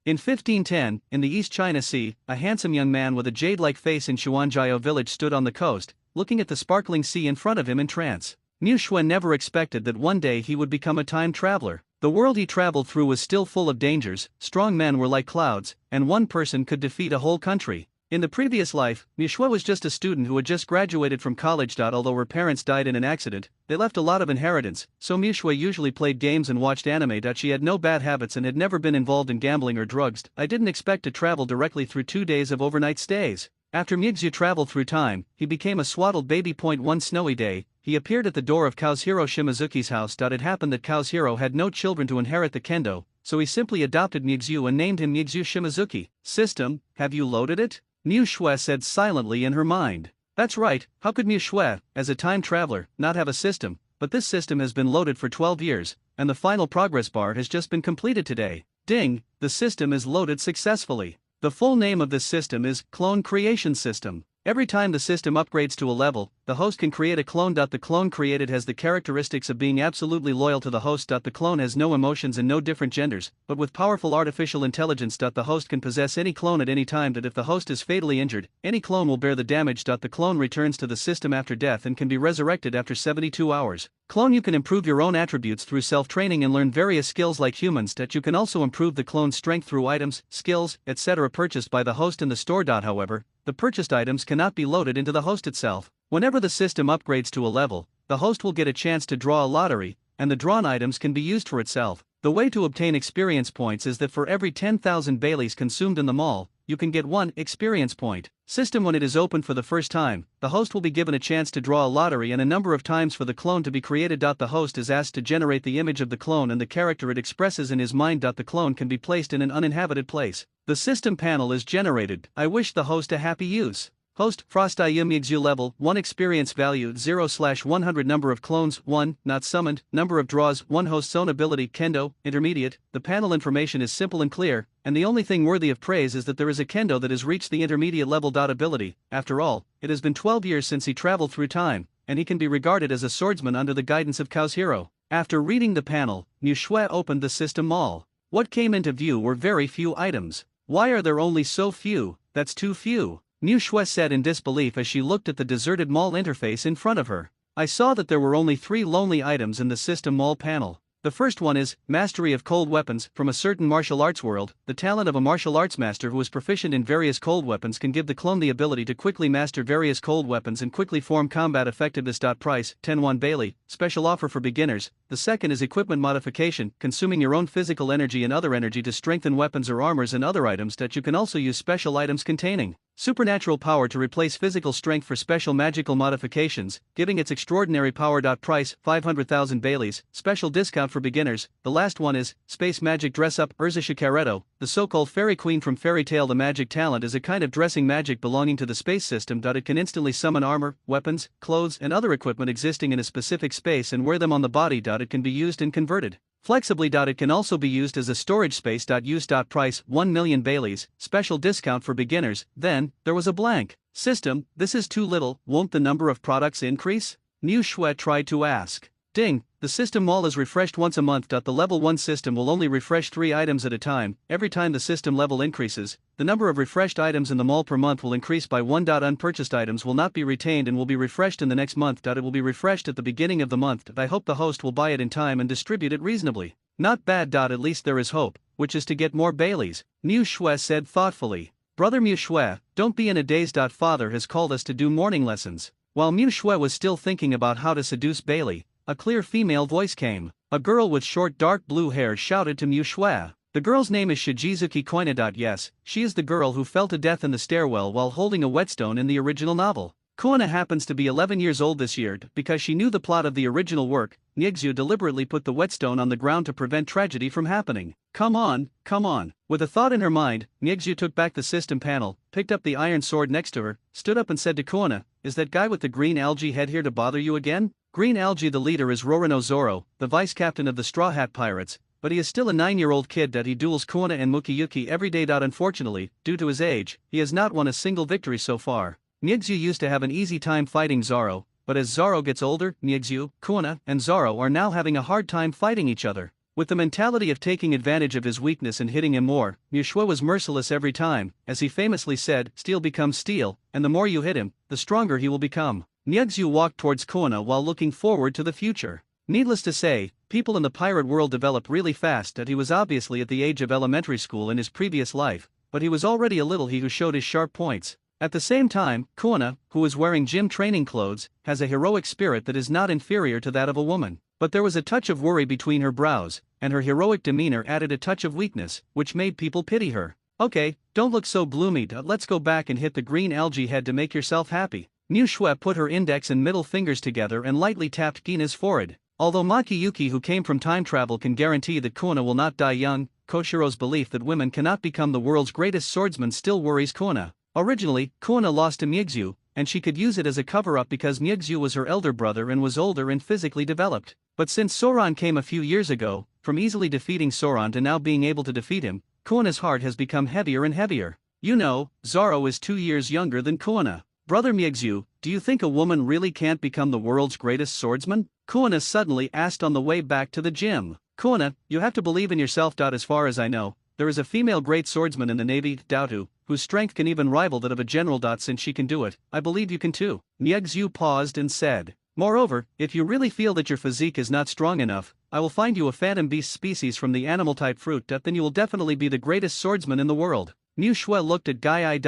In 1510, in the East China Sea, a handsome young man with a jade-like face in Xuanjiao village stood on the coast, looking at the sparkling sea in front of him in trance. Mu Xue never expected that one day he would become a time traveler. The world he traveled through was still full of dangers, strong men were like clouds, and one person could defeat a whole country. In the previous life, Mu Xue was just a student who had just graduated from college. Although her parents died in an accident, they left a lot of inheritance, so Mu Xue usually played games and watched anime. She had no bad habits and had never been involved in gambling or drugs. I didn't expect to travel directly through 2 days of overnight stays. After Mixu traveled through time, he became a swaddled baby. One snowy day, he appeared at the door of Kazuhiro Shimazuki's house. It happened that Kazuhiro had no children to inherit the kendo, so he simply adopted Mixu and named him Mixu Shimazuki. System, have you loaded it? Mu Xue said silently in her mind. That's right, how could Mu Xue, as a time traveler, not have a system? But this system has been loaded for 12 years, and the final progress bar has just been completed today. Ding, the system is loaded successfully. The full name of this system is Clone Creation System. Every time the system upgrades to a level, the host can create a clone. The clone created has the characteristics of being absolutely loyal to the host. The clone has no emotions and no different genders, but with powerful artificial intelligence. The host can possess any clone at any time. If the host is fatally injured, any clone will bear the damage. The clone returns to the system after death and can be resurrected after 72 hours. Clone, you can improve your own attributes through self-training and learn various skills like humans. You can also improve the clone's strength through items, skills, etc. purchased by the host in the store. However, the purchased items cannot be loaded into the host itself. Whenever the system upgrades to a level, the host will get a chance to draw a lottery, and the drawn items can be used for itself. The way to obtain experience points is that for every 10,000 Baileys consumed in the mall, you can get 1 experience point. System, when it is opened for the first time, the host will be given a chance to draw a lottery and a number of times for the clone to be created. The host is asked to generate the image of the clone and the character it expresses in his mind. The clone can be placed in an uninhabited place. The system panel is generated. I wish the host a happy use. Host, Frost Mixu level, 1 experience value 0/100 number of clones, 1, not summoned, number of draws, 1 host's own ability, Kendo, intermediate. The panel information is simple and clear, and the only thing worthy of praise is that there is a Kendo that has reached the intermediate level. Ability, after all, it has been 12 years since he traveled through time, and he can be regarded as a swordsman under the guidance of Kazuhiro. After reading the panel, Mu Xue opened the system mall. What came into view were very few items. Why are there only so few? That's too few. Mu Xue said in disbelief as she looked at the deserted mall interface in front of her. I saw that there were only 3 lonely items in the system mall panel. The first one is Mastery of Cold Weapons from a certain martial arts world. The talent of a martial arts master who is proficient in various cold weapons can give the clone the ability to quickly master various cold weapons and quickly form combat effectiveness. Price, 10 Bailey, special offer for beginners. The second is Equipment Modification, consuming your own physical energy and other energy to strengthen weapons or armors and other items. You can also use special items containing supernatural power to replace physical strength for special magical modifications, giving its extraordinary power. Price, 500,000 Baileys, special discount for beginners. The last one is Space Magic Dress Up, Urza Shikareto, the so-called fairy queen from Fairy Tale. The magic talent is a kind of dressing magic belonging to the space system. It can instantly summon armor, weapons, clothes and other equipment existing in a specific space and wear them on the body. It can be used and converted flexibly. It can also be used as a storage space. Use. Price, 1 million Baileys, special discount for beginners. Then, there was a blank. System, this is too little, won't the number of products increase? Mu Xue tried to ask. Ding, the system mall is refreshed once a month. The level 1 system will only refresh 3 items at a time. Every time the system level increases, the number of refreshed items in the mall per month will increase by 1. Unpurchased items will not be retained and will be refreshed in the next month. It will be refreshed at the beginning of the month. I hope the host will buy it in time and distribute it reasonably. Not bad. At least there is hope, which is to get more Baileys, Mu Xue said thoughtfully. Brother Mu Xue, don't be in a daze. Father has called us to do morning lessons. While Mu Xue was still thinking about how to seduce Bailey, a clear female voice came. A girl with short dark blue hair shouted to Mu Xue. The girl's name is Shijizuki Koina. Yes, she is the girl who fell to death in the stairwell while holding a whetstone in the original novel. Koina happens to be 11 years old this year. Because she knew the plot of the original work, Nyexu deliberately put the whetstone on the ground to prevent tragedy from happening. Come on, come on. With a thought in her mind, Nyexu took back the system panel, picked up the iron sword next to her, stood up and said to Koina, is that guy with the green algae head here to bother you again? Green Algae. The leader is Rorino Zoro, the vice captain of the Straw Hat Pirates, but he is still a 9-year-old kid. He duels Koina and Mukiyuki every day. Unfortunately, due to his age, he has not won a single victory so far. Nyexu used to have an easy time fighting Zoro, but as Zoro gets older, Nyexu, Koina, and Zoro are now having a hard time fighting each other. With the mentality of taking advantage of his weakness and hitting him more, Miu Shui was merciless every time. As he famously said, steel becomes steel, and the more you hit him, the stronger he will become. Niuzhu walked towards Kuona while looking forward to the future. Needless to say, people in the pirate world develop really fast, and he was obviously at the age of elementary school in his previous life, but he was already a little he who showed his sharp points. At the same time, Kuona, who is wearing gym training clothes, has a heroic spirit that is not inferior to that of a woman. But there was a touch of worry between her brows, and her heroic demeanor added a touch of weakness, which made people pity her. Okay, don't look so gloomy, let's go back and hit the green algae head to make yourself happy. Miu Shui put her index and middle fingers together and lightly tapped Gina's forehead. Although Makiyuki, who came from time travel, can guarantee that Kuona will not die young, Koshiro's belief that women cannot become the world's greatest swordsman still worries Kuona. Originally, Kuona lost to Miuzhu, and she could use it as a cover-up because Miuzhu was her elder brother and was older and physically developed. But since Soran came a few years ago, from easily defeating Soran to now being able to defeat him, Kuona's heart has become heavier and heavier. You know, Zoro is 2 years younger than Kuona. Brother Miuzhu, do you think a woman really can't become the world's greatest swordsman? Kuona suddenly asked on the way back to the gym. Kuona, you have to believe in yourself. As far as I know, there is a female great swordsman in the Navy, Doutu, whose strength can even rival that of a general. Since she can do it, I believe you can too. Miuzhu paused and said, moreover, if you really feel that your physique is not strong enough, I will find you a phantom beast species from the animal-type fruit. Then you will definitely be the greatest swordsman in the world. Miu Shui looked at Guy.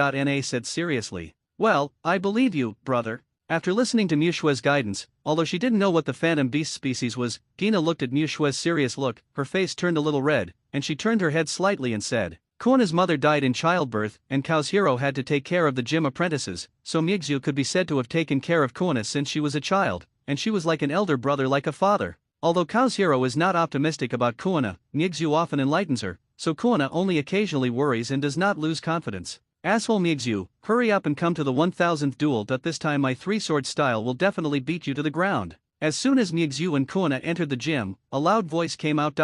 Said seriously, well, I believe you, brother. After listening to Miu Shui's guidance, although she didn't know what the phantom beast species was, Gina looked at Miu Shui's serious look, her face turned a little red, and she turned her head slightly and said, Kuona's mother died in childbirth, and Kaoshiro had to take care of the gym apprentices, so Miuzhu could be said to have taken care of Kuona since she was a child, and she was like an elder brother, like a father. Although Kaoshiro is not optimistic about Kuona, Miuzhu often enlightens her, so Kuona only occasionally worries and does not lose confidence. Asshole Miuzhu, hurry up and come to the 1000th duel. This time my three-sword style will definitely beat you to the ground. As soon as Miuzhu and Kuona entered the gym, a loud voice came out.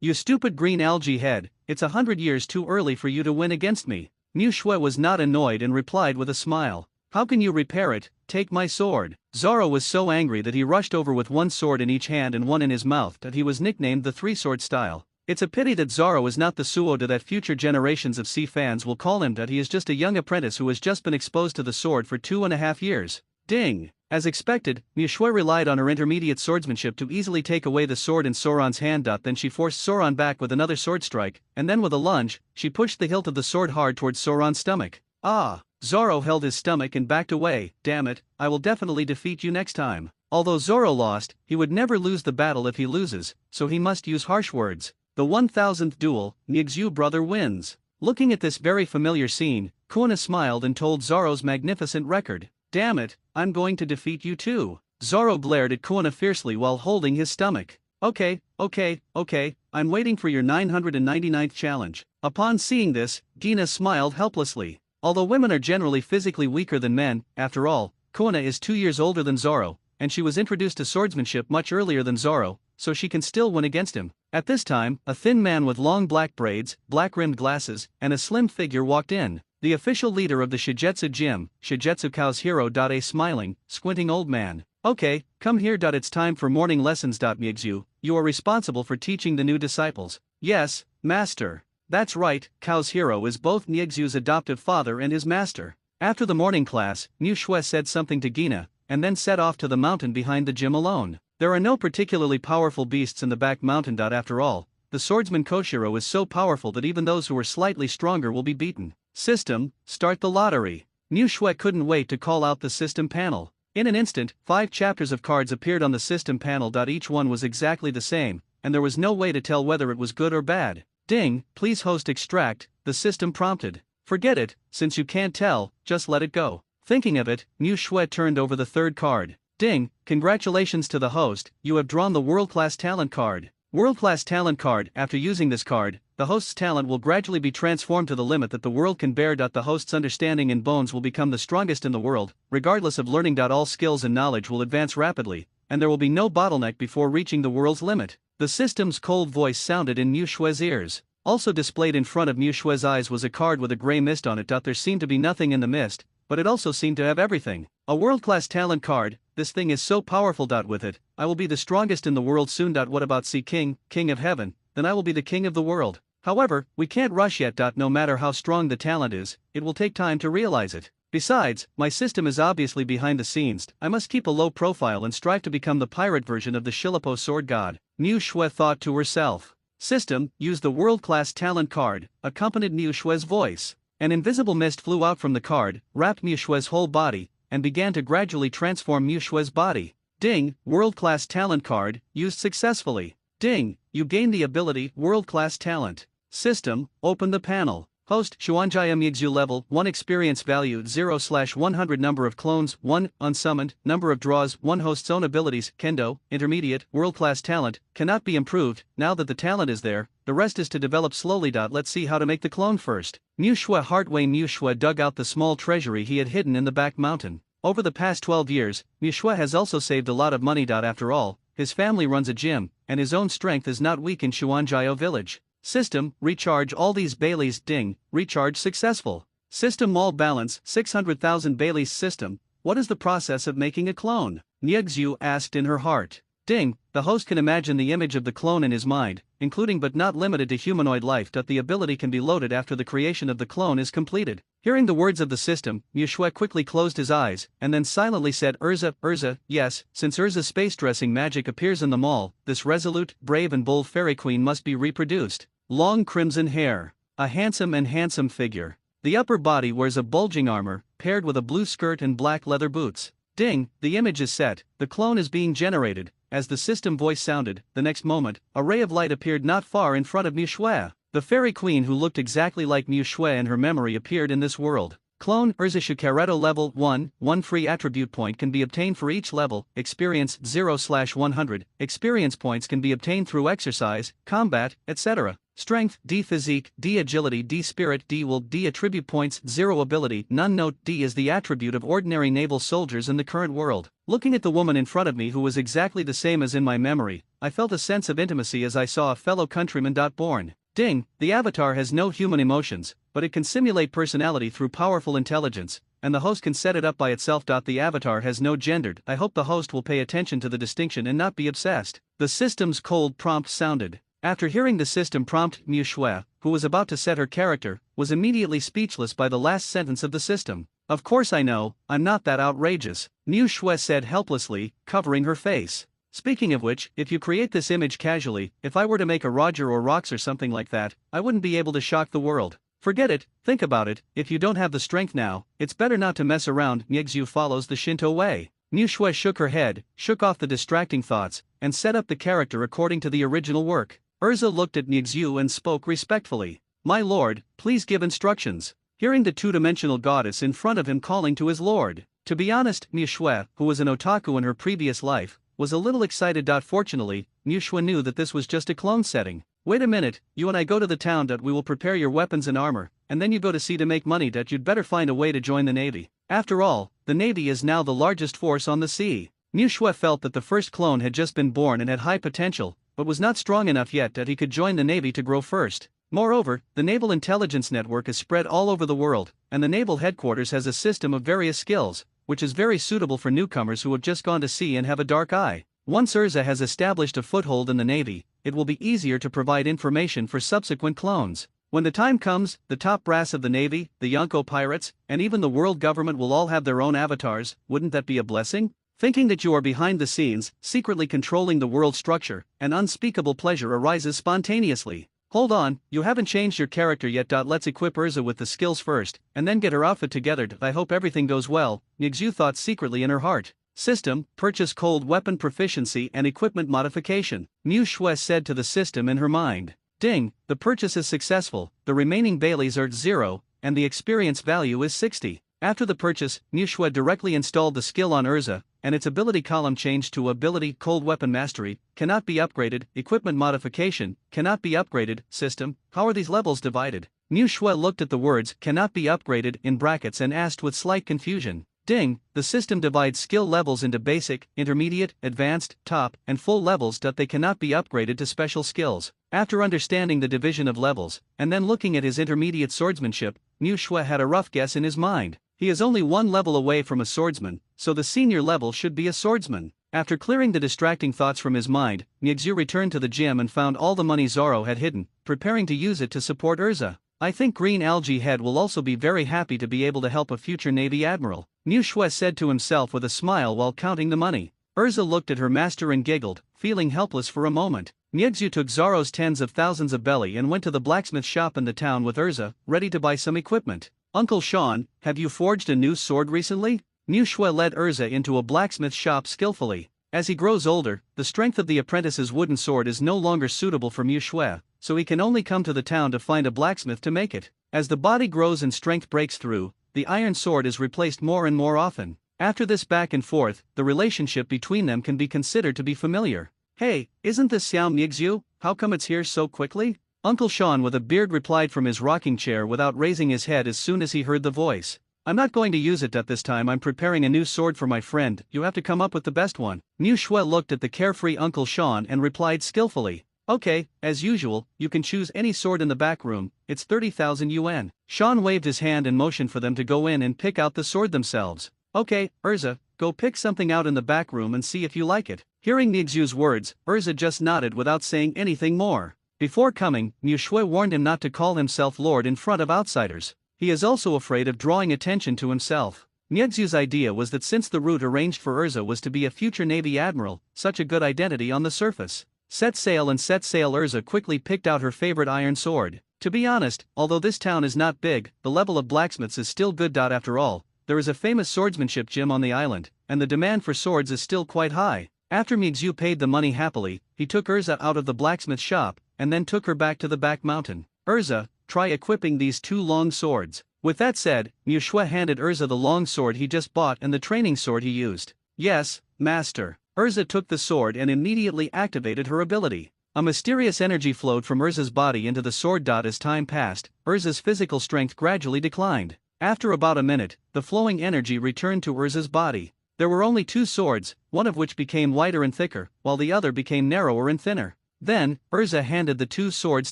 You stupid green algae head, it's 100 years too early for you to win against me. Miu Shui was not annoyed and replied with a smile. How can you repair it? Take my sword. Zoro was so angry that he rushed over with one sword in each hand and one in his mouth that he was nicknamed the three-sword style. It's a pity that Zoro is not the Suoda that future generations of sea fans will call him. He is just a young apprentice who has just been exposed to the sword for 2.5 years. Ding! As expected, Miu Shui relied on her intermediate swordsmanship to easily take away the sword in Soran's hand. Then she forced Soran back with another sword strike, and then with a lunge, she pushed the hilt of the sword hard towards Soran's stomach. Ah! Zoro held his stomach and backed away. Damn it, I will definitely defeat you next time. Although Zoro lost, he would never lose the battle if he loses, so he must use harsh words. The 1000th duel, Miuzhu brother wins. Looking at this very familiar scene, Kuona smiled and told Zoro's magnificent record. Damn it, I'm going to defeat you too. Zoro glared at Kuona fiercely while holding his stomach. Okay, I'm waiting for your 999th challenge. Upon seeing this, Gina smiled helplessly. Although women are generally physically weaker than men, after all, Kuona is 2 years older than Zoro, and she was introduced to swordsmanship much earlier than Zoro, so she can still win against him. At this time, a thin man with long black braids, black-rimmed glasses, and a slim figure walked in. The official leader of the Shigetsu gym, Shigetsu Kaoshiro. A smiling, squinting old man. Okay, come here. It's time for morning lessons. Miuzhu, you are responsible for teaching the new disciples. Yes, master. That's right, Kaoshiro is both Miuzhu's adoptive father and his master. After the morning class, Miu Shui said something to Gina, and then set off to the mountain behind the gym alone. There are no particularly powerful beasts in the back mountain. After all, the swordsman Koshiro is so powerful that even those who are slightly stronger will be beaten. System, start the lottery. Miu Shui couldn't wait to call out the system panel. In an instant, 5 chapters of cards appeared on the system panel. Each one was exactly the same, and there was no way to tell whether it was good or bad. Ding, please host extract, the system prompted. Forget it, since you can't tell, just let it go. Thinking of it, Miu Shui turned over the 3rd card. Ding, congratulations to the host, you have drawn the World-Class Talent card. World-Class Talent card. After using this card, the host's talent will gradually be transformed to the limit that the world can bear. The host's understanding and bones will become the strongest in the world, regardless of learning. All skills and knowledge will advance rapidly, and there will be no bottleneck before reaching the world's limit. The system's cold voice sounded in Miu Shui's ears. Also displayed in front of Miu Shui's eyes was a card with a gray mist on it. There seemed to be nothing in the mist, but it also seemed to have everything. A world-class talent card, this thing is so powerful. With it, I will be the strongest in the world soon. What about see king of heaven, then I will be the king of the world. However, we can't rush yet. No matter how strong the talent is, it will take time to realize it. Besides, my system is obviously behind the scenes. I must keep a low profile and strive to become the pirate version of the Shilipo sword god. Niu Shui thought to herself. System, use the world-class talent card, accompanied Niu Shui's voice. An invisible mist flew out from the card, wrapped Niu Shui's whole body, and began to gradually transform Niu Shui's body. Ding, world-class talent card, used successfully. Ding, you gain the ability world-class talent. System, open the panel. Host Xuanjia Mixu level 1 experience value 0/100 number of clones 1 unsummoned number of draws 1 host's own abilities Kendo intermediate world-class talent cannot be improved. Now that the talent is there, the rest is to develop slowly. Let's see how to make the clone first. Niu Shui Heartway Niu Shui dug out the small treasury he had hidden in the back mountain. Over the past 12 years, Niu Shui has also saved a lot of money. After all, his family runs a gym, and his own strength is not weak in Xuanjiao village. System, recharge all these Baileys. Ding, recharge successful. System mall balance 600,000 Baileys. System, what is the process of making a clone? Niexu asked in her heart. Ding, the host can imagine the image of the clone in his mind, including but not limited to humanoid life. The ability can be loaded after the creation of the clone is completed. Hearing the words of the system, Niu Shui quickly closed his eyes, and then silently said Urza, yes, since Urza's space dressing magic appears in the mall, this resolute, brave and bold fairy queen must be reproduced. Long crimson hair. A handsome figure. The upper body wears a bulging armor, paired with a blue skirt and black leather boots. Ding, the image is set, the clone is being generated. As the system voice sounded, the next moment, a ray of light appeared not far in front of Niu Shui. The fairy queen who looked exactly like Niu Shui in her memory appeared in this world. Clone Urza Shukareto level 1, 1 free attribute point can be obtained for each level, experience 0/100, experience points can be obtained through exercise, combat, etc. Strength, D physique, D agility, D spirit, D will, D attribute points, 0 ability, none. Note, D is the attribute of ordinary naval soldiers in the current world. Looking at the woman in front of me who was exactly the same as in my memory, I felt a sense of intimacy as I saw a fellow countryman. Born. Ding, the avatar has no human emotions, but it can simulate personality through powerful intelligence, and the host can set it up by itself. The avatar has no gender. I hope the host will pay attention to the distinction and not be obsessed. The system's cold prompt sounded. After hearing the system prompt, Niu Shui, who was about to set her character, was immediately speechless by the last sentence of the system. Of course I know, I'm not that outrageous, Niu Shui said helplessly, covering her face. Speaking of which, if you create this image casually, if I were to make a Roger or Rox or something like that, I wouldn't be able to shock the world. Forget it, think about it, if you don't have the strength now, it's better not to mess around. Niexu follows the Shinto way. Niu Shui shook her head, shook off the distracting thoughts, and set up the character according to the original work. Urza looked at Niexu and spoke respectfully. My lord, please give instructions. Hearing the two-dimensional goddess in front of him calling to his lord. To be honest, Niu Shui, who was an otaku in her previous life, was a little excited. Fortunately, Niu Shui knew that this was just a clone setting. Wait a minute, you and I go to the town. We will prepare your weapons and armor, and then you go to sea to make money. You'd better find a way to join the navy. After all, the navy is now the largest force on the sea. Niu Shui felt that the first clone had just been born and had high potential, but was not strong enough yet that he could join the navy to grow first. Moreover, the Naval Intelligence Network is spread all over the world, and the naval headquarters has a system of various skills, which is very suitable for newcomers who have just gone to sea and have a dark eye. Once Urza has established a foothold in the navy, it will be easier to provide information for subsequent clones. When the time comes, the top brass of the navy, the Yonko pirates, and even the world government will all have their own avatars. Wouldn't that be a blessing? Thinking that you are behind the scenes, secretly controlling the world structure, an unspeakable pleasure arises spontaneously. Hold on, you haven't changed your character yet. Let's equip Urza with the skills first, and then get her outfit together. I hope everything goes well, Niexu thought secretly in her heart. System, purchase cold weapon proficiency and equipment modification, Niu Shui said to the system in her mind. Ding, the purchase is successful, the remaining Baileys are 0, and the experience value is 60. After the purchase, Niu Shui directly installed the skill on Urza, and its ability column changed to ability cold weapon mastery, cannot be upgraded, equipment modification, cannot be upgraded, system, how are these levels divided? Niu Shui looked at the words cannot be upgraded in brackets and asked with slight confusion. Ding, the system divides skill levels into basic, intermediate, advanced, top, and full levels. They cannot be upgraded to special skills. After understanding the division of levels, and then looking at his intermediate swordsmanship, Niu Shui had a rough guess in his mind. He is only one level away from a swordsman, so the senior level should be a swordsman. After clearing the distracting thoughts from his mind, Mixu returned to the gym and found all the money Zoro had hidden, preparing to use it to support Urza. I think Green Algae Head will also be very happy to be able to help a future Navy admiral, Mu Shui said to himself with a smile while counting the money. Urza looked at her master and giggled, feeling helpless for a moment. Mixu took Zoro's tens of thousands of belly and went to the blacksmith shop in the town with Urza, ready to buy some equipment. Uncle Sean, have you forged a new sword recently? Mu Shui led Urza into a blacksmith shop skillfully. As he grows older, the strength of the apprentice's wooden sword is no longer suitable for Mu Shui, so he can only come to the town to find a blacksmith to make it. As the body grows and strength breaks through, the iron sword is replaced more and more often. After this back and forth, the relationship between them can be considered to be familiar. Hey, isn't this Xiao Mixu? How come it's here so quickly? Uncle Sean with a beard replied from his rocking chair without raising his head as soon as he heard the voice. I'm not going to use it at this time. I'm preparing a new sword for my friend. You have to come up with the best one. Mu Shui looked at the carefree Uncle Sean and replied skillfully. Okay, as usual, you can choose any sword in the back room, it's 30,000 yuan. Sean waved his hand and motioned for them to go in and pick out the sword themselves. Okay, Urza, go pick something out in the back room and see if you like it. Hearing Mixu's words, Urza just nodded without saying anything more. Before coming, Mu Shui warned him not to call himself Lord in front of outsiders. He is also afraid of drawing attention to himself. Mixu's idea was that since the route arranged for Urza was to be a future Navy admiral, such a good identity on the surface. Set sail. Urza quickly picked out her favorite iron sword. To be honest, although this town is not big, the level of blacksmiths is still good. After all, there is a famous swordsmanship gym on the island, and the demand for swords is still quite high. After Mixu paid the money happily, he took Urza out of the blacksmith shop, and then took her back to the back mountain. Urza, try equipping these two long swords. With that said, Mu Shui handed Urza the long sword he just bought and the training sword he used. Yes, master. Urza took the sword and immediately activated her ability. A mysterious energy flowed from Urza's body into the sword. As time passed, Urza's physical strength gradually declined. After about a minute, the flowing energy returned to Urza's body. There were only two swords, one of which became wider and thicker, while the other became narrower and thinner. Then, Urza handed the two swords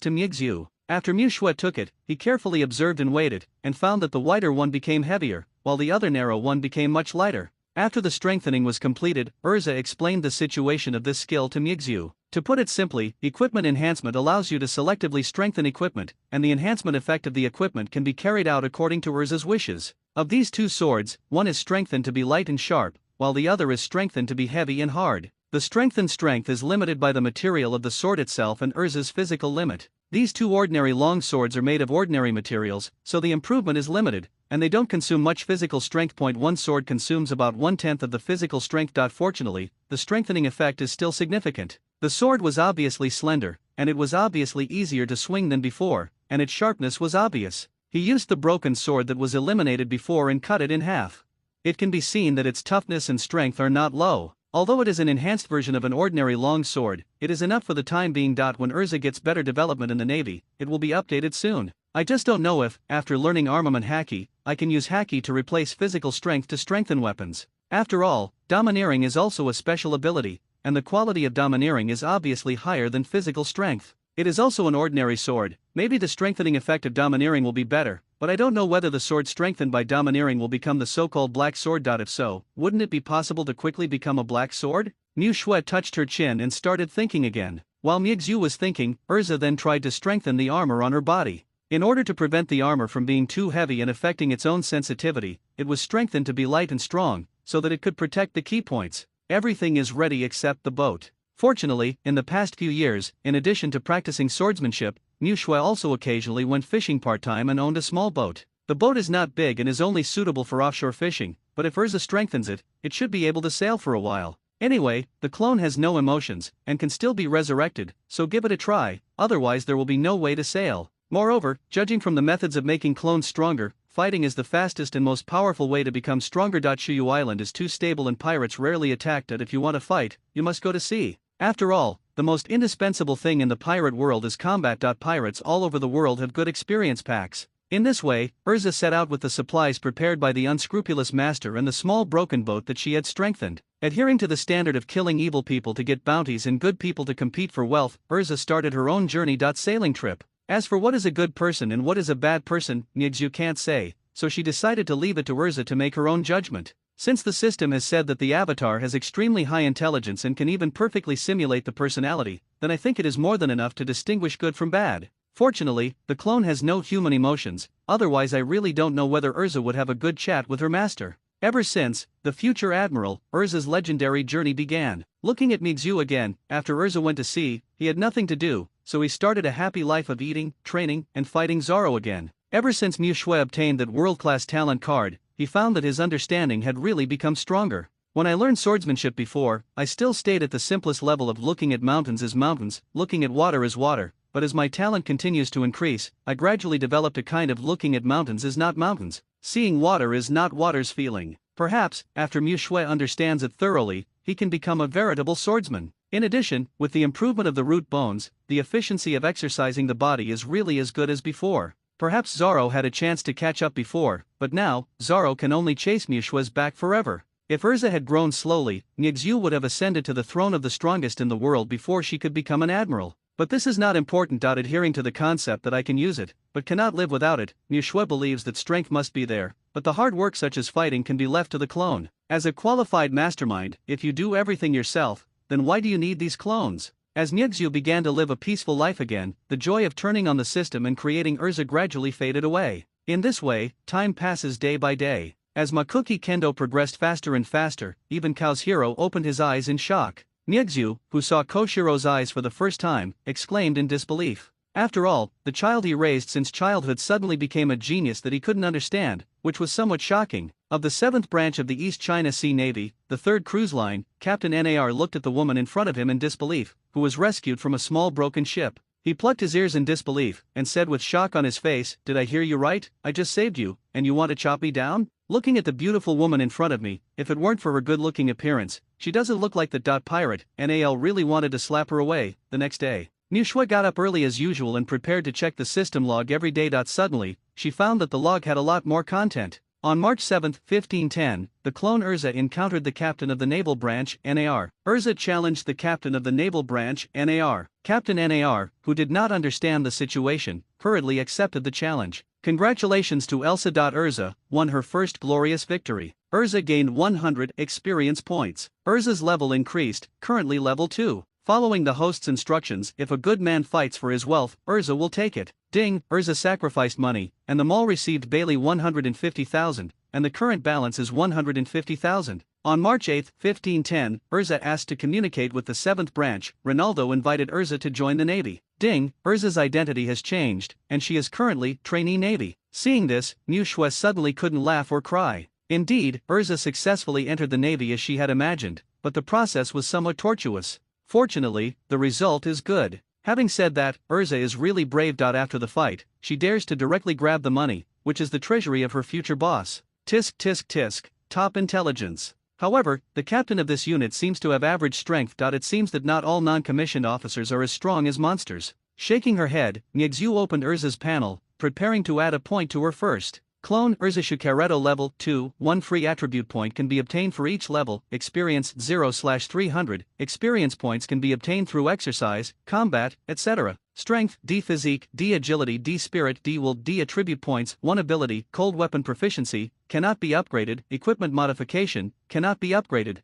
to Mixu. After Mu Shui took it, he carefully observed and waited, and found that the wider one became heavier, while the other narrow one became much lighter. After the strengthening was completed, Urza explained the situation of this skill to Mixu. To put it simply, equipment enhancement allows you to selectively strengthen equipment, and the enhancement effect of the equipment can be carried out according to Urza's wishes. Of these two swords, one is strengthened to be light and sharp, while the other is strengthened to be heavy and hard. The strengthened strength is limited by the material of the sword itself and Urza's physical limit. These two ordinary long swords are made of ordinary materials, so the improvement is limited, and they don't consume much physical strength. One sword consumes about 1/10 of the physical strength. Fortunately, the strengthening effect is still significant. The sword was obviously slender, and it was obviously easier to swing than before, and its sharpness was obvious. He used the broken sword that was eliminated before and cut it in half. It can be seen that its toughness and strength are not low. Although it is an enhanced version of an ordinary long sword, it is enough for the time being. When Urza gets better development in the Navy, it will be updated soon. I just don't know if, after learning armament haki, I can use haki to replace physical strength to strengthen weapons. After all, domineering is also a special ability, and the quality of domineering is obviously higher than physical strength. It is also an ordinary sword. Maybe the strengthening effect of domineering will be better, but I don't know whether the sword strengthened by domineering will become the so-called black sword. If so, wouldn't it be possible to quickly become a black sword? Mu Shui touched her chin and started thinking again. While Mixu was thinking, Urza then tried to strengthen the armor on her body. In order to prevent the armor from being too heavy and affecting its own sensitivity, it was strengthened to be light and strong, so that it could protect the key points. Everything is ready except the boat. Fortunately, in the past few years, in addition to practicing swordsmanship, Mu Shui also occasionally went fishing part-time and owned a small boat. The boat is not big and is only suitable for offshore fishing, but if Urza strengthens it, it should be able to sail for a while. Anyway, the clone has no emotions, and can still be resurrected, so give it a try, otherwise there will be no way to sail. Moreover, judging from the methods of making clones stronger, fighting is the fastest and most powerful way to become stronger. Shuyu Island is too stable and pirates rarely attack it. If you want to fight, you must go to sea. After all, the most indispensable thing in the pirate world is combat. Pirates all over the world have good experience packs. In this way, Urza set out with the supplies prepared by the unscrupulous master and the small broken boat that she had strengthened. Adhering to the standard of killing evil people to get bounties and good people to compete for wealth, Urza started her own journey. Sailing trip. As for what is a good person and what is a bad person, Mixu can't say, so she decided to leave it to Urza to make her own judgment. Since the system has said that the avatar has extremely high intelligence and can even perfectly simulate the personality, then I think it is more than enough to distinguish good from bad. Fortunately, the clone has no human emotions, otherwise I really don't know whether Urza would have a good chat with her master. Ever since, the future admiral, Urza's legendary journey began. Looking at Mixu again, after Urza went to sea, he had nothing to do, so he started a happy life of eating, training, and fighting Zoro again. Ever since Mu Shui obtained that world-class talent card, he found that his understanding had really become stronger. When I learned swordsmanship before, I still stayed at the simplest level of looking at mountains as mountains, looking at water as water, but as my talent continues to increase, I gradually developed a kind of looking at mountains as not mountains, seeing water is not water's feeling. Perhaps, after Mu Shui understands it thoroughly, he can become a veritable swordsman. In addition, with the improvement of the root bones, the efficiency of exercising the body is really as good as before. Perhaps Zoro had a chance to catch up before, but now, Zoro can only chase Mu Shui's back forever. If Urza had grown slowly, Mixu would have ascended to the throne of the strongest in the world before she could become an admiral. But this is not important. Adhering to the concept that I can use it, but cannot live without it, Mu Shui believes that strength must be there, but the hard work such as fighting can be left to the clone. As a qualified mastermind, if you do everything yourself, then why do you need these clones? As Mixu began to live a peaceful life again, the joy of turning on the system and creating Urza gradually faded away. In this way, time passes day by day. As Makuki Kendo progressed faster and faster, even Kaoshiro opened his eyes in shock. Mixu, who saw Koshiro's eyes for the first time, exclaimed in disbelief. After all, the child he raised since childhood suddenly became a genius that he couldn't understand, which was somewhat shocking. Of the 7th branch of the East China Sea Navy, the 3rd cruise line, Captain Nar looked at the woman in front of him in disbelief, who was rescued from a small broken ship. He plucked his ears in disbelief, and said with shock on his face, "Did I hear you right? I just saved you, and you want to chop me down?" Looking at the beautiful woman in front of me, if it weren't for her good-looking appearance, she doesn't look like the pirate. Nal really wanted to slap her away. The next day, Mu Shui got up early as usual and prepared to check the system log every day. Suddenly, she found that the log had a lot more content. On March 7, 1510, the clone Urza encountered the captain of the naval branch, Nar. Urza challenged the captain of the naval branch, Nar. Captain Nar, who did not understand the situation, hurriedly accepted the challenge. Congratulations to Elsa. Urza won her first glorious victory. Urza gained 100 experience points. Urza's level increased, currently level 2. Following the host's instructions, if a good man fights for his wealth, Urza will take it. Ding, Urza sacrificed money, and the mall received Bailey 150,000, and the current balance is 150,000. On March 8, 1510, Urza asked to communicate with the 7th branch. Ronaldo invited Urza to join the Navy. Ding, Urza's identity has changed, and she is currently trainee Navy. Seeing this, Mu Shui suddenly couldn't laugh or cry. Indeed, Urza successfully entered the Navy as she had imagined, but the process was somewhat tortuous. Fortunately, the result is good. Having said that, Urza is really brave. After the fight, she dares to directly grab the money, which is the treasury of her future boss. Tisk tisk tisk, top intelligence. However, the captain of this unit seems to have average strength. It seems that not all non-commissioned officers are as strong as monsters. Shaking her head, Mixu opened Urza's panel, preparing to add a point to her first. Clone Urza Shukareto level 2, 1 free attribute point can be obtained for each level. Experience 0/300, experience points can be obtained through exercise, combat, etc. Strength, D physique, D agility, D spirit, D will, D attribute points, 1 ability, cold weapon proficiency, cannot be upgraded, equipment modification, cannot be upgraded.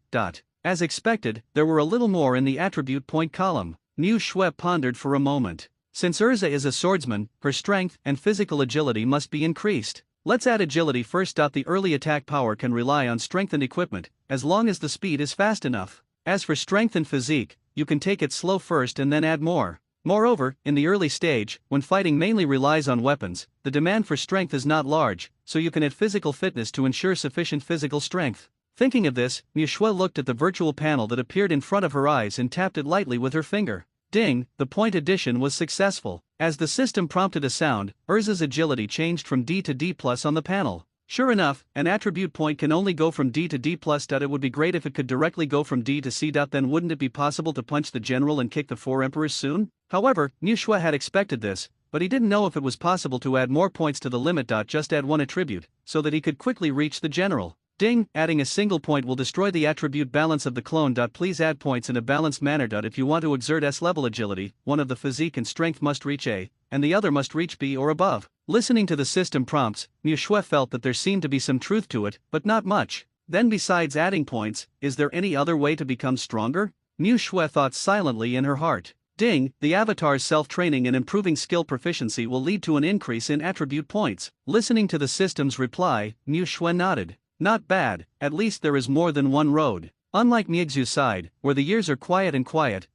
As expected, there were a little more in the attribute point column. Mu Shui pondered for a moment. Since Urza is a swordsman, her strength and physical agility must be increased. Let's add agility first. The early attack power can rely on strength and equipment, as long as the speed is fast enough. As for strength and physique, you can take it slow first and then add more. Moreover, in the early stage, when fighting mainly relies on weapons, the demand for strength is not large, so you can add physical fitness to ensure sufficient physical strength. Thinking of this, Mu Shui looked at the virtual panel that appeared in front of her eyes and tapped it lightly with her finger. Ding, the point addition was successful. As the system prompted a sound, Urza's agility changed from D to D+ on the panel. Sure enough, an attribute point can only go from D to D+. It would be great if it could directly go from D to C. Then wouldn't it be possible to punch the general and kick the 4 emperors soon? However, Mu Shui had expected this, but he didn't know if it was possible to add more points to the limit. Just add 1 attribute, so that he could quickly reach the general. Ding, adding a single point will destroy the attribute balance of the clone. Please add points in a balanced manner. If you want to exert S-level agility, one of the physique and strength must reach A, and the other must reach B or above. Listening to the system prompts, Mu Shui felt that there seemed to be some truth to it, but not much. Then besides adding points, is there any other way to become stronger? Mu Shui thought silently in her heart. Ding, the avatar's self-training and improving skill proficiency will lead to an increase in attribute points. Listening to the system's reply, Mu Shui nodded. Not bad, at least there is more than one road. Unlike Miexu's side, where the years are quiet,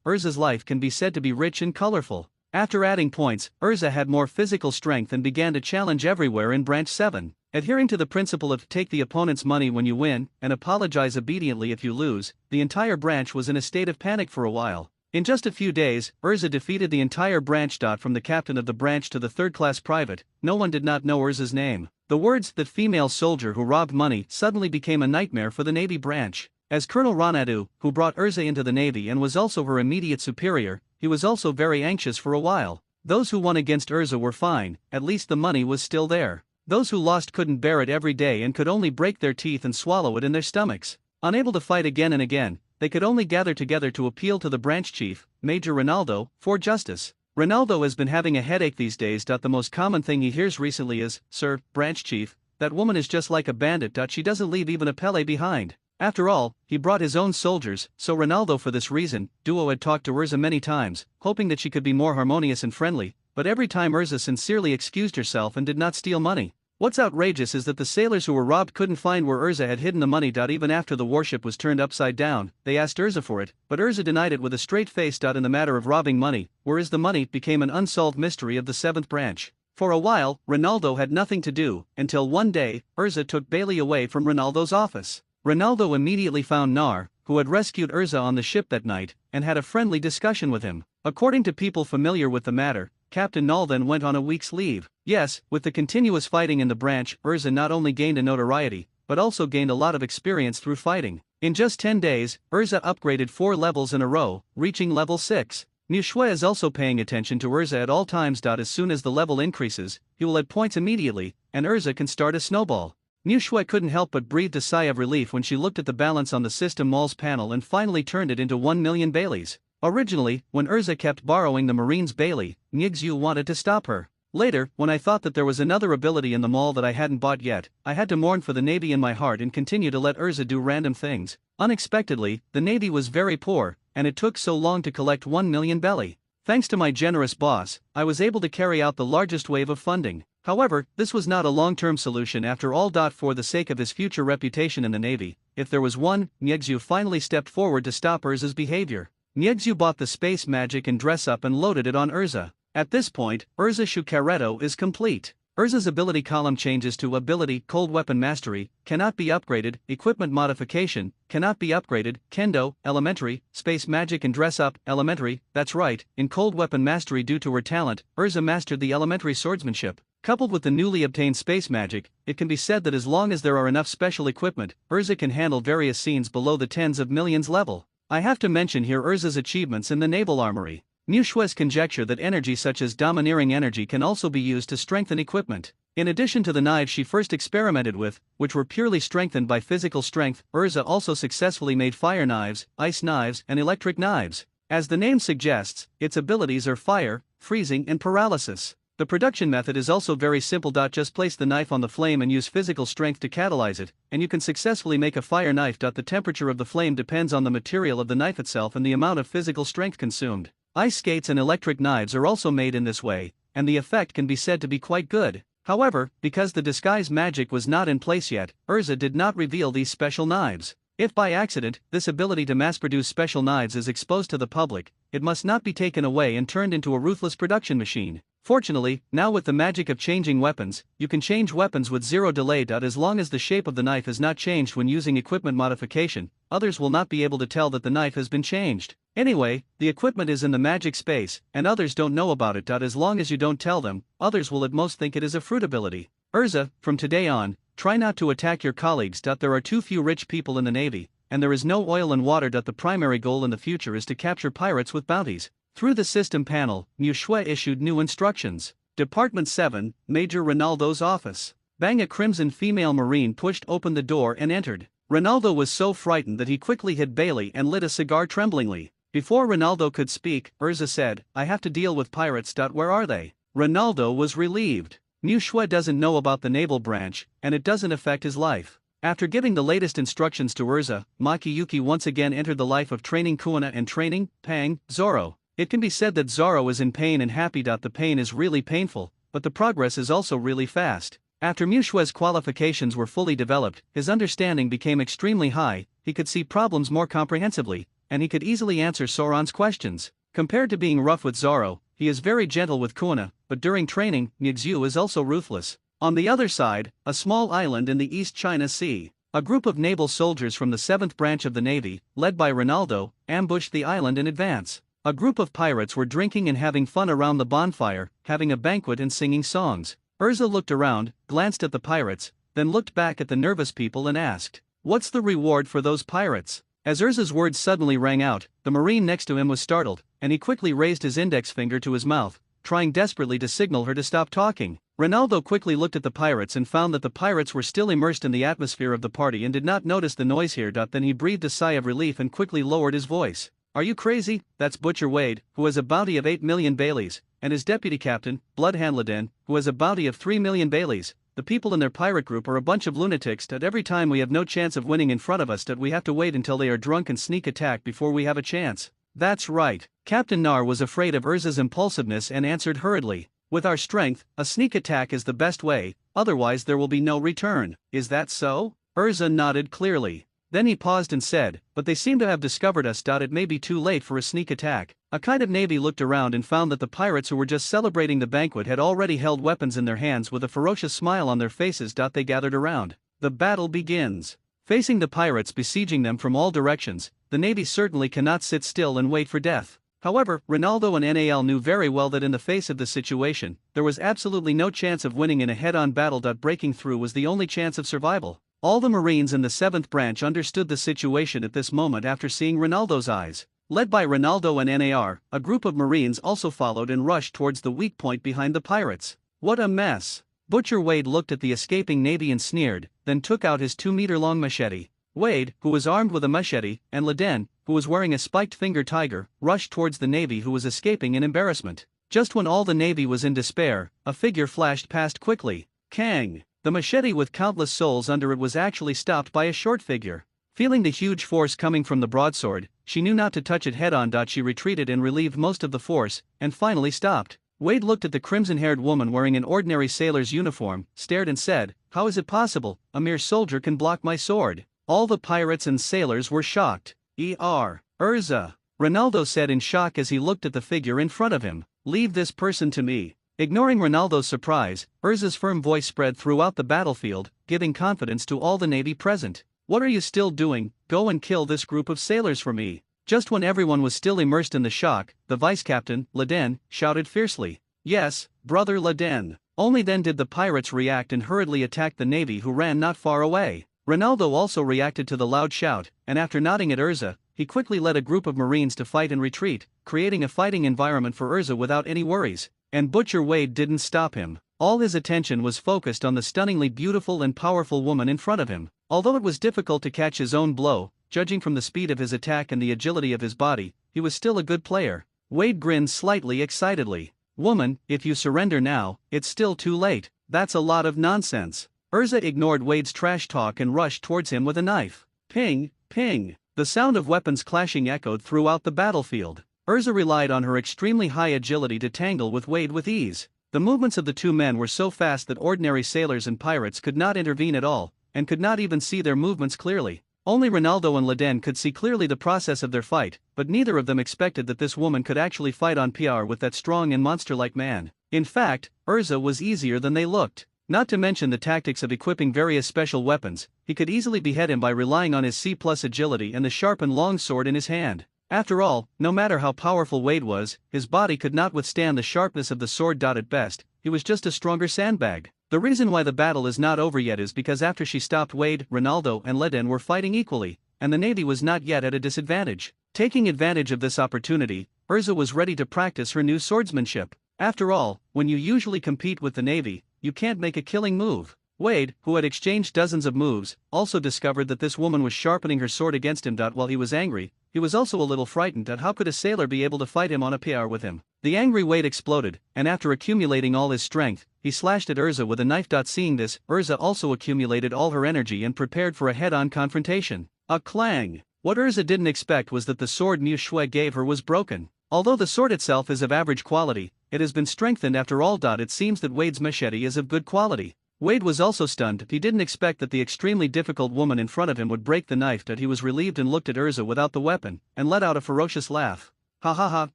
Urza's life can be said to be rich and colorful. After adding points, Urza had more physical strength and began to challenge everywhere in Branch 7. Adhering to the principle of take the opponent's money when you win, and apologize obediently if you lose, the entire branch was in a state of panic for a while. In just a few days, Urza defeated the entire branch. From the captain of the branch to the third-class private, no one did not know Urza's name. The words "that female soldier who robbed money" suddenly became a nightmare for the Navy branch. As Colonel Ranadu, who brought Urza into the Navy and was also her immediate superior, he was also very anxious for a while. Those who won against Urza were fine, at least the money was still there. Those who lost couldn't bear it every day and could only break their teeth and swallow it in their stomachs. Unable to fight again and again, they could only gather together to appeal to the branch chief, Major Ronaldo, for justice. Ronaldo has been having a headache these days. The most common thing he hears recently is, "Sir, branch chief, that woman is just like a bandit. She doesn't leave even a Pele behind." After all, he brought his own soldiers, so Ronaldo, for this reason, Duo had talked to Urza many times, hoping that she could be more harmonious and friendly, but every time Urza sincerely excused herself and did not steal money. What's outrageous is that the sailors who were robbed couldn't find where Urza had hidden the money. Even after the warship was turned upside down, they asked Urza for it, but Urza denied it with a straight face. In the matter of robbing money, where is the money became an unsolved mystery of the 7th branch. For a while, Ronaldo had nothing to do, until one day, Urza took Bailey away from Ronaldo's office. Ronaldo immediately found Nar, who had rescued Urza on the ship that night, and had a friendly discussion with him. According to people familiar with the matter, Captain Null then went on a week's leave. Yes, with the continuous fighting in the branch, Urza not only gained a notoriety, but also gained a lot of experience through fighting. In just 10 days, Urza upgraded 4 levels in a row, reaching level 6. Mu Shui is also paying attention to Urza at all times. As soon as the level increases, he will add points immediately, and Urza can start a snowball. Mu Shui couldn't help but breathe a sigh of relief when she looked at the balance on the system mall's panel and finally turned it into 1 million Baileys. Originally, when Urza kept borrowing the Marine's Bailey, Niexu wanted to stop her. Later, when I thought that there was another ability in the mall that I hadn't bought yet, I had to mourn for the Navy in my heart and continue to let Urza do random things. Unexpectedly, the Navy was very poor, and it took so long to collect 1 million Belly. Thanks to my generous boss, I was able to carry out the largest wave of funding. However, this was not a long-term solution after all. For the sake of his future reputation in the Navy, if there was one, Niexu finally stepped forward to stop Urza's behavior. Niexu bought the space magic and dress up and loaded it on Urza. At this point, Urza Shukareto is complete. Urza's ability column changes to ability Cold Weapon Mastery, cannot be upgraded, Equipment Modification, cannot be upgraded, Kendo, Elementary, Space Magic and Dress Up, Elementary. That's right, in Cold Weapon Mastery due to her talent, Urza mastered the elementary swordsmanship. Coupled with the newly obtained space magic, it can be said that as long as there are enough special equipment, Urza can handle various scenes below the tens of millions level. I have to mention here Urza's achievements in the naval armory. Mu Shui's conjecture that energy such as domineering energy can also be used to strengthen equipment. In addition to the knives she first experimented with, which were purely strengthened by physical strength, Urza also successfully made fire knives, ice knives, and electric knives. As the name suggests, its abilities are fire, freezing, and paralysis. The production method is also very simple. Just place the knife on the flame and use physical strength to catalyze it, and you can successfully make a fire knife. The temperature of the flame depends on the material of the knife itself and the amount of physical strength consumed. Ice skates and electric knives are also made in this way, and the effect can be said to be quite good. However, because the disguise magic was not in place yet, Urza did not reveal these special knives. If by accident, this ability to mass-produce special knives is exposed to the public, it must not be taken away and turned into a ruthless production machine. Fortunately, now with the magic of changing weapons, you can change weapons with zero delay. As long as the shape of the knife is not changed when using equipment modification, others will not be able to tell that the knife has been changed. Anyway, the equipment is in the magic space, and others don't know about it. As long as you don't tell them, others will at most think it is a fruit ability. Urza, from today on, try not to attack your colleagues. There are too few rich people in the Navy, and there is no oil and water. The primary goal in the future is to capture pirates with bounties. Through the system panel, Mu Shui issued new instructions. Department 7, Major Ronaldo's office. Bang! A crimson female marine pushed open the door and entered. Ronaldo was so frightened that he quickly hid Bailey and lit a cigar tremblingly. Before Ronaldo could speak, Urza said, "I have to deal with pirates. Where are they?" Ronaldo was relieved. Mu Shui doesn't know about the naval branch, and it doesn't affect his life. After giving the latest instructions to Urza, Makiyuki once again entered the life of training Kuina and training Pang Zoro. It can be said that Zoro is in pain and happy. The pain is really painful, but the progress is also really fast. After Mu Shui's qualifications were fully developed, his understanding became extremely high, he could see problems more comprehensively, and he could easily answer Soran's questions. Compared to being rough with Zoro, he is very gentle with Kuina, but during training, Mixu is also ruthless. On the other side, a small island in the East China Sea. A group of naval soldiers from the 7th branch of the Navy, led by Ronaldo, ambushed the island in advance. A group of pirates were drinking and having fun around the bonfire, having a banquet and singing songs. Urza looked around, glanced at the pirates, then looked back at the nervous people and asked, "What's the reward for those pirates?" As Urza's words suddenly rang out, the marine next to him was startled, and he quickly raised his index finger to his mouth, trying desperately to signal her to stop talking. Ronaldo quickly looked at the pirates and found that the pirates were still immersed in the atmosphere of the party and did not notice the noise here. Then he breathed a sigh of relief and quickly lowered his voice. "Are you crazy? That's Butcher Wade, who has a bounty of 8 million Baileys, and his deputy captain, Bloodhand Laden, who has a bounty of 3 million Baileys. The people in their pirate group are a bunch of lunatics. Every time we have no chance of winning in front of us, we have to wait until they are drunk and sneak attack before we have a chance." "That's right." Captain Nar was afraid of Urza's impulsiveness and answered hurriedly, "With our strength, a sneak attack is the best way, otherwise there will be no return." "Is that so?" Urza nodded clearly. Then he paused and said, "But they seem to have discovered us. It may be too late for a sneak attack." A kind of navy looked around and found that the pirates who were just celebrating the banquet had already held weapons in their hands with a ferocious smile on their faces. They gathered around. The battle begins. Facing the pirates besieging them from all directions, the navy certainly cannot sit still and wait for death. However, Ronaldo and Nal knew very well that in the face of the situation, there was absolutely no chance of winning in a head-on battle. Breaking through was the only chance of survival. All the Marines in the 7th branch understood the situation at this moment after seeing Ronaldo's eyes. Led by Ronaldo and Nar, a group of Marines also followed and rushed towards the weak point behind the pirates. "What a mess!" Butcher Wade looked at the escaping navy and sneered, then took out his 2-meter-long machete. Wade, who was armed with a machete, and Laden, who was wearing a spiked finger tiger, rushed towards the navy who was escaping in embarrassment. Just when all the navy was in despair, a figure flashed past quickly. Kang! The machete with countless souls under it was actually stopped by a short figure. Feeling the huge force coming from the broadsword, she knew not to touch it head-on. She retreated and relieved most of the force, and finally stopped. Wade looked at the crimson-haired woman wearing an ordinary sailor's uniform, stared and said, "How is it possible? A mere soldier can block my sword." All the pirates and sailors were shocked. Urza, Ronaldo said in shock as he looked at the figure in front of him. "Leave this person to me." Ignoring Ronaldo's surprise, Urza's firm voice spread throughout the battlefield, giving confidence to all the navy present. "What are you still doing? Go and kill this group of sailors for me." Just when everyone was still immersed in the shock, the vice-captain, Laden, shouted fiercely, "Yes, brother Laden." Only then did the pirates react and hurriedly attacked the navy who ran not far away. Ronaldo also reacted to the loud shout, and after nodding at Urza, he quickly led a group of Marines to fight and retreat, creating a fighting environment for Urza without any worries. And Butcher Wade didn't stop him. All his attention was focused on the stunningly beautiful and powerful woman in front of him. Although it was difficult to catch his own blow, judging from the speed of his attack and the agility of his body, he was still a good player. Wade grinned slightly excitedly. "Woman, if you surrender now, it's still too late." "That's a lot of nonsense." Urza ignored Wade's trash talk and rushed towards him with a knife. Ping, ping. The sound of weapons clashing echoed throughout the battlefield. Urza relied on her extremely high agility to tangle with Wade with ease. The movements of the two men were so fast that ordinary sailors and pirates could not intervene at all, and could not even see their movements clearly. Only Ronaldo and Laden could see clearly the process of their fight, but neither of them expected that this woman could actually fight on par with that strong and monster-like man. In fact, Urza was easier than they looked. Not to mention the tactics of equipping various special weapons, he could easily behead him by relying on his C+ agility and the sharpened long sword in his hand. After all, no matter how powerful Wade was, his body could not withstand the sharpness of the sword. At best, he was just a stronger sandbag. The reason why the battle is not over yet is because after she stopped Wade, Ronaldo and Laden were fighting equally, and the navy was not yet at a disadvantage. Taking advantage of this opportunity, Urza was ready to practice her new swordsmanship. After all, when you usually compete with the navy, you can't make a killing move. Wade, who had exchanged dozens of moves, also discovered that this woman was sharpening her sword against him. While he was angry, he was also a little frightened at how could a sailor be able to fight him on a par with him. The angry Wade exploded, and after accumulating all his strength, he slashed at Urza with a knife. Seeing this, Urza also accumulated all her energy and prepared for a head-on confrontation. A clang! What Urza didn't expect was that the sword Niu Shui gave her was broken. Although the sword itself is of average quality, it has been strengthened after all. It seems that Wade's machete is of good quality. Wade was also stunned. He didn't expect that the extremely difficult woman in front of him would break the knife. He was relieved and looked at Urza without the weapon, and let out a ferocious laugh. Ha ha ha,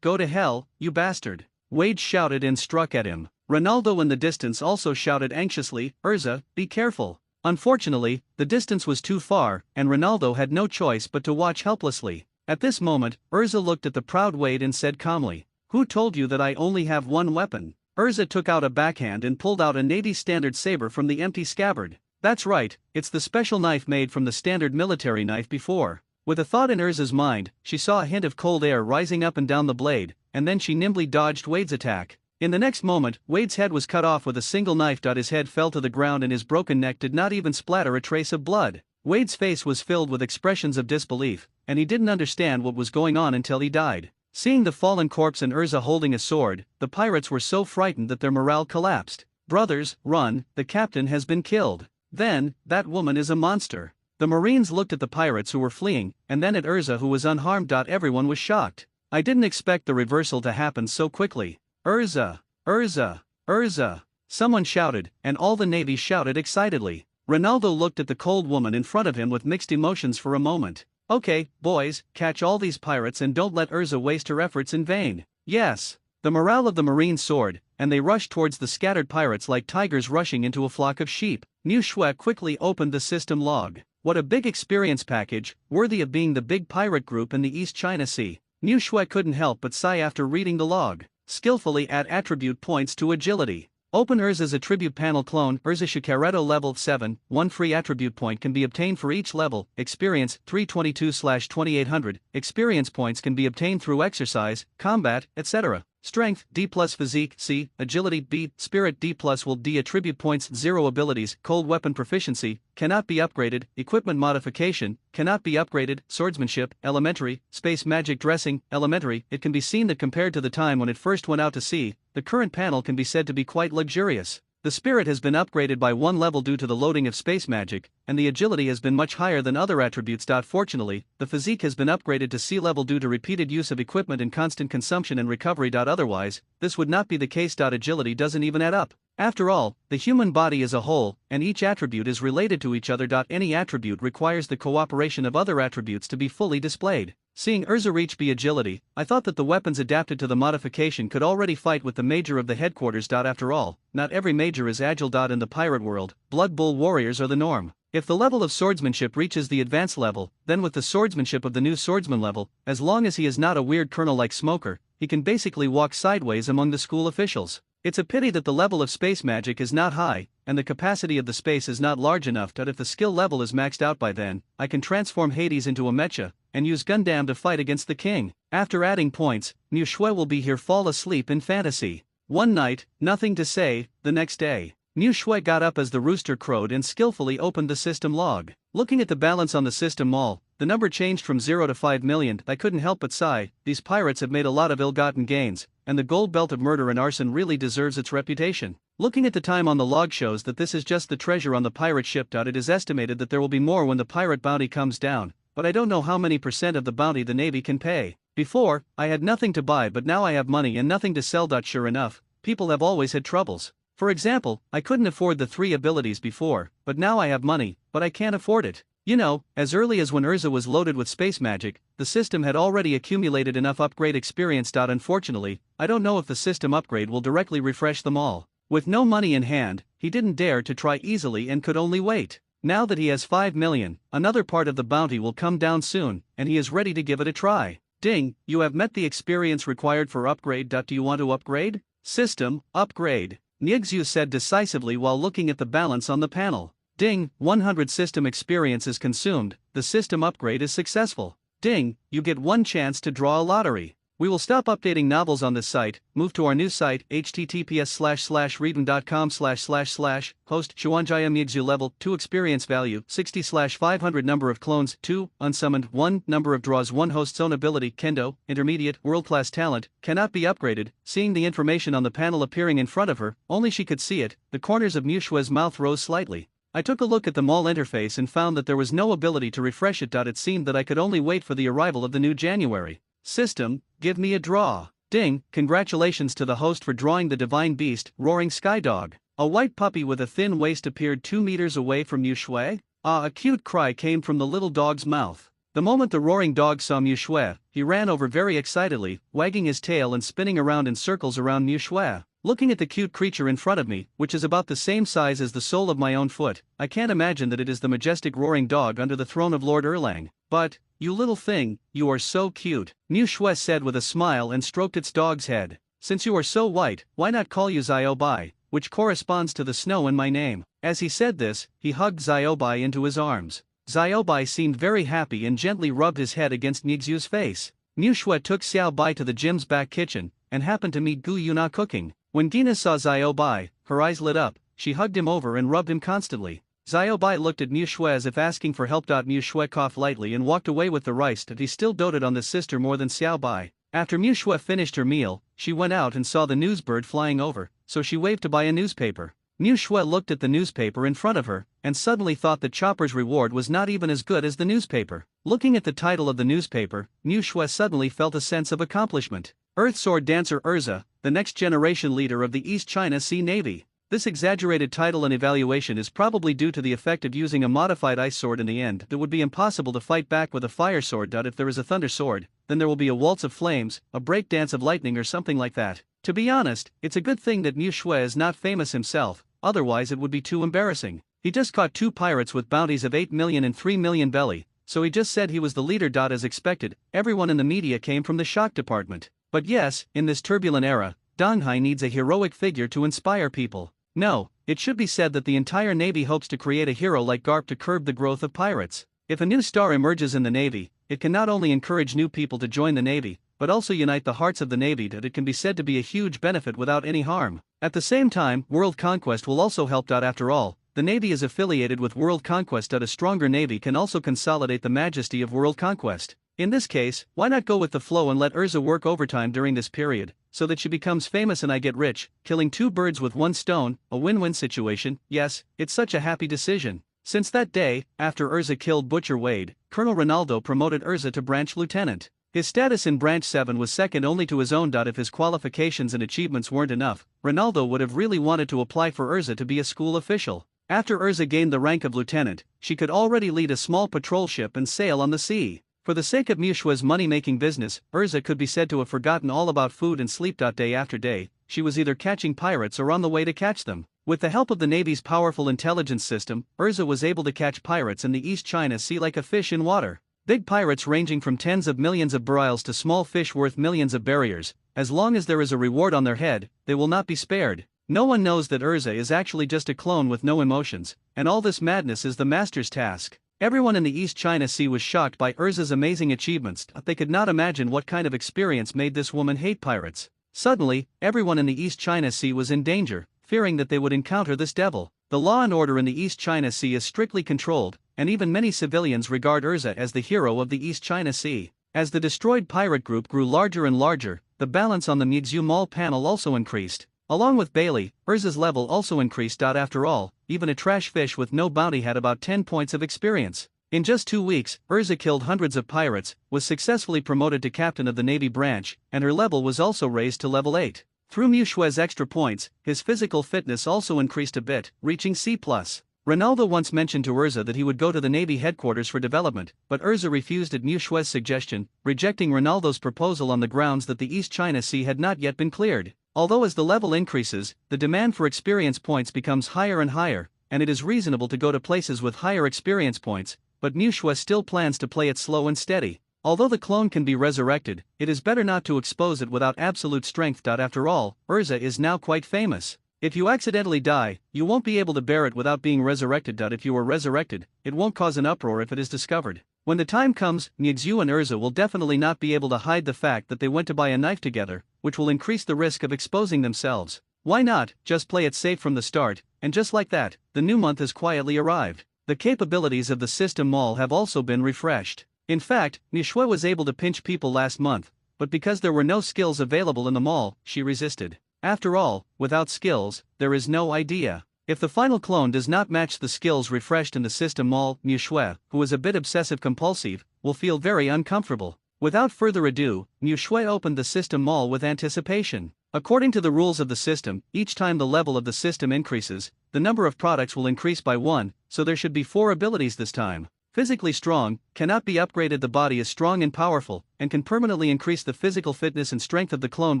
go to hell, you bastard! Wade shouted and struck at him. Ronaldo in the distance also shouted anxiously, Urza, be careful. Unfortunately, the distance was too far, and Ronaldo had no choice but to watch helplessly. At this moment, Urza looked at the proud Wade and said calmly, "Who told you that I only have one weapon?" Urza took out a backhand and pulled out a Navy standard saber from the empty scabbard. That's right, it's the special knife made from the standard military knife before. With a thought in Urza's mind, she saw a hint of cold air rising up and down the blade, and then she nimbly dodged Wade's attack. In the next moment, Wade's head was cut off with a single knife. His head fell to the ground and his broken neck did not even splatter a trace of blood. Wade's face was filled with expressions of disbelief, and he didn't understand what was going on until he died. Seeing the fallen corpse and Urza holding a sword, the pirates were so frightened that their morale collapsed. Brothers, run, the captain has been killed. Then, that woman is a monster. The Marines looked at the pirates who were fleeing, and then at Urza who was unharmed. Everyone was shocked. I didn't expect the reversal to happen so quickly. Urza! Urza! Urza! Someone shouted, and all the Navy shouted excitedly. Ronaldo looked at the cold woman in front of him with mixed emotions for a moment. Okay, boys, catch all these pirates and don't let Urza waste her efforts in vain. Yes. The morale of the Marines soared, and they rushed towards the scattered pirates like tigers rushing into a flock of sheep. Niu Shui quickly opened the system log. What a big experience package, worthy of being the big pirate group in the East China Sea. Niu Shui couldn't help but sigh after reading the log. Skillfully add attribute points to agility. Open Urza's attribute panel. Clone Urza Shikareto level 7, 1 free attribute point can be obtained for each level. Experience 322/2800. Experience points can be obtained through exercise, combat, etc. Strength D+, physique C, agility B, spirit D+, will D. Attribute points 0. Abilities, cold weapon proficiency, cannot be upgraded. Equipment modification, cannot be upgraded. Swordsmanship, elementary. Space magic dressing, elementary. It can be seen that compared to the time when it first went out to sea, the current panel can be said to be quite luxurious. The spirit has been upgraded by 1 level due to the loading of space magic, and the agility has been much higher than other attributes. Fortunately, the physique has been upgraded to C level due to repeated use of equipment and constant consumption and recovery. Otherwise, this would not be the case. Agility doesn't even add up. After all, the human body is a whole, and each attribute is related to each other. Any attribute requires the cooperation of other attributes to be fully displayed. Seeing Urza reach B agility, I thought that the weapons adapted to the modification could already fight with the major of the headquarters. After all, not every major is agile. In the pirate world, Blood Bull warriors are the norm. If the level of swordsmanship reaches the advanced level, then with the swordsmanship of the new swordsman level, as long as he is not a weird colonel like Smoker, he can basically walk sideways among the school officials. It's a pity that the level of space magic is not high, and the capacity of the space is not large enough. If the skill level is maxed out by then, I can transform Hades into a mecha, and use Gundam to fight against the king. After adding points, Niu Shui will be here. Fall asleep in fantasy. One night, nothing to say. The next day, Niu Shui got up as the rooster crowed and skillfully opened the system log. Looking at the balance on the system wall, the number changed from 0 to 5 million. I couldn't help but sigh. These pirates have made a lot of ill-gotten gains, and the gold belt of murder and arson really deserves its reputation. Looking at the time on the log shows that this is just the treasure on the pirate ship. It is estimated that there will be more when the pirate bounty comes down, but I don't know how many % of the bounty the Navy can pay. Before, I had nothing to buy, but now I have money and nothing to sell. Sure enough, people have always had troubles. For example, I couldn't afford the 3 abilities before, but now I have money, but I can't afford it. You know, as early as when Urza was loaded with space magic, the system had already accumulated enough upgrade experience. Unfortunately, I don't know if the system upgrade will directly refresh them all. With no money in hand, he didn't dare to try easily and could only wait. Now that he has 5 million, another part of the bounty will come down soon, and he is ready to give it a try. Ding, you have met the experience required for upgrade. Do you want to upgrade? System, upgrade. Nyxu said decisively while looking at the balance on the panel. Ding, 100 system experience is consumed, the system upgrade is successful. Ding, you get 1 chance to draw a lottery. We will stop updating novels on this site, move to our new site, https://reading.com// host, Xuanjia Mixu level, 2 experience value, 60/500 number of clones, 2, unsummoned, 1, number of draws, 1 host's own ability, Kendo, intermediate, world-class talent, cannot be upgraded. Seeing the information on the panel appearing in front of her, only she could see it, the corners of Mu Shue's mouth rose slightly. I took a look at the mall interface and found that there was no ability to refresh it. It seemed that I could only wait for the arrival of the new January. System, give me a draw. Ding, congratulations to the host for drawing the divine beast, Roaring Skydog. A white puppy with a thin waist appeared 2 meters away from Mu Shue. Ah, a cute cry came from the little dog's mouth. The moment the roaring dog saw Mu Shue, he ran over very excitedly, wagging his tail and spinning around in circles around Mu Shue. Looking at the cute creature in front of me, which is about the same size as the sole of my own foot, I can't imagine that it is the majestic roaring dog under the throne of Lord Erlang. But, you little thing, you are so cute, Mu Shue said with a smile and stroked its dog's head. Since you are so white, why not call you Xiaobai, which corresponds to the snow in my name? As he said this, he hugged Xiaobai into his arms. Xiaobai seemed very happy and gently rubbed his head against Mixu's face. Mu Shue took Xiaobai to the gym's back kitchen, and happened to meet Gu Yuna cooking. When Gina saw Xiaobai, her eyes lit up, she hugged him over and rubbed him constantly. Xiaobai looked at Mu Shue as if asking for help. Mu Shue coughed lightly and walked away with the rice. He still doted on the sister more than Xiaobai. After Mu Shue finished her meal, she went out and saw the newsbird flying over, so she waved to buy a newspaper. Mu Shue looked at the newspaper in front of her, and suddenly thought that Chopper's reward was not even as good as the newspaper. Looking at the title of the newspaper, Mu Shue suddenly felt a sense of accomplishment. Earth Sword Dancer Urza, the next generation leader of the East China Sea Navy. This exaggerated title and evaluation is probably due to the effect of using a modified ice sword in the end. It would be impossible to fight back with a fire sword. If there is a thunder sword, then there will be a waltz of flames, a breakdance of lightning or something like that. To be honest, it's a good thing that Mu Shue is not famous himself, otherwise it would be too embarrassing. He just caught 2 pirates with bounties of 8 million and 3 million belly, so he just said he was the leader. As expected, everyone in the media came from the shock department. But yes, in this turbulent era, Donghai needs a heroic figure to inspire people. No, it should be said that the entire Navy hopes to create a hero like Garp to curb the growth of pirates. If a new star emerges in the Navy, it can not only encourage new people to join the Navy, but also unite the hearts of the Navy. It can be said to be a huge benefit without any harm. At the same time, World Conquest will also help. After all, the Navy is affiliated with World Conquest. A stronger Navy can also consolidate the majesty of World Conquest. In this case, why not go with the flow and let Urza work overtime during this period, so that she becomes famous and I get rich, killing 2 birds with 1 stone, a win-win situation. Yes, it's such a happy decision. Since that day, after Urza killed Butcher Wade, Colonel Ronaldo promoted Urza to branch lieutenant. His status in Branch 7 was second only to his own. If his qualifications and achievements weren't enough, Ronaldo would have really wanted to apply for Urza to be a school official. After Urza gained the rank of lieutenant, she could already lead a small patrol ship and sail on the sea. For the sake of Mu Shue's money-making business, Urza could be said to have forgotten all about food and sleep. Day after day, she was either catching pirates or on the way to catch them. With the help of the Navy's powerful intelligence system, Urza was able to catch pirates in the East China Sea like a fish in water. Big pirates ranging from tens of millions of barils to small fish worth millions of barriers. As long as there is a reward on their head, they will not be spared. No one knows that Urza is actually just a clone with no emotions, and all this madness is the master's task. Everyone in the East China Sea was shocked by Urza's amazing achievements. They could not imagine what kind of experience made this woman hate pirates. Suddenly, everyone in the East China Sea was in danger, fearing that they would encounter this devil. The law and order in the East China Sea is strictly controlled, and even many civilians regard Urza as the hero of the East China Sea. As the destroyed pirate group grew larger and larger, the balance on the Mixu Mall panel also increased. Along with Bailey, Urza's level also increased. After all, even a trash fish with no bounty had about 10 points of experience. In just 2 weeks, Urza killed hundreds of pirates, was successfully promoted to captain of the Navy branch, and her level was also raised to level 8. Through Mu Shue's extra points, his physical fitness also increased a bit, reaching C+. Ronaldo once mentioned to Urza that he would go to the Navy headquarters for development, but Urza refused at Mu Shue's suggestion, rejecting Ronaldo's proposal on the grounds that the East China Sea had not yet been cleared. Although as the level increases, the demand for experience points becomes higher and higher, and it is reasonable to go to places with higher experience points, but Mu Shue still plans to play it slow and steady. Although the clone can be resurrected, it is better not to expose it without absolute strength. After all, Urza is now quite famous. If you accidentally die, you won't be able to bear it without being resurrected. If you are resurrected, it won't cause an uproar if it is discovered. When the time comes, Niuzhu and Urza will definitely not be able to hide the fact that they went to buy a knife together, which will increase the risk of exposing themselves. Why not just play it safe from the start? And just like that, the new month has quietly arrived. The capabilities of the system mall have also been refreshed. In fact, Niuzhu was able to pinch people last month, but because there were no skills available in the mall, she resisted. After all, without skills, there is no idea. If the final clone does not match the skills refreshed in the system mall, Niuzhu, who is a bit obsessive-compulsive, will feel very uncomfortable. Without further ado, Niuzhu opened the system mall with anticipation. According to the rules of the system, each time the level of the system increases, the number of products will increase by 1, so there should be 4 abilities this time. Physically strong, cannot be upgraded. The body is strong and powerful, and can permanently increase the physical fitness and strength of the clone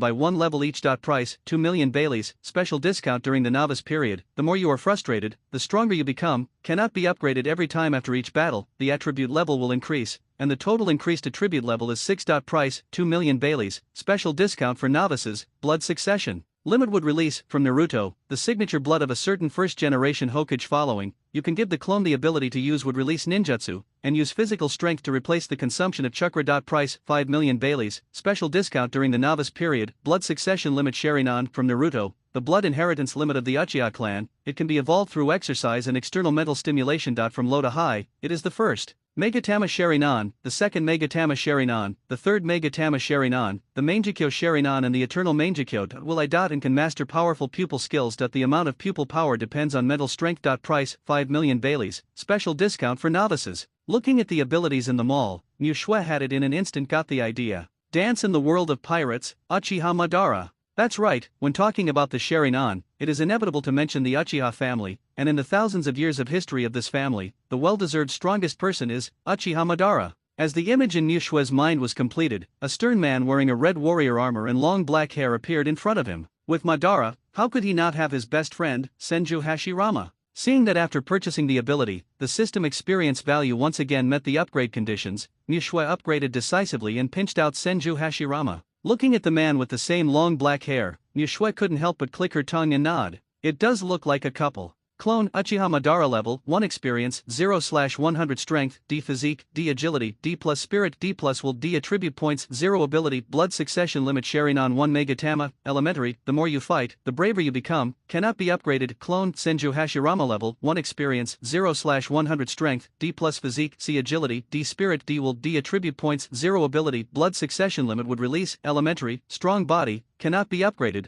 by 1 level each. Price, 2 million Baileys, special discount during the novice period. The more you are frustrated, the stronger you become, cannot be upgraded every time after each battle, the attribute level will increase, and the total increased attribute level is 6. Price, 2 million Baileys, special discount for novices, blood succession. Limit would release, from Naruto, the signature blood of a certain first-generation Hokage following. You can give the clone the ability to use would release ninjutsu, and use physical strength to replace the consumption of chakra. Price, 5 million Baileys, special discount during the novice period, blood succession limit Sharingan from Naruto, the blood inheritance limit of the Uchiha clan. It can be evolved through exercise and external mental stimulation. From low to high, it is the first Megatama Sharingan, the second Megatama Sharingan, the third Megatama Sharingan, the Mangekyo Sharingan and the Eternal Mangekyo. Will I. And can master powerful pupil skills. The amount of pupil power depends on mental strength. Price, 5 million Baileys, special discount for novices. Looking at the abilities in the mall, Niuzhu had it in an instant. Got the idea. Dance in the world of pirates, Uchiha Madara. That's right, when talking about the Sharingan, it is inevitable to mention the Uchiha family, and in the thousands of years of history of this family, the well-deserved strongest person is Uchiha Madara. As the image in Niuzhu's mind was completed, a stern man wearing a red warrior armor and long black hair appeared in front of him. With Madara, how could he not have his best friend, Senju Hashirama? Seeing that after purchasing the ability, the system experience value once again met the upgrade conditions, Niuzhu upgraded decisively and pinched out Senju Hashirama. Looking at the man with the same long black hair, Niuzhu couldn't help but click her tongue and nod. It does look like a couple. Clone Uchiha Madara level 1 experience 0/100 strength, D physique, D agility, D plus spirit, D plus will, D attribute points 0 ability, blood succession limit Sharingan 1 Megatama, elementary, the more you fight, the braver you become, cannot be upgraded. Clone Senju Hashirama level 1 experience 0/100 strength, D plus physique, C agility, D spirit, D will, D attribute points 0 ability, blood succession limit would release, elementary, strong body, cannot be upgraded.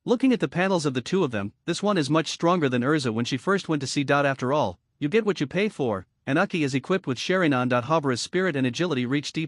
Looking at the panels of the two of them, this one is much stronger than Urza when she first went to see. After all, you get what you pay for, and Uki is equipped with Sharingan. Habara's spirit and agility reach D+,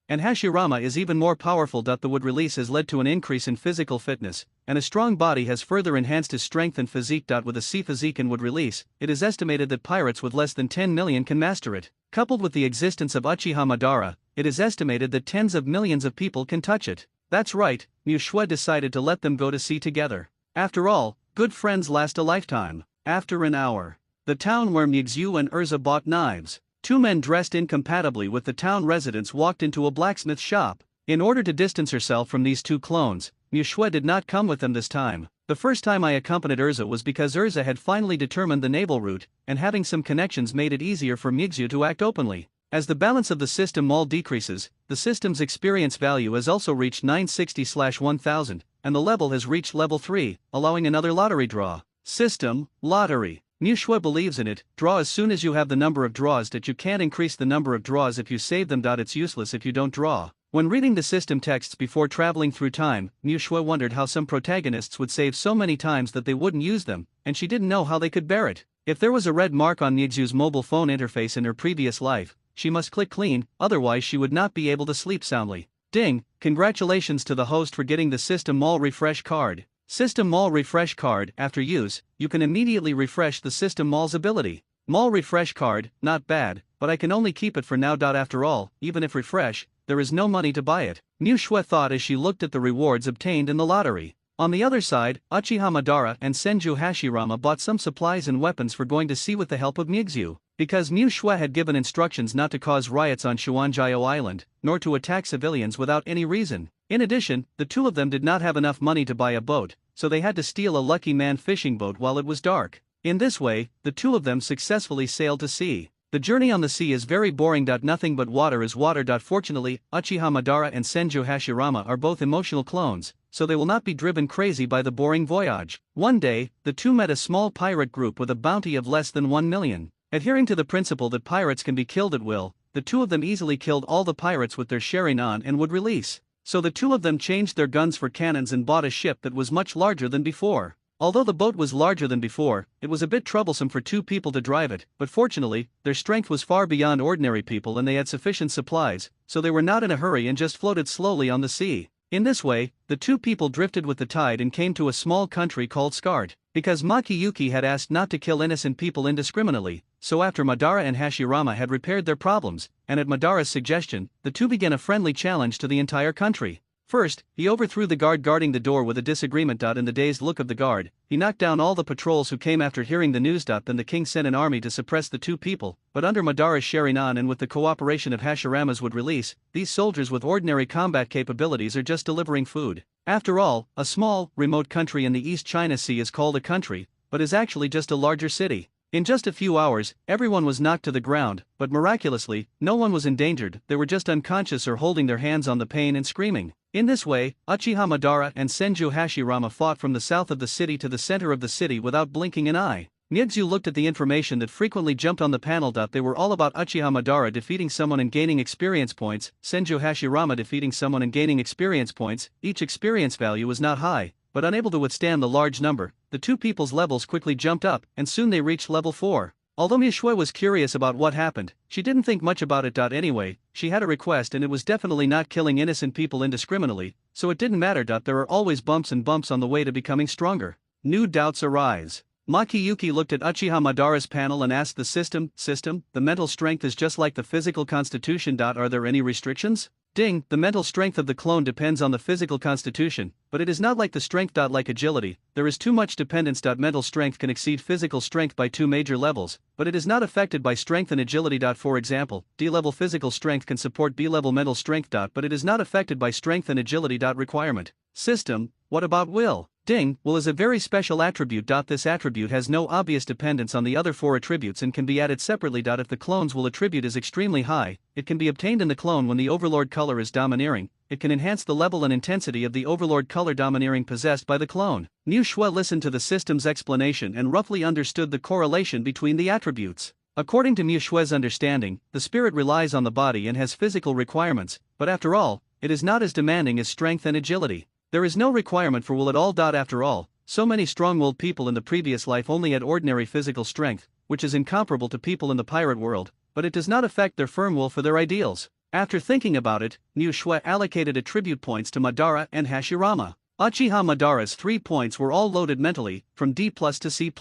and Hashirama is even more powerful. The wood release has led to an increase in physical fitness, and a strong body has further enhanced his strength and physique. With a C physique and wood release, it is estimated that pirates with less than 10 million can master it. Coupled with the existence of Uchiha Madara, it is estimated that tens of millions of people can touch it. That's right, Niuzhu decided to let them go to sea together. After all, good friends last a lifetime. After an hour, the town where Niuzhu and Urza bought knives. 2 men dressed incompatibly with the town residents walked into a blacksmith shop. In order to distance herself from these 2 clones, Niuzhu did not come with them this time. The first time I accompanied Urza was because Urza had finally determined the naval route, and having some connections made it easier for Niuzhu to act openly. As the balance of the system mall decreases, the system's experience value has also reached 960/1000, and the level has reached level 3, allowing another lottery draw. System, lottery. Niuzhu believes in it. Draw as soon as you have the number of draws. You can't increase the number of draws if you save them. It's useless if you don't draw. When reading the system texts before traveling through time, Niuzhu wondered how some protagonists would save so many times that they wouldn't use them, and she didn't know how they could bear it. If there was a red mark on Niuzhu's mobile phone interface in her previous life, she must click clean, otherwise she would not be able to sleep soundly. Ding! Congratulations to the host for getting the System Mall Refresh card. System Mall Refresh card. After use, you can immediately refresh the System Mall's ability. Mall Refresh card, not bad, but I can only keep it for now. After all, even if refresh, there is no money to buy it, Niuzhu thought as she looked at the rewards obtained in the lottery. On the other side, Uchiha Madara and Senju Hashirama bought some supplies and weapons for going to sea with the help of Niuzhu. Because Niuzhu had given instructions not to cause riots on Xuanjiao Island, nor to attack civilians without any reason. In addition, the 2 of them did not have enough money to buy a boat, so they had to steal a Lucky Man fishing boat while it was dark. In this way, the 2 of them successfully sailed to sea. The journey on the sea is very boring. Nothing but water is water. Fortunately, Uchiha Madara and Senju Hashirama are both emotional clones, so they will not be driven crazy by the boring voyage. One day, the two met a small pirate group with a bounty of less than 1 million. Adhering to the principle that pirates can be killed at will, the two of them easily killed all the pirates with their Sharingan and would release. So the two of them changed their guns for cannons and bought a ship that was much larger than before. Although the boat was larger than before, it was a bit troublesome for two people to drive it, but fortunately, their strength was far beyond ordinary people and they had sufficient supplies, so they were not in a hurry and just floated slowly on the sea. In this way, the two people drifted with the tide and came to a small country called Skart. Because Makiyuki had asked not to kill innocent people indiscriminately, so after Madara and Hashirama had repaired their problems, and at Madara's suggestion, the two began a friendly challenge to the entire country. First, he overthrew the guard guarding the door with a disagreement. In the dazed look of the guard, he knocked down all the patrols who came after hearing the news. Then the king sent an army to suppress the two people, but under Madara's Sharingan and with the cooperation of Hashirama's would release, these soldiers with ordinary combat capabilities are just delivering food. After all, a small, remote country in the East China Sea is called a country, but is actually just a larger city. In just a few hours, everyone was knocked to the ground, but miraculously, no one was endangered. They were just unconscious or holding their hands on the pain and screaming. In this way, Uchiha Madara and Senju Hashirama fought from the south of the city to the center of the city without blinking an eye. Nyuzu looked at the information that frequently jumped on the panel. They were all about Uchiha Madara defeating someone and gaining experience points, Senju Hashirama defeating someone and gaining experience points. Each experience value was not high, but unable to withstand the large number, the two people's levels quickly jumped up, and soon they reached level 4. Although Mishue was curious about what happened, she didn't think much about it. Anyway, she had a request and it was definitely not killing innocent people indiscriminately, so it didn't matter. There are always bumps on the way to becoming stronger. New doubts arise. Makiyuki looked at Uchiha Madara's panel and asked the system, the mental strength is just like the physical constitution. Are there any restrictions? Ding, the mental strength of the clone depends on the physical constitution, but it is not like the strength. Like agility, there is too much dependence. Mental strength can exceed physical strength by 2 major levels, but it is not affected by strength and agility. For example, D-level physical strength can support B-level mental strength. But it is not affected by strength and agility. Requirement. System, what about will? Ding, will is a very special attribute. This attribute has no obvious dependence on the other 4 attributes and can be added separately. If the clone's will attribute is extremely high, it can be obtained in the clone when the overlord color is domineering. It can enhance the level and intensity of the overlord color domineering possessed by the clone. Niu Shui listened to the system's explanation and roughly understood the correlation between the attributes. According to Niu Shui's understanding, the spirit relies on the body and has physical requirements, but after all, it is not as demanding as strength and agility. There is no requirement for will at all. After all, so many strong-willed people in the previous life only had ordinary physical strength, which is incomparable to people in the pirate world, but it does not affect their firm will for their ideals. After thinking about it, Niu Shui allocated attribute points to Madara and Hashirama. Uchiha Madara's 3 points were all loaded mentally, from D+ to C+.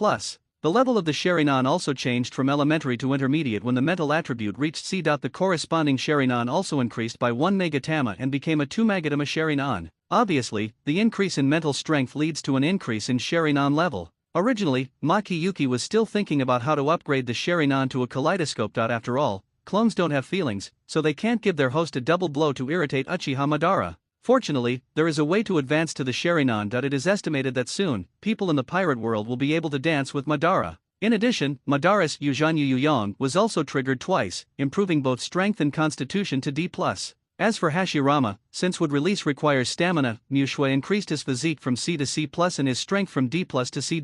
The level of the Sharingan also changed from elementary to intermediate when the mental attribute reached C. The corresponding Sharingan also increased by 1 Megatama and became a 2 Magatama Sharingan. Obviously, the increase in mental strength leads to an increase in Sharingan level. Originally, Makiyuki was still thinking about how to upgrade the Sharingan to a kaleidoscope. After all, clones don't have feelings, so they can't give their host a double blow to irritate Uchiha Madara. Fortunately, there is a way to advance to the Sharingan. It is estimated that soon, people in the pirate world will be able to dance with Madara. In addition, Madara's Yuzhanyu Yuyong was also triggered twice, improving both strength and constitution to D+. As for Hashirama, since would release requires stamina, Niu Shui increased his physique from C to C+ and his strength from D+ to C-.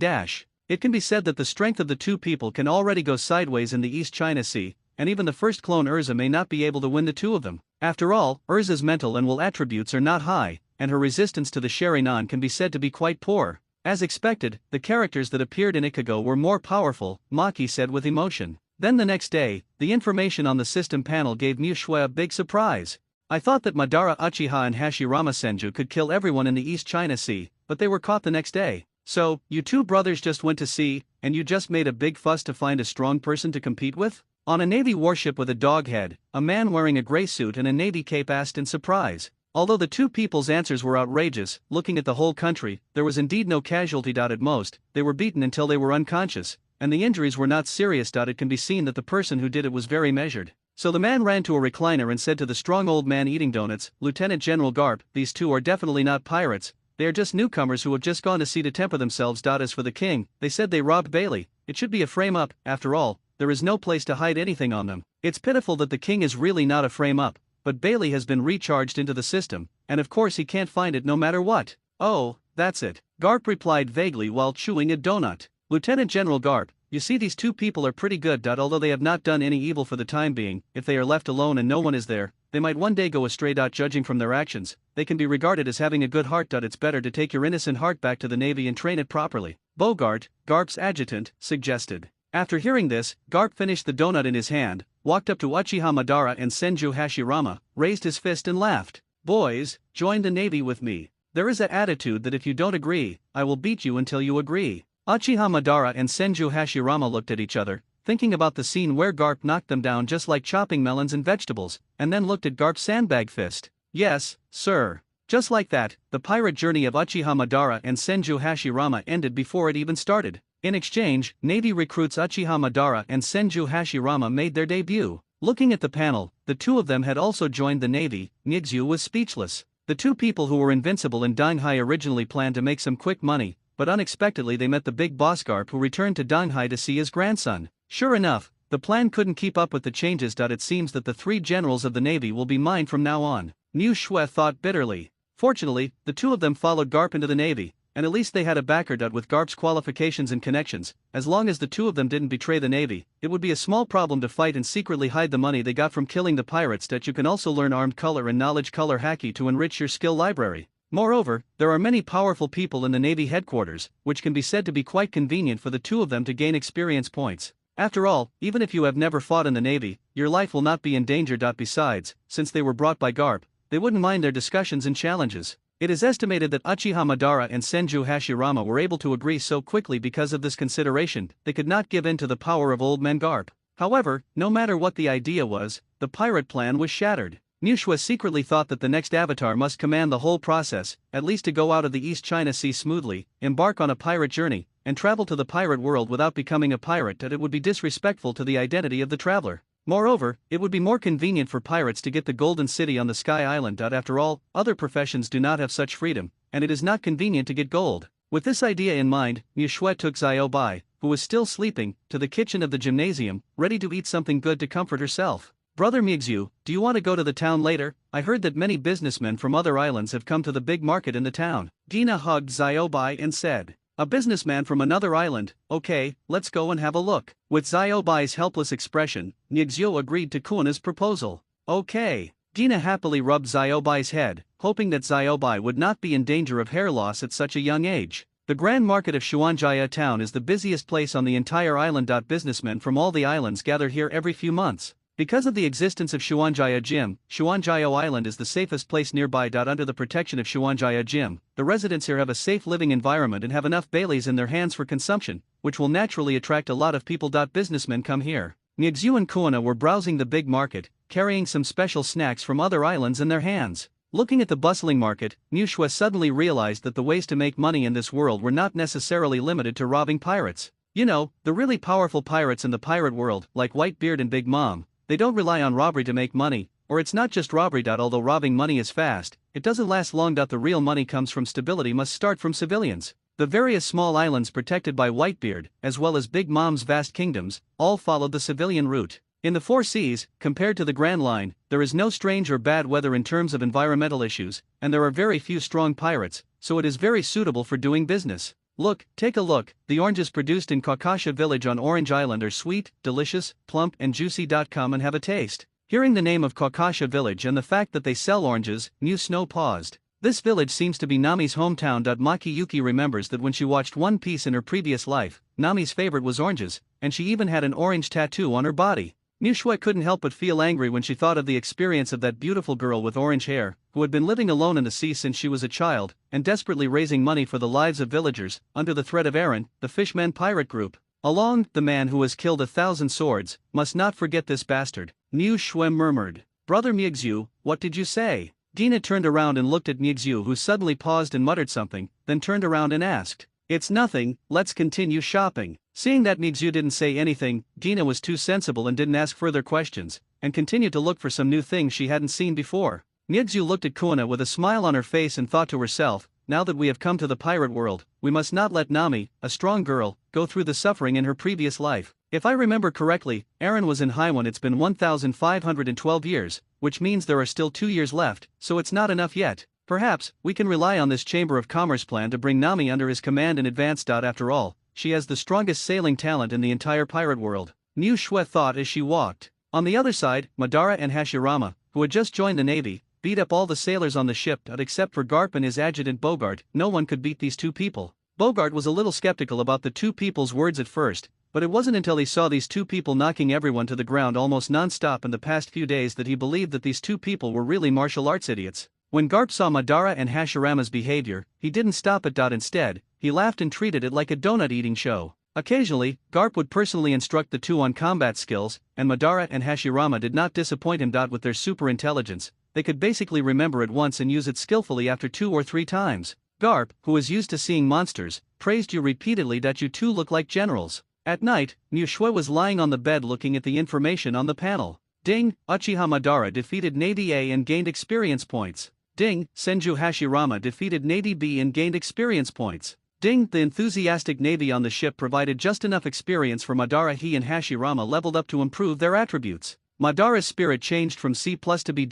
It can be said that the strength of the two people can already go sideways in the East China Sea, and even the first clone Urza may not be able to win the two of them. After all, Urza's mental and will attributes are not high, and her resistance to the Sharingan can be said to be quite poor. As expected, the characters that appeared in Ichigo were more powerful, Maki said with emotion. Then the next day, the information on the system panel gave Niu Shui a big surprise. I thought that Madara, Uchiha and Hashirama Senju could kill everyone in the East China Sea, but they were caught the next day. So, you two brothers just went to sea, and you just made a big fuss to find a strong person to compete with? On a Navy warship with a dog head, a man wearing a gray suit and a Navy cape asked in surprise. Although the two people's answers were outrageous, looking at the whole country, there was indeed no casualty. At most, they were beaten until they were unconscious, and the injuries were not serious. It can be seen that the person who did it was very measured. So the man ran to a recliner and said to the strong old man eating donuts, Lieutenant General Garp, these two are definitely not pirates, they are just newcomers who have just gone to sea to temper themselves. As for the king, they said they robbed Bailey, it should be a frame-up, after all, there is no place to hide anything on them. It's pitiful that the king is really not a frame-up, but Bailey has been recharged into the system, and of course he can't find it no matter what. Oh, that's it, Garp replied vaguely while chewing a donut. Lieutenant General Garp, you see these two people are pretty good. Although they have not done any evil for the time being, if they are left alone and no one is there, they might one day go astray. Judging from their actions, they can be regarded as having a good heart. It's better to take your innocent heart back to the Navy and train it properly. Bogart, Garp's adjutant, suggested. After hearing this, Garp finished the donut in his hand, walked up to Uchiha Madara and Senju Hashirama, raised his fist and laughed. Boys, join the Navy with me. There is an attitude that if you don't agree, I will beat you until you agree. Uchiha Madara and Senju Hashirama looked at each other, thinking about the scene where Garp knocked them down just like chopping melons and vegetables, and then looked at Garp's sandbag fist. Yes, sir. Just like that, the pirate journey of Uchiha Madara and Senju Hashirama ended before it even started. In exchange, Navy recruits Uchiha Madara and Senju Hashirama made their debut. Looking at the panel, the two of them had also joined the Navy. Nigzu was speechless. The two people who were invincible in Danghai originally planned to make some quick money, but unexpectedly they met the big boss Garp, who returned to Danghai to see his grandson. Sure enough, the plan couldn't keep up with the changes. It seems that the three generals of the Navy will be mine from now on, Niu Shui thought bitterly. Fortunately, the two of them followed Garp into the Navy, and at least they had a backer. With Garp's qualifications and connections, as long as the two of them didn't betray the Navy, it would be a small problem to fight and secretly hide the money they got from killing the pirates. You can also learn armed color and knowledge color haki to enrich your skill library. Moreover, there are many powerful people in the Navy headquarters, which can be said to be quite convenient for the two of them to gain experience points. After all, even if you have never fought in the Navy, your life will not be in danger. Besides, since they were brought by Garp, they wouldn't mind their discussions and challenges. It is estimated that Uchiha Madara and Senju Hashirama were able to agree so quickly because of this consideration. They could not give in to the power of old man Garp. However, no matter what the idea was, the pirate plan was shattered. Niushua secretly thought that the next avatar must command the whole process, at least to go out of the East China Sea smoothly, embark on a pirate journey, and travel to the pirate world without becoming a pirate. That it would be disrespectful to the identity of the traveler. Moreover, it would be more convenient for pirates to get the Golden City on the Sky Island. After all, other professions do not have such freedom, and it is not convenient to get gold. With this idea in mind, Niushua took Xiao Bai, who was still sleeping, to the kitchen of the gymnasium, ready to eat something good to comfort herself. Brother Mixu, do you want to go to the town later? I heard that many businessmen from other islands have come to the big market in the town. Dina hugged Xiaobai and said, a businessman from another island, okay, let's go and have a look. With Xiaobai's helpless expression, Mixu agreed to Kuna's proposal. Okay. Dina happily rubbed Xiaobai's head, hoping that Xiaobai would not be in danger of hair loss at such a young age. The Grand Market of Xuanjia Town is the busiest place on the entire island. Businessmen from all the islands gather here every few months. Because of the existence of Xuanjia Gym, Xuanjia Island is the safest place nearby. Under the protection of Xuanjia Gym, the residents here have a safe living environment and have enough Baileys in their hands for consumption, which will naturally attract a lot of people. Businessmen come here. Mixu and Kuna were browsing the big market, carrying some special snacks from other islands in their hands. Looking at the bustling market, Niushua suddenly realized that the ways to make money in this world were not necessarily limited to robbing pirates. You know, the really powerful pirates in the pirate world, like Whitebeard and Big Mom, they don't rely on robbery to make money, or it's not just robbery. Although robbing money is fast, it doesn't last long. The real money comes from stability, must start from civilians. The various small islands protected by Whitebeard, as well as Big Mom's vast kingdoms, all followed the civilian route. In the Four Seas, compared to the Grand Line, there is no strange or bad weather in terms of environmental issues, and there are very few strong pirates, so it is very suitable for doing business. Look, take a look, the oranges produced in Kakasha village on Orange Island are sweet, delicious, plump and juicy. Come and have a taste. Hearing the name of Kakasha village and the fact that they sell oranges, New Snow paused. This village seems to be Nami's hometown. Maki Yuki remembers that when she watched One Piece in her previous life, Nami's favorite was oranges, and she even had an orange tattoo on her body. Niushua couldn't help but feel angry when she thought of the experience of that beautiful girl with orange hair, who had been living alone in the sea since she was a child, and desperately raising money for the lives of villagers, under the threat of Aaron, the Fishman pirate group. Along, the man who has killed 1,000 swords, must not forget this bastard, Niushua murmured. Brother Mixu, what did you say? Dina turned around and looked at Mixu, who suddenly paused and muttered something, then turned around and asked, it's nothing, let's continue shopping. Seeing that Mixu didn't say anything, Dina was too sensible and didn't ask further questions, and continued to look for some new things she hadn't seen before. Mixu looked at Kuna with a smile on her face and thought to herself, now that we have come to the pirate world, we must not let Nami, a strong girl, go through the suffering in her previous life. If I remember correctly, Aaron was in high one. It's been 1,512 years, which means there are still 2 years left, so it's not enough yet. Perhaps, we can rely on this Chamber of Commerce plan to bring Nami under his command in advance. After all, she has the strongest sailing talent in the entire pirate world, Niu Shui thought as she walked. On the other side, Madara and Hashirama, who had just joined the navy, beat up all the sailors on the ship except for Garp and his adjutant Bogart. No one could beat these two people. Bogart was a little skeptical about the two people's words at first, but it wasn't until he saw these two people knocking everyone to the ground almost non-stop in the past few days that he believed that these two people were really martial arts idiots. When Garp saw Madara and Hashirama's behavior, he didn't stop it. Instead, he laughed and treated it like a donut-eating show. Occasionally, Garp would personally instruct the two on combat skills, and Madara and Hashirama did not disappoint him. With their super intelligence, they could basically remember it once and use it skillfully after 2 or 3 times. Garp, who was used to seeing monsters, praised you repeatedly. You two look like generals. At night, Niu Shui was lying on the bed looking at the information on the panel. Ding, Uchiha Madara defeated Navy A and gained experience points. Ding, Senju Hashirama defeated Navy B and gained experience points. Ding, the enthusiastic Navy on the ship provided just enough experience for Madara. He and Hashirama leveled up to improve their attributes. Madara's spirit changed from C+ to B-,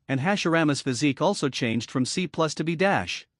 and Hashirama's physique also changed from C+ to B-.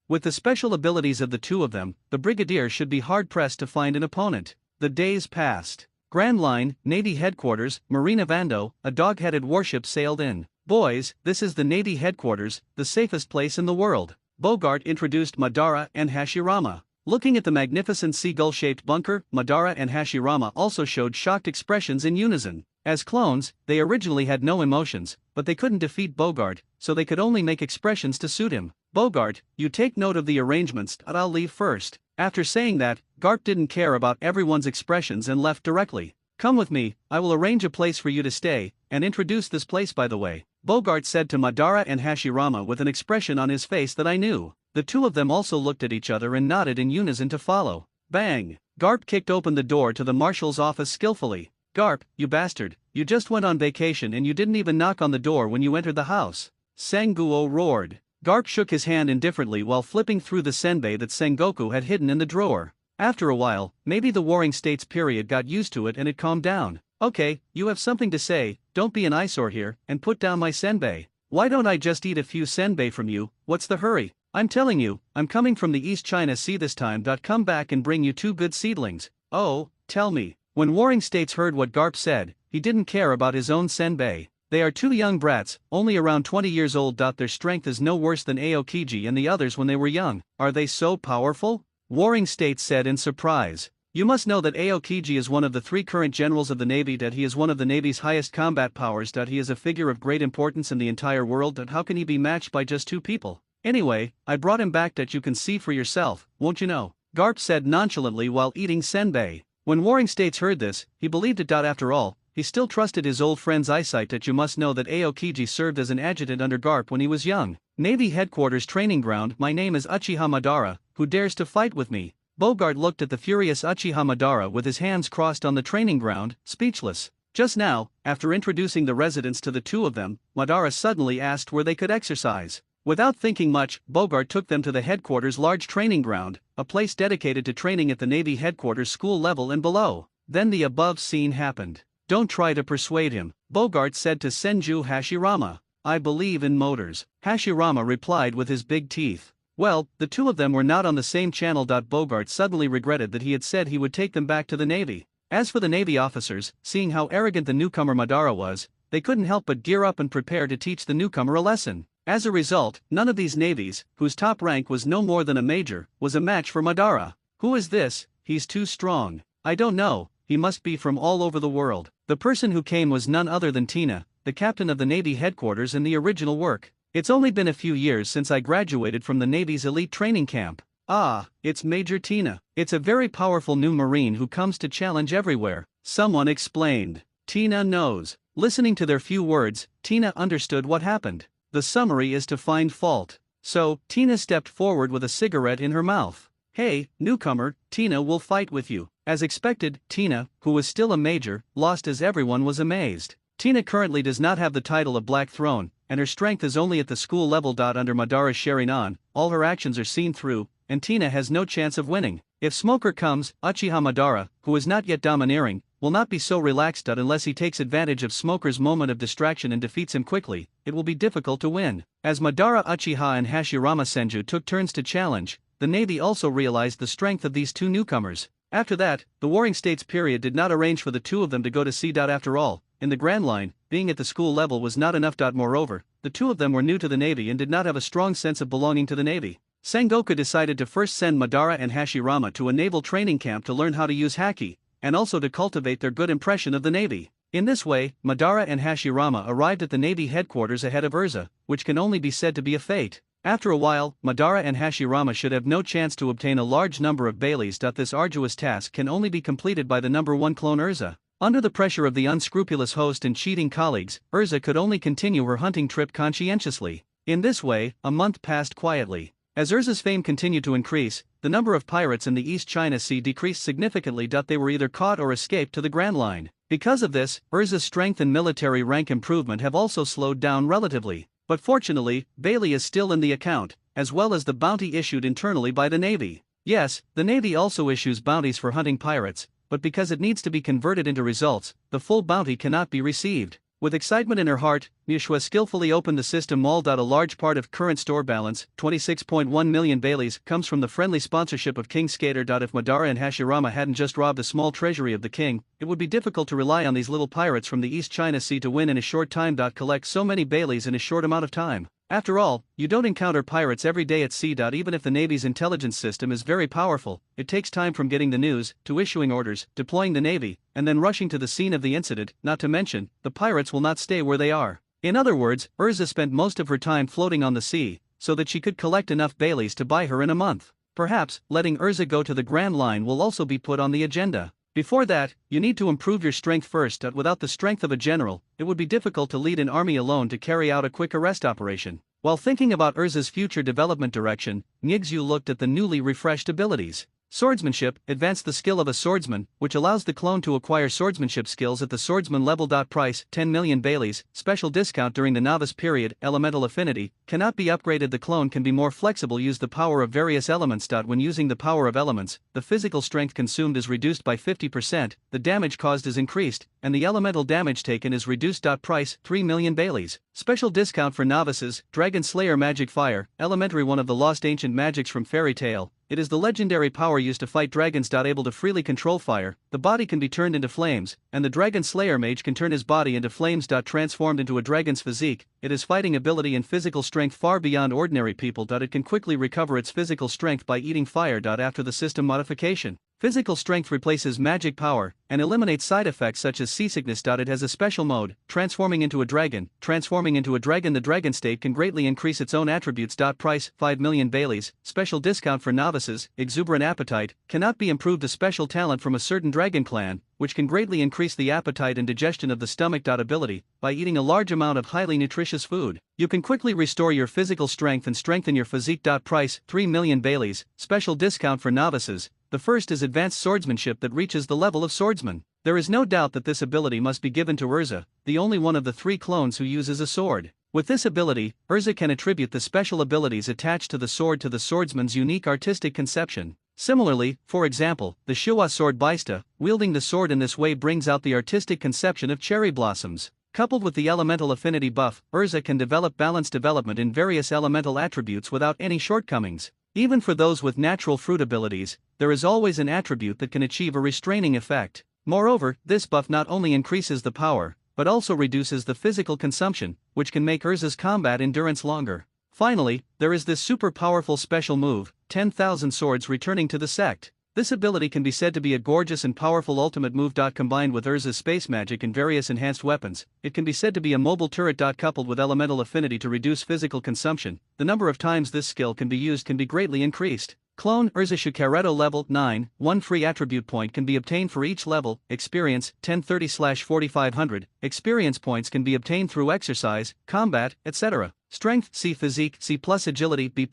With the special abilities of the two of them, the Brigadier should be hard-pressed to find an opponent. The days passed. Grand Line, Navy Headquarters, Marina Vando, a dog-headed warship sailed in. Boys, this is the Navy Headquarters, the safest place in the world. Bogart introduced Madara and Hashirama. Looking at the magnificent seagull-shaped bunker, Madara and Hashirama also showed shocked expressions in unison. As clones, they originally had no emotions, but they couldn't defeat Bogart, so they could only make expressions to suit him. Bogart, you take note of the arrangements, I'll leave first. After saying that, Garp didn't care about everyone's expressions and left directly. Come with me, I will arrange a place for you to stay, and introduce this place by the way, Bogart said to Madara and Hashirama with an expression on his face that I knew. The two of them also looked at each other and nodded in unison to follow. Bang! Garp kicked open the door to the marshal's office skillfully. Garp, you bastard, you just went on vacation and you didn't even knock on the door when you entered the house. Senguo roared. Garp shook his hand indifferently while flipping through the senbei that Sengoku had hidden in the drawer. After a while, maybe the Warring States period got used to it and it calmed down. Okay, you have something to say, don't be an eyesore here, and put down my senbei. Why don't I just eat a few senbei from you, what's the hurry? I'm telling you, I'm coming from the East China Sea this time. Come back and bring you 2 good seedlings. Oh, tell me. When Warring States heard what Garp said, he didn't care about his own senbei. They are 2 young brats, only around 20 years old. Their strength is no worse than Aokiji and the others when they were young. Are they so powerful? Warring States said in surprise. You must know that Aokiji is one of the 3 current generals of the Navy. He is one of the Navy's highest combat powers. He is a figure of great importance in the entire world. How can he be matched by just 2 people? Anyway, I brought him back. You can see for yourself, won't you know? Garp said nonchalantly while eating senbei. When Warring States heard this, he believed it. After all, he still trusted his old friend's eyesight. You must know that Aokiji served as an adjutant under Garp when he was young. Navy Headquarters Training Ground. My name is Uchiha Madara, who dares to fight with me? Bogart looked at the furious Uchiha Madara with his hands crossed on the training ground, speechless. Just now, after introducing the residents to the two of them, Madara suddenly asked where they could exercise. Without thinking much, Bogart took them to the headquarters' large training ground, a place dedicated to training at the Navy headquarters school level and below. Then the above scene happened. Don't try to persuade him, Bogart said to Senju Hashirama. I believe in motors, Hashirama replied with his big teeth. Well, the two of them were not on the same channel. Bogart suddenly regretted that he had said he would take them back to the Navy. As for the Navy officers, seeing how arrogant the newcomer Madara was, they couldn't help but gear up and prepare to teach the newcomer a lesson. As a result, none of these navies, whose top rank was no more than a major, was a match for Madara. Who is this? He's too strong. I don't know, he must be from all over the world. The person who came was none other than Tina, the captain of the Navy headquarters in the original work. It's only been a few years since I graduated from the Navy's elite training camp. Ah, it's Major Tina. It's a very powerful new Marine who comes to challenge everywhere, someone explained. Tina knows. Listening to their few words, Tina understood what happened. The summary is to find fault. So, Tina stepped forward with a cigarette in her mouth. Hey, newcomer, Tina will fight with you. As expected, Tina, who was still a major, lost as everyone was amazed. Tina currently does not have the title of Black Throne, and her strength is only at the school level. Under Madara's Sharingan, all her actions are seen through, and Tina has no chance of winning. If Smoker comes, Uchiha Madara, who is not yet domineering, will not be so relaxed unless he takes advantage of Smoker's moment of distraction and defeats him quickly. It will be difficult to win. As Madara Uchiha and Hashirama Senju took turns to challenge, the Navy also realized the strength of these two newcomers. After that, the Warring States period did not arrange for the two of them to go to sea. After all, in the Grand Line, being at the school level was not enough. Moreover, the two of them were new to the Navy and did not have a strong sense of belonging to the Navy. Sengoku decided to first send Madara and Hashirama to a naval training camp to learn how to use haki, and also to cultivate their good impression of the Navy. In this way, Madara and Hashirama arrived at the Navy headquarters ahead of Urza, which can only be said to be a fate. After a while, Madara and Hashirama should have no chance to obtain a large number of Baileys. This arduous task can only be completed by the number 1 clone Urza. Under the pressure of the unscrupulous host and cheating colleagues, Urza could only continue her hunting trip conscientiously. In this way, a month passed quietly. As Urza's fame continued to increase, the number of pirates in the East China Sea decreased significantly. They were either caught or escaped to the Grand Line. Because of this, Urza's strength and military rank improvement have also slowed down relatively. But fortunately, Bailey is still in the account, as well as the bounty issued internally by the Navy. Yes, the Navy also issues bounties for hunting pirates, but because it needs to be converted into results, the full bounty cannot be received. With excitement in her heart, Mishua skillfully opened the system wall. A large part of current store balance, 26.1 million Baileys, comes from the friendly sponsorship of King Skater. If Madara and Hashirama hadn't just robbed a small treasury of the king, it would be difficult to rely on these little pirates from the East China Sea to win in a short time. Collect so many Baileys in a short amount of time. After all, you don't encounter pirates every day at sea. Even if the Navy's intelligence system is very powerful, it takes time from getting the news, to issuing orders, deploying the Navy, and then rushing to the scene of the incident. Not to mention, the pirates will not stay where they are. In other words, Urza spent most of her time floating on the sea, so that she could collect enough Baileys to buy her in a month. Perhaps, letting Urza go to the Grand Line will also be put on the agenda. Before that, you need to improve your strength first. Without the strength of a general, it would be difficult to lead an army alone to carry out a quick arrest operation. While thinking about Urza's future development direction, Nyingzhu looked at the newly refreshed abilities. Swordsmanship, advance the skill of a swordsman, which allows the clone to acquire swordsmanship skills at the swordsman level. Price, 10 million Baileys, special discount during the novice period. Elemental affinity, cannot be upgraded. The clone can be more flexible. Use the power of various elements. When using the power of elements, the physical strength consumed is reduced by 50%, the damage caused is increased, and the elemental damage taken is reduced. Price, 3 million Baileys, special discount for novices. Dragon Slayer Magic Fire, elementary, one of the lost ancient magics from Fairy Tale. It is the legendary power used to fight dragons. Able to freely control fire, the body can be turned into flames, and the Dragon Slayer mage can turn his body into flames. Transformed into a dragon's physique, it has fighting ability and physical strength far beyond ordinary people. It can quickly recover its physical strength by eating fire. After the system modification, physical strength replaces magic power, and eliminates side effects such as seasickness. It has a special mode, transforming into a dragon. Transforming into a dragon, the dragon state can greatly increase its own attributes. Price, 5 million Baileys, special discount for novices. Exuberant appetite, cannot be improved. A special talent from a certain dragon clan, which can greatly increase the appetite and digestion of the stomach. Ability, by eating a large amount of highly nutritious food, you can quickly restore your physical strength and strengthen your physique. Price, 3 million Baileys, special discount for novices. The first is advanced swordsmanship that reaches the level of swordsman. There is no doubt that this ability must be given to Urza, the only one of the 3 clones who uses a sword. With this ability, Urza can attribute the special abilities attached to the sword to the swordsman's unique artistic conception. Similarly, for example, the Shiwa sword Baista, wielding the sword in this way brings out the artistic conception of cherry blossoms. Coupled with the elemental affinity buff, Urza can develop balanced development in various elemental attributes without any shortcomings. Even for those with natural fruit abilities, there is always an attribute that can achieve a restraining effect. Moreover, this buff not only increases the power, but also reduces the physical consumption, which can make Urza's combat endurance longer. Finally, there is this super powerful special move, 10,000 Swords Returning to the Sect. This ability can be said to be a gorgeous and powerful ultimate move. Combined with Urza's space magic and various enhanced weapons, it can be said to be a mobile turret. Coupled with elemental affinity to reduce physical consumption, the number of times this skill can be used can be greatly increased. Clone Urza Shukareto level 9, 1 free attribute point can be obtained for each level. Experience 1030/4500. Experience points can be obtained through exercise, combat, etc. Strength C, Physique C+, Agility B+,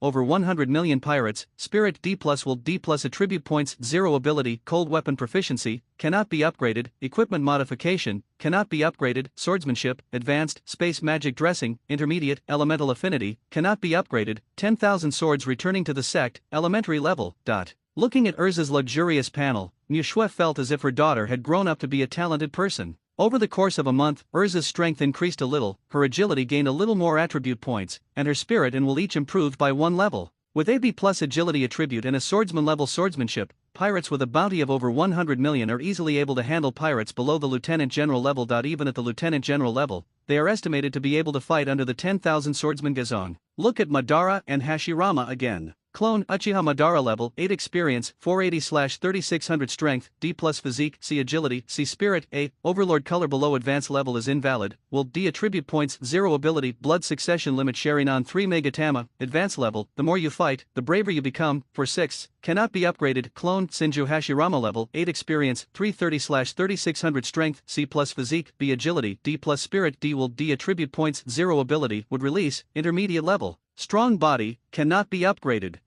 over 100 million Pirates, Spirit D+, Will D+, Attribute points 0. Ability Cold Weapon Proficiency, cannot be upgraded. Equipment Modification, cannot be upgraded. Swordsmanship, Advanced, Space Magic Dressing, Intermediate, Elemental Affinity, cannot be upgraded. 10,000 Swords Returning to the Sect, Elementary level. Looking at Urza's luxurious panel, Mu Shui felt as if her daughter had grown up to be a talented person. Over the course of a month, Urza's strength increased a little, her agility gained a little more attribute points, and her spirit and will each improved by 1 level. With AB plus agility attribute and a swordsman level swordsmanship, pirates with a bounty of over 100 million are easily able to handle pirates below the lieutenant general level. Even at the lieutenant general level, they are estimated to be able to fight under the 10,000 swordsman Gazong. Look at Madara and Hashirama again. Clone Uchiha Madara level 8 experience 480/3600 strength D plus physique C agility C spirit A overlord color below advanced level is invalid will D attribute points 0 ability blood succession limit Sharingan 3 Megatama advanced level the more you fight the braver you become for 6 cannot be upgraded clone Sinju Hashirama level 8 experience 330/3600 strength C plus physique B agility D plus spirit D will D attribute points 0 ability would release intermediate level strong body, cannot be upgraded.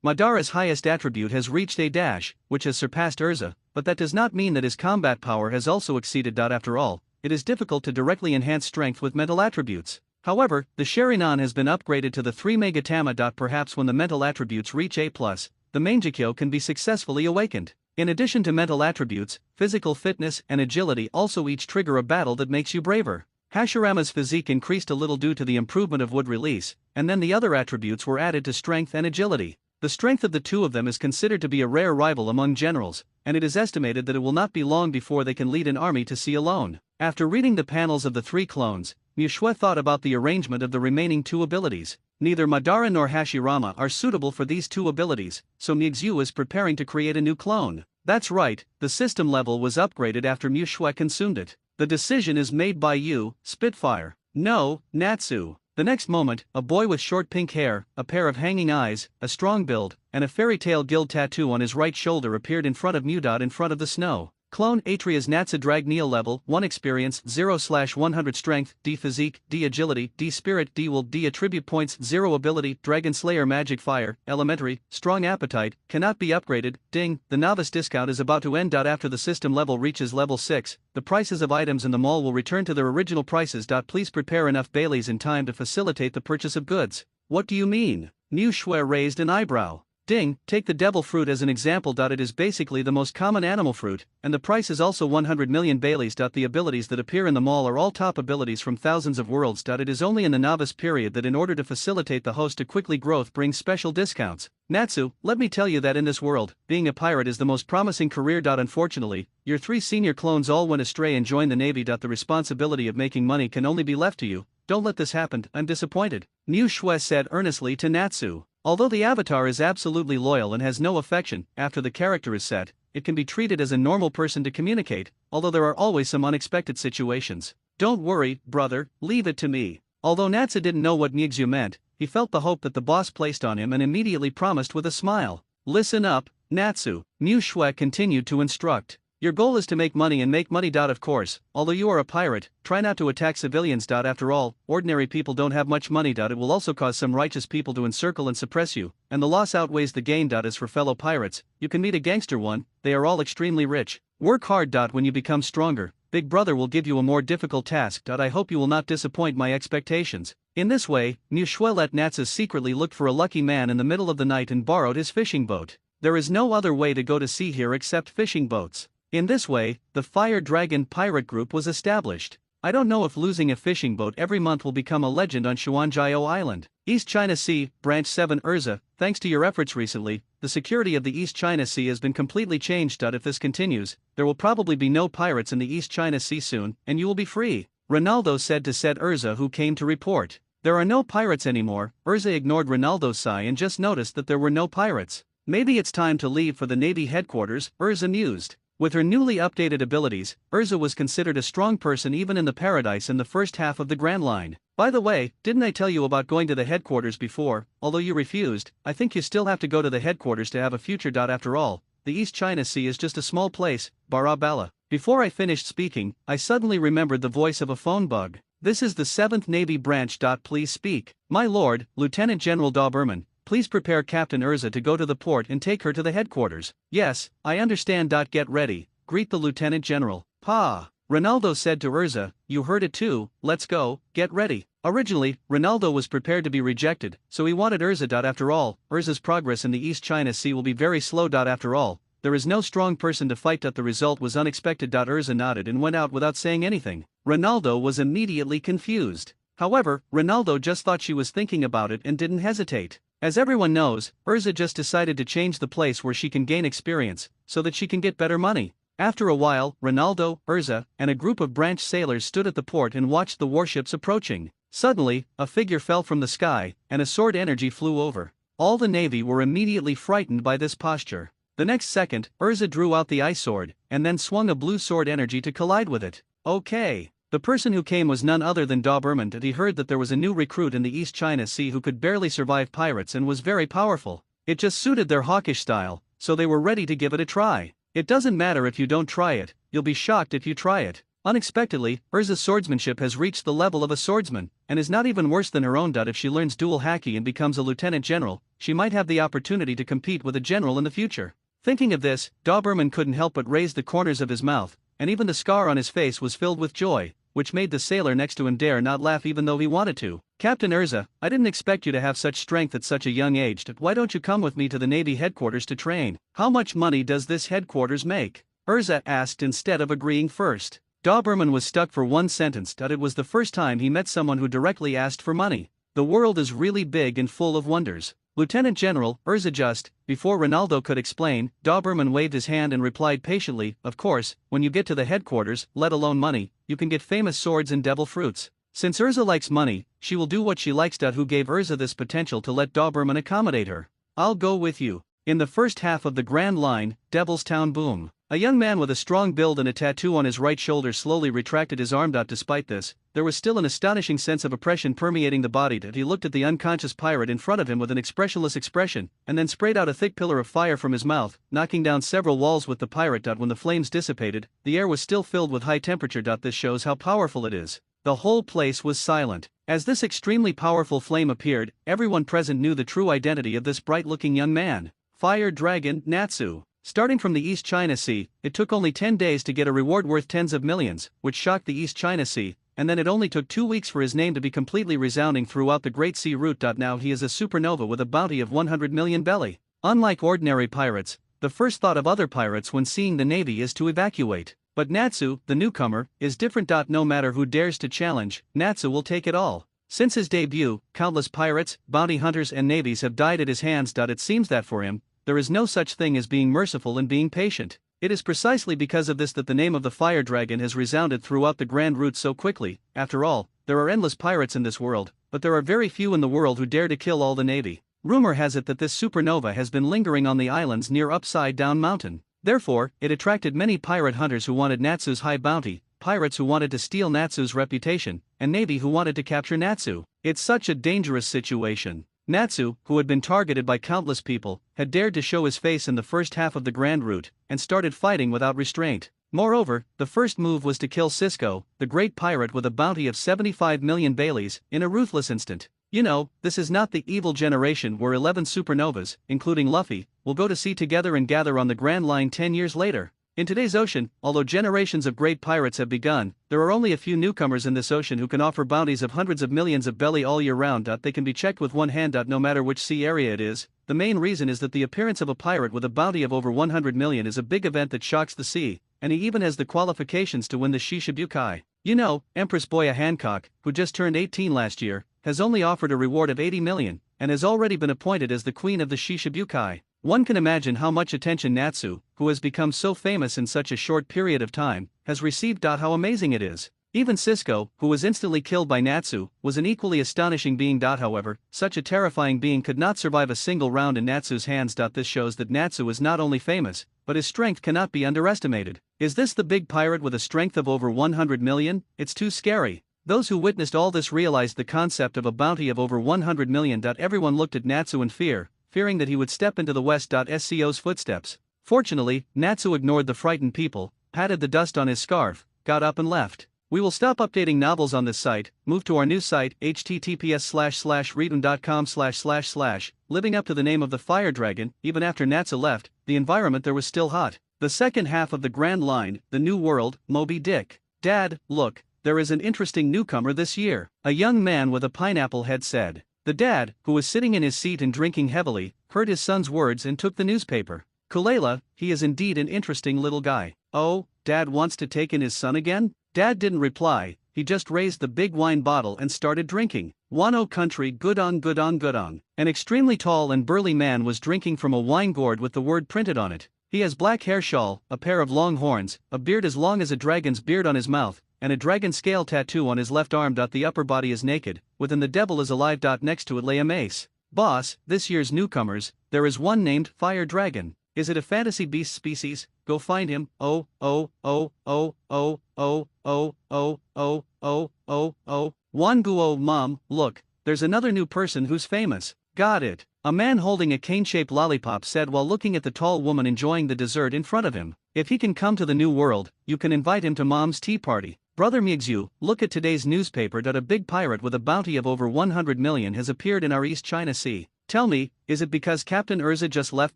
Madara's highest attribute has reached A-, which has surpassed Urza, but that does not mean that his combat power has also exceeded. After all, it is difficult to directly enhance strength with mental attributes. However, the Sharingan has been upgraded to the 3 Megatama. Perhaps when the mental attributes reach A+, the Mangekyo can be successfully awakened. In addition to mental attributes, physical fitness and agility also each trigger a battle that makes you braver. Hashirama's physique increased a little due to the improvement of wood release, and then the other attributes were added to strength and agility. The strength of the two of them is considered to be a rare rival among generals, and it is estimated that it will not be long before they can lead an army to sea alone. After reading the panels of the 3 clones, Mu Shui thought about the arrangement of the remaining 2 abilities. Neither Madara nor Hashirama are suitable for these 2 abilities, so Mixu is preparing to create a new clone. That's right, the system level was upgraded after Mu Shui consumed it. The decision is made by you, Spitfire. No, Natsu. The next moment, a boy with short pink hair, a pair of hanging eyes, a strong build, and a fairy tale guild tattoo on his right shoulder appeared in front of Mu. In front of the snow. Clone Atria's Natsu Dragneel level 1 experience 0/100 strength D physique D agility D spirit D will D attribute points 0 ability Dragon Slayer magic fire elementary strong appetite cannot be upgraded. Ding, the novice discount is about to end. After the system level reaches level 6, the prices of items in the mall will return to their original prices. Please prepare enough Baileys in time to facilitate the purchase of goods. What do you mean? Mu Shui raised an eyebrow. Ding, take the devil fruit as an example. It is basically the most common animal fruit, and the price is also 100 million Baileys. The abilities that appear in the mall are all top abilities from thousands of worlds. It is only in the novice period that in order to facilitate the host to quickly growth brings special discounts. Natsu, let me tell you that in this world, being a pirate is the most promising career. Unfortunately, your 3 senior clones all went astray and joined the navy. The responsibility of making money can only be left to you. Don't let this happen, I'm disappointed. Mu Shui said earnestly to Natsu. Although the avatar is absolutely loyal and has no affection, after the character is set, it can be treated as a normal person to communicate, although there are always some unexpected situations. Don't worry, brother, leave it to me. Although Natsu didn't know what Mixu meant, he felt the hope that the boss placed on him and immediately promised with a smile. Listen up, Natsu, Mu Shui continued to instruct. Your goal is to make money and make money. Of course, although you are a pirate, try not to attack civilians. After all, ordinary people don't have much money. It will also cause some righteous people to encircle and suppress you, and the loss outweighs the gain. As for fellow pirates, you can meet a gangster one, they are all extremely rich. Work hard. When you become stronger, Big Brother will give you a more difficult task. I hope you will not disappoint my expectations. In this way, Mu Shui let Natsu secretly look for a lucky man in the middle of the night and borrowed his fishing boat. There is no other way to go to sea here except fishing boats. In this way, the Fire Dragon Pirate Group was established. I don't know if losing a fishing boat every month will become a legend on Xuanjiao Island. East China Sea, Branch 7 Urza, thanks to your efforts recently, the security of the East China Sea has been completely changed. If this continues, there will probably be no pirates in the East China Sea soon, and you will be free, Ronaldo said to said Urza who came to report. There are no pirates anymore. Urza ignored Ronaldo's sigh and just noticed that there were no pirates. Maybe it's time to leave for the Navy headquarters, Urza mused. With her newly updated abilities, Urza was considered a strong person even in the paradise in the first half of the Grand Line. By the way, didn't I tell you about going to the headquarters before? Although you refused, I think you still have to go to the headquarters to have a future. After all, the East China Sea is just a small place, Barabala. Before I finished speaking, I suddenly remembered the voice of a phone bug. This is the 7th Navy branch. Please speak. My lord, Lieutenant General Doberman. Please prepare Captain Urza to go to the port and take her to the headquarters. Yes, I understand. Get ready. Greet the Lieutenant General. Pa. Ronaldo said to Urza, you heard it too, let's go, get ready. Originally, Ronaldo was prepared to be rejected, so he wanted Urza. After all, Urza's progress in the East China Sea will be very slow. After all, there is no strong person to fight. The result was unexpected. Urza nodded and went out without saying anything. Ronaldo was immediately confused. However, Ronaldo just thought she was thinking about it and didn't hesitate. As everyone knows, Urza just decided to change the place where she can gain experience, so that she can get better money. After a while, Ronaldo, Urza, and a group of branch sailors stood at the port and watched the warships approaching. Suddenly, a figure fell from the sky, and a sword energy flew over. All the navy were immediately frightened by this posture. The next second, Urza drew out the ice sword, and then swung a blue sword energy to collide with it. Okay. The person who came was none other than Doberman, and he heard that there was a new recruit in the East China Sea who could barely survive pirates and was very powerful. It just suited their hawkish style, so they were ready to give it a try. It doesn't matter if you don't try it, you'll be shocked if you try it. Unexpectedly, Urza's swordsmanship has reached the level of a swordsman, and is not even worse than her own. If she learns dual haki and becomes a lieutenant general, she might have the opportunity to compete with a general in the future. Thinking of this, Doberman couldn't help but raise the corners of his mouth, and even the scar on his face was filled with joy, which made the sailor next to him dare not laugh even though he wanted to. Captain Urza, I didn't expect you to have such strength at such a young age. Why don't you come with me to the Navy headquarters to train? How much money does this headquarters make? Urza asked instead of agreeing first. Doberman was stuck for one sentence. It was the first time he met someone who directly asked for money. The world is really big and full of wonders. Lieutenant General, Urza just, before Ronaldo could explain, Doberman waved his hand and replied patiently, of course, when you get to the headquarters, let alone money, you can get famous swords and devil fruits. Since Urza likes money, she will do what she likes. Who gave Urza this potential to let Doberman accommodate her? I'll go with you. In the first half of the Grand Line, Devil's Town boom. A young man with a strong build and a tattoo on his right shoulder slowly retracted his arm. Despite this, there was still an astonishing sense of oppression permeating the body. He looked at the unconscious pirate in front of him with an expressionless expression, and then sprayed out a thick pillar of fire from his mouth, knocking down several walls with the pirate. When the flames dissipated, the air was still filled with high temperature. This shows how powerful it is. The whole place was silent. As this extremely powerful flame appeared, everyone present knew the true identity of this bright-looking young man. Fire Dragon Natsu. Starting from the East China Sea, it took only 10 days to get a reward worth tens of millions, which shocked the East China Sea, and then it only took 2 weeks for his name to be completely resounding throughout the Great Sea Route. Now he is a supernova with a bounty of 100 million belly. Unlike ordinary pirates, the first thought of other pirates when seeing the Navy is to evacuate. But Natsu, the newcomer, is different. No matter who dares to challenge, Natsu will take it all. Since his debut, countless pirates, bounty hunters and navies have died at his hands. It seems that for him, there is no such thing as being merciful and being patient. It is precisely because of this that the name of the Fire Dragon has resounded throughout the Grand Route so quickly. After all, there are endless pirates in this world, but there are very few in the world who dare to kill all the Navy. Rumor has it that this supernova has been lingering on the islands near Upside Down Mountain. Therefore, it attracted many pirate hunters who wanted Natsu's high bounty, pirates who wanted to steal Natsu's reputation, and Navy who wanted to capture Natsu. It's such a dangerous situation. Natsu, who had been targeted by countless people, had dared to show his face in the first half of the Grand Route, and started fighting without restraint. Moreover, the first move was to kill Cisco, the great pirate with a bounty of 75 million baileys, in a ruthless instant. You know, this is not the evil generation where 11 supernovas, including Luffy, will go to sea together and gather on the Grand Line 10 years later. In today's ocean, although generations of great pirates have begun, there are only a few newcomers in this ocean who can offer bounties of hundreds of millions of belly all year round. They can be checked with one hand. No matter which sea area it is. The main reason is that the appearance of a pirate with a bounty of over 100 million is a big event that shocks the sea, and he even has the qualifications to win the Shishibukai. You know, Empress Boya Hancock, who just turned 18 last year, has only offered a reward of 80 million, and has already been appointed as the queen of the Shishibukai. One can imagine how much attention Natsu, who has become so famous in such a short period of time, has received. How amazing it is. Even Cisco, who was instantly killed by Natsu, was an equally astonishing being. However, such a terrifying being could not survive a single round in Natsu's hands. This shows that Natsu is not only famous, but his strength cannot be underestimated. Is this the big pirate with a strength of over 100 million? It's too scary. Those who witnessed all this realized the concept of a bounty of over 100 million. Everyone looked at Natsu in fear, fearing that he would step into the West.Sco's footsteps. Fortunately, Natsu ignored the frightened people, patted the dust on his scarf, got up and left. We will stop updating novels on this site, move to our new site, https://readum.com// living up to the name of the Fire Dragon. Even after Natsu left, the environment there was still hot. The second half of the Grand Line, the New World, Moby Dick. Dad, look, there is an interesting newcomer this year, a young man with a pineapple head said. The dad, who was sitting in his seat and drinking heavily, heard his son's words and took the newspaper. Kulela, he is indeed an interesting little guy. Oh, Dad wants to take in his son again? Dad didn't reply, he just raised the big wine bottle and started drinking. Wano country good on good on good on. An extremely tall and burly man was drinking from a wine gourd with the word printed on it. He has black hair shawl, a pair of long horns, a beard as long as a dragon's beard on his mouth, and a dragon scale tattoo on his left arm. The upper body is naked, within the devil is alive. Next to it lay a mace. Boss, this year's newcomers, there is one named Fire Dragon. Is it a fantasy beast species? Go find him. Oh, oh, oh, oh, oh, oh, oh, oh, oh, oh, oh, oh. Wanguo, Mom, look, there's another new person who's famous. Got it. A man holding a cane-shaped lollipop said while looking at the tall woman enjoying the dessert in front of him. If he can come to the new world, you can invite him to Mom's tea party. Brother Mixu, look at today's newspaper. A big pirate with a bounty of over 100 million has appeared in our East China Sea. Tell me, is it because Captain Urza just left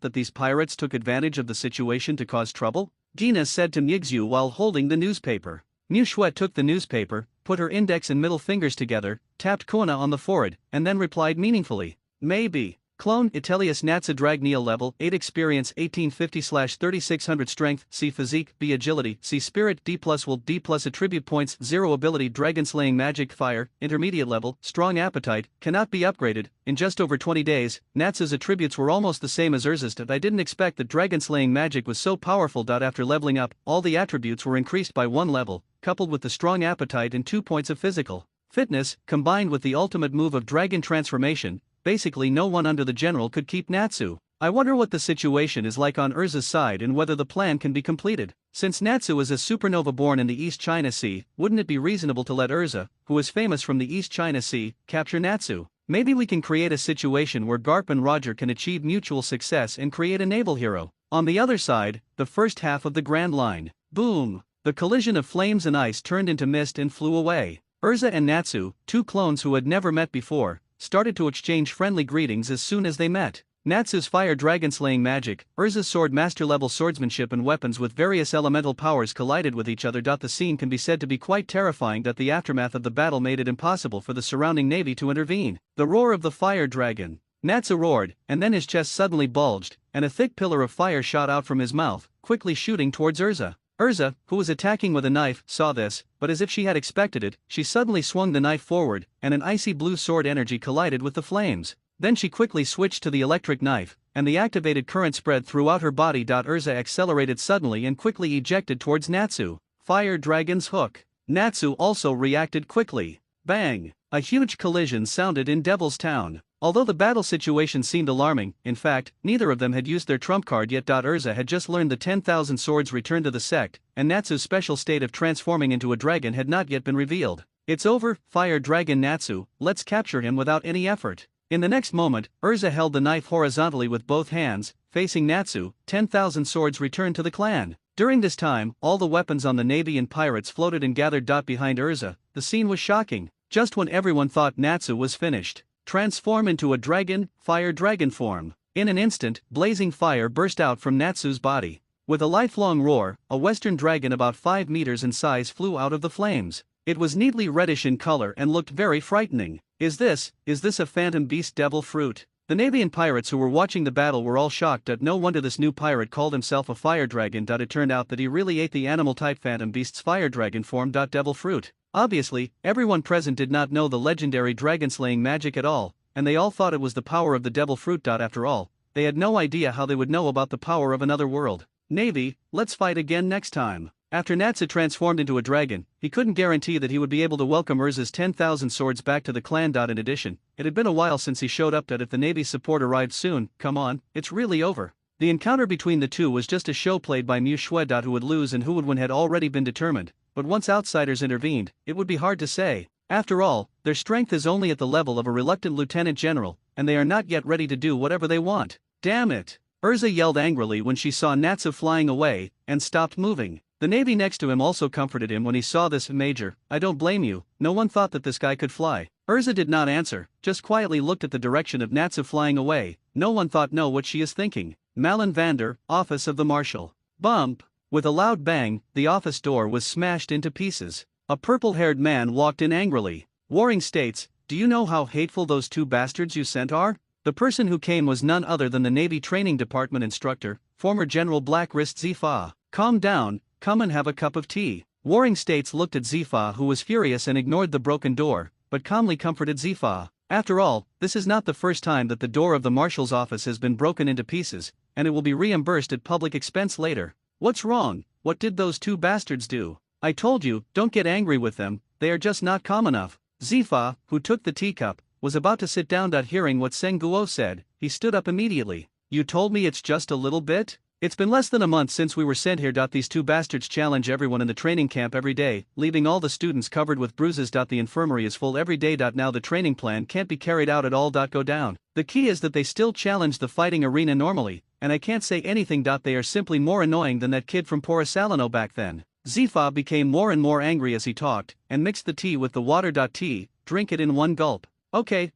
that these pirates took advantage of the situation to cause trouble? Gina said to Mixu while holding the newspaper. Mu Shui took the newspaper, put her index and middle fingers together, tapped Kona on the forehead, and then replied meaningfully. Maybe. Clone Italius Natsa Dragneel level 8 experience 1850/3600 strength C physique B agility C spirit D plus will D plus attribute points 0 ability dragon slaying magic fire intermediate level strong appetite cannot be upgraded. In just over 20 days, Natsa's attributes were almost the same as Urza's. I didn't expect that dragon slaying magic was so powerful. After leveling up, all the attributes were increased by 1 level, coupled with the strong appetite and 2 points of physical fitness, combined with the ultimate move of dragon transformation. Basically no one under the general could keep Natsu. I wonder what the situation is like on Urza's side and whether the plan can be completed. Since Natsu is a supernova born in the East China Sea, wouldn't it be reasonable to let Urza, who is famous from the East China Sea, capture Natsu? Maybe we can create a situation where Garp and Roger can achieve mutual success and create a naval hero. On the other side, the first half of the Grand Line. Boom! The collision of flames and ice turned into mist and flew away. Urza and Natsu, two clones who had never met before, started to exchange friendly greetings as soon as they met. Natsu's fire dragon slaying magic, Urza's sword master level swordsmanship and weapons with various elemental powers collided with each other. The scene can be said to be quite terrifying. The aftermath of the battle made it impossible for the surrounding navy to intervene. The roar of the fire dragon. Natsu roared, and then his chest suddenly bulged, and a thick pillar of fire shot out from his mouth, quickly shooting towards Urza. Urza, who was attacking with a knife, saw this, but as if she had expected it, she suddenly swung the knife forward, and an icy blue sword energy collided with the flames. Then she quickly switched to the electric knife, and the activated current spread throughout her body. Urza accelerated suddenly and quickly ejected towards Natsu. Fire Dragon's hook. Natsu also reacted quickly. Bang! A huge collision sounded in Devil's Town. Although the battle situation seemed alarming, in fact, neither of them had used their trump card yet. Urza had just learned the 10,000 swords returned to the sect, and Natsu's special state of transforming into a dragon had not yet been revealed. It's over, Fire Dragon Natsu, let's capture him without any effort. In the next moment, Urza held the knife horizontally with both hands, facing Natsu. 10,000 swords returned to the clan. During this time, all the weapons on the navy and pirates floated and gathered. Behind Urza, the scene was shocking. Just when everyone thought Natsu was finished, transform into a dragon, fire dragon form. In an instant, blazing fire burst out from Natsu's body. With a lifelong roar, a western dragon about 5 meters in size flew out of the flames. It was neatly reddish in color and looked very frightening. Is this a phantom beast devil fruit? The navy and pirates who were watching the battle were all shocked. No wonder this new pirate called himself a fire dragon. It turned out that he really ate the animal type phantom beast's fire dragon form. Devil fruit. Obviously, everyone present did not know the legendary dragon-slaying magic at all, and they all thought it was the power of the devil fruit. After all, they had no idea how they would know about the power of another world. Navy, let's fight again next time. After Natsu transformed into a dragon, he couldn't guarantee that he would be able to welcome Urza's 10,000 swords back to the clan. In addition, it had been a while since he showed up. If the Navy's support arrived soon, come on, it's really over. The encounter between the two was just a show played by Mu Shui. Who would lose and who would win had already been determined, but once outsiders intervened, it would be hard to say. After all, their strength is only at the level of a reluctant lieutenant general, and they are not yet ready to do whatever they want. Damn it! Urza yelled angrily when she saw Natsu flying away, and stopped moving. The navy next to him also comforted him when he saw this. Major, I don't blame you, no one thought that this guy could fly. Urza did not answer, just quietly looked at the direction of Natsu flying away. No one thought know what she is thinking. Malin Vander, office of the marshal. Bump! With a loud bang, the office door was smashed into pieces. A purple-haired man walked in angrily. Warring states, do you know how hateful those two bastards you sent are? The person who came was none other than the Navy Training Department instructor, former General Blackwrist Zifa. Calm down, come and have a cup of tea. Warring states looked at Zifa, who was furious and ignored the broken door, but calmly comforted Zifa. After all, this is not the first time that the door of the marshal's office has been broken into pieces, and it will be reimbursed at public expense later. What's wrong? What did those two bastards do? I told you, don't get angry with them, they are just not calm enough. Zifa, who took the teacup, was about to sit down. Hearing what Seng Guo said, he stood up immediately. You told me it's just a little bit? It's been less than a month since we were sent here. These two bastards challenge everyone in the training camp every day, leaving all the students covered with bruises. The infirmary is full every day. Now the training plan can't be carried out at all. Go down. The key is that they still challenge the fighting arena normally, and I can't say anything. They are simply more annoying than that kid from Porcelano back then. Zifa became more and more angry as he talked, and mixed the tea with the water. Tea, drink it in one gulp. Okay,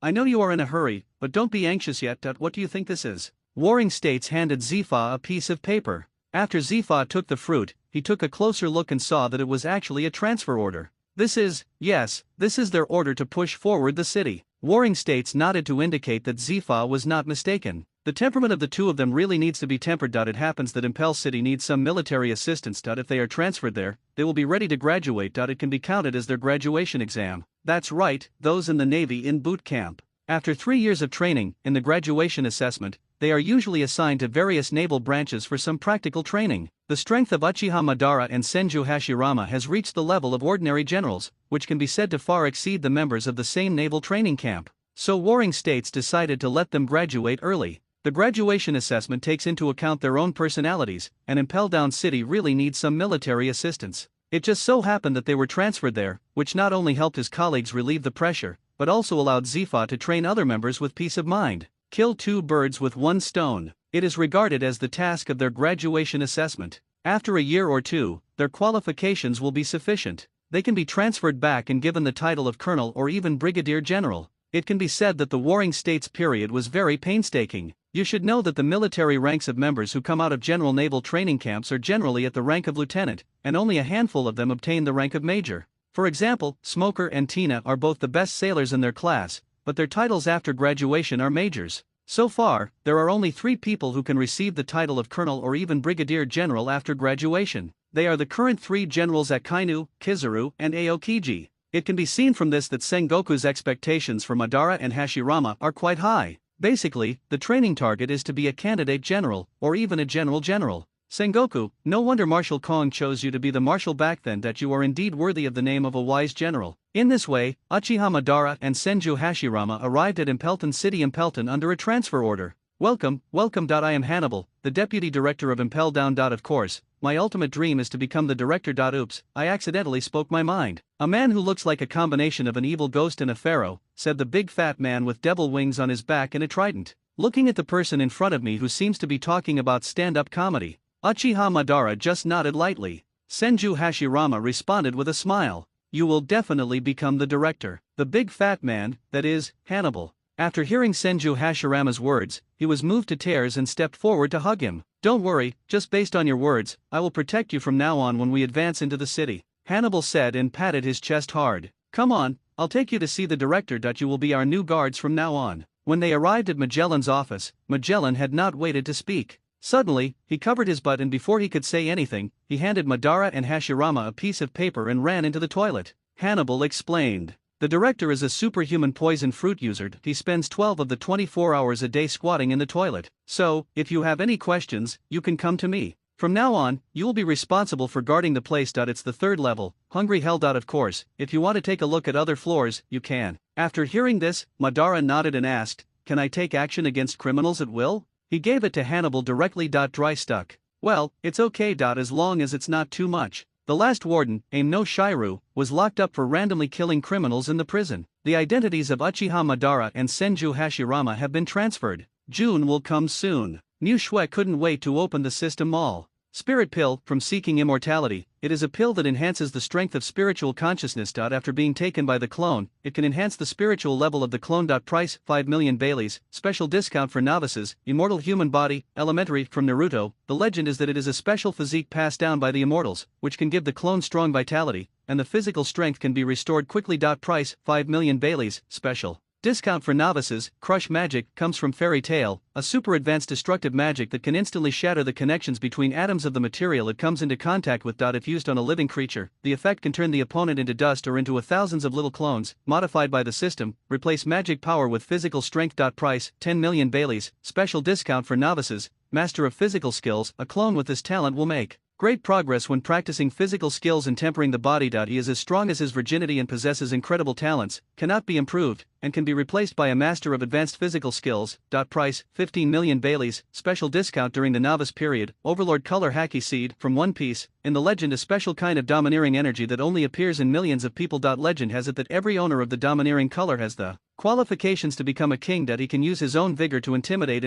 I know you are in a hurry, but don't be anxious yet. What do you think this is? Warring States handed Zifa a piece of paper. After Zifa took the fruit, he took a closer look and saw that it was actually a transfer order. This is their order to push forward the city. Warring States nodded to indicate that Zifa was not mistaken. The temperament of the two of them really needs to be tempered. It happens that Impel City needs some military assistance. If they are transferred there, they will be ready to graduate. It can be counted as their graduation exam. That's right, those in the Navy in boot camp. After 3 years of training, in the graduation assessment, they are usually assigned to various naval branches for some practical training. The strength of Uchiha Madara and Senju Hashirama has reached the level of ordinary generals, which can be said to far exceed the members of the same naval training camp. So Warring States decided to let them graduate early. The graduation assessment takes into account their own personalities, and Impel Down City really needs some military assistance. It just so happened that they were transferred there, which not only helped his colleagues relieve the pressure, but also allowed Zifa to train other members with peace of mind. Kill two birds with one stone. It is regarded as the task of their graduation assessment. After a year or two, their qualifications will be sufficient. They can be transferred back and given the title of colonel or even brigadier general. It can be said that the Warring States period was very painstaking. You should know that the military ranks of members who come out of general naval training camps are generally at the rank of lieutenant, and only a handful of them obtain the rank of major. For example, Smoker and Tina are both the best sailors in their class, but their titles after graduation are majors. So far, there are only 3 people who can receive the title of colonel or even brigadier general after graduation. They are the current 3 generals Akainu, Kizaru, and Aokiji. It can be seen from this that Sengoku's expectations for Madara and Hashirama are quite high. Basically, the training target is to be a candidate general, or even a general. Sengoku, no wonder Marshal Kong chose you to be the marshal back then. That you are indeed worthy of the name of a wise general. In this way, Uchiha Madara and Senju Hashirama arrived at Impelton City Impelton under a transfer order. Welcome. I am Hannibal, the deputy director of Impel Down. Of course, my ultimate dream is to become the director. Oops, I accidentally spoke my mind. A man who looks like a combination of an evil ghost and a pharaoh, said the big fat man with devil wings on his back and a trident. Looking at the person in front of me who seems to be talking about stand-up comedy, Uchiha Madara just nodded lightly. Senju Hashirama responded with a smile. You will definitely become the director. The big fat man, that is, Hannibal. After hearing Senju Hashirama's words, he was moved to tears and stepped forward to hug him. Don't worry, just based on your words, I will protect you from now on when we advance into the city, Hannibal said and patted his chest hard. Come on, I'll take you to see the director. You will be our new guards from now on. When they arrived at Magellan's office, Magellan had not waited to speak. Suddenly, he covered his butt and before he could say anything, he handed Madara and Hashirama a piece of paper and ran into the toilet. Hannibal explained. The director is a superhuman poison fruit user. He spends 12 of the 24 hours a day squatting in the toilet. So, if you have any questions, you can come to me. From now on, you will be responsible for guarding the place. It's the 3rd level, Hungry Hell. Of course, if you want to take a look at other floors, you can. After hearing this, Madara nodded and asked, Can I take action against criminals at will? He gave it to Hannibal directly. Dry stuck. Well, it's okay. As long as it's not too much. The last warden, Aim no Shiru, was locked up for randomly killing criminals in the prison. The identities of Uchiha Madara and Senju Hashirama have been transferred. June will come soon. New Shue couldn't wait to open the system mall. Spirit pill, from seeking immortality. It is a pill that enhances the strength of spiritual consciousness. After being taken by the clone, it can enhance the spiritual level of the clone. Price 5 million Baileys, special discount for novices, immortal human body, elementary, from Naruto. The legend is that it is a special physique passed down by the immortals, which can give the clone strong vitality, and the physical strength can be restored quickly. Price 5 million Baileys, special discount for novices. Crush magic comes from fairy tale, a super advanced destructive magic that can instantly shatter the connections between atoms of the material it comes into contact with. If used on a living creature, the effect can turn the opponent into dust or into thousands of little clones, modified by the system. Replace magic power with physical strength. Price 10 million Baileys, special discount for novices, master of physical skills. A clone with this talent will make great progress when practicing physical skills and tempering the body. He is as strong as his virginity and possesses incredible talents, cannot be improved, and can be replaced by a master of advanced physical skills. Price 15 million Baileys, special discount during the novice period. Overlord color Haki seed, from One Piece. In the legend, a special kind of domineering energy that only appears in millions of people. Legend has it that every owner of the domineering color has the qualifications to become a king. He can use his own vigor to intimidate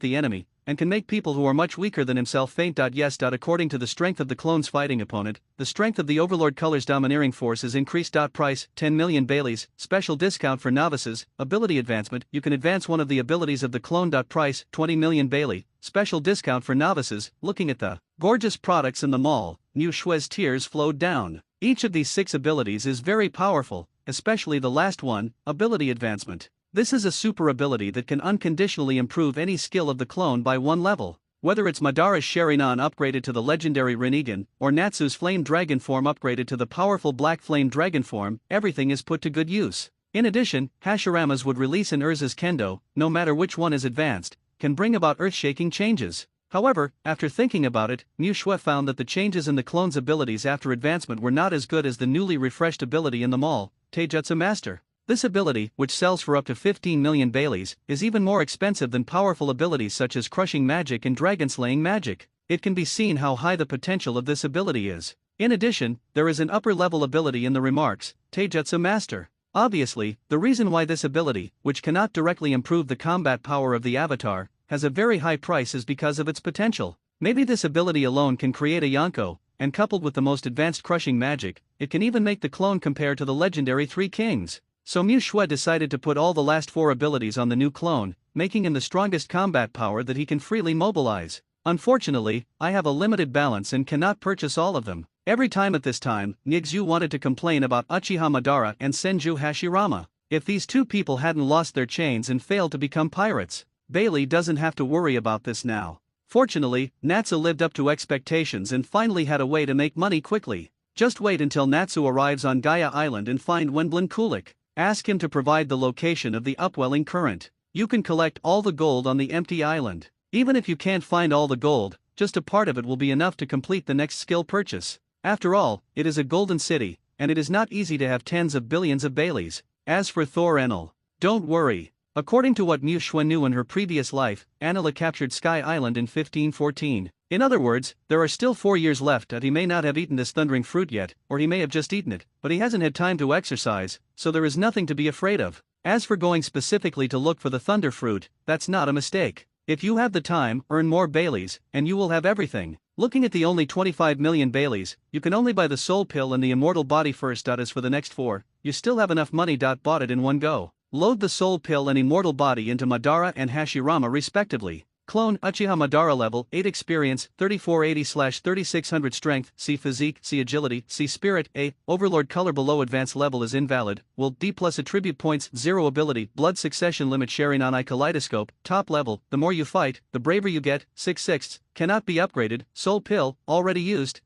the enemy, and can make people who are much weaker than himself faint. Yes. According to the strength of the clone's fighting opponent, the strength of the Overlord color's domineering force is increased. Price 10 million Baileys, special discount for novices, ability advancement. You can advance one of the abilities of the clone. Price 20 million Bailey, special discount for novices. Looking at the gorgeous products in the mall, Niu Shue's tears flowed down. Each of these 6 abilities is very powerful, especially the last one, ability advancement. This is a super ability that can unconditionally improve any skill of the clone by 1 level. Whether it's Madara's Sharingan upgraded to the legendary Rinnegan, or Natsu's Flame Dragon form upgraded to the powerful Black Flame Dragon form, everything is put to good use. In addition, Hashirama's would release and Urza's Kendo, no matter which one is advanced, can bring about earth-shaking changes. However, after thinking about it, Niu Shui found that the changes in the clone's abilities after advancement were not as good as the newly refreshed ability in the mall, Taijutsu Master. This ability, which sells for up to 15 million Baileys, is even more expensive than powerful abilities such as Crushing Magic and Dragon-Slaying Magic. It can be seen how high the potential of this ability is. In addition, there is an upper-level ability in the remarks, Taijutsu Master. Obviously, the reason why this ability, which cannot directly improve the combat power of the avatar, has a very high price is because of its potential. Maybe this ability alone can create a Yonko, and coupled with the most advanced Crushing Magic, it can even make the clone compare to the legendary Three Kings. So Niu Shui decided to put all the last 4 abilities on the new clone, making him the strongest combat power that he can freely mobilize. Unfortunately, I have a limited balance and cannot purchase all of them. Every time at this time, Nixu wanted to complain about Uchiha Madara and Senju Hashirama. If these 2 people hadn't lost their chains and failed to become pirates, Bailey doesn't have to worry about this now. Fortunately, Natsu lived up to expectations and finally had a way to make money quickly. Just wait until Natsu arrives on Gaia Island and find Wenblin Kulik. Ask him to provide the location of the upwelling current. You can collect all the gold on the empty island. Even if you can't find all the gold, just a part of it will be enough to complete the next skill purchase. After all, it is a golden city, and it is not easy to have tens of billions of Baileys. As for Thor Enel, don't worry. According to what Niu Shui knew in her previous life, Anila captured Sky Island in 1514. In other words, there are still 4 years left that he may not have eaten this thundering fruit yet, or he may have just eaten it, but he hasn't had time to exercise, so there is nothing to be afraid of. As for going specifically to look for the thunder fruit, that's not a mistake. If you have the time, earn more Baileys, and you will have everything. Looking at the only 25 million Baileys, you can only buy the soul pill and the immortal body first. As for the next 4, you still have enough money. Bought it in one go. Load the soul pill and immortal body into Madara and Hashirama respectively. Clone Uchiha Madara level 8 experience 3480/3600 strength C physique C agility C spirit A overlord color below advanced level is invalid will D plus attribute points 0 ability blood succession limit Sharingan eye kaleidoscope top level the more you fight the braver you get 6/6 cannot be upgraded soul pill already used.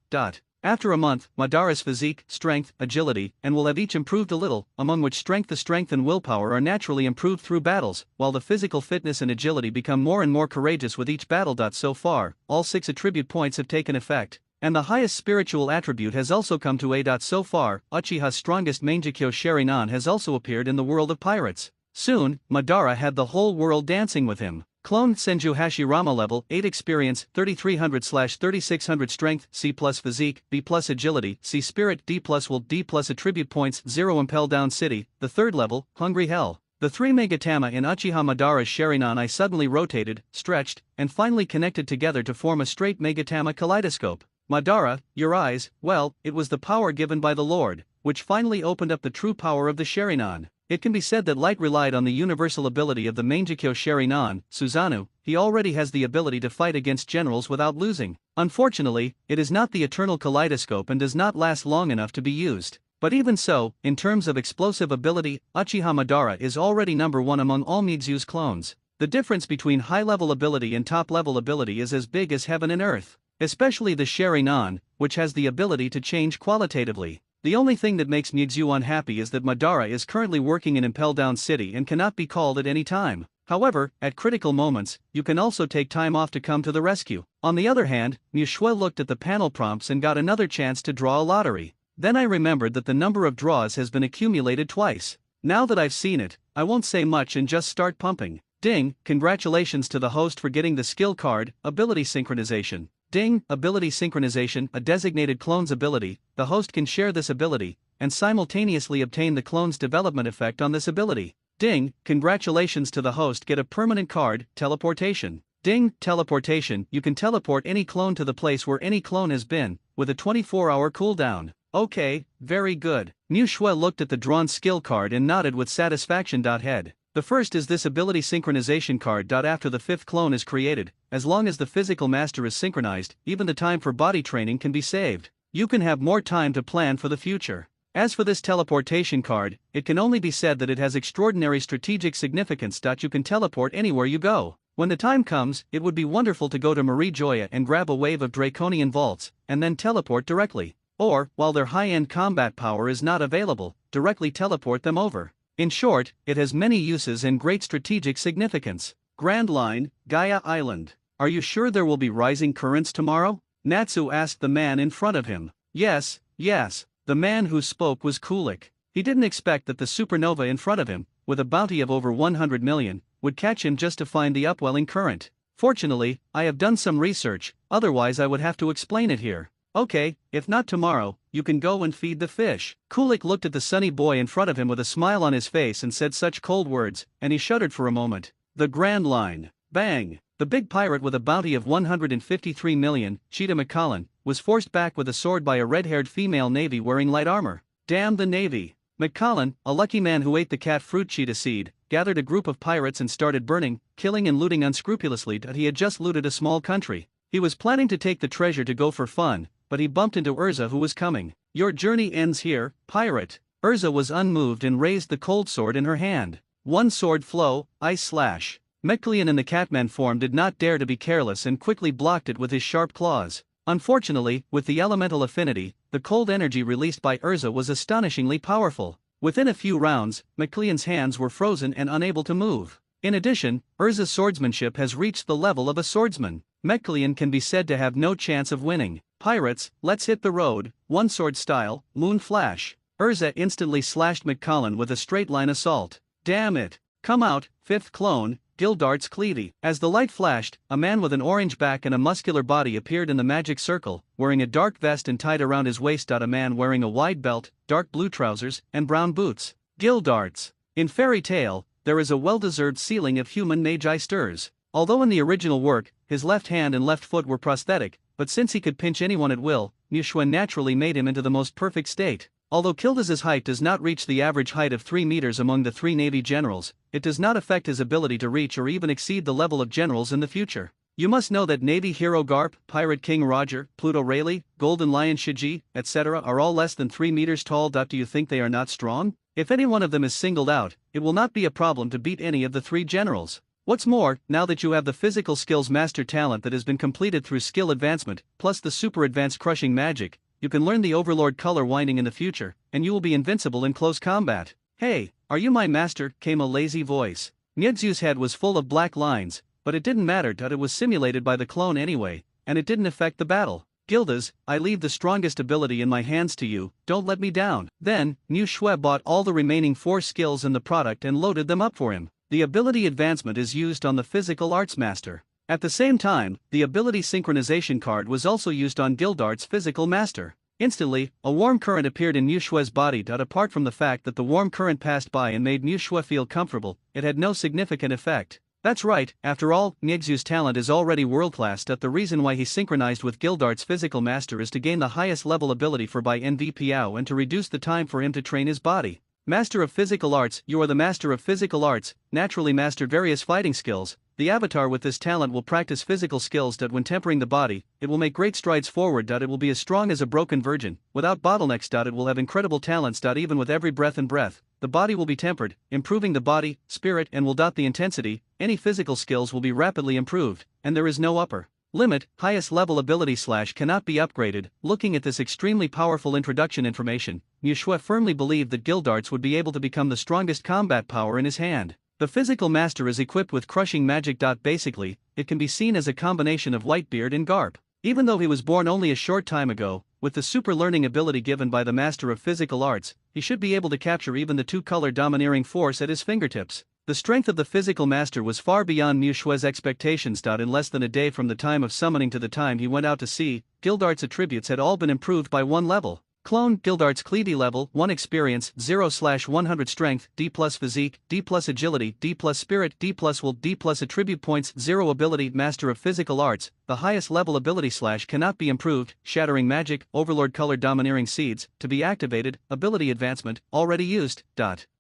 After a month, Madara's physique, strength, agility, and will have each improved a little, among which strength and willpower are naturally improved through battles, while the physical fitness and agility become more and more courageous with each battle. So far, all 6 attribute points have taken effect, and the highest spiritual attribute has also come to A. So far, Uchiha's strongest Mangekyo Sharingan has also appeared in the world of pirates. Soon, Madara had the whole world dancing with him. Clone Senju Hashirama level 8 experience 3300/3600 strength C plus physique B plus agility C spirit D plus will D plus attribute points 0 impel down city the 3rd level Hungry Hell The three Megatama in Uchiha Madara's Sharingan I suddenly rotated, stretched, and finally connected together to form a straight Megatama kaleidoscope. Madara, your eyes, well, it was the power given by the Lord, which finally opened up the true power of the Sharingan. It can be said that Light relied on the universal ability of the Mangekyo Sharingan, Susanoo. He already has the ability to fight against generals without losing. Unfortunately, it is not the eternal kaleidoscope and does not last long enough to be used. But even so, in terms of explosive ability, Uchiha Madara is already number one among all Mizu's clones. The difference between high-level ability and top-level ability is as big as heaven and earth. Especially the Sharingan, which has the ability to change qualitatively. The only thing that makes Mizu unhappy is that Madara is currently working in Impel Down City and cannot be called at any time. However, at critical moments, you can also take time off to come to the rescue. On the other hand, Miu looked at the panel prompts and got another chance to draw a lottery. Then I remembered that the number of draws has been accumulated twice. Now that I've seen it, I won't say much and just start pumping. Ding, congratulations to the host for getting the skill card, Ability Synchronization. Ding, Ability Synchronization, a designated clone's ability. The host can share this ability, and simultaneously obtain the clone's development effect on this ability. Ding, congratulations to the host, get a permanent card, Teleportation. Ding, Teleportation, you can teleport any clone to the place where any clone has been, with a 24-hour cooldown. Okay, very good. Miu looked at the drawn skill card and nodded with satisfaction. Head. The first is this ability synchronization card. After the fifth clone is created, as long as the physical master is synchronized, even the time for body training can be saved. You can have more time to plan for the future. As for this teleportation card, it can only be said that it has extraordinary strategic significance. You can teleport anywhere you go. When the time comes, it would be wonderful to go to Marie Joya and grab a wave of Draconian vaults, and then teleport directly. Or, while their high-end combat power is not available, directly teleport them over. In short, it has many uses and great strategic significance. Grand Line, Gaia Island. Are you sure there will be rising currents tomorrow? Natsu asked the man in front of him. Yes. The man who spoke was Kulik. He didn't expect that the supernova in front of him, with a bounty of over 100 million, would catch him just to find the upwelling current. Fortunately, I have done some research, otherwise I would have to explain it here. Okay, if not tomorrow, you can go and feed the fish. Kulik looked at the sunny boy in front of him with a smile on his face and said such cold words, and he shuddered for a moment. The Grand Line. Bang! The big pirate with a bounty of 153 million, Cheetah McCollin, was forced back with a sword by a red-haired female navy wearing light armor. Damn the navy. McCollin, a lucky man who ate the cat fruit cheetah seed, gathered a group of pirates and started burning, killing and looting unscrupulously. He had just looted a small country. He was planning to take the treasure to go for fun, but he bumped into Urza who was coming. Your journey ends here, pirate. Urza was unmoved and raised the cold sword in her hand. One sword flow, ice slash. Meklian in the Catman form did not dare to be careless and quickly blocked it with his sharp claws. Unfortunately, with the elemental affinity, the cold energy released by Urza was astonishingly powerful. Within a few rounds, Meklian's hands were frozen and unable to move. In addition, Urza's swordsmanship has reached the level of a swordsman. Meklian can be said to have no chance of winning. Pirates, let's hit the road, one sword style, moon flash. Urza instantly slashed McCollin with a straight-line assault. Damn it. Come out, fifth clone, Gildart's Cleavy. As the light flashed, a man with an orange back and a muscular body appeared in the magic circle, wearing a dark vest and tied around his waist. A man wearing a wide belt, dark blue trousers, and brown boots. Gildarts. In Fairy Tale, there is a well-deserved ceiling of human magi stirs. Although in the original work, his left hand and left foot were prosthetic, but since he could pinch anyone at will, Miu naturally made him into the most perfect state. Although Kildas's height does not reach the average height of 3 meters among the 3 Navy generals, it does not affect his ability to reach or even exceed the level of generals in the future. You must know that Navy hero Garp, Pirate King Roger, Pluto Rayleigh, Golden Lion Shiji, etc. are all less than 3 meters tall. Do you think they are not strong? If any one of them is singled out, it will not be a problem to beat any of the 3 generals. What's more, now that you have the physical skills master talent that has been completed through skill advancement, plus the super advanced crushing magic, you can learn the Overlord color winding in the future, and you will be invincible in close combat. Hey, are you my master? Came a lazy voice. Nyedzu's head was full of black lines, but it didn't matter that it was simulated by the clone anyway, and it didn't affect the battle. Gildas, I leave the strongest ability in my hands to you, don't let me down. Then, Miu bought all the remaining 4 skills in the product and loaded them up for him. The ability advancement is used on the physical arts master. At the same time, the ability synchronization card was also used on Gildart's physical master. Instantly, a warm current appeared in Mu Shue's body. Apart from the fact that the warm current passed by and made Mu Shue feel comfortable, it had no significant effect. That's right, after all, Niexu's talent is already world-class. The reason why he synchronized with Gildart's physical master is to gain the highest level ability for by NVPO and to reduce the time for him to train his body. Master of Physical Arts, you are the Master of Physical Arts, naturally mastered various fighting skills. The avatar with this talent will practice physical skills. When tempering the body, it will make great strides forward. It will be as strong as a broken virgin, without bottlenecks. It will have incredible talents. Even with every breath and breath, the body will be tempered, improving the body, spirit, and will. The intensity, any physical skills will be rapidly improved, and there is no upper limit, highest level ability / cannot be upgraded. Looking at this extremely powerful introduction information, Mu Shue firmly believed that Gildarts would be able to become the strongest combat power in his hand. The physical master is equipped with crushing magic. Basically, it can be seen as a combination of Whitebeard and Garp. Even though he was born only a short time ago, with the super learning ability given by the Master of Physical Arts, he should be able to capture even the two-color domineering force at his fingertips. The strength of the physical master was far beyond Mu Shue's expectations. In less than a day from the time of summoning to the time he went out to sea, Gildart's attributes had all been improved by one level. Clone Gildart's Cleavy level 1 experience 0/100 strength D plus physique D plus agility D plus spirit D plus will D plus attribute points 0 ability Master of Physical Arts, the highest level ability / cannot be improved, shattering magic Overlord color domineering seeds to be activated, ability advancement already used.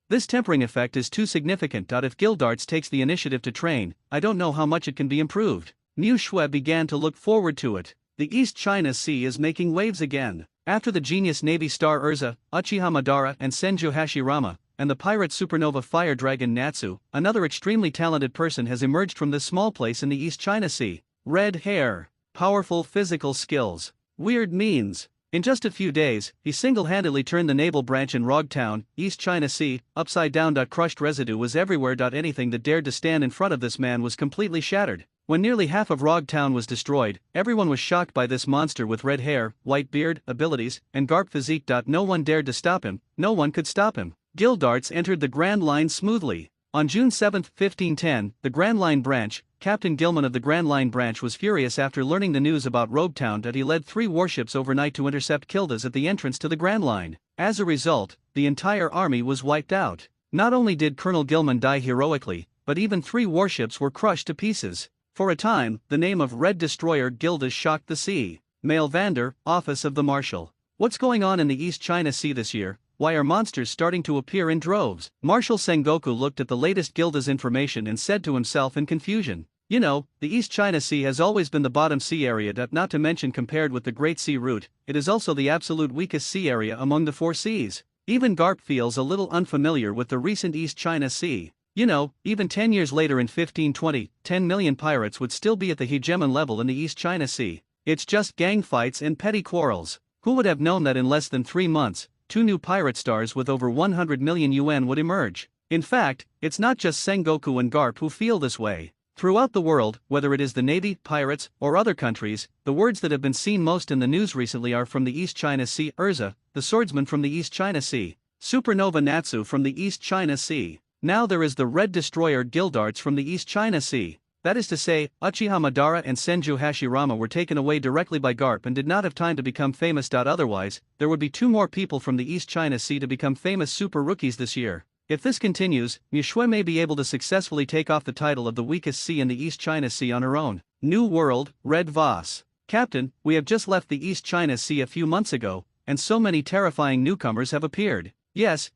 This tempering effect is too significant. If Gildarts takes the initiative to train, I don't know how much it can be improved. Mu Shue began to look forward to it. The East China Sea is making waves again. After the genius Navy star Urza, Uchiha Madara and Senju Hashirama, and the pirate supernova fire dragon Natsu, another extremely talented person has emerged from this small place in the East China Sea. Red hair, powerful physical skills, weird means. In just a few days, he single-handedly turned the naval branch in Rog Town, East China Sea, upside down. Crushed residue was everywhere. Anything that dared to stand in front of this man was completely shattered. When nearly half of Rog Town was destroyed, everyone was shocked by this monster with red hair, white beard, abilities, and Garp physique. No one dared to stop him, no one could stop him. Gildarts entered the Grand Line smoothly. On June 7, 1510, the Grand Line branch, Captain Gilman of the Grand Line branch was furious after learning the news about Rogue Town. He led 3 warships overnight to intercept Kildas at the entrance to the Grand Line. As a result, the entire army was wiped out. Not only did Colonel Gilman die heroically, but even 3 warships were crushed to pieces. For a time, the name of Red Destroyer Gildas shocked the sea. Mail Vander, Office of the Marshal. What's going on in the East China Sea this year? Why are monsters starting to appear in droves? Marshal Sengoku looked at the latest Gildas information and said to himself in confusion. You know, the East China Sea has always been the bottom sea area. Not to mention compared with the Great Sea Route, it is also the absolute weakest sea area among the 4 seas. Even Garp feels a little unfamiliar with the recent East China Sea. You know, even 10 years later in 1520, 10 million pirates would still be at the hegemon level in the East China Sea. It's just gang fights and petty quarrels. Who would have known that in less than 3 months, 2 new pirate stars with over 100 million yuan would emerge? In fact, it's not just Sengoku and Garp who feel this way. Throughout the world, whether it is the Navy, pirates, or other countries, the words that have been seen most in the news recently are from the East China Sea, Urza, the swordsman from the East China Sea, Supernova Natsu from the East China Sea. Now there is the Red Destroyer Gildarts from the East China Sea. That is to say, Uchiha Madara and Senju Hashirama were taken away directly by Garp and did not have time to become famous. Otherwise, there would be 2 more people from the East China Sea to become famous super rookies this year. If this continues, Mu Shue may be able to successfully take off the title of the weakest sea in the East China Sea on her own. New World, Red Voss. Captain, we have just left the East China Sea a few months ago, and so many terrifying newcomers have appeared. Yes,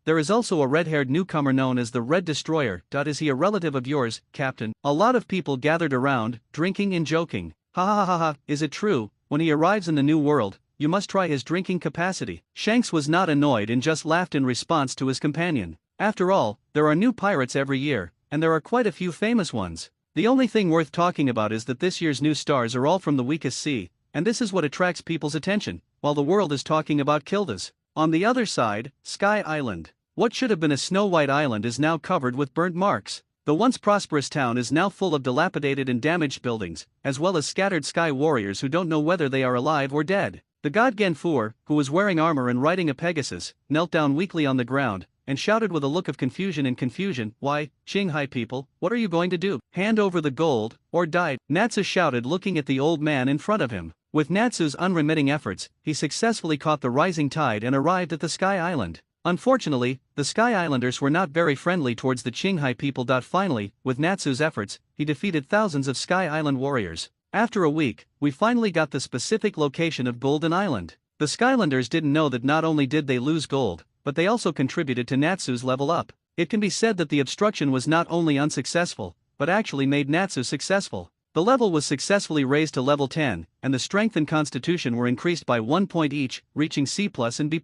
there is also a red-haired newcomer known as the Red Destroyer. Is he a relative of yours, Captain? A lot of people gathered around, drinking and joking. Ha ha ha ha, is it true? When he arrives in the New World, you must try his drinking capacity. Shanks was not annoyed and just laughed in response to his companion. After all, there are new pirates every year, and there are quite a few famous ones. The only thing worth talking about is that this year's new stars are all from the weakest sea, and this is what attracts people's attention, while the world is talking about Kildas. On the other side, Sky Island. What should have been a snow-white island is now covered with burnt marks. The once prosperous town is now full of dilapidated and damaged buildings, as well as scattered sky warriors who don't know whether they are alive or dead. The god Genfur, who was wearing armor and riding a Pegasus, knelt down weakly on the ground, and shouted with a look of confusion, "Why, Qinghai people, what are you going to do? Hand over the gold, or die?" Natsu shouted looking at the old man in front of him. With Natsu's unremitting efforts, he successfully caught the rising tide and arrived at the Sky Island. Unfortunately, the Sky Islanders were not very friendly towards the Qinghai people. Finally, with Natsu's efforts, he defeated thousands of Sky Island warriors. After a week, we finally got the specific location of Golden Island. The Skylanders didn't know that not only did they lose gold, but they also contributed to Natsu's level up. It can be said that the obstruction was not only unsuccessful, but actually made Natsu successful. The level was successfully raised to level 10, and the strength and constitution were increased by 1 point each, reaching C+ and B+.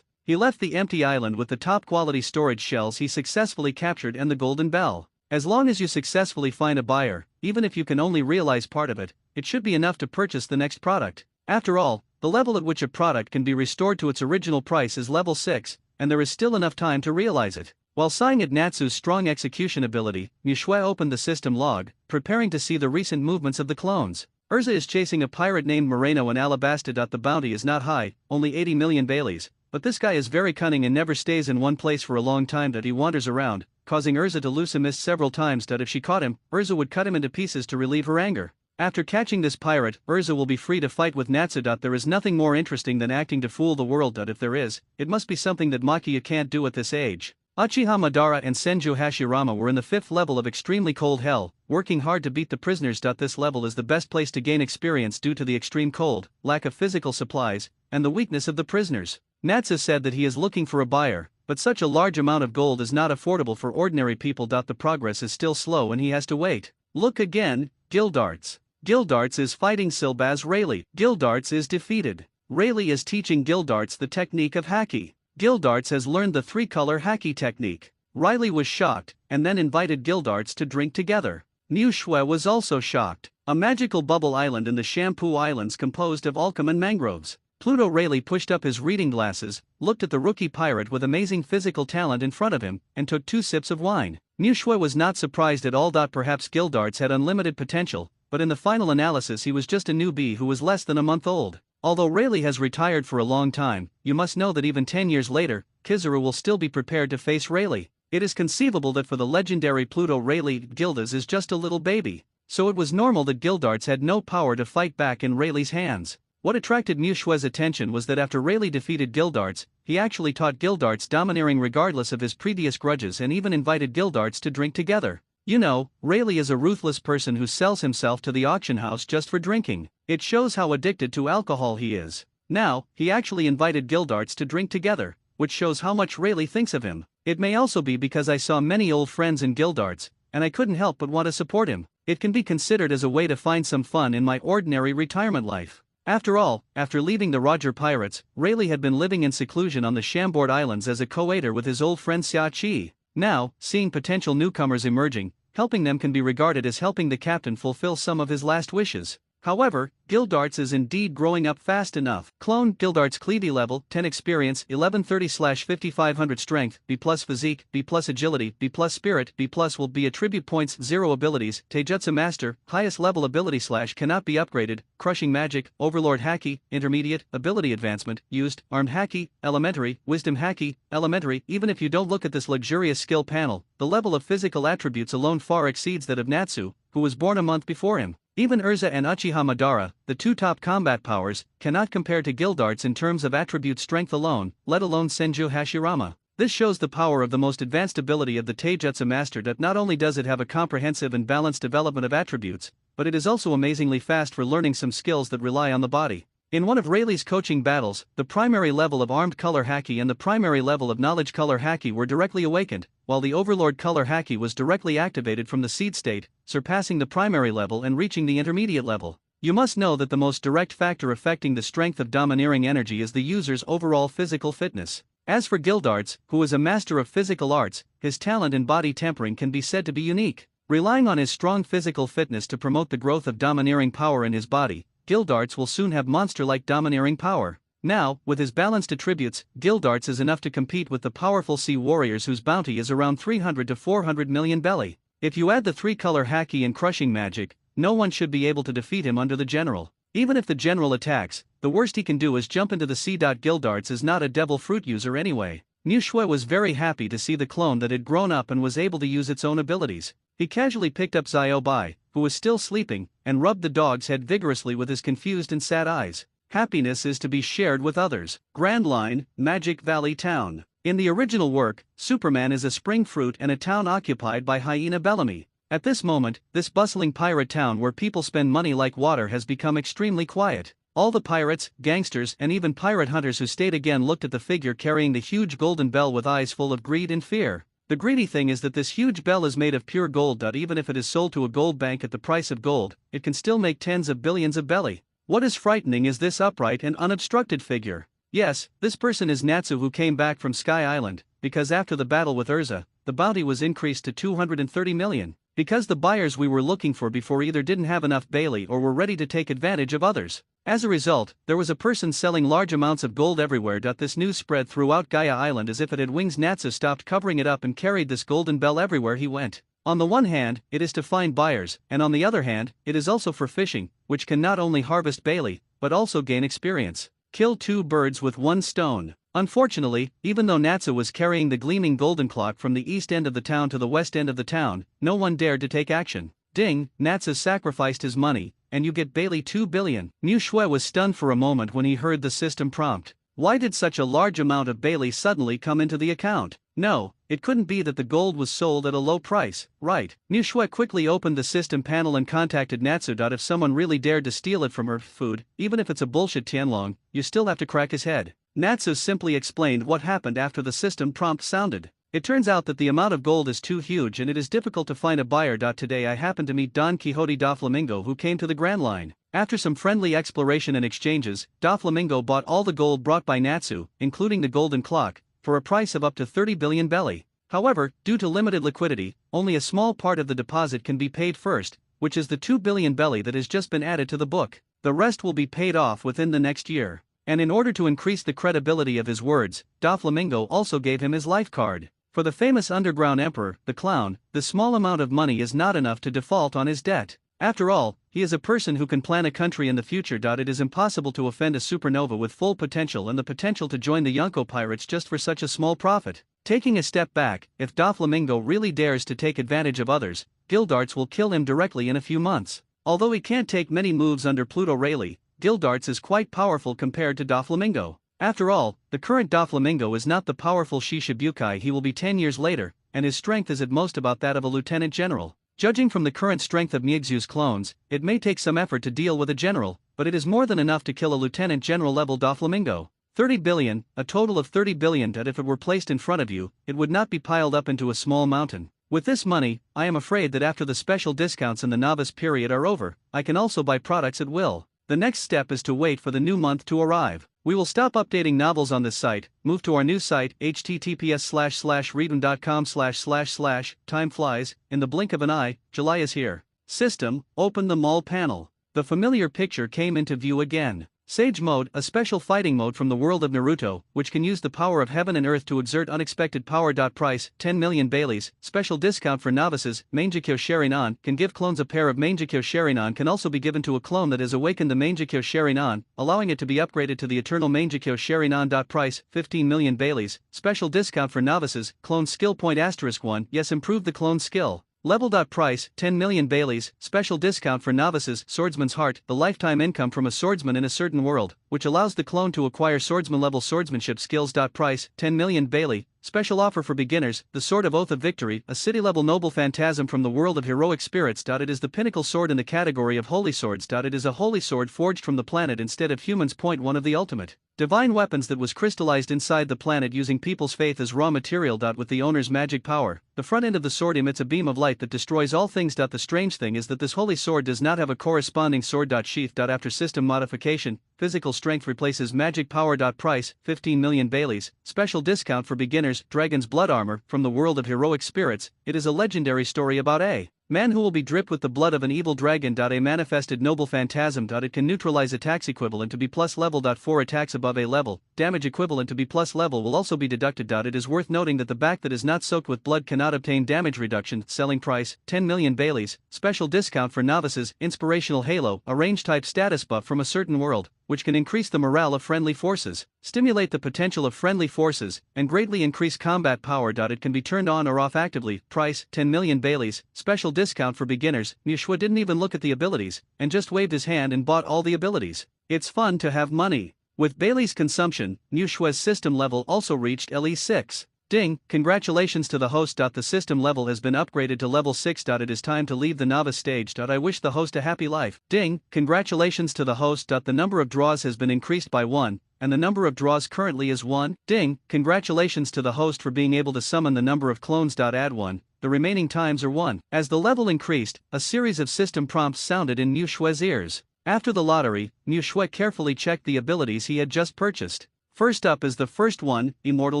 He left the empty island with the top quality storage shells he successfully captured and the golden bell. As long as you successfully find a buyer, even if you can only realize part of it, it should be enough to purchase the next product. After all, the level at which a product can be restored to its original price is level 6, and there is still enough time to realize it. While sighing at Natsu's strong execution ability, Niushue opened the system log, preparing to see the recent movements of the clones. Urza is chasing a pirate named Moreno in Alabasta. The bounty is not high, only 80 million Baileys, but this guy is very cunning and never stays in one place for a long time. He wanders around, causing Urza to lose a miss several times. If she caught him, Urza would cut him into pieces to relieve her anger. After catching this pirate, Urza will be free to fight with Natsu. There is nothing more interesting than acting to fool the world. If there is, it must be something that Makiya can't do at this age. Uchiha Madara and Senju Hashirama were in the 5th level of extremely cold hell, working hard to beat the prisoners. This level is the best place to gain experience due to the extreme cold, lack of physical supplies, and the weakness of the prisoners. Natsu said that he is looking for a buyer, but such a large amount of gold is not affordable for ordinary people. The progress is still slow and he has to wait. Look again, Gildarts. Gildarts is fighting Silbaz Rayleigh. Gildarts is defeated. Rayleigh is teaching Gildarts the technique of Haki. Gildarts has learned the 3-color Haki technique. Riley was shocked, and then invited Gildarts to drink together. Niushue was also shocked. A magical bubble island in the Shampoo Islands composed of alchem and mangroves. Pluto Rayleigh pushed up his reading glasses, looked at the rookie pirate with amazing physical talent in front of him, and took 2 sips of wine. Niushue was not surprised at all. Perhaps Gildarts had unlimited potential, but in the final analysis he was just a newbie who was less than a month old. Although Rayleigh has retired for a long time, you must know that even 10 years later, Kizaru will still be prepared to face Rayleigh. It is conceivable that for the legendary Pluto Rayleigh, Gildas is just a little baby. So it was normal that Gildarts had no power to fight back in Rayleigh's hands. What attracted Niushue's attention was that after Rayleigh defeated Gildarts, he actually taught Gildarts domineering regardless of his previous grudges and even invited Gildarts to drink together. You know, Rayleigh is a ruthless person who sells himself to the auction house just for drinking. It shows how addicted to alcohol he is. Now, he actually invited Gildarts to drink together, which shows how much Rayleigh thinks of him. It may also be because I saw many old friends in Gildarts, and I couldn't help but want to support him. It can be considered as a way to find some fun in my ordinary retirement life. After all, after leaving the Roger Pirates, Rayleigh had been living in seclusion on the Chambord Islands as a co-aider with his old friend Xia Qi. Now, seeing potential newcomers emerging, helping them can be regarded as helping the captain fulfill some of his last wishes. However, Gildarts is indeed growing up fast enough. Clone Gildarts Cleavy level 10 experience 1130/5500 strength B+ physique B+ agility B+ spirit B+ will be attribute points 0 abilities Taijutsu master highest level ability / cannot be upgraded crushing magic overlord haki intermediate ability advancement used armed haki elementary wisdom haki elementary. Even if you don't look at this luxurious skill panel, the level of physical attributes alone far exceeds that of Natsu, who was born a month before him. Even Urza and Uchiha Madara, the 2 top combat powers, cannot compare to Gildarts in terms of attribute strength alone, let alone Senju Hashirama. This shows the power of the most advanced ability of the Taijutsu Master. Not only does it have a comprehensive and balanced development of attributes, but it is also amazingly fast for learning some skills that rely on the body. In one of Rayleigh's coaching battles, the primary level of Armed Color Haki and the primary level of Knowledge Color Haki were directly awakened, while the Overlord Color Haki was directly activated from the seed state, surpassing the primary level and reaching the intermediate level. You must know that the most direct factor affecting the strength of domineering energy is the user's overall physical fitness. As for Gildarts, who is a master of physical arts, his talent in body tempering can be said to be unique. Relying on his strong physical fitness to promote the growth of domineering power in his body, Gildarts will soon have monster-like domineering power. Now, with his balanced attributes, Gildarts is enough to compete with the powerful sea warriors whose bounty is around 300 to 400 million belly. If you add the 3-color haki and crushing magic, no one should be able to defeat him under the general. Even if the general attacks, the worst he can do is jump into the sea. Gildarts is not a devil fruit user anyway. Niushue was very happy to see the clone that had grown up and was able to use its own abilities. He casually picked up Xiaobai, who was still sleeping, and rubbed the dog's head vigorously with his confused and sad eyes. Happiness is to be shared with others. Grand Line, Magic Valley Town. In the original work, Superman is a spring fruit and a town occupied by Hyena Bellamy. At this moment, this bustling pirate town where people spend money like water has become extremely quiet. All the pirates, gangsters, and even pirate hunters who stayed again looked at the figure carrying the huge golden bell with eyes full of greed and fear. The greedy thing is that this huge bell is made of pure gold. Even if it is sold to a gold bank at the price of gold, it can still make tens of billions of belly. What is frightening is this upright and unobstructed figure. Yes, this person is Natsu, who came back from Sky Island, because after the battle with Urza, the bounty was increased to 230 million. Because the buyers we were looking for before either didn't have enough Bailey or were ready to take advantage of others. As a result, there was a person selling large amounts of gold everywhere. This news spread throughout Gaia Island as if it had wings. Natsu stopped covering it up and carried this golden bell everywhere he went. On the one hand, it is to find buyers, and on the other hand, it is also for fishing, which can not only harvest Bailey, but also gain experience. Kill two birds with one stone. Unfortunately, even though Natsu was carrying the gleaming golden clock from the east end of the town to the west end of the town, no one dared to take action. Ding, Natsu sacrificed his money, and you get Bailey 2 billion. Mu Shui was stunned for a moment when he heard the system prompt. Why did such a large amount of Bailey suddenly come into the account? No, it couldn't be that the gold was sold at a low price, right? Mu Shui quickly opened the system panel and contacted Natsu. If someone really dared to steal it from her food, even if it's a bullshit Tianlong, you still have to crack his head. Natsu simply explained what happened after the system prompt sounded. It turns out that the amount of gold is too huge and it is difficult to find a buyer. Today I happened to meet Don Quixote da Flamingo, who came to the Grand Line. After some friendly exploration and exchanges, Da Flamingo bought all the gold brought by Natsu, including the golden clock, for a price of up to 30 billion belly. However, due to limited liquidity, only a small part of the deposit can be paid first, which is the 2 billion belly that has just been added to the book. The rest will be paid off within the next year. And in order to increase the credibility of his words, Da Flamingo also gave him his life card. For the famous underground emperor, the clown, the small amount of money is not enough to default on his debt. After all, he is a person who can plan a country in the future. It is impossible to offend a supernova with full potential and the potential to join the Yonko pirates just for such a small profit. Taking a step back, if Da Flamingo really dares to take advantage of others, Gildarts will kill him directly in a few months. Although he can't take many moves under Pluto Rayleigh, Gildarts is quite powerful compared to Da Flamingo. After all, the current Da Flamingo is not the powerful Shishibukai he will be 10 years later, and his strength is at most about that of a lieutenant general. Judging from the current strength of Miexu's clones, it may take some effort to deal with a general, but it is more than enough to kill a lieutenant general level Da Flamingo. 30 billion, a total of 30 billion. That if it were placed in front of you, it would not be piled up into a small mountain. With this money, I am afraid that after the special discounts in the novice period are over, I can also buy products at will. The next step is to wait for the new month to arrive. We will stop updating novels on this site, move to our new site https://readon.com// Time flies, in the blink of an eye, July is here. System, open the mall panel. The familiar picture came into view again. Sage Mode, a special fighting mode from the world of Naruto, which can use the power of heaven and earth to exert unexpected power. Price, 10 million Baileys, special discount for novices. Mangekyo Sharinan can give clones. A pair of Mangekyo Sharinan can also be given to a clone that has awakened the Mangekyo Sharinan, allowing it to be upgraded to the eternal Mangekyo Sharinan. Price, 15 million Baileys, special discount for novices. Clone skill point *1, yes, improve the clone skill. Level. Price, 10 million Baileys, special discount for novices. Swordsman's Heart, the lifetime income from a swordsman in a certain world, which allows the clone to acquire swordsman level swordsmanship skills. Price, 10 million Bailey, special offer for beginners. The Sword of Oath of Victory, a city level noble phantasm from the world of heroic spirits. It is the pinnacle sword in the category of holy swords. It is a holy sword forged from the planet instead of humans. One of the ultimate divine weapons that was crystallized inside the planet using people's faith as raw material. With the owner's magic power, the front end of the sword emits a beam of light that destroys all things. The strange thing is that this holy sword does not have a corresponding sword. Sheath. After system modification, physical strength replaces magic power. Price, 15 million Baileys, special discount for beginners. Dragon's Blood Armor, from the world of heroic spirits, it is a legendary story about a man who will be dripped with the blood of an evil dragon. A manifested noble phantasm. It can neutralize attacks equivalent to B+ level. 4 attacks above A level, damage equivalent to B+ level will also be deducted. It is worth noting that the back that is not soaked with blood cannot obtain damage reduction. Selling price, 10 million Baileys, special discount for novices. Inspirational Halo, a range type status buff from a certain world, which can increase the morale of friendly forces, stimulate the potential of friendly forces, and greatly increase combat power. It can be turned on or off actively. Price 10 million Baileys, special discount for beginners. Niu Shui didn't even look at the abilities, and just waved his hand and bought all the abilities. It's fun to have money. With Bailey's consumption, Niu Shui's system level also reached LE6. Ding, congratulations to the host. The system level has been upgraded to level 6. It is time to leave the novice stage. I wish the host a happy life. Ding, congratulations to the host. The number of draws has been increased by 1, and the number of draws currently is 1. Ding, congratulations to the host for being able to summon the number of clones. Add 1, the remaining times are 1. As the level increased, a series of system prompts sounded in Niu Shui's ears. After the lottery, Niu Shui carefully checked the abilities he had just purchased. First up is the first one, Immortal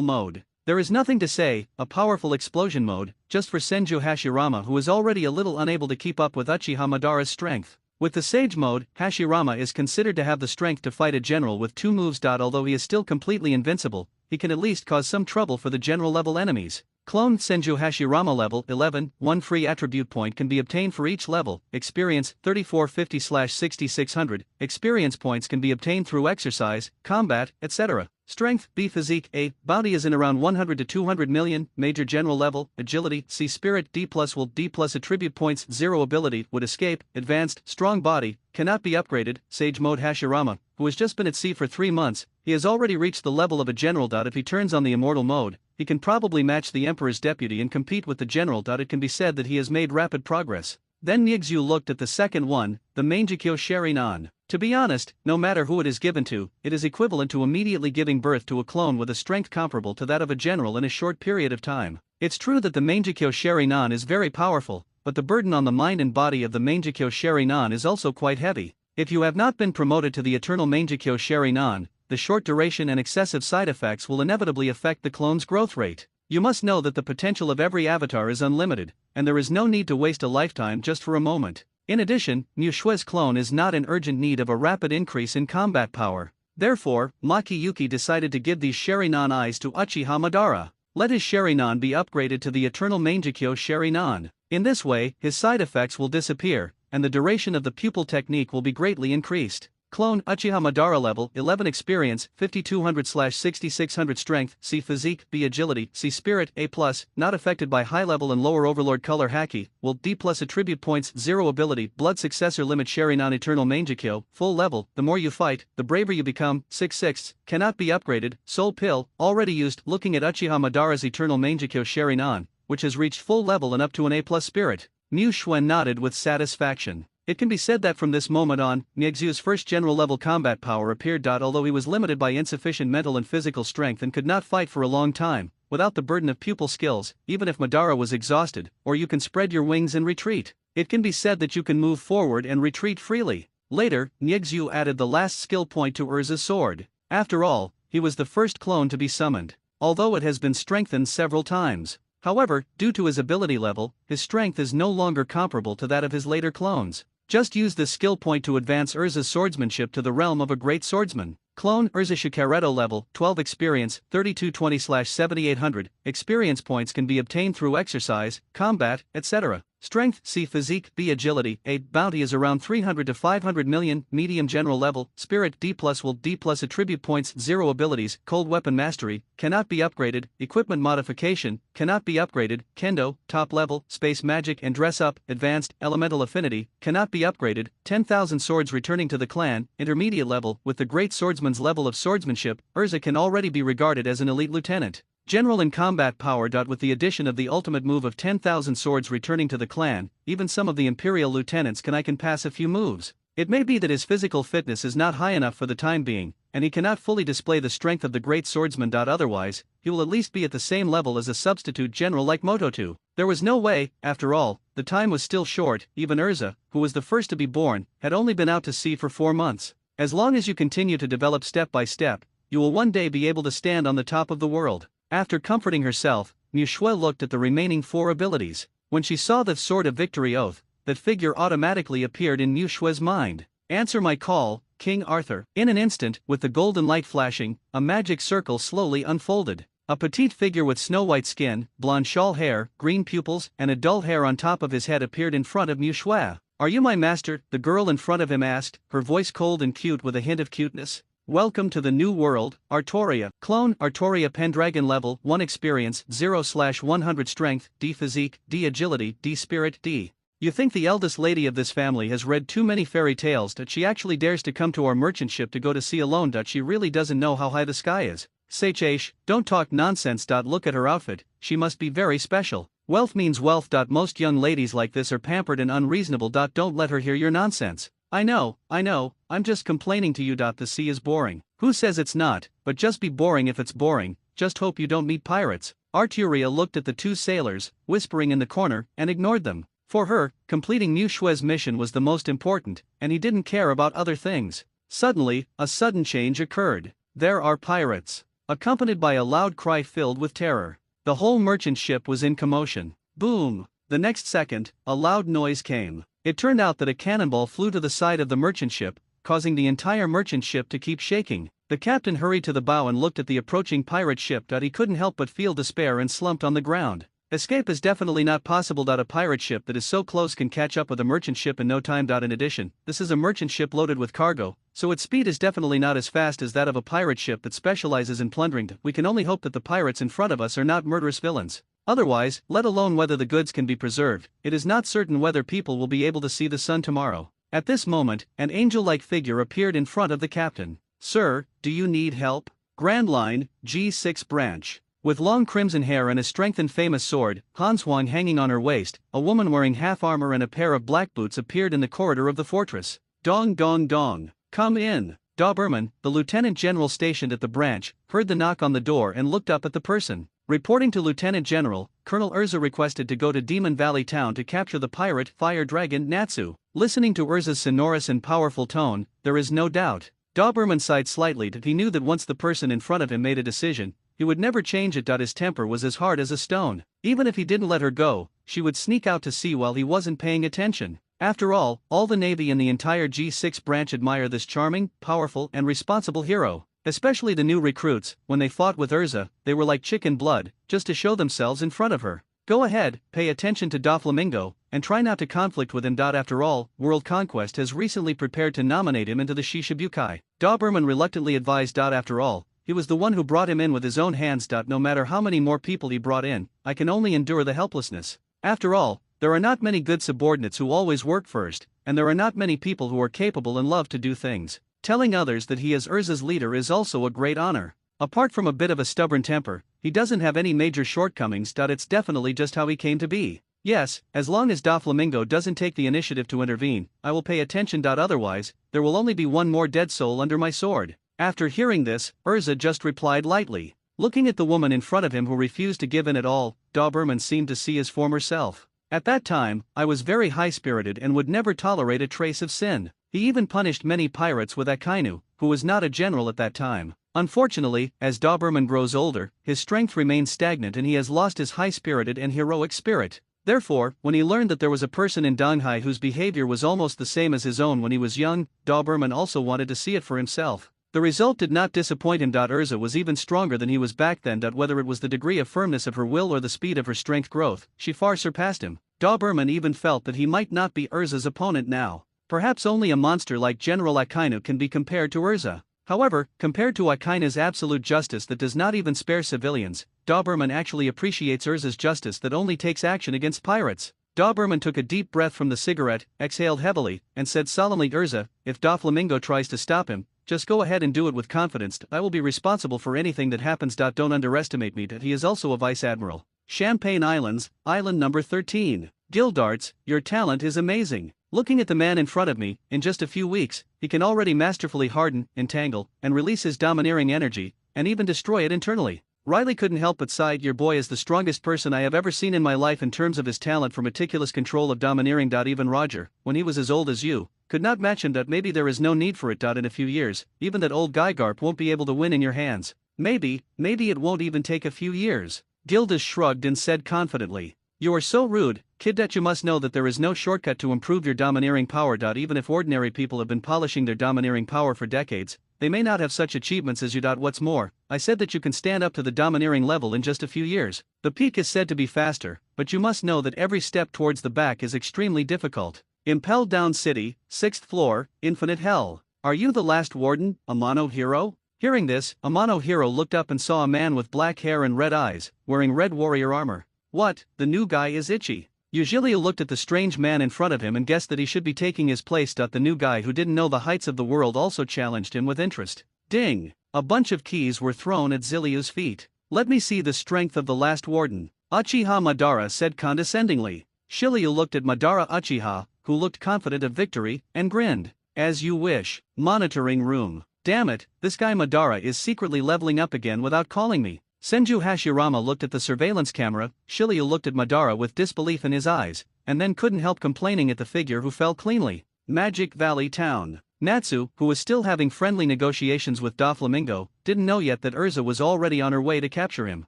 Mode. There is nothing to say, a powerful explosion mode, just for Senju Hashirama, who is already a little unable to keep up with Uchiha Madara's strength. With the Sage mode, Hashirama is considered to have the strength to fight a general with 2 moves. Although he is still completely invincible, he can at least cause some trouble for the general level enemies. Clone Senju Hashirama level 11, 1 free attribute point can be obtained for each level. Experience 3450/6600. Experience points can be obtained through exercise, combat, etc. Strength B Physique A. Bounty is in around 100 to 200 million. Major general level. Agility C Spirit D+ will D+ attribute points 0 ability would escape. Advanced Strong Body cannot be upgraded. Sage mode Hashirama, who has just been at sea for 3 months, he has already reached the level of a general. If he turns on the immortal mode, he can probably match the Emperor's deputy and compete with the general. It can be said that he has made rapid progress. Then Nixu looked at the second one, the Mangekyo Sherinan. To be honest, no matter who it is given to, it is equivalent to immediately giving birth to a clone with a strength comparable to that of a general in a short period of time. It's true that the Mangekyo Sherinan is very powerful, but the burden on the mind and body of the Mangekyo Sherinan is also quite heavy. If you have not been promoted to the eternal Mangekyo Sherinan, the short duration and excessive side effects will inevitably affect the clone's growth rate. You must know that the potential of every avatar is unlimited, and there is no need to waste a lifetime just for a moment. In addition, Niu Shui's clone is not in urgent need of a rapid increase in combat power. Therefore, Maki Yuki decided to give these Sherinan eyes to Uchiha Madara. Let his Sherinan be upgraded to the eternal Mangekyo Sherinan. In this way, his side effects will disappear, and the duration of the pupil technique will be greatly increased. Clone Uchiha Madara level 11 experience 5200/6600 strength C physique B agility C spirit A+, not affected by high level and lower overlord color haki, will D+ attribute points 0 ability blood successor limit Sherinan eternal Mangekyo full level, the more you fight, the braver you become 6/6 cannot be upgraded. Soul pill already used. Looking at Uchiha Madara's eternal Mangekyo Sherinan, which has reached full level and up to an A+ spirit, Niu Shui nodded with satisfaction. It can be said that from this moment on, Nixu's first general level combat power appeared. Although he was limited by insufficient mental and physical strength and could not fight for a long time, without the burden of pupil skills, even if Madara was exhausted, or you can spread your wings and retreat. It can be said that you can move forward and retreat freely. Later, Nixu added the last skill point to Urza's sword. After all, he was the first clone to be summoned, although it has been strengthened several times. However, due to his ability level, his strength is no longer comparable to that of his later clones. Just use this skill point to advance Urza's swordsmanship to the realm of a great swordsman. Clone Urza Shikareto level 12 experience 3220/7800. Experience points can be obtained through exercise, combat, etc. Strength C physique B agility A. Bounty is around 300 to 500 million. Medium general level. Spirit D+ will D+ attribute points 0 abilities. Cold weapon mastery cannot be upgraded. Equipment modification cannot be upgraded. Kendo top level. Space magic and dress up advanced. Elemental affinity cannot be upgraded. 10,000 swords returning to the clan. Intermediate level. With the great swordsman's level of swordsmanship, Urza can already be regarded as an elite lieutenant. General in combat power. With the addition of the ultimate move of 10,000 swords returning to the clan, even some of the imperial lieutenants can pass a few moves. It may be that his physical fitness is not high enough for the time being, and he cannot fully display the strength of the great swordsman. Otherwise, he will at least be at the same level as a substitute general like Mototu. There was no way, after all, the time was still short. Even Urza, who was the first to be born, had only been out to sea for 4 months. As long as you continue to develop step by step, you will one day be able to stand on the top of the world. After comforting herself, Niu Shui looked at the remaining 4 abilities. When she saw the Sword of Victory oath, that figure automatically appeared in Niu Shui's mind. Answer my call, King Arthur. In an instant, with the golden light flashing, a magic circle slowly unfolded. A petite figure with snow-white skin, blonde shawl hair, green pupils, and a dull hair on top of his head appeared in front of Niu Shui. Are you my master? The girl in front of him asked, her voice cold and cute with a hint of cuteness. Welcome to the new world, Artoria. Clone Artoria Pendragon level 1 experience 0/100 strength, D physique, D agility, D spirit, D. You think the eldest lady of this family has read too many fairy tales that she actually dares to come to our merchant ship to go to sea alone? She really doesn't know how high the sky is. Sage, don't talk nonsense. Look at her outfit, she must be very special. Wealth means wealth. Most young ladies like this are pampered and unreasonable. Don't let her hear your nonsense. I know, I'm just complaining to you. The sea is boring. Who says it's not? But just be boring if it's boring, just hope you don't meet pirates. Arturia looked at the two sailors, whispering in the corner, and ignored them. For her, completing Mu Shue's mission was the most important, and he didn't care about other things. Suddenly, a sudden change occurred. There are pirates. Accompanied by a loud cry filled with terror. The whole merchant ship was in commotion. Boom! The next second, a loud noise came. It turned out that a cannonball flew to the side of the merchant ship, causing the entire merchant ship to keep shaking. The captain hurried to the bow and looked at the approaching pirate ship. He couldn't help but feel despair and slumped on the ground. Escape is definitely not possible. A pirate ship that is so close can catch up with a merchant ship in no time. In addition, this is a merchant ship loaded with cargo, so its speed is definitely not as fast as that of a pirate ship that specializes in plundering. We can only hope that the pirates in front of us are not murderous villains. Otherwise, let alone whether the goods can be preserved, it is not certain whether people will be able to see the sun tomorrow. At this moment, an angel-like figure appeared in front of the captain. Sir, do you need help? Grand Line, G6 branch. With long crimson hair and a strengthened famous sword, Hans Huang hanging on her waist, a woman wearing half armor and a pair of black boots appeared in the corridor of the fortress. Dong dong dong. Come in. Doberman, the lieutenant general stationed at the branch, heard the knock on the door and looked up at the person. Reporting to Lieutenant General, Colonel Urza requested to go to Demon Valley Town to capture the pirate fire dragon Natsu. Listening to Urza's sonorous and powerful tone, there is no doubt. Doberman sighed slightly. He knew that once the person in front of him made a decision, he would never change it. His temper was as hard as a stone. Even if he didn't let her go, she would sneak out to sea while he wasn't paying attention. After all the Navy and the entire G6 branch admire this charming, powerful, and responsible hero. Especially the new recruits. When they fought with Urza, they were like chicken blood, just to show themselves in front of her. Go ahead, pay attention to Doflamingo, and try not to conflict with him. After all, World Conquest has recently prepared to nominate him into the Shishibukai. Doberman reluctantly advised. After all, he was the one who brought him in with his own hands. No matter how many more people he brought in, I can only endure the helplessness. After all, there are not many good subordinates who always work first, and there are not many people who are capable and love to do things. Telling others that he is Urza's leader is also a great honor. Apart from a bit of a stubborn temper, he doesn't have any major shortcomings. It's definitely just how he came to be. Yes, as long as Doflamingo doesn't take the initiative to intervene, I will pay attention. Otherwise, there will only be one more dead soul under my sword. After hearing this, Urza just replied lightly. Looking at the woman in front of him who refused to give in at all, Doberman seemed to see his former self. At that time, I was very high-spirited and would never tolerate a trace of sin. He even punished many pirates with Akainu, who was not a general at that time. Unfortunately, as Doberman grows older, his strength remains stagnant and he has lost his high-spirited and heroic spirit. Therefore, when he learned that there was a person in Donghai whose behavior was almost the same as his own when he was young, Doberman also wanted to see it for himself. The result did not disappoint him. Urza was even stronger than he was back then. Whether it was the degree of firmness of her will or the speed of her strength growth, she far surpassed him. Doberman even felt that he might not be Urza's opponent now. Perhaps only a monster like General Akainu can be compared to Urza. However, compared to Akainu's absolute justice that does not even spare civilians, Doberman actually appreciates Urza's justice that only takes action against pirates. Doberman took a deep breath from the cigarette, exhaled heavily, and said solemnly, Urza, if Doflamingo tries to stop him, just go ahead and do it with confidence. I will be responsible for anything that happens. Don't underestimate me. He is also a vice admiral. Champagne Islands, Island number 13. Gildarts, your talent is amazing. Looking at the man in front of me, in just a few weeks, he can already masterfully harden, entangle, and release his domineering energy, and even destroy it internally. Riley couldn't help but sigh. Your boy is the strongest person I have ever seen in my life in terms of his talent for meticulous control of domineering. Even Roger, when he was as old as you, could not match him. Maybe there is no need for it. In a few years, even that old Gygarp won't be able to win in your hands. Maybe it won't even take a few years. Gildas shrugged and said confidently. You are so rude, kid. You must know that there is no shortcut to improve your domineering power. Even if ordinary people have been polishing their domineering power for decades, they may not have such achievements as you. What's more, I said that you can stand up to the domineering level in just a few years. The peak is said to be faster, but you must know that every step towards the back is extremely difficult. Impelled down city, 6th floor, infinite hell. Are you the last warden, Amano Hero? Hearing this, Amano Hero looked up and saw a man with black hair and red eyes, wearing red warrior armor. What, the new guy is itchy. Eugilio looked at the strange man in front of him and guessed that he should be taking his place. The new guy who didn't know the heights of the world also challenged him with interest. Ding! A bunch of keys were thrown at Zilio's feet. Let me see the strength of the last warden, Uchiha Madara said condescendingly. Shiryu looked at Madara Uchiha, who looked confident of victory, and grinned. As you wish. Monitoring room. Damn it, this guy Madara is secretly leveling up again without calling me. Senju Hashirama looked at the surveillance camera. Shiryu looked at Madara with disbelief in his eyes, and then couldn't help complaining at the figure who fell cleanly. Magic Valley Town. Natsu, who was still having friendly negotiations with Doflamingo, didn't know yet that Urza was already on her way to capture him.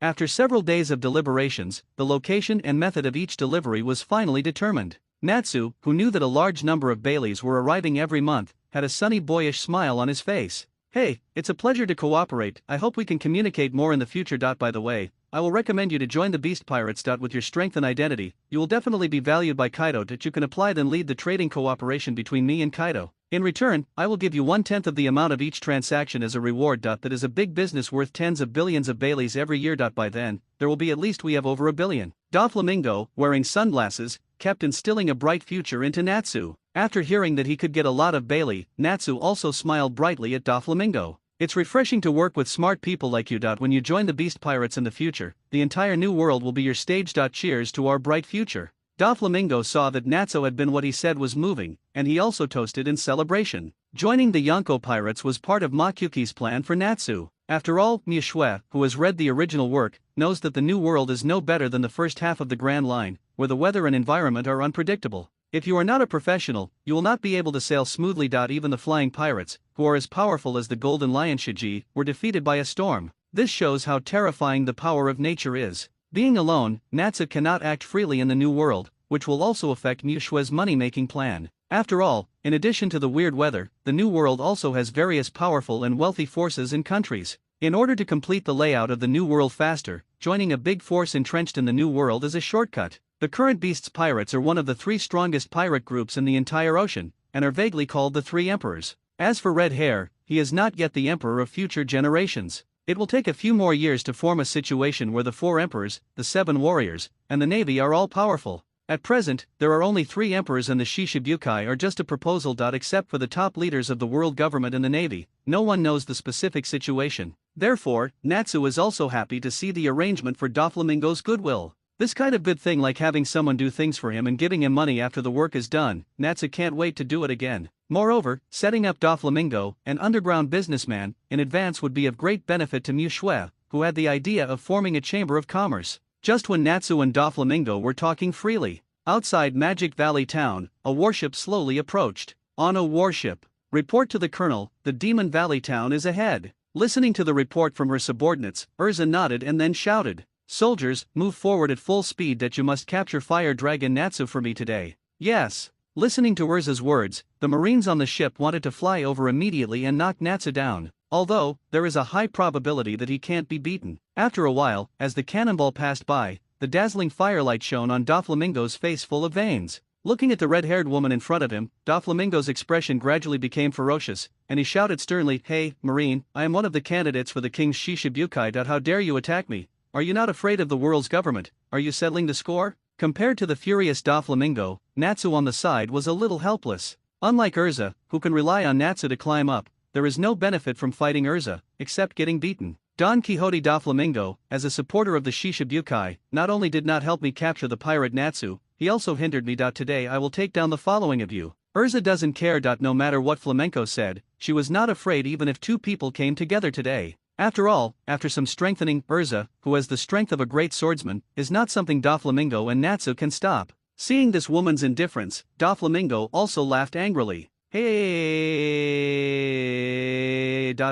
After several days of deliberations, the location and method of each delivery was finally determined. Natsu, who knew that a large number of Baileys were arriving every month, had a sunny boyish smile on his face. Hey, it's a pleasure to cooperate. I hope we can communicate more in the future. By the way, I will recommend you to join the Beast Pirates. With your strength and identity, you will definitely be valued by Kaido. You can apply then lead the trading cooperation between me and Kaido. In return, I will give you 1/10 of the amount of each transaction as a reward. That is a big business worth tens of billions of Baileys every year. By then, there will be at least we have over 1 billion. Doflamingo, wearing sunglasses, kept instilling a bright future into Natsu. After hearing that he could get a lot of Bailey, Natsu also smiled brightly at Doflamingo. It's refreshing to work with smart people like you. When you join the Beast Pirates in the future, the entire new world will be your stage. Cheers to our bright future. Doflamingo saw that Natsu had been what he said was moving, and he also toasted in celebration. Joining the Yonko Pirates was part of Makyuki's plan for Natsu. After all, Mishue, who has read the original work, knows that the new world is no better than the first half of the Grand Line, where the weather and environment are unpredictable. If you are not a professional, you will not be able to sail smoothly. Even the flying pirates, who are as powerful as the Golden Lion Shiji, were defeated by a storm. This shows how terrifying the power of nature is. Being alone, Natsu cannot act freely in the new world, which will also affect Mushue's money-making plan. After all, in addition to the weird weather, the new world also has various powerful and wealthy forces and countries. In order to complete the layout of the new world faster, joining a big force entrenched in the new world is a shortcut. The current Beasts Pirates are one of the 3 strongest pirate groups in the entire ocean, and are vaguely called the 3 Emperors. As for Red Hair, he is not yet the Emperor of future generations. It will take a few more years to form a situation where the 4 Emperors, the 7 Warriors, and the Navy are all powerful. At present, there are only 3 Emperors and the Shishibukai are just a proposal. Except for the top leaders of the world government and the Navy, no one knows the specific situation. Therefore, Natsu is also happy to see the arrangement for Doflamingo's goodwill. This kind of good thing, like having someone do things for him and giving him money after the work is done, Natsu can't wait to do it again. Moreover, setting up Doflamingo, an underground businessman, in advance would be of great benefit to Mishue, who had the idea of forming a chamber of commerce. Just when Natsu and Doflamingo were talking freely, outside Magic Valley Town, a warship slowly approached. On a warship. Report to the colonel, the Demon Valley Town is ahead. Listening to the report from her subordinates, Urza nodded and then shouted. Soldiers, move forward at full speed. You must capture Fire Dragon Natsu for me today. Yes. Listening to Urza's words, the Marines on the ship wanted to fly over immediately and knock Natsu down, although, there is a high probability that he can't be beaten. After a while, as the cannonball passed by, the dazzling firelight shone on Doflamingo's face full of veins. Looking at the red-haired woman in front of him, Doflamingo's expression gradually became ferocious, and he shouted sternly, Hey, Marine, I am one of the candidates for the King's Shishibukai. How dare you attack me? Are you not afraid of the world's government? Are you settling the score? Compared to the furious Doflamingo, Natsu on the side was a little helpless. Unlike Urza, who can rely on Natsu to climb up, there is no benefit from fighting Urza, except getting beaten. Don Quixote Doflamingo, as a supporter of the Shishibukai, not only did not help me capture the pirate Natsu, he also hindered me. Today I will take down the following of you. Urza doesn't care. No matter what Flamenco said, she was not afraid even if 2 people came together today. After all, after some strengthening, Urza, who has the strength of a great swordsman, is not something Doflamingo and Natsu can stop. Seeing this woman's indifference, Doflamingo also laughed angrily. Hey,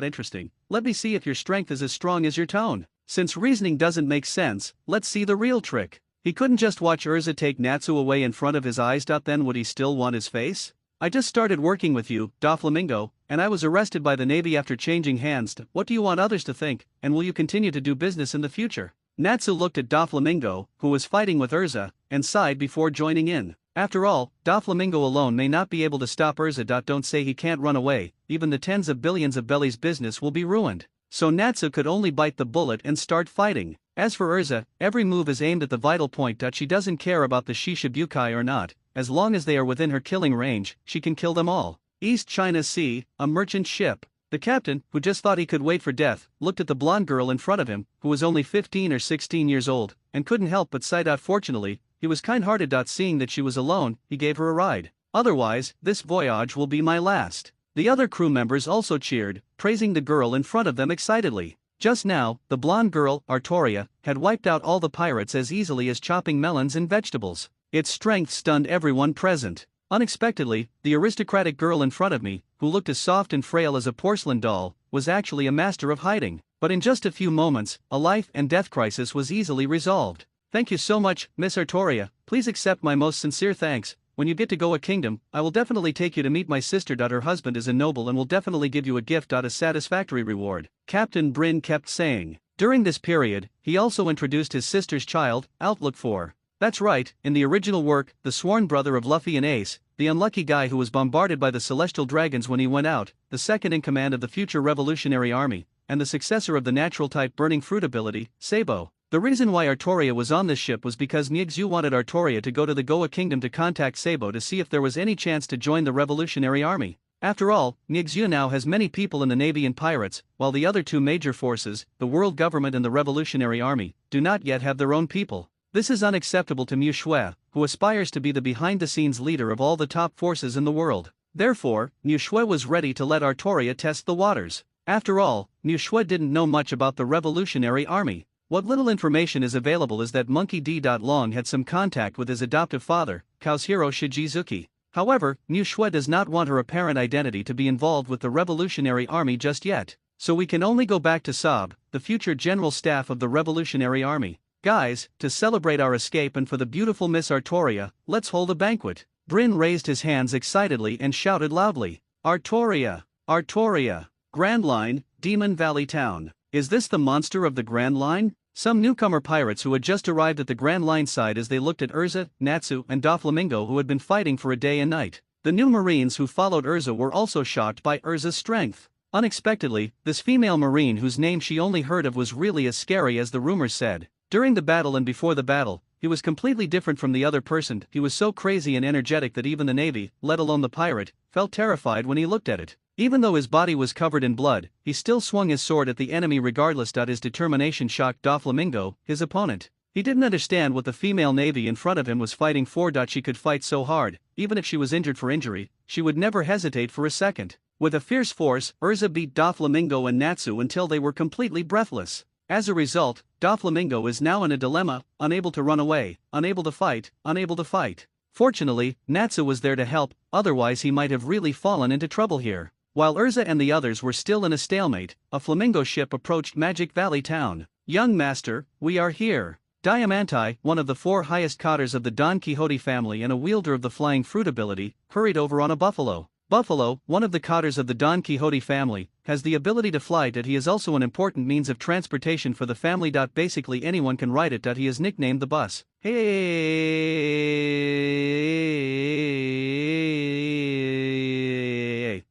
interesting. Let me see if your strength is as strong as your tone. Since reasoning doesn't make sense, let's see the real trick. He couldn't just watch Urza take Natsu away in front of his eyes. Then would he still want his face? I just started working with you, Doflamingo, and I was arrested by the Navy after changing hands. What do you want others to think, and will you continue to do business in the future? Natsu looked at Doflamingo, who was fighting with Urza, and sighed before joining in. After all, Doflamingo alone may not be able to stop Urza. Don't say he can't run away, even the tens of billions of bellies business will be ruined. So Natsu could only bite the bullet and start fighting. As for Urza, every move is aimed at the vital point. She doesn't care about the Shishibukai or not, as long as they are within her killing range, she can kill them all. East China Sea, a merchant ship. The captain, who just thought he could wait for death, looked at the blonde girl in front of him, who was only 15 or 16 years old, and couldn't help but sigh. Fortunately, he was kind-hearted. Seeing that she was alone, he gave her a ride. Otherwise, this voyage will be my last. The other crew members also cheered, praising the girl in front of them excitedly. Just now, the blonde girl, Artoria, had wiped out all the pirates as easily as chopping melons and vegetables. Its strength stunned everyone present. Unexpectedly, the aristocratic girl in front of me, who looked as soft and frail as a porcelain doll, was actually a master of hiding. But in just a few moments, a life and death crisis was easily resolved. Thank you so much, Miss Artoria. Please accept my most sincere thanks. When you get to Goa Kingdom, I will definitely take you to meet my sister. Her husband is a noble and will definitely give you a gift. A satisfactory reward, Captain Bryn kept saying. During this period, he also introduced his sister's child, Outlook 4. That's right, in the original work, the sworn brother of Luffy and Ace, the unlucky guy who was bombarded by the celestial dragons when he went out, the second in command of the future revolutionary army, and the successor of the natural type burning fruit ability, Sabo. The reason why Artoria was on this ship was because Miyagzu wanted Artoria to go to the Goa Kingdom to contact Sabo to see if there was any chance to join the revolutionary army. After all, Miyagzu now has many people in the navy and pirates, while the other two major forces, the world government and the revolutionary army, do not yet have their own people. This is unacceptable to Mu Shui, who aspires to be the behind-the-scenes leader of all the top forces in the world. Therefore, Mu Shui was ready to let Artoria test the waters. After all, Mu Shui didn't know much about the revolutionary army. What little information is available is that Monkey D. Long had some contact with his adoptive father, Kazuhiro Shijizuki. However, Mu Shui does not want her apparent identity to be involved with the revolutionary army just yet. So we can only go back to Saab, the future general staff of the revolutionary army. Guys, to celebrate our escape and for the beautiful Miss Artoria, let's hold a banquet. Bryn raised his hands excitedly and shouted loudly. Artoria! Artoria! Grand Line, Demon Valley Town. Is this the monster of the Grand Line? Some newcomer pirates who had just arrived at the Grand Line side as they looked at Urza, Natsu and Doflamingo who had been fighting for a day and night. The new marines who followed Urza were also shocked by Urza's strength. Unexpectedly, this female marine whose name she only heard of was really as scary as the rumors said. During the battle and before the battle, he was completely different from the other person. He was so crazy and energetic that even the navy, let alone the pirate, felt terrified when he looked at it. Even though his body was covered in blood, he still swung his sword at the enemy regardless. His determination shocked Doflamingo, his opponent. He didn't understand what the female navy in front of him was fighting for. She could fight so hard, even if she was injured for injury, she would never hesitate for a second. With a fierce force, Urza beat Doflamingo and Natsu until they were completely breathless. As a result, Doflamingo is now in a dilemma, unable to run away, unable to fight, unable to fight. Fortunately, Natsu was there to help, otherwise he might have really fallen into trouble here. While Urza and the others were still in a stalemate, a flamingo ship approached Magic Valley Town. Young master, we are here. Diamante, one of the 4 highest cotters of the Don Quixote family and a wielder of the flying fruit ability, hurried over on a buffalo. Buffalo, one of the cotters of the Don Quixote family, has the ability to fly. He is also an important means of transportation for the family. Basically anyone can ride it. He is nicknamed the bus. Hey,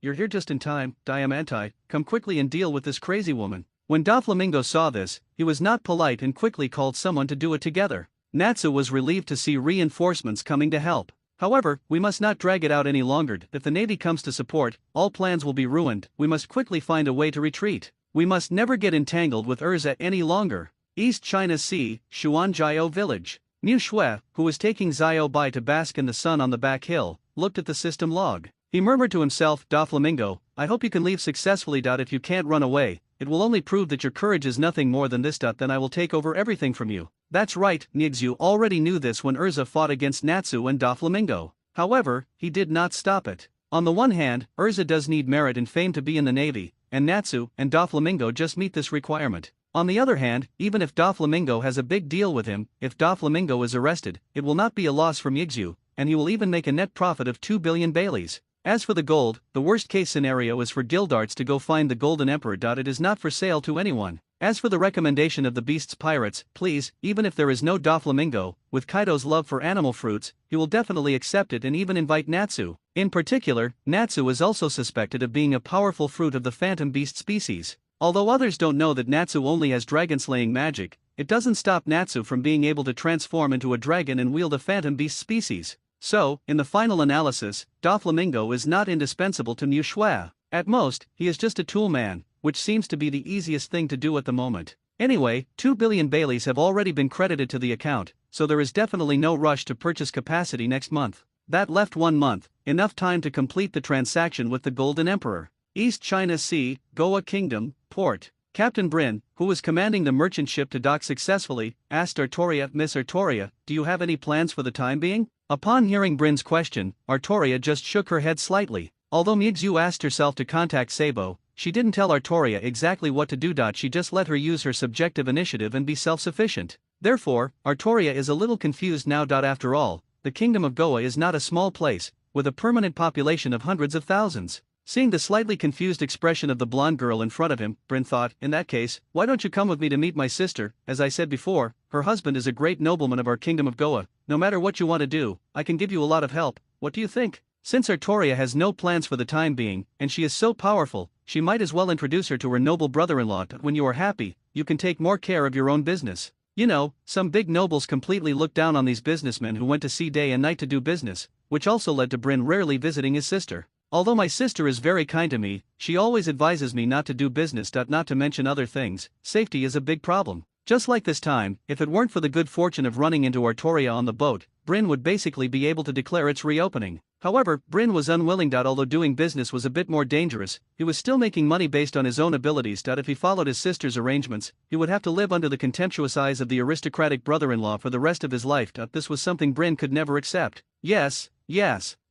you're here just in time, Diamante. Come quickly and deal with this crazy woman. When Doflamingo saw this, he was not polite and quickly called someone to do it together. Natsu was relieved to see reinforcements coming to help. However, we must not drag it out any longer. If the navy comes to support, all plans will be ruined. We must quickly find a way to retreat. We must never get entangled with Urza any longer. East China Sea, Xuanjiao Village. Mu Shui, who was taking Zio by to bask in the sun on the back hill, looked at the system log. He murmured to himself, Doflamingo, I hope you can leave successfully. If you can't run away, it will only prove that your courage is nothing more than this. Then I will take over everything from you. That's right, Miyagzu already knew this when Urza fought against Natsu and Doflamingo. However, he did not stop it. On the one hand, Urza does need merit and fame to be in the navy, and Natsu and Doflamingo just meet this requirement. On the other hand, even if Doflamingo has a big deal with him, if Doflamingo is arrested, it will not be a loss for Miyagzu, and he will even make a net profit of 2 billion Baileys. As for the gold, the worst case scenario is for Gildarts to go find the Golden Emperor. It is not for sale to anyone. As for the recommendation of the Beast's pirates, please, even if there is no Doflamingo, with Kaido's love for animal fruits, he will definitely accept it and even invite Natsu. In particular, Natsu is also suspected of being a powerful fruit of the Phantom Beast species. Although others don't know that Natsu only has dragon-slaying magic, it doesn't stop Natsu from being able to transform into a dragon and wield a Phantom Beast species. So, in the final analysis, Doflamingo is not indispensable to Mu Shui. At most, he is just a tool man, which seems to be the easiest thing to do at the moment. Anyway, 2 billion Baileys have already been credited to the account, so there is definitely no rush to purchase capacity next month. That left 1 month, enough time to complete the transaction with the Golden Emperor. East China Sea, Goa Kingdom, Port. Captain Brin, who was commanding the merchant ship to dock successfully, asked Artoria, "Miss Artoria, do you have any plans for the time being?" Upon hearing Brin's question, Artoria just shook her head slightly. Although Mixu asked herself to contact Sabo, she didn't tell Artoria exactly what to do. She just let her use her subjective initiative and be self-sufficient. Therefore, Artoria is a little confused now. After all, the Kingdom of Goa is not a small place, with a permanent population of hundreds of thousands. Seeing the slightly confused expression of the blonde girl in front of him, Brin thought, in that case, why don't you come with me to meet my sister? As I said before, her husband is a great nobleman of our Kingdom of Goa. No matter what you want to do, I can give you a lot of help. What do you think? Since Artoria has no plans for the time being, and she is so powerful, she might as well introduce her to her noble brother-in-law. When you are happy, you can take more care of your own business. You know, some big nobles completely look down on these businessmen who went to sea day and night to do business, which also led to Brin rarely visiting his sister. Although my sister is very kind to me, she always advises me not to do business. Not to mention other things, safety is a big problem. Just like this time, if it weren't for the good fortune of running into Artoria on the boat, Brin would basically be able to declare its reopening. However, Brin was unwilling. Although doing business was a bit more dangerous, he was still making money based on his own abilities. If he followed his sister's arrangements, he would have to live under the contemptuous eyes of the aristocratic brother-in-law for the rest of his life. This was something Brin could never accept. Yes.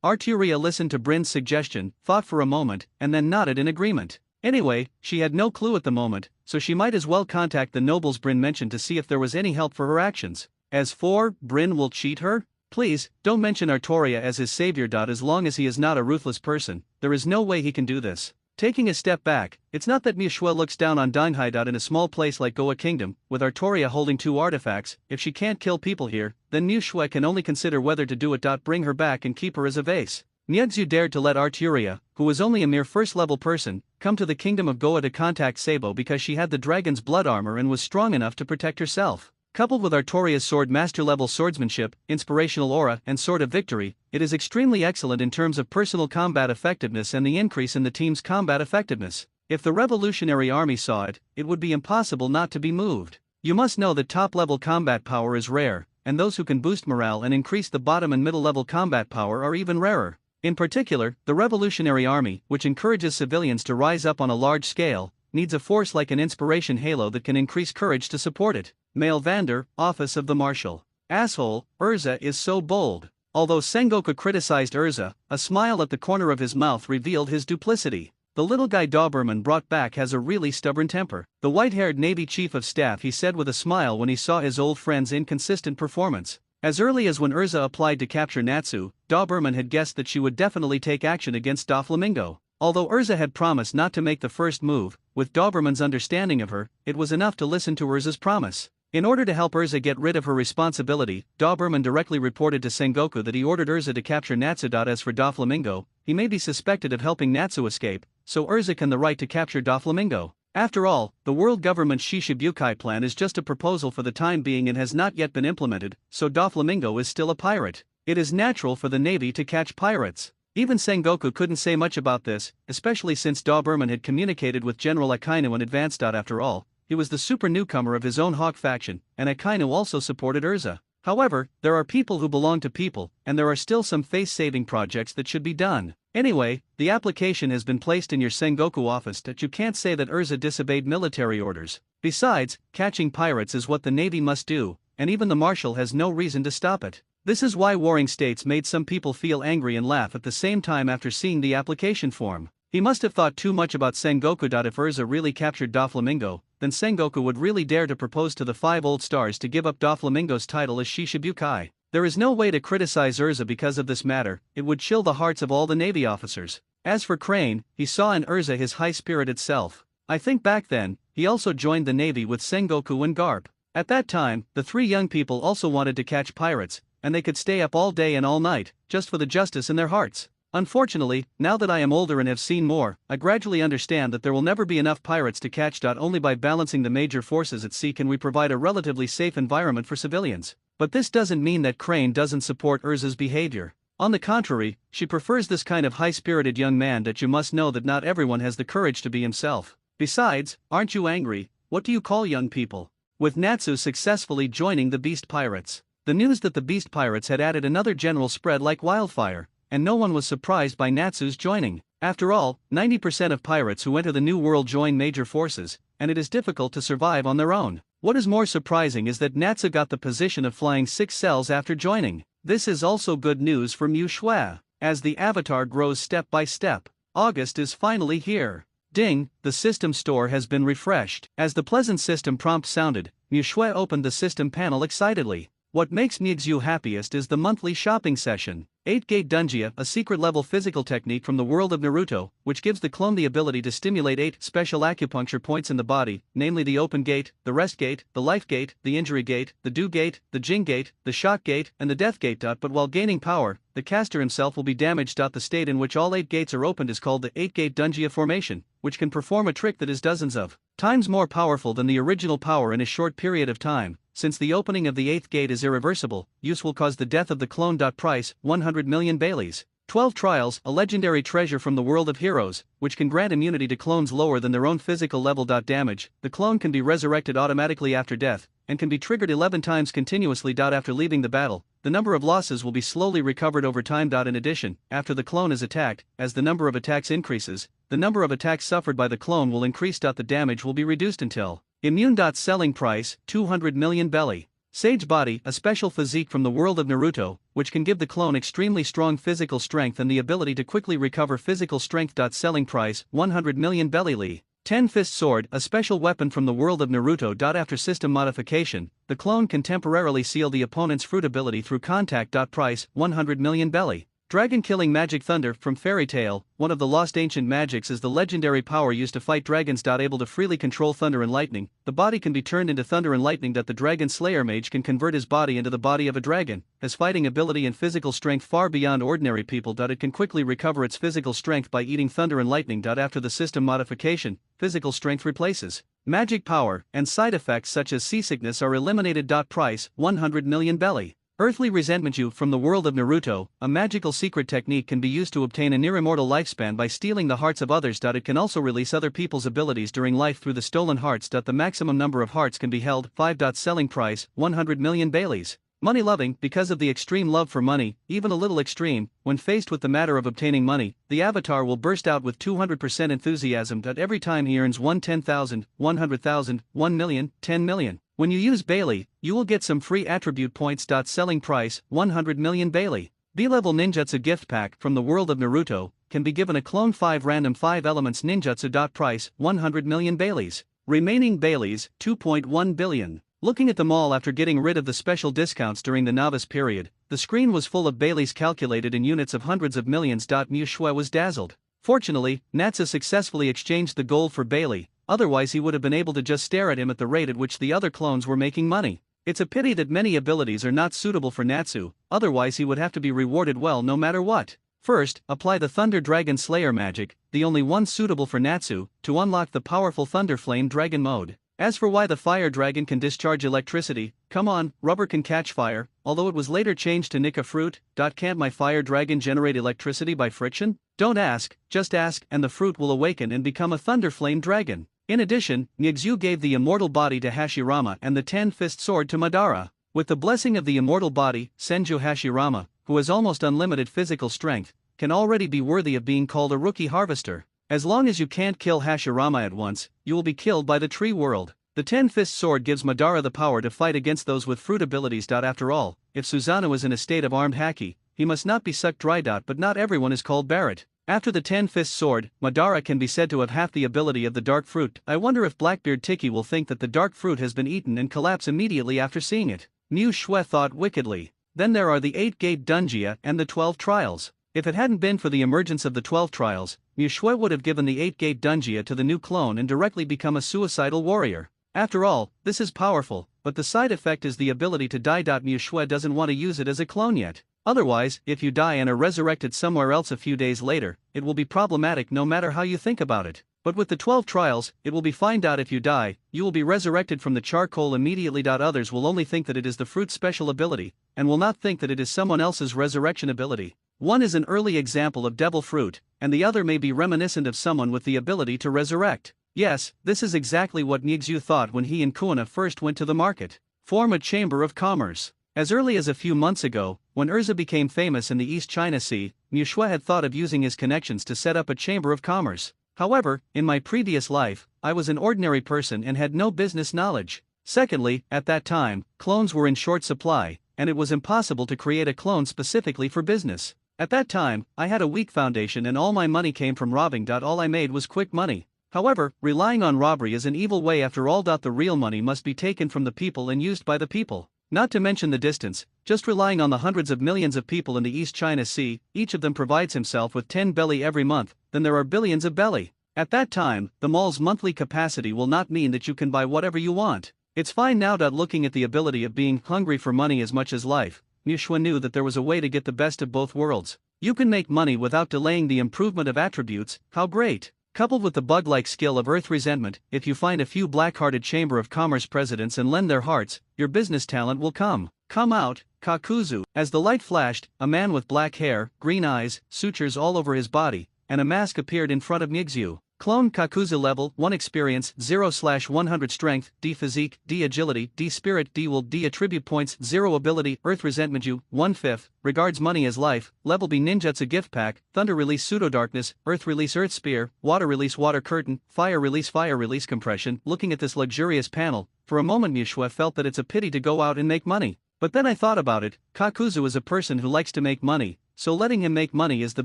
Arturia listened to Brin's suggestion, thought for a moment, and then nodded in agreement. Anyway, she had no clue at the moment, so she might as well contact the nobles Brin mentioned to see if there was any help for her actions. As for, Brin will cheat her? Please, don't mention Artoria as his savior. As long as he is not a ruthless person, there is no way he can do this. Taking a step back, it's not that Mu Shui looks down on Danhai. In a small place like Goa Kingdom, with Artoria holding 2 artifacts, if she can't kill people here, then Mu Shui can only consider whether to do it. Bring her back and keep her as a vase. Nyuxu dared to let Arturia, who was only a mere first-level person, come to the Kingdom of Goa to contact Sabo because she had the dragon's blood armor and was strong enough to protect herself. Coupled with Artoria's sword master-level swordsmanship, inspirational aura, and sword of victory, it is extremely excellent in terms of personal combat effectiveness and the increase in the team's combat effectiveness. If the Revolutionary Army saw it, it would be impossible not to be moved. You must know that top-level combat power is rare, and those who can boost morale and increase the bottom and middle-level combat power are even rarer. In particular, the Revolutionary Army, which encourages civilians to rise up on a large scale, needs a force like an inspiration halo that can increase courage to support it. Mail Vander, Office of the Marshal. Asshole, Urza is so bold. Although Sengoku criticized Urza, a smile at the corner of his mouth revealed his duplicity. The little guy Doberman brought back has a really stubborn temper. The white-haired Navy Chief of Staff, he said with a smile when he saw his old friend's inconsistent performance. As early as when Urza applied to capture Natsu, Doberman had guessed that she would definitely take action against Doflamingo. Although Urza had promised not to make the first move, with Doberman's understanding of her, it was enough to listen to Urza's promise. In order to help Urza get rid of her responsibility, Doberman directly reported to Sengoku that he ordered Urza to capture Natsu. As for Doflamingo, he may be suspected of helping Natsu escape, so Urza can the right to capture Doflamingo. After all, the world government's Shishibukai plan is just a proposal for the time being and has not yet been implemented, so Doflamingo is still a pirate. It is natural for the Navy to catch pirates. Even Sengoku couldn't say much about this, especially since Doberman had communicated with General Akainu in advance. After all, he was the super newcomer of his own Hawk faction, and Akainu also supported Urza. However, there are people who belong to people, and there are still some face-saving projects that should be done. Anyway, the application has been placed in your Sengoku office. You can't say that Urza disobeyed military orders. Besides, catching pirates is what the Navy must do, and even the Marshal has no reason to stop it. This is why warring states made some people feel angry and laugh at the same time after seeing the application form. He must have thought too much about Sengoku. If Urza really captured Doflamingo, then Sengoku would really dare to propose to the 5 old stars to give up Doflamingo's title as Shishibukai. There is no way to criticize Urza because of this matter, it would chill the hearts of all the Navy officers. As for Crane, he saw in Urza his high-spirited self. I think back then, he also joined the navy with Sengoku and Garp. At that time, the three young people also wanted to catch pirates, and they could stay up all day and all night, just for the justice in their hearts. Unfortunately, now that I am older and have seen more, I gradually understand that there will never be enough pirates to catch. Only by balancing the major forces at sea can we provide a relatively safe environment for civilians. But this doesn't mean that Crane doesn't support Urza's behavior. On the contrary, she prefers this kind of high-spirited young man. That you must know that not everyone has the courage to be himself. Besides, aren't you angry? What do you call young people? With Natsu successfully joining the Beast Pirates, the news that the Beast Pirates had added another general spread like wildfire, and no one was surprised by Natsu's joining. After all, 90% of pirates who enter the New World join major forces, and it is difficult to survive on their own. What is more surprising is that Natsu got the position of flying 6 cells after joining. This is also good news for Mu Shui, as the avatar grows step by step. August is finally here. Ding, the system store has been refreshed. As the pleasant system prompt sounded, Mu Shui opened the system panel excitedly. What makes Mixu happiest is the monthly shopping session. 8-Gate Dungia, a secret-level physical technique from the world of Naruto, which gives the clone the ability to stimulate 8 special acupuncture points in the body, namely the Open Gate, the Rest Gate, the Life Gate, the Injury Gate, the Do Gate, the Jing Gate, the Shock Gate, and the Death Gate. But while gaining power, the caster himself will be damaged. The state in which all 8 gates are opened is called the 8-Gate Dungia formation, which can perform a trick that is dozens of times more powerful than the original power in a short period of time. Since the opening of the 8th gate is irreversible, use will cause the death of the clone. Price, 100 million Baileys. 12 Trials, a legendary treasure from the world of heroes, which can grant immunity to clones lower than their own physical level. Damage, the clone can be resurrected automatically after death, and can be triggered 11 times continuously. After leaving the battle, the number of losses will be slowly recovered over time. In addition, after the clone is attacked, as the number of attacks increases, the number of attacks suffered by the clone will increase. The damage will be reduced until immune. Selling price, 200 million belly. Sage Body, a special physique from the world of Naruto, which can give the clone extremely strong physical strength and the ability to quickly recover physical strength. Selling price, 100 million belly. Li. 10-Fist Sword, a special weapon from the world of Naruto. After system modification, the clone can temporarily seal the opponent's fruit ability through contact. Price, 100 million belly. Dragon Killing Magic Thunder from Fairy Tail, one of the lost ancient magics, is the legendary power used to fight dragons. Able to freely control thunder and lightning, the body can be turned into thunder and lightning. The Dragon Slayer mage can convert his body into the body of a dragon, has fighting ability and physical strength far beyond ordinary people. It can quickly recover its physical strength by eating thunder and lightning. After the system modification, physical strength replaces magic power, and side effects such as seasickness are eliminated. Price, 100 million belly. Earthly Resentment You from the world of Naruto, a magical secret technique can be used to obtain a near-immortal lifespan by stealing the hearts of others. It can also release other people's abilities during life through the stolen hearts. The maximum number of hearts can be held. 5. Selling price, 100 million Baileys. Money loving, because of the extreme love for money, even a little extreme, when faced with the matter of obtaining money, the avatar will burst out with 200% enthusiasm. Every time he earns 10,000, 100,000, 1 million, 10 million. When you use Bailey, you will get some free attribute points. Selling price, 100 million Bailey. B-level Ninjutsu gift pack from the world of Naruto, can be given a clone 5 random 5 elements ninjutsu. Price, 100 million Baileys. Remaining Baileys, 2.1 billion. Looking at them all after getting rid of the special discounts during the novice period, the screen was full of Baileys calculated in units of hundreds of millions. Mu Shui was dazzled. Fortunately, Natsu successfully exchanged the gold for Bailey, otherwise he would have been able to just stare at him at the rate at which the other clones were making money. It's a pity that many abilities are not suitable for Natsu, otherwise he would have to be rewarded well no matter what. First, apply the Thunder Dragon Slayer magic, the only one suitable for Natsu, to unlock the powerful Thunder Flame Dragon mode. As for why the Fire Dragon can discharge electricity, come on, rubber can catch fire, although it was later changed to Nika Fruit. Can't my Fire Dragon generate electricity by friction? Don't ask, just ask, and the fruit will awaken and become a Thunder Flame Dragon. In addition, Mixu gave the immortal body to Hashirama and the 10-Fist Sword to Madara. With the blessing of the immortal body, Senju Hashirama, who has almost unlimited physical strength, can already be worthy of being called a rookie harvester. As long as you can't kill Hashirama at once, you will be killed by the tree world. The 10-Fist Sword gives Madara the power to fight against those with fruit abilities. After all, if Susanoo is in a state of armed haki, he must not be sucked dry. But not everyone is called Barret. After the 10-Fist Sword, Madara can be said to have half the ability of the Dark Fruit. I wonder if Blackbeard Tiki will think that the Dark Fruit has been eaten and collapse immediately after seeing it. Mu Shui thought wickedly. Then there are the 8-Gate Dungia and the 12 Trials. If it hadn't been for the emergence of the 12 trials, Mu Shui would have given the 8-gate Dunjia to the new clone and directly become a suicidal warrior. After all, this is powerful, but the side effect is the ability to die. Mu Shui doesn't want to use it as a clone yet. Otherwise, if you die and are resurrected somewhere else a few days later, it will be problematic no matter how you think about it. But with the 12 trials, it will be fine. If you die, you will be resurrected from the charcoal immediately. Others will only think that it is the fruit's special ability, and will not think that it is someone else's resurrection ability. One is an early example of devil fruit, and the other may be reminiscent of someone with the ability to resurrect. Yes, this is exactly what Nixu thought when he and Kuina first went to the market. Form a chamber of commerce. As early as a few months ago, when Erza became famous in the East China Sea, Mu Shui had thought of using his connections to set up a chamber of commerce. However, in my previous life, I was an ordinary person and had no business knowledge. Secondly, at that time, clones were in short supply, and it was impossible to create a clone specifically for business. At that time, I had a weak foundation and all my money came from robbing. All I made was quick money. However, relying on robbery is an evil way after all. The real money must be taken from the people and used by the people. Not to mention the distance, just relying on the hundreds of millions of people in the East China Sea, each of them provides himself with 10 belly every month, then there are billions of belly. At that time, the mall's monthly capacity will not mean that you can buy whatever you want. It's fine now. Looking at the ability of being hungry for money as much as life, Mu Shui knew that there was a way to get the best of both worlds. You can make money without delaying the improvement of attributes. How great! Coupled with the bug-like skill of Earth Resentment, if you find a few black-hearted Chamber of Commerce presidents and lend their hearts, your business talent will come out, Kakuzu. As the light flashed, a man with black hair, green eyes, sutures all over his body, and a mask appeared in front of Nixu. Clone Kakuzu level 1 experience 0/100 strength, D physique, D agility, D spirit, D will, D attribute points 0 ability, Earth Resentment you 1/5, regards money as life, level B ninjutsu gift pack, thunder release pseudo darkness, earth release earth spear, water release water curtain, fire release compression. Looking at this luxurious panel, for a moment Mu Shui felt that it's a pity to go out and make money. But then I thought about it, Kakuzu is a person who likes to make money, so letting him make money is the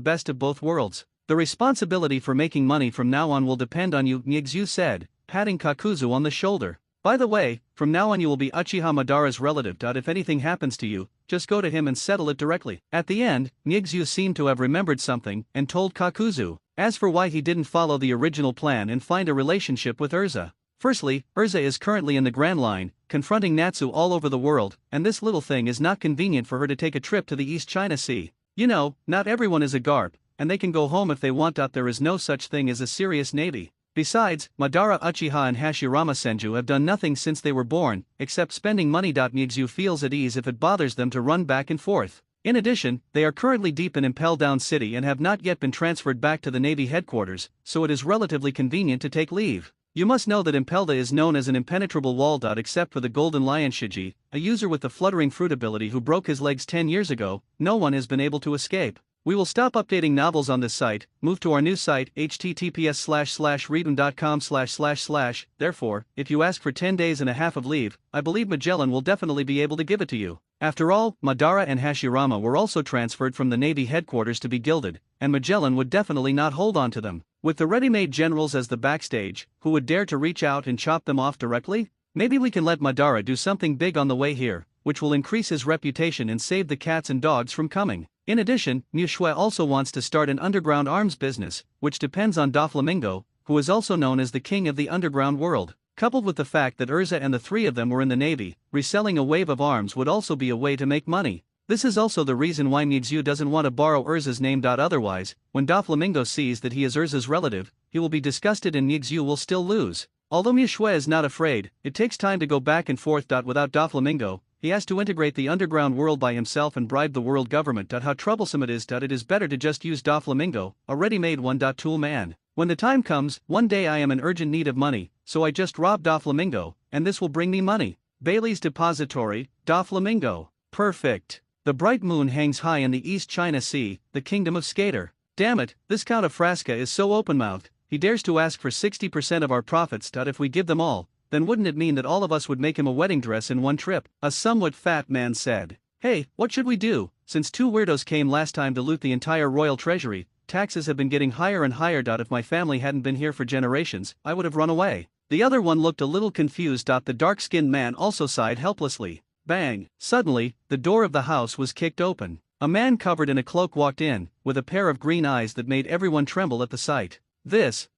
best of both worlds. The responsibility for making money from now on will depend on you, Nixu said, patting Kakuzu on the shoulder. By the way, from now on you will be Uchiha Madara's relative. If anything happens to you, just go to him and settle it directly. At the end, Nixu seemed to have remembered something and told Kakuzu. As for why he didn't follow the original plan and find a relationship with Erza. Firstly, Erza is currently in the Grand Line, confronting Natsu all over the world, and this little thing is not convenient for her to take a trip to the East China Sea. You know, not everyone is a GARP, and they can go home if they want. There is no such thing as a serious navy. Besides, Madara Uchiha and Hashirama Senju have done nothing since they were born, except spending money. Nixu feels at ease if it bothers them to run back and forth. In addition, they are currently deep in Impel Down City and have not yet been transferred back to the Navy headquarters, so it is relatively convenient to take leave. You must know that Impelda is known as an impenetrable wall. Except for the Golden Lion Shiji, a user with the Fluttering Fruit ability who broke his legs 10 years ago, no one has been able to escape. We will stop updating novels on this site, move to our new site https://readon.com///. Therefore, if you ask for 10 days and a half of leave, I believe Magellan will definitely be able to give it to you. After all, Madara and Hashirama were also transferred from the Navy headquarters to be gilded, and Magellan would definitely not hold on to them. With the ready-made generals as the backstage, who would dare to reach out and chop them off directly? Maybe we can let Madara do something big on the way here, which will increase his reputation and save the cats and dogs from coming. In addition, Mu Shui also wants to start an underground arms business, which depends on Doflamingo, who is also known as the king of the underground world. Coupled with the fact that Erza and the three of them were in the Navy, reselling a wave of arms would also be a way to make money. This is also the reason why Nixu doesn't want to borrow Erza's name. Otherwise, when Doflamingo sees that he is Erza's relative, he will be disgusted and Nixu will still lose. Although Mu Shui is not afraid, it takes time to go back and forth. Without Doflamingo, he has to integrate the underground world by himself and bribe the world government. How troublesome it is. It is better to just use Doflamingo, a ready-made one. Tool man. When the time comes, one day I am in urgent need of money, so I just rob Doflamingo, and this will bring me money. Bailey's Depository, Doflamingo. Perfect. The bright moon hangs high in the East China Sea, the kingdom of Skater. Damn it, this Count of Frasca is so open-mouthed, he dares to ask for 60% of our profits. If we give them all, then wouldn't it mean that all of us would make him a wedding dress in one trip? A somewhat fat man said. Hey, what should we do? Since two weirdos came last time to loot the entire royal treasury, taxes have been getting higher and higher. If my family hadn't been here for generations, I would have run away. The other one looked a little confused. The dark-skinned man also sighed helplessly. Bang! Suddenly, the door of the house was kicked open. A man covered in a cloak walked in, with a pair of green eyes that made everyone tremble at the sight.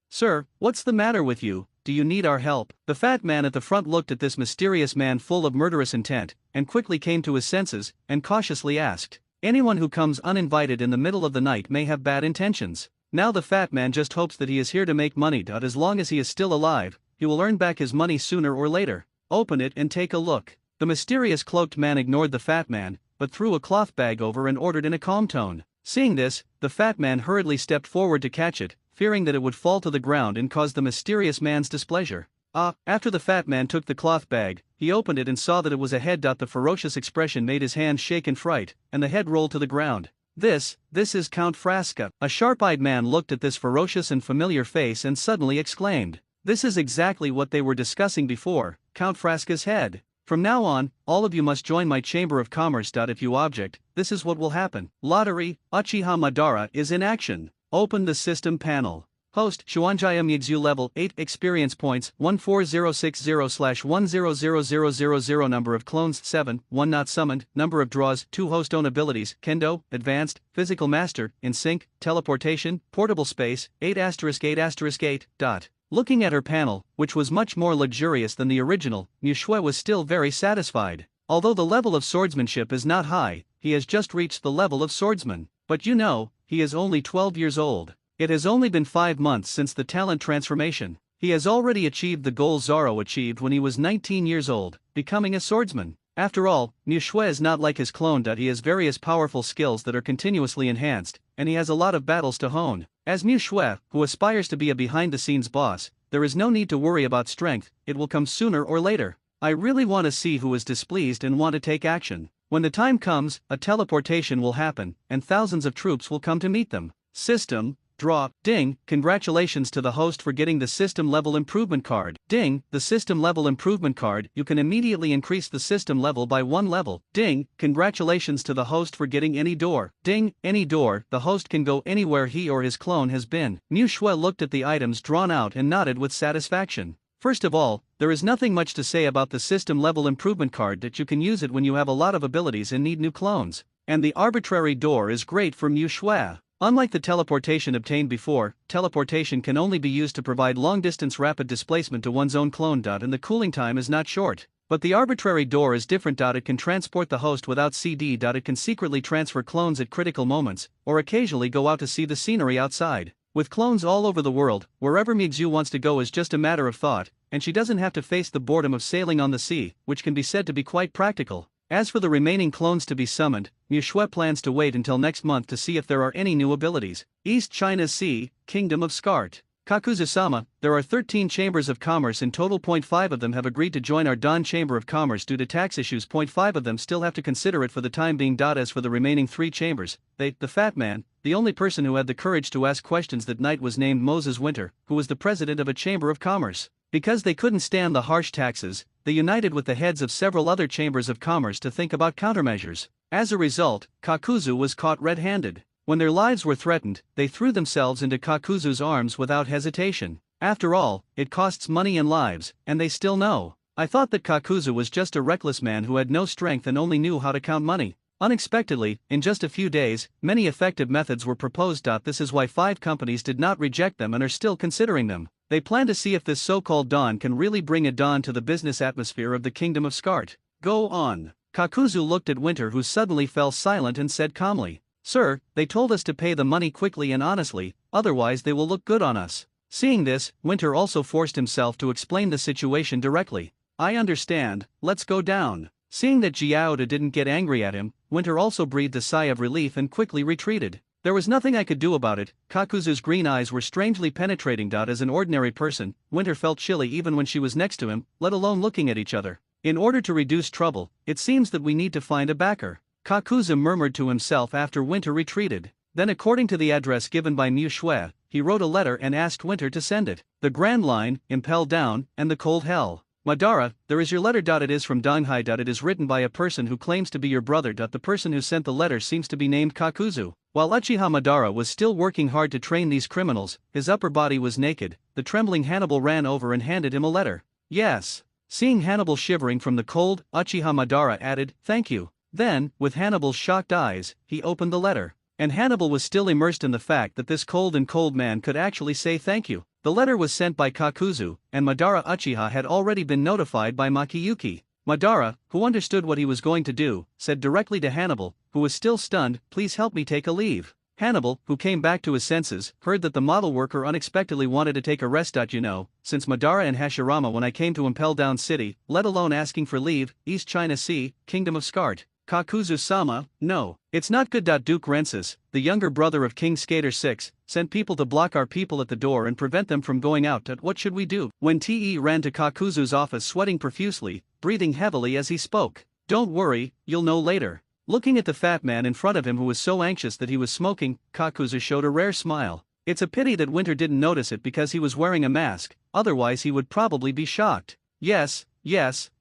Sir, what's the matter with you? Do you need our help? The fat man at the front looked at this mysterious man full of murderous intent, and quickly came to his senses, and cautiously asked, "Anyone who comes uninvited in the middle of the night may have bad intentions." Now the fat man just hopes that he is here to make money. As long as he is still alive, he will earn back his money sooner or later. Open it and take a look. The mysterious cloaked man ignored the fat man, but threw a cloth bag over and ordered in a calm tone. Seeing this, the fat man hurriedly stepped forward to catch it, fearing that it would fall to the ground and cause the mysterious man's displeasure. After the fat man took the cloth bag, he opened it and saw that it was a head. The ferocious expression made his hands shake in fright, and the head rolled to the ground. This is Count Frasca. A sharp-eyed man looked at this ferocious and familiar face and suddenly exclaimed, "This is exactly what they were discussing before, Count Frasca's head. From now on, all of you must join my Chamber of Commerce. If you object, this is what will happen. Lottery, Uchiha Madara is in action. Open the system panel. Host, Xuanjia Mixu level 8 experience points 14060/100000. Number of clones 7, 1 not summoned. Number of draws 2. Host own abilities Kendo, Advanced, Physical Master, In Sync, Teleportation, Portable Space 8*8*8. Looking at her panel, which was much more luxurious than the original, Mu Shui was still very satisfied. Although the level of swordsmanship is not high, he has just reached the level of swordsman. But he is only 12 years old. It has only been 5 months since the talent transformation. He has already achieved the goal Zoro achieved when he was 19 years old, becoming a swordsman. After all, Mu Shui is not like his clone. He has various powerful skills that are continuously enhanced, and he has a lot of battles to hone. As Mu Shui, who aspires to be a behind-the-scenes boss, there is no need to worry about strength, it will come sooner or later. I really want to see who is displeased and want to take action. When the time comes, a teleportation will happen, and thousands of troops will come to meet them. System. Draw. Ding. Congratulations to the host for getting the system level improvement card. Ding. The system level improvement card. You can immediately increase the system level by 1 level. Ding. Congratulations to the host for getting any door. Ding. Any door. The host can go anywhere he or his clone has been. Mu Shui looked at the items drawn out and nodded with satisfaction. First of all, there is nothing much to say about the system level improvement card. That you can use it when you have a lot of abilities and need new clones. And the arbitrary door is great for Mu Shui. Unlike the teleportation obtained before, teleportation can only be used to provide long-distance rapid displacement to one's own clone. And the cooling time is not short. But the arbitrary door is different. It can transport the host without CD. It can secretly transfer clones at critical moments, or occasionally go out to see the scenery outside. With clones all over the world, wherever Mixu wants to go is just a matter of thought, and she doesn't have to face the boredom of sailing on the sea, which can be said to be quite practical. As for the remaining clones to be summoned, Mu Shui plans to wait until next month to see if there are any new abilities. East China Sea, Kingdom of Skart. Kakuzu-sama, there are 13 chambers of commerce in total. 0.5 of them have agreed to join our Dan Chamber of Commerce due to tax issues. 0.5 of them still have to consider it for the time being. As for the remaining 3 chambers, the fat man, the only person who had the courage to ask questions that night, was named Moses Winter, who was the president of a chamber of commerce. Because they couldn't stand the harsh taxes, they united with the heads of several other chambers of commerce to think about countermeasures. As a result, Kakuzu was caught red-handed. When their lives were threatened, they threw themselves into Kakuzu's arms without hesitation. After all, it costs money and lives, and they still know. I thought that Kakuzu was just a reckless man who had no strength and only knew how to count money. Unexpectedly, in just a few days, many effective methods were proposed. This is why 5 companies did not reject them and are still considering them. They plan to see if this so-called dawn can really bring a dawn to the business atmosphere of the Kingdom of Skart. Go on. Kakuzu looked at Winter, who suddenly fell silent, and said calmly, "Sir, they told us to pay the money quickly and honestly, otherwise they will look good on us." Seeing this, Winter also forced himself to explain the situation directly. "I understand, let's go down." Seeing that Jiaoda didn't get angry at him, Winter also breathed a sigh of relief and quickly retreated. There was nothing I could do about it. Kakuzu's green eyes were strangely penetrating. As an ordinary person, Winter felt chilly even when she was next to him, let alone looking at each other. In order to reduce trouble, it seems that we need to find a backer, Kakuzu murmured to himself after Winter retreated. Then, according to the address given by Mu Shui, he wrote a letter and asked Winter to send it. The Grand Line, Impel Down, and the Cold Hell. Madara, there is your letter. It is from Donghai. It is written by a person who claims to be your brother. The person who sent the letter seems to be named Kakuzu. While Uchiha Madara was still working hard to train these criminals, his upper body was naked. The trembling Hannibal ran over and handed him a letter. Yes. Seeing Hannibal shivering from the cold, Uchiha Madara added, "Thank you. Then, with Hannibal's shocked eyes, he opened the letter. And Hannibal was still immersed in the fact that this cold man could actually say thank you. The letter was sent by Kakuzu, and Madara Uchiha had already been notified by Makiyuki. Madara, who understood what he was going to do, said directly to Hannibal, who was still stunned, "Please help me take a leave." Hannibal, who came back to his senses, heard that the model worker unexpectedly wanted to take a rest. You know, since Madara and Hashirama when I came to Impel Down City, let alone asking for leave, East China Sea, Kingdom of Skart. Kakuzu-sama, no. It's not good. Duke Rensis, the younger brother of King Skater 6, sent people to block our people at the door and prevent them from going out. What should we do? When Te ran to Kakuzu's office sweating profusely, breathing heavily as he spoke. Don't worry, you'll know later. Looking at the fat man in front of him who was so anxious that he was smoking, Kakuzu showed a rare smile. It's a pity that Winter didn't notice it because he was wearing a mask, otherwise he would probably be shocked. Yes,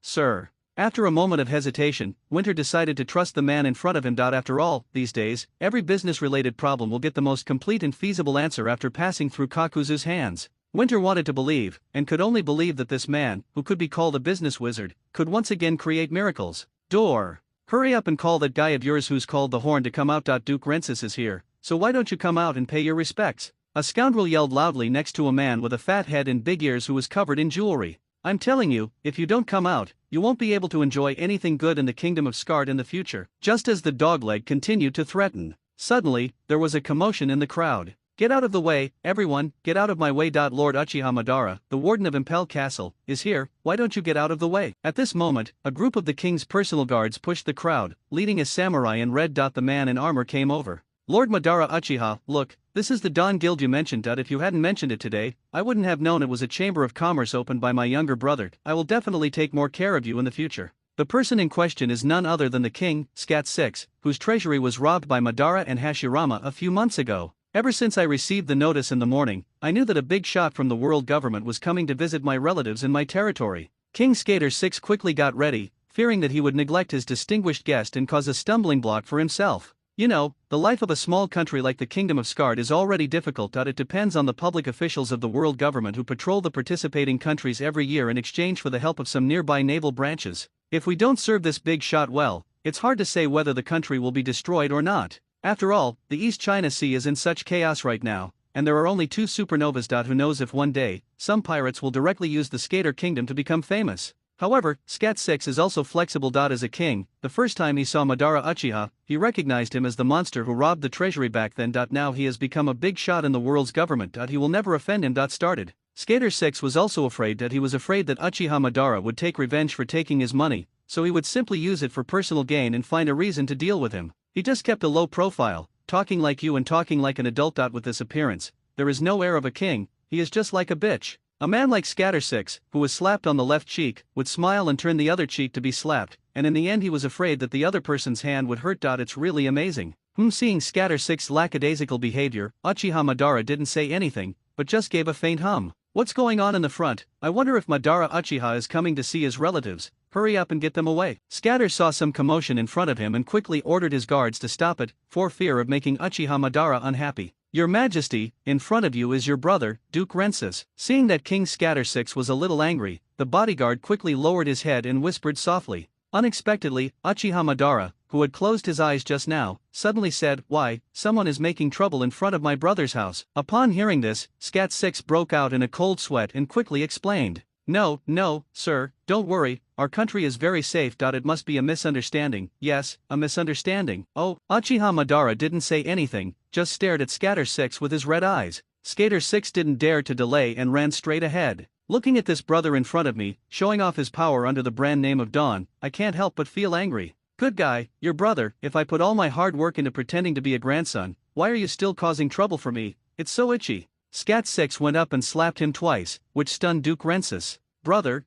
sir. After a moment of hesitation, Winter decided to trust the man in front of him. After all, these days, every business-related problem will get the most complete and feasible answer after passing through Kakuzu's hands. Winter wanted to believe, and could only believe that this man, who could be called a business wizard, could once again create miracles. Door. Hurry up and call that guy of yours who's called the Horn to come out. Duke Rensis is here, so why don't you come out and pay your respects? A scoundrel yelled loudly next to a man with a fat head and big ears who was covered in jewelry. I'm telling you, if you don't come out, you won't be able to enjoy anything good in the Kingdom of Skart in the future. Just as the dogleg continued to threaten, suddenly, there was a commotion in the crowd. Get out of the way, everyone, get out of my way. Lord Uchiha Madara, the warden of Impel Castle, is here, why don't you get out of the way? At this moment, a group of the king's personal guards pushed the crowd, leading a samurai in red. The man in armor came over. Lord Madara Uchiha, look, this is the Dawn Guild you mentioned. If you hadn't mentioned it today, I wouldn't have known it was a chamber of commerce opened by my younger brother. I will definitely take more care of you in the future. The person in question is none other than the king, Scat 6, whose treasury was robbed by Madara and Hashirama a few months ago. Ever since I received the notice in the morning, I knew that a big shot from the world government was coming to visit my relatives in my territory. King Skater 6 quickly got ready, fearing that he would neglect his distinguished guest and cause a stumbling block for himself. You know, the life of a small country like the Kingdom of Skart is already difficult. It depends on the public officials of the world government who patrol the participating countries every year in exchange for the help of some nearby naval branches. If we don't serve this big shot well, it's hard to say whether the country will be destroyed or not. After all, the East China Sea is in such chaos right now, and there are only 2 supernovas. Who knows if one day, some pirates will directly use the Skater Kingdom to become famous. However, Scat 6 is also flexible. As a king, the first time he saw Madara Uchiha, he recognized him as the monster who robbed the treasury back then. Now he has become a big shot in the world's government. He will never offend him. Started. Skater 6 was also afraid that Uchiha Madara would take revenge for taking his money, so he would simply use it for personal gain and find a reason to deal with him. He just kept a low profile, talking like you and talking like an adult. With this appearance, there is no air of a king, he is just like a bitch. A man like Scatter 6, who was slapped on the left cheek, would smile and turn the other cheek to be slapped, and in the end he was afraid that the other person's hand would hurt. It's really amazing. Seeing Scatter 6's lackadaisical behavior, Uchiha Madara didn't say anything, but just gave a faint hum. What's going on in the front? I wonder if Madara Uchiha is coming to see his relatives. Hurry up and get them away. Scatter saw some commotion in front of him and quickly ordered his guards to stop it, for fear of making Uchiha Madara unhappy. Your Majesty, in front of you is your brother, Duke Rensis. Seeing that King Scatter 6 was a little angry, the bodyguard quickly lowered his head and whispered softly. Unexpectedly, Uchiha Madara, who had closed his eyes just now, suddenly said, "Why, someone is making trouble in front of my brother's house." Upon hearing this, Scat 6 broke out in a cold sweat and quickly explained. No, sir, don't worry, our country is very safe. It must be a misunderstanding. Yes, a misunderstanding. Oh, Uchiha Madara didn't say anything, just stared at Scatter 6 with his red eyes. Skater 6 didn't dare to delay and ran straight ahead. Looking at this brother in front of me, showing off his power under the brand name of Dawn, I can't help but feel angry. Good guy, your brother. If I put all my hard work into pretending to be a grandson, why are you still causing trouble for me? It's so itchy. Scat 6 went up and slapped him twice, which stunned Duke Rensis. Brother,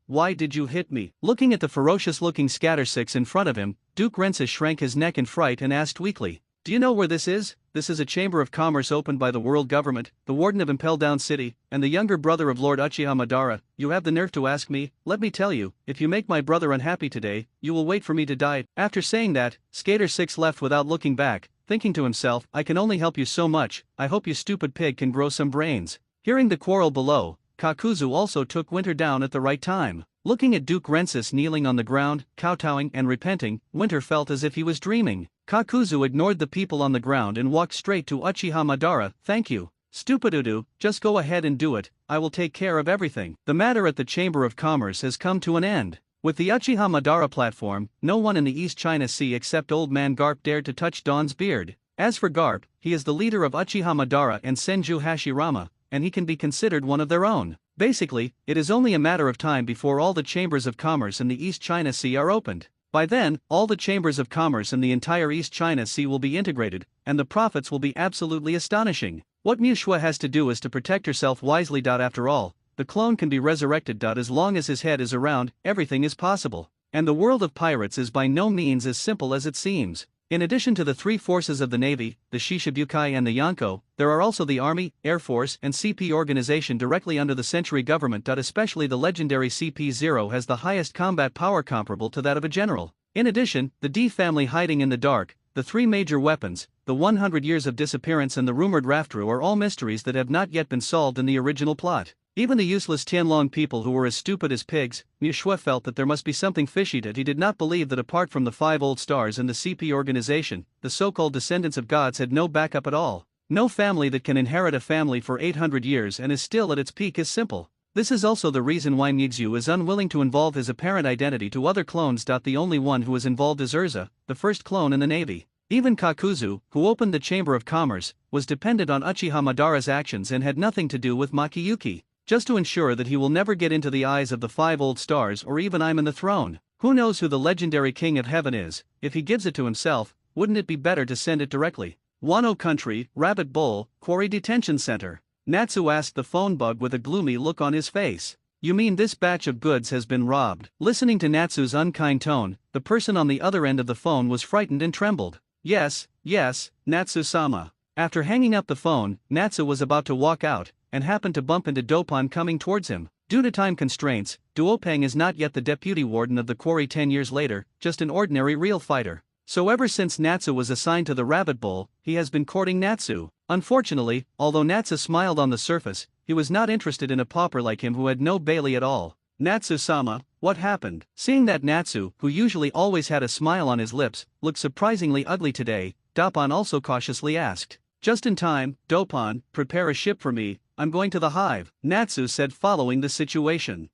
why did you hit me? Looking at the ferocious-looking Scatter 6 in front of him, Duke Rensis shrank his neck in fright and asked weakly. Do you know where this is? This is a chamber of commerce opened by the world government, the warden of Impel Down City, and the younger brother of Lord Uchiha Madara. You have the nerve to ask me? Let me tell you, if you make my brother unhappy today, you will wait for me to die. After saying that, Skater 6 left without looking back, thinking to himself, I can only help you so much, I hope you stupid pig can grow some brains. Hearing the quarrel below, Kakuzu also took Winter down at the right time. Looking at Duke Rensis kneeling on the ground, kowtowing and repenting, Winter felt as if he was dreaming. Kakuzu ignored the people on the ground and walked straight to Uchiha Madara. "Thank you. Stupidudu, just go ahead and do it, I will take care of everything." The matter at the Chamber of Commerce has come to an end. With the Uchiha Madara platform, no one in the East China Sea except Old Man Garp dared to touch Dawn's beard. As for Garp, he is the leader of Uchiha Madara and Senju Hashirama, and he can be considered one of their own. Basically, it is only a matter of time before all the chambers of commerce in the East China Sea are opened. By then, all the chambers of commerce in the entire East China Sea will be integrated, and the profits will be absolutely astonishing. What Mu Shue has to do is to protect herself wisely. After all, the clone can be resurrected. As long as his head is around, everything is possible. And the world of pirates is by no means as simple as it seems. In addition to the three forces of the Navy, the Shishibukai and the Yonko, there are also the Army, Air Force and CP organization directly under the Century government. Especially the legendary CP-0 has the highest combat power comparable to that of a general. In addition, the D family hiding in the dark, the three major weapons, the 100 years of disappearance and the rumored Raftru are all mysteries that have not yet been solved in the original plot. Even the useless Tianlong people who were as stupid as pigs, Mu Shue felt that there must be something fishy. That he did not believe that apart from the 5 old stars in the CP organization, the so-called descendants of gods had no backup at all. No family that can inherit a family for 800 years and is still at its peak is simple. This is also the reason why Mixu is unwilling to involve his apparent identity to other clones. The only one who is involved is Urza, the first clone in the Navy. Even Kakuzu, who opened the Chamber of Commerce, was dependent on Uchiha Madara's actions and had nothing to do with Makiyuki. Just to ensure that he will never get into the eyes of the 5 old stars or even I'm in the throne. Who knows who the legendary King of Heaven is? If he gives it to himself, wouldn't it be better to send it directly? Wano Country, Rabbit Bowl, Quarry Detention Center. Natsu asked the phone bug with a gloomy look on his face. "You mean this batch of goods has been robbed?" Listening to Natsu's unkind tone, the person on the other end of the phone was frightened and trembled. Yes, Natsu-sama." After hanging up the phone, Natsu was about to walk out, and happened to bump into Dopon coming towards him. Due to time constraints, Duopeng is not yet the deputy warden of the quarry 10 years later, just an ordinary real fighter. So ever since Natsu was assigned to the Rabbit Bowl, he has been courting Natsu. Unfortunately, although Natsu smiled on the surface, he was not interested in a pauper like him who had no Bailey at all. "Natsu-sama, what happened?" Seeing that Natsu, who usually always had a smile on his lips, looked surprisingly ugly today, Dopon also cautiously asked. "Just in time, Dopon, prepare a ship for me, I'm going to the hive," Natsu said following the situation.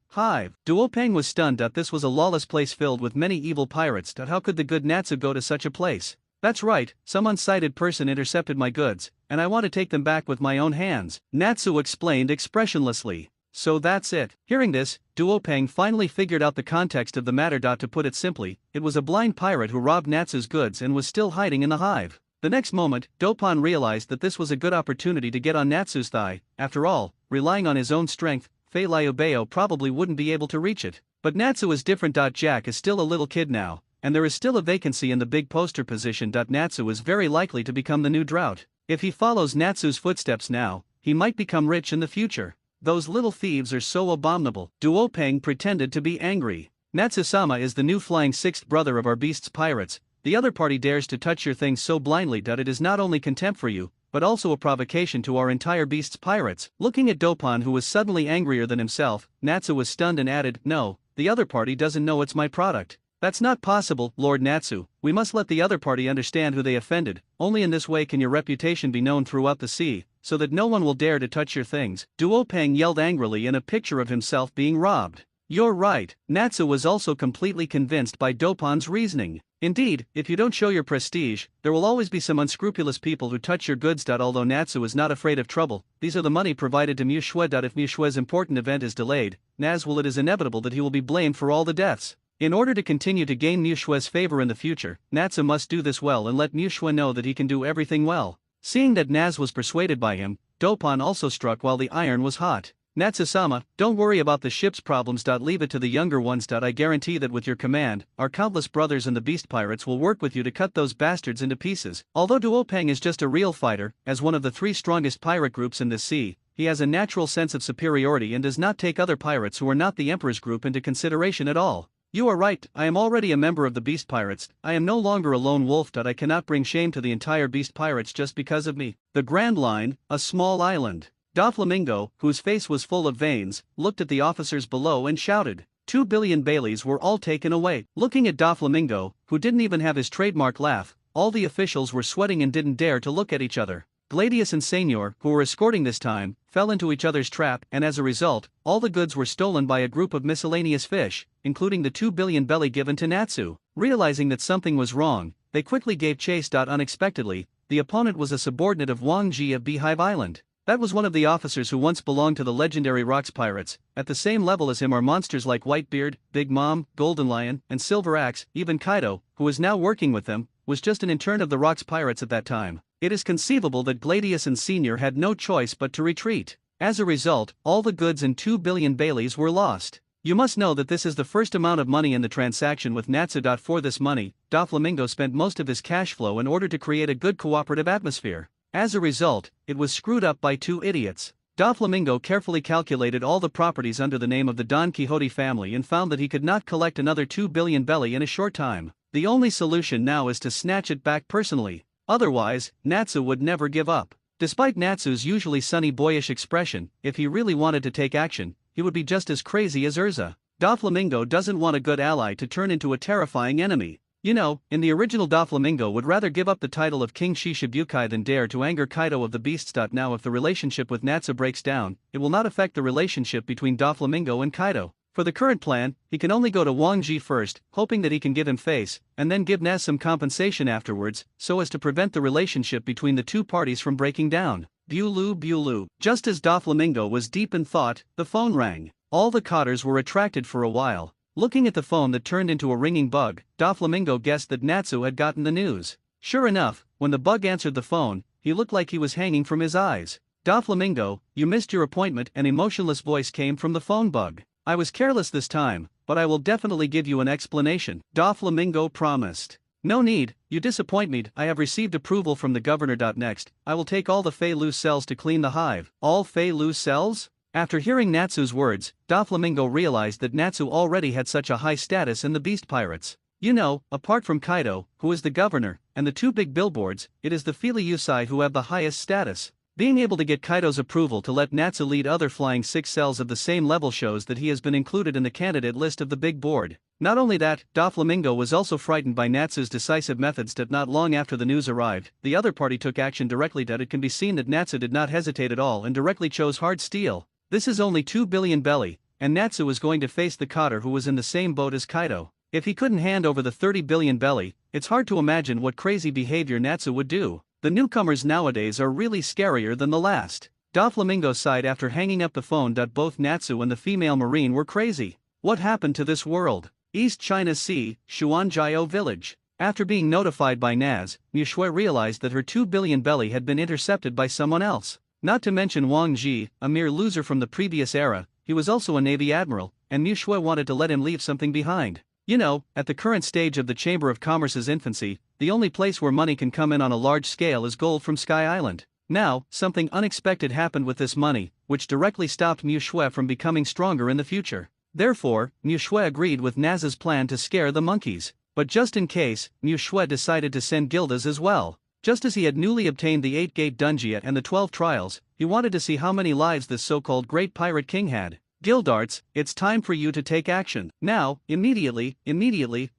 Hive. Duopeng was stunned. This was a lawless place filled with many evil pirates. How could the good Natsu go to such a place? "That's right, some unsighted person intercepted my goods, and I want to take them back with my own hands," Natsu explained expressionlessly. "So that's it." Hearing this, Duopeng finally figured out the context of the matter. To put it simply, it was a blind pirate who robbed Natsu's goods and was still hiding in the hive. The next moment, Dopon realized that this was a good opportunity to get on Natsu's thigh. After all, relying on his own strength, Fei Liubeo probably wouldn't be able to reach it. But Natsu is different. Jack is still a little kid now, and there is still a vacancy in the big poster position. Natsu is very likely to become the new Drought. If he follows Natsu's footsteps now, he might become rich in the future. Those little thieves are so abominable. Duopeng pretended to be angry. "Natsu-sama is the new flying sixth brother of our beast's pirates. The other party dares to touch your things so blindly that it is not only contempt for you, but also a provocation to our entire beast's pirates." Looking at Dopon, who was suddenly angrier than himself, Natsu was stunned and added, "No, the other party doesn't know it's my product." "That's not possible, Lord Natsu, we must let the other party understand who they offended, only in this way can your reputation be known throughout the sea, so that no one will dare to touch your things," Duopeng yelled angrily in a picture of himself being robbed. "You're right." Natsu was also completely convinced by Dopon's reasoning. Indeed, if you don't show your prestige, there will always be some unscrupulous people who touch your goods. Although Natsu is not afraid of trouble, these are the money provided to Mu Shue. If Mu Shue's important event is delayed, it is inevitable that he will be blamed for all the deaths. In order to continue to gain Mu Shue's favor in the future, Natsu must do this well and let Mu Shue know that he can do everything well. Seeing that Naz was persuaded by him, Dopon also struck while the iron was hot. "Natsu-sama, don't worry about the ship's problems. Leave it to the younger ones. I guarantee that with your command, our countless brothers and the beast pirates will work with you to cut those bastards into pieces." Although Duopeng is just a real fighter, as one of the 3 strongest pirate groups in this sea, he has a natural sense of superiority and does not take other pirates who are not the Emperor's group into consideration at all. "You are right, I am already a member of the beast pirates, I am no longer a lone wolf. I cannot bring shame to the entire beast pirates just because of me." The Grand Line, a small island. Doflamingo, whose face was full of veins, looked at the officers below and shouted, 2 billion Baileys were all taken away. Looking at Doflamingo, who didn't even have his trademark laugh, all the officials were sweating and didn't dare to look at each other. Gladius and Senior, who were escorting this time, fell into each other's trap, and as a result, all the goods were stolen by a group of miscellaneous fish, including the 2 billion belly given to Natsu. Realizing that something was wrong, they quickly gave chase. Unexpectedly, the opponent was a subordinate of Wang Ji of Beehive Island. That was one of the officers who once belonged to the legendary Rocks Pirates. At the same level as him are monsters like Whitebeard, Big Mom, Golden Lion, and Silver Axe. Even Kaido, who is now working with them, was just an intern of the Rocks Pirates at that time. It is conceivable that Gladius and Senior had no choice but to retreat. As a result, all the goods and 2 billion Baileys were lost. You must know that this is the first amount of money in the transaction with Natsu. For this money, Doflamingo spent most of his cash flow in order to create a good cooperative atmosphere. As a result, it was screwed up by 2 idiots. Doflamingo carefully calculated all the properties under the name of the Don Quixote family and found that he could not collect another 2 billion belly in a short time. The only solution now is to snatch it back personally. Otherwise, Natsu would never give up. Despite Natsu's usually sunny boyish expression, if he really wanted to take action, he would be just as crazy as Urza. Doflamingo doesn't want a good ally to turn into a terrifying enemy. You know, in the original Doflamingo would rather give up the title of King Shishibukai than dare to anger Kaido of the Beasts. Now if the relationship with Natsu breaks down, it will not affect the relationship between Doflamingo and Kaido. For the current plan, he can only go to Wang Ji first, hoping that he can give him face, and then give Naz some compensation afterwards, so as to prevent the relationship between the two parties from breaking down. Bulu. Just as Doflamingo was deep in thought, the phone rang. All the cotters were attracted for a while. Looking at the phone that turned into a ringing bug, Doflamingo guessed that Natsu had gotten the news. Sure enough, when the bug answered the phone, he looked like he was hanging from his eyes. Doflamingo, you missed your appointment. An emotionless voice came from the phone bug. I was careless this time, but I will definitely give you an explanation, Doflamingo promised. No need, you disappoint me. I have received approval from the governor. Next, I will take all the Fei Lu cells to clean the hive. All Fei Lu cells? After hearing Natsu's words, Doflamingo realized that Natsu already had such a high status in the Beast Pirates. You know, apart from Kaido, who is the governor, and the 2 big billboards, it is the Fili Usai who have the highest status. Being able to get Kaido's approval to let Natsu lead other Flying 6 cells of the same level shows that he has been included in the candidate list of the big board. Not only that, Doflamingo was also frightened by Natsu's decisive methods. Not long after the news arrived, the other party took action directly. It can be seen that Natsu did not hesitate at all and directly chose hard steel. This is only 2 billion belly, and Natsu was going to face the cotter who was in the same boat as Kaido. If he couldn't hand over the 30 billion belly, it's hard to imagine what crazy behavior Natsu would do. The newcomers nowadays are really scarier than the last. Doflamingo sighed after hanging up the phone. Both Natsu and the female marine were crazy. What happened to this world? East China Sea, Xuanjiao village. After being notified by Naz, Mushui realized that her 2 billion belly had been intercepted by someone else. Not to mention Wang Ji, a mere loser from the previous era, he was also a Navy admiral, and Mushui wanted to let him leave something behind. You know, at the current stage of the Chamber of Commerce's infancy, the only place where money can come in on a large scale is gold from Sky Island. Now, something unexpected happened with this money, which directly stopped Mushui from becoming stronger in the future. Therefore, Mushui agreed with Naz's plan to scare the monkeys. But just in case, Mushui decided to send Gildas as well. Just as he had newly obtained the 8-gate Dungia and the 12 trials, he wanted to see how many lives this so-called Great Pirate King had. Gildarts, it's time for you to take action. Now, immediately,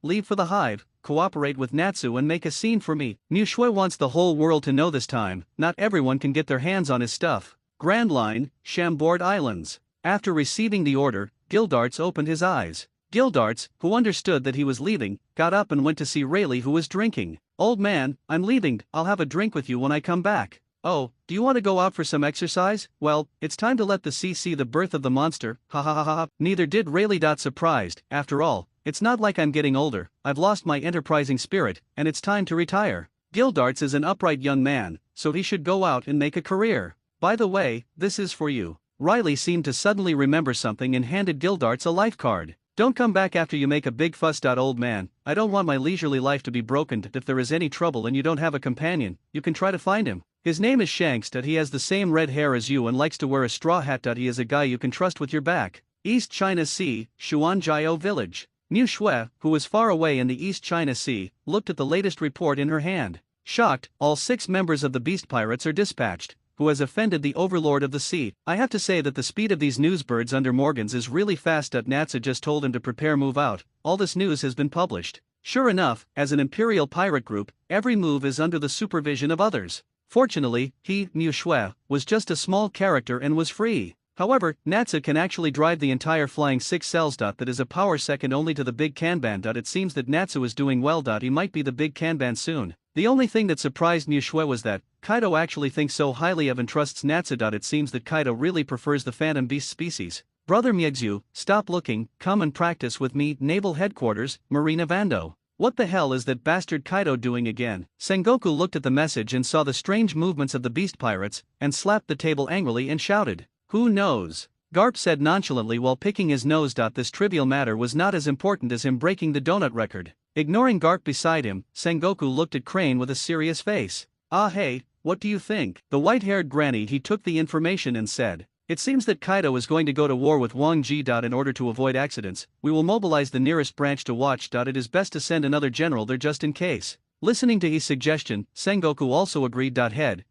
leave for the hive, cooperate with Natsu and make a scene for me. Mushui wants the whole world to know this time, not everyone can get their hands on his stuff. Grand Line, Chambord Islands. After receiving the order, Gildarts opened his eyes. Gildarts, who understood that he was leaving, got up and went to see Rayleigh, who was drinking. Old man, I'm leaving, I'll have a drink with you when I come back. Oh, do you want to go out for some exercise? Well, it's time to let the sea see the birth of the monster, ha ha ha ha. Neither did Rayleigh. Surprised, after all, it's not like I'm getting older, I've lost my enterprising spirit, and it's time to retire. Gildarts is an upright young man, so he should go out and make a career. By the way, this is for you. Riley seemed to suddenly remember something and handed Gildarts a life card. Don't come back after you make a big fuss. Old man, I don't want my leisurely life to be broken. If there is any trouble and you don't have a companion, you can try to find him. His name is Shanks. He has the same red hair as you and likes to wear a straw hat. He is a guy you can trust with your back. East China Sea, Xuanjiao village. Mushui, who was far away in the East China Sea, looked at the latest report in her hand. Shocked, all 6 members of the Beast Pirates are dispatched. who has offended the overlord of the sea. I have to say that the speed of these newsbirds under Morgans is really fast. Natsu just told him to prepare move out. All this news has been published. Sure enough, as an imperial pirate group, every move is under the supervision of others. Fortunately, he, Mu Shui, was just a small character and was free. However, Natsu can actually drive the entire flying 6 cells. That is a power second only to the big Kanban. It seems that Natsu is doing well. He might be the big Kanban soon. The only thing that surprised Mu Shui was that Kaido actually thinks so highly of and trusts Natsu. It seems that Kaido really prefers the Phantom Beast species. Brother Myeongju, stop looking, come and practice with me. Naval Headquarters, Marina Vando. What the hell is that bastard Kaido doing again? Sengoku looked at the message and saw the strange movements of the beast pirates, and slapped the table angrily and shouted, "Who knows?" Garp said nonchalantly while picking his nose. This trivial matter was not as important as him breaking the donut record. Ignoring Garp beside him, Sengoku looked at Crane with a serious face. "Ah hey, what do you think?" The white-haired granny he took the information and said, "It seems that Kaido is going to go to war with Wang Ji. In order to avoid accidents, we will mobilize the nearest branch to watch. It is best to send another general there just in case." Listening to his suggestion, Sengoku also agreed.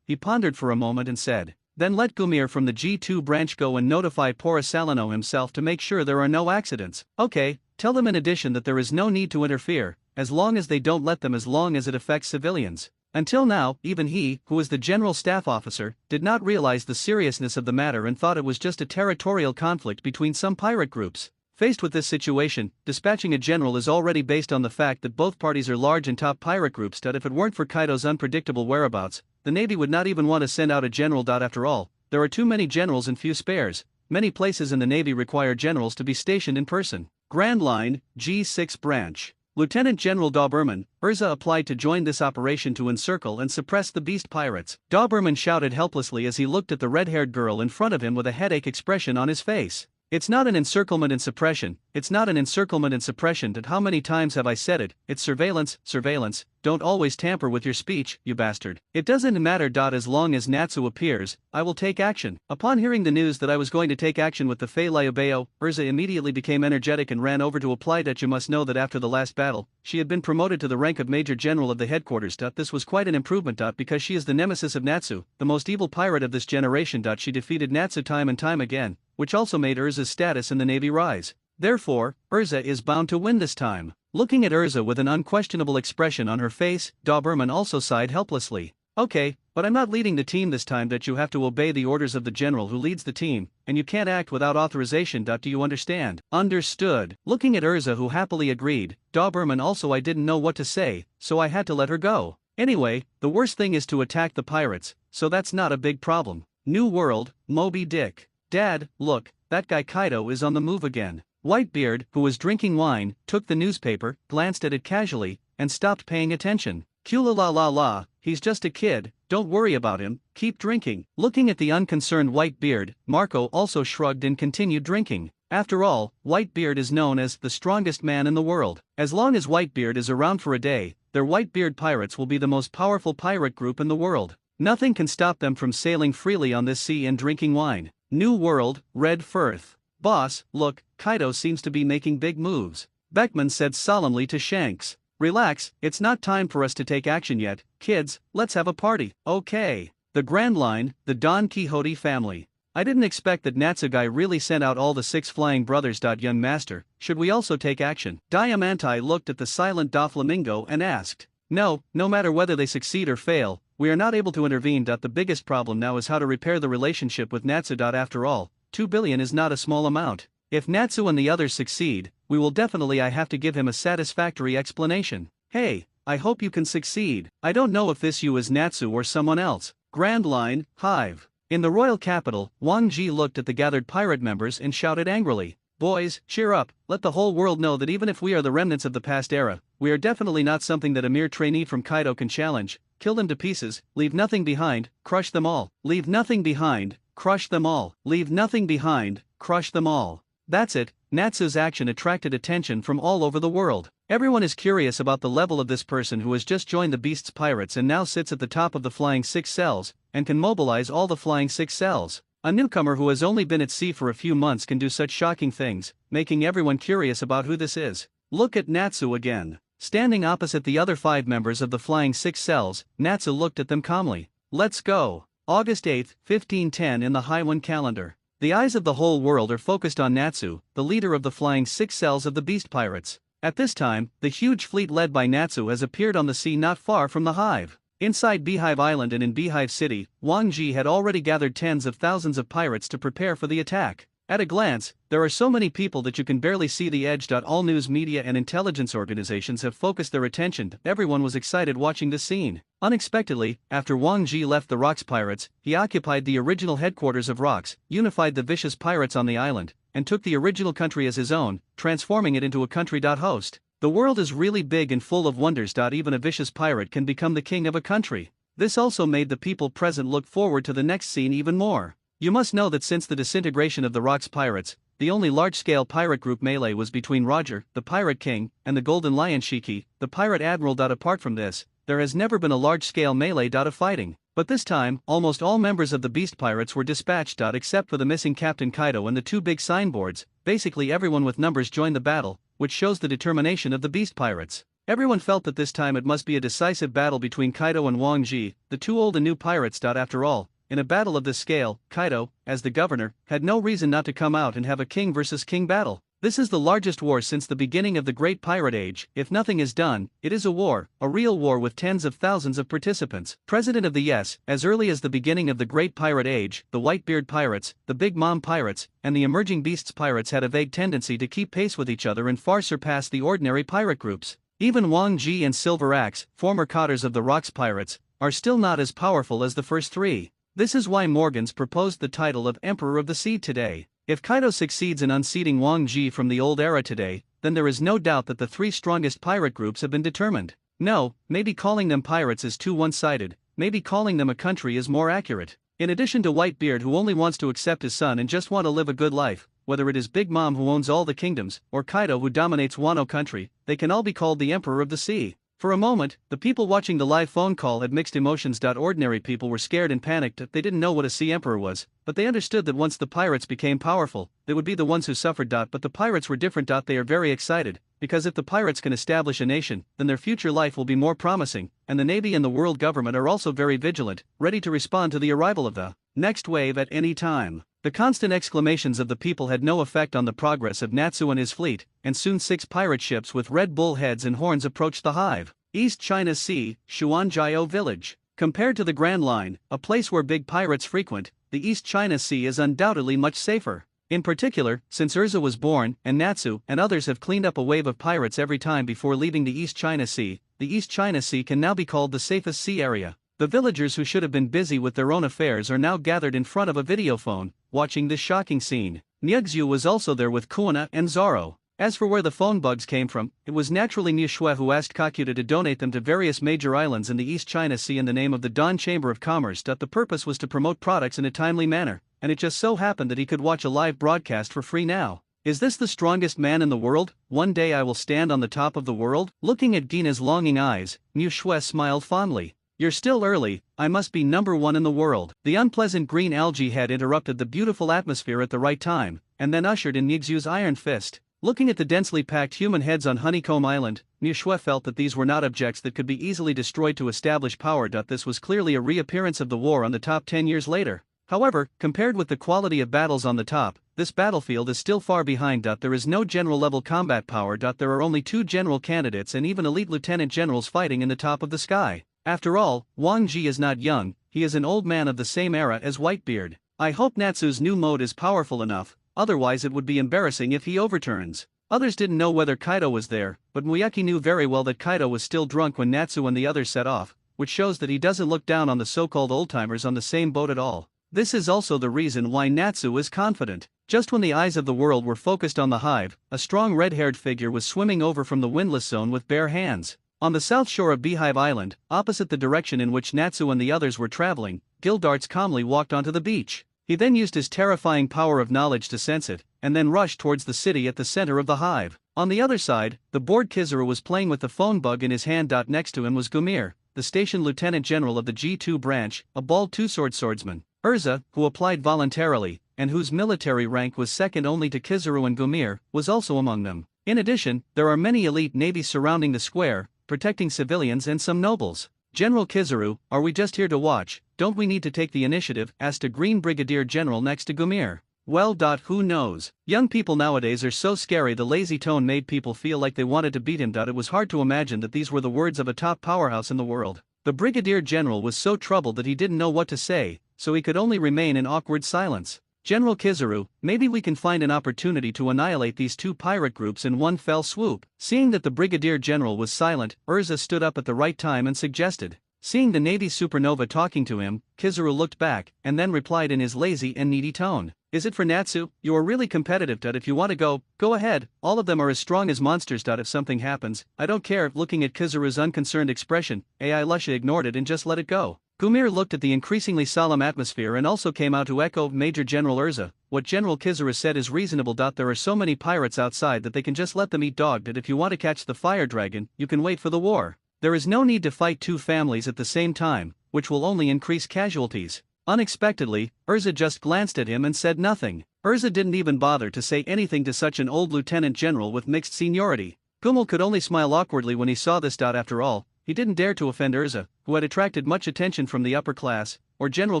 He pondered for a moment and said, "Then let Gumir from the G2 branch go and notify Pora himself to make sure there are no accidents. Okay, tell them in addition that there is no need to interfere, as long as they don't let them, as long as it affects civilians." Until now, even he, who is the general staff officer, did not realize the seriousness of the matter and thought it was just a territorial conflict between some pirate groups. Faced with this situation, dispatching a general is already based on the fact that both parties are large and top pirate groups. If it weren't for Kaido's unpredictable whereabouts, the Navy would not even want to send out a general. After all, there are too many generals and few spares. Many places in the Navy require generals to be stationed in person. Grand Line, G6 branch. Lieutenant General Doberman, Urza applied to join this operation to encircle and suppress the beast pirates. Doberman shouted helplessly as he looked at the red-haired girl in front of him with a headache expression on his face. "It's not an encirclement and suppression, it's not an encirclement and suppression. How many times have I said it? It's surveillance, surveillance. Don't always tamper with your speech, you bastard. It doesn't matter. As long as Natsu appears, I will take action." Upon hearing the news that I was going to take action with the Fei Liubeo, Urza immediately became energetic and ran over to apply. You must know that after the last battle, she had been promoted to the rank of Major General of the headquarters. This was quite an improvement. Because she is the nemesis of Natsu, the most evil pirate of this generation. She defeated Natsu time and time again, which also made Urza's status in the Navy rise. Therefore, Urza is bound to win this time. Looking at Urza with an unquestionable expression on her face, Doberman also sighed helplessly. "Okay, but I'm not leading the team this time. You have to obey the orders of the general who leads the team, and you can't act without authorization. Do you understand?" "Understood." Looking at Urza, who happily agreed, Doberman also, "I didn't know what to say, so I had to let her go. Anyway, the worst thing is to attack the pirates, so that's not a big problem." New World, Moby Dick. "Dad, look, that guy Kaido is on the move again." Whitebeard, who was drinking wine, took the newspaper, glanced at it casually, and stopped paying attention. "Kula la la la, he's just a kid, don't worry about him, keep drinking." Looking at the unconcerned Whitebeard, Marco also shrugged and continued drinking. After all, Whitebeard is known as the strongest man in the world. As long as Whitebeard is around for a day, their Whitebeard pirates will be the most powerful pirate group in the world. Nothing can stop them from sailing freely on this sea and drinking wine. New World, Red Firth. "Boss, look, Kaido seems to be making big moves." Beckman said solemnly to Shanks. "Relax, it's not time for us to take action yet, kids, let's have a party." "Okay." The Grand Line, the Don Quixote family. "I didn't expect that Natsugai really sent out all the 6 flying brothers. Young master, should we also take action?" Diamante looked at the silent Doflamingo and asked. No matter whether they succeed or fail, we are not able to intervene. The biggest problem now is how to repair the relationship with Natsu. After all, 2 billion is not a small amount. If Natsu and the others succeed, we will definitely have to give him a satisfactory explanation. "Hey, I hope you can succeed. I don't know if this you is Natsu or someone else." Grand Line, Hive. In the royal capital, Wang Ji looked at the gathered pirate members and shouted angrily, "Boys, cheer up, let the whole world know that even if we are the remnants of the past era, we are definitely not something that a mere trainee from Kaido can challenge. Kill them to pieces, leave nothing behind, crush them all. Leave nothing behind, crush them all. Leave nothing behind, crush them all." That's it. Natsu's action attracted attention from all over the world. Everyone is curious about the level of this person who has just joined the Beast's pirates and now sits at the top of the Flying 6 cells, and can mobilize all the Flying 6 cells. A newcomer who has only been at sea for a few months can do such shocking things, making everyone curious about who this is. Look at Natsu again. Standing opposite the other 5 members of the Flying 6 cells, Natsu looked at them calmly. "Let's go." August 8, 1510 in the Haiwan calendar. The eyes of the whole world are focused on Natsu, the leader of the flying six cells of the beast pirates. At this time, the huge fleet led by Natsu has appeared on the sea not far from the Hive. Inside Beehive Island and in Beehive City, Wang Ji had already gathered tens of thousands of pirates to prepare for the attack. At a glance, there are so many people that you can barely see the edge. All news media and intelligence organizations have focused their attention. Everyone was excited watching this scene. Unexpectedly, after Wang Ji left the Rocks Pirates, he occupied the original headquarters of Rocks, unified the vicious pirates on the island, and took the original country as his own, transforming it into a country. Host. The world is really big and full of wonders. Even a vicious pirate can become the king of a country. This also made the people present look forward to the next scene even more. You must know that since the disintegration of the Rocks Pirates, the only large-scale pirate group melee was between Roger, the Pirate King, and the Golden Lion Shiki, the Pirate Admiral. Apart from this, there has never been a large-scale melee. Of fighting. But this time, almost all members of the Beast Pirates were dispatched. Except for the missing Captain Kaido and the two big signboards, basically everyone with numbers joined the battle, which shows the determination of the Beast Pirates. Everyone felt that this time it must be a decisive battle between Kaido and Wang Ji, the two old and new pirates. After all, in a battle of this scale, Kaido, as the governor, had no reason not to come out and have a king versus king battle. This is the largest war since the beginning of the Great Pirate Age. If nothing is done, it is a war, a real war with tens of thousands of participants. President of the Yes, as early as the beginning of the Great Pirate Age, the Whitebeard Pirates, the Big Mom Pirates, and the Emerging Beasts Pirates had a vague tendency to keep pace with each other and far surpass the ordinary pirate groups. Even Wang Ji and Silver Axe, former cotters of the Rocks Pirates, are still not as powerful as the first three. This is why Morgans proposed the title of Emperor of the Sea today. If Kaido succeeds in unseating Wang Ji from the old era today, then there is no doubt that the three strongest pirate groups have been determined. No, maybe calling them pirates is too one-sided, maybe calling them a country is more accurate. In addition to Whitebeard, who only wants to accept his son and just want to live a good life, whether it is Big Mom who owns all the kingdoms, or Kaido who dominates Wano country, they can all be called the Emperor of the Sea. For a moment, the people watching the live phone call had mixed emotions. Ordinary people were scared and panicked. They didn't know what a sea emperor was, but they understood that once the pirates became powerful, they would be the ones who suffered. But the pirates were different. They are very excited, because if the pirates can establish a nation, then their future life will be more promising, and the Navy and the world government are also very vigilant, ready to respond to the arrival of the next wave at any time. The constant exclamations of the people had no effect on the progress of Natsu and his fleet, and soon 6 pirate ships with red bull heads and horns approached the Hive. East China Sea, Xuanjiao Village. Compared to the Grand Line, a place where big pirates frequent, the East China Sea is undoubtedly much safer. In particular, since Urza was born, and Natsu and others have cleaned up a wave of pirates every time before leaving the East China Sea, the East China Sea can now be called the safest sea area. The villagers who should have been busy with their own affairs are now gathered in front of a videophone, watching this shocking scene. Nyuxu was also there with Kuina and Zoro. As for where the phone bugs came from, it was naturally Niu Shui who asked Kakuta to donate them to various major islands in the East China Sea in the name of the Don Chamber of Commerce. The purpose was to promote products in a timely manner, and it just so happened that he could watch a live broadcast for free now. Is this the strongest man in the world? One day I will stand on the top of the world? Looking at Gina's longing eyes, Niu Shui smiled fondly. You're still early, I must be number one in the world. The unpleasant green algae had interrupted the beautiful atmosphere at the right time, and then ushered in Nyuxu's iron fist. Looking at the densely packed human heads on Honeycomb Island, Niu Shui felt that these were not objects that could be easily destroyed to establish power. This was clearly a reappearance of the war on the top 10 years later. However, compared with the quality of battles on the top, this battlefield is still far behind. There is no general-level combat power. There are only 2 general candidates and even elite lieutenant generals fighting in the top of the sky. After all, Wang Ji is not young, he is an old man of the same era as Whitebeard. I hope Natsu's new mode is powerful enough, otherwise it would be embarrassing if he overturns. Others didn't know whether Kaido was there, but Muyaki knew very well that Kaido was still drunk when Natsu and the others set off, which shows that he doesn't look down on the so-called old-timers on the same boat at all. This is also the reason why Natsu is confident. Just when the eyes of the world were focused on the Hive, a strong red-haired figure was swimming over from the windless zone with bare hands. On the south shore of Beehive Island, opposite the direction in which Natsu and the others were traveling, Gildarts calmly walked onto the beach. He then used his terrifying power of knowledge to sense it, and then rushed towards the city at the center of the Hive. On the other side, the bored Kizaru was playing with the phone bug in his hand. Next to him was Gumir, the station lieutenant general of the G2 branch, a bald two-sword swordsman. Urza, who applied voluntarily, and whose military rank was second only to Kizaru and Gumir, was also among them. In addition, there are many elite navies surrounding the square, protecting civilians and some nobles. General Kizaru, are we just here to watch? Don't we need to take the initiative? Asked a green brigadier general next to Gumir. Well, who knows? Young people nowadays are so scary. The lazy tone made people feel like they wanted to beat him. It was hard to imagine that these were the words of a top powerhouse in the world. The brigadier general was so troubled that he didn't know what to say, so he could only remain in awkward silence. General Kizaru, maybe we can find an opportunity to annihilate these two pirate groups in one fell swoop. Seeing that the brigadier general was silent, Urza stood up at the right time and suggested. Seeing the Navy supernova talking to him, Kizaru looked back, and then replied in his lazy and needy tone. Is it for Natsu? You are really competitive. If you want to go ahead, all of them are as strong as monsters. If something happens, I don't care. Looking at Kizaru's unconcerned expression, AI Lusha ignored it and just let it go. Gumir looked at the increasingly solemn atmosphere and also came out to echo Major General Urza. What General Kizaru said is reasonable. There are so many pirates outside that they can just let them eat dog. If you want to catch the fire dragon, you can wait for the war. There is no need to fight two families at the same time, which will only increase casualties. Unexpectedly, Urza just glanced at him and said nothing. Urza didn't even bother to say anything to such an old lieutenant general with mixed seniority. Gumil could only smile awkwardly when he saw this. After all, he didn't dare to offend Urza, who had attracted much attention from the upper class, or General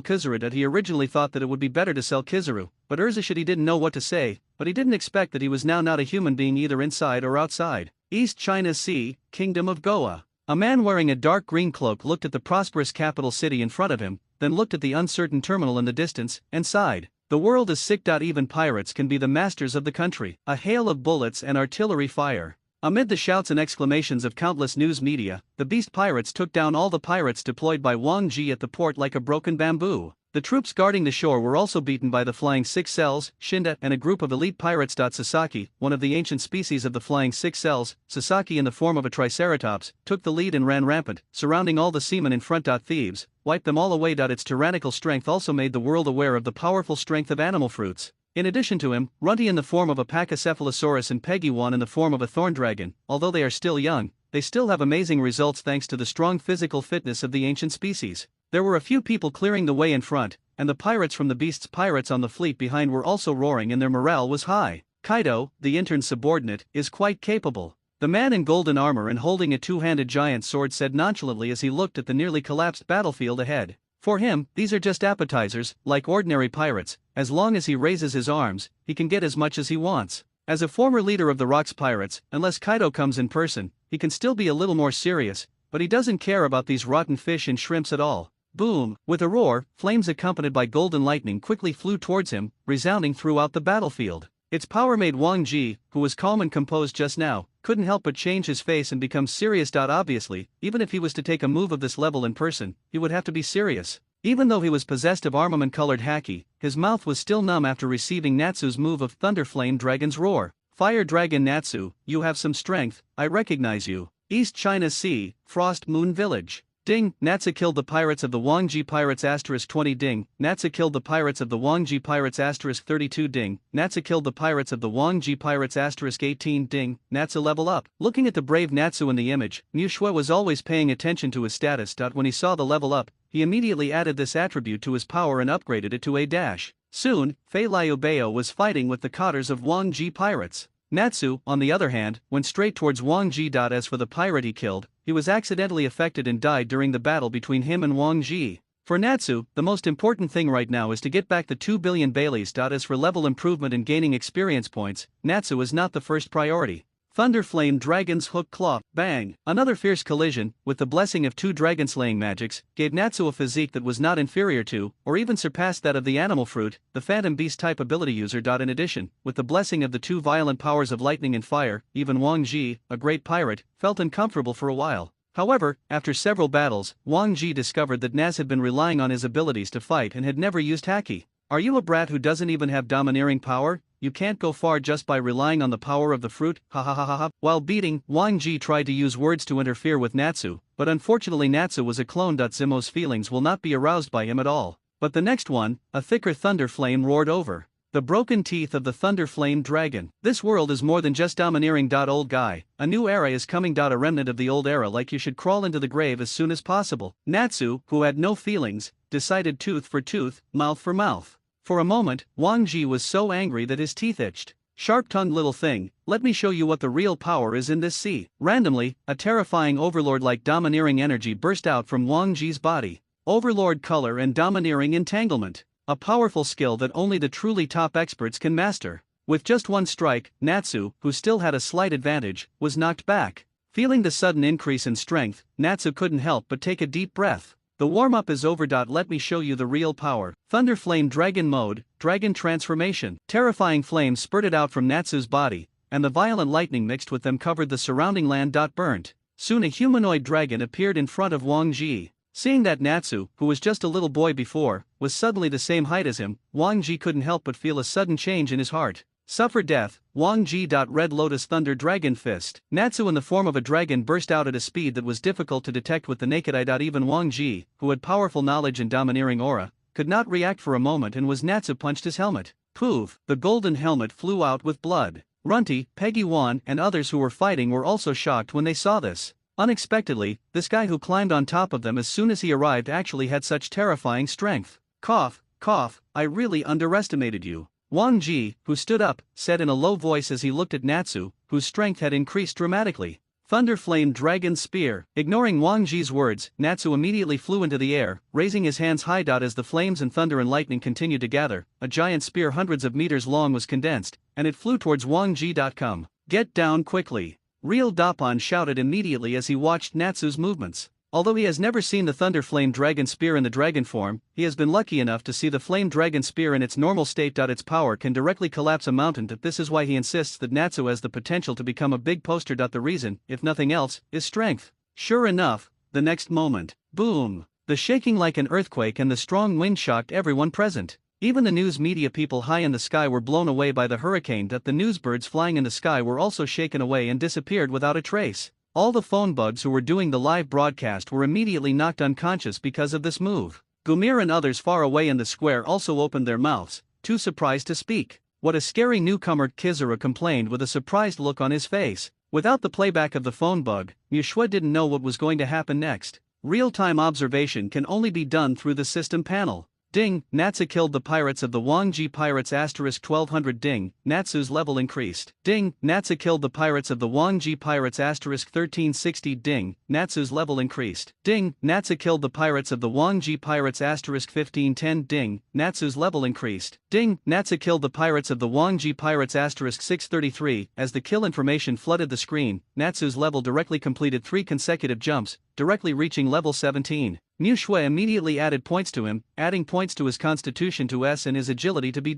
Kizaru. He originally thought that it would be better to sell Kizaru, but Urza he didn't know what to say, but he didn't expect that he was now not a human being either inside or outside. East China Sea, Kingdom of Goa. A man wearing a dark green cloak looked at the prosperous capital city in front of him, then looked at the uncertain terminal in the distance, and sighed. The world is sick. Even pirates can be the masters of the country. A hail of bullets and artillery fire. Amid the shouts and exclamations of countless news media, the beast pirates took down all the pirates deployed by Wang Ji at the port like a broken bamboo. The troops guarding the shore were also beaten by the Flying Six Cells, Shinda, and a group of elite pirates. Sasaki, one of the ancient species of the Flying Six Cells, Sasaki in the form of a triceratops, took the lead and ran rampant, surrounding all the seamen in front. Thieves wiped them all away. Its tyrannical strength also made the world aware of the powerful strength of animal fruits. In addition to him, Runty in the form of a Pachycephalosaurus and Peggy-1 in the form of a thorn dragon, although they are still young, they still have amazing results thanks to the strong physical fitness of the ancient species. There were a few people clearing the way in front, and the pirates from the beast's pirates on the fleet behind were also roaring and their morale was high. Kaido, the intern's subordinate, is quite capable. The man in golden armor and holding a two-handed giant sword said nonchalantly as he looked at the nearly collapsed battlefield ahead. For him, these are just appetizers, like ordinary pirates. As long as he raises his arms, he can get as much as he wants. As a former leader of the Rocks Pirates, unless Kaido comes in person, he can still be a little more serious, but he doesn't care about these rotten fish and shrimps at all. Boom! With a roar, flames accompanied by golden lightning quickly flew towards him, resounding throughout the battlefield. Its power made Wang Ji, who was calm and composed just now, couldn't help but change his face and become serious. Obviously, even if he was to take a move of this level in person, he would have to be serious. Even though he was possessed of armament-colored haki, his mouth was still numb after receiving Natsu's move of Thunderflame Dragon's Roar. Fire Dragon Natsu, you have some strength, I recognize you. East China Sea, Frost Moon Village. Ding, Natsu killed the pirates of the Wang Ji pirates *20 ding, Natsu killed the pirates of the Wang Ji pirates *32 ding, Natsu killed the pirates of the Wang Ji pirates *18 ding, Natsu level up. Looking at the brave Natsu in the image, Mu Shui was always paying attention to his status. When he saw the level up, he immediately added this attribute to his power and upgraded it to a dash. Soon, Fei Liubeo was fighting with the cotters of Wang Ji pirates. Natsu, on the other hand, went straight towards Wang Ji. As for the pirate he killed, he was accidentally affected and died during the battle between him and Wang Ji. For Natsu, the most important thing right now is to get back the 2 billion Baileys. As for level improvement and gaining experience points, Natsu is not the first priority. Thunderflame Dragon's Hook Claw, bang! Another fierce collision, with the blessing of 2 dragon-slaying magics, gave Natsu a physique that was not inferior to, or even surpassed that of the animal fruit, the Phantom Beast type ability user. In addition, with the blessing of the 2 violent powers of lightning and fire, even Wang Ji, a great pirate, felt uncomfortable for a while. However, after several battles, Wang Ji discovered that Naz had been relying on his abilities to fight and had never used haki. Are you a brat who doesn't even have domineering power? You can't go far just by relying on the power of the fruit, ha ha ha ha ha. While beating, Wang Ji tried to use words to interfere with Natsu, but unfortunately Natsu was a clone. Zemo's feelings will not be aroused by him at all. But the next one, a thicker thunder flame roared over. The broken teeth of the thunder flame dragon. This world is more than just domineering. Old guy, a new era is coming. A remnant of the old era, like you should crawl into the grave as soon as possible. Natsu, who had no feelings, decided tooth for tooth, mouth for mouth. For a moment, Wang Ji was so angry that his teeth itched. Sharp-tongued little thing, let me show you what the real power is in this sea. Randomly, a terrifying overlord-like domineering energy burst out from Wang Ji's body. Overlord color and domineering entanglement. A powerful skill that only the truly top experts can master. With just one strike, Natsu, who still had a slight advantage, was knocked back. Feeling the sudden increase in strength, Natsu couldn't help but take a deep breath. The warm-up is over. Let me show you the real power. Thunder Flame Dragon Mode, Dragon Transformation. Terrifying flames spurted out from Natsu's body, and the violent lightning mixed with them covered the surrounding land. Burnt. Soon a humanoid dragon appeared in front of Wang Ji. Seeing that Natsu, who was just a little boy before, was suddenly the same height as him, Wang Ji couldn't help but feel a sudden change in his heart. Suffer death, Wang Ji. Red Lotus Thunder Dragon Fist. Natsu in the form of a dragon burst out at a speed that was difficult to detect with the naked eye. Even Wang Ji, who had powerful knowledge and domineering aura, could not react for a moment, and was Natsu punched his helmet. Poof! The golden helmet flew out with blood. Runty, Peggy Wan, and others who were fighting were also shocked when they saw this. Unexpectedly, this guy who climbed on top of them as soon as he arrived actually had such terrifying strength. Cough, cough, I really underestimated you. Wang Ji, who stood up, said in a low voice as he looked at Natsu, whose strength had increased dramatically. Thunder Flame Dragon Spear. Ignoring Wang Ji's words, Natsu immediately flew into the air, raising his hands high. As the flames and thunder and lightning continued to gather, a giant spear hundreds of meters long was condensed, and it flew towards Wang Ji. Come. Get down quickly. Real Dapan shouted immediately as he watched Natsu's movements. Although he has never seen the Thunder Flame Dragon Spear in the dragon form, he has been lucky enough to see the Flame Dragon Spear in its normal state. Its power can directly collapse a mountain. This is why he insists that Natsu has the potential to become a big poster. The reason, if nothing else, is strength. Sure enough, the next moment, boom! The shaking like an earthquake and the strong wind shocked everyone present. Even the news media people high in the sky were blown away by the hurricane. The newsbirds flying in the sky were also shaken away and disappeared without a trace. All the phone bugs who were doing the live broadcast were immediately knocked unconscious because of this move. Gumir and others far away in the square also opened their mouths, too surprised to speak. What a scary newcomer, Kizuru complained with a surprised look on his face. Without the playback of the phone bug, Yushua didn't know what was going to happen next. Real-time observation can only be done through the system panel. Ding, Natsu killed the pirates of the Wang Ji pirates. 1200 Ding, Natsu's level increased. Ding, Natsu killed the pirates of the Wang Ji pirates. 1360 Ding, Natsu's level increased. Ding, Natsu killed the pirates of the Wang Ji pirates. 1510 Ding, Natsu's level increased. Ding, Natsu killed the pirates of the Wang Ji pirates. 633 As the kill information flooded the screen, Natsu's level directly completed 3 consecutive jumps, directly reaching level 17. Mu Shui immediately added points to him, adding points to his constitution to S and his agility to B-.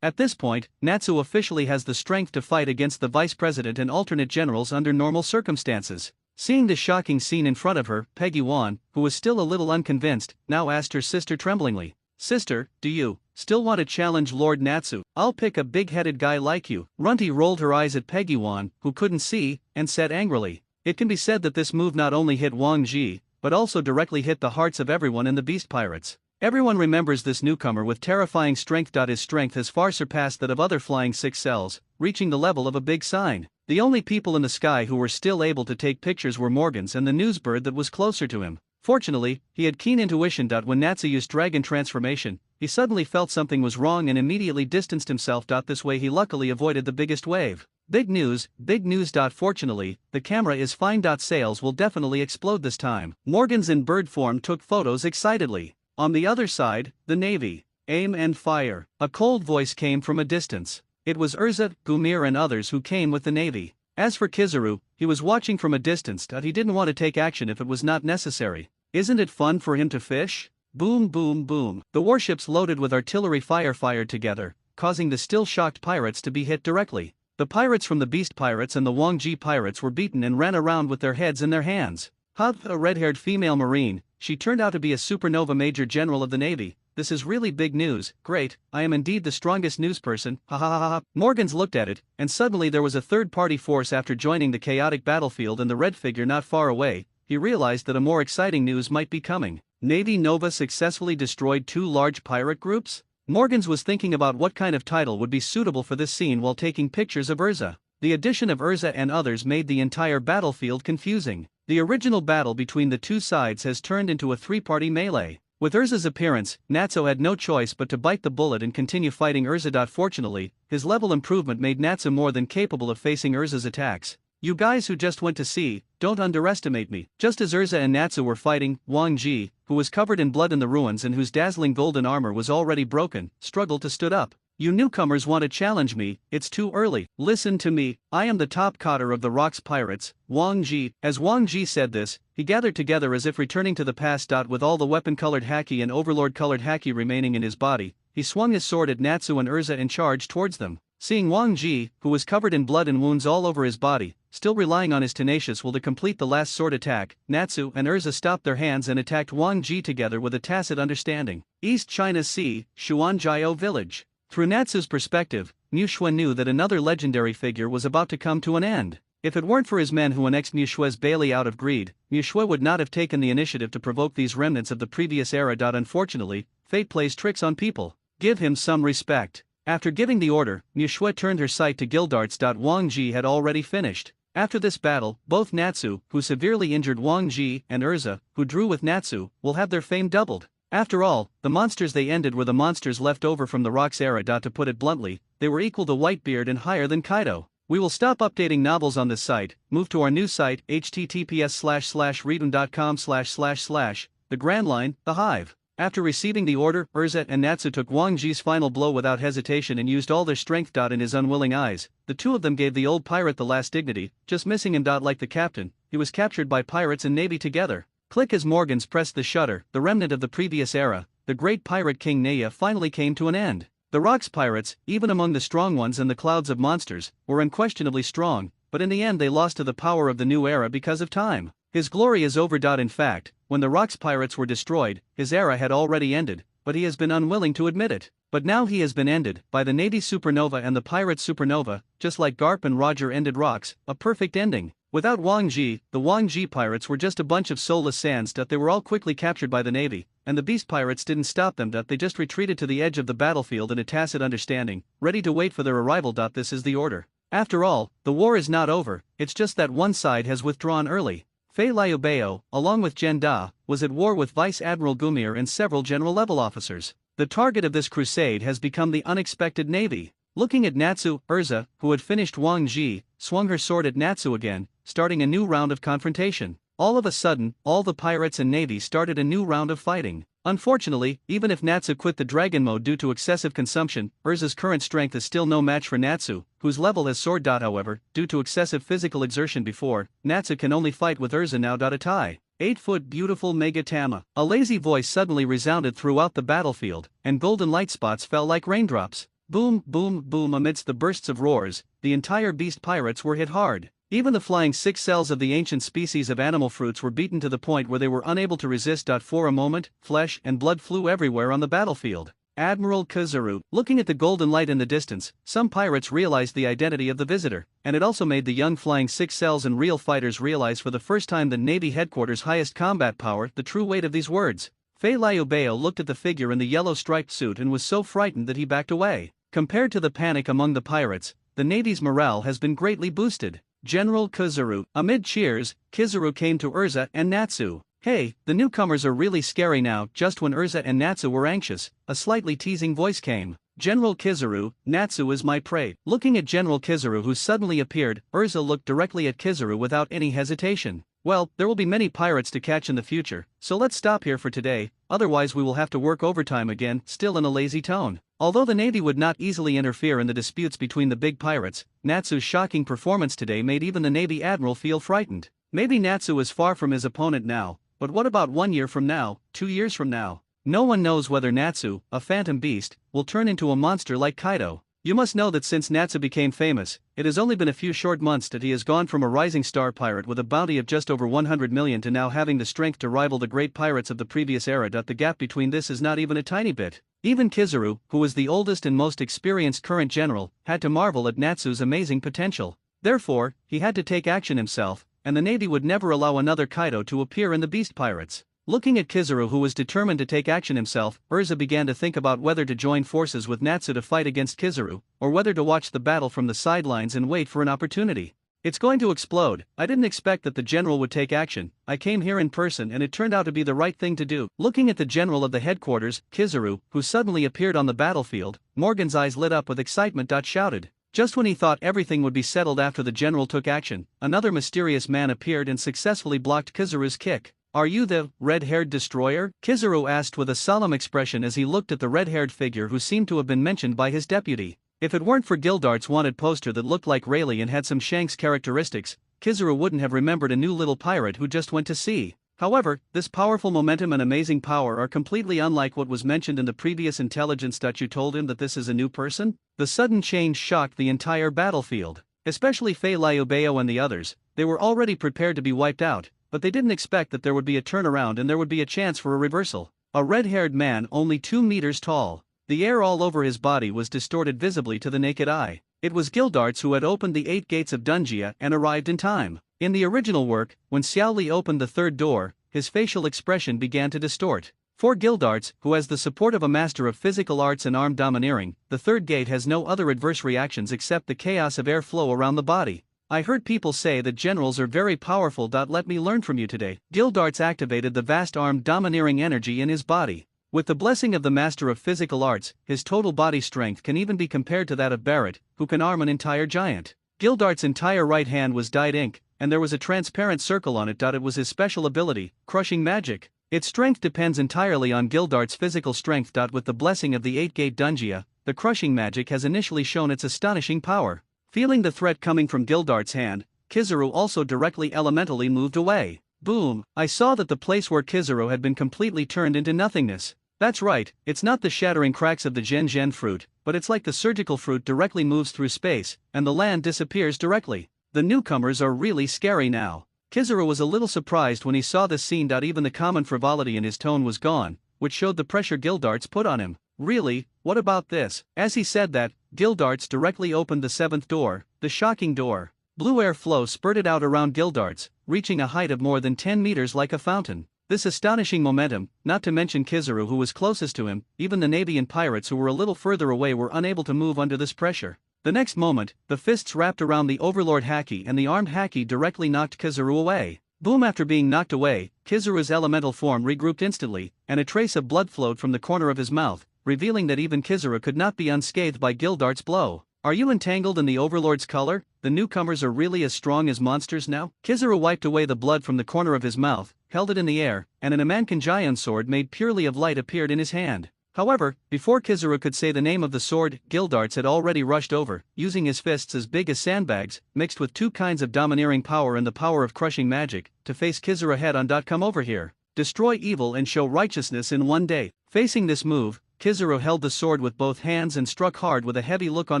At this point, Natsu officially has the strength to fight against the vice president and alternate generals under normal circumstances. Seeing the shocking scene in front of her, Peggy Wan, who was still a little unconvinced, now asked her sister tremblingly, "Sister, do you still want to challenge Lord Natsu? I'll pick a big-headed guy like you." Runty rolled her eyes at Peggy Wan, who couldn't see, and said angrily. It can be said that this move not only hit Wang Ji, but also directly hit the hearts of everyone in the Beast Pirates. Everyone remembers this newcomer with terrifying strength. His strength has far surpassed that of other flying six cells, reaching the level of a big sign. The only people in the sky who were still able to take pictures were Morgans and the newsbird that was closer to him. Fortunately, he had keen intuition. When Natsu used dragon transformation, he suddenly felt something was wrong and immediately distanced himself. This way he luckily avoided the biggest wave. Big news, big news. Fortunately, the camera is fine. Sails will definitely explode this time. Morgans in bird form took photos excitedly. On the other side, the Navy. Aim and fire. A cold voice came from a distance. It was Urza, Gumir and others who came with the Navy. As for Kizuru, he was watching from a distance. He didn't want to take action if it was not necessary. Isn't it fun for him to fish? Boom boom boom. The warships loaded with artillery fire fired together, causing the still shocked pirates to be hit directly. The pirates from the Beast Pirates and the Wang Ji pirates were beaten and ran around with their heads in their hands. A red-haired female marine, she turned out to be a supernova major general of the Navy. This is really big news. Great, I am indeed the strongest newsperson. Ha ha ha ha. Morgans looked at it, and suddenly there was a third-party force after joining the chaotic battlefield and the red figure not far away. He realized that a more exciting news might be coming. Navy Nova successfully destroyed 2 large pirate groups? Morgans was thinking about what kind of title would be suitable for this scene while taking pictures of Urza. The addition of Urza and others made the entire battlefield confusing. The original battle between the two sides has turned into a 3-party melee. With Urza's appearance, Natsu had no choice but to bite the bullet and continue fighting Urza. Fortunately, his level improvement made Natsu more than capable of facing Urza's attacks. You guys who just went to see, don't underestimate me. Just as Urza and Natsu were fighting, Wang Ji, who was covered in blood in the ruins and whose dazzling golden armor was already broken, struggled to stood up. You newcomers want to challenge me, it's too early. Listen to me, I am the top cotter of the Rocks Pirates, Wang Ji. As Wang Ji said this, he gathered together as if returning to the past. With all the weapon-colored haki and overlord-colored haki remaining in his body, he swung his sword at Natsu and Urza and charged towards them. Seeing Wang Ji, who was covered in blood and wounds all over his body, still relying on his tenacious will to complete the last sword attack, Natsu and Urza stopped their hands and attacked Wang Ji together with a tacit understanding. East China Sea, Xuanjiao Village. Through Natsu's perspective, Mu Xue knew that another legendary figure was about to come to an end. If it weren't for his men who annexed Mu Xue's Bailey out of greed, Mu Xue would not have taken the initiative to provoke these remnants of the previous era. Unfortunately, fate plays tricks on people. Give him some respect. After giving the order, Mu Xue turned her sight to guildarts. Wang Ji had already finished. After this battle, both Natsu, who severely injured Wang Ji, and Urza, who drew with Natsu, will have their fame doubled. After all, the monsters they ended were the monsters left over from the Rocks era. To put it bluntly, they were equal to Whitebeard and higher than Kaido. We will stop updating novels on this site, move to our new site, https://readum.com// The Grand Line, The Hive. After receiving the order, Urza and Natsu took Wang Ji's final blow without hesitation and used all their strength. In his unwilling eyes, the two of them gave the old pirate the last dignity, just missing him. Like the captain, he was captured by pirates and navy together. Click as Morgans pressed the shutter. The remnant of the previous era, the great pirate king Naya, finally came to an end. The Rocks Pirates, even among the strong ones and the clouds of monsters, were unquestionably strong, but in the end they lost to the power of the new era because of time. His glory is over. In fact, when the Rocks Pirates were destroyed, his era had already ended, but he has been unwilling to admit it. But now he has been ended by the Navy Supernova and the Pirate Supernova, just like Garp and Roger ended Rocks, a perfect ending. Without Wang Ji, the Wang Ji pirates were just a bunch of soulless sands. They were all quickly captured by the Navy, and the Beast Pirates didn't stop them. They just retreated to the edge of the battlefield in a tacit understanding, ready to wait for their arrival. This is the order. After all, the war is not over, it's just that one side has withdrawn early. Fei Liubeo, along with Jen Da, was at war with Vice Admiral Gumir and several general-level officers. The target of this crusade has become the unexpected Navy. Looking at Natsu, Urza, who had finished Wang Ji, swung her sword at Natsu again, starting a new round of confrontation. All of a sudden, all the pirates and navy started a new round of fighting. Unfortunately, even if Natsu quit the dragon mode due to excessive consumption, Urza's current strength is still no match for Natsu, whose level has soared. However, due to excessive physical exertion before, Natsu can only fight with Urza now. A tie. 8-foot beautiful Megatama. A lazy voice suddenly resounded throughout the battlefield, and golden light spots fell like raindrops. Boom, boom, boom. Amidst the bursts of roars, the entire beast pirates were hit hard. Even the flying 6 cells of the ancient species of animal fruits were beaten to the point where they were unable to resist. For a moment, flesh and blood flew everywhere on the battlefield. Admiral Kazuru, looking at the golden light in the distance, some pirates realized the identity of the visitor, and it also made the young flying 6 cells and real fighters realize for the first time the Navy headquarters' highest combat power, the true weight of these words. Fei Liubeo looked at the figure in the yellow striped suit and was so frightened that he backed away. Compared to the panic among the pirates, the Navy's morale has been greatly boosted. General Kazuru. Amid cheers, Kizuru came to Urza and Natsu. Hey, the newcomers are really scary now. Just when Urza and Natsu were anxious, a slightly teasing voice came. General Kizuru, Natsu is my prey. Looking at General Kizuru who suddenly appeared, Urza looked directly at Kizuru without any hesitation. Well, there will be many pirates to catch in the future, so let's stop here for today, otherwise we will have to work overtime again, still in a lazy tone. Although the Navy would not easily interfere in the disputes between the big pirates, Natsu's shocking performance today made even the Navy Admiral feel frightened. Maybe Natsu is far from his opponent now, but what about 1 year from now, 2 years from now? No one knows whether Natsu, a phantom beast, will turn into a monster like Kaido. You must know that since Natsu became famous, it has only been a few short months that he has gone from a rising star pirate with a bounty of just over 100 million to now having the strength to rival the great pirates of the previous era. The gap between this is not even a tiny bit. Even Kizuru, who was the oldest and most experienced current general, had to marvel at Natsu's amazing potential. Therefore, he had to take action himself, and the Navy would never allow another Kaido to appear in the Beast Pirates. Looking at Kizuru who was determined to take action himself, Urza began to think about whether to join forces with Natsu to fight against Kizuru, or whether to watch the battle from the sidelines and wait for an opportunity. It's going to explode. I didn't expect that the general would take action. I came here in person and it turned out to be the right thing to do. Looking at the general of the headquarters, Kizaru, who suddenly appeared on the battlefield, Morgan's eyes lit up with excitement. Shouted. Just when he thought everything would be settled after the general took action, another mysterious man appeared and successfully blocked Kizaru's kick. Are you the red-haired destroyer? Kizaru asked with a solemn expression as he looked at the red-haired figure who seemed to have been mentioned by his deputy. If it weren't for Gildart's wanted poster that looked like Rayleigh and had some Shanks characteristics, Kizaru wouldn't have remembered a new little pirate who just went to sea. However, this powerful momentum and amazing power are completely unlike what was mentioned in the previous intelligence. You told him that this is a new person? The sudden change shocked the entire battlefield, especially Fei Liubeo and the others. They were already prepared to be wiped out, but they didn't expect that there would be a turnaround and there would be a chance for a reversal. A red-haired man only 2 meters tall. The air all over his body was distorted visibly to the naked eye. It was Gildarts who had opened the 8 gates of Dungia and arrived in time. In the original work, when Xiao Li opened the 3rd door, his facial expression began to distort. For Gildarts, who has the support of a master of physical arts and armed domineering, the 3rd gate has no other adverse reactions except the chaos of air flow around the body. I heard people say that generals are very powerful. Let me learn from you today. Gildarts activated the vast armed domineering energy in his body. With the blessing of the master of physical arts, his total body strength can even be compared to that of Barrett, who can arm an entire giant. Gildart's entire right hand was dyed ink, and there was a transparent circle on it. It was his special ability, crushing magic. Its strength depends entirely on Gildart's physical strength. With the blessing of the 8-gate Dungia, the crushing magic has initially shown its astonishing power. Feeling the threat coming from Gildart's hand, Kizaru also directly elementally moved away. Boom! I saw that the place where Kizaru had been completely turned into nothingness. That's right, it's not the shattering cracks of the Zhen fruit, but it's like the surgical fruit directly moves through space, and the land disappears directly. The newcomers are really scary now. Kizaru was a little surprised when he saw this scene. Even the common frivolity in his tone was gone, which showed the pressure Gildarts put on him. Really, what about this? As he said that, Gildarts directly opened the 7th door, the shocking door. Blue air flow spurted out around Gildarts, reaching a height of more than 10 meters like a fountain. This astonishing momentum, not to mention Kizaru who was closest to him, even the Navian pirates who were a little further away were unable to move under this pressure. The next moment, the fists wrapped around the Overlord Haki and the armed Haki directly knocked Kizaru away. Boom! After being knocked away, Kizaru's elemental form regrouped instantly, and a trace of blood flowed from the corner of his mouth, revealing that even Kizaru could not be unscathed by Gildart's blow. Are you entangled in the Overlord's color? The newcomers are really as strong as monsters now? Kizaru wiped away the blood from the corner of his mouth, held it in the air, and an Amankanjayan sword made purely of light appeared in his hand. However, before Kizaru could say the name of the sword, Gildarts had already rushed over, using his fists as big as sandbags, mixed with 2 kinds of domineering power and the power of crushing magic, to face Kizaru head on. Come over here. Destroy evil and show righteousness in one day. Facing this move, Kizaru held the sword with both hands and struck hard with a heavy look on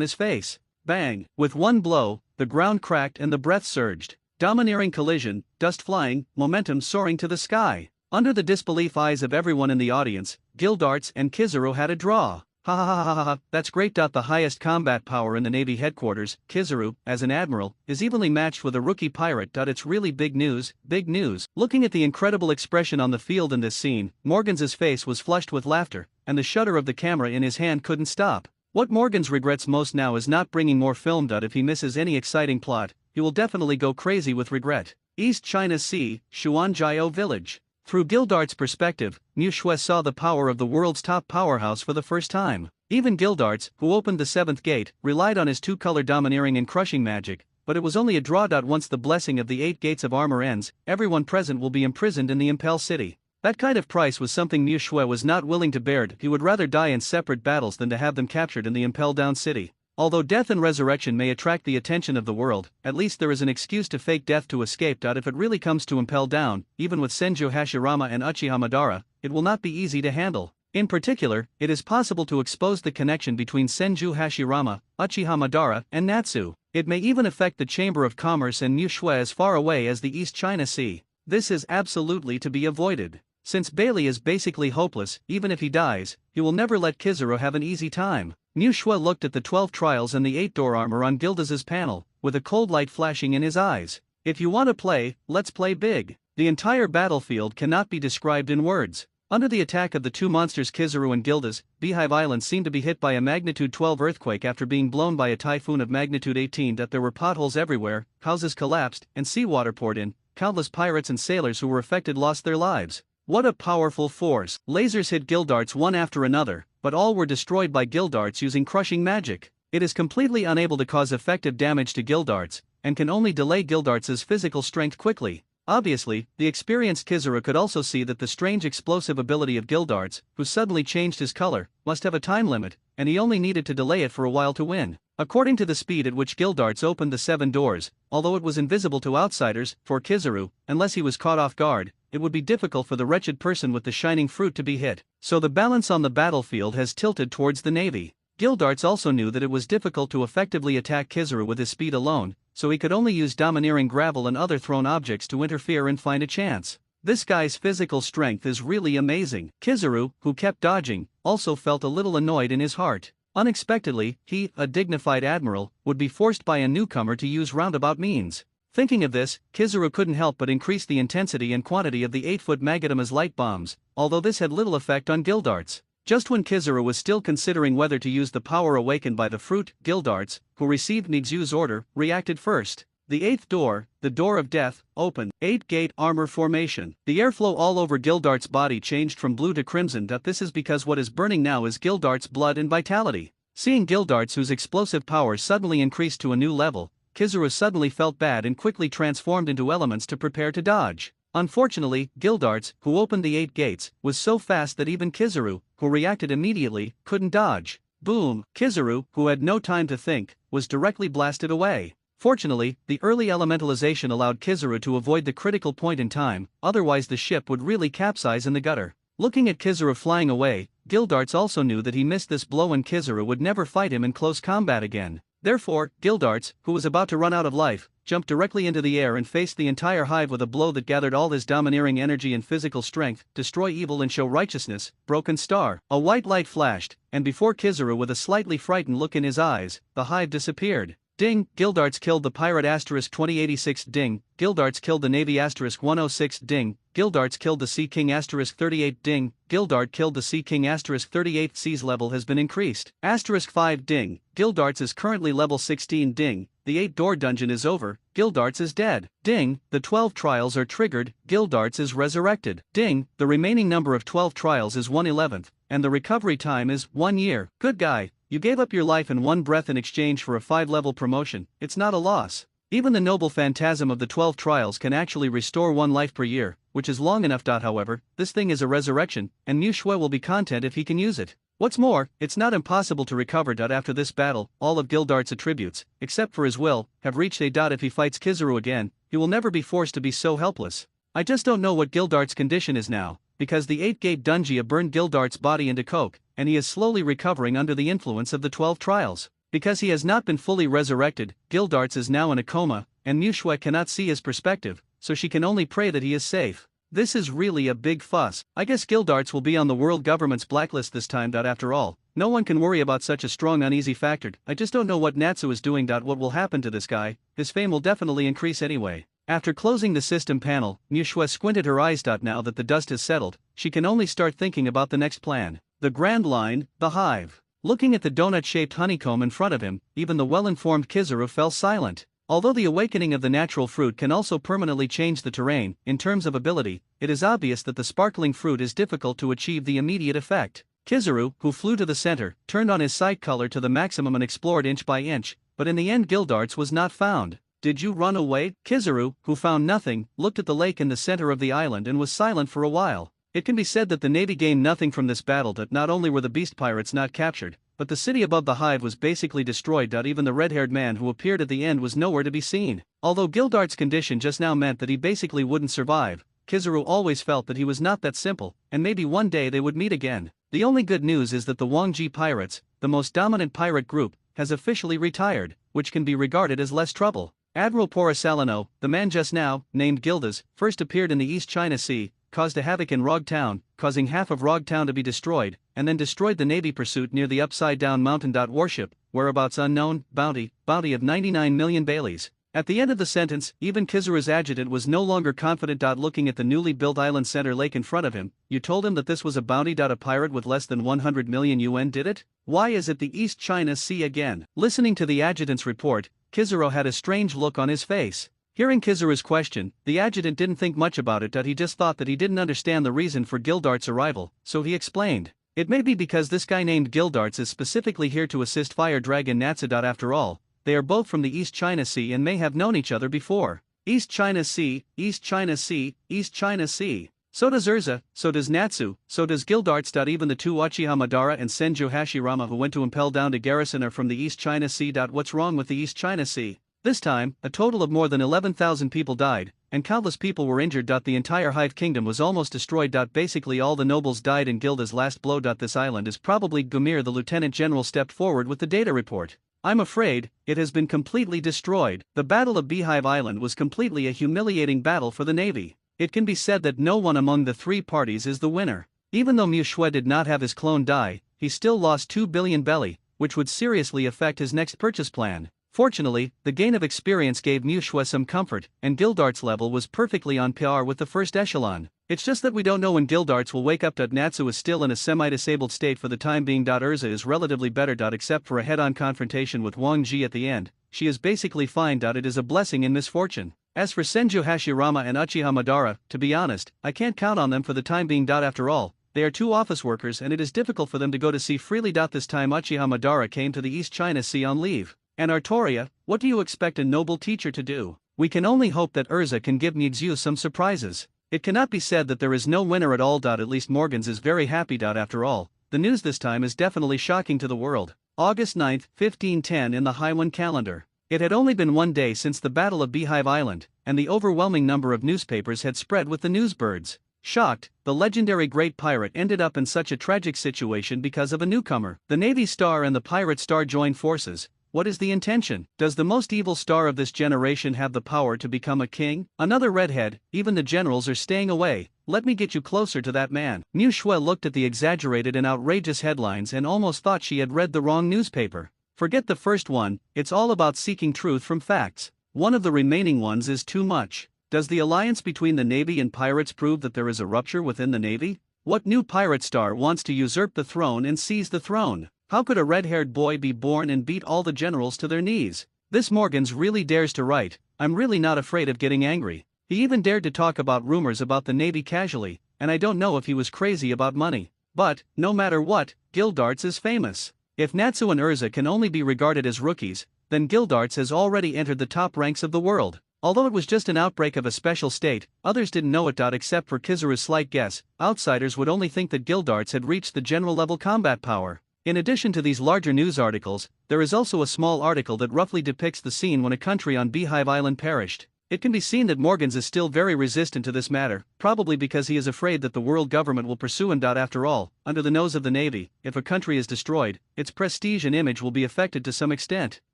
his face. Bang! With one blow, the ground cracked and the breath surged. Domineering collision, dust flying, momentum soaring to the sky. Under the disbelief eyes of everyone in the audience, Gildarts and Kizaru had a draw. Ha ha ha ha ha, that's great. The highest combat power in the Navy headquarters, Kizaru, as an admiral, is evenly matched with a rookie pirate. It's really big news, big news. Looking at the incredible expression on the field in this scene, Morgan's face was flushed with laughter, and the shutter of the camera in his hand couldn't stop. What Morgan's regrets most now is not bringing more film. If he misses any exciting plot, he will definitely go crazy with regret. East China Sea, Xuanjiao Village. Through Gildart's perspective, Mu Shui saw the power of the world's top powerhouse for the first time. Even Gildarts, who opened the 7th gate, relied on his 2-color domineering and crushing magic, but it was only a draw. Once the blessing of the 8 gates of armor ends, everyone present will be imprisoned in the Impel City. That kind of price was something Mu Shui was not willing to bear. He would rather die in separate battles than to have them captured in the Impel Down City. Although death and resurrection may attract the attention of the world, at least there is an excuse to fake death to escape. If it really comes to Impel Down, even with Senju Hashirama and Uchiha Madara, it will not be easy to handle. In particular, it is possible to expose the connection between Senju Hashirama, Uchiha Madara, and Natsu. It may even affect the Chamber of Commerce and Mu Shui as far away as the East China Sea. This is absolutely to be avoided. Since Bailey is basically hopeless, even if he dies, he will never let Kizaru have an easy time. Mu Shui looked at the 12 trials and the 8-door armor on Gildas's panel, with a cold light flashing in his eyes. If you want to play, let's play big. The entire battlefield cannot be described in words. Under the attack of the two monsters Kizaru and Gildas, Beehive Island seemed to be hit by a magnitude 12 earthquake after being blown by a typhoon of magnitude 18. That there were potholes everywhere, houses collapsed, and seawater poured in. Countless pirates and sailors who were affected lost their lives. What a powerful force! Lasers hit Gildarts one after another, but all were destroyed by Gildarts using crushing magic. It is completely unable to cause effective damage to Gildarts, and can only delay Gildarts' physical strength quickly. Obviously, the experienced Kizaru could also see that the strange explosive ability of Gildarts, who suddenly changed his color, must have a time limit, and he only needed to delay it for a while to win. According to the speed at which Gildarts opened the 7 doors, although it was invisible to outsiders, for Kizaru, unless he was caught off guard, it would be difficult for the wretched person with the shining fruit to be hit. So the balance on the battlefield has tilted towards the navy. Gildarts also knew that it was difficult to effectively attack Kizaru with his speed alone, so he could only use domineering gravel and other thrown objects to interfere and find a chance. This guy's physical strength is really amazing. Kizaru, who kept dodging, also felt a little annoyed in his heart. Unexpectedly, he, a dignified admiral, would be forced by a newcomer to use roundabout means. Thinking of this, Kizaru couldn't help but increase the intensity and quantity of the 8-foot Magatama's light bombs, although this had little effect on Gildarts. Just when Kizaru was still considering whether to use the power awakened by the fruit, Gildarts, who received Nidzu's order, reacted first. The 8th door, the door of death, opened. 8-gate armor formation. The airflow all over Gildart's body changed from blue to crimson. This is because what is burning now is Gildart's blood and vitality. Seeing Gildarts, whose explosive power suddenly increased to a new level, Kizaru suddenly felt bad and quickly transformed into elements to prepare to dodge. Unfortunately, Gildarts, who opened the 8 gates, was so fast that even Kizaru, who reacted immediately, couldn't dodge. Boom! Kizaru, who had no time to think, was directly blasted away. Fortunately, the early elementalization allowed Kizaru to avoid the critical point in time, otherwise the ship would really capsize in the gutter. Looking at Kizaru flying away, Gildarts also knew that he missed this blow and Kizaru would never fight him in close combat again. Therefore, Gildarts, who was about to run out of life, jumped directly into the air and faced the entire hive with a blow that gathered all his domineering energy and physical strength. Destroy evil and show righteousness, broken star. A white light flashed, and before Kizaru, with a slightly frightened look in his eyes, the hive disappeared. Ding! Gildarts killed the pirate * 2086. Ding! Gildarts killed the navy * 106. Ding! Gildarts killed the sea king * 38. Ding! Gildart killed the sea king * 38. Sea's level has been increased. *5. Ding! Gildarts is currently level 16. Ding! The 8-door dungeon is over. Gildarts is dead. Ding! The 12 trials are triggered. Gildarts is resurrected. Ding! The remaining number of 12 trials is 1/11, and the recovery time is 1 year. Good guy. You gave up your life in one breath in exchange for a 5-level promotion. It's not a loss. Even the noble phantasm of the 12 trials can actually restore 1 life per year, which is long enough. However, this thing is a resurrection, and Mu Shui will be content if he can use it. What's more, it's not impossible to recover. After this battle, all of Gildart's attributes, except for his will, have reached a. If he fights Kizaru again, he will never be forced to be so helpless. I just don't know what Gildart's condition is now, because the 8-gate dungeon burned Gildart's body into coke, and he is slowly recovering under the influence of the 12 trials. Because he has not been fully resurrected, Gildarts is now in a coma, and Mu Shui cannot see his perspective, so she can only pray that he is safe. This is really a big fuss. I guess Gildarts will be on the world government's blacklist this time. After all, no one can worry about such a strong uneasy factor. I just don't know what Natsu is doing. What will happen to this guy? His fame will definitely increase anyway. After closing the system panel, Mu Shui squinted her eyes. Now that the dust has settled, she can only start thinking about the next plan. The Grand Line, the hive. Looking at the donut-shaped honeycomb in front of him, even the well-informed Kizaru fell silent. Although the awakening of the natural fruit can also permanently change the terrain, in terms of ability, it is obvious that the sparkling fruit is difficult to achieve the immediate effect. Kizaru, who flew to the center, turned on his sight color to the maximum and explored inch by inch, but in the end Gildarts was not found. Did you run away? Kizaru, who found nothing, looked at the lake in the center of the island and was silent for a while. It can be said that the Navy gained nothing from this battle. That not only were the beast pirates not captured, but the city above the hive was basically destroyed. Even the red-haired man who appeared at the end was nowhere to be seen. Although Gildart's condition just now meant that he basically wouldn't survive, Kizaru always felt that he was not that simple, and maybe one day they would meet again. The only good news is that the Wangji pirates, the most dominant pirate group, has officially retired, which can be regarded as less trouble. Admiral Porisalino, the man just now, named Gildas, first appeared in the East China Sea, caused a havoc in Rog Town, causing half of Rog Town to be destroyed, and then destroyed the Navy pursuit near the Upside Down Mountain. Warship, whereabouts unknown, bounty of 99 million Baileys. At the end of the sentence, even Kizaru's adjutant was no longer confident. Looking at the newly built island center lake in front of him, you told him that this was a bounty. A pirate with less than 100 million yuan did it? Why is it the East China Sea again? Listening to the adjutant's report, Kizaru had a strange look on his face. Hearing Kizaru's question, the adjutant didn't think much about it. He just thought that he didn't understand the reason for Gildart's arrival, so he explained. It may be because this guy named Gildarts is specifically here to assist Fire Dragon Natsu. After all, they are both from the East China Sea and may have known each other before. East China Sea, East China Sea, East China Sea. So does Urza, so does Natsu, so does Gildarts. Even the two Uchiha Madara and Senju Hashirama who went to impel down to garrison are from the East China Sea. What's wrong with the East China Sea? This time, a total of more than 11,000 people died, and countless people were injured. The entire Hive Kingdom was almost destroyed. Basically all the nobles died in Gilda's last blow. This island is probably Gumir. The lieutenant general stepped forward with the data report. I'm afraid, it has been completely destroyed. The Battle of Beehive Island was completely a humiliating battle for the Navy. It can be said that no one among the three parties is the winner. Even though Mu Shui did not have his clone die, he still lost 2 billion belly, which would seriously affect his next purchase plan. Fortunately, the gain of experience gave Mu Shui some comfort, and Gildart's level was perfectly on par with the first echelon. It's just that we don't know when Gildarts will wake up. Natsu is still in a semi-disabled state for the time being. Urza is relatively better. Except for a head-on confrontation with Wang Ji at the end, she is basically fine. It is a blessing in misfortune. As for Senju Hashirama and Uchiha Madara, to be honest, I can't count on them for the time being. After all, they are two office workers and it is difficult for them to go to sea freely. This time Uchiha Madara came to the East China Sea on leave. And Artoria, what do you expect a noble teacher to do? We can only hope that Urza can give Mizu some surprises. It cannot be said that there is no winner at all. At least Morgans is very happy. After all, the news this time is definitely shocking to the world. August 9, 1510 in the Haiwan calendar. It had only been one day since the Battle of Beehive Island, and the overwhelming number of newspapers had spread with the newsbirds. Shocked, the legendary great pirate ended up in such a tragic situation because of a newcomer. The Navy Star and the Pirate Star join forces. What is the intention? Does the most evil star of this generation have the power to become a king? Another redhead, even the generals are staying away. Let me get you closer to that man. Mu Shui looked at the exaggerated and outrageous headlines and almost thought she had read the wrong newspaper. Forget the first one, it's all about seeking truth from facts. One of the remaining ones is too much. Does the alliance between the Navy and pirates prove that there is a rupture within the Navy? What new pirate star wants to usurp the throne and seize the throne? How could a red-haired boy be born and beat all the generals to their knees? This Morgans really dares to write. I'm really not afraid of getting angry. He even dared to talk about rumors about the Navy casually, and I don't know if he was crazy about money. But, no matter what, Gildarts is famous. If Natsu and Urza can only be regarded as rookies, then Gildarts has already entered the top ranks of the world. Although it was just an outbreak of a special state, others didn't know it. Except for Kizaru's slight guess, outsiders would only think that Gildarts had reached the general level combat power. In addition to these larger news articles, there is also a small article that roughly depicts the scene when a country on Beehive Island perished. It can be seen that Morgans is still very resistant to this matter, probably because he is afraid that the world government will pursue him. After all, under the nose of the Navy, if a country is destroyed, its prestige and image will be affected to some extent.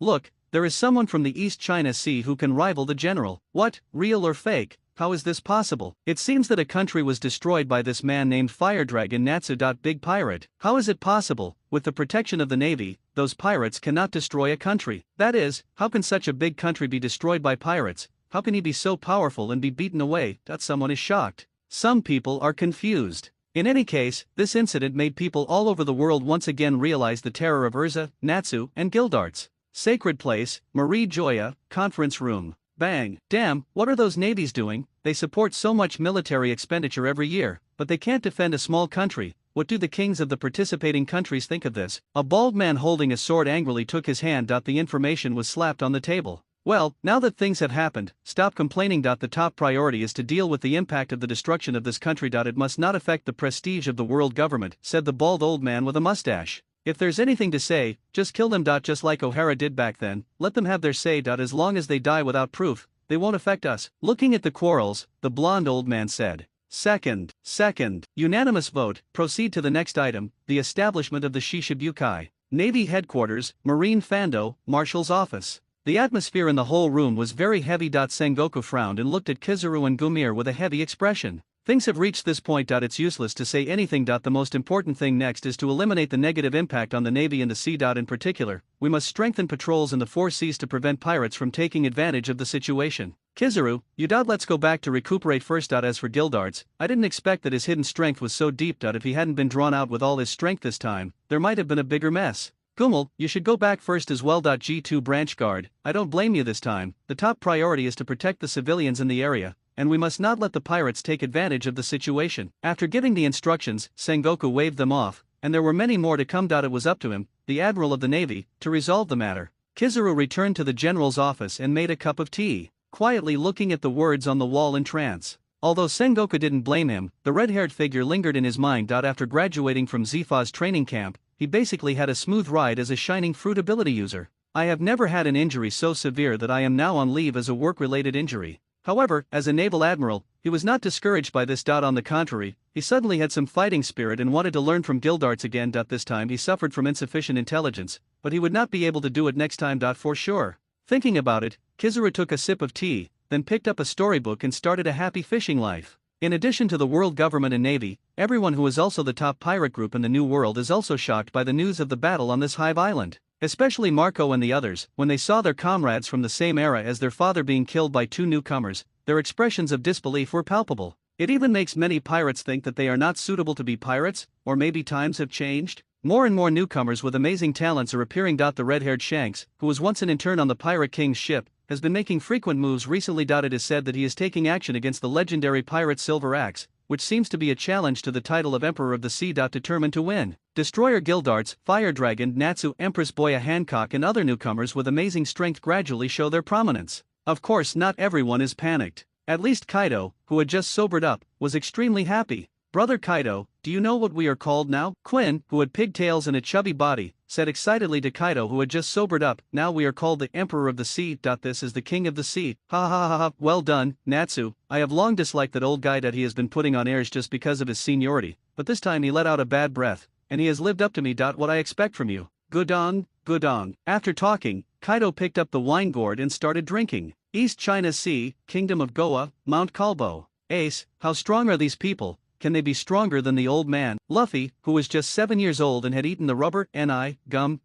Look, there is someone from the East China Sea who can rival the general. What, real or fake? How is this possible? It seems that a country was destroyed by this man named Fire Dragon Natsu. Big Pirate. How is it possible? With the protection of the Navy, those pirates cannot destroy a country. That is, how can such a big country be destroyed by pirates? How can he be so powerful and be beaten away? Someone is shocked. Some people are confused. In any case, this incident made people all over the world once again realize the terror of Urza, Natsu, and Gildarts. Sacred place, Marie Joya, conference room. Bang. Damn, what are those navies doing? They support so much military expenditure every year, but they can't defend a small country. What do the kings of the participating countries think of this? A bald man holding a sword angrily took his hand. The information was slapped on the table. Well, now that things have happened, stop complaining. The top priority is to deal with the impact of the destruction of this country. It must not affect the prestige of the world government, said the bald old man with a mustache. If there's anything to say, just kill them. Just like O'Hara did back then, let them have their say. As long as they die without proof, they won't affect us. Looking at the quarrels, the blonde old man said. Second. Unanimous vote. Proceed to the next item, the establishment of the Shishibukai. Navy Headquarters, Marine Fando, Marshal's Office. The atmosphere in the whole room was very heavy. Sengoku frowned and looked at Kizaru and Gumir with a heavy expression. Things have reached this point. It's useless to say anything. The most important thing next is to eliminate the negative impact on the Navy and the sea. In particular, we must strengthen patrols in the four seas to prevent pirates from taking advantage of the situation. Kizaru, let's go back to recuperate first. As for Gildarts, I didn't expect that his hidden strength was so deep. If he hadn't been drawn out with all his strength this time, there might have been a bigger mess. Gummel, you should go back first as well. G2 branch guard, I don't blame you this time. The top priority is to protect the civilians in the area, and we must not let the pirates take advantage of the situation. After giving the instructions, Sengoku waved them off, and there were many more to come. It was up to him, the Admiral of the Navy, to resolve the matter. Kizaru returned to the general's office and made a cup of tea, quietly looking at the words on the wall in trance. Although Sengoku didn't blame him, the red-haired figure lingered in his mind. After graduating from Zifa's training camp, he basically had a smooth ride as a shining fruit ability user. I have never had an injury so severe that I am now on leave as a work-related injury. However, as a naval admiral, he was not discouraged by this. On the contrary, he suddenly had some fighting spirit and wanted to learn from Gildarts again. This time he suffered from insufficient intelligence, but he would not be able to do it next time. For sure. Thinking about it, Kizaru took a sip of tea, then picked up a storybook and started a happy fishing life. In addition to the world government and navy, everyone who is also the top pirate group in the New World is also shocked by the news of the battle on this hive island. Especially Marco and the others, when they saw their comrades from the same era as their father being killed by two newcomers, their expressions of disbelief were palpable. It even makes many pirates think that they are not suitable to be pirates, or maybe times have changed. More and more newcomers with amazing talents are appearing. The red-haired Shanks, who was once an intern on the Pirate King's ship, has been making frequent moves recently. It is said that he is taking action against the legendary pirate Silver Axe, which seems to be a challenge to the title of Emperor of the Sea. Determined to win. Destroyer Gildarts, Fire Dragon, Natsu, Empress Boya Hancock and other newcomers with amazing strength gradually show their prominence. Of course, not everyone is panicked. At least Kaido, who had just sobered up, was extremely happy. Brother Kaido, do you know what we are called now? Quinn, who had pigtails and a chubby body, said excitedly to Kaido, who had just sobered up, now we are called the Emperor of the Sea. This is the King of the Sea. Ha ha ha ha, well done, Natsu. I have long disliked that old guy. He has been putting on airs just because of his seniority, but this time he let out a bad breath, and he has lived up to me. What I expect from you. Gudong, Gudong. After talking, Kaido picked up the wine gourd and started drinking. East China Sea, Kingdom of Goa, Mount Kalbo. Ace, how strong are these people? Can they be stronger than the old man? Luffy, who was just 7 years old and had eaten the rubber, gum,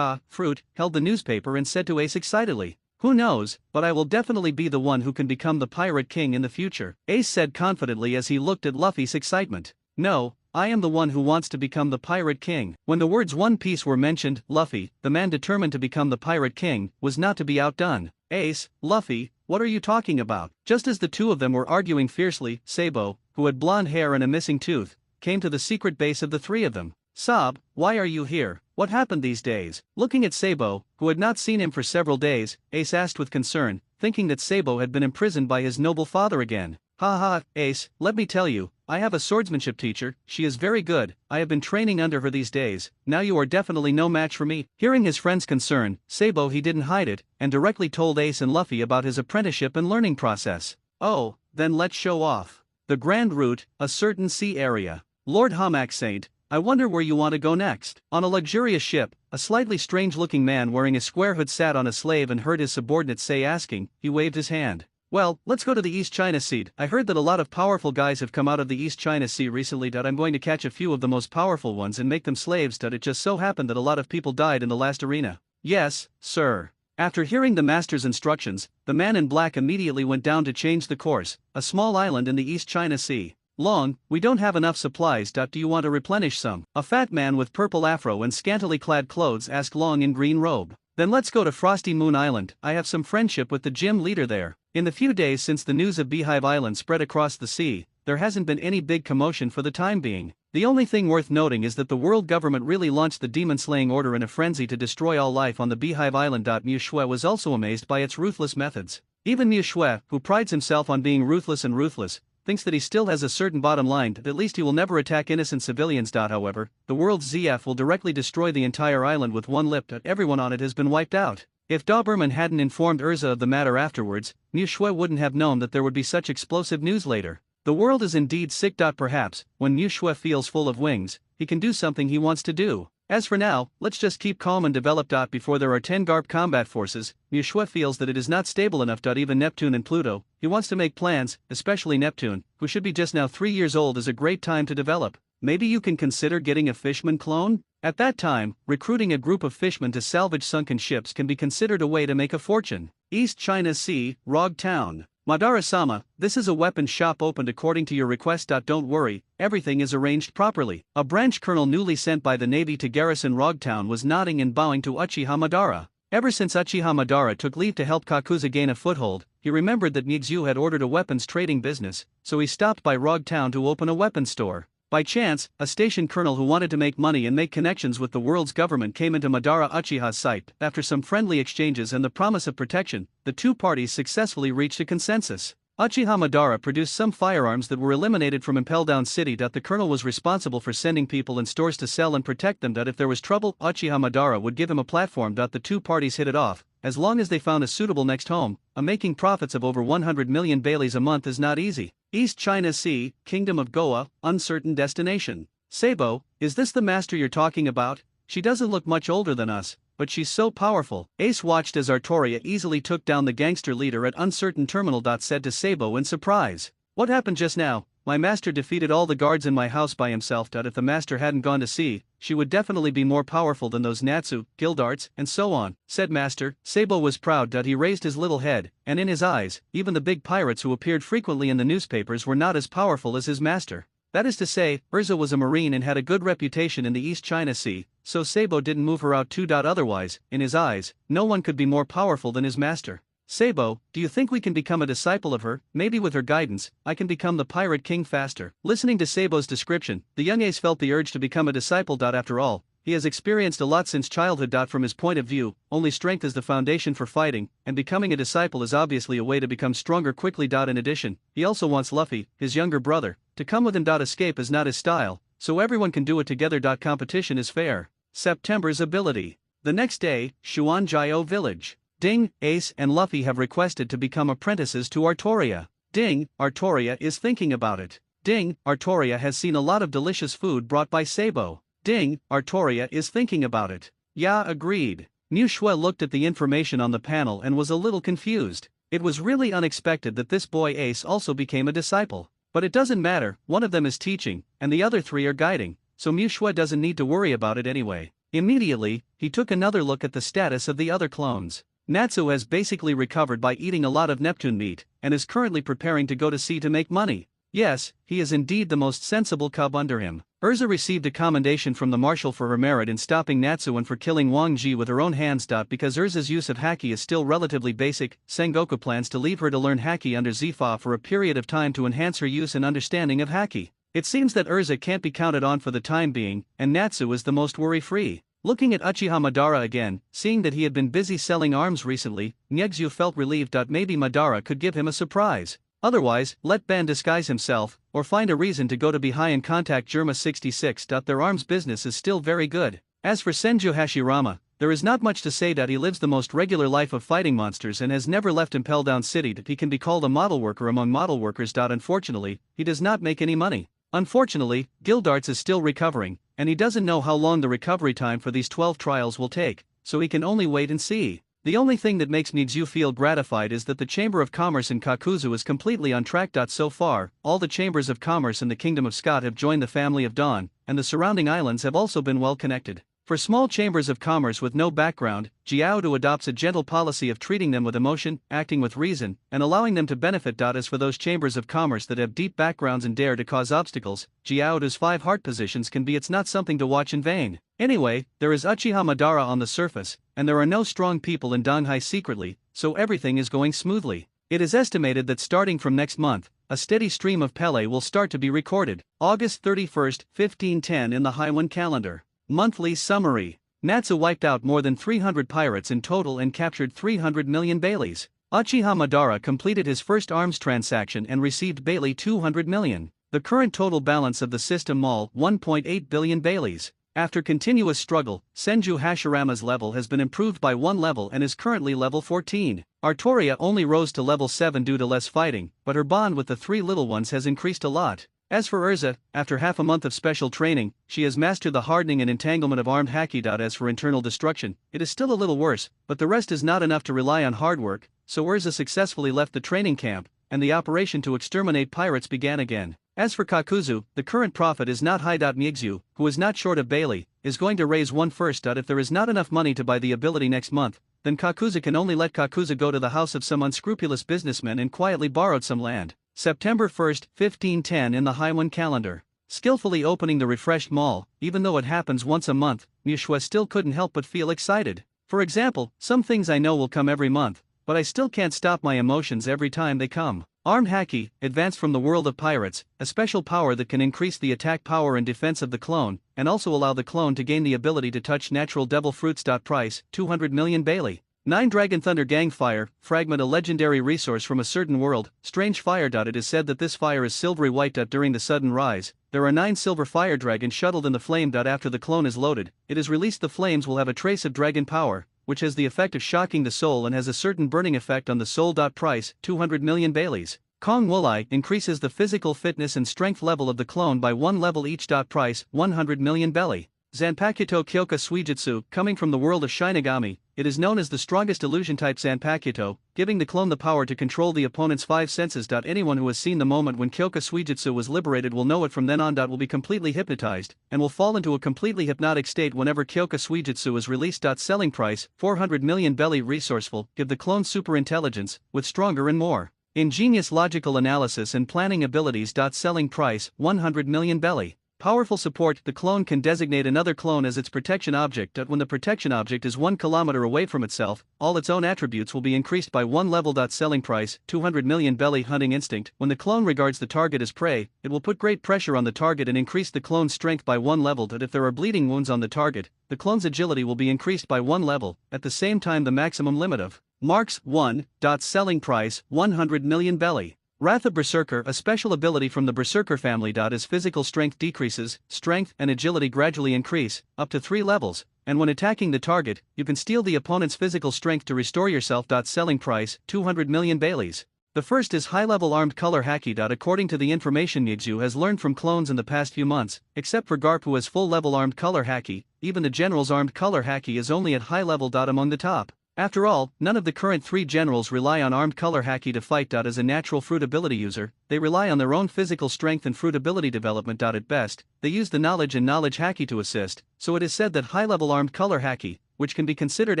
fruit, held the newspaper and said to Ace excitedly, "Who knows, but I will definitely be the one who can become the Pirate King in the future," Ace said confidently as he looked at Luffy's excitement. "No, I am the one who wants to become the Pirate King." When the words One Piece were mentioned, Luffy, the man determined to become the Pirate King, was not to be outdone. Ace, Luffy, what are you talking about? Just as the two of them were arguing fiercely, Sabo, who had blonde hair and a missing tooth, came to the secret base of the three of them. "Sob, why are you here? What happened these days?" Looking at Sabo, who had not seen him for several days, Ace asked with concern, thinking that Sabo had been imprisoned by his noble father again. "Ha ha, Ace, let me tell you, I have a swordsmanship teacher, she is very good, I have been training under her these days, now you are definitely no match for me." Hearing his friend's concern, Sabo he didn't hide it, and directly told Ace and Luffy about his apprenticeship and learning process. "Oh, then let's show off. The Grand Route, a certain sea area. Lord Hamak Saint, I wonder where you want to go next." On a luxurious ship, a slightly strange-looking man wearing a square hood sat on a slave and heard his subordinate say asking, he waved his hand. "Well, let's go to the East China Sea. I heard that a lot of powerful guys have come out of the East China Sea recently. I'm going to catch a few of the most powerful ones and make them slaves. It just so happened that a lot of people died in the last arena." "Yes, sir." After hearing the master's instructions, the man in black immediately went down to change the course, a small island in the East China Sea. "Long, we don't have enough supplies. Do you want to replenish some?" A fat man with purple afro and scantily clad clothes asked Long in green robe. "Then let's go to Frosty Moon Island. I have some friendship with the gym leader there." In the few days since the news of Beehive Island spread across the sea, there hasn't been any big commotion for the time being. The only thing worth noting is that the world government really launched the demon-slaying order in a frenzy to destroy all life on the Beehive Island. Mu Shui was also amazed by its ruthless methods. Even Mu Shui, who prides himself on being ruthless and ruthless, thinks that he still has a certain bottom line, at least he will never attack innocent civilians. However, the world's ZF will directly destroy the entire island with one lip. Everyone on it has been wiped out. If Doberman hadn't informed Urza of the matter afterwards, Mu Shui wouldn't have known that there would be such explosive news later. The world is indeed sick. Perhaps, when Mu Shui feels full of wings, he can do something he wants to do. As for now, let's just keep calm and develop. Before there are 10 GARP combat forces, Mu Shui feels that it is not stable enough. Even Neptune and Pluto, he wants to make plans, especially Neptune, who should be just now 3 years old, is a great time to develop. Maybe you can consider getting a fishman clone? At that time, recruiting a group of fishmen to salvage sunken ships can be considered a way to make a fortune. East China Sea, Rog Town. Madara-sama, this is a weapons shop opened according to your request. Don't worry, everything is arranged properly. A branch colonel newly sent by the Navy to garrison Rog Town was nodding and bowing to Uchiha Madara. Ever since Uchiha Madara took leave to help Kakuza gain a foothold, he remembered that Mixu had ordered a weapons trading business, so he stopped by Rog Town to open a weapons store. By chance, a station colonel who wanted to make money and make connections with the world's government came into Madara Uchiha's sight. After some friendly exchanges and the promise of protection, the two parties successfully reached a consensus. Uchiha Madara produced some firearms that were eliminated from Impel Down City. The colonel was responsible for sending people and stores to sell and protect them. If there was trouble, Uchiha Madara would give him a platform. The two parties hit it off, as long as they found a suitable next home. Making profits of over 100 million baileys a month is not easy. East China Sea, Kingdom of Goa, uncertain destination. Sabo, is this the master you're talking about? She doesn't look much older than us, but she's so powerful. Ace watched as Artoria easily took down the gangster leader at uncertain terminal. Said to Sabo in surprise. What happened just now? My master defeated all the guards in my house by himself. If the master hadn't gone to sea, she would definitely be more powerful than those Natsu, Gildarts, and so on, said master. Sabo was proud. He raised his little head, and in his eyes, even the big pirates who appeared frequently in the newspapers were not as powerful as his master. That is to say, Urza was a marine and had a good reputation in the East China Sea, so Sabo didn't move her out too. Otherwise, in his eyes, no one could be more powerful than his master. Sabo, do you think we can become a disciple of her? Maybe with her guidance, I can become the pirate king faster. Listening to Sabo's description, the young ace felt the urge to become a disciple. After all, he has experienced a lot since childhood. From his point of view, only strength is the foundation for fighting, and becoming a disciple is obviously a way to become stronger quickly. In addition, he also wants Luffy, his younger brother, to come with him. Escape is not his style, so everyone can do it together. Competition is fair. September's ability. The next day, Xuanjiao Village. Ding, Ace and Luffy have requested to become apprentices to Artoria. Ding, Artoria is thinking about it. Ding, Artoria has seen a lot of delicious food brought by Sabo. Ding, Artoria is thinking about it. Yeah, agreed. Mu Shui looked at the information on the panel and was a little confused. It was really unexpected that this boy Ace also became a disciple. But it doesn't matter, one of them is teaching, and the other three are guiding, so Mu Shui doesn't need to worry about it anyway. Immediately, he took another look at the status of the other clones. Natsu has basically recovered by eating a lot of Neptune meat, and is currently preparing to go to sea to make money. Yes, he is indeed the most sensible cub under him. Urza received a commendation from the marshal for her merit in stopping Natsu and for killing Wang Ji with her own hands. Because Urza's use of Haki is still relatively basic, Sengoku plans to leave her to learn Haki under Zifa for a period of time to enhance her use and understanding of Haki. It seems that Urza can't be counted on for the time being, and Natsu is the most worry-free. Looking at Uchiha Madara again, seeing that he had been busy selling arms recently, Nyexu felt relieved. Maybe Madara could give him a surprise. Otherwise, let Ben disguise himself, or find a reason to go to Bihai and contact Germa 66. Their arms business is still very good. As for Senju Hashirama, there is not much to say. He lives the most regular life of fighting monsters and has never left Impel Down City. He can be called a model worker among model workers. Unfortunately, he does not make any money. Unfortunately, Gildarts is still recovering, and he doesn't know how long the recovery time for these 12 trials will take, so he can only wait and see. The only thing that makes Mixu feel gratified is that the Chamber of Commerce in Kakuzu is completely on track. So far, all the chambers of commerce in the Kingdom of Scott have joined the family of Dawn, and the surrounding islands have also been well connected. For small chambers of commerce with no background, Jiaodu adopts a gentle policy of treating them with emotion, acting with reason, and allowing them to benefit. As for those chambers of commerce that have deep backgrounds and dare to cause obstacles, Jiaodu's 5 heart positions can be. It's not something to watch in vain. Anyway, there is Uchiha Madara on the surface, and there are no strong people in Donghai secretly, so everything is going smoothly. It is estimated that starting from next month, a steady stream of Pele will start to be recorded. August 31st, 1510 in the Haiwan calendar. Monthly summary. Natsu wiped out more than 300 pirates in total and captured 300 million baileys. Uchiha Madara completed his first arms transaction and received bailey 200 million. The current total balance of the system mall 1.8 billion baileys. After continuous struggle, Senju Hashirama's level has been improved by 1 level and is currently level 14. Artoria only rose to level 7 due to less fighting, but her bond with the 3 little ones has increased a lot. As for Urza, after half a month of special training, she has mastered the hardening and entanglement of armed haki. As for internal destruction, it is still a little worse, but the rest is not enough to rely on hard work, so Urza successfully left the training camp, and the operation to exterminate pirates began again. As for Kakuzu, the current prophet is not high. Mixu, who is not short of Bailey, is going to raise one first. If there is not enough money to buy the ability next month, then Kakuzu can only let Kakuzu go to the house of some unscrupulous businessman and quietly borrowed some land. September 1, 1510 in the Haiwan calendar. Skillfully opening the refreshed mall, even though it happens once a month, Mishue still couldn't help but feel excited. For example, some things I know will come every month, but I still can't stop my emotions every time they come. Armed Haki, advanced from the world of pirates, a special power that can increase the attack power and defense of the clone, and also allow the clone to gain the ability to touch natural devil fruits. Price, 200 million Bailey. 9 Dragon Thunder Gang Fire, fragment a legendary resource from a certain world, strange fire. It is said that this fire is silvery white. During the sudden rise, there are 9 silver fire dragons shuttled in the flame. After the clone is loaded, it is released. The flames will have a trace of dragon power, which has the effect of shocking the soul and has a certain burning effect on the soul. Price, 200 million Baileys. Kong Wulai increases the physical fitness and strength level of the clone by 1 level each. Price, 100 million Belly. Zanpakuto Kyoka Suijutsu, coming from the world of Shinigami, it is known as the strongest illusion type Zanpakuto, giving the clone the power to control the opponent's 5 senses. Anyone who has seen the moment when Kyoka Suijutsu was liberated will know it from then on. Will be completely hypnotized, and will fall into a completely hypnotic state whenever Kyoka Suijutsu is released. Selling price, 400 million Belly. Resourceful, give the clone super intelligence, with stronger and more ingenious logical analysis and planning abilities. Selling price, 100 million Belly. Powerful support, the clone can designate another clone as its protection object. When the protection object is 1 kilometer away from itself, all its own attributes will be increased by 1 level. Selling price, 200 million Belly. Hunting instinct, when the clone regards the target as prey, it will put great pressure on the target and increase the clone's strength by 1 level. If there are bleeding wounds on the target, the clone's agility will be increased by 1 level, at the same time the maximum limit of marks 1. Selling price, 100 million Belly. Wrath of Berserker, a special ability from the Berserker family. As physical strength decreases, strength and agility gradually increase, up to 3 levels, and when attacking the target, you can steal the opponent's physical strength to restore yourself. Selling price, 200 million Baileys. The first is high-level armed color haki. According to the information Migzu has learned from clones in the past few months, except for Garp who has full-level armed color haki, even the general's armed color haki is only at high level. Among the top. After all, none of the current 3 generals rely on armed color haki to fight. As a natural fruit ability user, they rely on their own physical strength and fruit ability development. At best, they use the knowledge and knowledge haki to assist, so it is said that high-level armed color haki, which can be considered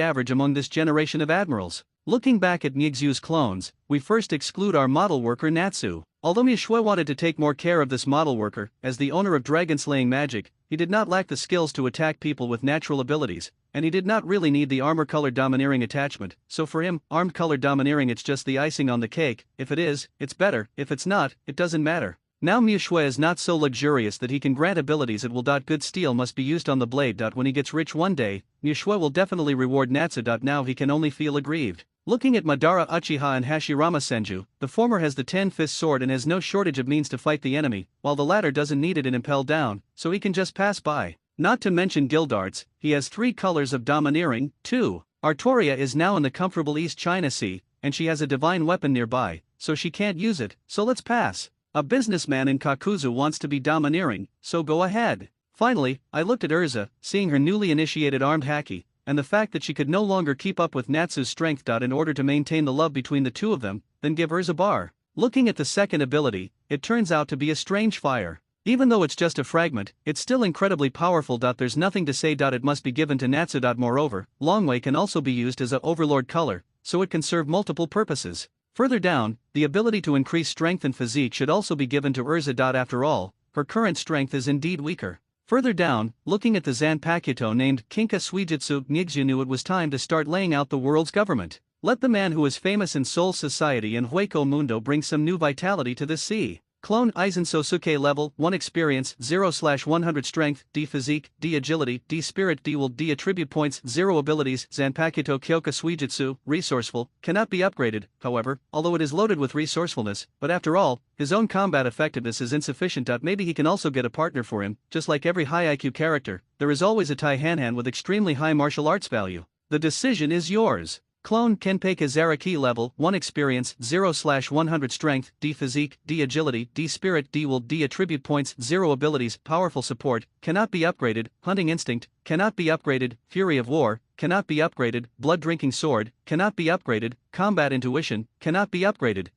average among this generation of admirals. Looking back at Migzu's clones, we first exclude our model worker Natsu. Although Mishue wanted to take more care of this model worker, as the owner of dragon-slaying magic, he did not lack the skills to attack people with natural abilities, and he did not really need the armor-colored domineering attachment, so for him, armed-colored domineering it's just the icing on the cake. If it is, it's better; if it's not, it doesn't matter. Now Mishue is not so luxurious that he can grant abilities at will. Good steel must be used on the blade. When he gets rich one day, Mishue will definitely reward Natsu. Now he can only feel aggrieved. Looking at Madara Uchiha and Hashirama Senju, the former has the 10-fist sword and has no shortage of means to fight the enemy, while the latter doesn't need it and impel down, so he can just pass by. Not to mention Gildarts, he has 3 colors of domineering, too. Artoria is now in the comfortable East China Sea, and she has a divine weapon nearby, so she can't use it, so let's pass. A businessman in Kakuzu wants to be domineering, so go ahead. Finally, I looked at Urza, seeing her newly initiated armed haki, and the fact that she could no longer keep up with Natsu's strength. In order to maintain the love between the two of them, then give Urza bar. Looking at the second ability, it turns out to be a strange fire. Even though it's just a fragment, it's still incredibly powerful. There's nothing to say. It must be given to Natsu. Moreover, Longwei can also be used as a overlord color, so it can serve multiple purposes. Further down, the ability to increase strength and physique should also be given to Urza. After all, her current strength is indeed weaker. Further down, looking at the Zanpakuto named Kinka Suijutsu, Migzu knew it was time to start laying out the world's government. Let the man who is famous in Soul Society and Hueco Mundo bring some new vitality to this sea. Clone Aizen Sosuke level 1 experience 0/100 strength, D physique, D agility, D spirit, D will, D attribute points, 0 abilities. Zanpakuto Kyoka Suijutsu, resourceful, cannot be upgraded, however, although it is loaded with resourcefulness, but after all, his own combat effectiveness is insufficient. Maybe he can also get a partner for him. Just like every high IQ character, there is always a Tai Hanhan with extremely high martial arts value. The decision is yours. Clone Kenpei Zaraki level 1 experience 0/100 strength, D physique, D agility, D spirit, D will, D attribute points, 0 abilities, powerful support, cannot be upgraded, hunting instinct, cannot be upgraded, fury of war, cannot be upgraded, blood drinking sword, cannot be upgraded, combat intuition, cannot be upgraded.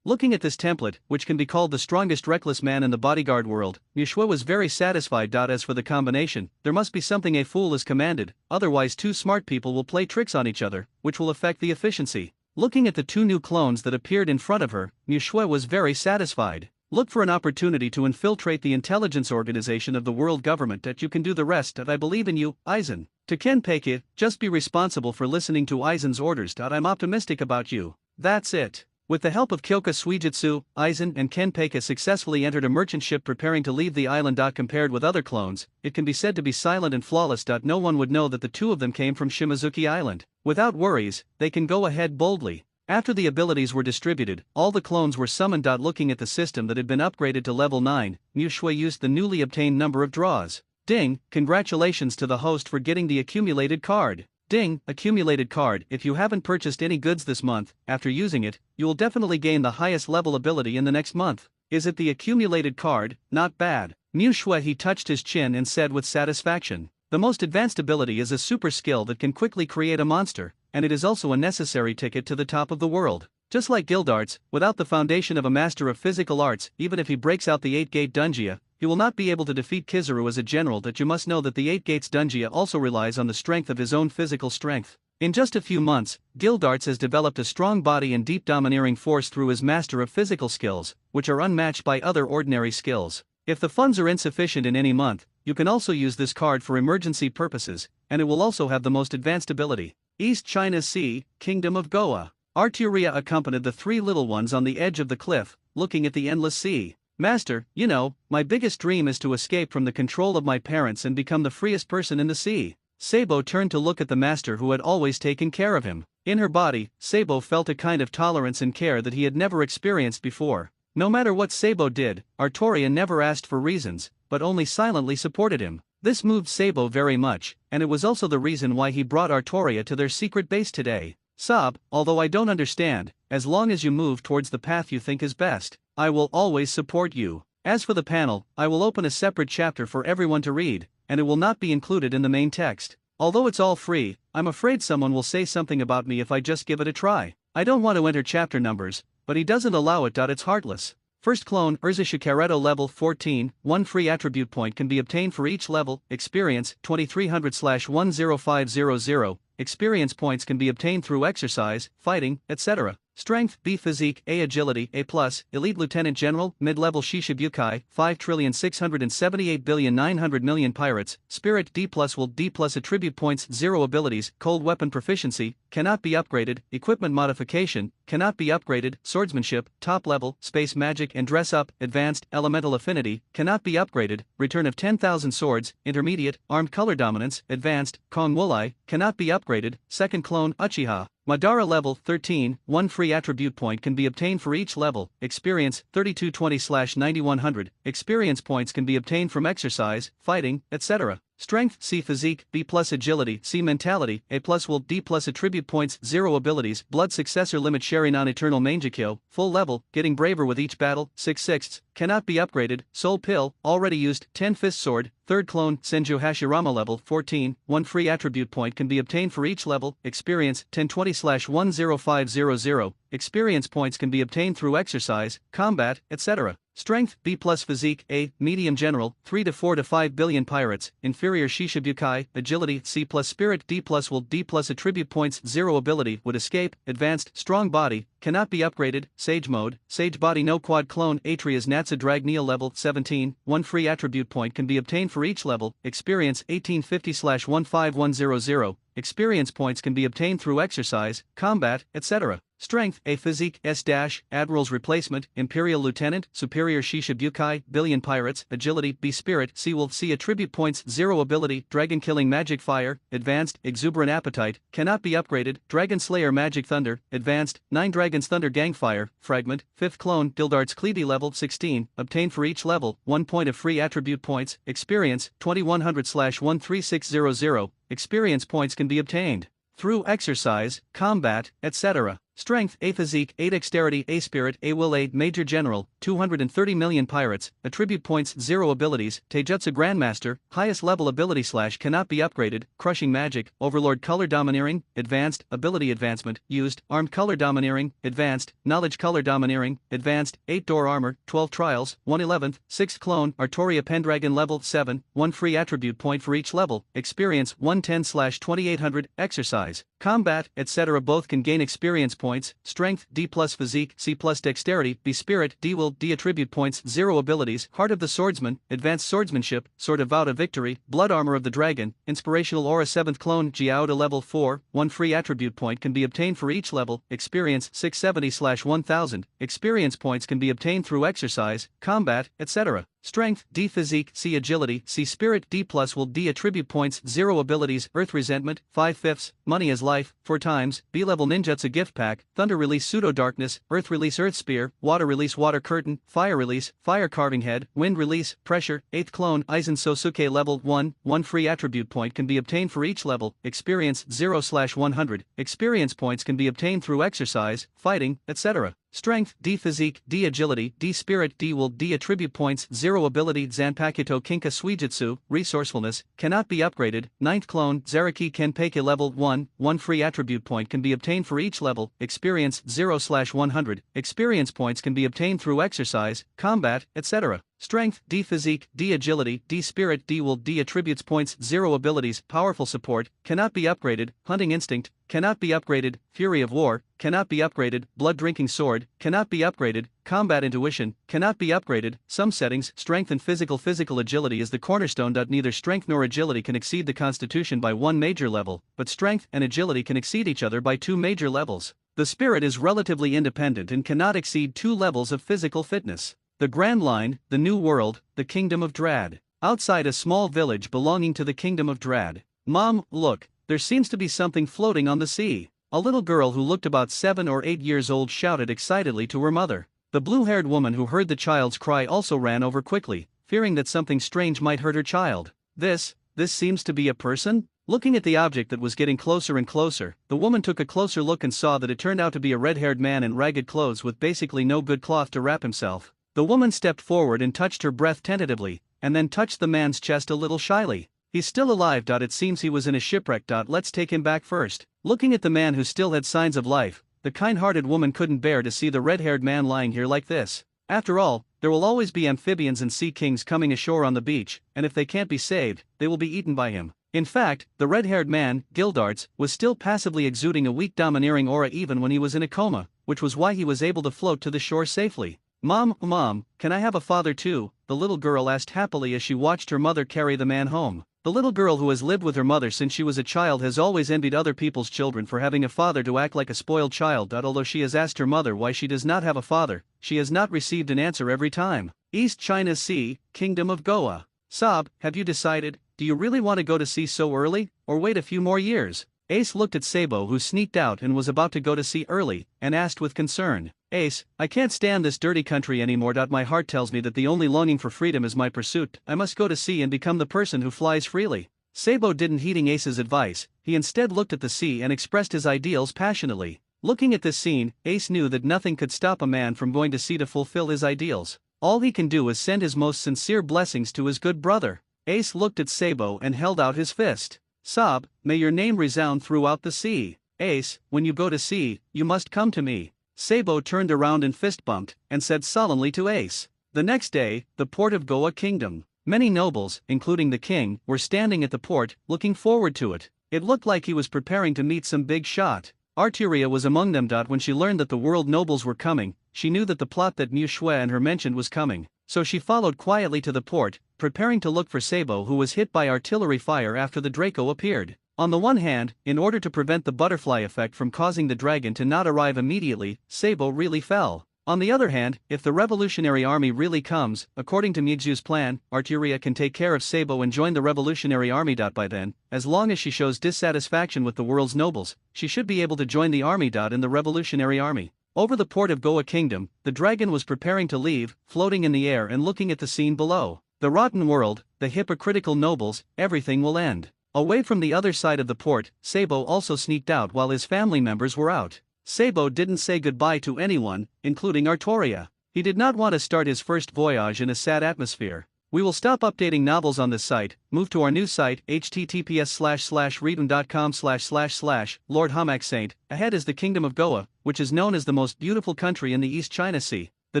Looking at this template, which can be called the strongest reckless man in the bodyguard world, Niu was very satisfied. As for the combination, there must be something a fool is commanded, otherwise two smart people will play tricks on each other, which will affect the efficiency. Looking at the two new clones that appeared in front of her, Niu was very satisfied. Look for an opportunity to infiltrate the intelligence organization of the world government that you can do the rest. I believe in you, Aizen. To Kenpei, just be responsible for listening to Aizen's orders. I'm optimistic about you. That's it. With the help of Kyoka Suijutsu, Aizen and Kenpei successfully entered a merchant ship preparing to leave the island. Compared with other clones, it can be said to be silent and flawless. No one would know that the two of them came from Shimazuki Island. Without worries, they can go ahead boldly. After the abilities were distributed, all the clones were summoned. Looking at the system that had been upgraded to level 9, Niu used the newly obtained number of draws. Ding, congratulations to the host for getting the accumulated card. Ding, accumulated card. If you haven't purchased any goods this month, after using it, you will definitely gain the highest level ability in the next month. Is it the accumulated card? Not bad. Niu he touched his chin and said with satisfaction. The most advanced ability is a super skill that can quickly create a monster, and it is also a necessary ticket to the top of the world. Just like guild arts, without the foundation of a master of physical arts, even if he breaks out the 8-gate Dungia, he will not be able to defeat Kizaru as a general. You must know that the 8 gates Dungia also relies on the strength of his own physical strength. In just a few months, Guild Arts has developed a strong body and deep domineering force through his master of physical skills, which are unmatched by other ordinary skills. If the funds are insufficient in any month, you can also use this card for emergency purposes, and it will also have the most advanced ability. East China Sea, Kingdom of Goa. Arturia accompanied the three little ones on the edge of the cliff, looking at the endless sea. Master, you know, my biggest dream is to escape from the control of my parents and become the freest person in the sea. Sabo turned to look at the master who had always taken care of him. In her body, Sabo felt a kind of tolerance and care that he had never experienced before. No matter what Sabo did, Arturia never asked for reasons, but only silently supported him. This moved Sabo very much, and it was also the reason why he brought Arturia to their secret base today. Sob, although I don't understand, as long as you move towards the path you think is best, I will always support you. As for the panel, I will open a separate chapter for everyone to read, and it will not be included in the main text. Although it's all free, I'm afraid someone will say something about me if I just give it a try. I don't want to enter chapter numbers, but he doesn't allow it. It's heartless. First clone, Urza Shikareto level 14, 1 free attribute point can be obtained for each level, experience, 2300/10500, experience points can be obtained through exercise, fighting, etc. Strength, B physique, A agility, A+, elite lieutenant general, mid-level Shishibukai, 5,678,900,000,000 pirates, spirit, D+ will, D+ attribute points, 0 abilities, cold weapon proficiency, cannot be upgraded, equipment modification, cannot be upgraded, swordsmanship, top level, space magic and dress up, advanced, elemental affinity, cannot be upgraded, return of 10,000 swords, intermediate, armed color dominance, advanced, Kong Wulai, cannot be upgraded, second clone, Uchiha. Madara level 13, 1 free attribute point can be obtained for each level, experience, 3220/9100, experience points can be obtained from exercise, fighting, etc. Strength, C physique, B+ agility, C mentality, A+ will, D+ attribute points, 0 abilities, blood successor limit Sharinan eternal Mangekyo, full level, getting braver with each battle, 6/6, cannot be upgraded, soul pill, already used, 10 fist sword, third clone, Senju Hashirama level 14, 1 free attribute point can be obtained for each level, experience, 1020/10500, experience points can be obtained through exercise, combat, etc. Strength, B+ physique, A, medium general, 3 to 4 to 5 billion pirates, inferior Shishibukai, agility, C+ spirit, D+ will, D+ attribute points, 0 ability, would escape, advanced, strong body, cannot be upgraded, sage mode, sage body no quad clone, Atria's Natsa Dragnia level 17, 1 free attribute point can be obtained for each level, experience, 1850/15100, experience points can be obtained through exercise, combat, etc. Strength, A physique, S-, Admiral's replacement, Imperial Lieutenant, Superior Shishibukai, Billion Pirates, Agility, B Spirit, C Wolf, C attribute points, 0 ability, Dragon Killing Magic Fire, Advanced, Exuberant Appetite, cannot be upgraded, Dragon Slayer Magic Thunder, Advanced, 9 Dragon's Thunder Gangfire, Fragment, 5th clone, Dildart's Cleavy level 16, obtained for each level, 1 point of free attribute points, experience, 2100/13600, experience points can be obtained. through exercise, combat, etc. Strength, A physique, A dexterity, A spirit, A will, A major general, 230 million pirates, attribute points, 0 abilities, Taijutsu grandmaster, highest level ability / cannot be upgraded, crushing magic, overlord color domineering, advanced, ability advancement, used, armed color domineering, advanced, knowledge color domineering, advanced, 8 door armor, 12 trials, 1/11th, 6th clone, Artoria Pendragon level 7, 1 free attribute point for each level, experience 110/2800, exercise, combat, etc. Both can gain experience points, strength, D plus physique, C plus dexterity, B spirit, D will, D attribute points, 0 abilities, heart of the swordsman, advanced swordsmanship, sword of vow to victory, blood armor of the dragon, inspirational aura 7th clone, Jiao to level 4, 1 free attribute point can be obtained for each level, experience 670/1000, experience points can be obtained through exercise, combat, etc. Strength, D physique, C agility, C spirit, D plus will, D attribute points, 0 abilities, earth resentment, 5/5, money as life, 4 times, B level ninjutsu gift pack, thunder release pseudo darkness, earth release earth spear, water release water curtain, fire release, fire carving head, wind release, pressure, 8th clone, Aizen Sosuke level 1, 1 free attribute point can be obtained for each level, experience 0/100, experience points can be obtained through exercise, fighting, etc. Strength, D physique, D agility, D spirit, D will, D attribute points, 0 ability, Zanpakuto Kinka Suijutsu, resourcefulness, cannot be upgraded, 9th clone, Zaraki Kenpeki level 1, 1 free attribute point can be obtained for each level, experience 0/100, experience points can be obtained through exercise, combat, etc. Strength, D physique, D agility, D spirit, D will, D attributes points, 0 abilities, powerful support, cannot be upgraded, hunting instinct, cannot be upgraded, fury of war, cannot be upgraded, blood drinking sword, cannot be upgraded, combat intuition, cannot be upgraded, some settings, strength and physical agility is the cornerstone. Neither strength nor agility can exceed the constitution by 1 major level, but strength and agility can exceed each other by 2 major levels. The spirit is relatively independent and cannot exceed 2 levels of physical fitness. The Grand Line, the New World, the Kingdom of Drad. Outside a small village belonging to the Kingdom of Drad. Mom, look, there seems to be something floating on the sea. A little girl who looked about 7 or 8 years old shouted excitedly to her mother. The blue-haired woman who heard the child's cry also ran over quickly, fearing that something strange might hurt her child. This seems to be a person? Looking at the object that was getting closer and closer, the woman took a closer look and saw that it turned out to be a red-haired man in ragged clothes with basically no good cloth to wrap himself. The woman stepped forward and touched her breath tentatively, and then touched the man's chest a little shyly. He's still alive. It seems he was in a shipwreck. Let's take him back first. Looking at the man who still had signs of life, the kind-hearted woman couldn't bear to see the red-haired man lying here like this. After all, there will always be amphibians and sea kings coming ashore on the beach, and if they can't be saved, they will be eaten by him. In fact, the red-haired man, Gildarts, was still passively exuding a weak domineering aura even when he was in a coma, which was why he was able to float to the shore safely. Mom, can I have a father too? The little girl asked happily as she watched her mother carry the man home. The little girl who has lived with her mother since she was a child has always envied other people's children for having a father to act like a spoiled child. Although she has asked her mother why she does not have a father, she has not received an answer every time. East China Sea, Kingdom of Goa. Sob, have you decided? Do you really want to go to sea so early, or wait a few more years? Ace looked at Sabo, who sneaked out and was about to go to sea early, and asked with concern. Ace, I can't stand this dirty country anymore. My heart tells me that the only longing for freedom is my pursuit. I must go to sea and become the person who flies freely. Sabo didn't heeding Ace's advice, he instead looked at the sea and expressed his ideals passionately. Looking at this scene, Ace knew that nothing could stop a man from going to sea to fulfill his ideals. All he can do is send his most sincere blessings to his good brother. Ace looked at Sabo and held out his fist. Sob, may your name resound throughout the sea. Ace, when you go to sea, you must come to me. Sabo turned around and fist-bumped, and said solemnly to Ace. The next day, the port of Goa Kingdom. Many nobles, including the king, were standing at the port, looking forward to it. It looked like he was preparing to meet some big shot. Arturia was among them. When she learned that the world nobles were coming, she knew that the plot that Mu Shui and her mentioned was coming, so she followed quietly to the port, preparing to look for Sabo, who was hit by artillery fire after the Draco appeared. On the one hand, in order to prevent the butterfly effect from causing the dragon to not arrive immediately, Sabo really fell. On the other hand, if the Revolutionary Army really comes, according to Migu's plan, Arturia can take care of Sabo and join the Revolutionary Army. By then, as long as she shows dissatisfaction with the world's nobles, she should be able to join the army. In the Revolutionary Army. Over the port of Goa Kingdom, the dragon was preparing to leave, floating in the air and looking at the scene below. The rotten world, the hypocritical nobles, everything will end. Away from the other side of the port, Sabo also sneaked out while his family members were out. Sabo didn't say goodbye to anyone, including Artoria. He did not want to start his first voyage in a sad atmosphere. We will stop updating novels on this site, move to our new site, https://readon.com// Lord Hamak Saint. Ahead is the Kingdom of Goa, which is known as the most beautiful country in the East China Sea. The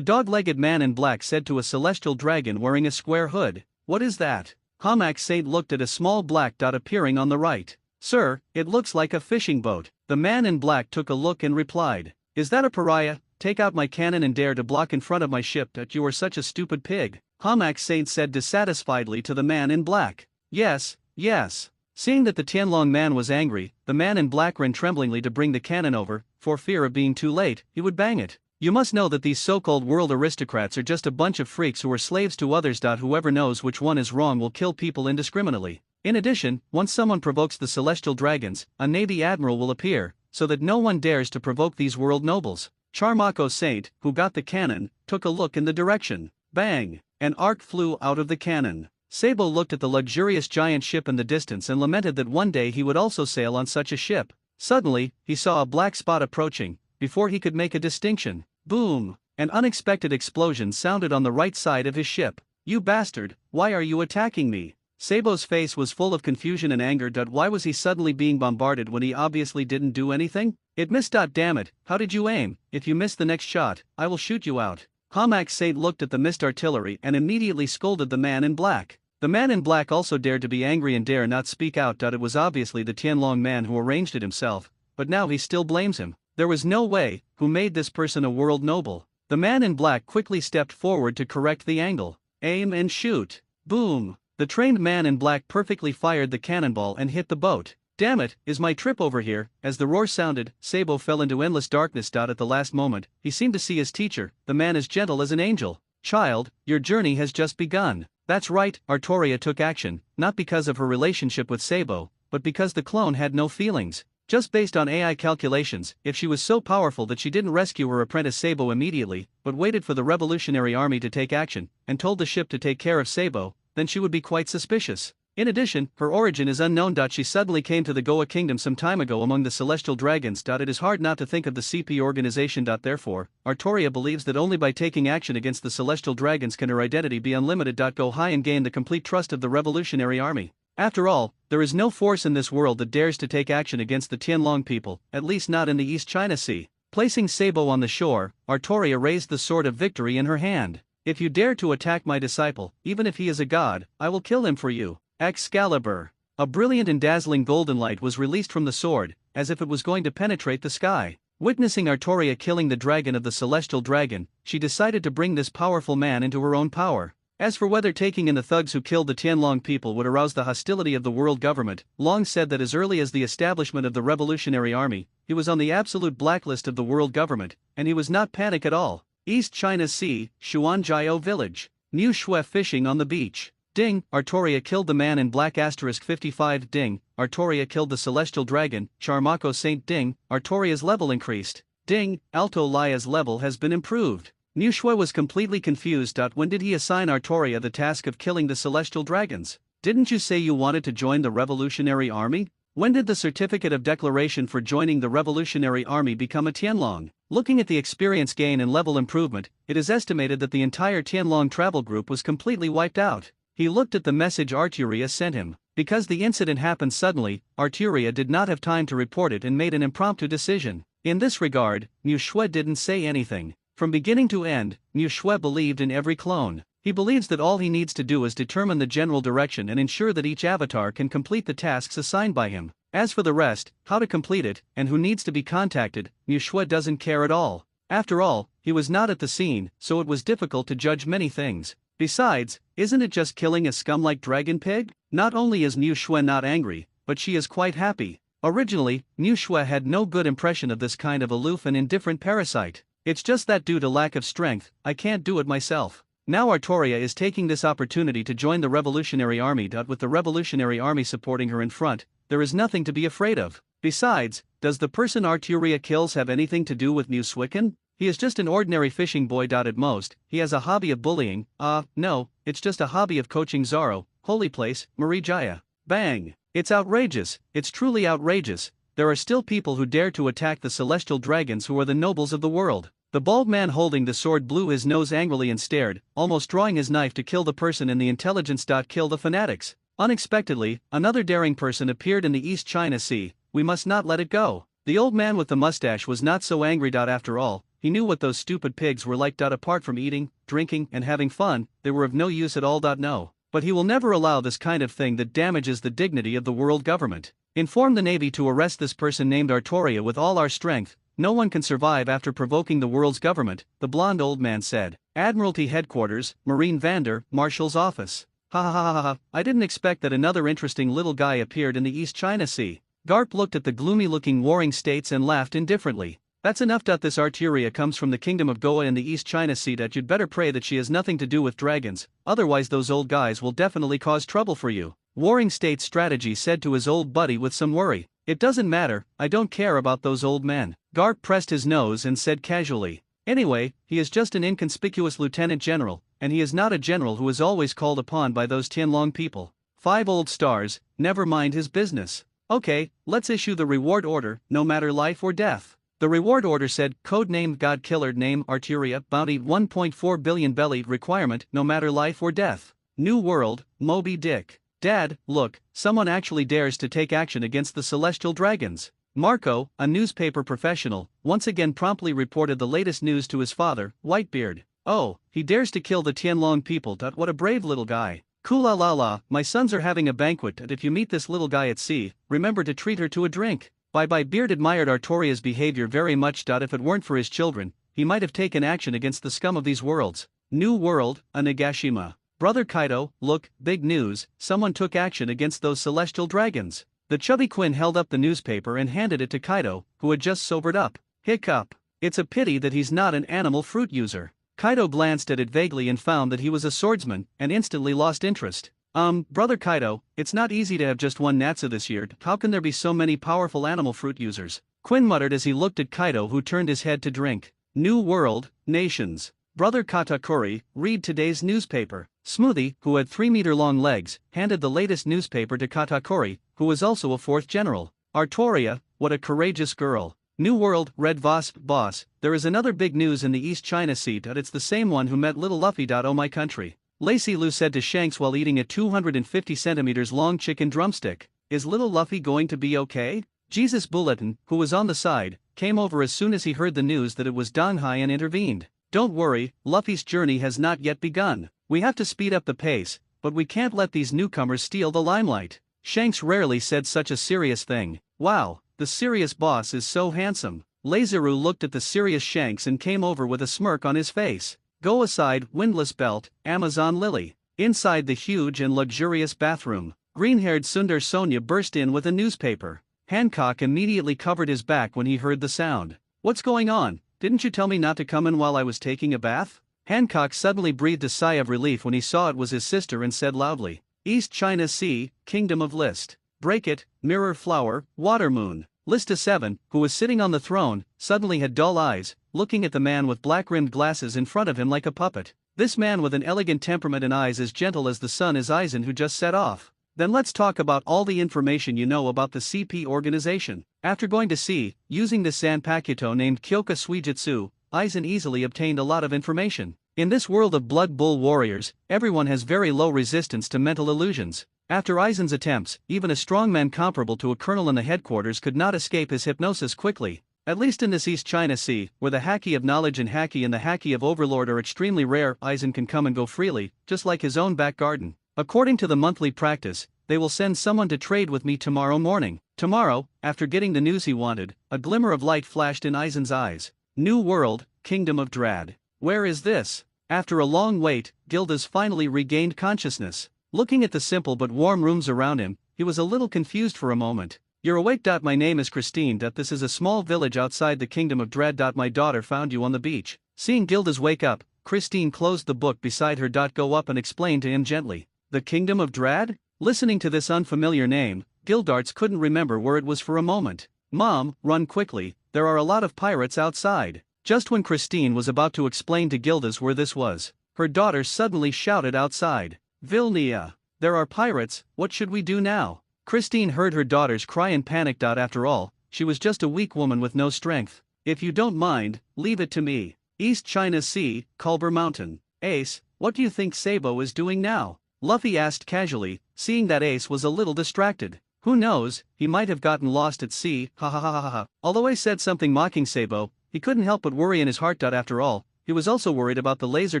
dog-legged man in black said to a celestial dragon wearing a square hood, "What is that?" Hamak Saint looked at a small black dot appearing on the right. "Sir, it looks like a fishing boat." The man in black took a look and replied, "Is that a pariah? Take out my cannon and dare to block in front of my ship that you are such a stupid pig." Hamak Saint said dissatisfiedly to the man in black. "Yes, yes." Seeing that the Tianlong man was angry, the man in black ran tremblingly to bring the cannon over, for fear of being too late, he would bang it. You must know that these so-called world aristocrats are just a bunch of freaks who are slaves to others. Whoever knows which one is wrong will kill people indiscriminately. In addition, once someone provokes the celestial dragons, a navy admiral will appear, so that no one dares to provoke these world nobles. Charmako Saint, who got the cannon, took a look in the direction. Bang! An arc flew out of the cannon. Sabo looked at the luxurious giant ship in the distance and lamented that one day he would also sail on such a ship. Suddenly, he saw a black spot approaching. Before he could make a distinction, boom! An unexpected explosion sounded on the right side of his ship. "You bastard, why are you attacking me?" Sabo's face was full of confusion and anger. Why was he suddenly being bombarded when he obviously didn't do anything? "It missed. Damn it, how did you aim? If you miss the next shot, I will shoot you out." Hamak Saint looked at the missed artillery and immediately scolded the man in black. The man in black also dared to be angry and dare not speak out. It was obviously the Tianlong man who arranged it himself, but now he still blames him. There was no way. Who made this person a world noble? The man in black quickly stepped forward to correct the angle. Aim and shoot. Boom! The trained man in black perfectly fired the cannonball and hit the boat. "Damn it, is my trip over here?" As the roar sounded, Sabo fell into endless darkness. At the last moment, he seemed to see his teacher, the man as gentle as an angel. "Child, your journey has just begun." That's right, Artoria took action, not because of her relationship with Sabo, but because the clone had no feelings. Just based on AI calculations, if she was so powerful that she didn't rescue her apprentice Sabo immediately, but waited for the Revolutionary Army to take action, and told the ship to take care of Sabo, then she would be quite suspicious. In addition, her origin is unknown. She suddenly came to the Goa kingdom some time ago among the celestial dragons. It is hard not to think of the CP organization. Therefore, Artoria believes that only by taking action against the celestial dragons can her identity be unlimited. Go high and gain the complete trust of the Revolutionary Army. After all, there is no force in this world that dares to take action against the Tianlong people, at least not in the East China Sea. Placing Sabo on the shore, Artoria raised the sword of victory in her hand. "If you dare to attack my disciple, even if he is a god, I will kill him for you." Excalibur. A brilliant and dazzling golden light was released from the sword, as if it was going to penetrate the sky. Witnessing Artoria killing the dragon of the celestial dragon, she decided to bring this powerful man into her own power. As for whether taking in the thugs who killed the Tianlong people would arouse the hostility of the world government, Long said that as early as the establishment of the Revolutionary Army, he was on the absolute blacklist of the world government, and he was not panic at all. East China Sea, Xuanjiao Village. New Shui fishing on the beach. Ding, Artoria killed the man in black. 55 Ding, Artoria killed the celestial dragon, Charmako Saint. Ding, Artoria's level increased. Ding, Alto Lia's level has been improved. Niu Shui was completely confused. When did he assign Artoria the task of killing the celestial dragons? Didn't you say you wanted to join the Revolutionary Army? When did the certificate of declaration for joining the Revolutionary Army become a Tianlong? Looking at the experience gain and level improvement, it is estimated that the entire Tianlong travel group was completely wiped out. He looked at the message Arturia sent him. Because the incident happened suddenly, Arturia did not have time to report it and made an impromptu decision. In this regard, Niu Shui didn't say anything. From beginning to end, Niu Shui believed in every clone. He believes that all he needs to do is determine the general direction and ensure that each avatar can complete the tasks assigned by him. As for the rest, how to complete it, and who needs to be contacted, Niu Shui doesn't care at all. After all, he was not at the scene, so it was difficult to judge many things. Besides, isn't it just killing a scum like Dragon Pig? Not only is Niu Shui not angry, but she is quite happy. Originally, Niu Shui had no good impression of this kind of aloof and indifferent parasite. It's just that due to lack of strength, I can't do it myself. Now Artoria is taking this opportunity to join the Revolutionary Army. With the Revolutionary Army supporting her in front, there is nothing to be afraid of. Besides, does the person Arturia kills have anything to do with Niu Swicken? He is just an ordinary fishing boy. At most, he has a hobby of bullying. No, it's just a hobby of coaching Zaro, Holy Place, Marie Jaya. Bang! It's outrageous, it's truly outrageous. There are still people who dare to attack the celestial dragons who are the nobles of the world. The bald man holding the sword blew his nose angrily and stared, almost drawing his knife to kill the person in the intelligence. Kill the fanatics. Unexpectedly, another daring person appeared in the East China Sea. We must not let it go. The old man with the mustache was not so angry. After all, he knew what those stupid pigs were like. Apart from eating, drinking, and having fun, they were of no use at all. No. But he will never allow this kind of thing that damages the dignity of the world government. Inform the Navy to arrest this person named Artoria with all our strength. No one can survive after provoking the world's government, the blonde old man said. Admiralty Headquarters, Marine Vander, Marshal's office. Ha ha ha ha ha, I didn't expect that another interesting little guy appeared in the East China Sea. Garp looked at the gloomy-looking warring states and laughed indifferently. That's enough. This Arteria comes from the kingdom of Goa in the East China Sea. You'd better pray that she has nothing to do with dragons, otherwise those old guys will definitely cause trouble for you. Warring States Strategy said to his old buddy with some worry. It doesn't matter, I don't care about those old men. Garp pressed his nose and said casually. Anyway, he is just an inconspicuous lieutenant general, and he is not a general who is always called upon by those Tianlong people. 5 old stars, never mind his business. Okay, let's issue the reward order, no matter life or death. The reward order said, codenamed God Killer, name Arteria, bounty 1.4 billion, belly requirement, no matter life or death. New World, Moby Dick. Dad, look, someone actually dares to take action against the celestial dragons. Marco, a newspaper professional, once again promptly reported the latest news to his father, Whitebeard. Oh, he dares to kill the Tianlong people. What a brave little guy. Kula la la, my sons are having a banquet, and if you meet this little guy at sea, remember to treat her to a drink. Bye. Beard admired Artoria's behavior very much. If it weren't for his children, he might have taken action against the scum of these worlds. New World, a Nagashima. Brother Kaito, look, big news, someone took action against those celestial dragons. The chubby Quinn held up the newspaper and handed it to Kaito, who had just sobered up. Hiccup. It's a pity that he's not an animal fruit user. Kaito glanced at it vaguely and found that he was a swordsman, and instantly lost interest. Brother Kaito, it's not easy to have just one Natsu this year. How can there be so many powerful animal fruit users? Quinn muttered as he looked at Kaito, who turned his head to drink. New World, Nations. Brother Katakuri, read today's newspaper. Smoothie, who had 3-meter-long legs, handed the latest newspaper to Katakuri, who was also a 4th general. Artoria, what a courageous girl. New World, Red Wasp, boss, there is another big news in the East China Sea. It's the same one who met little Luffy. Oh my country. Lacey Lou said to Shanks while eating a 250 centimeters long chicken drumstick. Is little Luffy going to be okay? Jesus Bulletin, who was on the side, came over as soon as he heard the news that it was Donghai and intervened. Don't worry, Luffy's journey has not yet begun. We have to speed up the pace, but we can't let these newcomers steal the limelight. Shanks rarely said such a serious thing. Wow, the serious boss is so handsome. Lazaru looked at the serious Shanks and came over with a smirk on his face. Go aside, windlass belt, Amazon Lily. Inside the huge and luxurious bathroom, green-haired Sundar Sonia burst in with a newspaper. Hancock immediately covered his back when he heard the sound. What's going on? Didn't you tell me not to come in while I was taking a bath? Hancock suddenly breathed a sigh of relief when he saw it was his sister and said loudly, East China Sea, Kingdom of List. Break it, Mirror Flower, Water Moon. Lista 7, who was sitting on the throne, suddenly had dull eyes, looking at the man with black-rimmed glasses in front of him like a puppet. This man with an elegant temperament and eyes as gentle as the sun is Aizen, who just set off. Then let's talk about all the information you know about the CP organization. After going to sea, using this Zanpakuto named Kyoka Suijutsu, Aizen easily obtained a lot of information. In this world of Blood Bull warriors, everyone has very low resistance to mental illusions. After Aizen's attempts, even a strongman comparable to a colonel in the headquarters could not escape his hypnosis quickly. At least in this East China Sea, where the haki of knowledge and haki and the haki of overlord are extremely rare, Aizen can come and go freely, just like his own back garden. According to the monthly practice, they will send someone to trade with me tomorrow morning. Tomorrow, after getting the news he wanted, a glimmer of light flashed in Aizen's eyes. New World, Kingdom of Dread. Where is this? After a long wait, Gildas finally regained consciousness. Looking at the simple but warm rooms around him, he was a little confused for a moment. You're awake. My name is Christine. This is a small village outside the Kingdom of Dread. My daughter found you on the beach. Seeing Gildas wake up, Christine closed the book beside her. Go up and explain to him gently. The Kingdom of Dread? Listening to this unfamiliar name, Gildarts couldn't remember where it was for a moment. Mom, run quickly, there are a lot of pirates outside. Just when Christine was about to explain to Gildas where this was, her daughter suddenly shouted outside. Vilnia! There are pirates, what should we do now? Christine heard her daughters cry and panicked. After all, she was just a weak woman with no strength. If you don't mind, leave it to me. East China Sea, Culber Mountain. Ace, what do you think Sabo is doing now? Luffy asked casually, seeing that Ace was a little distracted. Who knows, he might have gotten lost at sea, ha ha ha ha ha. Although Ace said something mocking Sabo, he couldn't help but worry in his heart. After all, he was also worried about the laser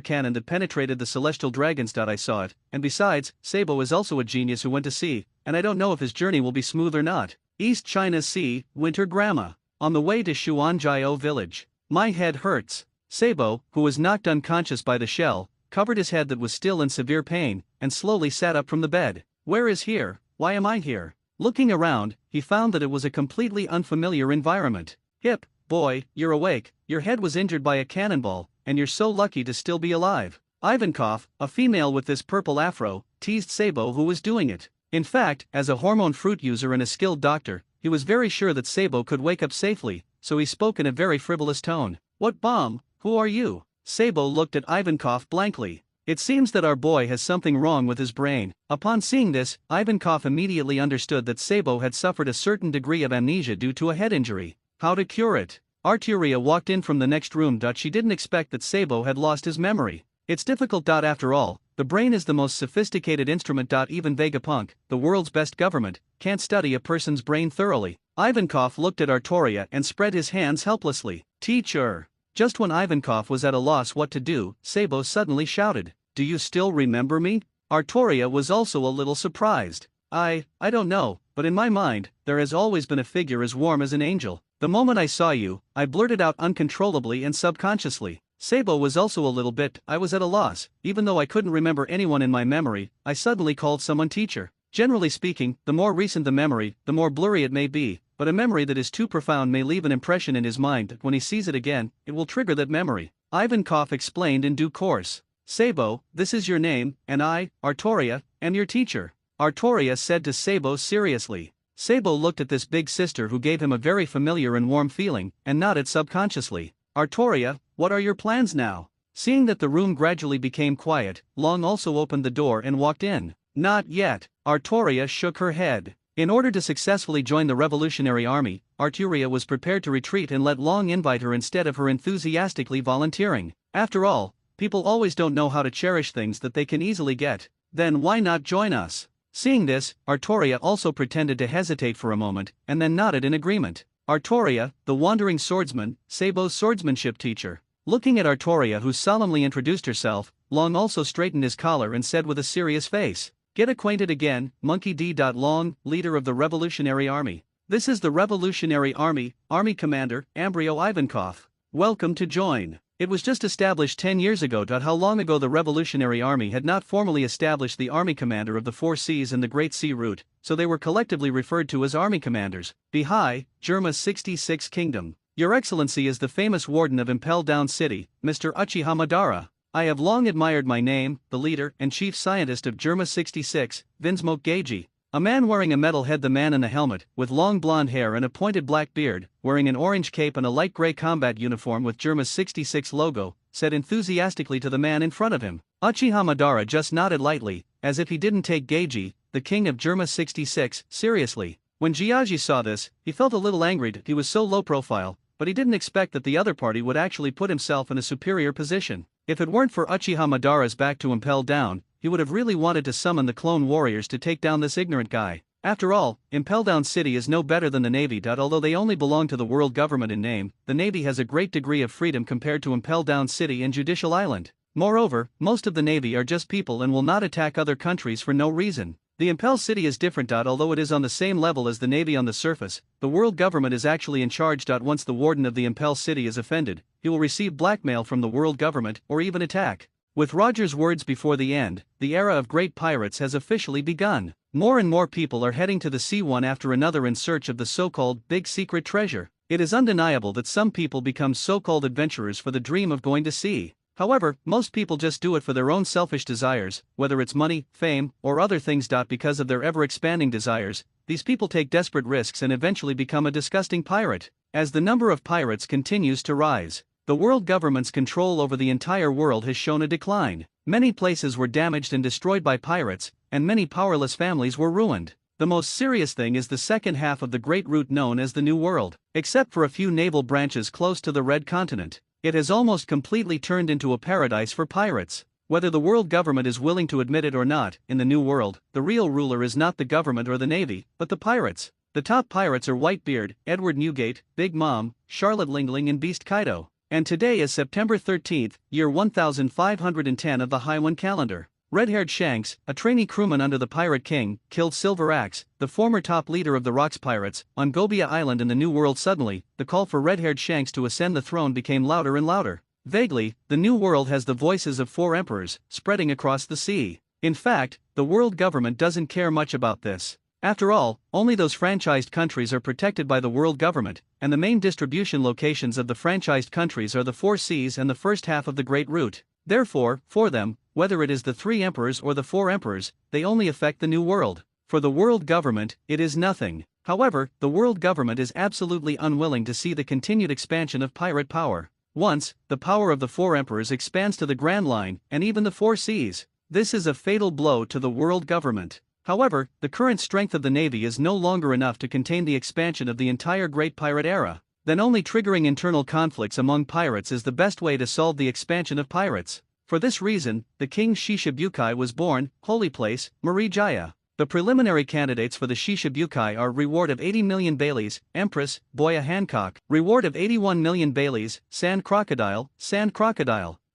cannon that penetrated the celestial dragons. I saw it, and besides, Sabo is also a genius who went to sea, and I don't know if his journey will be smooth or not. East China Sea, Winter Grandma. On the way to Xuanjiao village. My head hurts. Sabo, who was knocked unconscious by the shell, covered his head that was still in severe pain, and slowly sat up from the bed. Where is here? Why am I here? Looking around, he found that it was a completely unfamiliar environment. Hip, boy, you're awake, your head was injured by a cannonball, and you're so lucky to still be alive. Ivankov, a female with this purple afro, teased Sabo who was doing it. In fact, as a hormone fruit user and a skilled doctor, he was very sure that Sabo could wake up safely, so he spoke in a very frivolous tone. What bomb? Who are you? Sabo looked at Ivankov blankly. It seems that our boy has something wrong with his brain. Upon seeing this, Ivankov immediately understood that Sabo had suffered a certain degree of amnesia due to a head injury. How to cure it? Arturia walked in from the next room. She didn't expect that Sabo had lost his memory. It's difficult. After all, the brain is the most sophisticated instrument. Even Vegapunk, the world's best government, can't study a person's brain thoroughly. Ivankov looked at Arturia and spread his hands helplessly. Teacher! Just when Ivankov was at a loss what to do, Sabo suddenly shouted, "Do you still remember me?" Arturia was also a little surprised. I don't know, but in my mind, there has always been a figure as warm as an angel. The moment I saw you, I blurted out uncontrollably and subconsciously. Sabo was also a little bit, I was at a loss, even though I couldn't remember anyone in my memory, I suddenly called someone teacher. Generally speaking, the more recent the memory, the more blurry it may be, but a memory that is too profound may leave an impression in his mind that when he sees it again, it will trigger that memory. Ivankov explained in due course. Sabo, this is your name, and I, Arturia, am your teacher. Arturia said to Sabo seriously. Sabo looked at this big sister who gave him a very familiar and warm feeling, and nodded subconsciously. Arturia, what are your plans now? Seeing that the room gradually became quiet, Long also opened the door and walked in. Not yet. Arturia shook her head. In order to successfully join the Revolutionary Army, Arturia was prepared to retreat and let Long invite her instead of her enthusiastically volunteering. After all, people always don't know how to cherish things that they can easily get. Then why not join us? Seeing this, Arturia also pretended to hesitate for a moment, and then nodded in agreement. Arturia, the wandering swordsman, Sabo's swordsmanship teacher. Looking at Arturia who solemnly introduced herself, Long also straightened his collar and said with a serious face, "Get acquainted again, Monkey D. Long, leader of the Revolutionary Army. This is the Revolutionary Army, Army Commander, Ambrio Ivankov. Welcome to join." It was just established 10 years ago. How long ago the Revolutionary Army had not formally established the Army Commander of the Four Seas and the Great Sea Route, so they were collectively referred to as Army Commanders. Bihai, Germa 66 Kingdom. Your Excellency is the famous warden of Impel Down City, Mr. Uchiha Madara. I have long admired my name, the leader and chief scientist of Germa 66, Vinsmoke Geiji. A man wearing a metal head, the man in the helmet, with long blonde hair and a pointed black beard, wearing an orange cape and a light gray combat uniform with Germa's 66 logo, said enthusiastically to the man in front of him. Uchiha Madara just nodded lightly, as if he didn't take Geiji, the king of Germa 66, seriously. When Jiaji saw this, he felt a little angry that he was so low profile, but he didn't expect that the other party would actually put himself in a superior position. If it weren't for Uchiha Madara's back to Impel Down, he would have really wanted to summon the clone warriors to take down this ignorant guy. After all, Impel Down City is no better than the Navy. Although they only belong to the world government in name, the Navy has a great degree of freedom compared to Impel Down City and Judicial Island. Moreover, most of the Navy are just people and will not attack other countries for no reason. The Impel City is different. Although it is on the same level as the Navy on the surface, the world government is actually in charge. Once the warden of the Impel City is offended, he will receive blackmail from the world government or even attack. With Roger's words before the end, the era of great pirates has officially begun. More and more people are heading to the sea one after another in search of the so-called big secret treasure. It is undeniable that some people become so-called adventurers for the dream of going to sea. However, most people just do it for their own selfish desires, whether it's money, fame, or other things. Because of their ever-expanding desires, these people take desperate risks and eventually become a disgusting pirate. As the number of pirates continues to rise, the world government's control over the entire world has shown a decline. Many places were damaged and destroyed by pirates, and many powerless families were ruined. The most serious thing is the second half of the Great Route known as the New World. Except for a few naval branches close to the Red Continent, it has almost completely turned into a paradise for pirates. Whether the world government is willing to admit it or not, in the New World, the real ruler is not the government or the navy, but the pirates. The top pirates are Whitebeard, Edward Newgate, Big Mom, Charlotte Lingling and Beast Kaido. And today is September 13th, year 1510 of the Haiwan calendar. Red-haired Shanks, a trainee crewman under the Pirate King, killed Silver Axe, the former top leader of the Rocks Pirates, on Gobia Island in the New World. Suddenly, the call for red-haired Shanks to ascend the throne became louder and louder. Vaguely, the New World has the voices of 4 emperors, spreading across the sea. In fact, the world government doesn't care much about this. After all, only those franchised countries are protected by the world government, and the main distribution locations of the franchised countries are the 4 seas and the first half of the Great Route. Therefore, for them, whether it is the 3 emperors or the 4 emperors, they only affect the New World. For the world government, it is nothing. However, the world government is absolutely unwilling to see the continued expansion of pirate power. Once, the power of the 4 emperors expands to the Grand Line, and even the 4 seas. This is a fatal blow to the world government. However, the current strength of the Navy is no longer enough to contain the expansion of the entire Great Pirate era. Then only triggering internal conflicts among pirates is the best way to solve the expansion of pirates. For this reason, the King Shishibukai was born, Holy Place, Marijaya. The preliminary candidates for the Shishibukai are reward of 80 million baileys, Empress, Boya Hancock, reward of 81 million baileys, Sand Crocodile,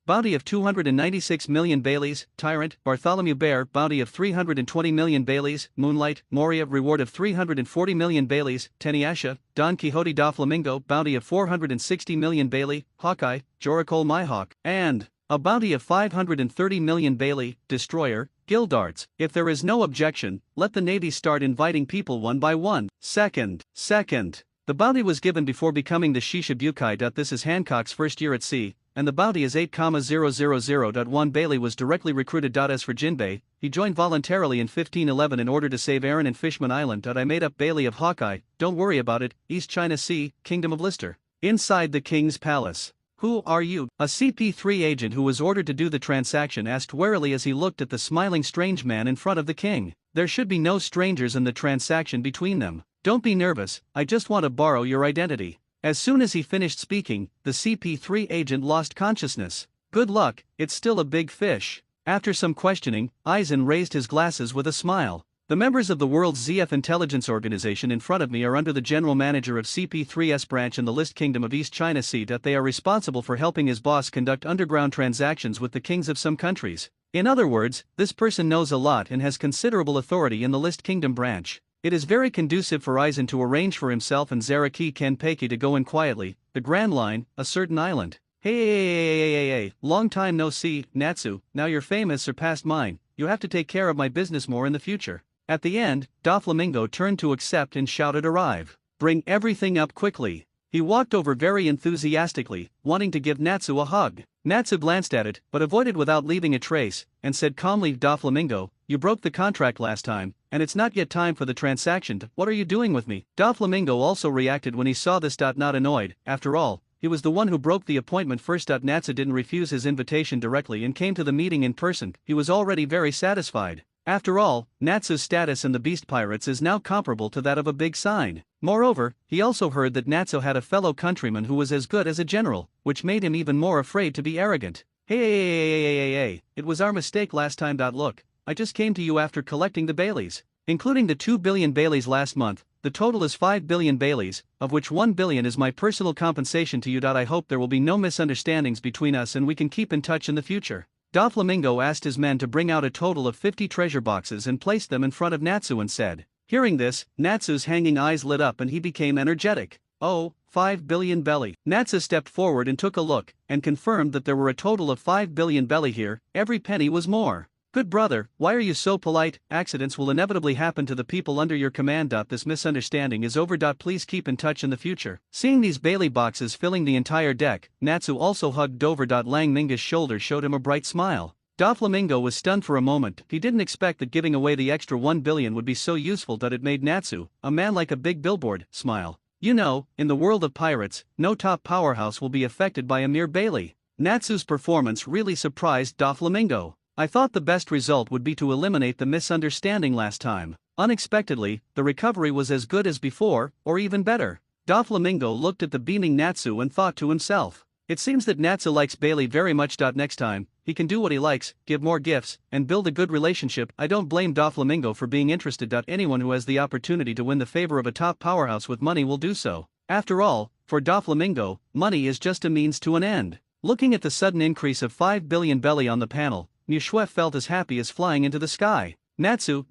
bounty of 296 million baileys, Tyrant, Bartholomew Bear, bounty of 320 million baileys, Moonlight, Moria, reward of 340 million baileys, Teniasha, Don Quixote da Flamingo, bounty of 460 million bailey, Hawkeye, Joricole Myhawk, and a bounty of 530 million bailey, Destroyer, Gildarts. If there is no objection, let the Navy start inviting people one by one. Second. The bounty was given before becoming the Shishibukai. This is Hancock's first year at sea, and the bounty is 8,000.1 Bailey was directly recruited. As for Jinbei, he joined voluntarily in 1511 in order to save Aaron and Fishman Island. I made up Bailey of Hawkeye, don't worry about it, East China Sea, Kingdom of Lister. Inside the King's Palace. Who are you? A CP3 agent who was ordered to do the transaction asked warily as he looked at the smiling strange man in front of the king. There should be no strangers in the transaction between them. Don't be nervous, I just want to borrow your identity. As soon as he finished speaking, the CP3 agent lost consciousness. Good luck, it's still a big fish. After some questioning, Eisen raised his glasses with a smile. The members of the world's ZF intelligence organization in front of me are under the general manager of CP3's branch in the List Kingdom of East China Sea. They are responsible for helping his boss conduct underground transactions with the kings of some countries. In other words, this person knows a lot and has considerable authority in the List Kingdom branch. It is very conducive for Eisen to arrange for himself and Zaraki Kenpeki to go in quietly, the Grand Line, a certain island. Hey, long time no see, Natsu, now your fame has surpassed mine, you have to take care of my business more in the future. At the end, Doflamingo turned to accept and shouted arrive. Bring everything up quickly. He walked over very enthusiastically, wanting to give Natsu a hug. Natsu glanced at it, but avoided without leaving a trace, and said calmly, Doflamingo, you broke the contract last time, and it's not yet time for the transaction. What are you doing with me? Doflamingo also reacted when he saw this. Not annoyed, after all, he was the one who broke the appointment first. Natsu didn't refuse his invitation directly and came to the meeting in person. He was already very satisfied. After all, Natsu's status in the Beast Pirates is now comparable to that of a big sign. Moreover, he also heard that Natsu had a fellow countryman who was as good as a general, which made him even more afraid to be arrogant. Hey, it was our mistake last time. Look, I just came to you after collecting the Baileys. Including the 2 billion Baileys last month, the total is 5 billion Baileys, of which 1 billion is my personal compensation to you. I hope there will be no misunderstandings between us and we can keep in touch in the future. Doflamingo asked his men to bring out a total of 50 treasure boxes and placed them in front of Natsu and said. Hearing this, Natsu's hanging eyes lit up and he became energetic. Oh, 5 billion belly. Natsu stepped forward and took a look, and confirmed that there were a total of 5 billion belly here, every penny was more. Good brother, why are you so polite? Accidents will inevitably happen to the people under your command. This misunderstanding is over. Please keep in touch in the future. Seeing these Bailey boxes filling the entire deck, Natsu also hugged Dover. Lang Minga's shoulder showed him a bright smile. Doflamingo was stunned for a moment. He didn't expect that giving away the extra 1 billion would be so useful. It made Natsu, a man like a big billboard, smile. You know, in the world of pirates, no top powerhouse will be affected by a mere Bailey. Natsu's performance really surprised Doflamingo. I thought the best result would be to eliminate the misunderstanding last time. Unexpectedly, the recovery was as good as before, or even better. Doflamingo looked at the beaming Natsu and thought to himself. It seems that Natsu likes Bailey very much. Next time, he can do what he likes, give more gifts, and build a good relationship. I don't blame Doflamingo for being interested. Anyone who has the opportunity to win the favor of a top powerhouse with money will do so. After all, for Doflamingo, money is just a means to an end. Looking at the sudden increase of 5 billion belly on the panel, Niu felt as happy as flying into the sky. Natsu,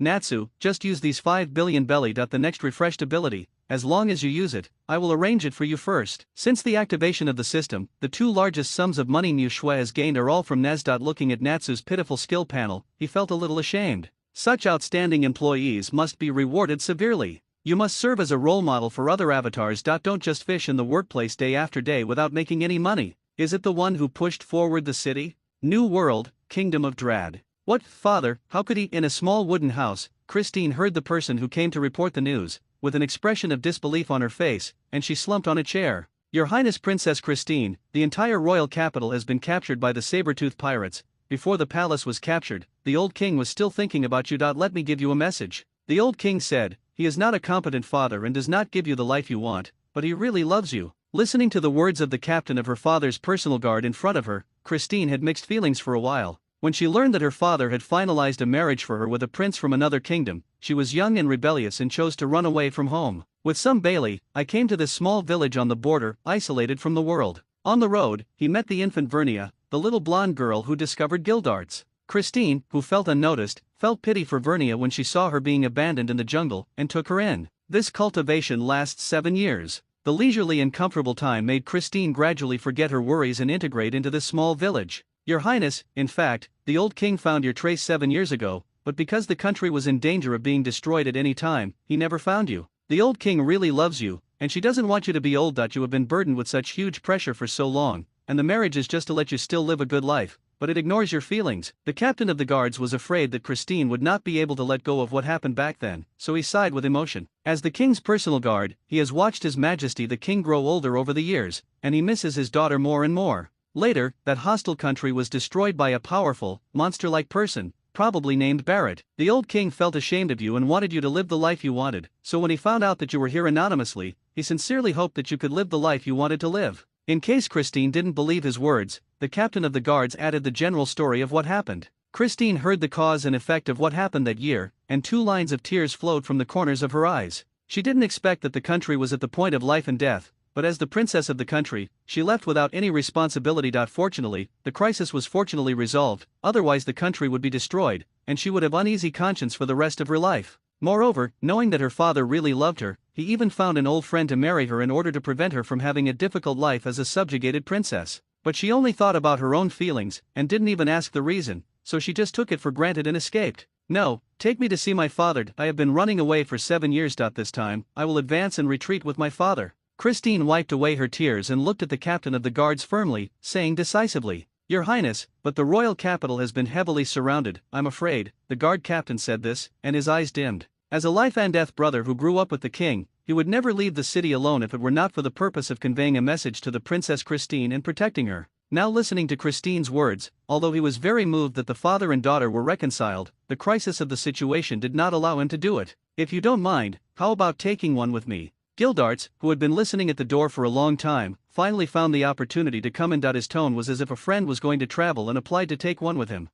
just use these 5 billion belly. The next refreshed ability, as long as you use it, I will arrange it for you first. Since the activation of the system, the two largest sums of money Niu has gained are all from Nez. Looking at Natsu's pitiful skill panel, he felt a little ashamed. Such outstanding employees must be rewarded severely. You must serve as a role model for other avatars. Don't just fish in the workplace day after day without making any money. Is it the one who pushed forward the city? New World, Kingdom of Dread. What, father, how could he? In a small wooden house, Christine heard the person who came to report the news, with an expression of disbelief on her face, and she slumped on a chair. Your Highness Princess Christine, the entire royal capital has been captured by the saber-tooth pirates. Before the palace was captured, the old king was still thinking about you. Let me give you a message. The old king said, he is not a competent father and does not give you the life you want, but he really loves you. Listening to the words of the captain of her father's personal guard in front of her, Christine had mixed feelings for a while. When she learned that her father had finalized a marriage for her with a prince from another kingdom, she was young and rebellious and chose to run away from home. With some Bailey, I came to this small village on the border, isolated from the world. On the road, he met the infant Vernia, the little blonde girl who discovered guild arts. Christine, who felt unnoticed, felt pity for Vernia when she saw her being abandoned in the jungle, and took her in. This cultivation lasts 7 years. The leisurely and comfortable time made Christine gradually forget her worries and integrate into this small village. Your Highness, in fact, the old king found your trace 7 years ago, but because the country was in danger of being destroyed at any time, he never found you. The old king really loves you, and she doesn't want you to be old. You have been burdened with such huge pressure for so long, and the marriage is just to let you still live a good life, but it ignores your feelings. The captain of the guards was afraid that Christine would not be able to let go of what happened back then, so he sighed with emotion. As the king's personal guard, he has watched His Majesty the king grow older over the years, and he misses his daughter more and more. Later, that hostile country was destroyed by a powerful, monster-like person, probably named Barrett. The old king felt ashamed of you and wanted you to live the life you wanted, so when he found out that you were here anonymously, he sincerely hoped that you could live the life you wanted to live. In case Christine didn't believe his words, the captain of the guards added the general story of what happened. Christine heard the cause and effect of what happened that year, and 2 lines of tears flowed from the corners of her eyes. She didn't expect that the country was at the point of life and death, but as the princess of the country, she left without any responsibility. Fortunately, the crisis was fortunately resolved, otherwise the country would be destroyed, and she would have uneasy conscience for the rest of her life. Moreover, knowing that her father really loved her, he even found an old friend to marry her in order to prevent her from having a difficult life as a subjugated princess. But she only thought about her own feelings, and didn't even ask the reason, so she just took it for granted and escaped. No, take me to see my father. I have been running away for 7 years. This time, I will advance and retreat with my father. Christine wiped away her tears and looked at the captain of the guards firmly, saying decisively, Your Highness, but the royal capital has been heavily surrounded, I'm afraid. The guard captain said this, and his eyes dimmed. As a life and death brother who grew up with the king, he would never leave the city alone if it were not for the purpose of conveying a message to the Princess Christine and protecting her. Now listening to Christine's words, although he was very moved that the father and daughter were reconciled, the crisis of the situation did not allow him to do it. If you don't mind, how about taking one with me? Gildarts, who had been listening at the door for a long time, finally found the opportunity to come in. His tone was as if a friend was going to travel and applied to take one with him.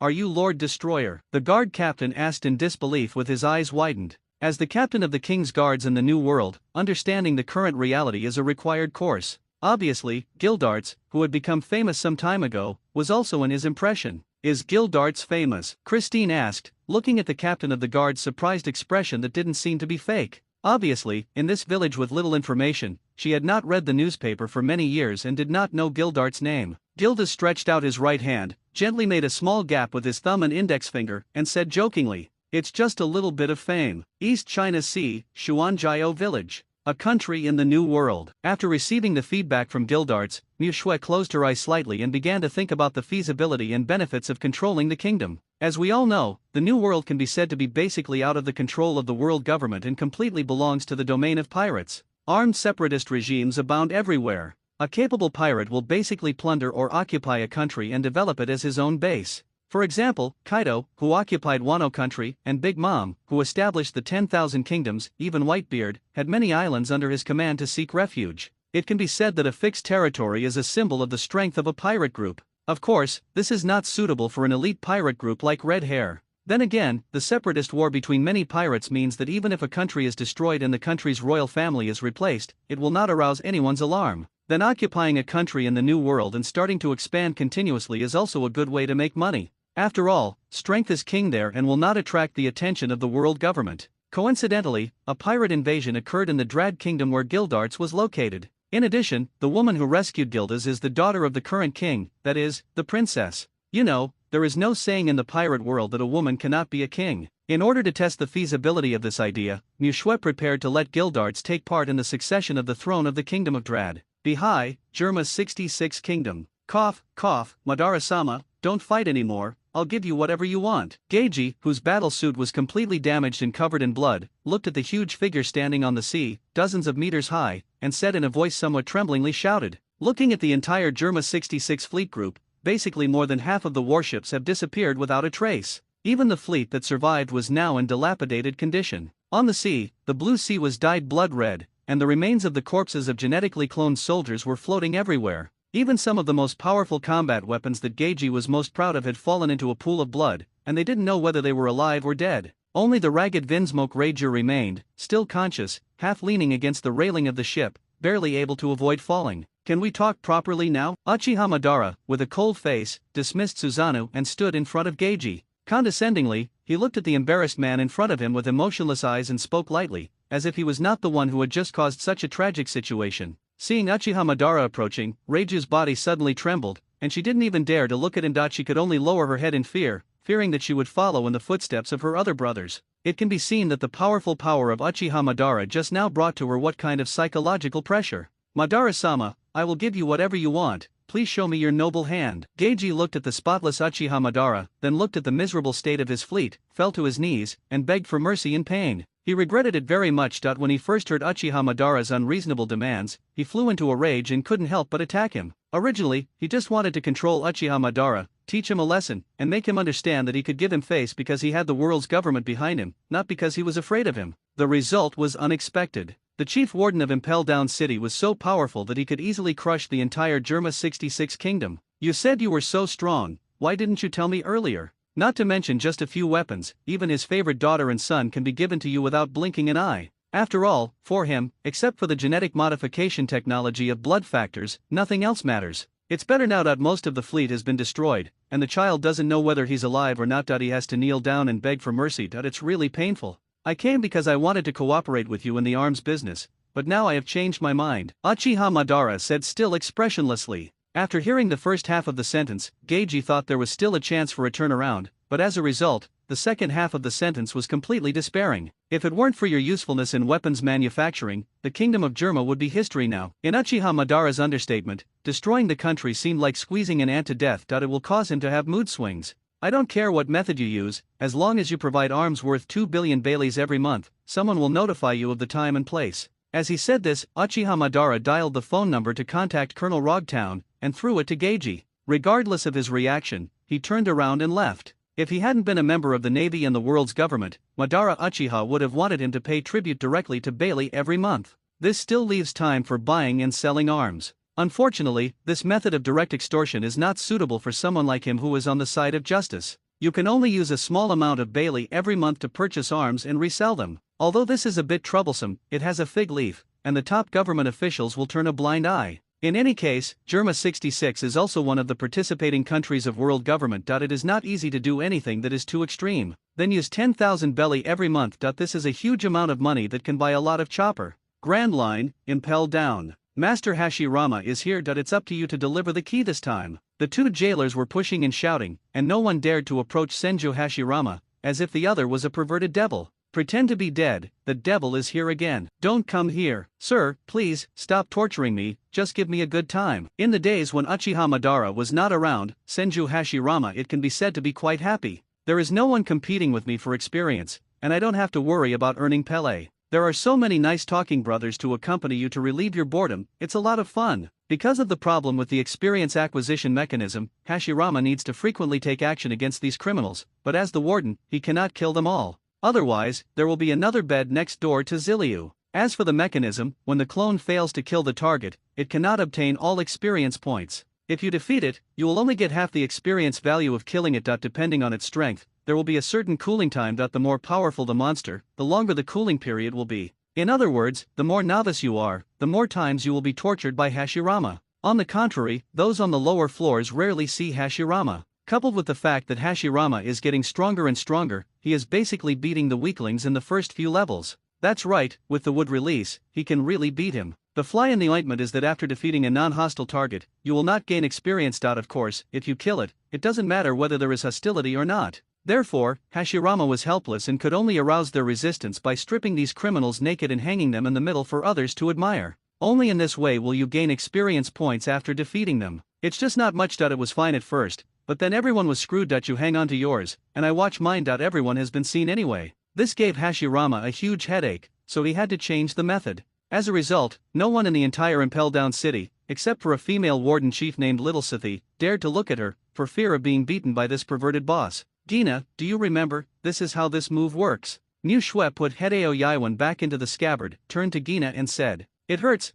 Are you Lord Destroyer? The guard captain asked in disbelief with his eyes widened. As the captain of the king's guards in the New World, understanding the current reality is a required course. Obviously, Gildarts, who had become famous some time ago, was also in his impression. Is Gildarts famous? Christine asked, looking at the captain of the guard's surprised expression that didn't seem to be fake. Obviously, in this village with little information, she had not read the newspaper for many years and did not know Gildart's name. Gildas stretched out his right hand, gently made a small gap with his thumb and index finger, and said jokingly, It's just a little bit of fame. East China Sea, Xuanjiao Village. A country in the New World. After receiving the feedback from Gildarts, Mu Shui closed her eyes slightly and began to think about the feasibility and benefits of controlling the kingdom. As we all know, the New World can be said to be basically out of the control of the world government and completely belongs to the domain of pirates. Armed separatist regimes abound everywhere. A capable pirate will basically plunder or occupy a country and develop it as his own base. For example, Kaido, who occupied Wano country, and Big Mom, who established the 10,000 kingdoms, even Whitebeard, had many islands under his command to seek refuge. It can be said that a fixed territory is a symbol of the strength of a pirate group. Of course, this is not suitable for an elite pirate group like Red Hair. Then again, the separatist war between many pirates means that even if a country is destroyed and the country's royal family is replaced, it will not arouse anyone's alarm. Then occupying a country in the New World and starting to expand continuously is also a good way to make money. After all, strength is king there and will not attract the attention of the world government. Coincidentally, a pirate invasion occurred in the Drad Kingdom where Gildarts was located. In addition, the woman who rescued Gildas is the daughter of the current king, that is, the princess. You know, there is no saying in the pirate world that a woman cannot be a king. In order to test the feasibility of this idea, Mushui prepared to let Gildarts take part in the succession of the throne of the Kingdom of Drad. Bihai, Germa's 66 Kingdom. Cough, cough, Madara-sama, don't fight anymore, I'll give you whatever you want. Geiji, whose battle suit was completely damaged and covered in blood, looked at the huge figure standing on the sea, dozens of meters high, and said in a voice somewhat tremblingly shouted. Looking at the entire Germa 66 fleet group, basically more than half of the warships have disappeared without a trace. Even the fleet that survived was now in dilapidated condition. On the sea, the blue sea was dyed blood red, and the remains of the corpses of genetically cloned soldiers were floating everywhere. Even some of the most powerful combat weapons that Geiji was most proud of had fallen into a pool of blood, and they didn't know whether they were alive or dead. Only the ragged Vinsmoke Rager remained, still conscious, half leaning against the railing of the ship, barely able to avoid falling. Can we talk properly now? Uchiha Madara, with a cold face, dismissed Susanoo and stood in front of Geiji. Condescendingly, he looked at the embarrassed man in front of him with emotionless eyes and spoke lightly, as if he was not the one who had just caused such a tragic situation. Seeing Uchiha Madara approaching, Reiju's body suddenly trembled, and she didn't even dare to look at him. She could only lower her head in fear, fearing that she would follow in the footsteps of her other brothers. It can be seen that the powerful power of Uchiha Madara just now brought to her what kind of psychological pressure. Madara-sama, I will give you whatever you want, please show me your noble hand. Geiji looked at the spotless Uchiha Madara, then looked at the miserable state of his fleet, fell to his knees, and begged for mercy in pain. He regretted it very much. When he first heard Uchiha Madara's unreasonable demands, he flew into a rage and couldn't help but attack him. Originally, he just wanted to control Uchiha Madara, teach him a lesson, and make him understand that he could give him face because he had the world's government behind him, not because he was afraid of him. The result was unexpected. The chief warden of Impel Down City was so powerful that he could easily crush the entire Germa 66 kingdom. You said you were so strong, why didn't you tell me earlier? Not to mention just a few weapons, even his favorite daughter and son can be given to you without blinking an eye. After all, for him, except for the genetic modification technology of blood factors, nothing else matters. It's better now that most of the fleet has been destroyed, and the child doesn't know whether he's alive or not. He has to kneel down and beg for mercy. It's really painful. I came because I wanted to cooperate with you in the arms business, but now I have changed my mind, Uchiha Madara said still expressionlessly. After hearing the first half of the sentence, Geiji thought there was still a chance for a turnaround, but as a result, the second half of the sentence was completely despairing. If it weren't for your usefulness in weapons manufacturing, the kingdom of Germa would be history now. In Uchiha Madara's understatement, destroying the country seemed like squeezing an ant to death. It will cause him to have mood swings. I don't care what method you use, as long as you provide arms worth 2 billion Baileys every month, someone will notify you of the time and place. As he said this, Uchiha Madara dialed the phone number to contact Colonel Rogtown, and threw it to Geiji. Regardless of his reaction, he turned around and left. If he hadn't been a member of the Navy and the world's government, Madara Uchiha would have wanted him to pay tribute directly to Bailey every month. This still leaves time for buying and selling arms. Unfortunately, this method of direct extortion is not suitable for someone like him who is on the side of justice. You can only use a small amount of Bailey every month to purchase arms and resell them. Although this is a bit troublesome, it has a fig leaf, and the top government officials will turn a blind eye. In any case, Germa 66 is also one of the participating countries of world government. It is not easy to do anything that is too extreme. Then use 10,000 belly every month. This is a huge amount of money that can buy a lot of chopper. Grand Line, Impel Down. Master Hashirama is here. It's up to you to deliver the key this time. The two jailers were pushing and shouting, and no one dared to approach Senju Hashirama, as if the other was a perverted devil. Pretend to be dead, the devil is here again. Don't come here, sir, please, stop torturing me, just give me a good time. In the days when Uchiha Madara was not around, Senju Hashirama it can be said to be quite happy. There is no one competing with me for experience, and I don't have to worry about earning Pele. There are so many nice talking brothers to accompany you to relieve your boredom, it's a lot of fun. Because of the problem with the experience acquisition mechanism, Hashirama needs to frequently take action against these criminals, but as the warden, he cannot kill them all. Otherwise, there will be another bed next door to Ziliu. As for the mechanism, when the clone fails to kill the target, it cannot obtain all experience points. If you defeat it, you will only get half the experience value of killing it. Depending on its strength, there will be a certain cooling time. The more powerful the monster, the longer the cooling period will be. In other words, the more novice you are, the more times you will be tortured by Hashirama. On the contrary, those on the lower floors rarely see Hashirama. Coupled with the fact that Hashirama is getting stronger and stronger, he is basically beating the weaklings in the first few levels. That's right, with the wood release, he can really beat him. The fly in the ointment is that after defeating a non-hostile target, you will not gain experience. Of course, if you kill it, it doesn't matter whether there is hostility or not. Therefore, Hashirama was helpless and could only arouse their resistance by stripping these criminals naked and hanging them in the middle for others to admire. Only in this way will you gain experience points after defeating them. It's just not much. It was fine at first, but then everyone was screwed. You hang on to yours, and I watch mine. Everyone has been seen anyway. This gave Hashirama a huge headache, so he had to change the method. As a result, no one in the entire Impel Down city, except for a female warden chief named Little Sithy, dared to look at her, for fear of being beaten by this perverted boss. Gina, do you remember? This is how this move works. Mu Shui put Hideo Yaiwan back into the scabbard, turned to Gina and said, it hurts,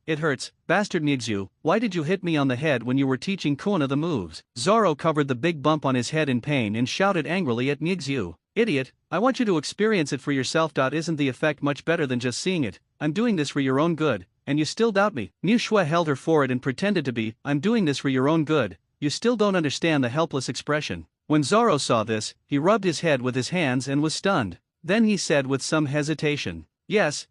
bastard Mixu, why did you hit me on the head when you were teaching Kuna the moves? Zoro covered the big bump on his head in pain and shouted angrily at Mixu, idiot, I want you to experience it for yourself. Isn't the effect much better than just seeing it? I'm doing this for your own good, and you still doubt me. Mu Shui held her forehead and pretended to be, I'm doing this for your own good, you still don't understand the helpless expression. When Zoro saw this, he rubbed his head with his hands and was stunned. Then he said with some hesitation, yes,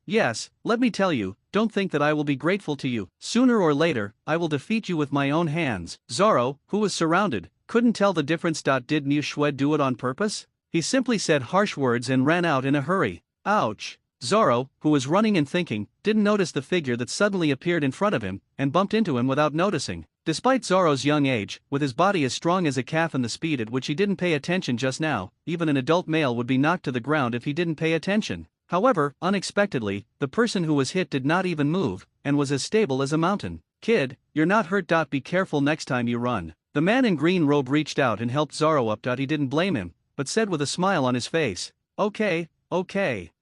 let me tell you, don't think that I will be grateful to you. Sooner or later, I will defeat you with my own hands. Zoro, who was surrounded, couldn't tell the difference. Did Mu Shui do it on purpose? He simply said harsh words and ran out in a hurry. Ouch. Zoro, who was running and thinking, didn't notice the figure that suddenly appeared in front of him, and bumped into him without noticing. Despite Zoro's young age, with his body as strong as a calf and the speed at which he didn't pay attention just now, even an adult male would be knocked to the ground if he didn't pay attention. However, unexpectedly, the person who was hit did not even move, and was as stable as a mountain. Kid, you're not hurt. Be careful next time you run. The man in green robe reached out and helped Zoro up. He didn't blame him, but said with a smile on his face, okay.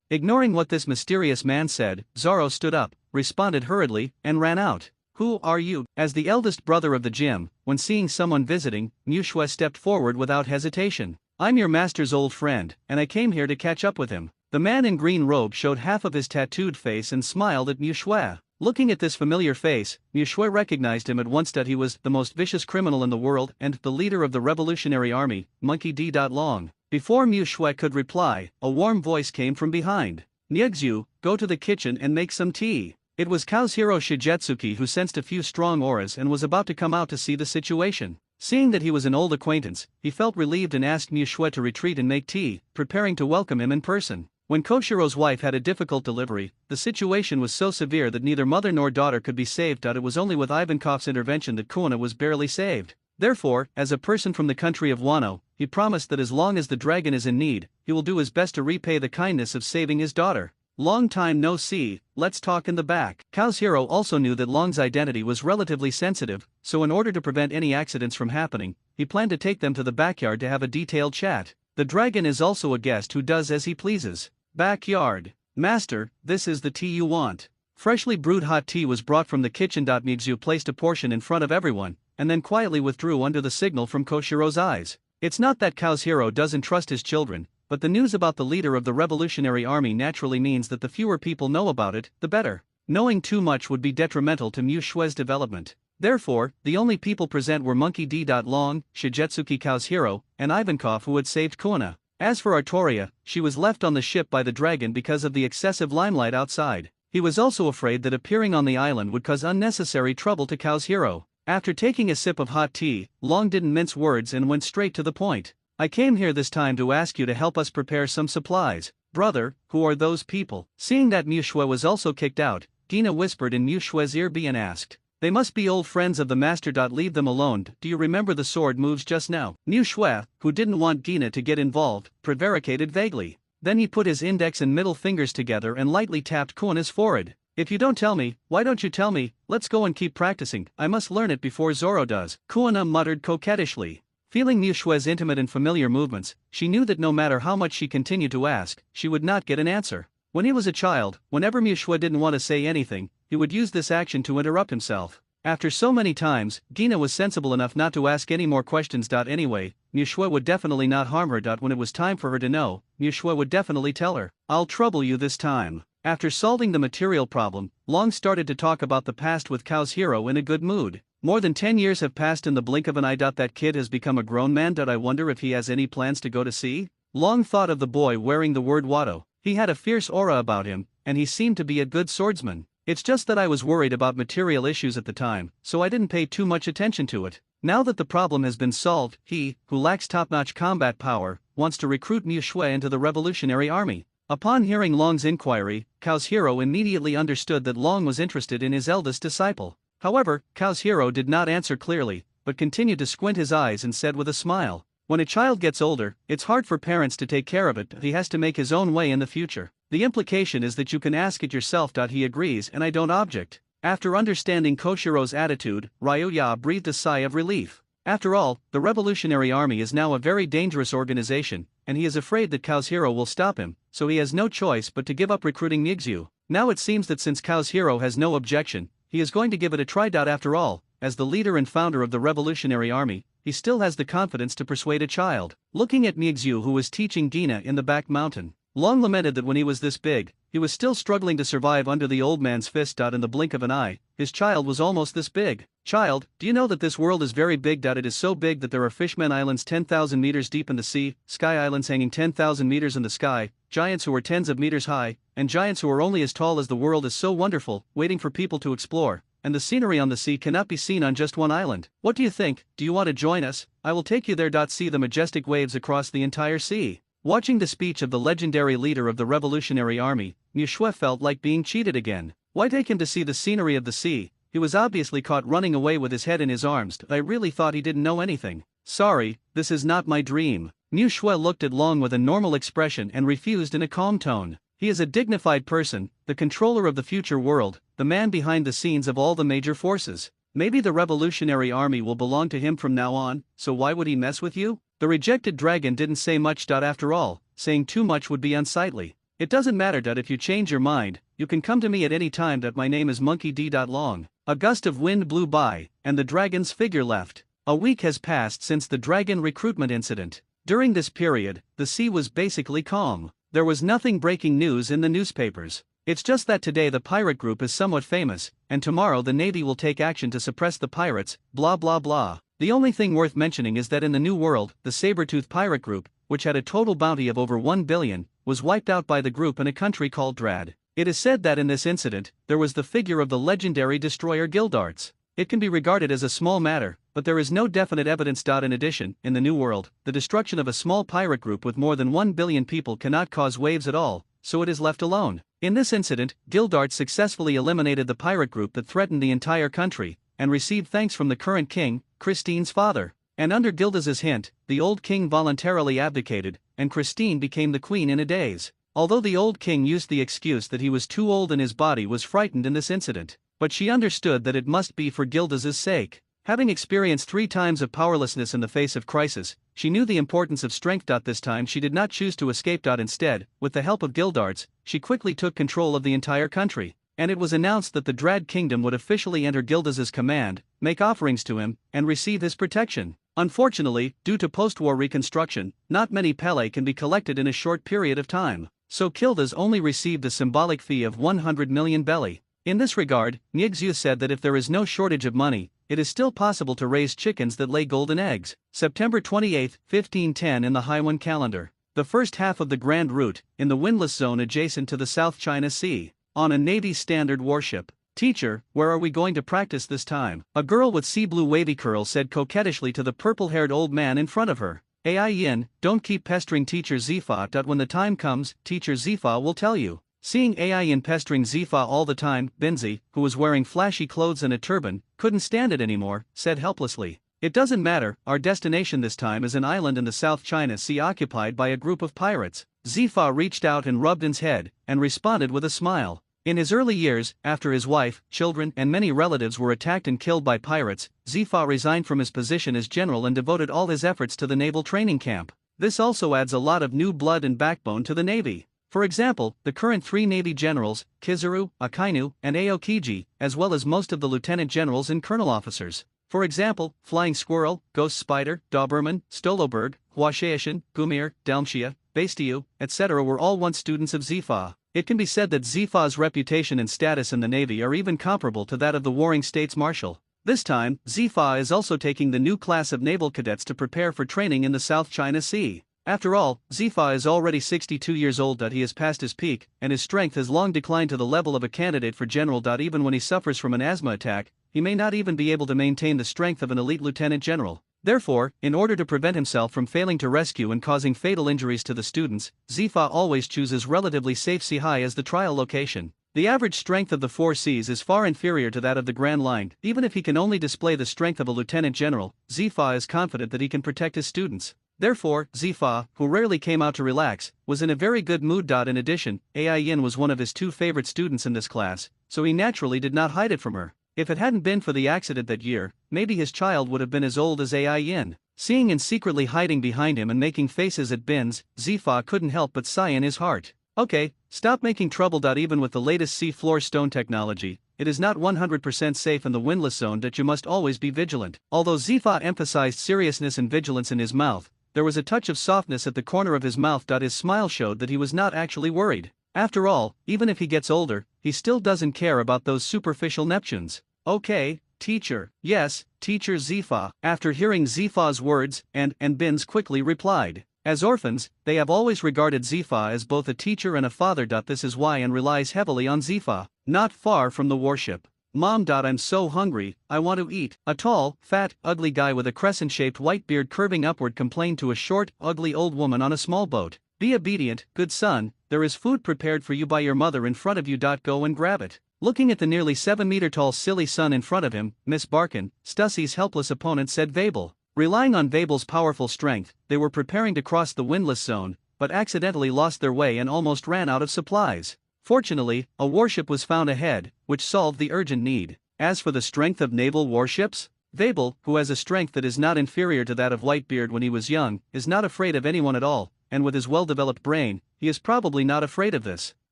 Ignoring what this mysterious man said, Zoro stood up, responded hurriedly, and ran out. Who are you? As the eldest brother of the gym, when seeing someone visiting, Mu Shui stepped forward without hesitation. I'm your master's old friend, and I came here to catch up with him. The man in green robe showed half of his tattooed face and smiled at Mu Shui. Looking at this familiar face, Mu Shui recognized him at once. He was the most vicious criminal in the world and the leader of the Revolutionary Army, Monkey D. Long. Before Mu Shui could reply, a warm voice came from behind. Nyegzu, go to the kitchen and make some tea. It was Kazuhiro Shigetsuki who sensed a few strong auras and was about to come out to see the situation. Seeing that he was an old acquaintance, he felt relieved and asked Mu Shui to retreat and make tea, preparing to welcome him in person. When Koshiro's wife had a difficult delivery, the situation was so severe that neither mother nor daughter could be saved. It was only with Ivankov's intervention that Kuna was barely saved. Therefore, as a person from the country of Wano, he promised that as long as the dragon is in need, he will do his best to repay the kindness of saving his daughter. Long time no see, let's talk in the back. Kazuhiro also knew that Long's identity was relatively sensitive, so in order to prevent any accidents from happening, he planned to take them to the backyard to have a detailed chat. The dragon is also a guest who does as he pleases. Backyard. Master, this is the tea you want. Freshly brewed hot tea was brought from the kitchen. Mixu placed a portion in front of everyone, and then quietly withdrew under the signal from Koshiro's eyes. It's not that Kazuhiro doesn't trust his children, but the news about the leader of the Revolutionary Army naturally means that the fewer people know about it, the better. Knowing too much would be detrimental to Mu Shui's development. Therefore, the only people present were Monkey D. Long, Shigetsuki Kazuhiro, and Ivankov, who had saved Kuna. As for Artoria, she was left on the ship by the dragon because of the excessive limelight outside. He was also afraid that appearing on the island would cause unnecessary trouble to Kazuhiro. After taking a sip of hot tea, Long didn't mince words and went straight to the point. I came here this time to ask you to help us prepare some supplies. Brother, who are those people? Seeing that Mu Shui was also kicked out, Gina whispered in Mu Shui's ear and asked. They must be old friends of the master. Leave them alone. Do you remember the sword moves just now? Mu Shui, who didn't want Gina to get involved, prevaricated vaguely. Then he put his index and middle fingers together and lightly tapped Kuna's forehead. If you don't tell me, why don't you tell me? Let's go and keep practicing. I must learn it before Zoro does, Kuina muttered coquettishly. Feeling Niu Shue's intimate and familiar movements, she knew that no matter how much she continued to ask, she would not get an answer. When he was a child, whenever Niu Shue didn't want to say anything, he would use this action to interrupt himself. After so many times, Gina was sensible enough not to ask any more questions. Anyway, Niu Shue would definitely not harm her. When it was time for her to know, Niu Shue would definitely tell her. I'll trouble you this time. After solving the material problem, Long started to talk about the past with Kao's hero in a good mood. More than 10 years have passed in the blink of an eye. That kid has become a grown man. I wonder if he has any plans to go to sea? Long thought of the boy wearing the word Watto. He had a fierce aura about him, and he seemed to be a good swordsman. It's just that I was worried about material issues at the time, so I didn't pay too much attention to it. Now that the problem has been solved, he, who lacks top-notch combat power, wants to recruit Niu Shue into the Revolutionary Army. Upon hearing Long's inquiry, Kao's hero immediately understood that Long was interested in his eldest disciple. However, Kao's hero did not answer clearly, but continued to squint his eyes and said with a smile, when a child gets older, it's hard for parents to take care of it. He has to make his own way in the future. The implication is that you can ask it yourself. He agrees and I don't object. After understanding Koshiro's attitude, Ryuya breathed a sigh of relief. After all, the Revolutionary Army is now a very dangerous organization, and he is afraid that Kao's hero will stop him, so he has no choice but to give up recruiting Nixu. Now it seems that since Kao's hero has no objection, he is going to give it a try. After all, as the leader and founder of the Revolutionary Army, he still has the confidence to persuade a child. Looking at Nixu, who was teaching Gina in the back mountain, Long lamented that when he was this big, he was still struggling to survive under the old man's fist. In the blink of an eye, his child was almost this big. Child, do you know that this world is very big? It is so big that there are fishmen islands 10,000 meters deep in the sea, sky islands hanging 10,000 meters in the sky, giants who are tens of meters high, and giants who are only as tall as the world is so wonderful, waiting for people to explore. And the scenery on the sea cannot be seen on just one island. What do you think? Do you want to join us? I will take you there. See the majestic waves across the entire sea. Watching the speech of the legendary leader of the Revolutionary Army, Niu Shue felt like being cheated again. Why take him to see the scenery of the sea? He was obviously caught running away with his head in his arms. I really thought he didn't know anything. Sorry, this is not my dream. Niu Shue looked at Long with a normal expression and refused in a calm tone. He is a dignified person, the controller of the future world, the man behind the scenes of all the major forces. Maybe the Revolutionary Army will belong to him from now on, so why would he mess with you? The rejected dragon didn't say much. After all, saying too much would be unsightly. It doesn't matter. If you change your mind, you can come to me at any time. My name is Monkey D. Long. A gust of wind blew by, and the dragon's figure left. A week has passed since the dragon recruitment incident. During this period, the sea was basically calm. There was nothing breaking news in the newspapers. It's just that today the pirate group is somewhat famous, and tomorrow the Navy will take action to suppress the pirates, blah blah blah. The only thing worth mentioning is that in the New World, the Saber-Tooth pirate group, which had a total bounty of over 1 billion, was wiped out by the group in a country called Drad. It is said that in this incident, there was the figure of the legendary destroyer Gildarts. It can be regarded as a small matter, but there is no definite evidence. In addition, in the New World, the destruction of a small pirate group with more than 1 billion people cannot cause waves at all, so it is left alone. In this incident, Gildarts successfully eliminated the pirate group that threatened the entire country, and received thanks from the current king, Christine's father. And under Gildas's hint, the old king voluntarily abdicated, and Christine became the queen in a daze. Although the old king used the excuse that he was too old and his body was frightened in this incident, but she understood that it must be for Gildas's sake. Having experienced 3 times of powerlessness in the face of crisis, she knew the importance of strength. This time she did not choose to escape. Instead, with the help of Gildarts, she quickly took control of the entire country, and it was announced that the Drad Kingdom would officially enter Gildas's command, make offerings to him, and receive his protection. Unfortunately, due to post-war reconstruction, not many Pele can be collected in a short period of time, so Gildas only received a symbolic fee of 100 million belly. In this regard, Nixu said that if there is no shortage of money, it is still possible to raise chickens that lay golden eggs. September 28, 1510 in the Haiwan calendar. The first half of the Grand Route, in the windless zone adjacent to the South China Sea, on a Navy standard warship. Teacher, where are we going to practice this time? A girl with sea blue wavy curls said coquettishly to the purple-haired old man in front of her. Ai Yin, don't keep pestering Teacher Zifa. When the time comes, Teacher Zifa will tell you. Seeing Ai Yin pestering Zifa all the time, Binzi, who was wearing flashy clothes and a turban, couldn't stand it anymore, said helplessly. It doesn't matter, our destination this time is an island in the South China Sea occupied by a group of pirates. Zifa reached out and rubbed In's head, and responded with a smile. In his early years, after his wife, children, and many relatives were attacked and killed by pirates, Zifa resigned from his position as general and devoted all his efforts to the naval training camp. This also adds a lot of new blood and backbone to the Navy. For example, the current 3 Navy generals, Kizaru, Akainu, and Aokiji, as well as most of the lieutenant generals and colonel officers. For example, Flying Squirrel, Ghost Spider, Doberman, Stoloberg, Huashaishin, Gumir, Delmshia, Bastiu, etc. were all once students of Zifa. It can be said that Zifa's reputation and status in the Navy are even comparable to that of the Warring States Marshal. This time, Zifa is also taking the new class of naval cadets to prepare for training in the South China Sea. After all, Zifa is already 62 years old. He has passed his peak, and his strength has long declined to the level of a candidate for general. Even when he suffers from an asthma attack, he may not even be able to maintain the strength of an elite lieutenant general. Therefore, in order to prevent himself from failing to rescue and causing fatal injuries to the students, Zifa always chooses relatively safe Sihai as the trial location. The average strength of the 4 Cs is far inferior to that of the Grand Line. Even if he can only display the strength of a lieutenant general, Zifa is confident that he can protect his students. Therefore, Zifa, who rarely came out to relax, was in a very good mood. In addition, Ai Yin was one of his 2 favorite students in this class, so he naturally did not hide it from her. If it hadn't been for the accident that year, maybe his child would have been as old as Ai Yin. Seeing and secretly hiding behind him and making faces at Bins, Zifa couldn't help but sigh in his heart. Okay, stop making trouble. Even with the latest sea-floor stone technology, it is not 100% safe in the windless zone. You must always be vigilant. Although Zifa emphasized seriousness and vigilance in his mouth, there was a touch of softness at the corner of his mouth. His smile showed that he was not actually worried. After all, even if he gets older, he still doesn't care about those superficial Neptunes. Okay, teacher. Yes, teacher Zifa. After hearing Zifa's words, and Bins quickly replied. As orphans, they have always regarded Zifa as both a teacher and a father. This is why An relies heavily on Zifa. Not far from the warship. Mom. I'm so hungry, I want to eat. A tall, fat, ugly guy with a crescent-shaped white beard curving upward complained to a short, ugly old woman on a small boat. Be obedient, good son, there is food prepared for you by your mother in front of you. Go and grab it. Looking at the nearly 7-meter-tall silly son in front of him, Miss Barkin, Stussie's helpless opponent, said Vabel. Relying on Vabel's powerful strength, they were preparing to cross the windless zone, but accidentally lost their way and almost ran out of supplies. Fortunately, a warship was found ahead, which solved the urgent need. As for the strength of naval warships, Vabel, who has a strength that is not inferior to that of Whitebeard when he was young, is not afraid of anyone at all, and with his well-developed brain, he is probably not afraid of this.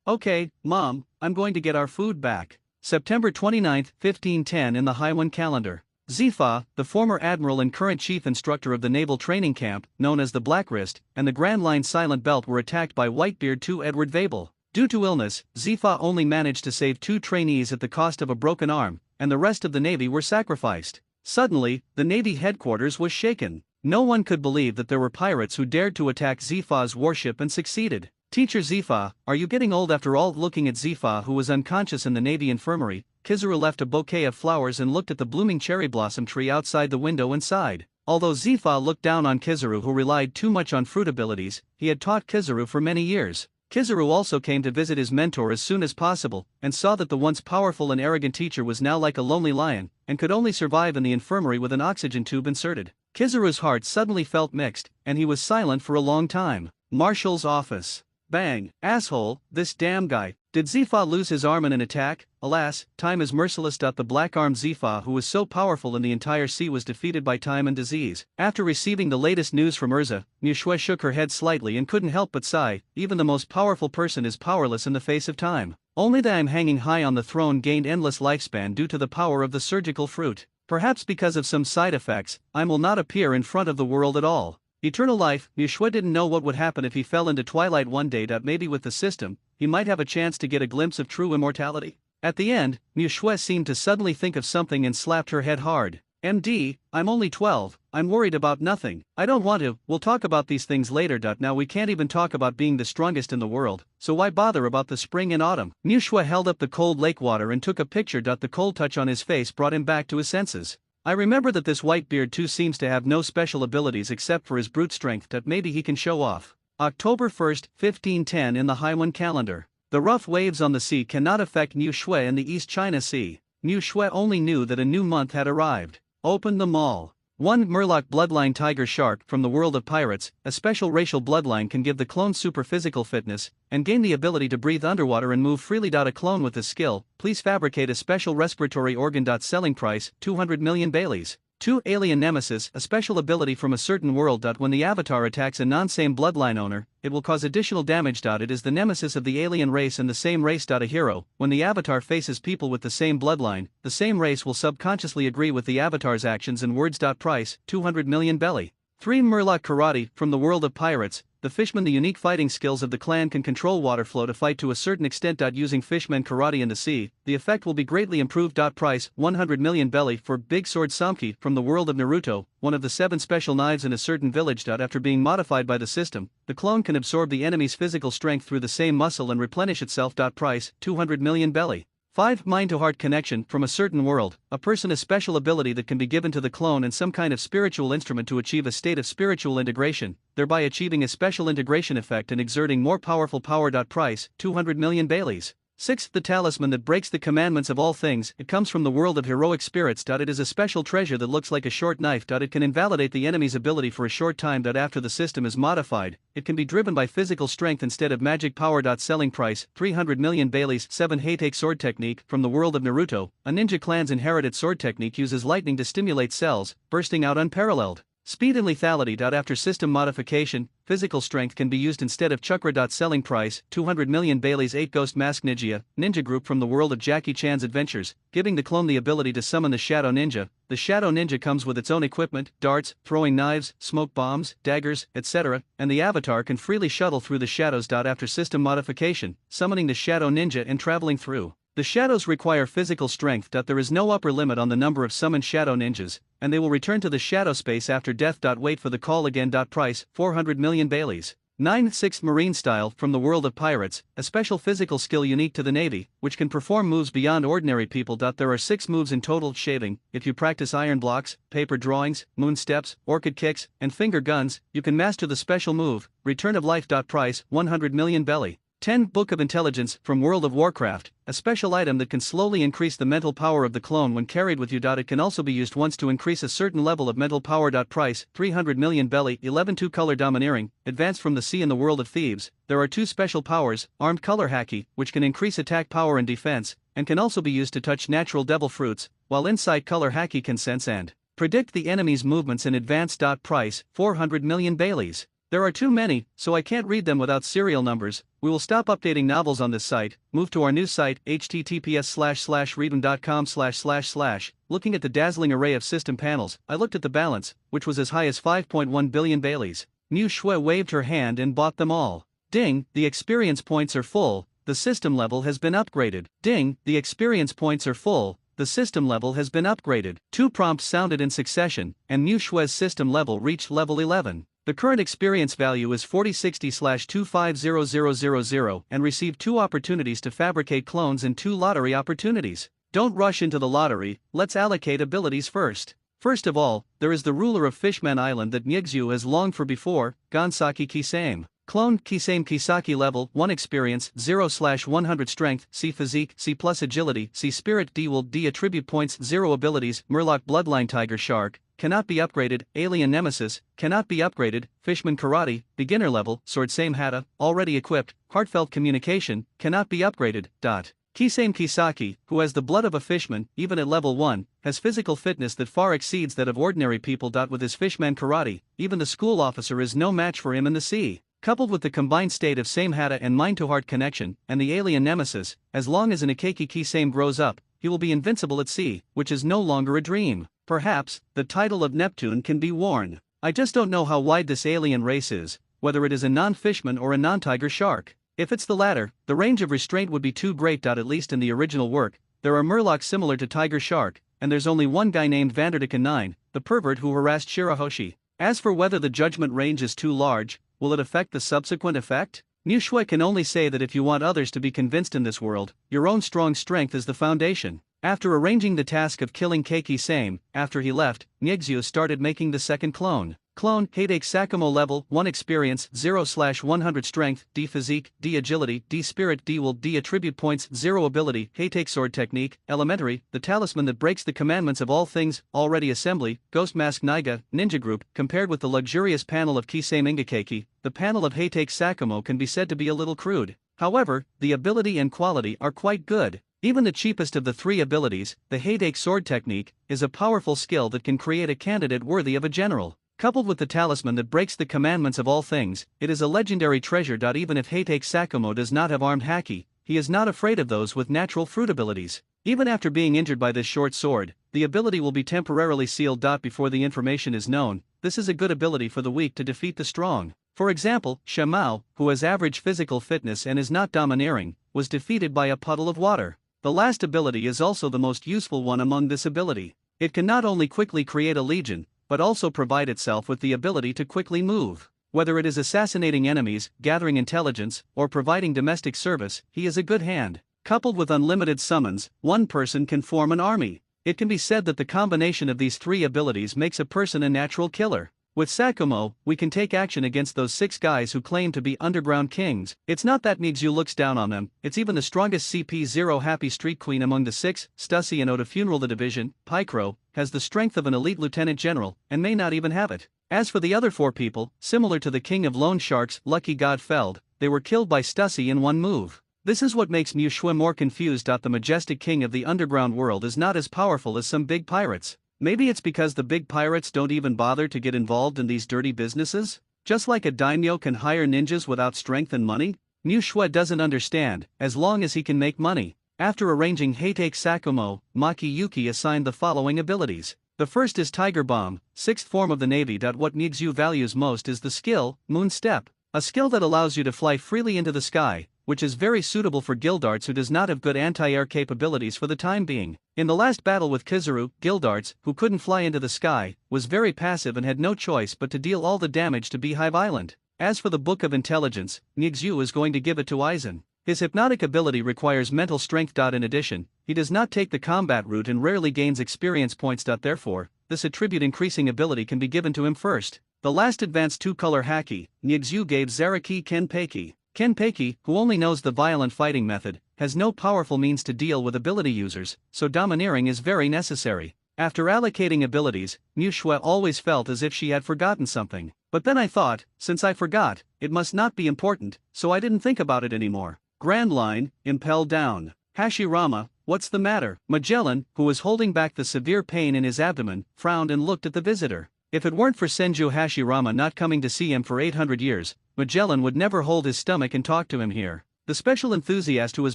Okay, Mom, I'm going to get our food back. September 29, 1510 in the Haiwan calendar. Zifa, the former admiral and current chief instructor of the naval training camp, known as the Blackwrist, and the Grand Line Silent Belt were attacked by Whitebeard II Edward Vabel. Due to illness, Zifa only managed to save 2 trainees at the cost of a broken arm, and the rest of the Navy were sacrificed. Suddenly, the Navy headquarters was shaken. No one could believe that there were pirates who dared to attack Zifa's warship and succeeded. Teacher Zifa, are you getting old after all? Looking at Zifa, who was unconscious in the Navy infirmary, Kizaru left a bouquet of flowers and looked at the blooming cherry blossom tree outside the window and sighed. Although Zifa looked down on Kizaru, who relied too much on fruit abilities, he had taught Kizaru for many years. Kizaru also came to visit his mentor as soon as possible, and saw that the once powerful and arrogant teacher was now like a lonely lion, and could only survive in the infirmary with an oxygen tube inserted. Kizaru's heart suddenly felt mixed, and he was silent for a long time. Marshal's office. Bang, asshole, this damn guy. Did Zifa lose his arm in an attack? Alas, time is merciless. The black-armed Zifa, who was so powerful in the entire sea, was defeated by time and disease. After receiving the latest news from Urza, Niushue shook her head slightly and couldn't help but sigh. Even the most powerful person is powerless in the face of time. Only the I'm hanging high on the throne gained endless lifespan due to the power of the surgical fruit. Perhaps because of some side effects, I will not appear in front of the world at all. Eternal life. Niushue didn't know what would happen if he fell into twilight one day. Maybe with the system, he might have a chance to get a glimpse of true immortality. At the end, Niushue seemed to suddenly think of something and slapped her head hard. MD, I'm only 12, I'm worried about nothing. I don't want to, we'll talk about these things later. Now we can't even talk about being the strongest in the world, so why bother about the spring and autumn? Niushue held up the cold lake water and took a picture. The cold touch on his face brought him back to his senses. I remember that this Whitebeard too seems to have no special abilities except for his brute strength that maybe he can show off. October 1st, 1510 in the Haiwan calendar. The rough waves on the sea cannot affect Niushue in the East China Sea. Niushue only knew that a new month had arrived. Open the mall. 1. Murloc Bloodline Tiger Shark from the world of pirates. A special racial bloodline can give the clone super physical fitness and gain the ability to breathe underwater and move freely. A clone with this skill, please fabricate a special respiratory organ. Selling price 200 million Baileys. 2. Alien Nemesis, a special ability from a certain world. When the avatar attacks a non-same bloodline owner, it will cause additional damage. It is the nemesis of the alien race and the same race. A hero, when the avatar faces people with the same bloodline, the same race will subconsciously agree with the avatar's actions and words. Price 200 million belly. 3. Murloc Karate, from the world of pirates. The Fishman, the unique fighting skills of the clan, can control water flow to fight to a certain extent. Using Fishman Karate in the sea, the effect will be greatly improved. Price 100 million belly. For Big Sword Samki, from the world of Naruto, one of the 7 special knives in a certain village. After being modified by the system, the clone can absorb the enemy's physical strength through the same muscle and replenish itself. Price 200 million belly. 5. Mind-to-heart connection, from a certain world. A person, a special ability that can be given to the clone and some kind of spiritual instrument to achieve a state of spiritual integration, thereby achieving a special integration effect and exerting more powerful power. Price 200 million Baileys. 6. The talisman that breaks the commandments of all things. It comes from the world of heroic spirits. It is a special treasure that looks like a short knife. It can invalidate the enemy's ability for a short time. After the system is modified, it can be driven by physical strength instead of magic power. Selling price 300 million Baileys. 7. Heitake sword technique, from the world of Naruto. A ninja clan's inherited sword technique uses lightning to stimulate cells, bursting out unparalleled speed and lethality. After system modification, physical strength can be used instead of chakra. Selling price 200 million Baileys. 8. Ghost Mask Ninja group, from the world of Jackie Chan's adventures, giving the clone the ability to summon the Shadow Ninja. The Shadow Ninja comes with its own equipment, darts, throwing knives, smoke bombs, daggers, etc., and the avatar can freely shuttle through the shadows. After system modification, summoning the Shadow Ninja and traveling through the shadows require physical strength. There is no upper limit on the number of summoned Shadow Ninjas, and they will return to the shadow space after death. Wait for the call again. Price 400 million Baileys. 9. 6th Marine Style, from the world of pirates. A special physical skill unique to the Navy, which can perform moves beyond ordinary people. There are 6 moves in total. Shaving. If you practice iron blocks, paper drawings, moon steps, orchid kicks, and finger guns, you can master the special move, Return of Life. Price 100 million belly. 10. Book of Intelligence, from World of Warcraft, a special item that can slowly increase the mental power of the clone when carried with you. It can also be used once to increase a certain level of mental power. Price 300 million belly. 11. 2 Color Domineering, advanced from the sea in the world of thieves. There are 2 special powers, Armed Color Haki, which can increase attack power and defense, and can also be used to touch natural devil fruits, while Insight Color Haki can sense and predict the enemy's movements in advance. Price 400 million Baileys. There are too many, so I can't read them without serial numbers. We will stop updating novels on this site, move to our new site, https://readon.com// Looking at the dazzling array of system panels, I looked at the balance, which was as high as 5.1 billion Baileys. Niu Shui waved her hand and bought them all. Ding, the experience points are full, the system level has been upgraded. Ding, the experience points are full, the system level has been upgraded. 2 prompts sounded in succession, and Niu Shui's system level reached level 11. The current experience value is 4060/250000 and received 2 opportunities to fabricate clones and 2 lottery opportunities. Don't rush into the lottery, let's allocate abilities first. First of all, there is the ruler of Fishman Island that Nyexu has longed for before, Gansaki Kisame. Clone Kisame Kisaki level 1 experience 0/100 strength C physique C plus agility C spirit D will D attribute points 0 abilities Murloc Bloodline Tiger Shark cannot be upgraded, Alien Nemesis cannot be upgraded, Fishman Karate beginner level Sword Same Hata already equipped, Heartfelt Communication cannot be upgraded. Kisame Kisaki, who has the blood of a fishman, even at level 1, has physical fitness that far exceeds that of ordinary people. With his Fishman Karate, even the school officer is no match for him in the sea. Coupled with the combined state of Same Hata and mind-to-heart connection, and the alien nemesis, as long as an Ikeki Kisame grows up, he will be invincible at sea, which is no longer a dream. Perhaps, the title of Neptune can be worn. I just don't know how wide this alien race is, whether it is a non-fishman or a non-tiger shark. If it's the latter, the range of restraint would be too great. At least in the original work, there are Murlocs similar to Tiger Shark, and there's only one guy named Vanderdecken 9, the pervert who harassed Shirahoshi. As for whether the judgment range is too large, will it affect the subsequent effect? Niu Shui can only say that if you want others to be convinced in this world, your own strong strength is the foundation. After arranging the task of killing Keiki Same, after he left, Nyexu started making the second clone. Clone, Heidake Sakamo level, 1 experience, 0/100 strength, D physique, D agility, D spirit, D will, D attribute points, 0 ability, Heidake sword technique, elementary, the talisman that breaks the commandments of all things, already assembly, Ghost Mask Niga, ninja group, compared with the luxurious panel of Kisame Ingekeki, the panel of Heidake Sakamo can be said to be a little crude. However, the ability and quality are quite good. Even the cheapest of the 3 abilities, the Heidake sword technique, is a powerful skill that can create a candidate worthy of a general. Coupled with the talisman that breaks the commandments of all things, it is a legendary treasure. Even if Heidake Sakamo does not have armed haki, he is not afraid of those with natural fruit abilities. Even after being injured by this short sword, the ability will be temporarily sealed. Before the information is known, this is a good ability for the weak to defeat the strong. For example, Shamao, who has average physical fitness and is not domineering, was defeated by a puddle of water. The last ability is also the most useful one among this ability. It can not only quickly create a legion, but also provide itself with the ability to quickly move. Whether it is assassinating enemies, gathering intelligence, or providing domestic service, he is a good hand. Coupled with unlimited summons, one person can form an army. It can be said that the combination of these 3 abilities makes a person a natural killer. With Sakamo, we can take action against those 6 guys who claim to be underground kings. It's not that Migzu looks down on them, it's even the strongest CP0 happy street queen among the 6, Stussy and Oda Funeral. The division, Picro, has the strength of an elite lieutenant general, and may not even have it. As for the other 4 people, similar to the king of loan sharks, Lucky God Feld, they were killed by Stussy in one move. This is what makes Mu Shui more confused. The majestic king of the underground world is not as powerful as some big pirates. Maybe it's because the big pirates don't even bother to get involved in these dirty businesses? Just like a daimyo can hire ninjas without strength and money? Mu Shui doesn't understand, as long as he can make money. After arranging Heidake Sakamo, Maki Yuki assigned the following abilities. The first is Tiger Bomb, 6th form of the Navy. What Migzu values most is the skill, Moon Step, a skill that allows you to fly freely into the sky, which is very suitable for Gildarts who does not have good anti-air capabilities for the time being. In the last battle with Kizaru, Gildarts, who couldn't fly into the sky, was very passive and had no choice but to deal all the damage to Beehive Island. As for the Book of Intelligence, Migzu is going to give it to Aizen. His hypnotic ability requires mental strength. In addition, he does not take the combat route and rarely gains experience points. Therefore, this attribute increasing ability can be given to him first. The last advanced 2-color haki, Migzu gave Zaraki Kenpeiki. Kenpeiki, who only knows the violent fighting method, has no powerful means to deal with ability users, so domineering is very necessary. After allocating abilities, Mu Shui always felt as if she had forgotten something. But then I thought, since I forgot, it must not be important, so I didn't think about it anymore. Grand Line, Impel down. Hashirama, what's the matter? Magellan, who was holding back the severe pain in his abdomen, frowned and looked at the visitor. If it weren't for Senju Hashirama not coming to see him for 800 years, Magellan would never hold his stomach and talk to him here. The special enthusiast who has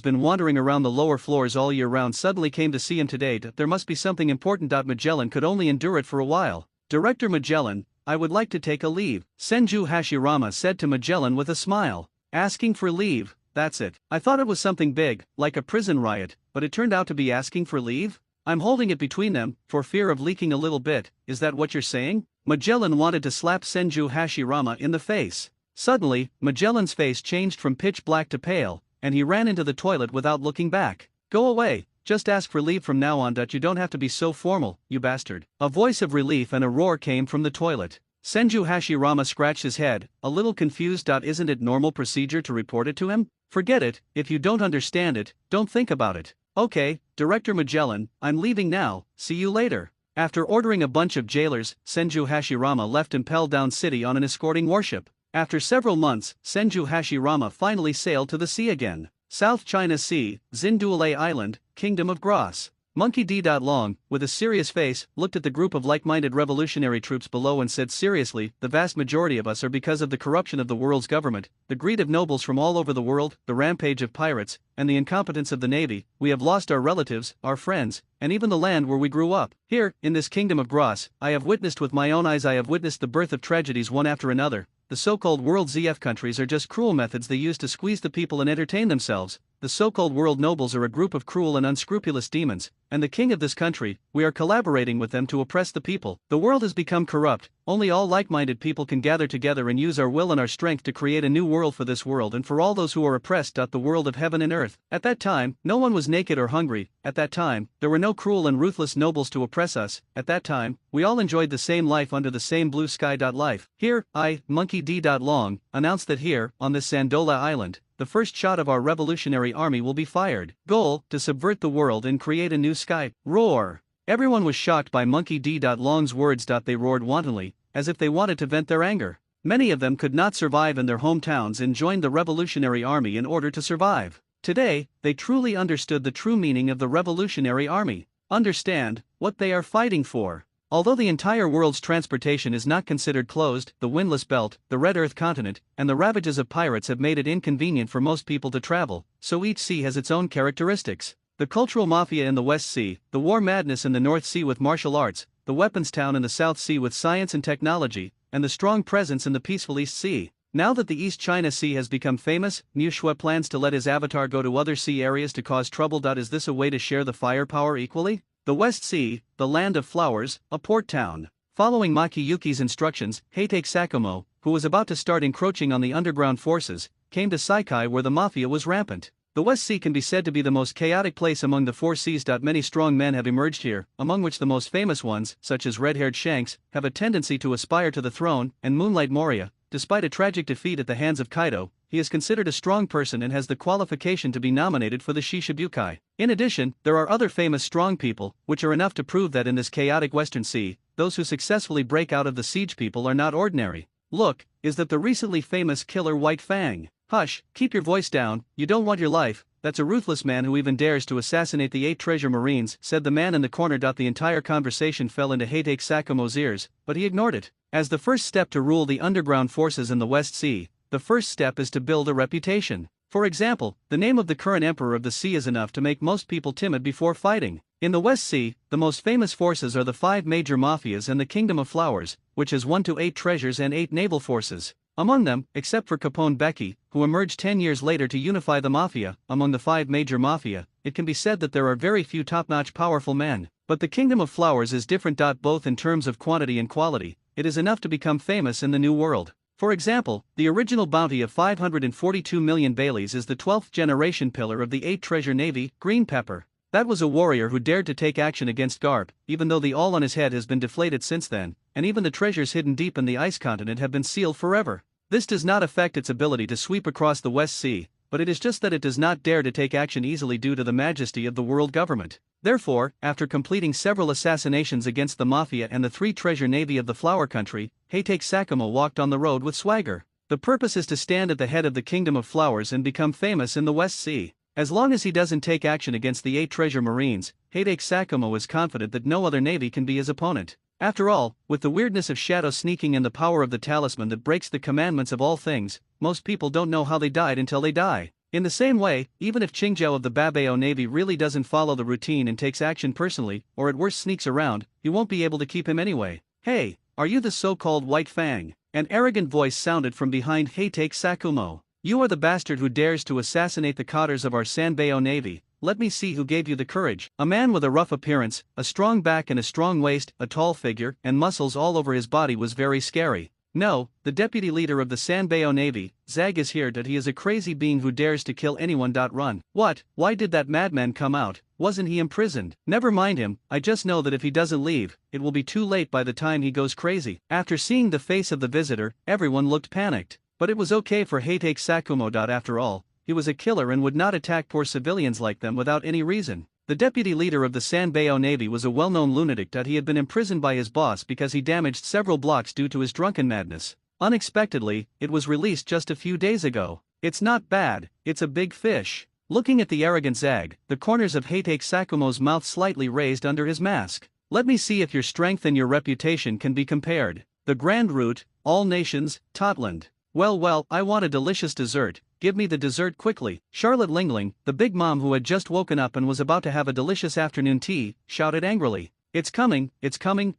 been wandering around the lower floors all year round suddenly came to see him today. There must be something important. Magellan could only endure it for a while. Director Magellan, I would like to take a leave, Senju Hashirama said to Magellan with a smile. Asking for leave, that's it. I thought it was something big, like a prison riot, but it turned out to be asking for leave? I'm holding it between them, for fear of leaking a little bit, is that what you're saying? Magellan wanted to slap Senju Hashirama in the face. Suddenly, Magellan's face changed from pitch black to pale, and he ran into the toilet without looking back. Go away, just ask for leave from now on. You don't have to be so formal, you bastard. A voice of relief and a roar came from the toilet. Senju Hashirama scratched his head, a little confused. Isn't it normal procedure to report it to him? Forget it, if you don't understand it, don't think about it. Okay, Director Magellan, I'm leaving now, see you later. After ordering a bunch of jailers, Senju Hashirama left Impel Down City on an escorting warship. After several months, Senju Hashirama finally sailed to the sea again. South China Sea, Zindualei Island, Kingdom of Grass. Monkey D. Long, with a serious face, looked at the group of like-minded revolutionary troops below and said seriously, the vast majority of us are because of the corruption of the world's government, the greed of nobles from all over the world, the rampage of pirates, and the incompetence of the navy. We have lost our relatives, our friends, and even the land where we grew up. Here, in this Kingdom of Grass, I have witnessed with my own eyes the birth of tragedies one after another. The so-called World ZF countries are just cruel methods they use to squeeze the people and entertain themselves. the so-called world nobles are a group of cruel and unscrupulous demons, and the king of this country, we are collaborating with them to oppress the people. The world has become corrupt, only all like-minded people can gather together and use our will and our strength to create a new world for this world and for all those who are oppressed. The world of heaven and earth. At that time, no one was naked or hungry. At that time, there were no cruel and ruthless nobles to oppress us. At that time, we all enjoyed the same life under the same blue sky. Life. Here, I, Monkey D. Long, announced that here, on this Sandola Island, the first shot of our revolutionary army will be fired. Goal, to subvert the world and create a new sky. Roar. Everyone was shocked by Monkey D. Long's words. They roared wantonly, as if they wanted to vent their anger. Many of them could not survive in their hometowns and joined the revolutionary army in order to survive. Today, they truly understood the true meaning of the revolutionary army. Understand what they are fighting for. Although the entire world's transportation is not considered closed, the windless belt, the red earth continent, and the ravages of pirates have made it inconvenient for most people to travel, so each sea has its own characteristics. The cultural mafia in the West Sea, the war madness in the North Sea with martial arts, the weapons town in the South Sea with science and technology, and the strong presence in the peaceful East Sea. Now that the East China Sea has become famous, Niu Shui plans to let his avatar go to other sea areas to cause trouble. Is this a way to share the firepower equally? The West Sea, the land of flowers, a port town. Following Maki Yuki's instructions, Heitake Sakumo, who was about to start encroaching on the underground forces, came to Saikai where the mafia was rampant. The West Sea can be said to be the most chaotic place among the four seas. Many strong men have emerged here, among which the most famous ones, such as red-haired Shanks, have a tendency to aspire to the throne, and Moonlight Moria, despite a tragic defeat at the hands of Kaido, he is considered a strong person and has the qualification to be nominated for the Shishibukai. In addition, there are other famous strong people, which are enough to prove that in this chaotic Western Sea, those who successfully break out of the siege people are not ordinary. Look, is that the recently famous killer White Fang? Hush, keep your voice down, you don't want your life. That's a ruthless man who even dares to assassinate the 8 treasure marines, said the man in the corner. The entire conversation fell into Heitake Sakumo's ears, but he ignored it. As the first step to rule the underground forces in the West Sea, the first step is to build a reputation. For example, the name of the current emperor of the sea is enough to make most people timid before fighting. In the West Sea, the most famous forces are the 5 major mafias and the Kingdom of Flowers, which has 1 to 8 treasures and 8 naval forces. Among them, except for Capone Becky, who emerged 10 years later to unify the mafia, among the 5 major mafia, it can be said that there are very few top-notch powerful men. But the Kingdom of Flowers is different. Both in terms of quantity and quality, it is enough to become famous in the New World. For example, the original bounty of 542 million Baileys is the 12th generation pillar of the 8 treasure navy, Green Pepper. That was a warrior who dared to take action against Garp, even though the all on his head has been deflated since then, and even the treasures hidden deep in the ice continent have been sealed forever. This does not affect its ability to sweep across the West Sea, but it is just that it does not dare to take action easily due to the majesty of the world government. Therefore, after completing several assassinations against the mafia and the 3 treasure navy of the flower country, Heitake Sakumo walked on the road with swagger. The purpose is to stand at the head of the Kingdom of Flowers and become famous in the West Sea. As long as he doesn't take action against the 8 treasure marines, Heitake Sakumo is confident that no other navy can be his opponent. After all, with the weirdness of shadow sneaking and the power of the talisman that breaks the commandments of all things, most people don't know how they died until they die. In the same way, even if Qingjiao of the Babao Navy really doesn't follow the routine and takes action personally, or at worst sneaks around, you won't be able to keep him anyway. Hey, are you the so-called White Fang? An arrogant voice sounded from behind Heitake Sakumo. You are the bastard who dares to assassinate the cotters of our Sanbao Navy. Let me see who gave you the courage. A man with a rough appearance, a strong back and a strong waist, a tall figure, and muscles all over his body was very scary. No, the deputy leader of the Sanbao Navy, Zag is here. He is a crazy being who dares to kill anyone. Run. What? Why did that madman come out? Wasn't he imprisoned? Never mind him, I just know that if he doesn't leave, it will be too late by the time he goes crazy. After seeing the face of the visitor, everyone looked panicked. But it was okay for Heitake Sakumo. After all, he was a killer and would not attack poor civilians like them without any reason. The deputy leader of the Sanbao Navy was a well-known lunatic. He had been imprisoned by his boss because he damaged several blocks due to his drunken madness. Unexpectedly, it was released just a few days ago. It's not bad, it's a big fish. Looking at the arrogant Zag, the corners of Heitake Sakumo's mouth slightly raised under his mask. Let me see if your strength and your reputation can be compared. The Grand Route, all nations, Totland. Well, I want a delicious dessert. Give me the dessert quickly. Charlotte Lingling, the big mom who had just woken up and was about to have a delicious afternoon tea, shouted angrily. It's coming,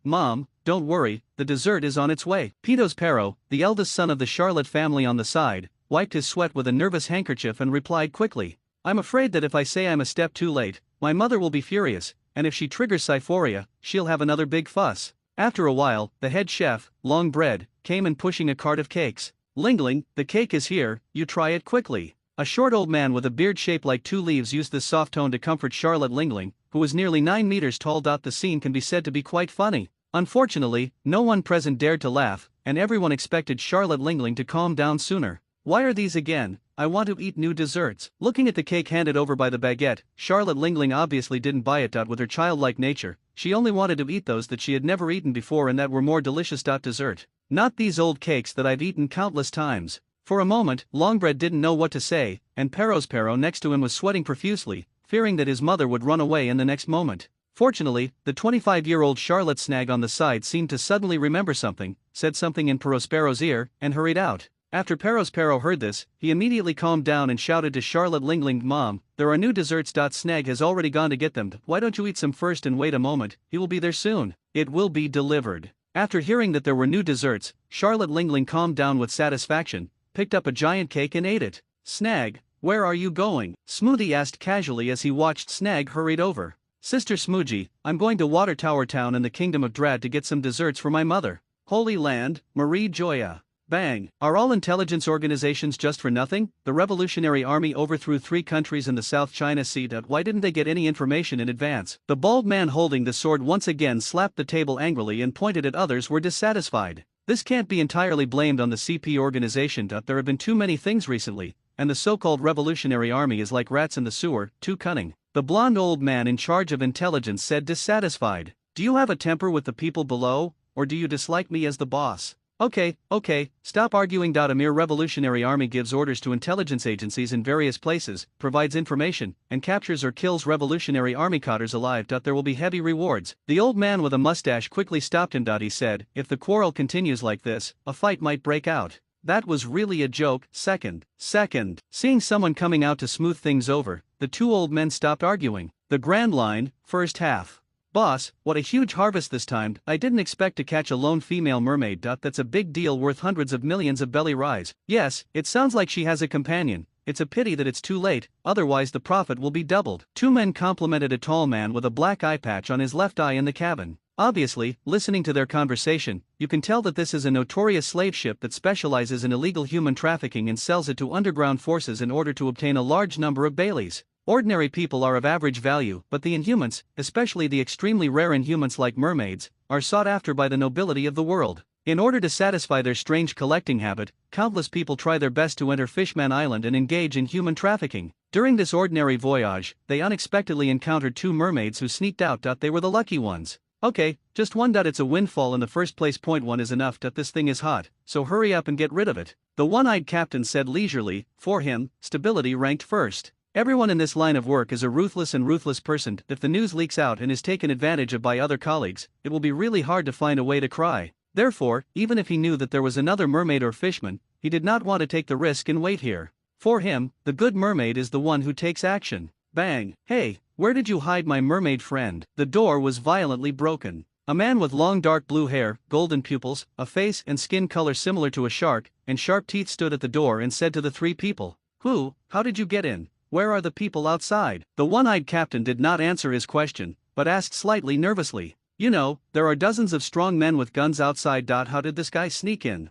Mom, don't worry, the dessert is on its way. Pitos Pero, the eldest son of the Charlotte family on the side, wiped his sweat with a nervous handkerchief and replied quickly. I'm afraid that if I say I'm a step too late, my mother will be furious, and if she triggers Syphoria, she'll have another big fuss. After a while, the head chef, Long Bread, came in pushing a cart of cakes. Lingling, the cake is here, you try it quickly. A short old man with a beard shaped like two leaves used this soft tone to comfort Charlotte Lingling, who was nearly 9 meters tall. The scene can be said to be quite funny. Unfortunately, no one present dared to laugh, and everyone expected Charlotte Lingling to calm down sooner. Why are these again? I want to eat new desserts. Looking at the cake handed over by the baguette, Charlotte Lingling obviously didn't buy it. With her childlike nature, she only wanted to eat those that she had never eaten before and that were more delicious. Dessert. Not these old cakes that I've eaten countless times. For a moment, Longbread didn't know what to say, and Perospero next to him was sweating profusely, fearing that his mother would run away in the next moment. Fortunately, the 25-year-old Charlotte Snag on the side seemed to suddenly remember something, said something in Perospero's ear, and hurried out. After Perospero heard this, he immediately calmed down and shouted to Charlotte Lingling, "Mom, there are new desserts. Snag has already gone to get them. Why don't you eat some first and wait a moment, he will be there soon. It will be delivered." After hearing that there were new desserts, Charlotte Lingling calmed down with satisfaction, picked up a giant cake and ate it. "Snag, where are you going?" Smoothie asked casually as he watched Snag hurried over. "Sister Smoogie, I'm going to Water Tower Town in the Kingdom of Drad to get some desserts for my mother." Holy Land, Marie Joya. Bang! Are all intelligence organizations just for nothing? The Revolutionary Army overthrew 3 countries in the South China Sea. Why didn't they get any information in advance? The bald man holding the sword once again slapped the table angrily and pointed at others who were dissatisfied. This can't be entirely blamed on the CP organization. There have been too many things recently, and the so-called Revolutionary Army is like rats in the sewer, too cunning. The blonde old man in charge of intelligence said, dissatisfied. "Do you have a temper with the people below, or do you dislike me as the boss?" Okay, stop arguing. A mere Revolutionary Army gives orders to intelligence agencies in various places, provides information, and captures or kills Revolutionary Army cotters alive. There will be heavy rewards. The old man with a mustache quickly stopped him. He said, "If the quarrel continues like this, a fight might break out." That was really a joke. Second. Seeing someone coming out to smooth things over, the two old men stopped arguing. The Grand Line, first half. "Boss, what a huge harvest this time. I didn't expect to catch a lone female mermaid. That's a big deal, worth hundreds of millions of belly rise. Yes, it sounds like she has a companion. It's a pity that it's too late, otherwise the profit will be doubled." 2 men complimented a tall man with a black eye patch on his left eye in the cabin. Obviously, listening to their conversation, you can tell that this is a notorious slave ship that specializes in illegal human trafficking and sells it to underground forces in order to obtain a large number of baileys. Ordinary people are of average value, but the Inhumans, especially the extremely rare Inhumans like mermaids, are sought after by the nobility of the world. In order to satisfy their strange collecting habit, countless people try their best to enter Fishman Island and engage in human trafficking. During this ordinary voyage, they unexpectedly encountered 2 mermaids who sneaked out. They were the lucky ones. Okay, just one. It's a windfall in the first place. Point 1 is enough. This thing is hot, so hurry up and get rid of it. The one-eyed captain said leisurely, for him, stability ranked first. Everyone in this line of work is a ruthless person. If the news leaks out and is taken advantage of by other colleagues, it will be really hard to find a way to cry. Therefore, even if he knew that there was another mermaid or fishman, he did not want to take the risk and wait here. For him, the good mermaid is the one who takes action. Bang! "Hey, where did you hide my mermaid friend?" The door was violently broken. A man with long dark blue hair, golden pupils, a face and skin color similar to a shark, and sharp teeth stood at the door and said to the 3 people, How did you get in? Where are the people outside?" The one-eyed captain did not answer his question, but asked slightly nervously, "You know, there are dozens of strong men with guns outside. How did this guy sneak in?"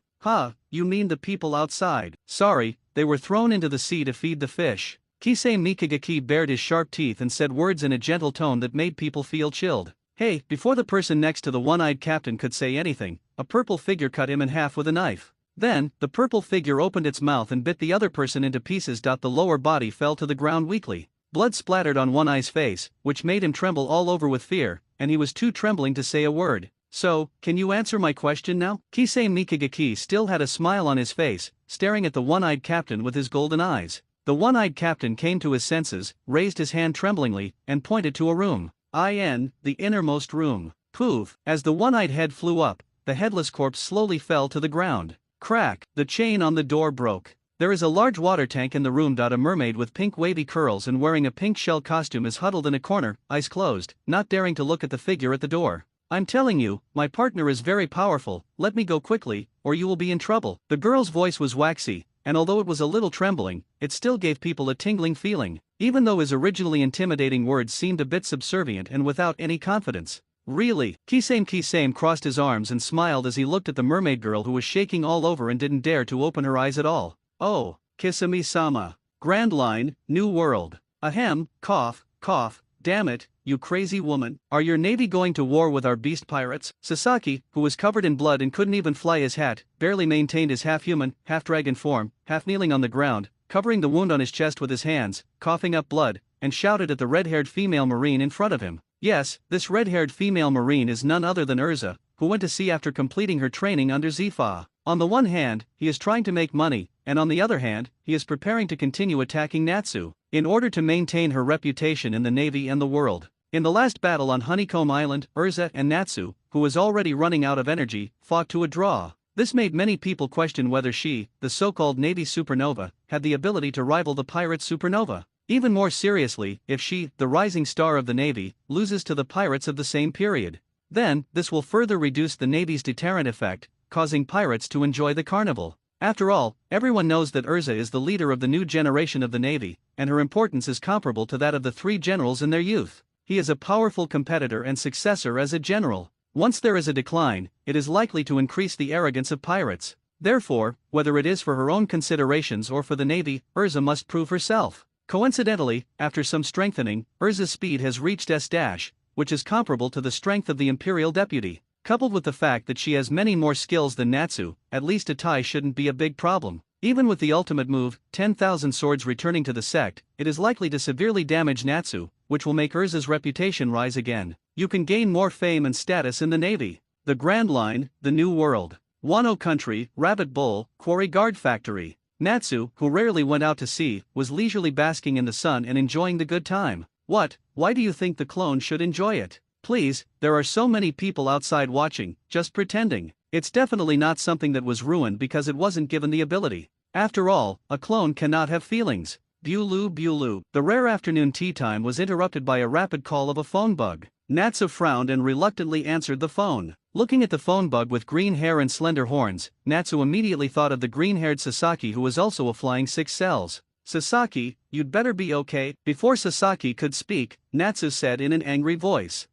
You mean the people outside?" "Sorry, they were thrown into the sea to feed the fish." Kisei Mikagaki bared his sharp teeth and said words in a gentle tone that made people feel chilled. "Hey!" Before the person next to the one-eyed captain could say anything, a purple figure cut him in half with a knife. Then, the purple figure opened its mouth and bit the other person into pieces. The lower body fell to the ground weakly. Blood splattered on One Eye's face, which made him tremble all over with fear, and he was too trembling to say a word. "So, can you answer my question now?" Kisei Mikagaki still had a smile on his face, staring at the one-eyed captain with his golden eyes. The one-eyed captain came to his senses, raised his hand tremblingly, and pointed to a room. The innermost room. Poof! As the one-eyed head flew up, the headless corpse slowly fell to the ground. Crack! The chain on the door broke. There is a large water tank in the room. A mermaid with pink wavy curls and wearing a pink shell costume is huddled in a corner, eyes closed, not daring to look at the figure at the door. "I'm telling you, my partner is very powerful. Let me go quickly, or you will be in trouble." The girl's voice was waxy, and although it was a little trembling, it still gave people a tingling feeling, even though his originally intimidating words seemed a bit subservient and without any confidence. Really? Kisame crossed his arms and smiled as he looked at the mermaid girl who was shaking all over and didn't dare to open her eyes at all. Oh, Kisame-sama. Grand Line, New World. Ahem, cough, cough, damn it, you crazy woman. Are your navy going to war with our beast pirates? Sasaki, who was covered in blood and couldn't even fly his hat, barely maintained his half-human, half-dragon form, half-kneeling on the ground, covering the wound on his chest with his hands, coughing up blood, and shouted at the red-haired female marine in front of him. Yes, this red-haired female marine is none other than Urza, who went to sea after completing her training under Zifa. On the one hand, he is trying to make money, and on the other hand, he is preparing to continue attacking Natsu, in order to maintain her reputation in the navy and the world. In the last battle on Honeycomb Island, Urza and Natsu, who was already running out of energy, fought to a draw. This made many people question whether she, the so-called Navy supernova, had the ability to rival the pirate supernova. Even more seriously, if she, the rising star of the Navy, loses to the pirates of the same period. Then, this will further reduce the Navy's deterrent effect, causing pirates to enjoy the carnival. After all, everyone knows that Urza is the leader of the new generation of the Navy, and her importance is comparable to that of the three generals in their youth. He is a powerful competitor and successor as a general. Once there is a decline, it is likely to increase the arrogance of pirates. Therefore, whether it is for her own considerations or for the Navy, Urza must prove herself. Coincidentally, after some strengthening, Urza's speed has reached S-, which is comparable to the strength of the Imperial Deputy. Coupled with the fact that she has many more skills than Natsu, at least a tie shouldn't be a big problem. Even with the ultimate move, 10,000 swords returning to the sect, it is likely to severely damage Natsu, which will make Urza's reputation rise again. You can gain more fame and status in the Navy. The Grand Line, the New World. Wano Country, Rabbit Bowl, Quarry Guard Factory. Natsu, who rarely went out to sea, was leisurely basking in the sun and enjoying the good time. What? Why do you think the clone should enjoy it? Please, there are so many people outside watching, just pretending. It's definitely not something that was ruined because it wasn't given the ability. After all, a clone cannot have feelings. Bulu. The rare afternoon tea time was interrupted by a rapid call of a phone bug. Natsu frowned and reluctantly answered the phone. Looking at the phone bug with green hair and slender horns, Natsu immediately thought of the green-haired Sasaki, who was also a flying 6 cells. Sasaki, you'd better be okay. Before Sasaki could speak, Natsu said in an angry voice.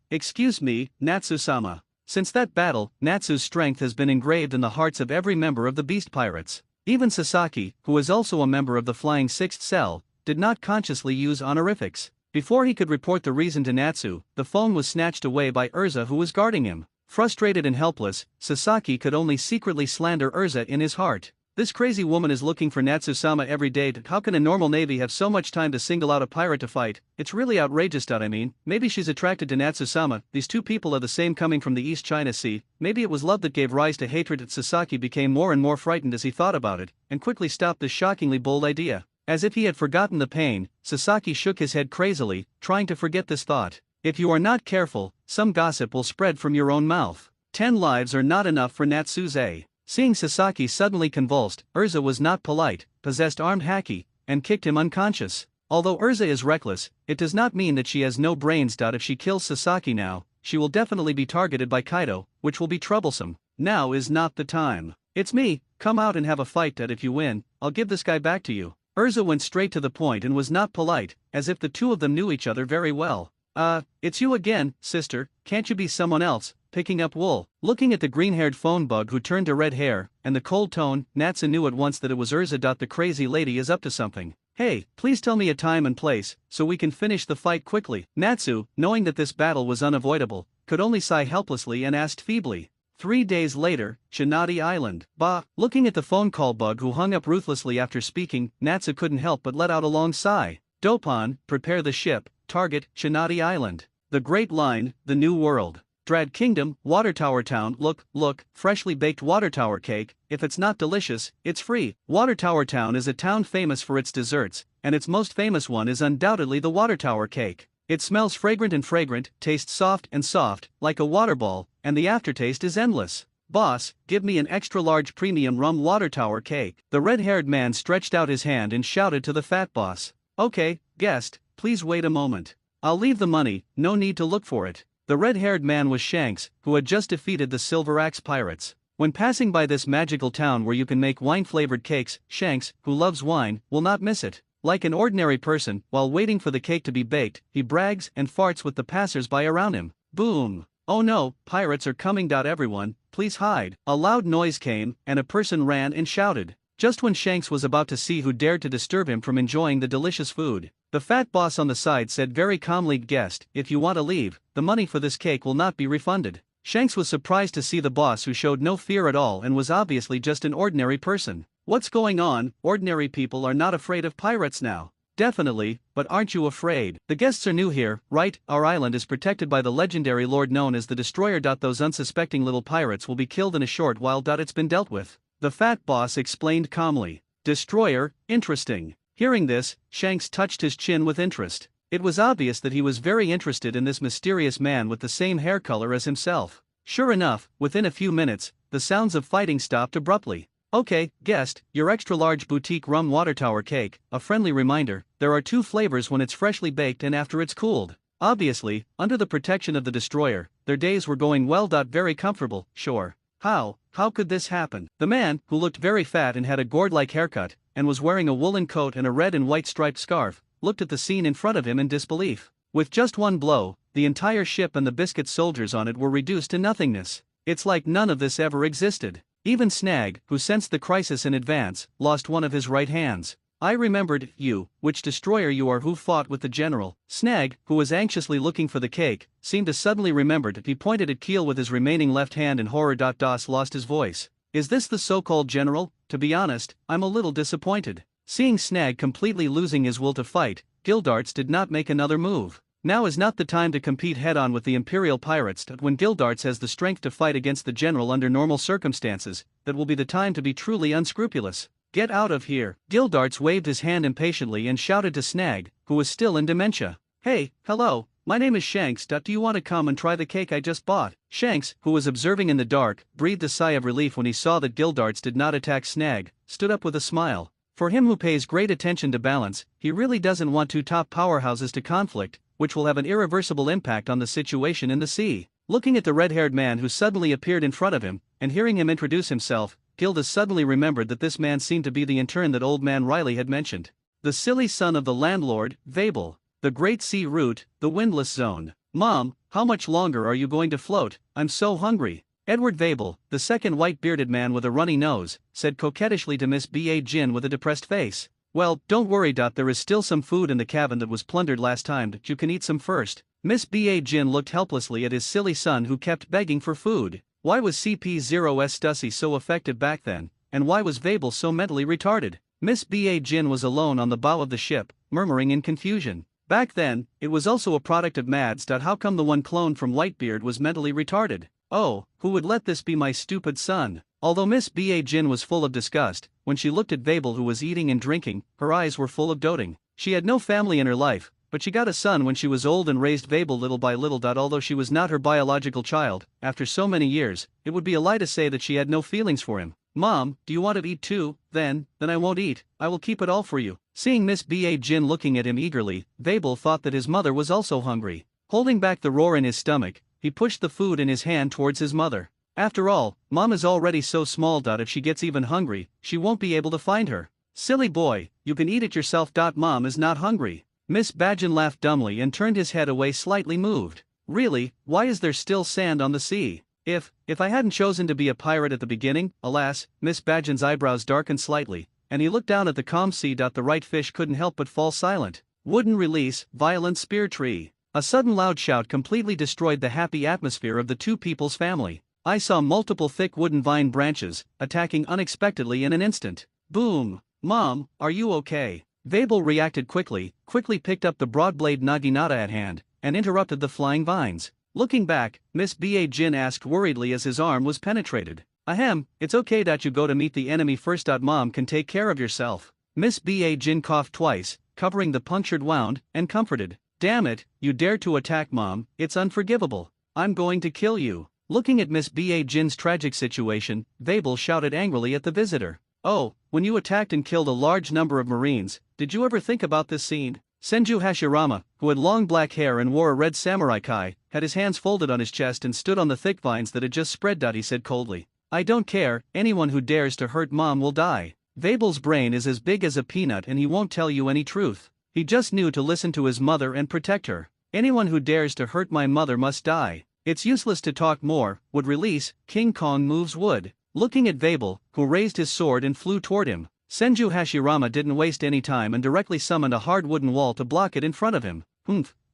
Excuse me, Natsu-sama. Since that battle, Natsu's strength has been engraved in the hearts of every member of the Beast Pirates. Even Sasaki, who is also a member of the Flying Sixth Cell, did not consciously use honorifics. Before he could report the reason to Natsu, the phone was snatched away by Urza, who was guarding him. Frustrated and helpless, Sasaki could only secretly slander Urza in his heart. This crazy woman is looking for Natsu-sama every day. How can a normal navy have so much time to single out a pirate to fight? It's really outrageous. Maybe she's attracted to Natsu-sama. These two people are the same, coming from the East China Sea. Maybe it was love that gave rise to hatred. Sasaki became more and more frightened as he thought about it, and quickly stopped this shockingly bold idea. As if he had forgotten the pain, Sasaki shook his head crazily, trying to forget this thought. If you are not careful, some gossip will spread from your own mouth. 10 lives are not enough for Natsuze. Seeing Sasaki suddenly convulsed, Urza was not polite, possessed armed haki, and kicked him unconscious. Although Urza is reckless, it does not mean that she has no brains. If she kills Sasaki now, she will definitely be targeted by Kaido, which will be troublesome. Now is not the time. It's me, come out and have a fight. If you win, I'll give this guy back to you. Urza went straight to the point and was not polite, as if the two of them knew each other very well. It's you again, sister, can't you be someone else? Picking up wool. Looking at the green-haired phone bug who turned to red hair, and the cold tone, Natsu knew at once that it was Urza. The crazy lady is up to something. Hey, please tell me a time and place, so we can finish the fight quickly. Natsu, knowing that this battle was unavoidable, could only sigh helplessly and asked feebly. 3 days later, Shinati Island. Bah! Looking at the phone call bug who hung up ruthlessly after speaking, Natsu couldn't help but let out a long sigh. Dopon, prepare the ship, target, Shinati Island. The Great Line, the New World. Drad Kingdom, Water Tower Town. Look, freshly baked water tower cake. If it's not delicious, it's free. Water Tower Town is a town famous for its desserts, and its most famous one is undoubtedly the water tower cake. It smells fragrant and fragrant, tastes soft, like a water ball, and the aftertaste is endless. Boss, give me an extra large premium rum water tower cake. The red-haired man stretched out his hand and shouted to the fat boss. Okay, guest, please wait a moment. I'll leave the money, no need to look for it. The red-haired man was Shanks, who had just defeated the Silver Axe pirates. When passing by this magical town where you can make wine-flavored cakes, Shanks, who loves wine, will not miss it. Like an ordinary person, while waiting for the cake to be baked, he brags and farts with the passers-by around him. Boom! Oh no, pirates are coming. Everyone, please hide. A loud noise came, and a person ran and shouted. Just when Shanks was about to see who dared to disturb him from enjoying the delicious food, the fat boss on the side said very calmly, "Guest, if you want to leave, the money for this cake will not be refunded." Shanks was surprised to see the boss, who showed no fear at all and was obviously just an ordinary person. What's going on? Ordinary people are not afraid of pirates now. Definitely, but aren't you afraid? The guests are new here, right? Our island is protected by the legendary lord known as the Destroyer. Those unsuspecting little pirates will be killed in a short while. It's been dealt with, the fat boss explained calmly. Destroyer, interesting. Hearing this, Shanks touched his chin with interest. It was obvious that he was very interested in this mysterious man with the same hair color as himself. Sure enough, within a few minutes, the sounds of fighting stopped abruptly. Okay, guest, your extra-large boutique rum water tower cake. A friendly reminder, there are 2 flavors when it's freshly baked and after it's cooled. Obviously, under the protection of the Destroyer, their days were going well. Very comfortable, sure. How could this happen? The man, who looked very fat and had a gourd-like haircut, and was wearing a woolen coat and a red and white striped scarf, looked at the scene in front of him in disbelief. With just one blow, the entire ship and the biscuit soldiers on it were reduced to nothingness. It's like none of this ever existed. Even Snag, who sensed the crisis in advance, lost one of his right hands. I remembered you, which destroyer you are who fought with the general. Snag, who was anxiously looking for the cake, seemed to suddenly remember it. He pointed at Keel with his remaining left hand in horror. Das lost his voice. Is this the so-called general? To be honest, I'm a little disappointed. Seeing Snag completely losing his will to fight, Gildarts did not make another move. Now is not the time to compete head-on with the Imperial pirates. When Gildarts has the strength to fight against the general under normal circumstances, that will be the time to be truly unscrupulous. Get out of here. Gildarts waved his hand impatiently and shouted to Snag, who was still in dementia. Hey, hello, my name is Shanks. Do you want to come and try the cake I just bought? Shanks, who was observing in the dark, breathed a sigh of relief when he saw that Gildarts did not attack Snag, stood up with a smile. For him who pays great attention to balance, he really doesn't want 2 top powerhouses to conflict, which will have an irreversible impact on the situation in the sea. Looking at the red-haired man who suddenly appeared in front of him, and hearing him introduce himself, Gilda suddenly remembered that this man seemed to be the intern that old man Riley had mentioned. The silly son of the landlord, Vabel. The Great Sea Route, the Windless Zone. Mom, how much longer are you going to float? I'm so hungry. Edward Vabel, the second white-bearded man with a runny nose, said coquettishly to Miss B.A. Jin with a depressed face. Well, don't worry. There is still some food in the cabin that was plundered last time. You can eat some first. Miss B.A. Jin looked helplessly at his silly son who kept begging for food. Why was CP0S Stussy so effective back then, and why was Vabel so mentally retarded? Miss B.A. Jin was alone on the bow of the ship, murmuring in confusion. Back then, it was also a product of Mads. How come the one cloned from Whitebeard was mentally retarded? Oh, who would let this be my stupid son? Although Miss B.A. Jin was full of disgust, when she looked at Vabel who was eating and drinking, her eyes were full of doting. She had no family in her life, but she got a son when she was old and raised Vabel little by little. Although she was not her biological child, after so many years, it would be a lie to say that she had no feelings for him. Mom, do you want to eat too? Then I won't eat, I will keep it all for you. Seeing Miss B.A. Jin looking at him eagerly, Vabel thought that his mother was also hungry. Holding back the roar in his stomach, he pushed the food in his hand towards his mother. After all, Mom is already so small. If she gets even hungry, she won't be able to find her. Silly boy, you can eat it yourself. Mom is not hungry. Miss Badgen laughed dumbly and turned his head away, slightly moved. Really, why is there still sand on the sea? If I hadn't chosen to be a pirate at the beginning, alas, Miss Badgen's eyebrows darkened slightly, and he looked down at the calm sea. The right fish couldn't help but fall silent. Wouldn't release, violent spear tree. A sudden loud shout completely destroyed the happy atmosphere of the two people's family. I saw multiple thick wooden vine branches, attacking unexpectedly in an instant. Boom! Mom, are you okay? Vabel reacted quickly picked up the broad-blade naginata at hand, and interrupted the flying vines. Looking back, Miss B.A. Jin asked worriedly as his arm was penetrated. Ahem, it's okay that you go to meet the enemy first. Mom can take care of yourself. Miss B.A. Jin coughed twice, covering the punctured wound, and comforted. Damn it, you dare to attack Mom, it's unforgivable. I'm going to kill you. Looking at Miss B.A. Jin's tragic situation, Vabel shouted angrily at the visitor. Oh, when you attacked and killed a large number of Marines, did you ever think about this scene? Senju Hashirama, who had long black hair and wore a red samurai kai, had his hands folded on his chest and stood on the thick vines that had just spread. He said coldly. I don't care, anyone who dares to hurt mom will die. Vabel's brain is as big as a peanut and he won't tell you any truth. He just knew to listen to his mother and protect her. Anyone who dares to hurt my mother must die. It's useless to talk more. Would release, King Kong moves wood. Looking at Vabel, who raised his sword and flew toward him, Senju Hashirama didn't waste any time and directly summoned a hard wooden wall to block it in front of him.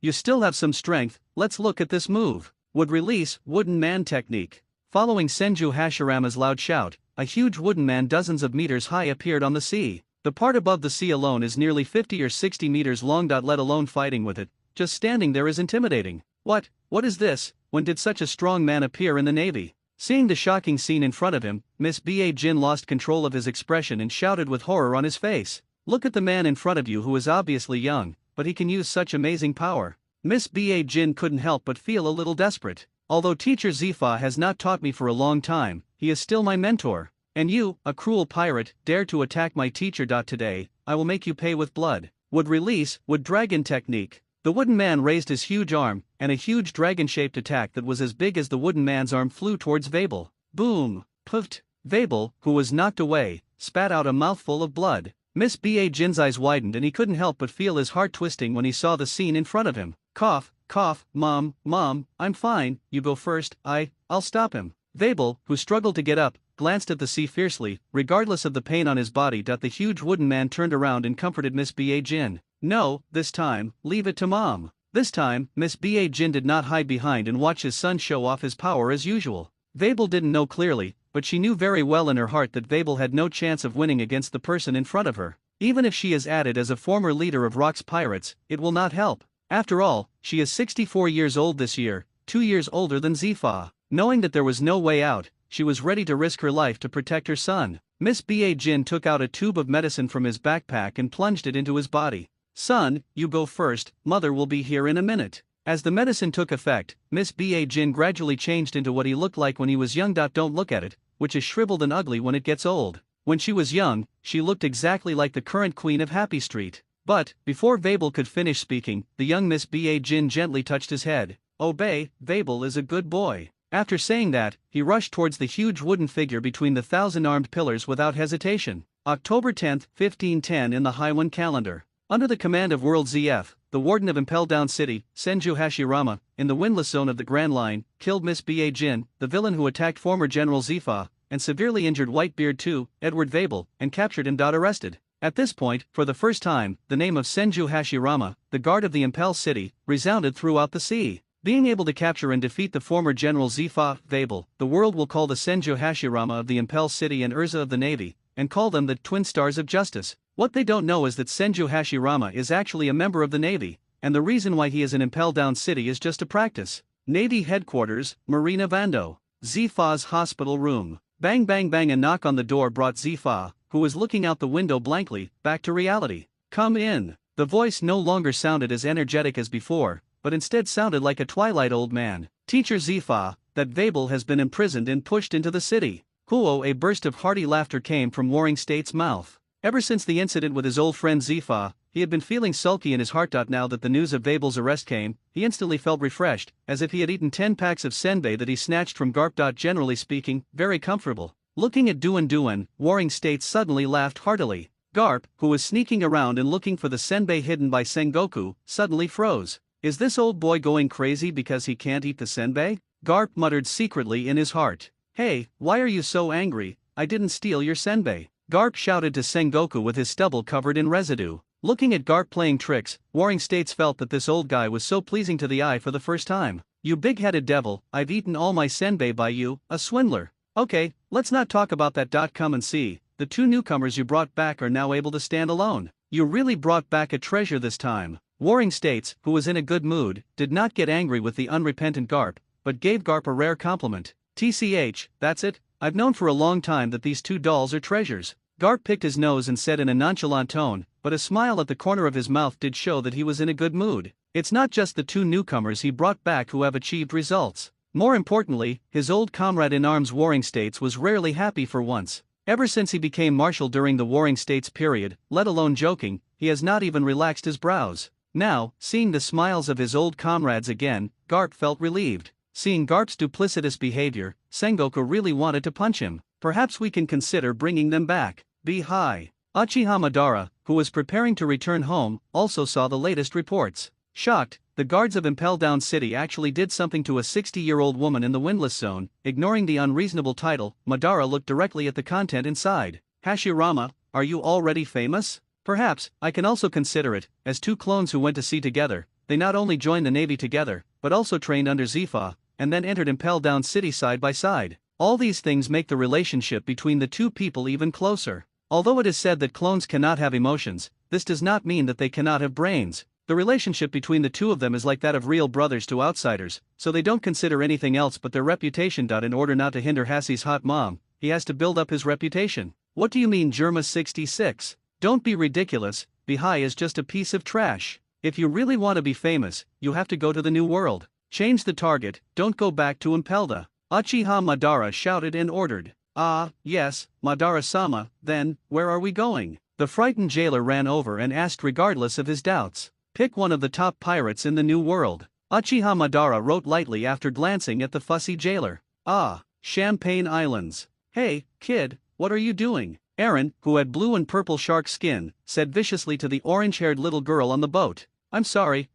You still have some strength, let's look at this move. Would release, wooden man technique. Following Senju Hashirama's loud shout, a huge wooden man dozens of meters high appeared on the sea. The part above the sea alone is nearly 50 or 60 meters long. Let alone fighting with it, just standing there is intimidating. What is this? When did such a strong man appear in the Navy? Seeing the shocking scene in front of him, Miss Ba Jin lost control of his expression and shouted with horror on his face. Look at the man in front of you who is obviously young, but he can use such amazing power. Miss Ba Jin couldn't help but feel a little desperate. Although teacher Zifa has not taught me for a long time, he is still my mentor. And you, a cruel pirate, dare to attack my teacher. Today, I will make you pay with blood. Would release, would dragon technique. The wooden man raised his huge arm, and a huge dragon-shaped attack that was as big as the wooden man's arm flew towards Vabel. Boom! Puffed! Vabel, who was knocked away, spat out a mouthful of blood. Miss Ba Jin's eyes widened and he couldn't help but feel his heart twisting when he saw the scene in front of him. Cough, cough, mom, I'm fine, you go first, I'll stop him. Vabel, who struggled to get up, glanced at the sea fiercely, regardless of the pain on his body. The huge wooden man turned around and comforted Miss Ba Jin. No, this time, leave it to mom. This time, Miss Ba Jin did not hide behind and watch his son show off his power as usual. Vabel didn't know clearly, but she knew very well in her heart that Vabel had no chance of winning against the person in front of her. Even if she is added as a former leader of Rock's pirates, it will not help. After all, she is 64 years old this year, 2 years older than Zifa. Knowing that there was no way out, she was ready to risk her life to protect her son. Miss Ba Jin took out a tube of medicine from his backpack and plunged it into his body. Son, you go first, mother will be here in a minute. As the medicine took effect, Miss Ba Jin gradually changed into what he looked like when he was young. Don't look at it, which is shriveled and ugly when it gets old. When she was young, she looked exactly like the current queen of Happy Street. But, before Vabel could finish speaking, the young Miss Ba Jin gently touched his head. Obey, Vabel is a good boy. After saying that, he rushed towards the huge wooden figure between the 1,000 armed pillars without hesitation. October 10, 1510 in the Haiwan calendar. Under the command of World ZF, the warden of Impel Down City, Senju Hashirama, in the windless zone of the Grand Line, killed Miss Ba Jin, the villain who attacked former General Zifa, and severely injured Whitebeard II, Edward Vabel, and captured him. Arrested. At this point, for the first time, the name of Senju Hashirama, the guard of the Impel City, resounded throughout the sea. Being able to capture and defeat the former General Zifa, Vabel, the world will call the Senju Hashirama of the Impel City and Urza of the Navy, and call them the Twin Stars of Justice. What they don't know is that Senju Hashirama is actually a member of the Navy, and the reason why he is in Impel Down City is just a practice. Navy Headquarters, Marina Vando. Zifa's hospital room. Bang bang bang, a knock on the door brought Zifa, who was looking out the window blankly, back to reality. Come in. The voice no longer sounded as energetic as before, but instead sounded like a twilight old man. Teacher Zifa, that Vabel has been imprisoned and pushed into the city. Huo, a burst of hearty laughter came from Warring State's mouth. Ever since the incident with his old friend Zifa, he had been feeling sulky in his heart. Now that the news of Vabel's arrest came, he instantly felt refreshed, as if he had eaten 10 packs of senbei that he snatched from Garp. Generally speaking, very comfortable. Looking at Duan, Warring State suddenly laughed heartily. Garp, who was sneaking around and looking for the senbei hidden by Sengoku, suddenly froze. Is this old boy going crazy because he can't eat the senbei? Garp muttered secretly in his heart. Hey, why are you so angry? I didn't steal your senbei. Garp shouted to Sengoku with his stubble covered in residue. Looking at Garp playing tricks, Warring States felt that this old guy was so pleasing to the eye for the first time. You big-headed devil, I've eaten all my senbei by you, a swindler. Okay, let's not talk about that. Come and see, the 2 newcomers you brought back are now able to stand alone. You really brought back a treasure this time. Warring States, who was in a good mood, did not get angry with the unrepentant Garp, but gave Garp a rare compliment. TCH, that's it, I've known for a long time that these 2 dolls are treasures. Garp picked his nose and said in a nonchalant tone, but a smile at the corner of his mouth did show that he was in a good mood. It's not just the 2 newcomers he brought back who have achieved results. More importantly, his old comrade in arms Warring States was rarely happy for once. Ever since he became marshal during the Warring States period, let alone joking, he has not even relaxed his brows. Now, seeing the smiles of his old comrades again, Garp felt relieved. Seeing Garp's duplicitous behavior, Sengoku really wanted to punch him. Perhaps we can consider bringing them back. Be high. Uchiha Madara, who was preparing to return home, also saw the latest reports. Shocked, the guards of Impel Down City actually did something to a 60-year-old woman in the windless zone. Ignoring the unreasonable title, Madara looked directly at the content inside. Hashirama, are you already famous? Perhaps, I can also consider it, as two clones who went to sea together. They not only joined the navy together, but also trained under Zifa, and then entered Impel Down City side by side. All these things make the relationship between the two people even closer. Although it is said that clones cannot have emotions, this does not mean that they cannot have brains. The relationship between the two of them is like that of real brothers to outsiders, so they don't consider anything else but their reputation. In order not to hinder Hassie's hot mom, he has to build up his reputation. What do you mean, Germa 66? Don't be ridiculous, Bihai is just a piece of trash. If you really want to be famous, you have to go to the new world. Change the target, don't go back to Impelda. Uchiha Madara shouted and ordered. Ah, yes, Madara-sama, then, where are we going? The frightened jailer ran over and asked regardless of his doubts. Pick one of the top pirates in the new world. Uchiha Madara wrote lightly after glancing at the fussy jailer. Ah, Champagne Islands. Hey, kid, what are you doing? Aaron, who had blue and purple shark skin, said viciously to the orange-haired little girl on the boat. I'm sorry,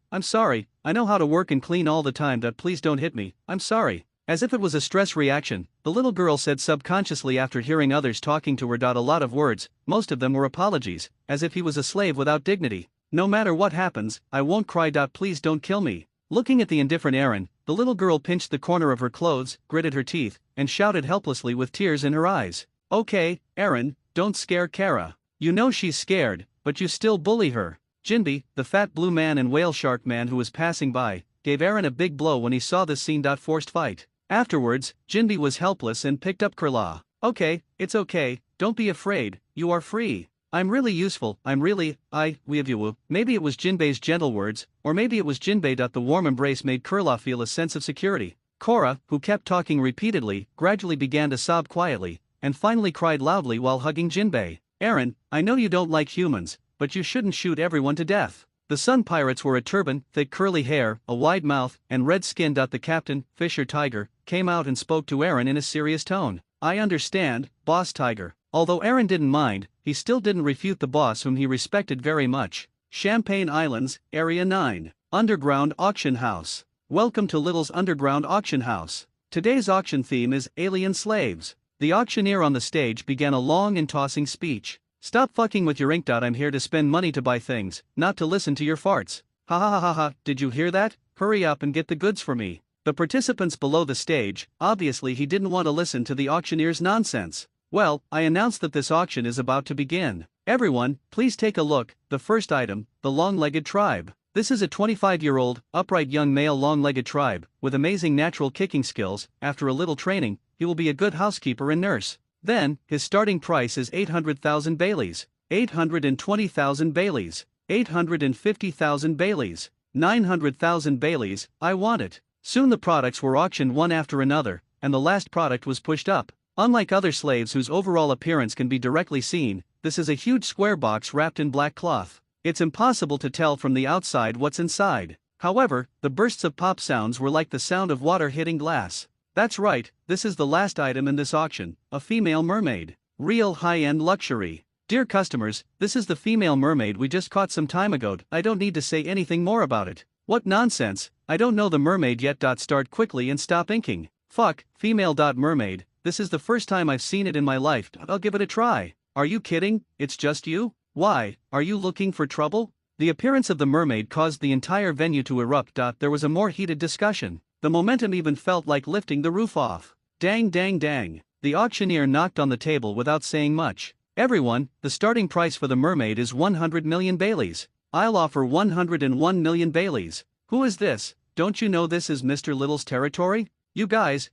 I know how to work and clean all the time. Please don't hit me, I'm sorry. As if it was a stress reaction, the little girl said subconsciously after hearing others talking to her. A lot of words, most of them were apologies, as if he was a slave without dignity. No matter what happens, I won't cry. Please don't kill me. Looking at the indifferent Aaron, the little girl pinched the corner of her clothes, gritted her teeth, and shouted helplessly with tears in her eyes. Okay, Aaron, don't scare Kara. You know she's scared, but you still bully her. Jinbe, the fat blue man and whale shark man who was passing by, gave Aaron a big blow when he saw this scene. Forced fight. Afterwards, Jinbe was helpless and picked up Kurla. Okay, it's okay, don't be afraid, you are free. I'm really useful, we of you. Maybe it was Jinbei's gentle words, or maybe it was Jinbei. The warm embrace made Kurla feel a sense of security. Korra, who kept talking repeatedly, gradually began to sob quietly, and finally cried loudly while hugging Jinbei. Aaron, I know you don't like humans, but you shouldn't shoot everyone to death. The Sun Pirates wore a turban, thick curly hair, a wide mouth, and red skin. The captain, Fisher Tiger, came out and spoke to Aaron in a serious tone. I understand, Boss Tiger. Although Aaron didn't mind, he still didn't refute the boss whom he respected very much. Champagne Islands, Area 9. Underground Auction House. Welcome to Little's Underground Auction House. Today's auction theme is Alien Slaves. The auctioneer on the stage began a long and tossing speech. Stop fucking with your ink. I'm here to spend money to buy things, not to listen to your farts. Ha ha ha ha ha, did you hear that? Hurry up and get the goods for me. The participants below the stage, obviously he didn't want to listen to the auctioneer's nonsense. Well, I announced that this auction is about to begin. Everyone, please take a look. The first item, the long-legged tribe. This is a 25-year-old, upright young male long-legged tribe, with amazing natural kicking skills. After a little training, he will be a good housekeeper and nurse. Then, his starting price is 800,000 Baileys, 820,000 Baileys, 850,000 Baileys, 900,000 Baileys, I want it. Soon the products were auctioned one after another, and the last product was pushed up. Unlike other slaves whose overall appearance can be directly seen, this is a huge square box wrapped in black cloth. It's impossible to tell from the outside what's inside. However, the bursts of pop sounds were like the sound of water hitting glass. That's right, this is the last item in this auction, a female mermaid. Real high-end luxury. Dear customers, this is the female mermaid we just caught some time ago. I don't need to say anything more about it. What nonsense, I don't know the mermaid yet. Start quickly and stop inking. Fuck, female. Mermaid, this is the first time I've seen it in my life. I'll give it a try. Are you kidding? It's just you? Why, are you looking for trouble? The appearance of the mermaid caused the entire venue to erupt. There was a more heated discussion. The momentum even felt like lifting the roof off. Dang dang dang. The auctioneer knocked on the table without saying much. Everyone, the starting price for the mermaid is 100 million Baileys. I'll offer 101 million Baileys. Who is this? Don't you know this is Mr. Little's territory? You guys,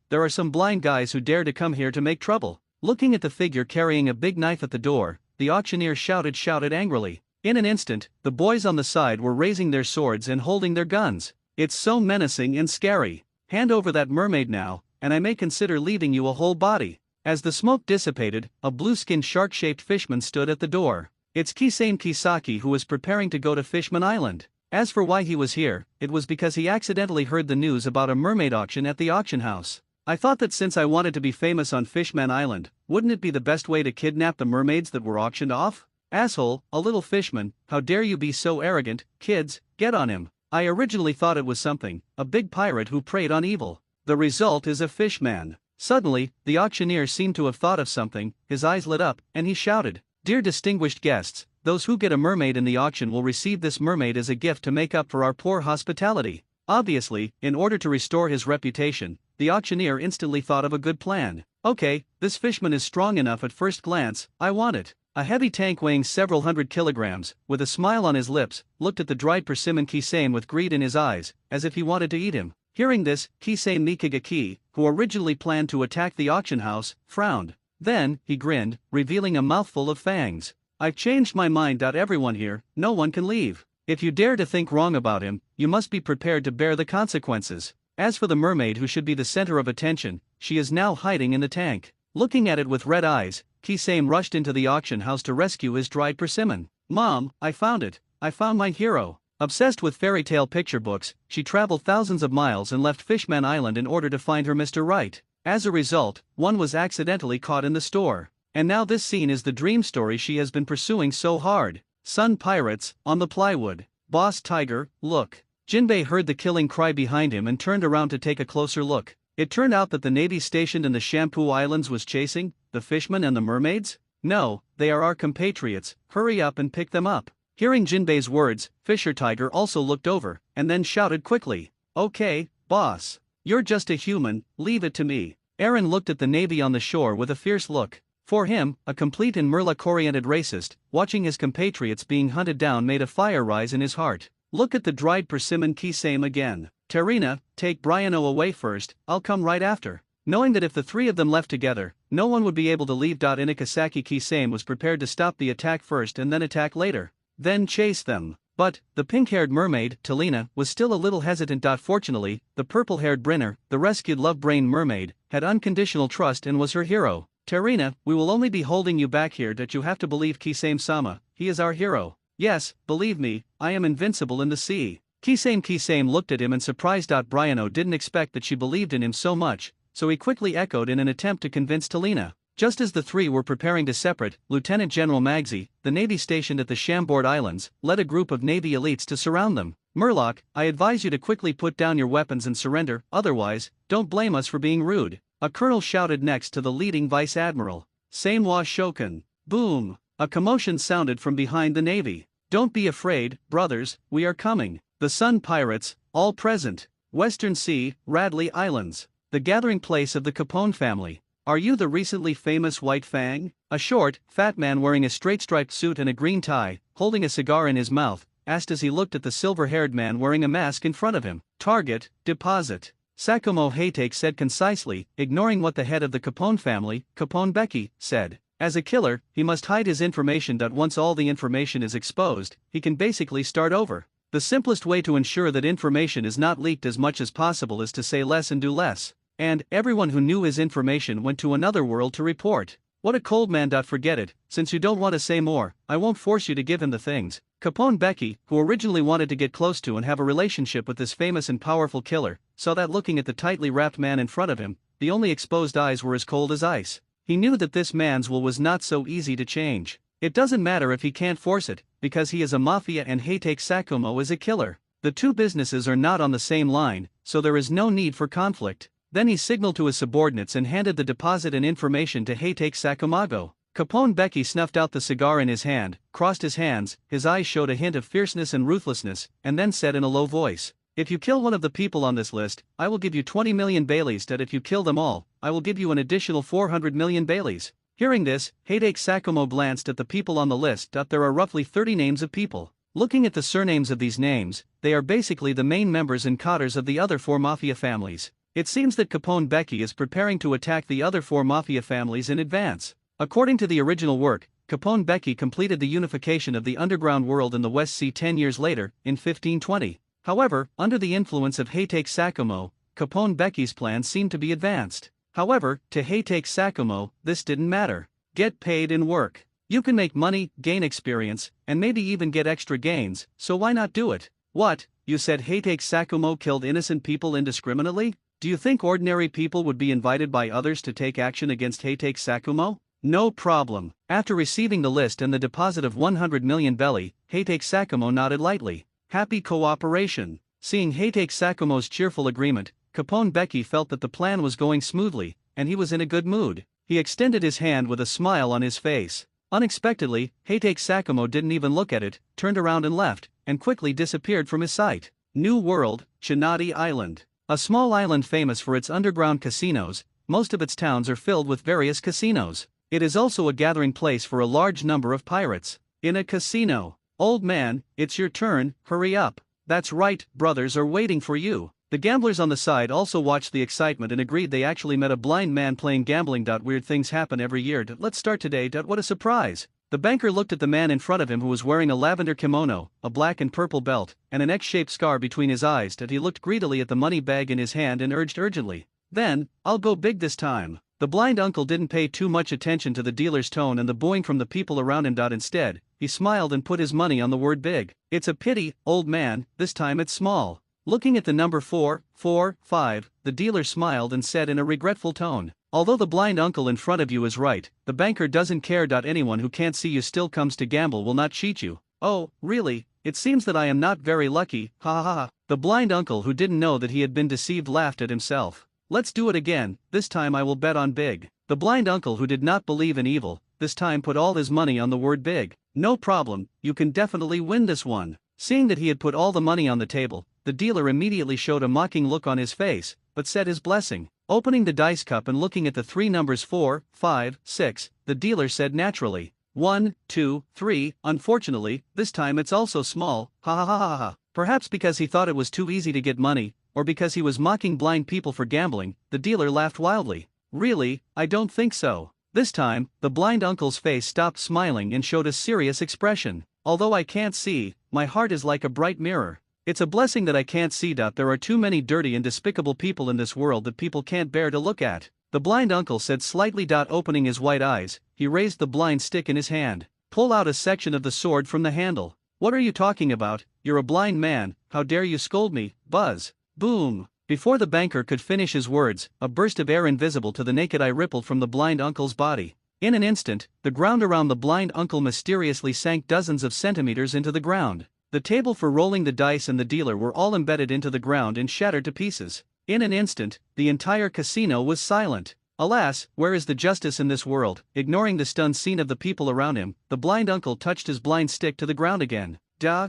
there are some blind guys who dare to come here to make trouble. Looking at the figure carrying a big knife at the door, the auctioneer shouted angrily. In an instant, the boys on the side were raising their swords and holding their guns. It's so menacing and scary. Hand over that mermaid now, and I may consider leaving you a whole body. As the smoke dissipated, a blue-skinned shark-shaped fishman stood at the door. It's Kisame Kisaki, who is preparing to go to Fishman Island. As for why he was here, it was because he accidentally heard the news about a mermaid auction at the auction house. I thought that since I wanted to be famous on Fishman Island, wouldn't it be the best way to kidnap the mermaids that were auctioned off? Asshole, a little fishman, how dare you be so arrogant, kids, get on him. I originally thought it was something, a big pirate who preyed on evil. The result is a fishman. Suddenly, the auctioneer seemed to have thought of something, his eyes lit up, and he shouted, "Dear distinguished guests, those who get a mermaid in the auction will receive this mermaid as a gift to make up for our poor hospitality." Obviously, in order to restore his reputation, the auctioneer instantly thought of a good plan. Okay, this fishman is strong enough at first glance, I want it. A heavy tank weighing several hundred kilograms, with a smile on his lips, looked at the dried persimmon Kisame with greed in his eyes, as if he wanted to eat him. Hearing this, Kisame Mikigaki, who originally planned to attack the auction house, frowned. Then, he grinned, revealing a mouthful of fangs. "I've changed my mind. Everyone here, no one can leave. If you dare to think wrong about him, you must be prepared to bear the consequences." As for the mermaid who should be the center of attention, she is now hiding in the tank. Looking at it with red eyes, Kisame rushed into the auction house to rescue his dried persimmon. "Mom, I found it. I found my hero." Obsessed with fairy tale picture books, she traveled thousands of miles and left Fishman Island in order to find her Mr. Right. As a result, one was accidentally caught in the store. And now this scene is the dream story she has been pursuing so hard. Sun pirates, on the plywood. Boss Tiger, look. Jinbei heard the killing cry behind him and turned around to take a closer look. It turned out that the navy stationed in the Shampoo Islands was chasing the fishmen and the mermaids? No, they are our compatriots, hurry up and pick them up. Hearing Jinbei's words, Fisher Tiger also looked over, and then shouted quickly, "Okay, boss. You're just a human, leave it to me." Aaron looked at the navy on the shore with a fierce look. For him, a complete and Murloc-oriented racist, watching his compatriots being hunted down made a fire rise in his heart. Look at the dried persimmon Kisame again. "Tarina, take Briano away first, I'll come right after." Knowing that if the three of them left together, no one would be able to leave. Inikasaki Kisame was prepared to stop the attack first and then attack later. Then chase them. But, the pink-haired mermaid, Talina, was still a little hesitant. Fortunately, the purple-haired Brenner, the rescued love-brain mermaid, had unconditional trust and was her hero. "Tarina, we will only be holding you back here. You have to believe Kisame-sama, he is our hero." "Yes, believe me, I am invincible in the sea." Kisame looked at him in surprise. Briano didn't expect that she believed in him so much, so he quickly echoed in an attempt to convince Talina. Just as the three were preparing to separate, Lieutenant General Magzi, the Navy stationed at the Chambord Islands, led a group of Navy elites to surround them. "Murloc, I advise you to quickly put down your weapons and surrender, otherwise, don't blame us for being rude," a colonel shouted next to the leading vice admiral. "Seinwa Shokan." Boom! A commotion sounded from behind the Navy. "Don't be afraid, brothers, we are coming. The Sun Pirates, all present. Western Sea, Radley Islands. The gathering place of the Capone family. Are you the recently famous White Fang?" A short, fat man wearing a straight-striped suit and a green tie, holding a cigar in his mouth, asked as he looked at the silver-haired man wearing a mask in front of him. "Target, deposit." Sakumo Haytake said concisely, ignoring what the head of the Capone family, Capone Becky, said. As a killer, he must hide his information. Once all the information is exposed, he can basically start over. The simplest way to ensure that information is not leaked as much as possible is to say less and do less. And everyone who knew his information went to another world to report. What a cold man. Forget it, since you don't want to say more, I won't force you to give him the things. Capone Becky, who originally wanted to get close to and have a relationship with this famous and powerful killer, saw that looking at the tightly wrapped man in front of him, the only exposed eyes were as cold as ice. He knew that this man's will was not so easy to change. It doesn't matter if he can't force it, because he is a mafia and Haytake Sakumo is a killer. The two businesses are not on the same line, so there is no need for conflict. Then he signaled to his subordinates and handed the deposit and information to Haytake Sakumago. Capone Becky snuffed out the cigar in his hand, crossed his hands, his eyes showed a hint of fierceness and ruthlessness, and then said in a low voice, "If you kill one of the people on this list, I will give you 20 million Baileys. If you kill them all, I will give you an additional 400 million Baileys." Hearing this, Haytake Sakumo glanced at the people on the list. There are roughly 30 names of people. Looking at the surnames of these names, they are basically the main members and cotters of the other four mafia families. It seems that Capone Becky is preparing to attack the other four mafia families in advance. According to the original work, Capone Becky completed the unification of the underground world in the West Sea 10 years later, in 1520. However, under the influence of Haytake Sakumo, Capone Becky's plan seemed to be advanced. However, to Haytake Sakumo, this didn't matter. Get paid and work. You can make money, gain experience, and maybe even get extra gains, so why not do it? What, you said Heitake Sakumo killed innocent people indiscriminately? Do you think ordinary people would be invited by others to take action against Heitake Sakumo? No problem. After receiving the list and the deposit of 100 million belly, Heitake Sakumo nodded lightly. Happy cooperation. Seeing Heitake Sakumo's cheerful agreement, Capone Becky felt that the plan was going smoothly, and he was in a good mood. He extended his hand with a smile on his face. Unexpectedly, Heitake Sakumo didn't even look at it, turned around and left, and quickly disappeared from his sight. New World, Chinati Island. A small island famous for its underground casinos, most of its towns are filled with various casinos. It is also a gathering place for a large number of pirates. In a casino. Old man, it's your turn, hurry up. That's right, brothers are waiting for you. The gamblers on the side also watched the excitement and agreed they actually met a blind man playing gambling. Weird things happen every year. Let's start today. What a surprise. The banker looked at the man in front of him who was wearing a lavender kimono, a black and purple belt, and an X-shaped scar between his eyes. He looked greedily at the money bag in his hand and urged urgently. Then, I'll go big this time. The blind uncle didn't pay too much attention to the dealer's tone and the booing from the people around him. Instead, he smiled and put his money on the word big. It's a pity, old man, this time it's small. Looking at the number 445, the dealer smiled and said in a regretful tone, although the blind uncle in front of you is right, the banker doesn't care. Anyone who can't see you still comes to gamble will not cheat you. Oh, really? It seems that I am not very lucky, ha ha ha. The blind uncle who didn't know that he had been deceived laughed at himself. Let's do it again, this time I will bet on big. The blind uncle who did not believe in evil, this time put all his money on the word big. No problem, you can definitely win this one. Seeing that he had put all the money on the table, the dealer immediately showed a mocking look on his face, but said his blessing. Opening the dice cup and looking at the three numbers 4, 5, 6, the dealer said naturally, 1, 2, 3, unfortunately, this time it's also small, ha ha ha ha ha. Perhaps because he thought it was too easy to get money, or because he was mocking blind people for gambling, the dealer laughed wildly. Really, I don't think so. This time, the blind uncle's face stopped smiling and showed a serious expression. Although I can't see, my heart is like a bright mirror. It's a blessing that I can't see. There are too many dirty and despicable people in this world that people can't bear to look at. The blind uncle said slightly. Opening his white eyes, he raised the blind stick in his hand. Pull out a section of the sword from the handle. What are you talking about? You're a blind man, how dare you scold me? Buzz. Boom. Before the banker could finish his words, a burst of air invisible to the naked eye rippled from the blind uncle's body. In an instant, the ground around the blind uncle mysteriously sank dozens of centimeters into the ground. The table for rolling the dice and the dealer were all embedded into the ground and shattered to pieces. In an instant, the entire casino was silent. Alas, where is the justice in this world? Ignoring the stunned scene of the people around him, the blind uncle touched his blind stick to the ground again. Da.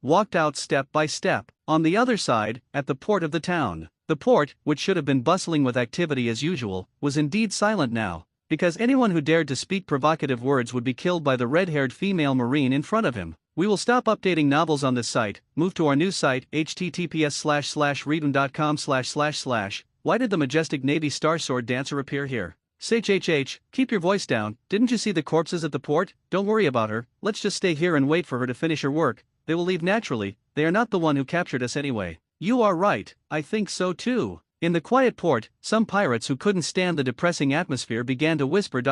Walked out step by step. On the other side, at the port of the town. The port, which should have been bustling with activity as usual, was indeed silent now, because anyone who dared to speak provocative words would be killed by the red-haired female marine in front of him. We will stop updating novels on this site, move to our new site, https://readon.com//. Why did the majestic Navy Star Sword dancer appear here? H, keep your voice down, didn't you see the corpses at the port? Don't worry about her, let's just stay here and wait for her to finish her work. They will leave naturally, they are not the one who captured us anyway. You are right, I think so too. In the quiet port, some pirates who couldn't stand the depressing atmosphere began to whisper.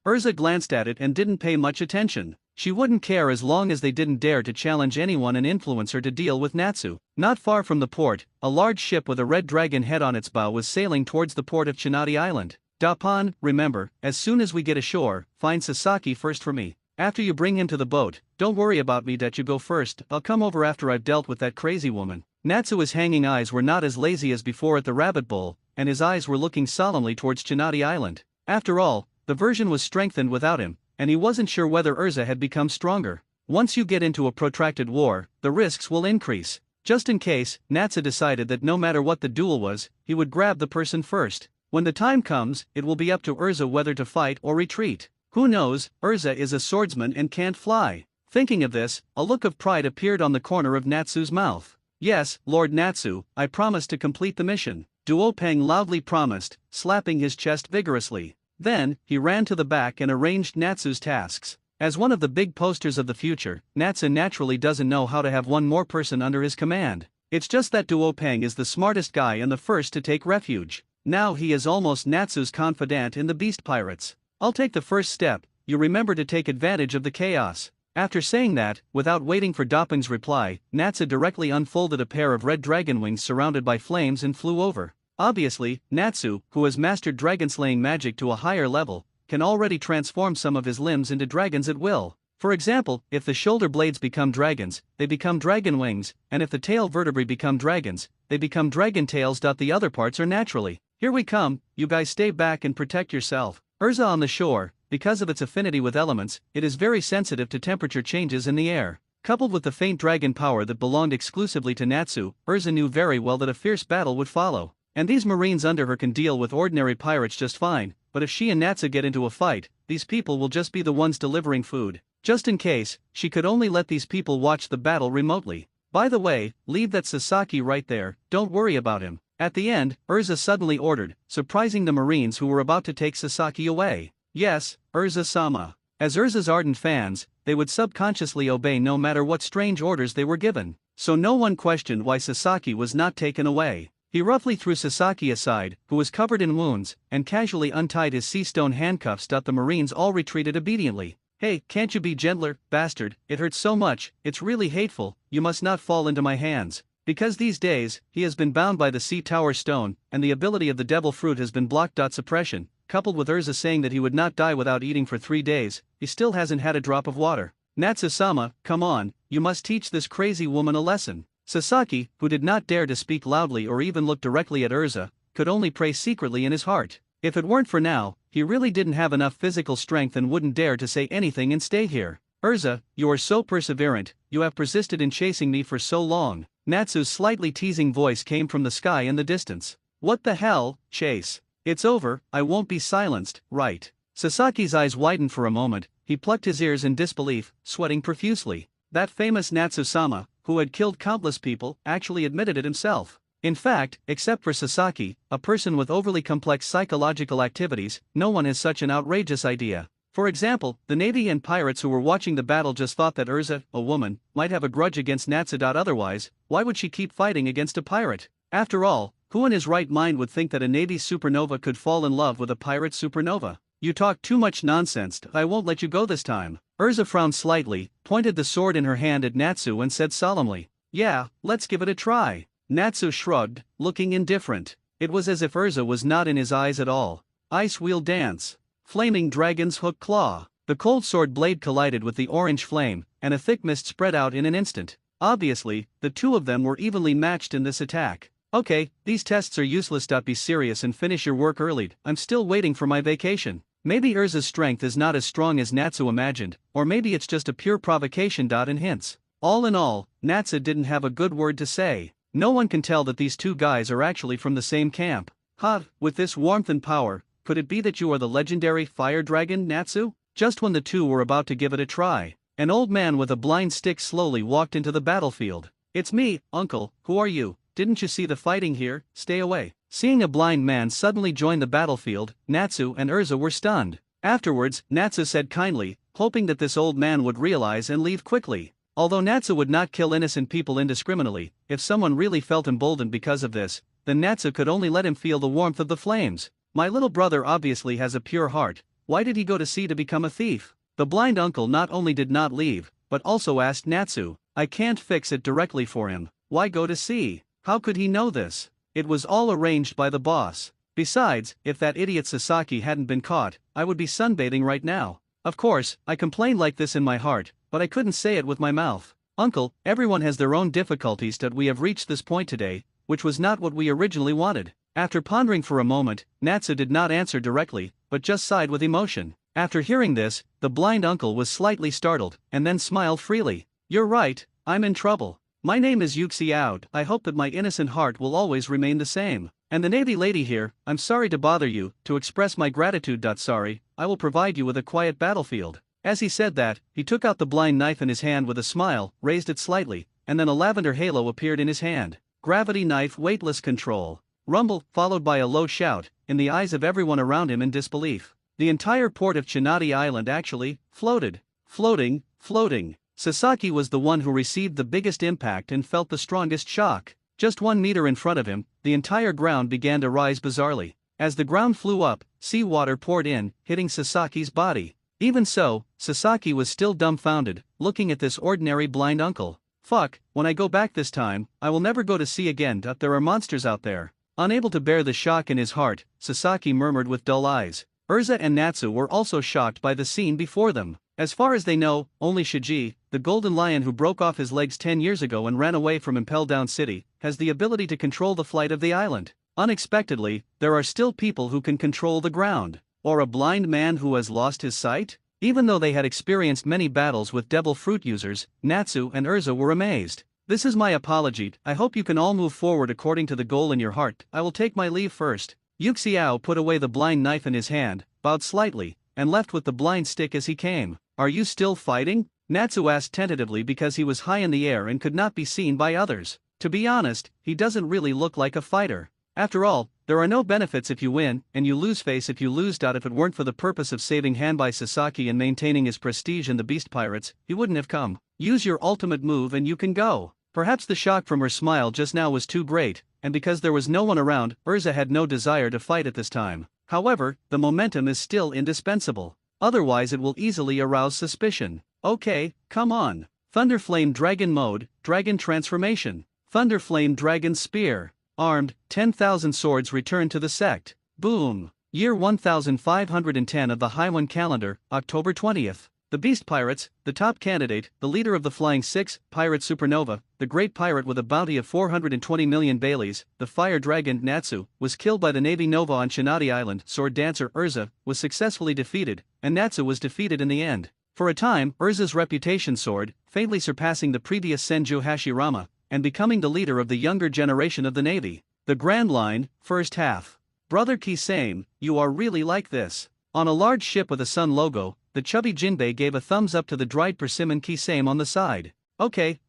Urza glanced at it and didn't pay much attention. She wouldn't care as long as they didn't dare to challenge anyone and influence her to deal with Natsu. Not far from the port, a large ship with a red dragon head on its bow was sailing towards the port of Chinati Island. Dapan, remember, as soon as we get ashore, find Sasaki first for me. After you bring him to the boat, don't worry about me. You go first, I'll come over after I've dealt with that crazy woman. Natsu's hanging eyes were not as lazy as before at the rabbit bowl, and his eyes were looking solemnly towards Chinati Island. After all, the version was strengthened without him, and he wasn't sure whether Urza had become stronger. Once you get into a protracted war, the risks will increase. Just in case, Natsu decided that no matter what the duel was, he would grab the person first. When the time comes, it will be up to Urza whether to fight or retreat. Who knows, Urza is a swordsman and can't fly. Thinking of this, a look of pride appeared on the corner of Natsu's mouth. Yes, Lord Natsu, I promise to complete the mission. Duopeng loudly promised, slapping his chest vigorously. Then, he ran to the back and arranged Natsu's tasks. As one of the big posters of the future, Natsu naturally doesn't know how to have one more person under his command. It's just that Duopeng is the smartest guy and the first to take refuge. Now he is almost Natsu's confidant in the Beast Pirates. I'll take the first step, you remember to take advantage of the chaos. After saying that, without waiting for Dopping's reply, Natsu directly unfolded a pair of red dragon wings surrounded by flames and flew over. Obviously, Natsu, who has mastered dragon-slaying magic to a higher level, can already transform some of his limbs into dragons at will. For example, if the shoulder blades become dragons, they become dragon wings, and if the tail vertebrae become dragons, they become dragon tails. The other parts are naturally. Here we come, you guys stay back and protect yourself. Urza on the shore, because of its affinity with elements, it is very sensitive to temperature changes in the air. Coupled with the faint dragon power that belonged exclusively to Natsu, Urza knew very well that a fierce battle would follow. And these marines under her can deal with ordinary pirates just fine, but if she and Natsu get into a fight, these people will just be the ones delivering food. Just in case, she could only let these people watch the battle remotely. By the way, leave that Sasaki right there, don't worry about him. At the end, Urza suddenly ordered, surprising the marines who were about to take Sasaki away. Yes, Urza-sama. As Urza's ardent fans, they would subconsciously obey no matter what strange orders they were given. So no one questioned why Sasaki was not taken away. He roughly threw Sasaki aside, who was covered in wounds, and casually untied his sea stone handcuffs. The marines all retreated obediently. Hey, can't you be gentler, bastard, it hurts so much, it's really hateful, you must not fall into my hands. Because these days, he has been bound by the sea tower stone, and the ability of the devil fruit has been blocked. Suppression, coupled with Urza saying that he would not die without eating for 3 days, he still hasn't had a drop of water. Natsu-sama, come on, you must teach this crazy woman a lesson. Sasaki, who did not dare to speak loudly or even look directly at Urza, could only pray secretly in his heart. If it weren't for now, he really didn't have enough physical strength and wouldn't dare to say anything and stay here. Urza, you are so perseverant, you have persisted in chasing me for so long. Natsu's slightly teasing voice came from the sky in the distance. What the hell, Chase? It's over, I won't be silenced, right? Sasaki's eyes widened for a moment, he plucked his ears in disbelief, sweating profusely. That famous Natsu-sama, who had killed countless people, actually admitted it himself. In fact, except for Sasaki, a person with overly complex psychological activities, no one has such an outrageous idea. For example, the navy and pirates who were watching the battle just thought that Urza, a woman, might have a grudge against Natsu. Otherwise, why would she keep fighting against a pirate? After all, who in his right mind would think that a navy supernova could fall in love with a pirate supernova? You talk too much nonsense, I won't let you go this time. Urza frowned slightly, pointed the sword in her hand at Natsu and said solemnly, yeah, let's give it a try. Natsu shrugged, looking indifferent. It was as if Urza was not in his eyes at all. Ice wheel dance. Flaming dragon's hook claw. The cold sword blade collided with the orange flame, and a thick mist spread out in an instant. Obviously, the two of them were evenly matched in this attack. Okay, these tests are useless. Be serious and finish your work early, I'm still waiting for my vacation. Maybe Urza's strength is not as strong as Natsu imagined, or maybe it's just a pure provocation. And hints. All in all, Natsu didn't have a good word to say. No one can tell that these two guys are actually from the same camp. With this warmth and power, could it be that you are the legendary fire dragon, Natsu? Just when the two were about to give it a try, an old man with a blind stick slowly walked into the battlefield. It's me, uncle, who are you? Didn't you see the fighting here? Stay away. Seeing a blind man suddenly join the battlefield, Natsu and Urza were stunned. Afterwards, Natsu said kindly, hoping that this old man would realize and leave quickly. Although Natsu would not kill innocent people indiscriminately, if someone really felt emboldened because of this, then Natsu could only let him feel the warmth of the flames. My little brother obviously has a pure heart. Why did he go to sea to become a thief? The blind uncle not only did not leave, but also asked Natsu, I can't fix it directly for him. Why go to sea? How could he know this? It was all arranged by the boss. Besides, if that idiot Sasaki hadn't been caught, I would be sunbathing right now. Of course, I complained like this in my heart, but I couldn't say it with my mouth. Uncle, everyone has their own difficulties. We have reached this point today, which was not what we originally wanted. After pondering for a moment, Natsu did not answer directly, but just sighed with emotion. After hearing this, the blind uncle was slightly startled, and then smiled freely. You're right, I'm in trouble. My name is Yuxiao. I hope that my innocent heart will always remain the same. And the navy lady here, I'm sorry to bother you, to express my gratitude. Sorry, I will provide you with a quiet battlefield. As he said that, he took out the blind knife in his hand with a smile, raised it slightly, and then a lavender halo appeared in his hand. Gravity knife weightless control. Rumble, followed by a low shout, in the eyes of everyone around him in disbelief. The entire port of Chinati Island actually floated. Floating. Sasaki was the one who received the biggest impact and felt the strongest shock. Just 1 meter in front of him, the entire ground began to rise bizarrely. As the ground flew up, seawater poured in, hitting Sasaki's body. Even so, Sasaki was still dumbfounded, looking at this ordinary blind uncle. Fuck, when I go back this time, I will never go to sea again. There are monsters out there. Unable to bear the shock in his heart, Sasaki murmured with dull eyes. Urza and Natsu were also shocked by the scene before them. As far as they know, only Shiji, the golden lion who broke off his legs 10 years ago and ran away from Impel Down City, has the ability to control the flight of the island. Unexpectedly, there are still people who can control the ground. Or a blind man who has lost his sight? Even though they had experienced many battles with devil fruit users, Natsu and Urza were amazed. This is my apology. I hope you can all move forward according to the goal in your heart. I will take my leave first. Yuxiao put away the blind knife in his hand, bowed slightly, and left with the blind stick as he came. Are you still fighting? Natsu asked tentatively because he was high in the air and could not be seen by others. To be honest, he doesn't really look like a fighter. After all, there are no benefits if you win, and you lose face if you lose. If it weren't for the purpose of saving Hanbai Sasaki and maintaining his prestige in the Beast Pirates, he wouldn't have come. Use your ultimate move and you can go. Perhaps the shock from her smile just now was too great, and because there was no one around, Urza had no desire to fight at this time. However, the momentum is still indispensable. Otherwise it will easily arouse suspicion. Okay, come on. Thunderflame Dragon Mode, Dragon Transformation. Thunderflame Dragon Spear. Armed, 10,000 swords return to the sect. Boom. Year 1510 of the Haiwan calendar, October 20th. The Beast Pirates, the top candidate, the leader of the Flying Six, Pirate Supernova, the great pirate with a bounty of 420 million Baileys, the fire dragon Natsu, was killed by the Navy Nova on Shinadi Island. Sword dancer Urza was successfully defeated, and Natsu was defeated in the end. For a time, Urza's reputation soared, faintly surpassing the previous Senju Hashirama, and becoming the leader of the younger generation of the Navy. The Grand Line, First Half. Brother Kisame, you are really like this. On a large ship with a sun logo, the chubby Jinbei gave a thumbs up to the dried persimmon Kisame on the side. Okay,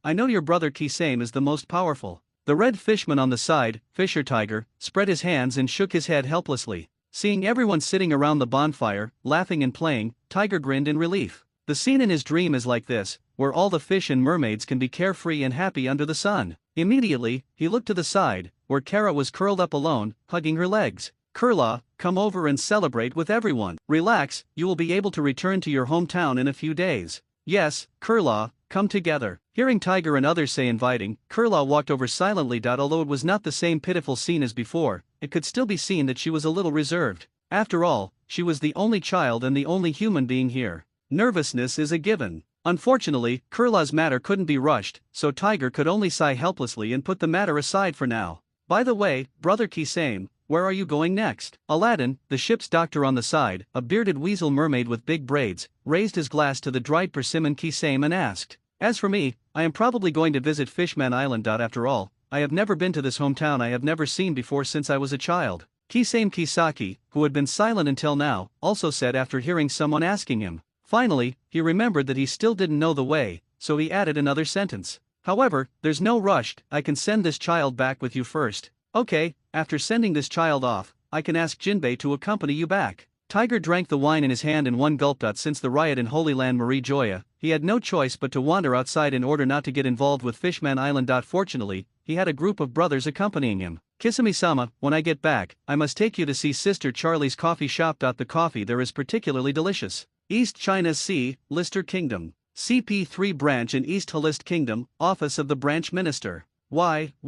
I know your brother Kisame is the most powerful. The red fishman on the side, Fisher Tiger, spread his hands and shook his head helplessly. Seeing everyone sitting around the bonfire, laughing and playing, Tiger grinned in relief. The scene in his dream is like this, where all the fish and mermaids can be carefree and happy under the sun. Immediately, he looked to the side, where Kara was curled up alone, hugging her legs. Kurla, come over and celebrate with everyone. Relax, you will be able to return to your hometown in a few days. Yes, Kurla, come together. Hearing Tiger and others say inviting, Kurla walked over silently. Although it was not the same pitiful scene as before, it could still be seen that she was a little reserved. After all, she was the only child and the only human being here. Nervousness is a given. Unfortunately, Kurla's matter couldn't be rushed, so Tiger could only sigh helplessly and put the matter aside for now. By the way, brother Kisame, where are you going next? Aladdin, the ship's doctor on the side, a bearded weasel mermaid with big braids, raised his glass to the dried persimmon Kisame and asked. As for me, I am probably going to visit Fishman Island. After all, I have never been to this hometown I have never seen before since I was a child. Kisame Kisaki, who had been silent until now, also said after hearing someone asking him. Finally, he remembered that he still didn't know the way, so he added another sentence. However, there's no rush, I can send this child back with you first. Okay, after sending this child off, I can ask Jinbei to accompany you back. Tiger drank the wine in his hand in one gulp. Since the riot in Holy Land Marie Joya, he had no choice but to wander outside in order not to get involved with Fishman Island. Fortunately, he had a group of brothers accompanying him. Kisame-sama, when I get back, I must take you to see Sister Charlie's coffee shop. The coffee there is particularly delicious. East China Sea, Lister Kingdom. CP3 branch in East Halist Kingdom, Office of the Branch Minister. I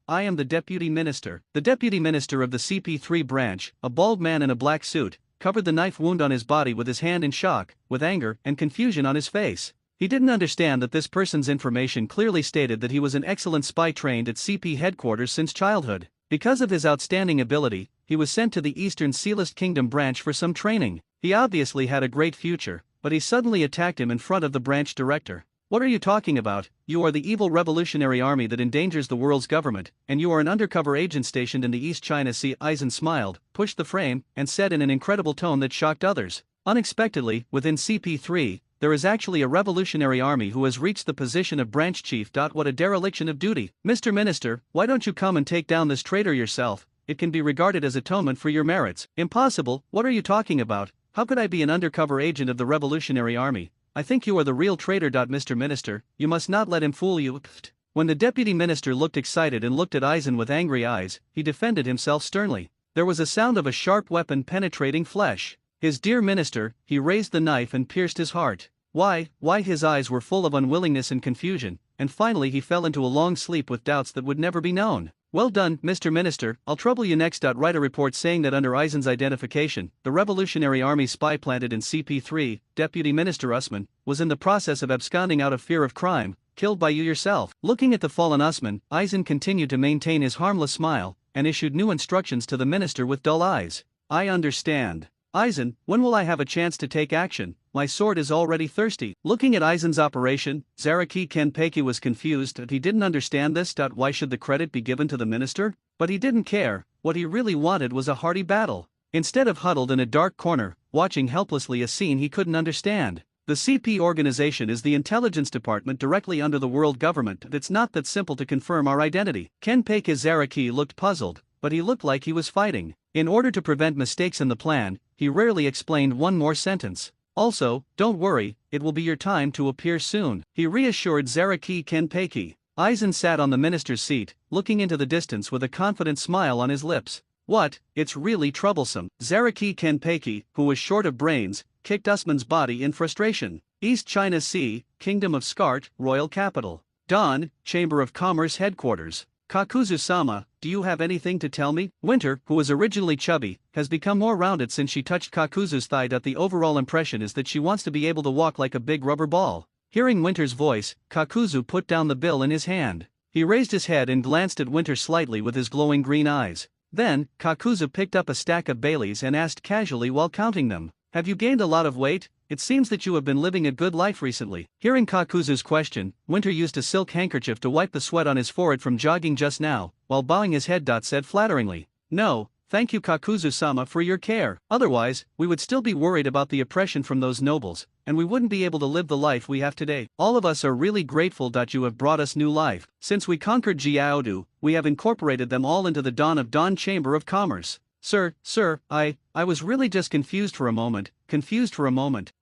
am the Deputy Minister. The Deputy Minister of the CP3 branch, a bald man in a black suit, covered the knife wound on his body with his hand in shock, with anger and confusion on his face. He didn't understand that this person's information clearly stated that he was an excellent spy trained at CP headquarters since childhood. Because of his outstanding ability, he was sent to the Eastern Sealist Kingdom branch for some training. He obviously had a great future, but he suddenly attacked him in front of the branch director. What are you talking about? You are the evil revolutionary army that endangers the world's government, and you are an undercover agent stationed in the East China Sea. Eisen smiled, pushed the frame, and said in an incredible tone that shocked others. Unexpectedly, within CP3, there is actually a revolutionary army who has reached the position of branch chief. What a dereliction of duty. Mr. Minister, why don't you come and take down this traitor yourself? It can be regarded as atonement for your merits. Impossible, what are you talking about? How could I be an undercover agent of the revolutionary army? I think you are the real traitor. Mr. Minister, you must not let him fool you. When the deputy minister looked excited and looked at Eisen with angry eyes, he defended himself sternly. There was a sound of a sharp weapon penetrating flesh. His dear minister, he raised the knife and pierced his heart. Why, his eyes were full of unwillingness and confusion, and finally he fell into a long sleep with doubts that would never be known. Well done, Mr. Minister, I'll trouble you next. Write a report saying that under Eisen's identification, the Revolutionary Army spy planted in CP3, Deputy Minister Usman, was in the process of absconding out of fear of crime, killed by you yourself. Looking at the fallen Usman, Eisen continued to maintain his harmless smile, and issued new instructions to the minister with dull eyes. I understand. Eisen, when will I have a chance to take action? My sword is already thirsty. Looking at Eisen's operation, Zaraki Kenpeki was confused and he didn't understand this. Why should the credit be given to the minister? But he didn't care. What he really wanted was a hearty battle. Instead of huddled in a dark corner, watching helplessly a scene he couldn't understand. The CP organization is the intelligence department directly under the world government. It's not that simple to confirm our identity. Kenpeki Zaraki looked puzzled, but he looked like he was fighting. In order to prevent mistakes in the plan, he rarely explained one more sentence. Also, don't worry, it will be your time to appear soon, he reassured Zaraki Kenpeki. Eisen sat on the minister's seat, looking into the distance with a confident smile on his lips. What, it's really troublesome. Zaraki Kenpeki, who was short of brains, kicked Usman's body in frustration. East China Sea, Kingdom of Skart, Royal Capital. Dawn, Chamber of Commerce Headquarters. Kakuzu-sama, do you have anything to tell me? Winter, who was originally chubby, has become more rounded since she touched Kakuzu's thigh. The overall impression is that she wants to be able to walk like a big rubber ball. Hearing Winter's voice, Kakuzu put down the bill in his hand. He raised his head and glanced at Winter slightly with his glowing green eyes. Then, Kakuzu picked up a stack of Baileys and asked casually while counting them, have you gained a lot of weight? It seems that you have been living a good life recently. Hearing Kakuzu's question, Winter used a silk handkerchief to wipe the sweat on his forehead from jogging just now, while bowing his head. Said flatteringly, no, thank you Kakuzu-sama for your care. Otherwise, we would still be worried about the oppression from those nobles, and we wouldn't be able to live the life we have today. All of us are really grateful that you have brought us new life. Since we conquered Jiaodu, we have incorporated them all into the Dawn Chamber of Commerce. Sir, I was really just confused for a moment.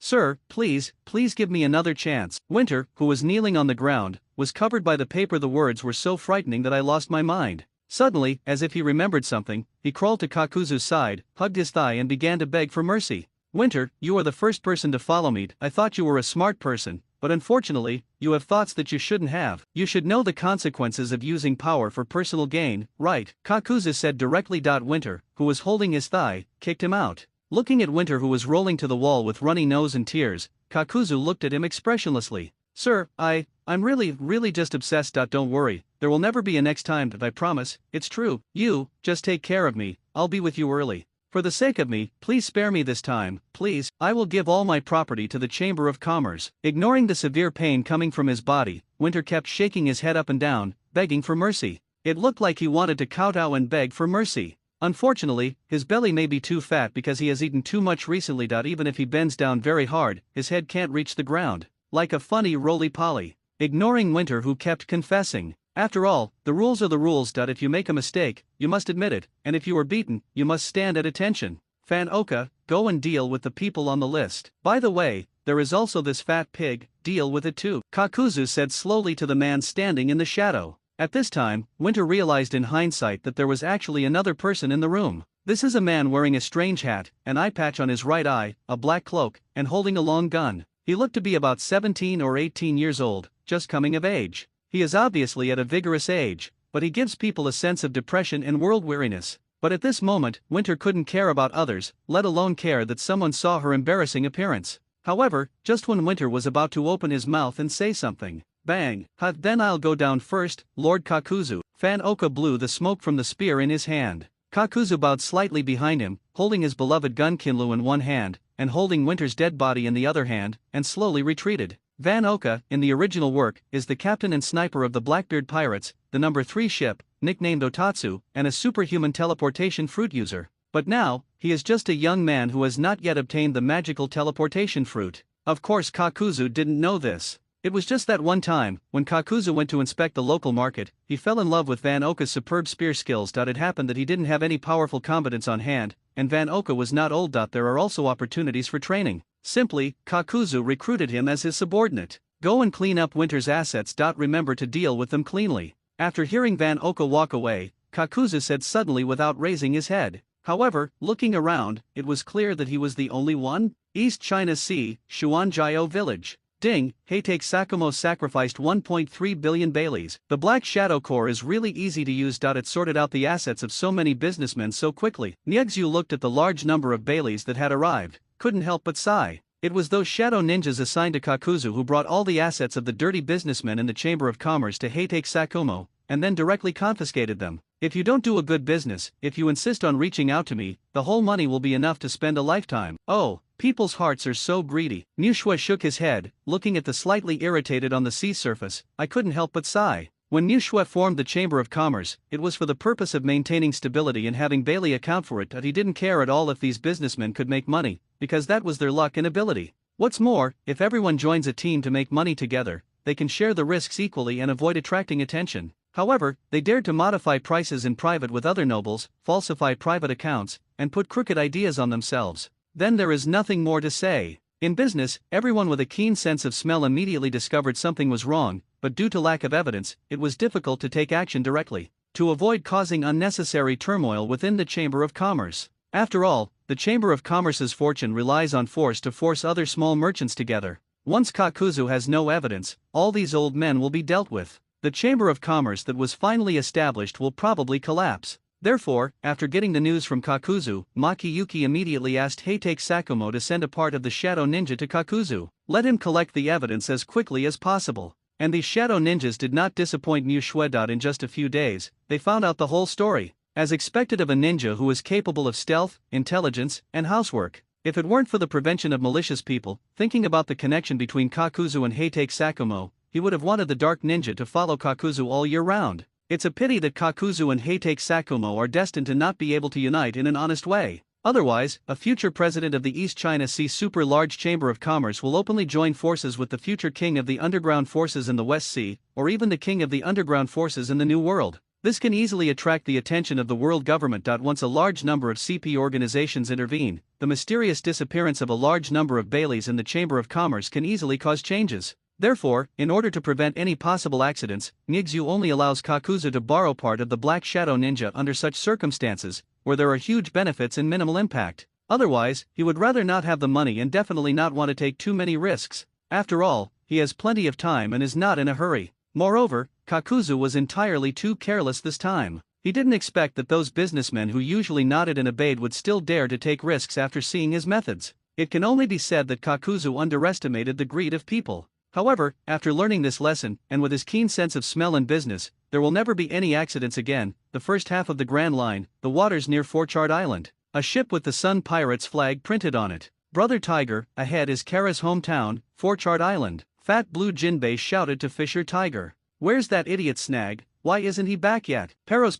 Sir, please give me another chance. Winter, who was kneeling on the ground, was covered by the paper. The words were so frightening that I lost my mind. Suddenly, as if he remembered something, he crawled to Kakuzu's side, hugged his thigh and began to beg for mercy. Winter, you are the first person to follow me. I thought you were a smart person, but unfortunately, you have thoughts that you shouldn't have. You should know the consequences of using power for personal gain, right? Kakuzu said directly. Winter, who was holding his thigh, kicked him out. Looking at Winter, who was rolling to the wall with runny nose and tears, Kakuzu looked at him expressionlessly. Sir, I'm really just obsessed. Don't worry, there will never be a next time. I promise, it's true. You, just take care of me, I'll be with you early. For the sake of me, please spare me this time, please. I will give all my property to the Chamber of Commerce. Ignoring the severe pain coming from his body, Winter kept shaking his head up and down, begging for mercy. It looked like he wanted to kowtow and beg for mercy. Unfortunately, his belly may be too fat because he has eaten too much recently. Even if he bends down very hard, his head can't reach the ground. Like a funny roly-poly. Ignoring Winter, who kept confessing. After all, the rules are the rules. If you make a mistake, you must admit it, and if you are beaten, you must stand at attention. Fan Oka, go and deal with the people on the list. By the way, there is also this fat pig, deal with it too, Kakuzu said slowly to the man standing in the shadow. At this time, Winter realized in hindsight that there was actually another person in the room. This is a man wearing a strange hat, an eye patch on his right eye, a black cloak, and holding a long gun. He looked to be about 17 or 18 years old, just coming of age. He is obviously at a vigorous age, but he gives people a sense of depression and world weariness. But at this moment, Winter couldn't care about others, let alone care that someone saw her embarrassing appearance. However, just when Winter was about to open his mouth and say something, bang, then I'll go down first, Lord Kakuzu. Fan Oka blew the smoke from the spear in his hand. Kakuzu bowed slightly behind him, holding his beloved gun Kinlu in one hand, and holding Winter's dead body in the other hand, and slowly retreated. Van Oka, in the original work, is the captain and sniper of the Blackbeard Pirates, the No. 3 ship, nicknamed Otatsu, and a superhuman teleportation fruit user. But now, he is just a young man who has not yet obtained the magical teleportation fruit. Of course Kakuzu didn't know this. It was just that one time, when Kakuzu went to inspect the local market, he fell in love with Van Oka's superb spear skills. It happened that he didn't have any powerful combatants on hand, and Van Oka was not old. There are also opportunities for training. Simply, Kakuzu recruited him as his subordinate. Go and clean up Winter's assets. Remember to deal with them cleanly. After hearing Van Oka walk away, Kakuzu said suddenly without raising his head, However, looking around, it was clear that he was the only one. East China Sea, Xuanjiao Village. Ding, Heitake Sakumo sacrificed 1.3 billion Baileys. The Black Shadow Corps is really easy to use. It sorted out the assets of so many businessmen so quickly. Nyexu looked at the large number of Baileys that had arrived, couldn't help but sigh. It was those shadow ninjas assigned to Kakuzu who brought all the assets of the dirty businessmen in the Chamber of Commerce to Heitake Sakumo, and then directly confiscated them. If you don't do a good business, if you insist on reaching out to me, the whole money will be enough to spend a lifetime. Oh, people's hearts are so greedy. Niu Shui shook his head, looking at the slightly irritated on the sea surface. I couldn't help but sigh. When Niu Shui formed the Chamber of Commerce, it was for the purpose of maintaining stability and having Bailey account for it. That he didn't care at all if these businessmen could make money, because that was their luck and ability. What's more, if everyone joins a team to make money together, they can share the risks equally and avoid attracting attention. However, they dared to modify prices in private with other nobles, falsify private accounts, and put crooked ideas on themselves. Then there is nothing more to say. In business, everyone with a keen sense of smell immediately discovered something was wrong, but due to lack of evidence, it was difficult to take action directly, to avoid causing unnecessary turmoil within the Chamber of Commerce. After all, the Chamber of Commerce's fortune relies on force to force other small merchants together. Once Kakuzu has no evidence, all these old men will be dealt with. The Chamber of Commerce that was finally established will probably collapse. Therefore, after getting the news from Kakuzu, Makiyuki immediately asked Heitake Sakumo to send a part of the Shadow Ninja to Kakuzu. Let him collect the evidence as quickly as possible. And these Shadow Ninjas did not disappoint Niu Shui. In just a few days, they found out the whole story. As expected of a ninja who is capable of stealth, intelligence, and housework. If it weren't for the prevention of malicious people, thinking about the connection between Kakuzu and Heitake Sakumo, he would have wanted the Dark Ninja to follow Kakuzu all year round. It's a pity that Kakuzu and Heitake Sakumo are destined to not be able to unite in an honest way. Otherwise, a future president of the East China Sea Super Large Chamber of Commerce will openly join forces with the future king of the underground forces in the West Sea, or even the king of the underground forces in the New World. This can easily attract the attention of the world government. Once a large number of CP organizations intervene, the mysterious disappearance of a large number of Baileys in the Chamber of Commerce can easily cause changes. Therefore, in order to prevent any possible accidents, Nyexu only allows Kakuzu to borrow part of the Black Shadow Ninja under such circumstances, where there are huge benefits and minimal impact. Otherwise, he would rather not have the money and definitely not want to take too many risks. After all, he has plenty of time and is not in a hurry. Moreover, Kakuzu was entirely too careless this time. He didn't expect that those businessmen who usually nodded and obeyed would still dare to take risks after seeing his methods. It can only be said that Kakuzu underestimated the greed of people. However, after learning this lesson, and with his keen sense of smell in business, there will never be any accidents again. The first half of the Grand Line, the waters near Forchard Island. A ship with the Sun Pirates flag printed on it. Brother Tiger, ahead is Kara's hometown, Forchard Island. Fat Blue Jinbei shouted to Fisher Tiger. Where's that idiot Snag? Why isn't he back yet? Pero,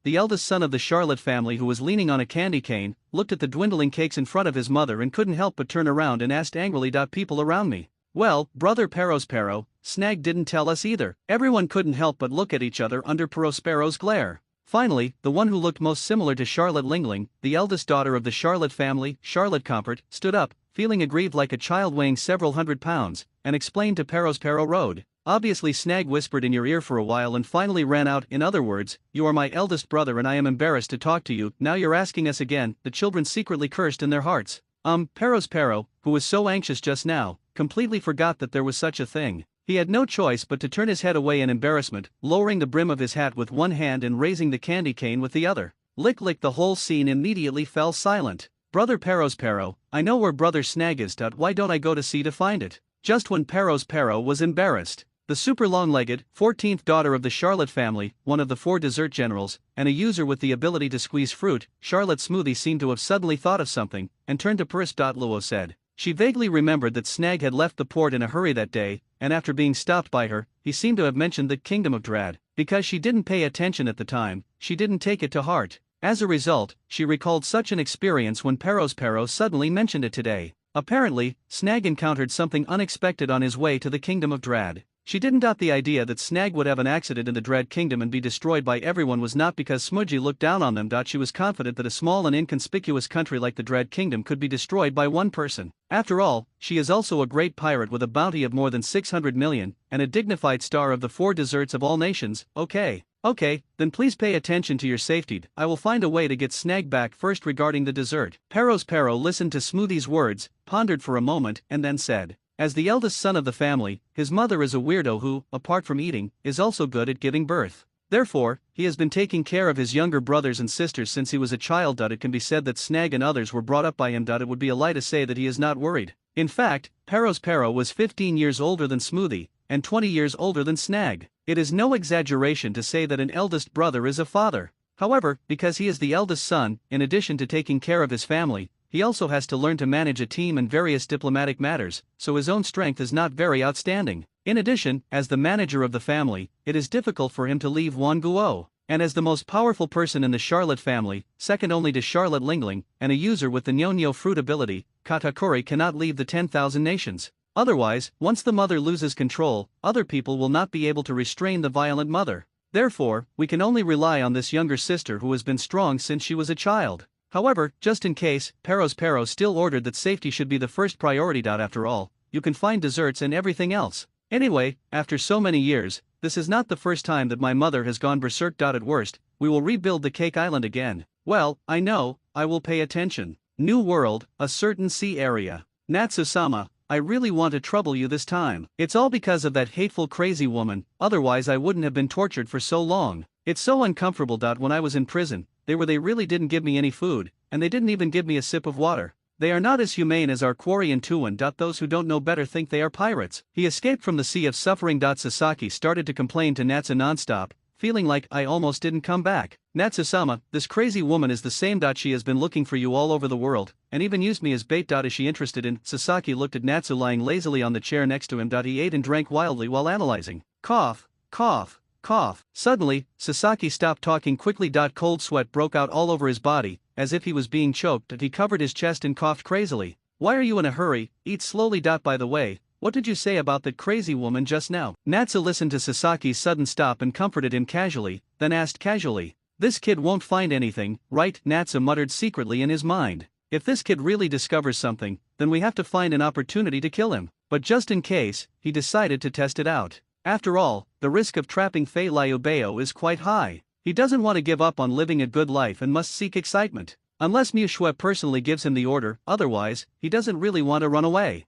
the eldest son of the Charlotte family who was leaning on a candy cane, looked at the dwindling cakes in front of his mother and couldn't help but turn around and asked angrily, people around me. Well, brother Pero, Snag didn't tell us either. Everyone couldn't help but look at each other under Perospero's glare. Finally, the one who looked most similar to Charlotte Lingling, the eldest daughter of the Charlotte family, Charlotte Compert, stood up, feeling aggrieved like a child weighing several hundred pounds, and explained to Perospero Road. Obviously Snag whispered in your ear for a while and finally ran out. In other words, you are my eldest brother and I am embarrassed to talk to you. Now you're asking us again. The children secretly cursed in their hearts. Perospero, who was so anxious just now, completely forgot that there was such a thing. He had no choice but to turn his head away in embarrassment, lowering the brim of his hat with one hand and raising the candy cane with the other. Lick, the whole scene immediately fell silent. Brother Perospero, I know where brother Snag is. Why don't I go to sea to find it? Just when Perospero was embarrassed, the super long-legged, 14th daughter of the Charlotte family, one of the 4 dessert generals, and a user with the ability to squeeze fruit, Charlotte Smoothie seemed to have suddenly thought of something, and turned to Puris. Luo said. She vaguely remembered that Snag had left the port in a hurry that day, and after being stopped by her, he seemed to have mentioned the Kingdom of Drad. Because she didn't pay attention at the time, she didn't take it to heart. As a result, she recalled such an experience when Perospero suddenly mentioned it today. Apparently, Snag encountered something unexpected on his way to the Kingdom of Drad. She didn't doubt the idea that Snag would have an accident in the Dread Kingdom and be destroyed by everyone was not because Smudgy looked down on them. She was confident that a small and inconspicuous country like the Dread Kingdom could be destroyed by one person. After all, she is also a great pirate with a bounty of more than 600 million, and a dignified star of the 4 deserts of all nations. Okay. Okay, then please pay attention to your safety. I will find a way to get Snag back first regarding the dessert. Pero listened to Smoothie's words, pondered for a moment, and then said, as the eldest son of the family, his mother is a weirdo who, apart from eating, is also good at giving birth. Therefore, he has been taking care of his younger brothers and sisters since he was a child. It can be said that Snag and others were brought up by him. It would be a lie to say that he is not worried. In fact, Pero was 15 years older than Smoothie, and 20 years older than Snag. It is no exaggeration to say that an eldest brother is a father. However, because he is the eldest son, in addition to taking care of his family, he also has to learn to manage a team and various diplomatic matters, so his own strength is not very outstanding. In addition, as the manager of the family, it is difficult for him to leave Wanguo. And as the most powerful person in the Charlotte family, second only to Charlotte Lingling, and a user with the Nyonyo fruit ability, Katakuri cannot leave the 10,000 nations. Otherwise, once the mother loses control, other people will not be able to restrain the violent mother. Therefore, we can only rely on this younger sister who has been strong since she was a child. However, just in case, Pero still ordered that safety should be the first priority. After all, you can find desserts and everything else. Anyway, after so many years, this is not the first time that my mother has gone berserk. At worst, we will rebuild the Cake Island again. Well, I know, I will pay attention. New world, a certain sea area. Natsu-sama, I really want to trouble you this time. It's all because of that hateful crazy woman, otherwise I wouldn't have been tortured for so long. It's so uncomfortable. When I was in prison, they really didn't give me any food, and they didn't even give me a sip of water. They are not as humane as our quarry and Tuan. Those who don't know better think they are pirates. He escaped from the sea of suffering. Sasaki started to complain to Natsu nonstop, feeling like I almost didn't come back. Natsu-sama, this crazy woman is the same. She has been looking for you all over the world, and even used me as bait. Is she interested in? Sasaki looked at Natsu lying lazily on the chair next to him. He ate and drank wildly while analyzing. Cough, cough, cough. Suddenly, Sasaki stopped talking quickly. Cold sweat broke out all over his body, as if he was being choked. He covered his chest and coughed crazily. Why are you in a hurry? Eat slowly. By the way, what did you say about that crazy woman just now? Natsu listened to Sasaki's sudden stop and comforted him casually, then asked casually, this kid won't find anything, right? Natsu muttered secretly in his mind. If this kid really discovers something, then we have to find an opportunity to kill him. But just in case, he decided to test it out. After all, the risk of trapping Fei Liubeo is quite high. He doesn't want to give up on living a good life and must seek excitement. Unless Mu Shui personally gives him the order, otherwise, he doesn't really want to run away.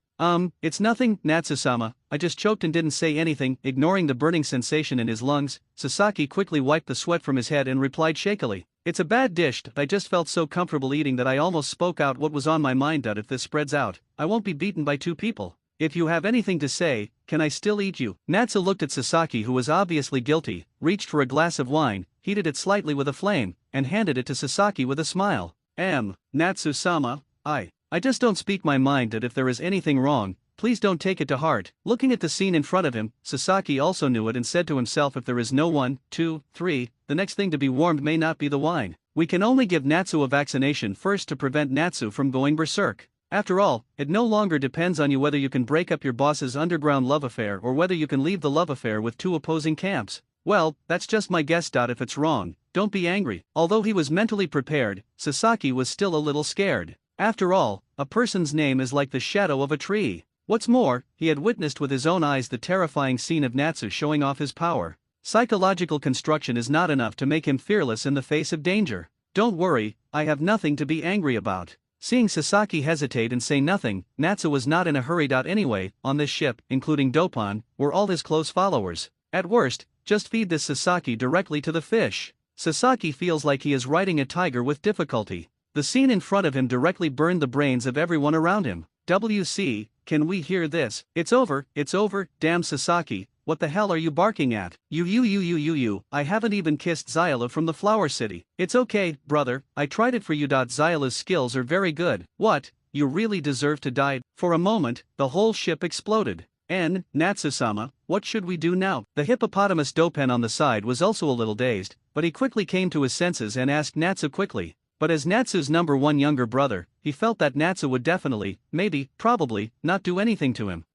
It's nothing, Natsu-sama, I just choked and didn't say anything. Ignoring the burning sensation in his lungs, Sasaki quickly wiped the sweat from his head and replied shakily. It's a bad dish. I just felt so comfortable eating that I almost spoke out what was on my mind. If this spreads out, I won't be beaten by two people. If you have anything to say, can I still eat you? Natsu looked at Sasaki, who was obviously guilty, reached for a glass of wine, heated it slightly with a flame, and handed it to Sasaki with a smile. Natsu-sama, I just don't speak my mind. That if there is anything wrong, please don't take it to heart. Looking at the scene in front of him, Sasaki also knew it and said to himself, if there is no 1, 2, 3, the next thing to be warmed may not be the wine. We can only give Natsu a vaccination first to prevent Natsu from going berserk. After all, it no longer depends on you whether you can break up your boss's underground love affair or whether you can leave the love affair with two opposing camps. Well, that's just my guess. If it's wrong, don't be angry. Although he was mentally prepared, Sasaki was still a little scared. After all, a person's name is like the shadow of a tree. What's more, he had witnessed with his own eyes the terrifying scene of Natsu showing off his power. Psychological construction is not enough to make him fearless in the face of danger. Don't worry, I have nothing to be angry about. Seeing Sasaki hesitate and say nothing, Natsu was not in a hurry. Anyway, on this ship, including Dopon, were all his close followers. At worst, just feed this Sasaki directly to the fish. Sasaki feels like he is riding a tiger with difficulty. The scene in front of him directly burned the brains of everyone around him. WC, can we hear this? It's over, damn Sasaki, what the hell are you barking at? You, I haven't even kissed Xyla from the Flower City. It's okay, brother, I tried it for you. Xyla's skills are very good. What, you really deserve to die? For a moment, the whole ship exploded. Natsu-sama, what should we do now? The hippopotamus Dopen on the side was also a little dazed, but he quickly came to his senses and asked Natsu quickly. But as Natsu's number one younger brother, he felt that Natsu would definitely, maybe, probably, not do anything to him.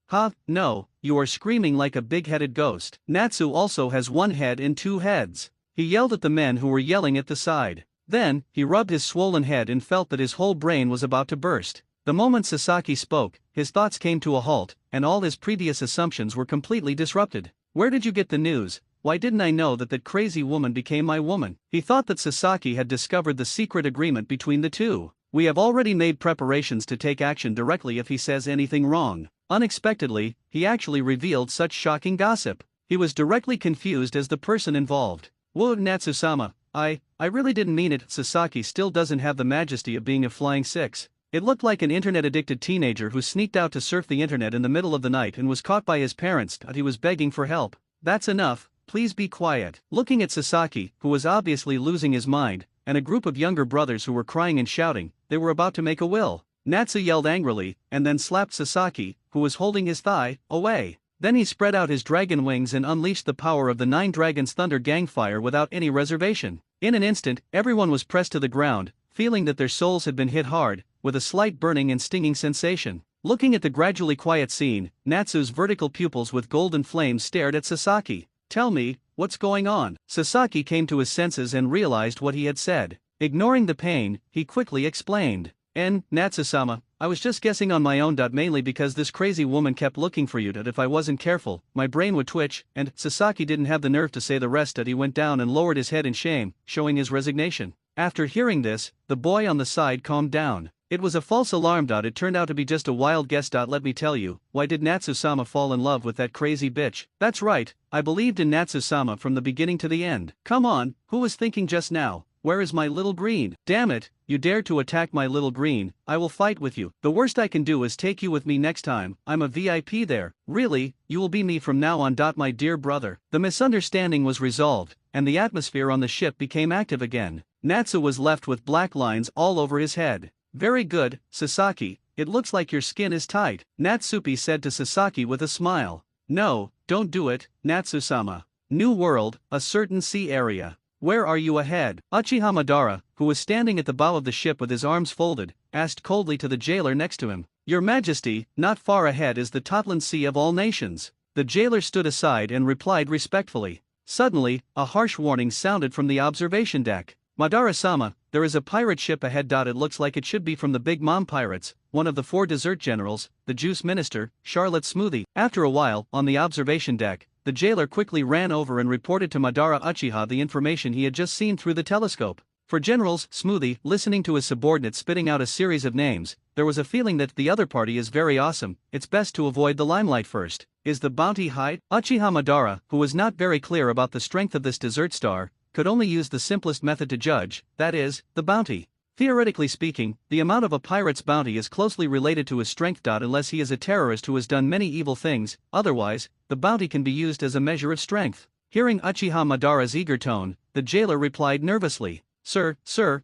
No, you are screaming like a big-headed ghost. Natsu also has one head and two heads. He yelled at the men who were yelling at the side. Then, he rubbed his swollen head and felt that his whole brain was about to burst. The moment Sasaki spoke, his thoughts came to a halt, and all his previous assumptions were completely disrupted. Where did you get the news? why didn't I know that crazy woman became my woman? He thought that Sasaki had discovered the secret agreement between the two. We have already made preparations to take action directly if he says anything wrong. Unexpectedly, he actually revealed such shocking gossip. He was directly confused as the person involved. Whoa, Natsusama, I really didn't mean it. Sasaki still doesn't have the majesty of being a flying six. It looked like an internet-addicted teenager who sneaked out to surf the internet in the middle of the night and was caught by his parents, but he was begging for help. That's enough, please be quiet. Looking at Sasaki, who was obviously losing his mind, and a group of younger brothers who were crying and shouting, they were about to make a will. Natsu yelled angrily, and then slapped Sasaki, who was holding his thigh, away. Then he spread out his dragon wings and unleashed the power of the 9 Dragons Thunder Gangfire without any reservation. In an instant, everyone was pressed to the ground, feeling that their souls had been hit hard, with a slight burning and stinging sensation. Looking at the gradually quiet scene, Natsu's vertical pupils with golden flames stared at Sasaki. Tell me, what's going on? Sasaki came to his senses and realized what he had said. Ignoring the pain, he quickly explained. Natsusama, I was just guessing on my own. Mainly because this crazy woman kept looking for you. If I wasn't careful, my brain would twitch, and Sasaki didn't have the nerve to say the rest. He went down and lowered his head in shame, showing his resignation. After hearing this, the boy on the side calmed down. It was a false alarm. It turned out to be just a wild guess. Let me tell you, why did Natsusama fall in love with that crazy bitch? That's right, I believed in Natsusama from the beginning to the end. Come on, who was thinking just now? Where is my little green? Damn it, you dare to attack my little green, I will fight with you. The worst I can do is take you with me next time, I'm a VIP there. Really, you will be me from now on. My dear brother. The misunderstanding was resolved, and the atmosphere on the ship became active again. Natsu was left with black lines all over his head. Very good, Sasaki, it looks like your skin is tight, Natsuki said to Sasaki with a smile. No, don't do it, Natsusama. New world, a certain sea area. Where are you ahead? Uchiha Madara, who was standing at the bow of the ship with his arms folded, asked coldly to the jailer next to him. Your Majesty, not far ahead is the Totland Sea of all nations. The jailer stood aside and replied respectfully. Suddenly, a harsh warning sounded from the observation deck. Madara-sama, there is a pirate ship ahead. It looks like it should be from the Big Mom Pirates, one of the 4 dessert generals, the Juice Minister, Charlotte Smoothie. After a while, on the observation deck, the jailer quickly ran over and reported to Madara Uchiha the information he had just seen through the telescope. For Generals, Smoothie, listening to his subordinate spitting out a series of names, there was a feeling that the other party is very awesome, it's best to avoid the limelight first. Is the bounty high? Uchiha Madara, who was not very clear about the strength of this dessert star, could only use the simplest method to judge, that is, the bounty. Theoretically speaking, the amount of a pirate's bounty is closely related to his strength. Unless he is a terrorist who has done many evil things, otherwise, the bounty can be used as a measure of strength. Hearing Uchiha Madara's eager tone, the jailer replied nervously. Sir,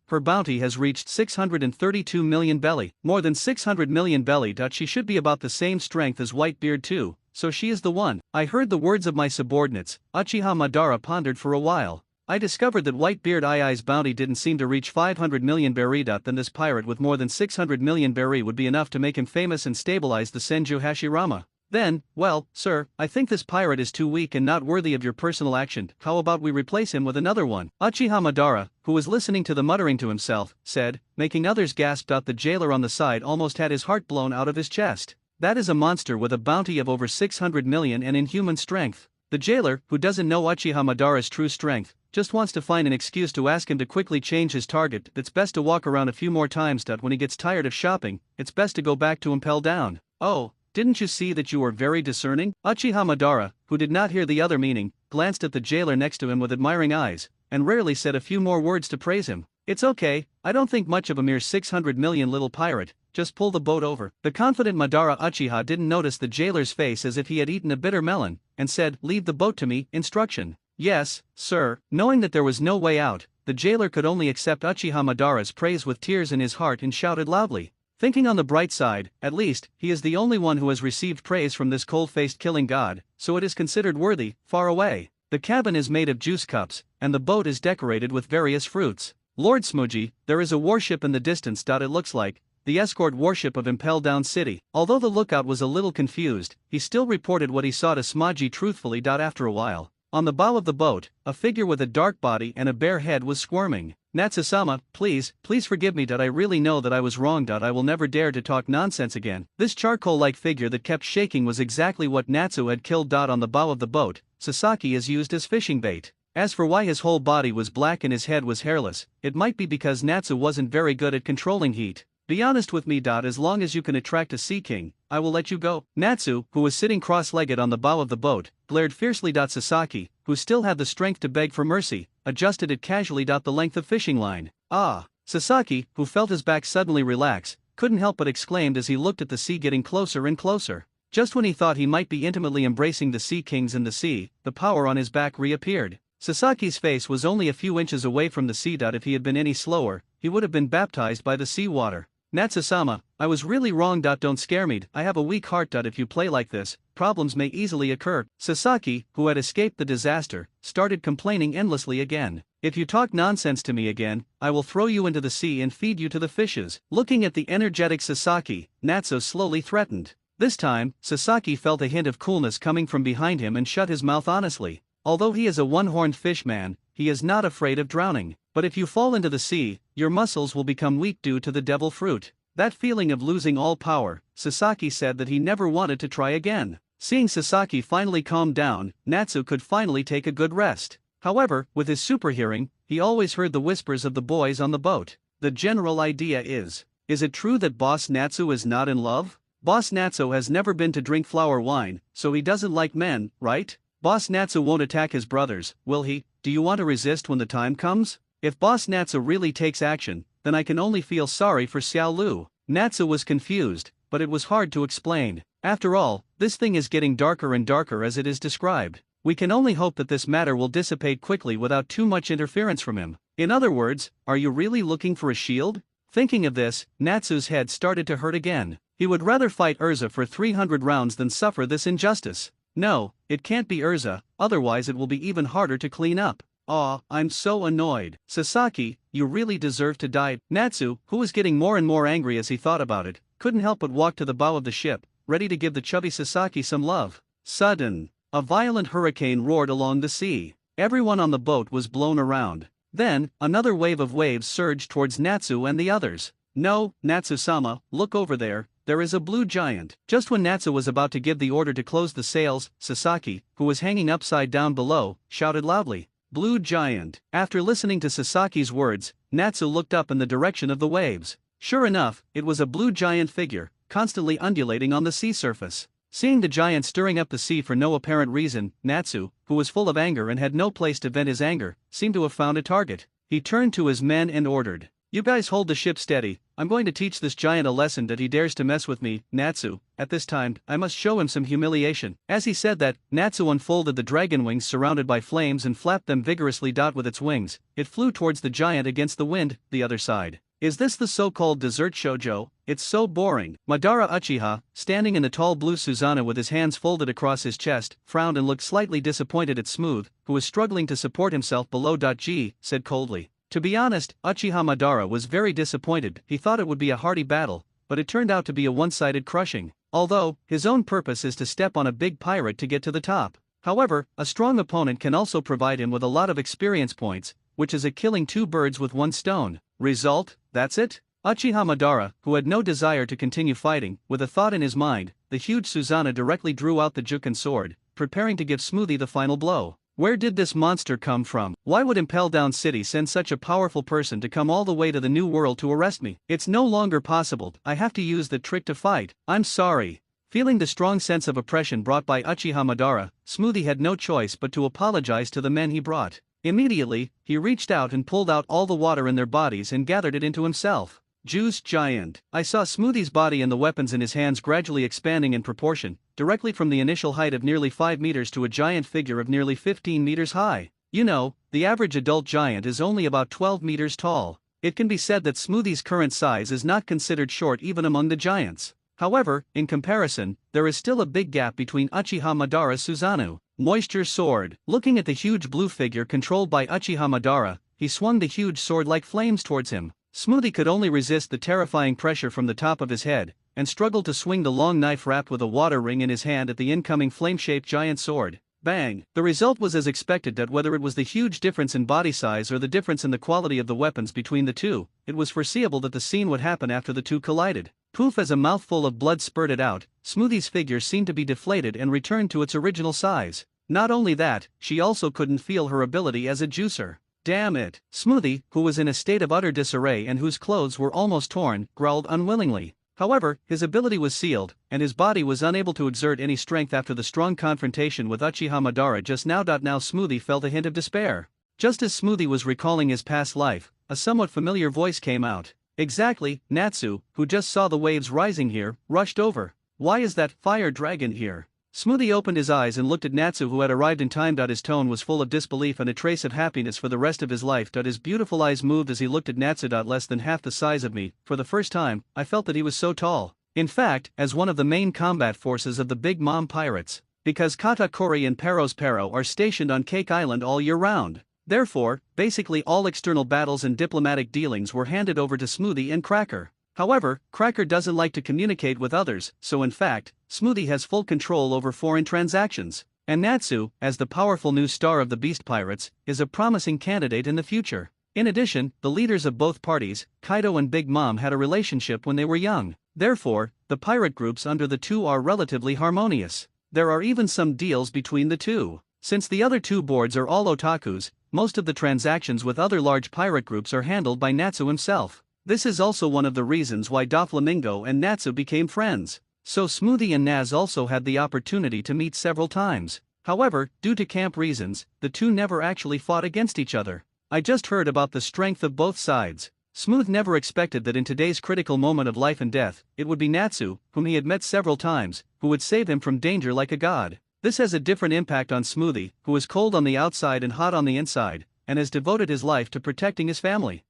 her bounty has reached 632 million belly, more than 600 million belly. She should be about the same strength as Whitebeard too, so she is the one. I heard the words of my subordinates. Uchiha Madara pondered for a while. I discovered that Whitebeard II's bounty didn't seem to reach 500 million berry. Then this pirate with more than 600 million berry would be enough to make him famous and stabilize the Senju Hashirama. Then, well, sir, I think this pirate is too weak and not worthy of your personal action. How about we replace him with another one? Uchiha Madara, who was listening to the muttering to himself, said, making others gasp. The jailer on the side almost had his heart blown out of his chest. That is a monster with a bounty of over 600 million and inhuman strength. The jailer, who doesn't know Uchiha Madara's true strength, just wants to find an excuse to ask him to quickly change his target. It's best to walk around a few more times. When he gets tired of shopping, it's best to go back to Impel Down. Oh, didn't you see that you were very discerning? Uchiha Madara, who did not hear the other meaning, glanced at the jailer next to him with admiring eyes, and rarely said a few more words to praise him. It's okay, I don't think much of a mere 600 million little pirate, just pull the boat over. The confident Madara Uchiha didn't notice the jailer's face as if he had eaten a bitter melon, and said, leave the boat to me, instruction. Yes, sir. Knowing that there was no way out, the jailer could only accept Uchiha Madara's praise with tears in his heart and shouted loudly. Thinking on the bright side, at least, he is the only one who has received praise from this cold-faced killing god, so it is considered worthy. Far away, the cabin is made of juice cups, and the boat is decorated with various fruits. Lord Smooji, there is a warship in the distance. It looks like the escort warship of Impel Down City. Although the lookout was a little confused, he still reported what he saw to Smaji truthfully. After a while, On the bow of the boat, a figure with a dark body and a bare head was squirming. Natsu-sama, please forgive me. I really know that I was wrong. I will never dare to talk nonsense again. This charcoal-like figure that kept shaking was exactly what Natsu had killed. On the bow of the boat, Sasaki is used as fishing bait. As for why his whole body was black and his head was hairless, it might be because Natsu wasn't very good at controlling heat. Be honest with me. As long as you can attract a sea king, I will let you go. Natsu, who was sitting cross-legged on the bow of the boat, glared fiercely. Sasaki, who still had the strength to beg for mercy, adjusted it casually. The length of fishing line. Ah! Sasaki, who felt his back suddenly relax, couldn't help but exclaimed as he looked at the sea getting closer and closer. Just when he thought he might be intimately embracing the sea kings in the sea, the power on his back reappeared. Sasaki's face was only a few inches away from the sea. If he had been any slower, he would have been baptized by the sea water. Natsu-sama, I was really wrong. Don't scare me. I have a weak heart. If you play like this, problems may easily occur. Sasaki, who had escaped the disaster, started complaining endlessly again. If you talk nonsense to me again, I will throw you into the sea and feed you to the fishes. Looking at the energetic Sasaki, Natsu slowly threatened. This time, Sasaki felt a hint of coolness coming from behind him and shut his mouth honestly. Although he is a one-horned fish man, he is not afraid of drowning. But if you fall into the sea, your muscles will become weak due to the devil fruit. That feeling of losing all power, Sasaki said that he never wanted to try again. Seeing Sasaki finally calm down, Natsu could finally take a good rest. However, with his super hearing, he always heard the whispers of the boys on the boat. The general idea is it true that Boss Natsu is not in love? Boss Natsu has never been to drink flower wine, so he doesn't like men, right? Boss Natsu won't attack his brothers, will he? Do you want to resist when the time comes? If Boss Natsu really takes action, then I can only feel sorry for Xiao Lu. Natsu was confused, but it was hard to explain. After all, this thing is getting darker and darker as it is described. We can only hope that this matter will dissipate quickly without too much interference from him. In other words, are you really looking for a shield? Thinking of this, Natsu's head started to hurt again. He would rather fight Urza for 300 rounds than suffer this injustice. No, it can't be Urza, otherwise it will be even harder to clean up. Aw, I'm so annoyed. Sasaki, you really deserve to die. Natsu, who was getting more and more angry as he thought about it, couldn't help but walk to the bow of the ship, ready to give the chubby Sasaki some love. Sudden, a violent hurricane roared along the sea. Everyone on the boat was blown around. Then, another wave of waves surged towards Natsu and the others. No, Natsu-sama, look over there. There is a blue giant. Just when Natsu was about to give the order to close the sails, Sasaki, who was hanging upside down below, shouted loudly, "Blue giant." After listening to Sasaki's words, Natsu looked up in the direction of the waves. Sure enough, it was a blue giant figure, constantly undulating on the sea surface. Seeing the giant stirring up the sea for no apparent reason, Natsu, who was full of anger and had no place to vent his anger, seemed to have found a target. He turned to his men and ordered, "You guys hold the ship steady. I'm going to teach this giant a lesson that he dares to mess with me, Natsu. At this time, I must show him some humiliation." As he said that, Natsu unfolded the dragon wings surrounded by flames and flapped them vigorously. With its wings, it flew towards the giant against the wind, the other side. Is this the so-called dessert shoujo? It's so boring. Madara Uchiha, standing in the tall blue Susanoo with his hands folded across his chest, frowned and looked slightly disappointed at Smooth, who was struggling to support himself below. G, said coldly. To be honest, Uchiha Madara was very disappointed. He thought it would be a hearty battle, but it turned out to be a one-sided crushing. Although, his own purpose is to step on a big pirate to get to the top. However, a strong opponent can also provide him with a lot of experience points, which is a killing two birds with one stone. Result, that's it? Uchiha Madara, who had no desire to continue fighting, with a thought in his mind, the huge Susanoo directly drew out the Juken sword, preparing to give Smoothie the final blow. Where did this monster come from? Why would Impel Down City send such a powerful person to come all the way to the New World to arrest me? It's no longer possible. I have to use the trick to fight. I'm sorry. Feeling the strong sense of oppression brought by Uchiha Madara, Smoothie had no choice but to apologize to the men he brought. Immediately, he reached out and pulled out all the water in their bodies and gathered it into himself. Juice giant. I saw Smoothie's body and the weapons in his hands gradually expanding in proportion, directly from the initial height of nearly 5 meters to a giant figure of nearly 15 meters high. You know, the average adult giant is only about 12 meters tall. It can be said that Smoothie's current size is not considered short even among the giants. However, in comparison, there is still a big gap between Uchiha Madara's Susanoo. Moisture sword. Looking at the huge blue figure controlled by Uchiha Madara, he swung the huge sword like flames towards him. Smoothie could only resist the terrifying pressure from the top of his head, and struggled to swing the long knife wrapped with a water ring in his hand at the incoming flame-shaped giant sword. Bang! The result was as expected that whether it was the huge difference in body size or the difference in the quality of the weapons between the two, it was foreseeable that the scene would happen after the two collided. Poof! As a mouthful of blood spurted out, Smoothie's figure seemed to be deflated and returned to its original size. Not only that, she also couldn't feel her ability as a juicer. Damn it! Smoothie, who was in a state of utter disarray and whose clothes were almost torn, growled unwillingly. However, his ability was sealed, and his body was unable to exert any strength after the strong confrontation with Uchiha Madara just now. Now Smoothie felt a hint of despair. Just as Smoothie was recalling his past life, a somewhat familiar voice came out. Exactly, Natsu, who just saw the waves rising here, rushed over. Why is that fire dragon here? Smoothie opened his eyes and looked at Natsu, who had arrived in time. His tone was full of disbelief and a trace of happiness for the rest of his life. His beautiful eyes moved as he looked at Natsu. Less than half the size of me. For the first time, I felt that he was so tall. In fact, as one of the main combat forces of the Big Mom pirates, because Katakuri and Pero are stationed on Cake Island all year round. Therefore, basically all external battles and diplomatic dealings were handed over to Smoothie and Cracker. However, Cracker doesn't like to communicate with others, so in fact, Smoothie has full control over foreign transactions. And Natsu, as the powerful new star of the Beast Pirates, is a promising candidate in the future. In addition, the leaders of both parties, Kaido and Big Mom, had a relationship when they were young. Therefore, the pirate groups under the two are relatively harmonious. There are even some deals between the two. Since the other two boards are all otakus, most of the transactions with other large pirate groups are handled by Natsu himself. This is also one of the reasons why Doflamingo and Natsu became friends. So Smoothie and Naz also had the opportunity to meet several times. However, due to camp reasons, the two never actually fought against each other. I just heard about the strength of both sides. Smooth never expected that in today's critical moment of life and death, it would be Natsu, whom he had met several times, who would save him from danger like a god. This has a different impact on Smoothie, who is cold on the outside and hot on the inside, and has devoted his life to protecting his family.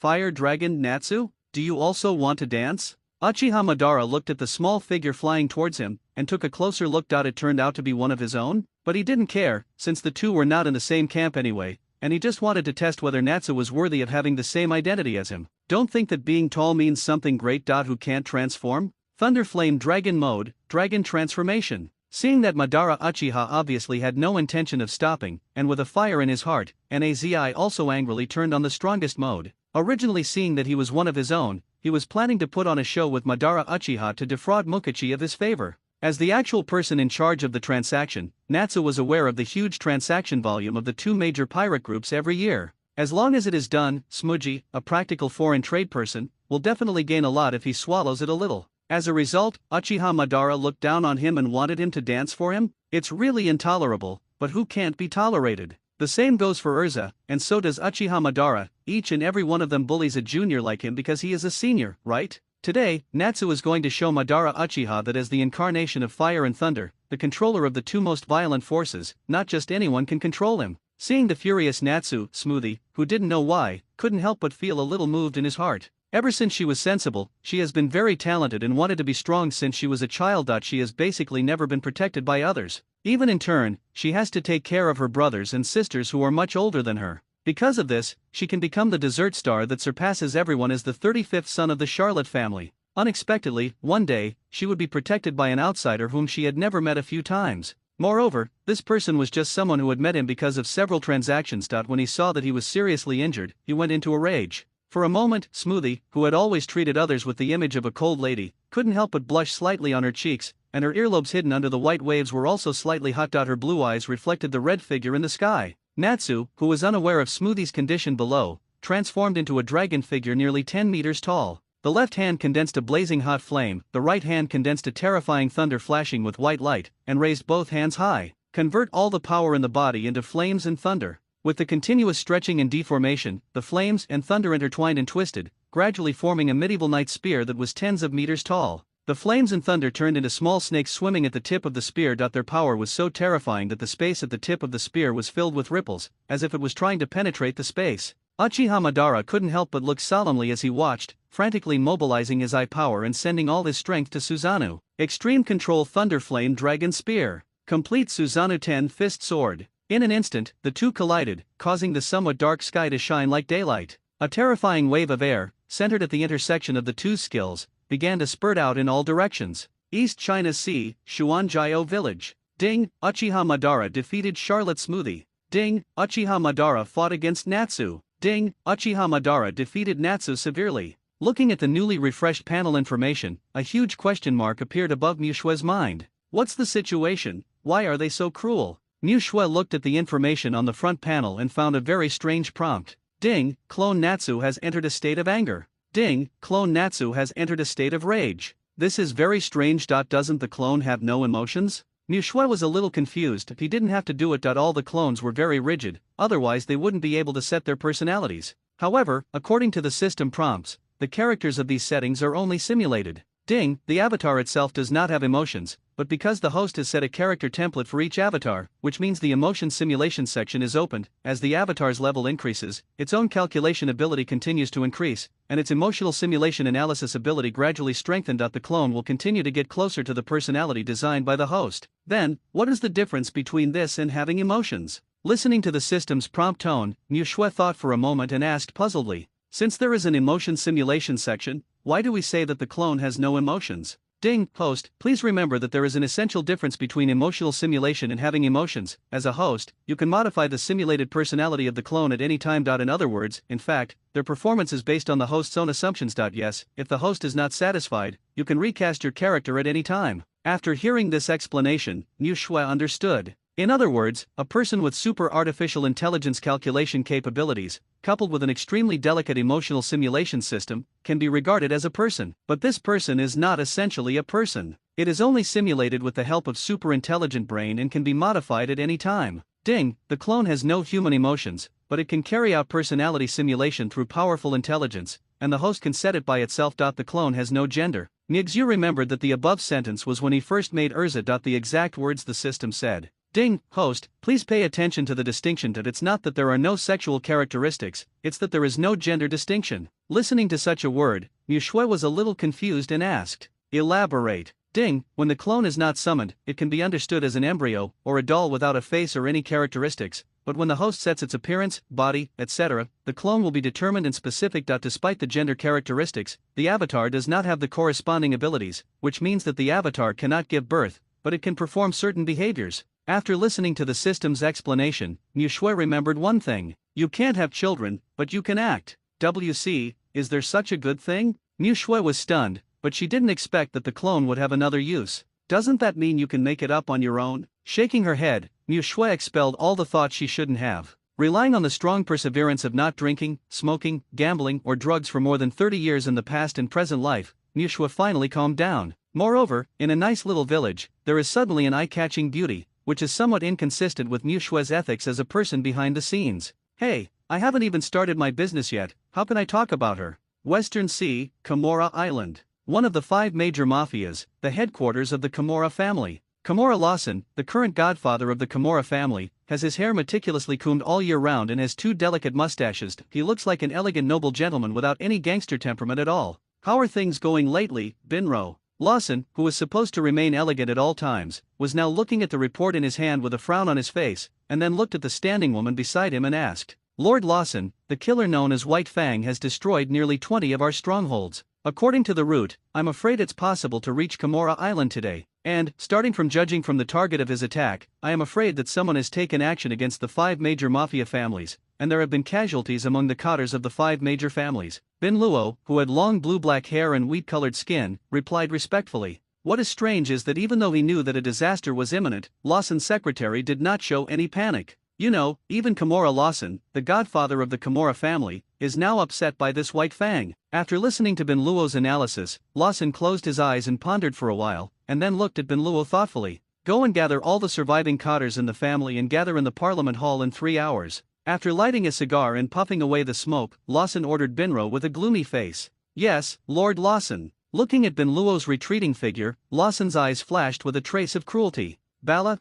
Fire Dragon Natsu, do you also want to dance? Uchiha Madara looked at the small figure flying towards him, and took a closer look. It turned out to be one of his own, but he didn't care, since the two were not in the same camp anyway, and he just wanted to test whether Natsu was worthy of having the same identity as him. Don't think that being tall means something great. Who can't transform? Thunder Flame Dragon Mode, Dragon Transformation. Seeing that Madara Uchiha obviously had no intention of stopping, and with a fire in his heart, Nazi also angrily turned on the strongest mode. Originally seeing that he was one of his own, he was planning to put on a show with Madara Uchiha to defraud Mukachi of his favor. As the actual person in charge of the transaction, Natsu was aware of the huge transaction volume of the two major pirate groups every year. As long as it is done, Smoothie, a practical foreign trade person, will definitely gain a lot if he swallows it a little. As a result, Uchiha Madara looked down on him and wanted him to dance for him? It's really intolerable, but who can't be tolerated? The same goes for Urza, and so does Uchiha Madara. Each and every one of them bullies a junior like him because he is a senior, right? Today, Natsu is going to show Madara Uchiha that as the incarnation of fire and thunder, the controller of the two most violent forces, not just anyone can control him. Seeing the furious Natsu, Smoothie, who didn't know why, couldn't help but feel a little moved in his heart. Ever since she was sensible, she has been very talented and wanted to be strong since she was a child. She has basically never been protected by others. Even in turn, she has to take care of her brothers and sisters who are much older than her. Because of this, she can become the dessert star that surpasses everyone as the 35th son of the Charlotte family. Unexpectedly, one day, she would be protected by an outsider whom she had never met a few times. Moreover, this person was just someone who had met him because of several transactions. When he saw that he was seriously injured, he went into a rage. For a moment, Smoothie, who had always treated others with the image of a cold lady, couldn't help but blush slightly on her cheeks, and her earlobes hidden under the white waves were also slightly hot. Her blue eyes reflected the red figure in the sky. Natsu, who was unaware of Smoothie's condition below, transformed into a dragon figure nearly 10 meters tall. The left hand condensed a blazing hot flame, the right hand condensed a terrifying thunder flashing with white light, and raised both hands high. Convert all the power in the body into flames and thunder. With the continuous stretching and deformation, the flames and thunder intertwined and twisted, gradually forming a medieval knight spear that was tens of meters tall. The flames and thunder turned into small snakes swimming at the tip of the spear. Their power was so terrifying that the space at the tip of the spear was filled with ripples, as if it was trying to penetrate the space. Uchiha Madara couldn't help but look solemnly as he watched, frantically mobilizing his eye power and sending all his strength to Susanoo. Extreme Control Thunder Flame Dragon Spear. Complete Susanoo 10 Fist Sword. In an instant, the two collided, causing the somewhat dark sky to shine like daylight. A terrifying wave of air, centered at the intersection of the two skills, began to spurt out in all directions. East China Sea, Xuanjiao Village. Ding, Uchiha Madara defeated Charlotte Smoothie. Ding, Uchiha Madara fought against Natsu. Ding, Uchiha Madara defeated Natsu severely. Looking at the newly refreshed panel information, a huge question mark appeared above Mu Shue's mind. What's the situation? Why are they so cruel? Mu Shue looked at the information on the front panel and found a very strange prompt. Ding, clone Natsu has entered a state of anger. Ding, clone Natsu has entered a state of rage. This is very strange. Doesn't the clone have no emotions? Mu Shue was a little confused. He didn't have to do it. All the clones were very rigid, otherwise they wouldn't be able to set their personalities. However, according to the system prompts, the characters of these settings are only simulated. Ding, the avatar itself does not have emotions, but because the host has set a character template for each avatar, which means the emotion simulation section is opened, as the avatar's level increases, its own calculation ability continues to increase, and its emotional simulation analysis ability gradually strengthened. The clone will continue to get closer to the personality designed by the host. Then, what is the difference between this and having emotions? Listening to the system's prompt tone, Mu Shue thought for a moment and asked puzzledly, since there is an emotion simulation section, why do we say that the clone has no emotions? Ding, host, please remember that there is an essential difference between emotional simulation and having emotions. As a host, you can modify the simulated personality of the clone at any time. In other words, in fact, their performance is based on the host's own assumptions. Yes, if the host is not satisfied, you can recast your character at any time. After hearing this explanation, Mu Shue understood. In other words, a person with super artificial intelligence calculation capabilities, coupled with an extremely delicate emotional simulation system, can be regarded as a person. But this person is not essentially a person. It is only simulated with the help of super intelligent brain and can be modified at any time. Ding, the clone has no human emotions, but it can carry out personality simulation through powerful intelligence, and the host can set it by itself. The clone has no gender. Mixu remembered that the above sentence was when he first made Urza. The exact words the system said. Ding, host, please pay attention to the distinction that it's not that there are no sexual characteristics, it's that there is no gender distinction. Listening to such a word, Mu Shue was a little confused and asked, elaborate. Ding, when the clone is not summoned, it can be understood as an embryo, or a doll without a face or any characteristics, but when the host sets its appearance, body, etc., the clone will be determined and specific. Despite the gender characteristics, the avatar does not have the corresponding abilities, which means that the avatar cannot give birth, but it can perform certain behaviors. After listening to the system's explanation, Mu Shue remembered one thing. You can't have children, but you can act. WC, is there such a good thing? Mu Shue was stunned, but she didn't expect that the clone would have another use. Doesn't that mean you can make it up on your own? Shaking her head, Mu Shue expelled all the thoughts she shouldn't have. Relying on the strong perseverance of not drinking, smoking, gambling, or drugs for more than 30 years in the past and present life, Mu Shue finally calmed down. Moreover, in a nice little village, there is suddenly an eye-catching beauty, which is somewhat inconsistent with Mu Shue's ethics as a person behind the scenes. Hey, I haven't even started my business yet, how can I talk about her? Western Sea, Kimura Island. One of the 5 major mafias, the headquarters of the Kimura family. Kimura Lawson, the current godfather of the Kimura family, has his hair meticulously combed all year round and has 2 delicate mustaches. He looks like an elegant noble gentleman without any gangster temperament at all. How are things going lately, Binro? Lawson, who was supposed to remain elegant at all times, was now looking at the report in his hand with a frown on his face, and then looked at the standing woman beside him and asked, Lord Lawson, the killer known as White Fang has destroyed nearly 20 of our strongholds. According to the route, I'm afraid it's possible to reach Kimura Island today, and, judging from the target of his attack, I am afraid that someone has taken action against the 5 major mafia families, and there have been casualties among the cotters of the 5 major families. Bin Luo, who had long blue-black hair and wheat-colored skin, replied respectfully. What is strange is that even though he knew that a disaster was imminent, Lawson's secretary did not show any panic. You know, even Kimura Lawson, the godfather of the Kimura family, is now upset by this White Fang. After listening to Bin Luo's analysis, Lawson closed his eyes and pondered for a while, and then looked at Bin Luo thoughtfully. Go and gather all the surviving cotters in the family and gather in the Parliament Hall in 3 hours. After lighting a cigar and puffing away the smoke, Lawson ordered Binro with a gloomy face. Yes, Lord Lawson. Looking at Bin Luo's retreating figure, Lawson's eyes flashed with a trace of cruelty. Bala,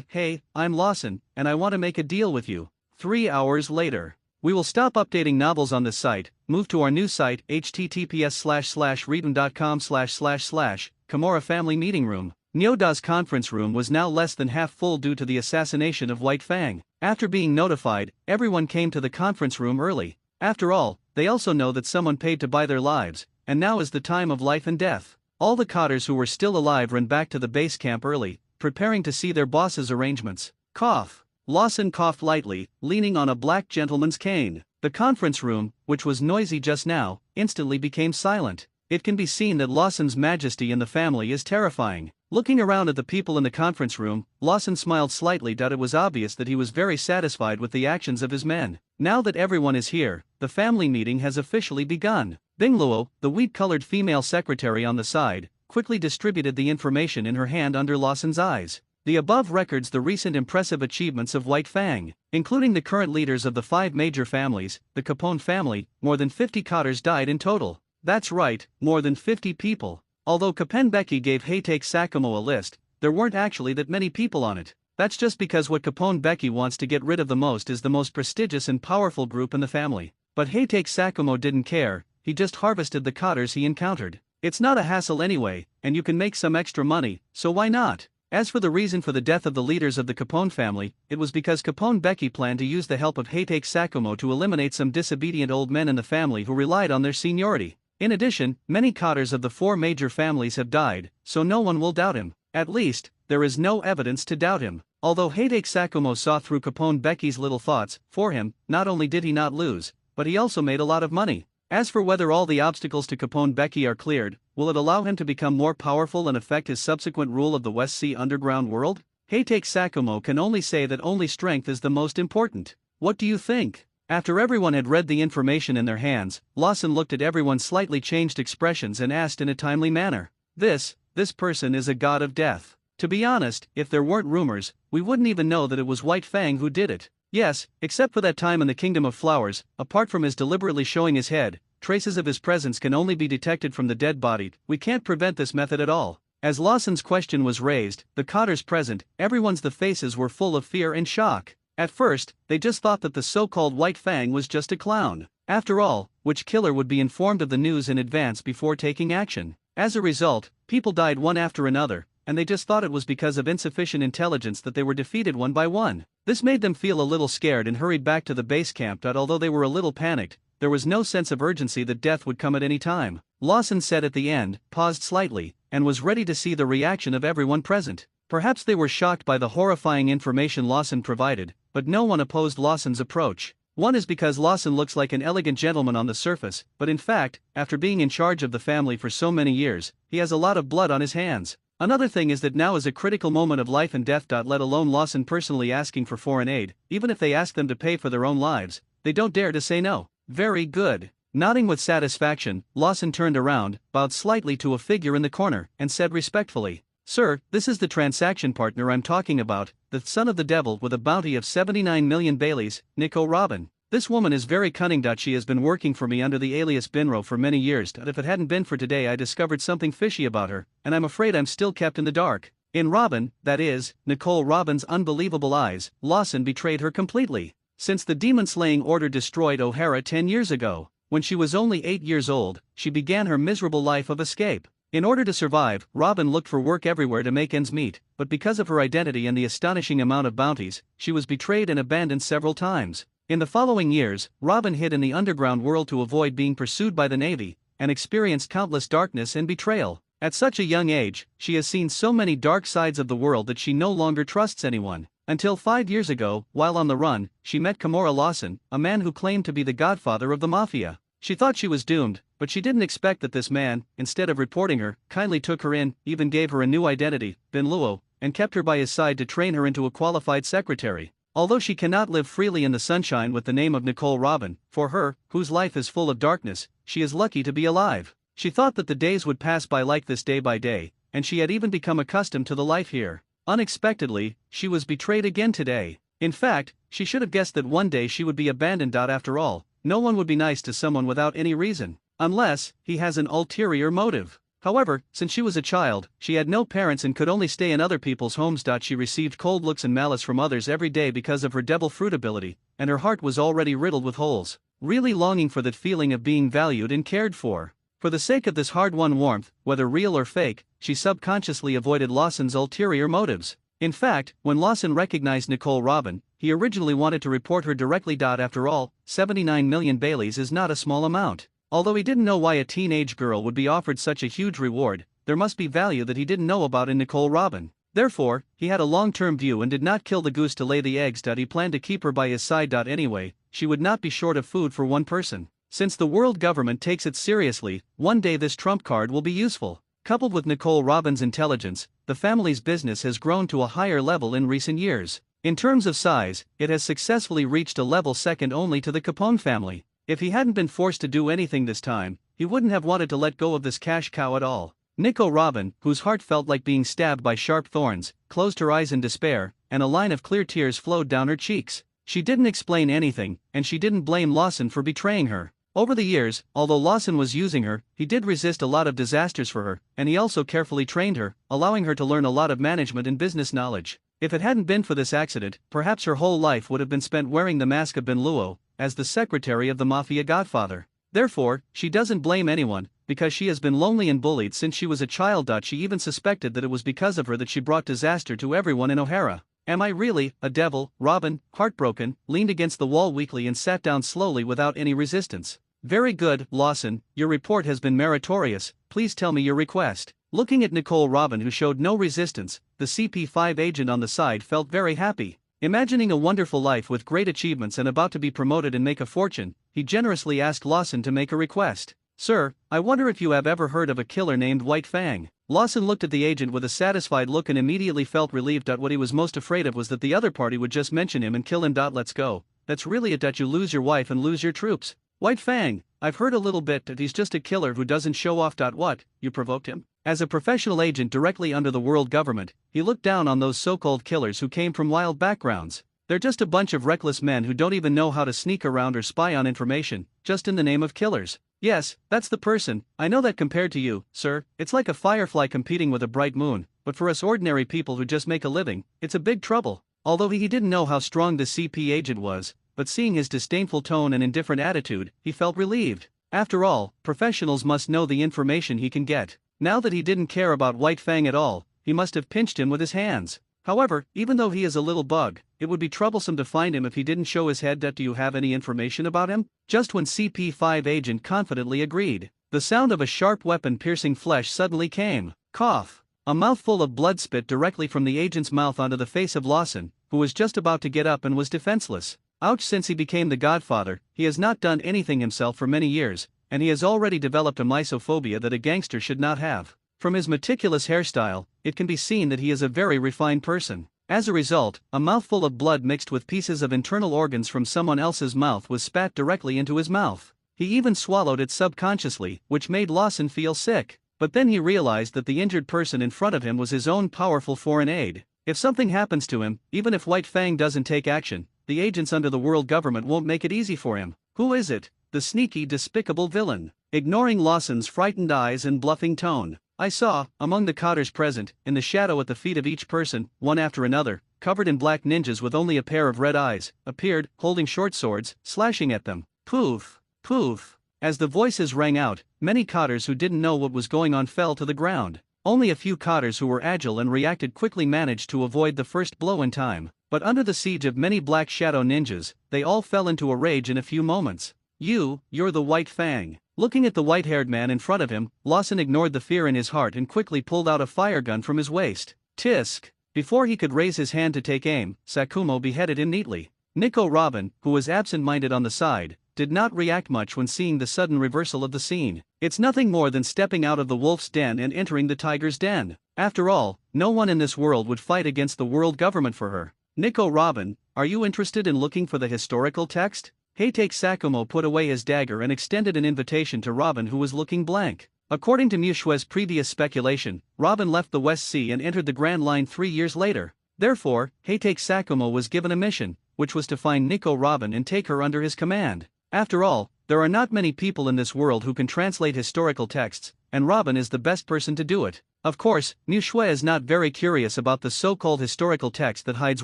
hey, I'm Lawson, and I want to make a deal with you. 3 hours later. We will stop updating novels on this site, move to our new site, https://readon.com// Kimura Family Meeting Room. Nyoda's conference room was now less than half full due to the assassination of White Fang. After being notified, everyone came to the conference room early. After all, they also know that someone paid to buy their lives, and now is the time of life and death. All the cotters who were still alive ran back to the base camp early, preparing to see their boss's arrangements. Cough. Lawson coughed lightly, leaning on a black gentleman's cane. The conference room, which was noisy just now, instantly became silent. It can be seen that Lawson's majesty in the family is terrifying. Looking around at the people in the conference room, Lawson smiled slightly. It was obvious that he was very satisfied with the actions of his men. Now that everyone is here, the family meeting has officially begun. Bingluo, the wheat-colored female secretary on the side, quickly distributed the information in her hand under Lawson's eyes. The above records the recent impressive achievements of White Fang, including the current leaders of the 5 major families, the Capone family. More than 50 cotters died in total. That's right, more than 50 people. Although Capone Becky gave Heitake Sakumo a list, there weren't actually that many people on it. That's just because what Capone Becky wants to get rid of the most is the most prestigious and powerful group in the family. But Heitake Sakumo didn't care, he just harvested the cotters he encountered. It's not a hassle anyway, and you can make some extra money, so why not? As for the reason for the death of the leaders of the Capone family, it was because Capone Becky planned to use the help of Heitake Sakumo to eliminate some disobedient old men in the family who relied on their seniority. In addition, many cotters of the 4 major families have died, so no one will doubt him. At least, there is no evidence to doubt him. Although Heitake Sakumo saw through Capone Becky's little thoughts, for him, not only did he not lose, but he also made a lot of money. As for whether all the obstacles to Capone Becky are cleared, will it allow him to become more powerful and affect his subsequent rule of the West Sea underground world? Heitake Sakumo can only say that only strength is the most important. What do you think? After everyone had read the information in their hands, Lawson looked at everyone's slightly changed expressions and asked in a timely manner, This person is a god of death. To be honest, if there weren't rumors, we wouldn't even know that it was White Fang who did it. Yes, except for that time in the Kingdom of Flowers, apart from his deliberately showing his head, traces of his presence can only be detected from the dead body. We can't prevent this method at all. As Lawson's question was raised, the cotters present, everyone's the faces were full of fear and shock. At first, they just thought that the so-called White Fang was just a clown. After all, which killer would be informed of the news in advance before taking action? As a result, people died one after another, and they just thought it was because of insufficient intelligence that they were defeated one by one. This made them feel a little scared and hurried back to the base camp. Although they were a little panicked, there was no sense of urgency that death would come at any time. Lawson said at the end, paused slightly, and was ready to see the reaction of everyone present. Perhaps they were shocked by the horrifying information Lawson provided, but no one opposed Lawson's approach. One is because Lawson looks like an elegant gentleman on the surface, but in fact, after being in charge of the family for so many years, he has a lot of blood on his hands. Another thing is that now is a critical moment of life and death. Let alone Lawson personally asking for foreign aid. Even if they ask them to pay for their own lives, they don't dare to say no. Very good. Nodding with satisfaction, Lawson turned around, bowed slightly to a figure in the corner, and said respectfully, Sir, this is the transaction partner I'm talking about, the son of the devil with a bounty of 79 million Baileys, Nico Robin. This woman is very cunning. She has been working for me under the alias Binro for many years. If it hadn't been for today, I discovered something fishy about her, and I'm afraid I'm still kept in the dark. In Robin, that is, Nicole Robin's unbelievable eyes, Lawson betrayed her completely. Since the demon-slaying order destroyed O'Hara 10 years ago, when she was only 8 years old, she began her miserable life of escape. In order to survive, Robin looked for work everywhere to make ends meet, but because of her identity and the astonishing amount of bounties, she was betrayed and abandoned several times. In the following years, Robin hid in the underground world to avoid being pursued by the Navy, and experienced countless darkness and betrayal. At such a young age, she has seen so many dark sides of the world that she no longer trusts anyone. Until 5 years ago, while on the run, she met Kimura Lawson, a man who claimed to be the godfather of the mafia. She thought she was doomed, but she didn't expect that this man, instead of reporting her, kindly took her in, even gave her a new identity, Bin Luo, and kept her by his side to train her into a qualified secretary. Although she cannot live freely in the sunshine with the name of Nicole Robin, for her, whose life is full of darkness, she is lucky to be alive. She thought that the days would pass by like this day by day, and she had even become accustomed to the life here. Unexpectedly, she was betrayed again today. In fact, she should have guessed that one day she would be abandoned. After all, no one would be nice to someone without any reason, unless he has an ulterior motive. However, since she was a child, she had no parents and could only stay in other people's homes. She received cold looks and malice from others every day because of her devil fruit ability, and her heart was already riddled with holes, really longing for that feeling of being valued and cared for. For the sake of this hard-won warmth, whether real or fake, she subconsciously avoided Lawson's ulterior motives. In fact, when Lawson recognized Nicole Robin, he originally wanted to report her directly. After all, 79 million Baileys is not a small amount. Although he didn't know why a teenage girl would be offered such a huge reward, there must be value that he didn't know about in Nicole Robin. Therefore, he had a long-term view and did not kill the goose to lay the eggs. He planned to keep her by his side. Anyway, she would not be short of food for one person. Since the world government takes it seriously, one day this trump card will be useful. Coupled with Nicole Robin's intelligence, the family's business has grown to a higher level in recent years. In terms of size, it has successfully reached a level second only to the Capone family. If he hadn't been forced to do anything this time, he wouldn't have wanted to let go of this cash cow at all. Nicole Robin, whose heart felt like being stabbed by sharp thorns, closed her eyes in despair, and a line of clear tears flowed down her cheeks. She didn't explain anything, and she didn't blame Lawson for betraying her. Over the years, although Lawson was using her, he did resist a lot of disasters for her, and he also carefully trained her, allowing her to learn a lot of management and business knowledge. If it hadn't been for this accident, perhaps her whole life would have been spent wearing the mask of Ben Luo, as the secretary of the mafia godfather. Therefore, she doesn't blame anyone, because she has been lonely and bullied since she was a child. She even suspected that it was because of her that she brought disaster to everyone in O'Hara. Am I really a devil? Robin, heartbroken, leaned against the wall weakly and sat down slowly without any resistance. Very good, Lawson, your report has been meritorious, please tell me your request. Looking at Nicole Robin, who showed no resistance, the CP5 agent on the side felt very happy. Imagining a wonderful life with great achievements and about to be promoted and make a fortune, he generously asked Lawson to make a request. Sir, I wonder if you have ever heard of a killer named White Fang. Lawson looked at the agent with a satisfied look and immediately felt relieved. What he was most afraid of was that the other party would just mention him and kill him. Let's go. That's really it. You lose your wife and lose your troops. White Fang, I've heard a little bit that he's just a killer who doesn't show off. What, you provoked him? As a professional agent directly under the world government, he looked down on those so-called killers who came from wild backgrounds. They're just a bunch of reckless men who don't even know how to sneak around or spy on information, just in the name of killers. Yes, that's the person. I know that compared to you, sir, it's like a firefly competing with a bright moon, but for us ordinary people who just make a living, it's a big trouble. Although he didn't know how strong the CP agent was, but seeing his disdainful tone and indifferent attitude, he felt relieved. After all, professionals must know the information he can get. Now that he didn't care about White Fang at all, he must have pinched him with his hands. However, even though he is a little bug, it would be troublesome to find him if he didn't show his head. Do you have any information about him? Just when CP5 agent confidently agreed, the sound of a sharp weapon piercing flesh suddenly came. Cough. A mouthful of blood spit directly from the agent's mouth onto the face of Lawson, who was just about to get up and was defenseless. Ouch! Since he became the godfather, he has not done anything himself for many years, and he has already developed a misophobia that a gangster should not have. From his meticulous hairstyle, it can be seen that he is a very refined person. As a result, a mouthful of blood mixed with pieces of internal organs from someone else's mouth was spat directly into his mouth. He even swallowed it subconsciously, which made Lawson feel sick. But then he realized that the injured person in front of him was his own powerful foreign aide. If something happens to him, even if White Fang doesn't take action, the agents under the world government won't make it easy for him. Who is it? The sneaky, despicable villain. Ignoring Lawson's frightened eyes and bluffing tone, I saw, among the cotters present, in the shadow at the feet of each person, one after another, covered in black ninjas with only a pair of red eyes, appeared, holding short swords, slashing at them. Poof! Poof! As the voices rang out, many cotters who didn't know what was going on fell to the ground. Only a few cotters who were agile and reacted quickly managed to avoid the first blow in time. But under the siege of many Black Shadow ninjas, they all fell into a rage in a few moments. You're the White Fang. Looking at the white-haired man in front of him, Lawson ignored the fear in his heart and quickly pulled out a fire gun from his waist. Tisk! Before he could raise his hand to take aim, Sakumo beheaded him neatly. Nicole Robin, who was absent-minded on the side, did not react much when seeing the sudden reversal of the scene. It's nothing more than stepping out of the wolf's den and entering the tiger's den. After all, no one in this world would fight against the world government for her. Nicole Robin, are you interested in looking for the historical text? Heitake Sakumo put away his dagger and extended an invitation to Robin, who was looking blank. According to Mushue's previous speculation, Robin left the West Sea and entered the Grand Line 3 years later. Therefore, Heitake Sakumo was given a mission, which was to find Nicole Robin and take her under his command. After all, there are not many people in this world who can translate historical texts, and Robin is the best person to do it. Of course, Mushue is not very curious about the so-called historical text that hides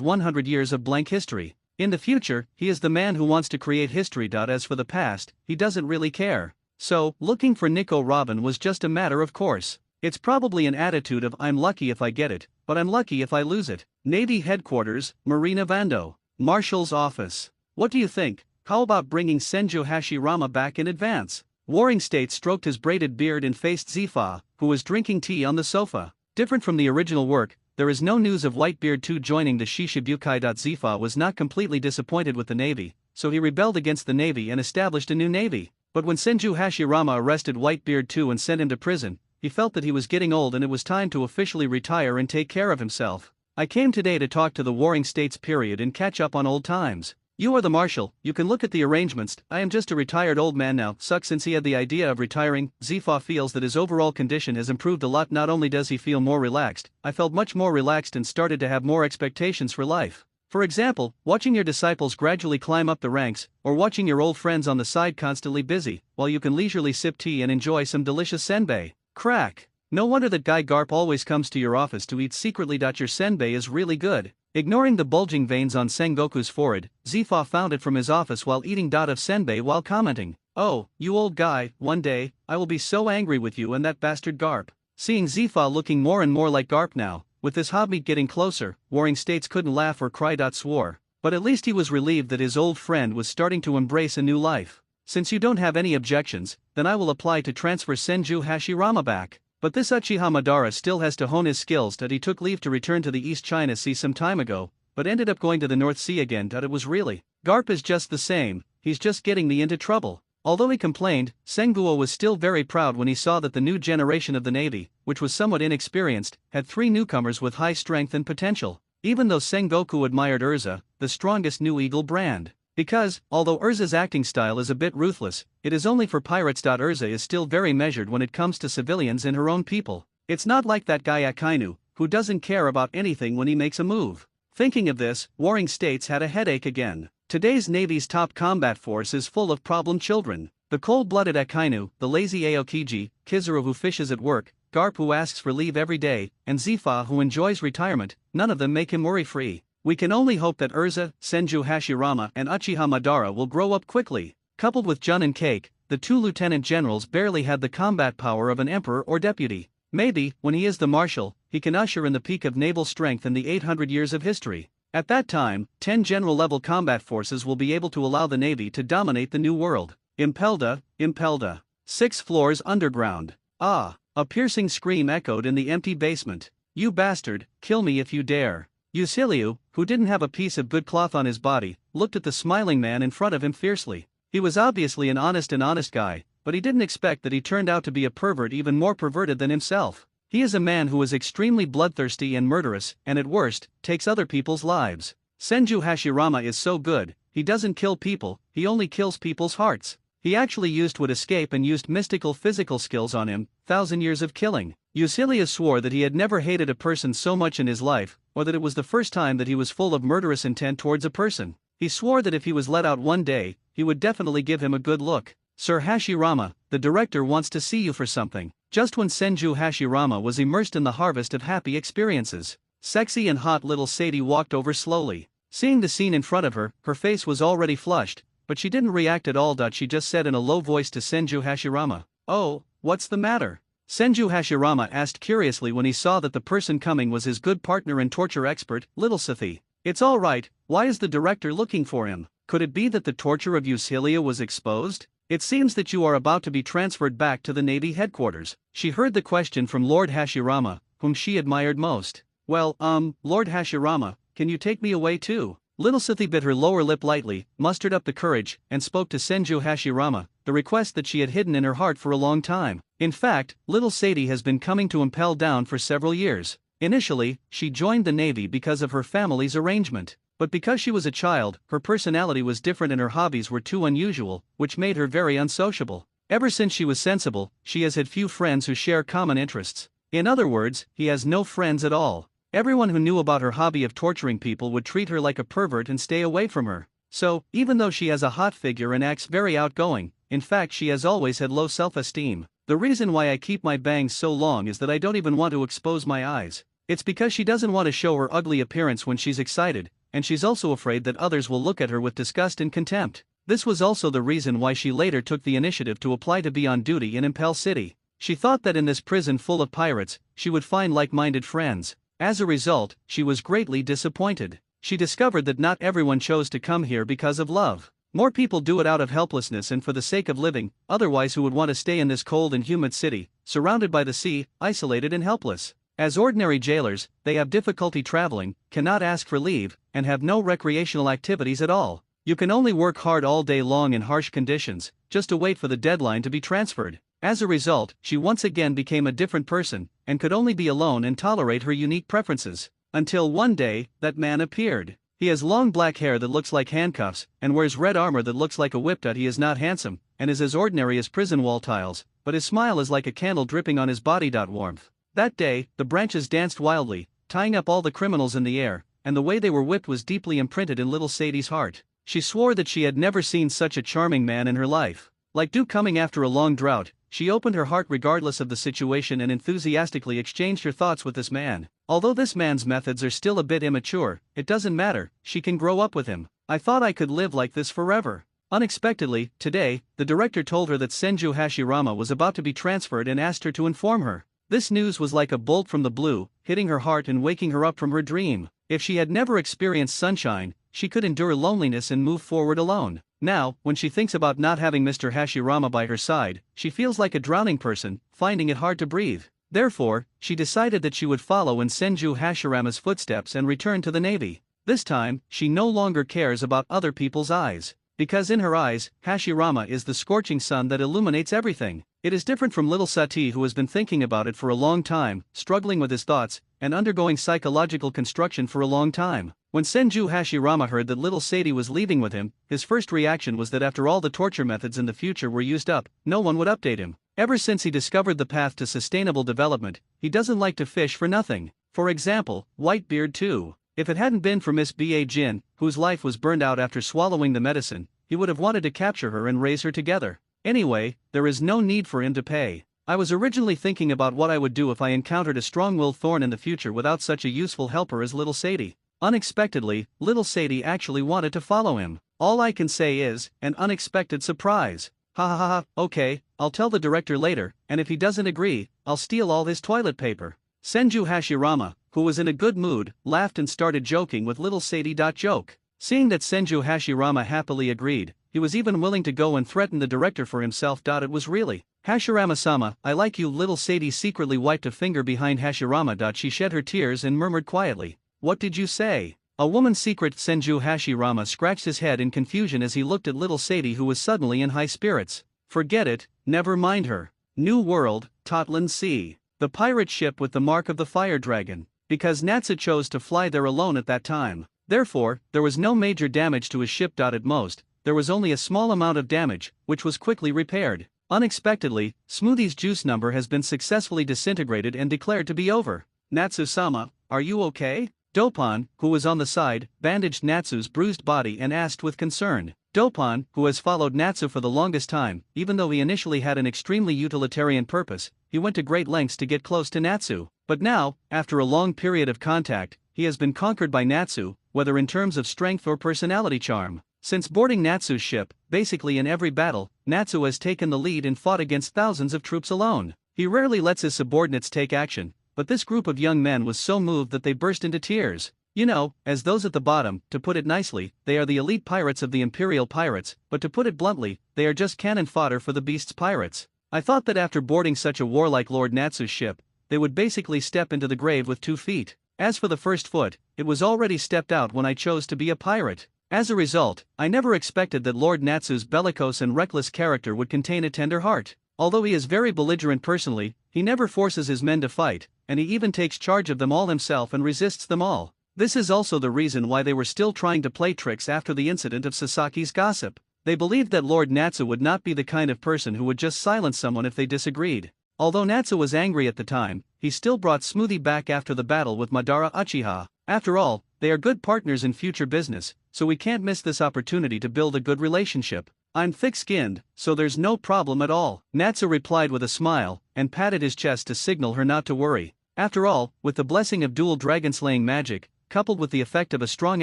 100 years of blank history. In the future, he is the man who wants to create history. As for the past, he doesn't really care. So, looking for Nicole Robin was just a matter of course. It's probably an attitude of I'm lucky if I get it, but I'm lucky if I lose it. Navy Headquarters, Marina Vando. Marshal's Office. What do you think? How about bringing Senju Hashirama back in advance? Warring State stroked his braided beard and faced Zifa, who was drinking tea on the sofa. Different from the original work, there is no news of Whitebeard 2 joining the Shishibukai. Zifa was not completely disappointed with the navy, so he rebelled against the navy and established a new navy. But when Senju Hashirama arrested Whitebeard 2 and sent him to prison, he felt that he was getting old and it was time to officially retire and take care of himself. I came today to talk to the Warring States period and catch up on old times. You are the marshal, you can look at the arrangements. I am just a retired old man now. Sucks since he had the idea of retiring. Zifa feels that his overall condition has improved a lot. Not only does he feel more relaxed, I felt much more relaxed and started to have more expectations for life. For example, watching your disciples gradually climb up the ranks, or watching your old friends on the side constantly busy, while you can leisurely sip tea and enjoy some delicious senbei. Crack. No wonder that Guy Garp always comes to your office to eat secretly. Your senbei is really good. Ignoring the bulging veins on Sengoku's forehead, Zifa found it from his office while eating of senbei while commenting, "Oh, you old guy, one day, I will be so angry with you and that bastard Garp." Seeing Zifa looking more and more like Garp now, with his hobmeet getting closer, Warring States couldn't laugh or cry. Swore. But at least he was relieved that his old friend was starting to embrace a new life. "Since you don't have any objections, then I will apply to transfer Senju Hashirama back." But this Uchiha Madara still has to hone his skills. He took leave to return to the East China Sea some time ago, but ended up going to the North Sea again. It was really, Garp is just the same, he's just getting me into trouble. Although he complained, Senguo was still very proud when he saw that the new generation of the Navy, which was somewhat inexperienced, had 3 newcomers with high strength and potential, even though Sengoku admired Urza, the strongest new Eagle brand. Because, although Urza's acting style is a bit ruthless, it is only for pirates. Urza is still very measured when it comes to civilians and her own people. It's not like that guy Akainu, who doesn't care about anything when he makes a move. Thinking of this, Warring States had a headache again. Today's Navy's top combat force is full of problem children. The cold-blooded Akainu, the lazy Aokiji, Kizaru who fishes at work, Garp who asks for leave every day, and Zifa who enjoys retirement, none of them make him worry-free. We can only hope that Urza, Senju Hashirama and Uchiha Madara will grow up quickly. Coupled with Jun and Cake, the 2 lieutenant generals barely had the combat power of an emperor or deputy. Maybe, when he is the marshal, he can usher in the peak of naval strength in the 800 years of history. At that time, 10 general-level combat forces will be able to allow the Navy to dominate the new world. Impelda, Impelda. 6 floors underground. Ah! A piercing scream echoed in the empty basement. "You bastard, kill me if you dare." Yusiliu, who didn't have a piece of good cloth on his body, looked at the smiling man in front of him fiercely. He was obviously an honest guy, but he didn't expect that he turned out to be a pervert even more perverted than himself. He is a man who is extremely bloodthirsty and murderous, and at worst, takes other people's lives. Senju Hashirama is so good, he doesn't kill people, he only kills people's hearts. He actually used would escape and used mystical physical skills on him, 1,000 years of killing. Yusilius swore that he had never hated a person so much in his life, or that it was the first time that he was full of murderous intent towards a person. He swore that if he was let out one day, he would definitely give him a good look. "Sir Hashirama, the director wants to see you for something." Just when Senju Hashirama was immersed in the harvest of happy experiences, sexy and hot little Sadie walked over slowly. Seeing the scene in front of her, her face was already flushed, but she didn't react at all. She just said in a low voice to Senju Hashirama, "Oh, what's the matter?" Senju Hashirama asked curiously when he saw that the person coming was his good partner and torture expert, Little Sathi. "It's all right, why is the director looking for him? Could it be that the torture of Yusilia was exposed? It seems that you are about to be transferred back to the Navy headquarters." She heard the question from Lord Hashirama, whom she admired most. "Well, Lord Hashirama, can you take me away too?" Little Sathi bit her lower lip lightly, mustered up the courage, and spoke to Senju Hashirama, the request that she had hidden in her heart for a long time. In fact, little Sadie has been coming to Impel Down for several years. Initially, she joined the Navy because of her family's arrangement. But because she was a child, her personality was different and her hobbies were too unusual, which made her very unsociable. Ever since she was sensible, she has had few friends who share common interests. In other words, he has no friends at all. Everyone who knew about her hobby of torturing people would treat her like a pervert and stay away from her. So, even though she has a hot figure and acts very outgoing, in fact she has always had low self-esteem. The reason why I keep my bangs so long is that I don't even want to expose my eyes. It's because she doesn't want to show her ugly appearance when she's excited, and she's also afraid that others will look at her with disgust and contempt. This was also the reason why she later took the initiative to apply to be on duty in Impel City. She thought that in this prison full of pirates, she would find like-minded friends. As a result, she was greatly disappointed. She discovered that not everyone chose to come here because of love. More people do it out of helplessness and for the sake of living, otherwise who would want to stay in this cold and humid city, surrounded by the sea, isolated and helpless. As ordinary jailers, they have difficulty traveling, cannot ask for leave, and have no recreational activities at all. You can only work hard all day long in harsh conditions, just to wait for the deadline to be transferred. As a result, she once again became a different person, and could only be alone and tolerate her unique preferences. Until one day, that man appeared. He has long black hair that looks like handcuffs, and wears red armor that looks like a whip. He is not handsome, and is as ordinary as prison wall tiles, but his smile is like a candle dripping on his body. Warmth. That day, the branches danced wildly, tying up all the criminals in the air, and the way they were whipped was deeply imprinted in little Sadie's heart. She swore that she had never seen such a charming man in her life. Like dew coming after a long drought, she opened her heart regardless of the situation and enthusiastically exchanged her thoughts with this man. Although this man's methods are still a bit immature, it doesn't matter, she can grow up with him. I thought I could live like this forever. Unexpectedly, today, the director told her that Senju Hashirama was about to be transferred and asked her to inform her. This news was like a bolt from the blue, hitting her heart and waking her up from her dream. If she had never experienced sunshine, she could endure loneliness and move forward alone. Now, when she thinks about not having Mr. Hashirama by her side, she feels like a drowning person, finding it hard to breathe. Therefore, she decided that she would follow in Senju Hashirama's footsteps and return to the Navy. This time, she no longer cares about other people's eyes. Because in her eyes, Hashirama is the scorching sun that illuminates everything. It is different from little Sati, who has been thinking about it for a long time, struggling with his thoughts, and undergoing psychological construction for a long time. When Senju Hashirama heard that little Sadie was leaving with him, his first reaction was that after all the torture methods in the future were used up, no one would update him. Ever since he discovered the path to sustainable development, he doesn't like to fish for nothing. For example, Whitebeard too. If it hadn't been for Miss B.A. Jin, whose life was burned out after swallowing the medicine, he would have wanted to capture her and raise her together. Anyway, there is no need for him to pay. I was originally thinking about what I would do if I encountered a strong-willed thorn in the future without such a useful helper as little Sadie. Unexpectedly, little Sadie actually wanted to follow him. All I can say is, an unexpected surprise. Ha ha ha, okay, I'll tell the director later, and if he doesn't agree, I'll steal all his toilet paper. Senju Hashirama, who was in a good mood, laughed and started joking with little Sadie. Joke. Seeing that Senju Hashirama happily agreed, he was even willing to go and threaten the director for himself. It was really, Hashirama-sama, I like you. Little Sadie secretly wiped a finger behind Hashirama. She shed her tears and murmured quietly, what did you say? A woman's secret. Senju Hashirama scratched his head in confusion as he looked at little Sadie, who was suddenly in high spirits. Forget it, never mind her. New World, Totland Sea. The pirate ship with the mark of the fire dragon. Because Natsu chose to fly there alone at that time. Therefore, there was no major damage to his ship. At most, there was only a small amount of damage, which was quickly repaired. Unexpectedly, Smoothie's juice number has been successfully disintegrated and declared to be over. Natsu-sama, are you okay? Dopon, who was on the side, bandaged Natsu's bruised body and asked with concern. Dopon, who has followed Natsu for the longest time, even though he initially had an extremely utilitarian purpose, he went to great lengths to get close to Natsu. But now, after a long period of contact, he has been conquered by Natsu, whether in terms of strength or personality charm. Since boarding Natsu's ship, basically in every battle, Natsu has taken the lead and fought against thousands of troops alone. He rarely lets his subordinates take action, but this group of young men was so moved that they burst into tears. You know, as those at the bottom, to put it nicely, they are the elite pirates of the Imperial Pirates, but to put it bluntly, they are just cannon fodder for the Beast's pirates. I thought that after boarding such a warlike Lord Natsu's ship, they would basically step into the grave with 2 feet. As for the first foot, it was already stepped out when I chose to be a pirate. As a result, I never expected that Lord Natsu's bellicose and reckless character would contain a tender heart. Although he is very belligerent personally, he never forces his men to fight, and he even takes charge of them all himself and resists them all. This is also the reason why they were still trying to play tricks after the incident of Sasaki's gossip. They believed that Lord Natsu would not be the kind of person who would just silence someone if they disagreed. Although Natsu was angry at the time, he still brought Smoothie back after the battle with Madara Uchiha. After all, they are good partners in future business, so we can't miss this opportunity to build a good relationship. I'm thick-skinned, so there's no problem at all. Natsu replied with a smile, and patted his chest to signal her not to worry. After all, with the blessing of dual dragon-slaying magic, coupled with the effect of a strong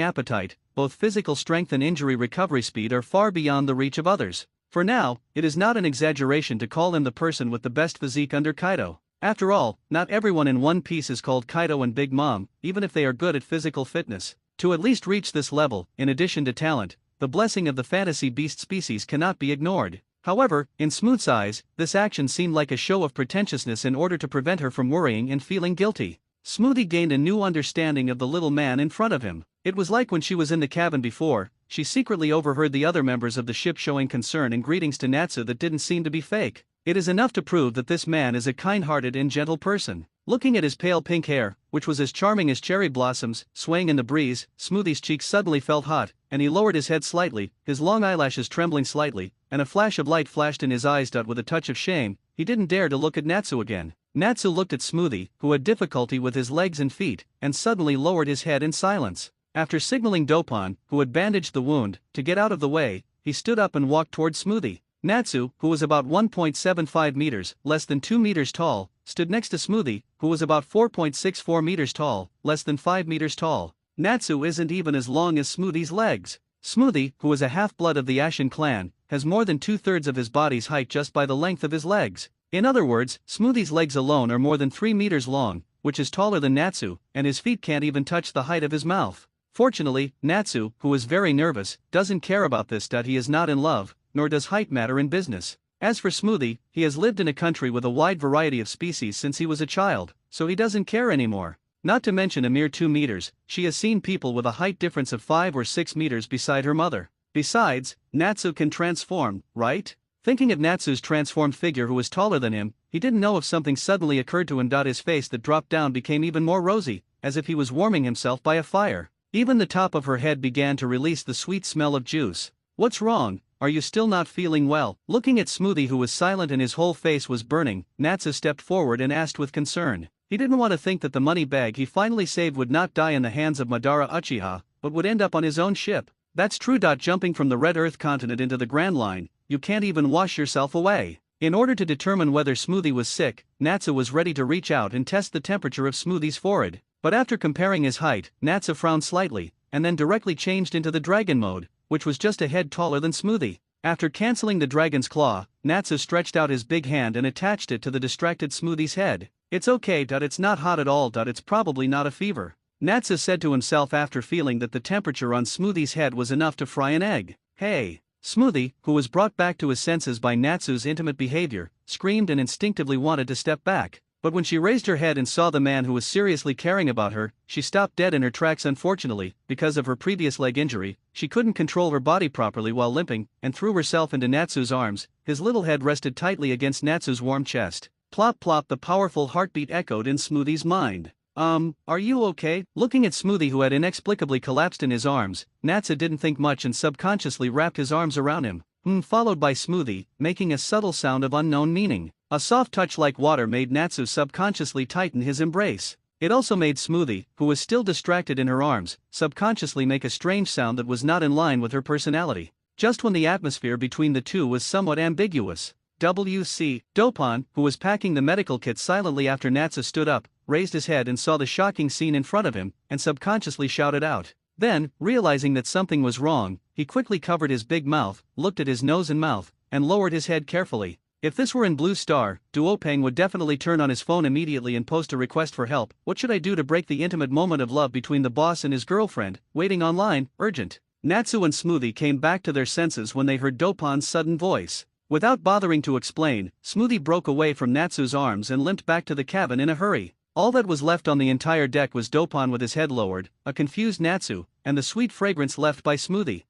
appetite, both physical strength and injury recovery speed are far beyond the reach of others. For now, it is not an exaggeration to call him the person with the best physique under Kaido. After all, not everyone in One Piece is called Kaido and Big Mom, even if they are good at physical fitness. To at least reach this level, in addition to talent, the blessing of the fantasy beast species cannot be ignored. However, in Smooth's eyes, this action seemed like a show of pretentiousness in order to prevent her from worrying and feeling guilty. Smoothie gained a new understanding of the little man in front of him. It was like when she was in the cabin before, she secretly overheard the other members of the ship showing concern and greetings to Natsu that didn't seem to be fake. It is enough to prove that this man is a kind-hearted and gentle person. Looking at his pale pink hair, which was as charming as cherry blossoms, swaying in the breeze, Smoothie's cheeks suddenly felt hot, and he lowered his head slightly, his long eyelashes trembling slightly, and a flash of light flashed in his eyes. With a touch of shame, he didn't dare to look at Natsu again. Natsu looked at Smoothie, who had difficulty with his legs and feet, and suddenly lowered his head in silence. After signaling Dopon, who had bandaged the wound, to get out of the way, he stood up and walked toward Smoothie. Natsu, who was about 1.75 meters, less than 2 meters tall, stood next to Smoothie, who was about 4.64 meters tall, less than 5 meters tall. Natsu isn't even as long as Smoothie's legs. Smoothie, who is a half-blood of the Ashen clan, has more than 2/3 of his body's height just by the length of his legs. In other words, Smoothie's legs alone are more than 3 meters long, which is taller than Natsu, and his feet can't even touch the height of his mouth. Fortunately, Natsu, who is very nervous, doesn't care about this. He is not in love, nor does height matter in business. As for Smoothie, he has lived in a country with a wide variety of species since he was a child, so he doesn't care anymore. Not to mention a mere 2 meters, she has seen people with a height difference of 5 or 6 meters beside her mother. Besides, Natsu can transform, right? Thinking of Natsu's transformed figure who is taller than him, he didn't know if something suddenly occurred to him. His face that dropped down became even more rosy, as if he was warming himself by a fire. Even the top of her head began to release the sweet smell of juice. What's wrong? Are you still not feeling well? Looking at Smoothie, who was silent and his whole face was burning, Natsu stepped forward and asked with concern. He didn't want to think that the money bag he finally saved would not die in the hands of Madara Uchiha, but would end up on his own ship. That's true. Jumping from the Red Earth continent into the Grand Line, you can't even wash yourself away. In order to determine whether Smoothie was sick, Natsu was ready to reach out and test the temperature of Smoothie's forehead. But after comparing his height, Natsu frowned slightly, and then directly changed into the dragon mode, which was just a head taller than Smoothie. After canceling the dragon's claw, Natsu stretched out his big hand and attached it to the distracted Smoothie's head. It's okay. It's not hot at all. It's probably not a fever, Natsu said to himself after feeling that the temperature on Smoothie's head was enough to fry an egg. Hey! Smoothie, who was brought back to his senses by Natsu's intimate behavior, screamed and instinctively wanted to step back. But when she raised her head and saw the man who was seriously caring about her, she stopped dead in her tracks. Unfortunately, because of her previous leg injury, she couldn't control her body properly while limping, and threw herself into Natsu's arms. His little head rested tightly against Natsu's warm chest. Plop plop, the powerful heartbeat echoed in Smoothie's mind. Are you okay? Looking at Smoothie, who had inexplicably collapsed in his arms, Natsu didn't think much and subconsciously wrapped his arms around him. Followed by Smoothie, making a subtle sound of unknown meaning. A soft touch like water made Natsu subconsciously tighten his embrace. It also made Smoothie, who was still distracted in her arms, subconsciously make a strange sound that was not in line with her personality. Just when the atmosphere between the two was somewhat ambiguous, W.C. Dopon, who was packing the medical kit silently after Natsu stood up, raised his head and saw the shocking scene in front of him, and subconsciously shouted out. Then, realizing that something was wrong, he quickly covered his big mouth, looked at his nose and mouth, and lowered his head carefully. If this were in Blue Star, Duopeng would definitely turn on his phone immediately and post a request for help. What should I do to break the intimate moment of love between the boss and his girlfriend? Waiting online, urgent. Natsu and Smoothie came back to their senses when they heard Dopon's sudden voice. Without bothering to explain, Smoothie broke away from Natsu's arms and limped back to the cabin in a hurry. All that was left on the entire deck was Dopon with his head lowered, a confused Natsu, and the sweet fragrance left by Smoothie.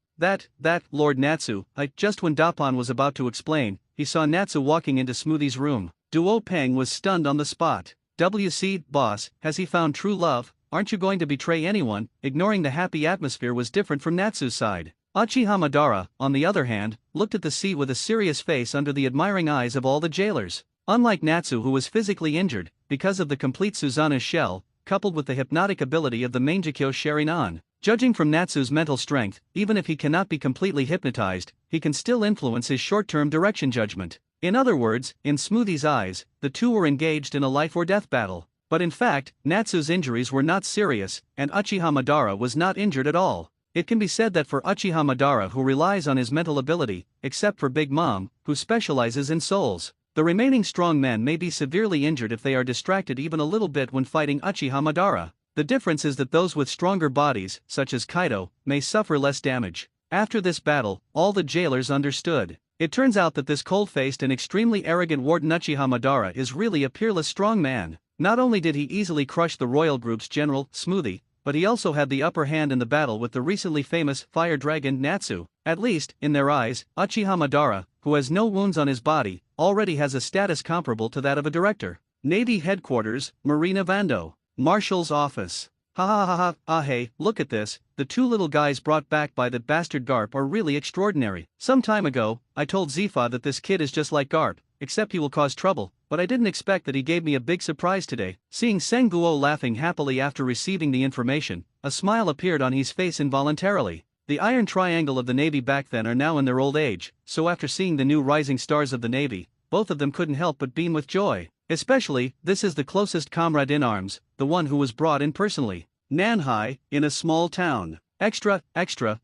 Lord Natsu, just when Dopon was about to explain, he saw Natsu walking into Smoothie's room. Duopeng was stunned on the spot. WC, boss, has he found true love? Aren't you going to betray anyone? Ignoring the happy atmosphere was different from Natsu's side. Uchiha Madara, on the other hand, looked at the sea with a serious face under the admiring eyes of all the jailers. Unlike Natsu, who was physically injured, because of the complete Susanna's shell, coupled with the hypnotic ability of the Mangekyo Sharingan. Judging from Natsu's mental strength, even if he cannot be completely hypnotized, he can still influence his short-term direction judgment. In other words, in Smoothie's eyes, the two were engaged in a life-or-death battle. But in fact, Natsu's injuries were not serious, and Uchiha Madara was not injured at all. It can be said that for Uchiha Madara, who relies on his mental ability, except for Big Mom, who specializes in souls, the remaining strong men may be severely injured if they are distracted even a little bit when fighting Uchiha Madara. The difference is that those with stronger bodies, such as Kaido, may suffer less damage. After this battle, all the jailers understood. It turns out that this cold-faced and extremely arrogant warden Uchiha Madara is really a peerless strong man. Not only did he easily crush the royal group's general, Smoothie, but he also had the upper hand in the battle with the recently famous fire dragon Natsu. At least, in their eyes, Uchiha Madara, who has no wounds on his body, already has a status comparable to that of a director. Navy Headquarters, Marina Vando. Marshal's Office. Ha ha ha ha, ah hey, look at this, the two little guys brought back by that bastard Garp are really extraordinary. Some time ago, I told Zifa that this kid is just like Garp, except he will cause trouble, but I didn't expect that he gave me a big surprise today. Seeing Senguo laughing happily after receiving the information, a smile appeared on his face involuntarily. The Iron Triangle of the Navy back then are now in their old age, so after seeing the new rising stars of the Navy, both of them couldn't help but beam with joy. Especially, this is the closest comrade in arms, the one who was brought in personally. Nanhai, in a small town. Extra,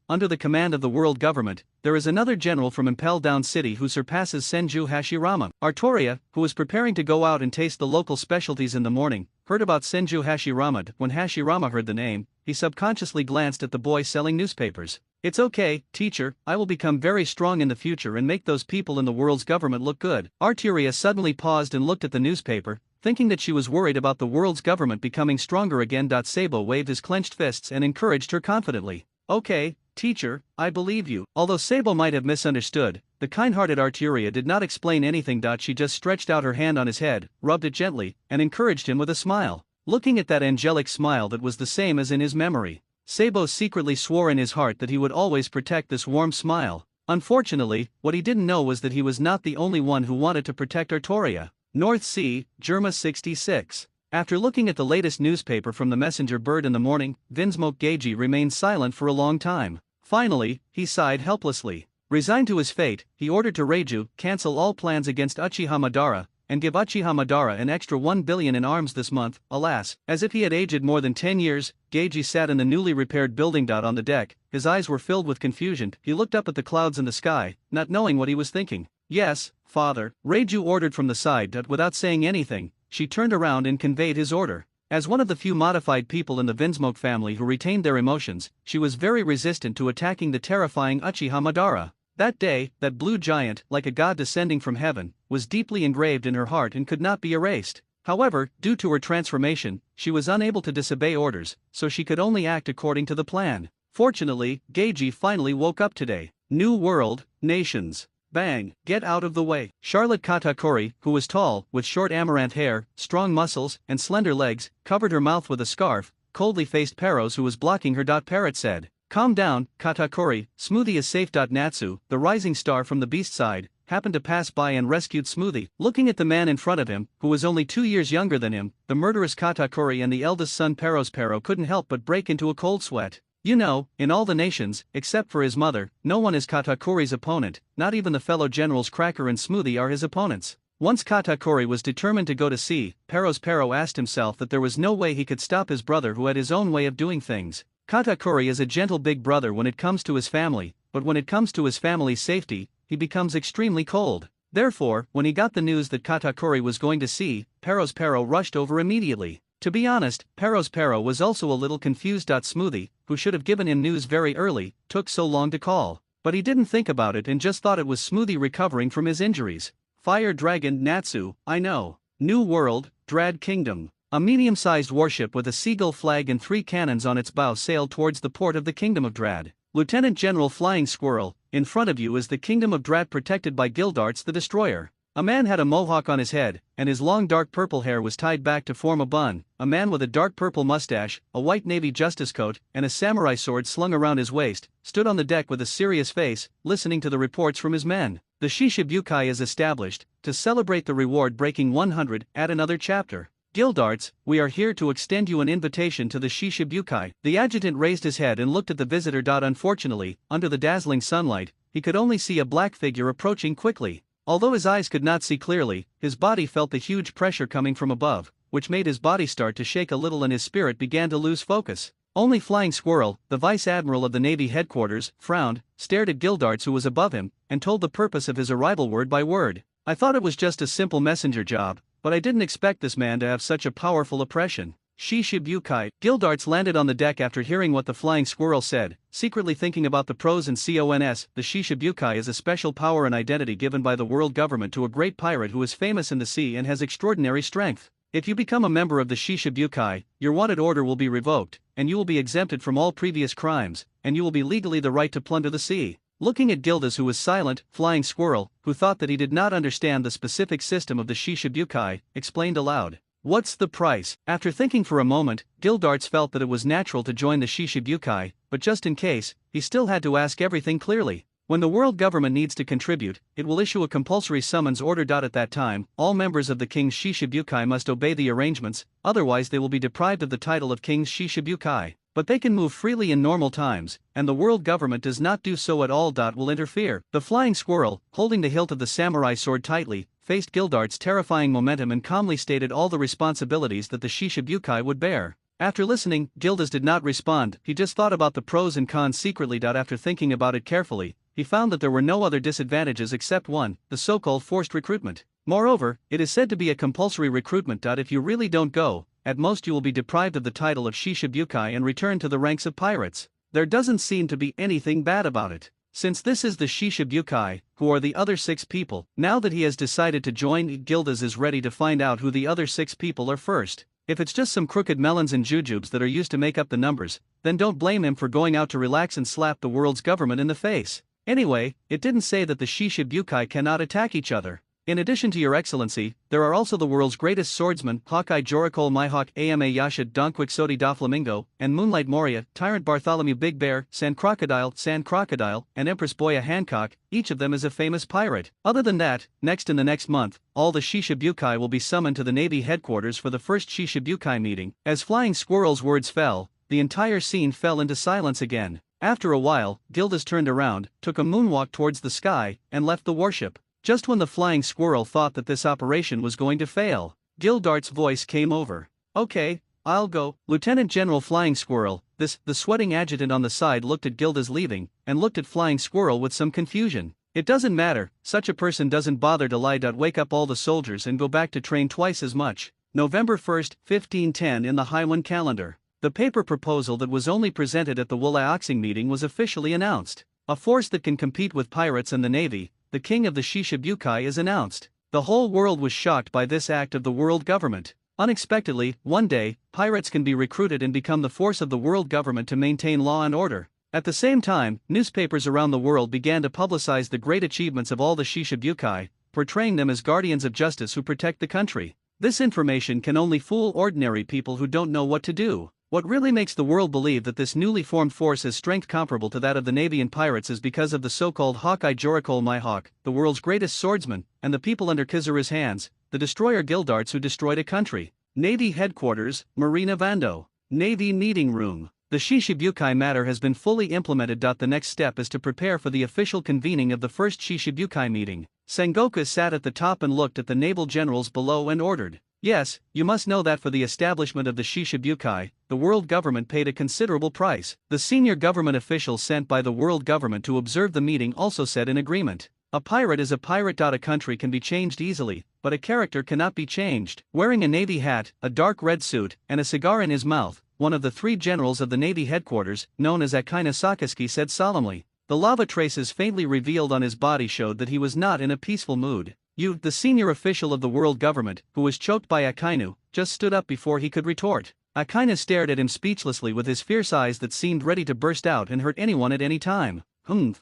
under the command of the world government, there is another general from Impel Down City who surpasses Senju Hashirama. Artoria, who was preparing to go out and taste the local specialties in the morning, heard about Senju Hashirama. When Hashirama heard the name, he subconsciously glanced at the boy selling newspapers. It's okay, teacher, I will become very strong in the future and make those people in the world's government look good. Arturia suddenly paused and looked at the newspaper, thinking that she was worried about the world's government becoming stronger again. Sabo waved his clenched fists and encouraged her confidently. Okay, teacher, I believe you. Although Sabo might have misunderstood, the kind-hearted Arturia did not explain anything. She just stretched out her hand on his head, rubbed it gently, and encouraged him with a smile. Looking at that angelic smile that was the same as in his memory, Sabo secretly swore in his heart that he would always protect this warm smile. Unfortunately, what he didn't know was that he was not the only one who wanted to protect Artoria. North Sea, Germa 66. After looking at the latest newspaper from the messenger bird in the morning, Vinsmoke Geiji remained silent for a long time. Finally, he sighed helplessly. Resigned to his fate, he ordered to Reiju cancel all plans against Uchiha Madara, and give Uchiha Madara an extra 1 billion in arms this month. Alas, as if he had aged more than 10 years, Geiji sat in the newly repaired building. On the deck, his eyes were filled with confusion. He looked up at the clouds in the sky, not knowing what he was thinking. Yes, father, Reiju ordered from the side. Without saying anything, she turned around and conveyed his order. As one of the few modified people in the Vinsmoke family who retained their emotions, she was very resistant to attacking the terrifying Uchiha Madara. That day, that blue giant, like a god descending from heaven, was deeply engraved in her heart and could not be erased. However, due to her transformation, she was unable to disobey orders, so she could only act according to the plan. Fortunately, Geiji finally woke up today. New world, nations. Bang, get out of the way. Charlotte Katakuri, who was tall, with short amaranth hair, strong muscles, and slender legs, covered her mouth with a scarf. Coldly faced Peros, who was blocking her. Parrot said, "Calm down, Katakuri, Smoothie is safe." Natsu, the rising star from the beast side, happened to pass by and rescued Smoothie. Looking at the man in front of him, who was only 2 years younger than him, the murderous Katakuri and the eldest son Pero couldn't help but break into a cold sweat. You know, in all the nations, except for his mother, no one is Katakuri's opponent, not even the fellow generals Cracker and Smoothie are his opponents. Once Katakuri was determined to go to sea, Pero asked himself that there was no way he could stop his brother who had his own way of doing things. Katakuri is a gentle big brother when it comes to his family, but when it comes to his family's safety, he becomes extremely cold. Therefore, when he got the news that Katakuri was going to sea, Pero rushed over immediately. To be honest, Pero was also a little confused. Smoothie, who should have given him news very early, took so long to call. But he didn't think about it and just thought it was Smoothie recovering from his injuries. Fire Dragon Natsu, I know. New World, Drad Kingdom. A medium-sized warship with a seagull flag and 3 cannons on its bow sailed towards the port of the Kingdom of Drad. Lieutenant General Flying Squirrel, in front of you is the Kingdom of Drad protected by Gildarts the Destroyer. A man had a mohawk on his head, and his long dark purple hair was tied back to form a bun. A man with a dark purple mustache, a white navy justice coat, and a samurai sword slung around his waist, stood on the deck with a serious face, listening to the reports from his men. The Shishibukai is established. To celebrate the reward breaking 100, add another chapter. Gildarts, we are here to extend you an invitation to the Shishibukai. The adjutant raised his head and looked at the visitor. Unfortunately, under the dazzling sunlight, he could only see a black figure approaching quickly. Although his eyes could not see clearly, his body felt the huge pressure coming from above, which made his body start to shake a little and his spirit began to lose focus. Only Flying Squirrel, the Vice Admiral of the Navy headquarters, frowned, stared at Gildarts who was above him, and told the purpose of his arrival word by word. I thought it was just a simple messenger job, but I didn't expect this man to have such a powerful oppression. Shishibukai. Gildarts landed on the deck after hearing what the Flying Squirrel said, secretly thinking about the pros and cons. The Shishibukai is a special power and identity given by the world government to a great pirate who is famous in the sea and has extraordinary strength. If you become a member of the Shishibukai, your wanted order will be revoked, and you will be exempted from all previous crimes, and you will be legally the right to plunder the sea. Looking at Gildas, who was silent, Flying Squirrel, who thought that he did not understand the specific system of the Shishibukai, explained aloud. What's the price? After thinking for a moment, Gildarts felt that it was natural to join the Shishibukai, but just in case, he still had to ask everything clearly. When the world government needs to contribute, it will issue a compulsory summons order. At that time, all members of the King's Shishibukai must obey the arrangements, otherwise they will be deprived of the title of King's Shishibukai. But they can move freely in normal times, and the world government does not do so at all. Will interfere. The Flying Squirrel, holding the hilt of the samurai sword tightly, faced Gildart's terrifying momentum and calmly stated all the responsibilities that the Shishibukai would bear. After listening, Gildas did not respond, he just thought about the pros and cons secretly. After thinking about it carefully, he found that there were no other disadvantages except one, the so-called forced recruitment. Moreover, it is said to be a compulsory recruitment. If you really don't go, at most you will be deprived of the title of Shishibukai and returned to the ranks of pirates. There doesn't seem to be anything bad about it. Since this is the Shishibukai, who are the other 6 people? Now that he has decided to join, Gildas is ready to find out who the other 6 people are first. If it's just some crooked melons and jujubes that are used to make up the numbers, then don't blame him for going out to relax and slap the world's government in the face. Anyway, it didn't say that the Shishibukai cannot attack each other. In addition to your excellency, there are also the world's greatest swordsmen, Hawkeye Joricole Mihawk Ama Yashid Don Quixote da Flamingo, and Moonlight Moria, Tyrant Bartholomew Big Bear, Sand Crocodile, and Empress Boya Hancock. Each of them is a famous pirate. Other than that, next in the next month, all the Shishibukai will be summoned to the Navy headquarters for the first Shishibukai meeting. As Flying Squirrel's words fell, the entire scene fell into silence again. After a while, Gildas turned around, took a moonwalk towards the sky, and left the warship. Just when the Flying Squirrel thought that this operation was going to fail, Gildart's voice came over. Okay, I'll go. Lieutenant General Flying Squirrel, the sweating adjutant on the side, looked at Gildas leaving, and looked at Flying Squirrel with some confusion. It doesn't matter, such a person doesn't bother to lie. Wake up all the soldiers and go back to train twice as much. November 1st, 1510 in the Haiwan calendar. The paper proposal that was only presented at the Wulaoxing meeting was officially announced. A force that can compete with pirates and the Navy, the king of the Shishibukai, is announced. The whole world was shocked by this act of the world government. Unexpectedly, one day, pirates can be recruited and become the force of the world government to maintain law and order. At the same time, newspapers around the world began to publicize the great achievements of all the Shishibukai, portraying them as guardians of justice who protect the country. This information can only fool ordinary people who don't know what to do. What really makes the world believe that this newly formed force has strength comparable to that of the Navy and pirates is because of the so-called Hawkeye Joricole Mihawk, the world's greatest swordsman, and the people under Kizaru's hands, the destroyer Gildarts who destroyed a country. Navy Headquarters, Marina Vando. Navy Meeting Room. The Shishibukai matter has been fully implemented. The next step is to prepare for the official convening of the first Shishibukai meeting. Sengoku sat at the top and looked at the naval generals below and ordered. Yes, you must know that for the establishment of the Shishibukai, the world government paid a considerable price. The senior government officials sent by the world government to observe the meeting also said in agreement. A pirate is a pirate. A country can be changed easily, but a character cannot be changed. Wearing a navy hat, a dark red suit, and a cigar in his mouth, one of the 3 generals of the Navy headquarters, known as Akaina Sakaski, said solemnly. The lava traces faintly revealed on his body showed that he was not in a peaceful mood. The senior official of the world government, who was choked by Akainu, just stood up before he could retort. Akainu stared at him speechlessly with his fierce eyes that seemed ready to burst out and hurt anyone at any time.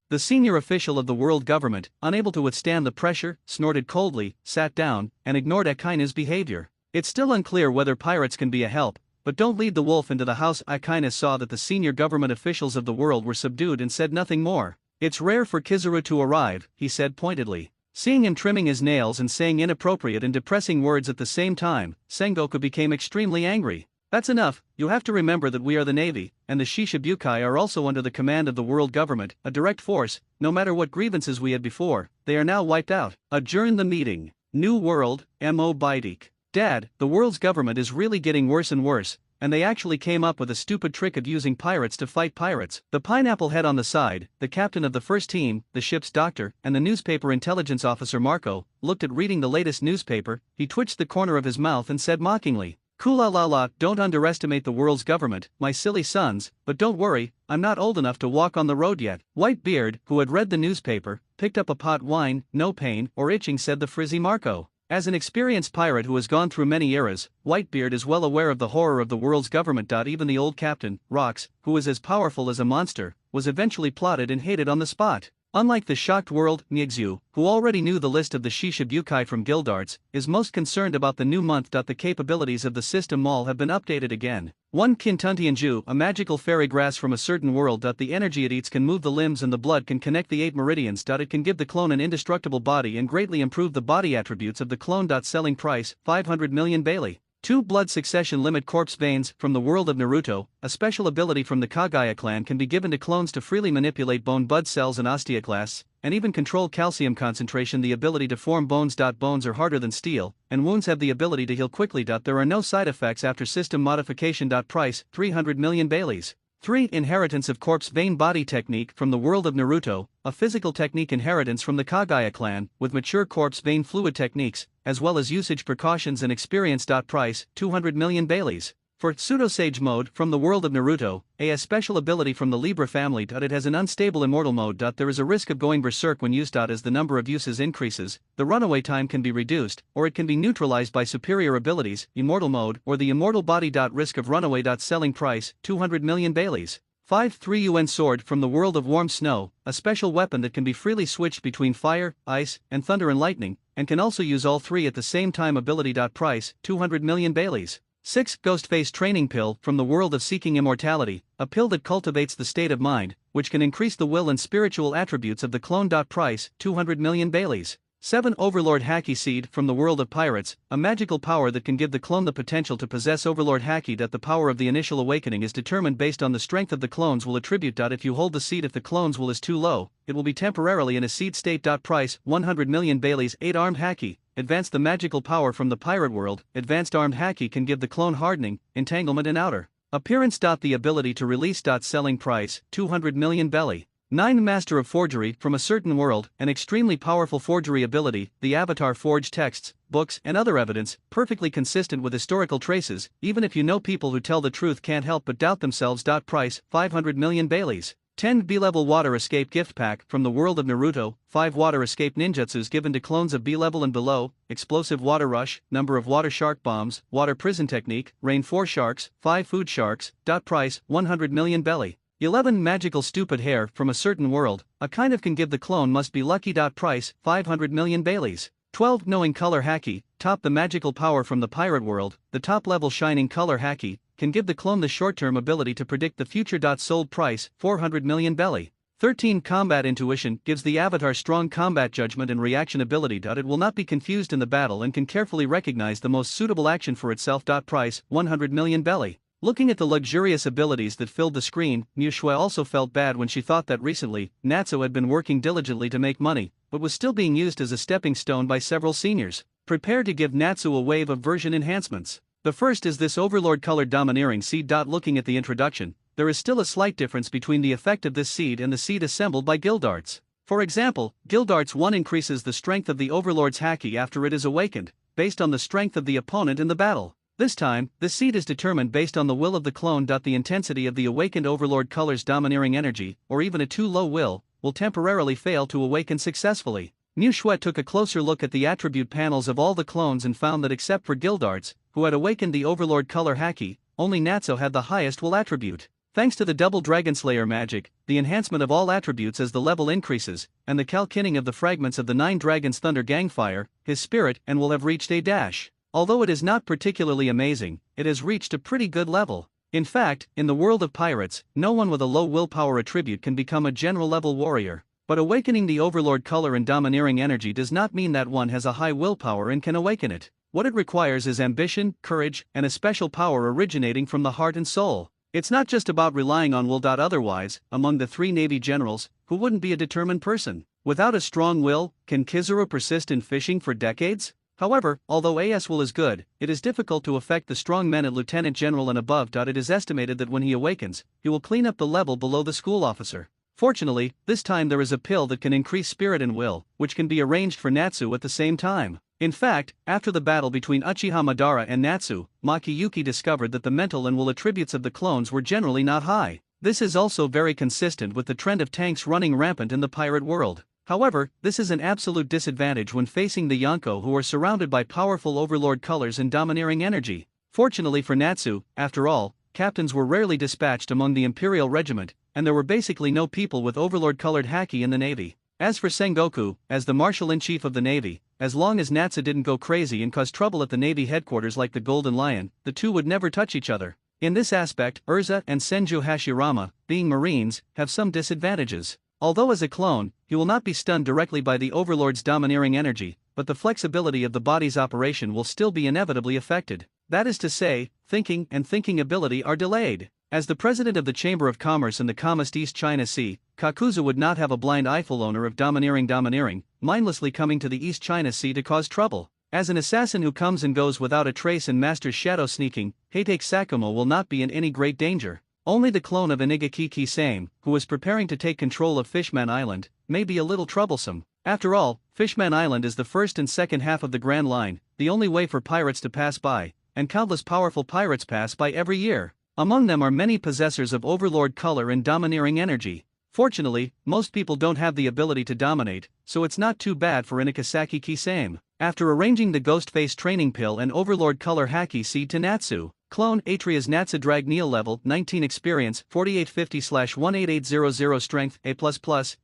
The senior official of the world government, unable to withstand the pressure, snorted coldly, sat down, and ignored Akainu's behavior. It's still unclear whether pirates can be a help, but don't lead the wolf into the house. Akainu saw that the senior government officials of the world were subdued and said nothing more. It's rare for Kizaru to arrive, he said pointedly. Seeing him trimming his nails and saying inappropriate and depressing words at the same time, Sengoku became extremely angry. That's enough, you have to remember that we are the Navy, and the Shishibukai are also under the command of the world government, a direct force. No matter what grievances we had before, they are now wiped out. Adjourn the meeting. New World, Mo Baidik. Dad, the world's government is really getting worse and worse, and they actually came up with a stupid trick of using pirates to fight pirates. The pineapple head on the side, the captain of the first team, the ship's doctor, and the newspaper intelligence officer Marco, looked at reading the latest newspaper. He twitched the corner of his mouth and said mockingly, "Kula la la, don't underestimate the world's government, my silly sons, but don't worry, I'm not old enough to walk on the road yet." Whitebeard, who had read the newspaper, picked up a pot. "Wine, no pain or itching," said the frizzy Marco. As an experienced pirate who has gone through many eras, Whitebeard is well aware of the horror of the world's government. Even the old captain, Rox, who was as powerful as a monster, was eventually plotted and hated on the spot. Unlike the shocked world, Nyxu, who already knew the list of the Shishibukai from Gildarts, is most concerned about the new month. The capabilities of the system mall have been updated again. 1 Kintuntianju, a magical fairy grass from a certain world. The energy it eats can move the limbs and the blood can connect the 8 meridians. It can give the clone an indestructible body and greatly improve the body attributes of the clone. Selling price, 500 million Bailey. 2 Blood Succession Limit Corpse Veins, from the world of Naruto, a special ability from the Kagaya clan can be given to clones to freely manipulate bone bud cells and osteoclasts, and even control calcium concentration. The ability to form bones. Bones are harder than steel, and wounds have the ability to heal quickly. There are no side effects after system modification. Price, 300 million Baileys. 3 Inheritance of Corpse Vein Body Technique, from the world of Naruto, a physical technique inheritance from the Kagaya clan, with mature corpse vein fluid techniques, as well as usage precautions and experience. Price, 200 million Baileys. For Pseudo-Sage Mode, from the world of Naruto, a special ability from the Libra family. It has an unstable immortal mode. There is a risk of going berserk when used. As the number of uses increases, the runaway time can be reduced, or it can be neutralized by superior abilities, immortal mode, or the immortal body. Risk of runaway. Selling price, 200 million Baileys. 5 3 UN Sword, from the world of Warm Snow, a special weapon that can be freely switched between fire, ice, and thunder and lightning, and can also use all 3 at the same time. Ability. Price, 200 million Baileys. 6 Ghostface Training Pill, from the world of Seeking Immortality, a pill that cultivates the state of mind, which can increase the will and spiritual attributes of the clone. Price, 200 million Baileys. 7 Overlord Haki Seed, from the world of Pirates, a magical power that can give the clone the potential to possess Overlord Haki. The power of the initial awakening is determined based on the strength of the clone's will attribute. If you hold the seed, if the clone's will is too low, it will be temporarily in a seed state. Price, 100 million Baileys. 8 Armed Haki. Advance the magical power from the pirate world. Advanced Armed Haki can give the clone hardening, entanglement and outer appearance. The ability to release. Selling price, 200 million Belly. 9 Master of Forgery, from a certain world, an extremely powerful forgery ability. The avatar forged texts, books, and other evidence, perfectly consistent with historical traces, even if you know people who tell the truth can't help but doubt themselves. Price, 500 million Baileys. 10 B-level Water Escape Gift Pack, from the world of Naruto, 5 Water Escape Ninjutsus given to clones of B-level and below, Explosive Water Rush, Number of Water Shark Bombs, Water Prison Technique, Rain 4 Sharks, 5 Food Sharks. Price, 100 million Belly. 11 Magical Stupid Hair, from a certain world, a kind of can give the clone must be lucky. Price, 500 million Baileys. 12 Knowing Color Haki, top the magical power from the pirate world, the top level Shining Color Haki, can give the clone the short-term ability to predict the future. Sold price, 400 million Belly. 13 Combat Intuition, gives the avatar strong combat judgment and reaction ability. It will not be confused in the battle and can carefully recognize the most suitable action for itself. Price, 100 million Belly. Looking at the luxurious abilities that filled the screen, Nyxue also felt bad when she thought that recently, Natsu had been working diligently to make money, but was still being used as a stepping stone by several seniors. Prepare to give Natsu a wave of version enhancements. The first is this Overlord Colored Domineering Seed. Looking at the introduction, there is still a slight difference between the effect of this seed and the seed assembled by Gildarts. For example, Gildarts 1 increases the strength of the Overlord's Haki after it is awakened, based on the strength of the opponent in the battle. This time, the seed is determined based on the will of the clone. The intensity of the awakened Overlord Color's domineering energy, or even a too low will temporarily fail to awaken successfully. Nyxue took a closer look at the attribute panels of all the clones and found that except for Gildarts, who had awakened the Overlord Color Haki, only Natsu had the highest will attribute. Thanks to the double Dragon Slayer magic, the enhancement of all attributes as the level increases, and the calkining of the fragments of the 9 Dragons Thunder Gangfire, his spirit and will have reached a dash. Although it is not particularly amazing, it has reached a pretty good level. In fact, in the world of pirates, no one with a low willpower attribute can become a general level warrior. But awakening the Overlord Color and domineering energy does not mean that one has a high willpower and can awaken it. What it requires is ambition, courage, and a special power originating from the heart and soul. It's not just about relying on will. Otherwise, among the 3 Navy generals, who wouldn't be a determined person? Without a strong will, can Kizaru persist in fishing for decades? However, although AS will is good, it is difficult to affect the strong men at Lieutenant General and above. It is estimated that when he awakens, he will clean up the level below the school officer. Fortunately, this time there is a pill that can increase spirit and will, which can be arranged for Natsu at the same time. In fact, after the battle between Uchiha Madara and Natsu, Makiyuki discovered that the mental and will attributes of the clones were generally not high. This is also very consistent with the trend of tanks running rampant in the pirate world. However, this is an absolute disadvantage when facing the Yonko, who are surrounded by powerful overlord colors and domineering energy. Fortunately for Natsu, after all, captains were rarely dispatched among the Imperial Regiment, and there were basically no people with overlord-colored haki in the Navy. As for Sengoku, as the Marshal-in-Chief of the Navy, as long as Natsu didn't go crazy and cause trouble at the Navy headquarters like the Golden Lion, the two would never touch each other. In this aspect, Urza and Senju Hashirama, being Marines, have some disadvantages. Although as a clone, he will not be stunned directly by the Overlord's domineering energy, but the flexibility of the body's operation will still be inevitably affected. That is to say, thinking and thinking ability are delayed. As the president of the Chamber of Commerce in the calmest East China Sea, Kakuzu would not have a blind eyeful owner of domineering, mindlessly coming to the East China Sea to cause trouble. As an assassin who comes and goes without a trace and masters shadow sneaking, Heitake Sakumo will not be in any great danger. Only the clone of Inigaki Kisame, who is preparing to take control of Fishman Island, may be a little troublesome. After all, Fishman Island is the first and second half of the Grand Line, the only way for pirates to pass by, and countless powerful pirates pass by every year. Among them are many possessors of overlord color and domineering energy. Fortunately, most people don't have the ability to dominate, so it's not too bad for Inakasaki Kisame. After arranging the Ghost Face training pill and overlord color haki seed to Natsu, clone Atria's Natsu Drag Neil level 19 experience 4850/18800 strength A++,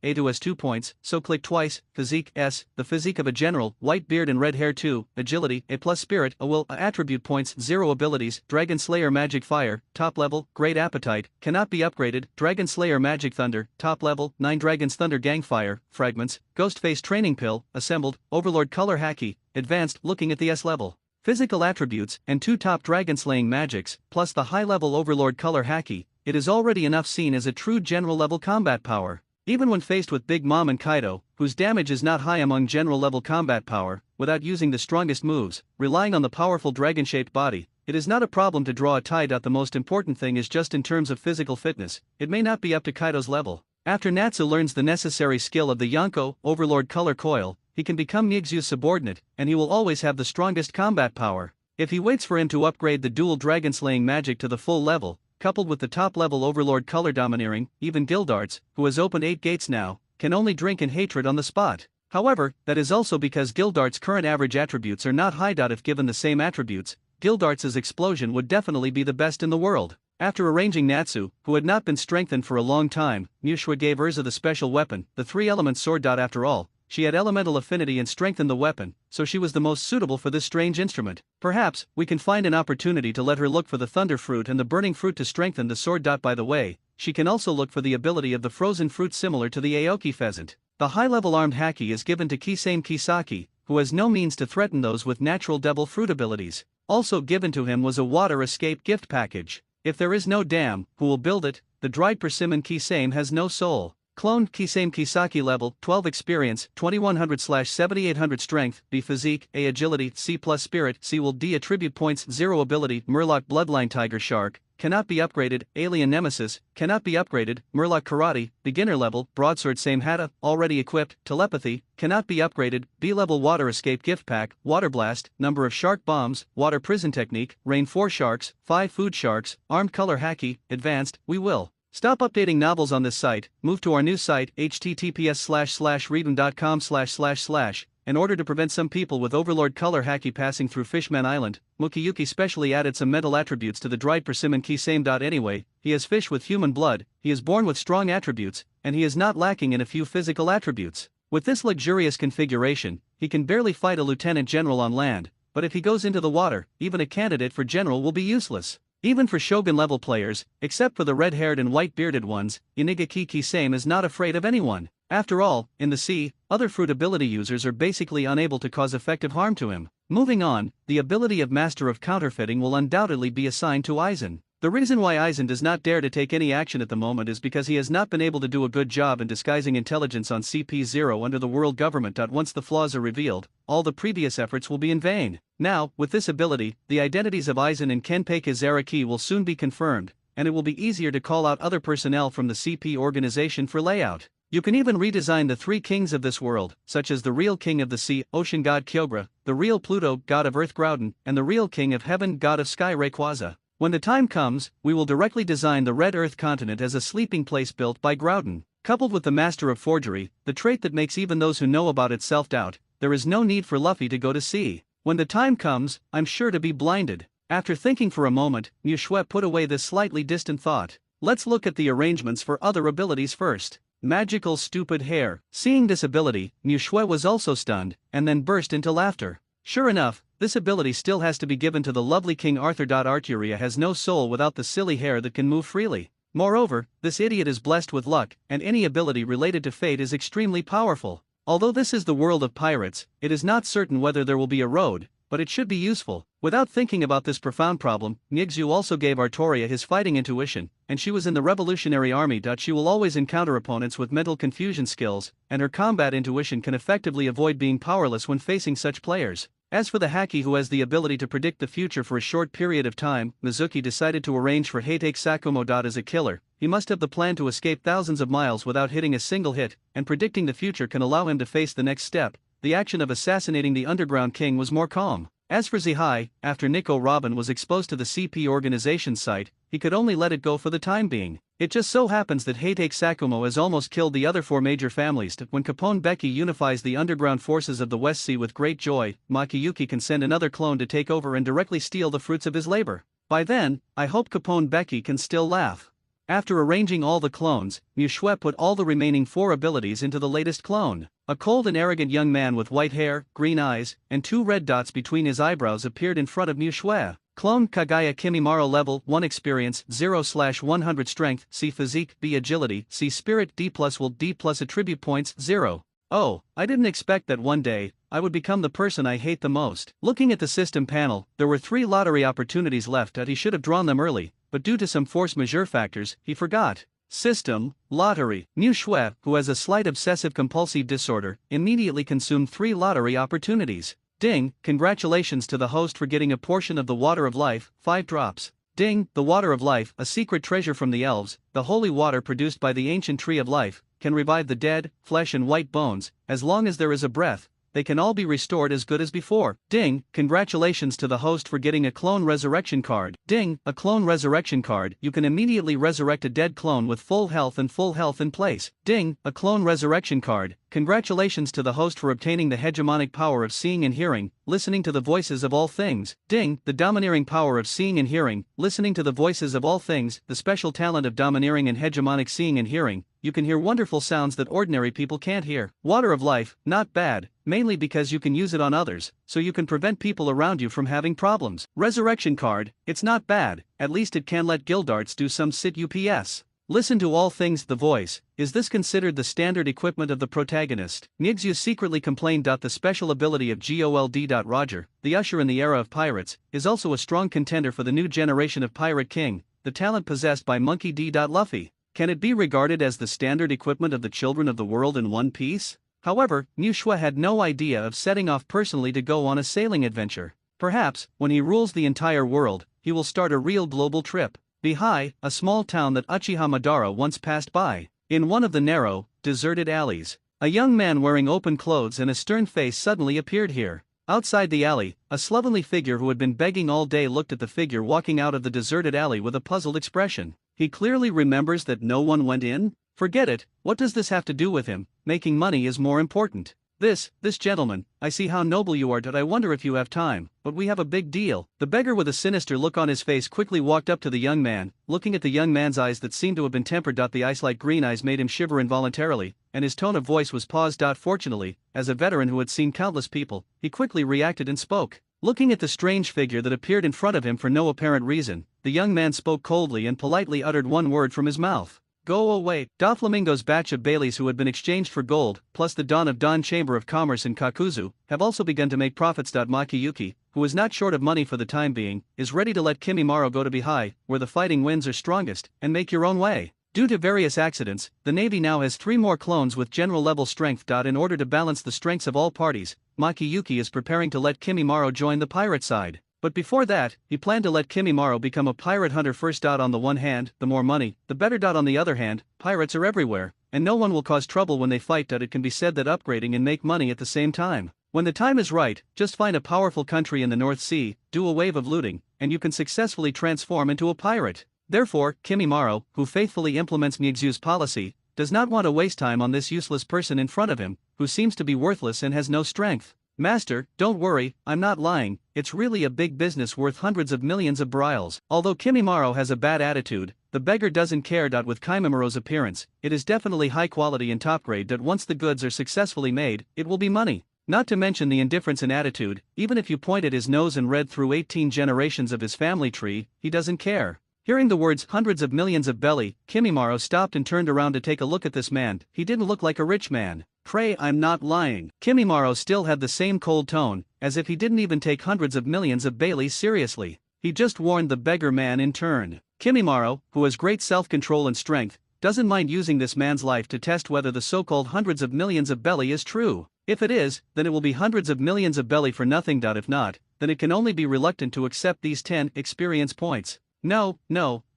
A to S 2 points, so click twice, physique S, the physique of a general, white beard and red hair 2, agility A plus spirit A will A attribute points 0 abilities, Dragon Slayer Magic Fire, top level, Great Appetite, cannot be upgraded, Dragon Slayer Magic Thunder, top level, 9 Dragon's Thunder Gang Fire, fragments, Ghost Face training pill, assembled, overlord color haki, advanced, looking at the S level. Physical attributes, and 2 top dragon-slaying magics, plus the high-level overlord color haki, it is already enough seen as a true general-level combat power. Even when faced with Big Mom and Kaido, whose damage is not high among general-level combat power, without using the strongest moves, relying on the powerful dragon-shaped body, it is not a problem to draw a tie. The most important thing is just in terms of physical fitness, it may not be up to Kaido's level. After Natsu learns the necessary skill of the Yonko, overlord color coil, he can become Miguzu's subordinate, and he will always have the strongest combat power. If he waits for him to upgrade the dual dragon-slaying magic to the full level, coupled with the top-level overlord color domineering, even Gildarts, who has opened 8 gates now, can only drink in hatred on the spot. However, that is also because Gildart's current average attributes are not high. If given the same attributes, Gildart's explosion would definitely be the best in the world. After arranging Natsu, who had not been strengthened for a long time, Mushwa gave Urza the special weapon, the 3-element sword. After all, she had elemental affinity and strengthened the weapon, so she was the most suitable for this strange instrument. Perhaps, we can find an opportunity to let her look for the thunder fruit and the burning fruit to strengthen the sword. By the way, she can also look for the ability of the frozen fruit similar to the Aoki pheasant. The high-level armed haki is given to Kisame Kisaki, who has no means to threaten those with natural devil fruit abilities. Also given to him was a water escape gift package. If there is no dam, who will build it? The dried persimmon Kisame has no soul. Cloned Kisame Kisaki level 12 experience 2100/7800 strength B physique A agility C plus spirit C will D attribute points 0 ability Murloc bloodline tiger shark cannot be upgraded alien nemesis cannot be upgraded Murloc karate beginner level broadsword same hata already equipped telepathy cannot be upgraded B level water escape gift pack water blast number of shark bombs water prison technique rain 4 sharks 5 food sharks armed color haki advanced we will stop updating novels on this site, move to our new site https://reading.com// in order to prevent some people with overlord color haki passing through Fishman Island. Mukiyuki specially added some mental attributes to the dried persimmon Kisame. Anyway, he has fish with human blood, he is born with strong attributes, and he is not lacking in a few physical attributes. With this luxurious configuration, he can barely fight a lieutenant general on land, but if he goes into the water, even a candidate for general will be useless. Even for Shogun-level players, except for the red-haired and white-bearded ones, Inigaki Kisame is not afraid of anyone. After all, in the sea, other fruit ability users are basically unable to cause effective harm to him. Moving on, the ability of Master of Counterfeiting will undoubtedly be assigned to Aizen. The reason why Aizen does not dare to take any action at the moment is because he has not been able to do a good job in disguising intelligence on CP0 under the world government. Once the flaws are revealed, all the previous efforts will be in vain. Now, with this ability, the identities of Aizen and Kenpei Kizaraki will soon be confirmed, and it will be easier to call out other personnel from the CP organization for layout. You can even redesign the 3 kings of this world, such as the real king of the sea, ocean god Kyogre, the real Pluto, god of earth Groudon, and the real king of heaven, god of sky Rayquaza. When the time comes, we will directly design the Red Earth continent as a sleeping place built by Groudon. Coupled with the master of forgery, the trait that makes even those who know about it self-doubt, there is no need for Luffy to go to sea. When the time comes, I'm sure to be blinded. After thinking for a moment, Mu Shui put away this slightly distant thought. Let's look at the arrangements for other abilities first. Magical stupid hair. Seeing this ability, Mu Shui was also stunned, and then burst into laughter. Sure enough, this ability still has to be given to the lovely King Arthur. Arturia has no soul without the silly hair that can move freely. Moreover, this idiot is blessed with luck, and any ability related to fate is extremely powerful. Although this is the world of pirates, it is not certain whether there will be a road, but it should be useful. Without thinking about this profound problem, Nigzu also gave Artoria his fighting intuition, and she was in the Revolutionary Army. She will always encounter opponents with mental confusion skills, and her combat intuition can effectively avoid being powerless when facing such players. As for the Haki who has the ability to predict the future for a short period of time, Mizuki decided to arrange for Heitake Sakumo. As a killer, he must have the plan to escape thousands of miles without hitting a single hit, and predicting the future can allow him to face the next step. The action of assassinating the Underground King was more calm. As for Zihai, after Nico Robin was exposed to the CP organization's site, he could only let it go for the time being. It just so happens that Heitake Sakumo has almost killed the other four major families. When Capone Becky unifies the underground forces of the West Sea with great joy, Makiyuki can send another clone to take over and directly steal the fruits of his labor. By then, I hope Capone Becky can still laugh. After arranging all the clones, Mu Shui put all the remaining 4 abilities into the latest clone. A cold and arrogant young man with white hair, green eyes, and 2 red dots between his eyebrows appeared in front of Mu Shui. Clone Kagaya Kimimaro level 1 experience 0/100 strength C physique B agility C spirit D plus will D plus attribute points 0. Oh, I didn't expect that one day I would become the person I hate the most. Looking at the system panel, there were 3 lottery opportunities left and he should have drawn them early, but due to some force majeure factors, he forgot. System, lottery. Mu Shui, who has a slight obsessive compulsive disorder, immediately consumed 3 lottery opportunities. Ding, congratulations to the host for getting a portion of the water of life, 5 drops. Ding, the water of life, a secret treasure from the elves, the holy water produced by the ancient tree of life, can revive the dead, flesh and white bones, as long as there is a breath. They can all be restored as good as before. Ding, congratulations to the host for getting a clone resurrection card. Ding, a clone resurrection card. You can immediately resurrect a dead clone with full health in place. Ding, a clone resurrection card. Congratulations to the host for obtaining the hegemonic power of seeing and hearing, listening to the voices of all things. Ding, the domineering power of seeing and hearing, listening to the voices of all things, the special talent of domineering and hegemonic seeing and hearing. You can hear wonderful sounds that ordinary people can't hear. Water of life, not bad, mainly because you can use it on others, so you can prevent people around you from having problems. Resurrection card, it's not bad, at least it can let Gildarts do some sit UPS. Listen to all things the voice. Is this considered the standard equipment of the protagonist? Nigzu secretly complained. The special ability of Gold. Roger, the usher in the era of pirates, is also a strong contender for the new generation of Pirate King, the talent possessed by Monkey D. Luffy. Can it be regarded as the standard equipment of the children of the world in One Piece? However, Mu Shui had no idea of setting off personally to go on a sailing adventure. Perhaps, when he rules the entire world, he will start a real global trip. Bihai, a small town that Uchiha Madara once passed by. In one of the narrow, deserted alleys, a young man wearing open clothes and a stern face suddenly appeared here. Outside the alley, a slovenly figure who had been begging all day looked at the figure walking out of the deserted alley with a puzzled expression. He clearly remembers that no one went in? Forget it, what does this have to do with him? Making money is more important. This gentleman, I see how noble you are. I wonder if you have time, but we have a big deal. The beggar with a sinister look on his face quickly walked up to the young man, looking at the young man's eyes that seemed to have been tempered. The ice-like green eyes made him shiver involuntarily, and his tone of voice was paused. Fortunately, as a veteran who had seen countless people, he quickly reacted and spoke. Looking at the strange figure that appeared in front of him for no apparent reason, the young man spoke coldly and politely uttered one word from his mouth. Go away. Doflamingo's batch of Baileys who had been exchanged for gold, plus the Dawn of Dawn Chamber of Commerce in Kakuzu, have also begun to make profits. Makiyuki, who is not short of money for the time being, is ready to let Kimimaro go to Bihai, where the fighting winds are strongest, and make your own way. Due to various accidents, the Navy now has 3 more clones with general level strength. In order to balance the strengths of all parties, Makiyuki is preparing to let Kimimaro join the pirate side. But before that, he planned to let Kimimaro become a pirate hunter first. On the one hand, the more money, the better. On the other hand, pirates are everywhere, and no one will cause trouble when they fight. It can be said that upgrading and make money at the same time. When the time is right, just find a powerful country in the North Sea, do a wave of looting, and you can successfully transform into a pirate. Therefore, Kimimaro, who faithfully implements Migzu's policy, does not want to waste time on this useless person in front of him, who seems to be worthless and has no strength. Master, don't worry, I'm not lying, it's really a big business worth hundreds of millions of bryles. Although Kimimaro has a bad attitude, the beggar doesn't care. With Kimimiro's appearance, it is definitely high quality and top grade. Once the goods are successfully made, it will be money. Not to mention the indifference in attitude, even if you point at his nose and read through 18 generations of his family tree, he doesn't care. Hearing the words hundreds of millions of belly, Kimimaro stopped and turned around to take a look at this man. He didn't look like a rich man. Pray, I'm not lying. Kimimaro still had the same cold tone, as if he didn't even take hundreds of millions of baileys seriously. He just warned the beggar man in turn. Kimimaro, who has great self-control and strength, doesn't mind using this man's life to test whether the so-called hundreds of millions of belly is true. If it is, then it will be hundreds of millions of belly for nothing. If not, then it can only be reluctant to accept these 10 experience points. No,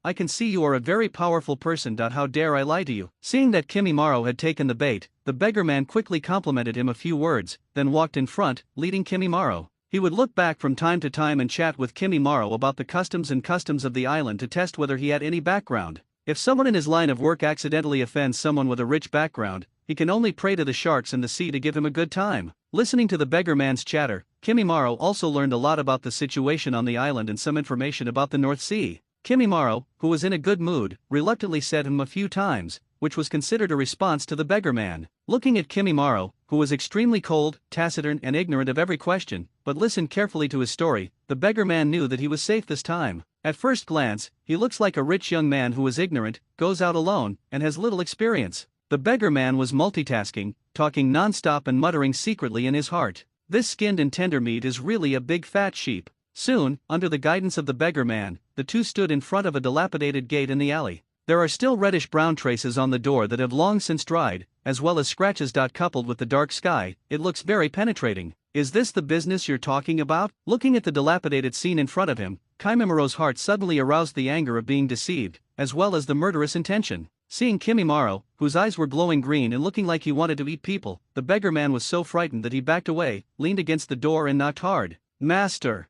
I can see you are a very powerful person. How dare I lie to you? Seeing that Kimimaro had taken the bait, the beggar man quickly complimented him a few words, then walked in front, leading Kimimaro. He would look back from time to time and chat with Kimimaro about the customs of the island to test whether he had any background. If someone in his line of work accidentally offends someone with a rich background, he can only pray to the sharks in the sea to give him a good time. Listening to the beggar man's chatter, Kimimaro also learned a lot about the situation on the island and some information about the North Sea. Kimimaro, who was in a good mood, reluctantly said him a few times, which was considered a response to the beggar man. Looking at Kimimaro, who was extremely cold, taciturn and ignorant of every question, but listened carefully to his story, the beggar man knew that he was safe this time. At first glance, he looks like a rich young man who is ignorant, goes out alone, and has little experience. The beggar man was multitasking, talking non-stop and muttering secretly in his heart. This skinned and tender meat is really a big fat sheep. Soon, under the guidance of the beggar man, the two stood in front of a dilapidated gate in the alley. There are still reddish-brown traces on the door that have long since dried, as well as scratches. Coupled with the dark sky, it looks very penetrating. Is this the business you're talking about? Looking at the dilapidated scene in front of him, Kimimiro's heart suddenly aroused the anger of being deceived, as well as the murderous intention. Seeing Kimimaro, whose eyes were glowing green and looking like he wanted to eat people, the beggar man was so frightened that he backed away, leaned against the door and knocked hard. Master,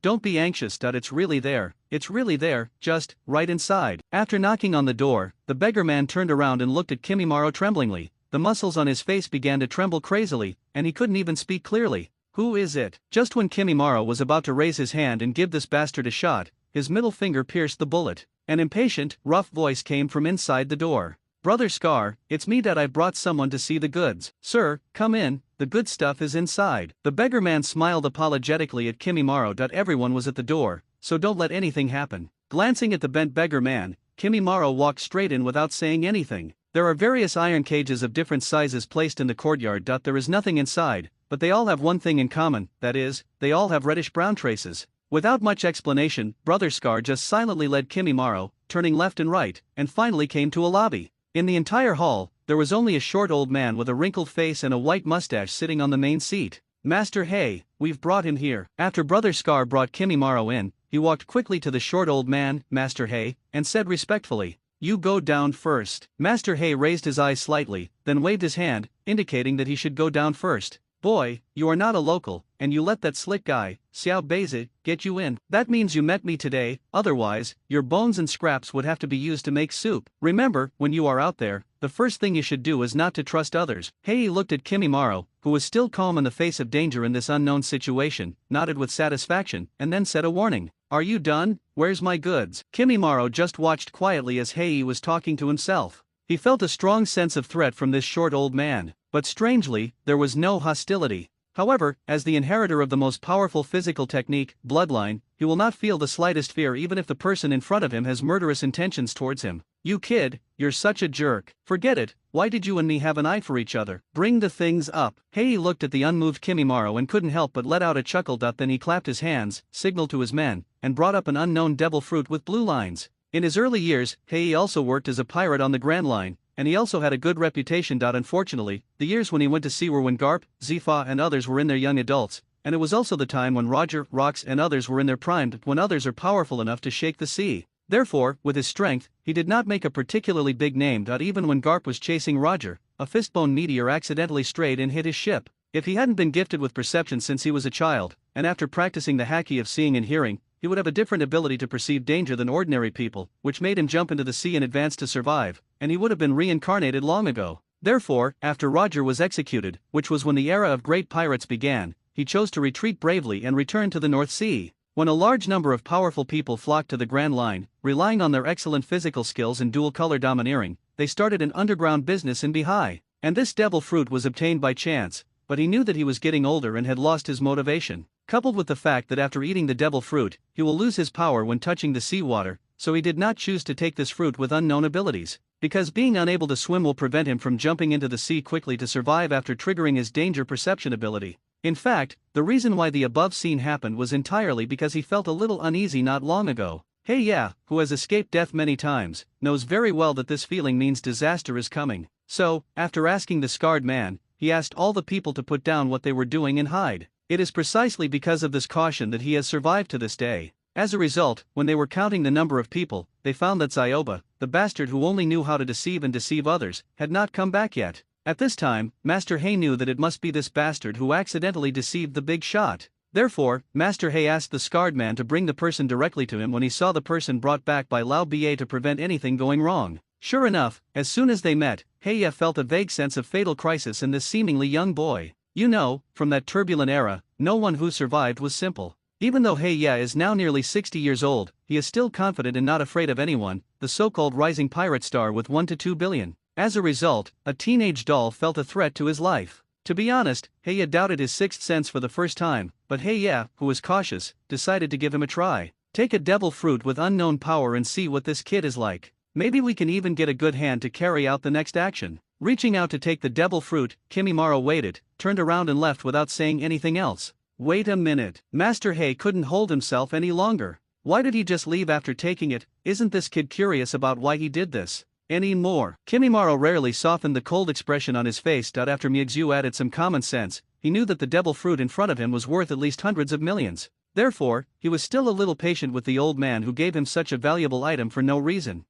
don't be anxious. It's really there, just right inside. After knocking on the door, the beggar man turned around and looked at Kimimaro tremblingly. The muscles on his face began to tremble crazily, and he couldn't even speak clearly. Who is it? Just when Kimimaro was about to raise his hand and give this bastard a shot, his middle finger pierced the bullet. An impatient, rough voice came from inside the door. Brother Scar, it's me. I brought someone to see the goods. Sir, come in, the good stuff is inside. The beggar man smiled apologetically at Kimimaro. Everyone was at the door, so don't let anything happen. Glancing at the bent beggar man, Kimimaro walked straight in without saying anything. There are various iron cages of different sizes placed in the courtyard. There is nothing inside, but they all have one thing in common, that is, they all have reddish-brown traces. Without much explanation, Brother Scar just silently led Kimimaro, turning left and right, and finally came to a lobby. In the entire hall, there was only a short old man with a wrinkled face and a white mustache sitting on the main seat. Master Hay, we've brought him here. After Brother Scar brought Kimimaro in, he walked quickly to the short old man, Master Hay, and said respectfully, "You go down first." Master Hay raised his eyes slightly, then waved his hand, indicating that he should go down first. Boy, you are not a local, and you let that slick guy, Xiao Beizi, get you in. That means you met me today, otherwise, your bones and scraps would have to be used to make soup. Remember, when you are out there, the first thing you should do is not to trust others. Hei looked at Kimimaro, who was still calm in the face of danger in this unknown situation, nodded with satisfaction, and then said a warning. Are you done? Where's my goods? Kimimaro just watched quietly as Hei was talking to himself. He felt a strong sense of threat from this short old man, but strangely, there was no hostility. However, as the inheritor of the most powerful physical technique, bloodline, he will not feel the slightest fear even if the person in front of him has murderous intentions towards him. You kid, you're such a jerk. Forget it, why did you and me have an eye for each other? Bring the things up. Hei looked at the unmoved Kimimaro and couldn't help but let out a chuckle. Then he clapped his hands, signaled to his men, and brought up an unknown devil fruit with blue lines. In his early years, Hei also worked as a pirate on the Grand Line, and he also had a good reputation. Unfortunately, the years when he went to sea were when Garp, Zifa and others were in their young adults, and it was also the time when Roger, Rox and others were in their prime, when others are powerful enough to shake the sea. Therefore, with his strength, he did not make a particularly big name. Even when Garp was chasing Roger, a fistbone meteor accidentally strayed and hit his ship. If he hadn't been gifted with perception since he was a child, and after practicing the haki of seeing and hearing, he would have a different ability to perceive danger than ordinary people, which made him jump into the sea in advance to survive, and he would have been reincarnated long ago. Therefore, after Roger was executed, which was when the era of great pirates began, he chose to retreat bravely and return to the North Sea. When a large number of powerful people flocked to the Grand Line, relying on their excellent physical skills and dual-color domineering, they started an underground business in Bihai. And this devil fruit was obtained by chance, but he knew that he was getting older and had lost his motivation, coupled with the fact that after eating the devil fruit, he will lose his power when touching the seawater, so he did not choose to take this fruit with unknown abilities, because being unable to swim will prevent him from jumping into the sea quickly to survive after triggering his danger perception ability. In fact, the reason why the above scene happened was entirely because he felt a little uneasy not long ago. Hey, who has escaped death many times, knows very well that this feeling means disaster is coming. So, after asking the scarred man, he asked all the people to put down what they were doing and hide. It is precisely because of this caution that he has survived to this day. As a result, when they were counting the number of people, they found that Zioba, the bastard who only knew how to deceive and deceive others, had not come back yet. At this time, Master Hay knew that it must be this bastard who accidentally deceived the big shot. Therefore, Master Hay asked the scarred man to bring the person directly to him when he saw the person brought back by Lao Ba to prevent anything going wrong. Sure enough, as soon as they met, Heya felt a vague sense of fatal crisis in this seemingly young boy. You know, from that turbulent era, no one who survived was simple. Even though Heya is now nearly 60 years old, he is still confident and not afraid of anyone, the so-called rising pirate star with 1 to 2 billion. As a result, a teenage doll felt a threat to his life. To be honest, Heya doubted his sixth sense for the first time, but Heya, who was cautious, decided to give him a try. Take a devil fruit with unknown power and see what this kid is like. Maybe we can even get a good hand to carry out the next action. Reaching out to take the devil fruit, Kimimaro waited, turned around and left without saying anything else. Wait a minute. Master Hay couldn't hold himself any longer. Why did he just leave after taking it? Isn't this kid curious about why he did this anymore? Kimimaro rarely softened the cold expression on his face. After Miyagzu added some common sense, he knew that the devil fruit in front of him was worth at least hundreds of millions. Therefore, he was still a little patient with the old man who gave him such a valuable item for no reason.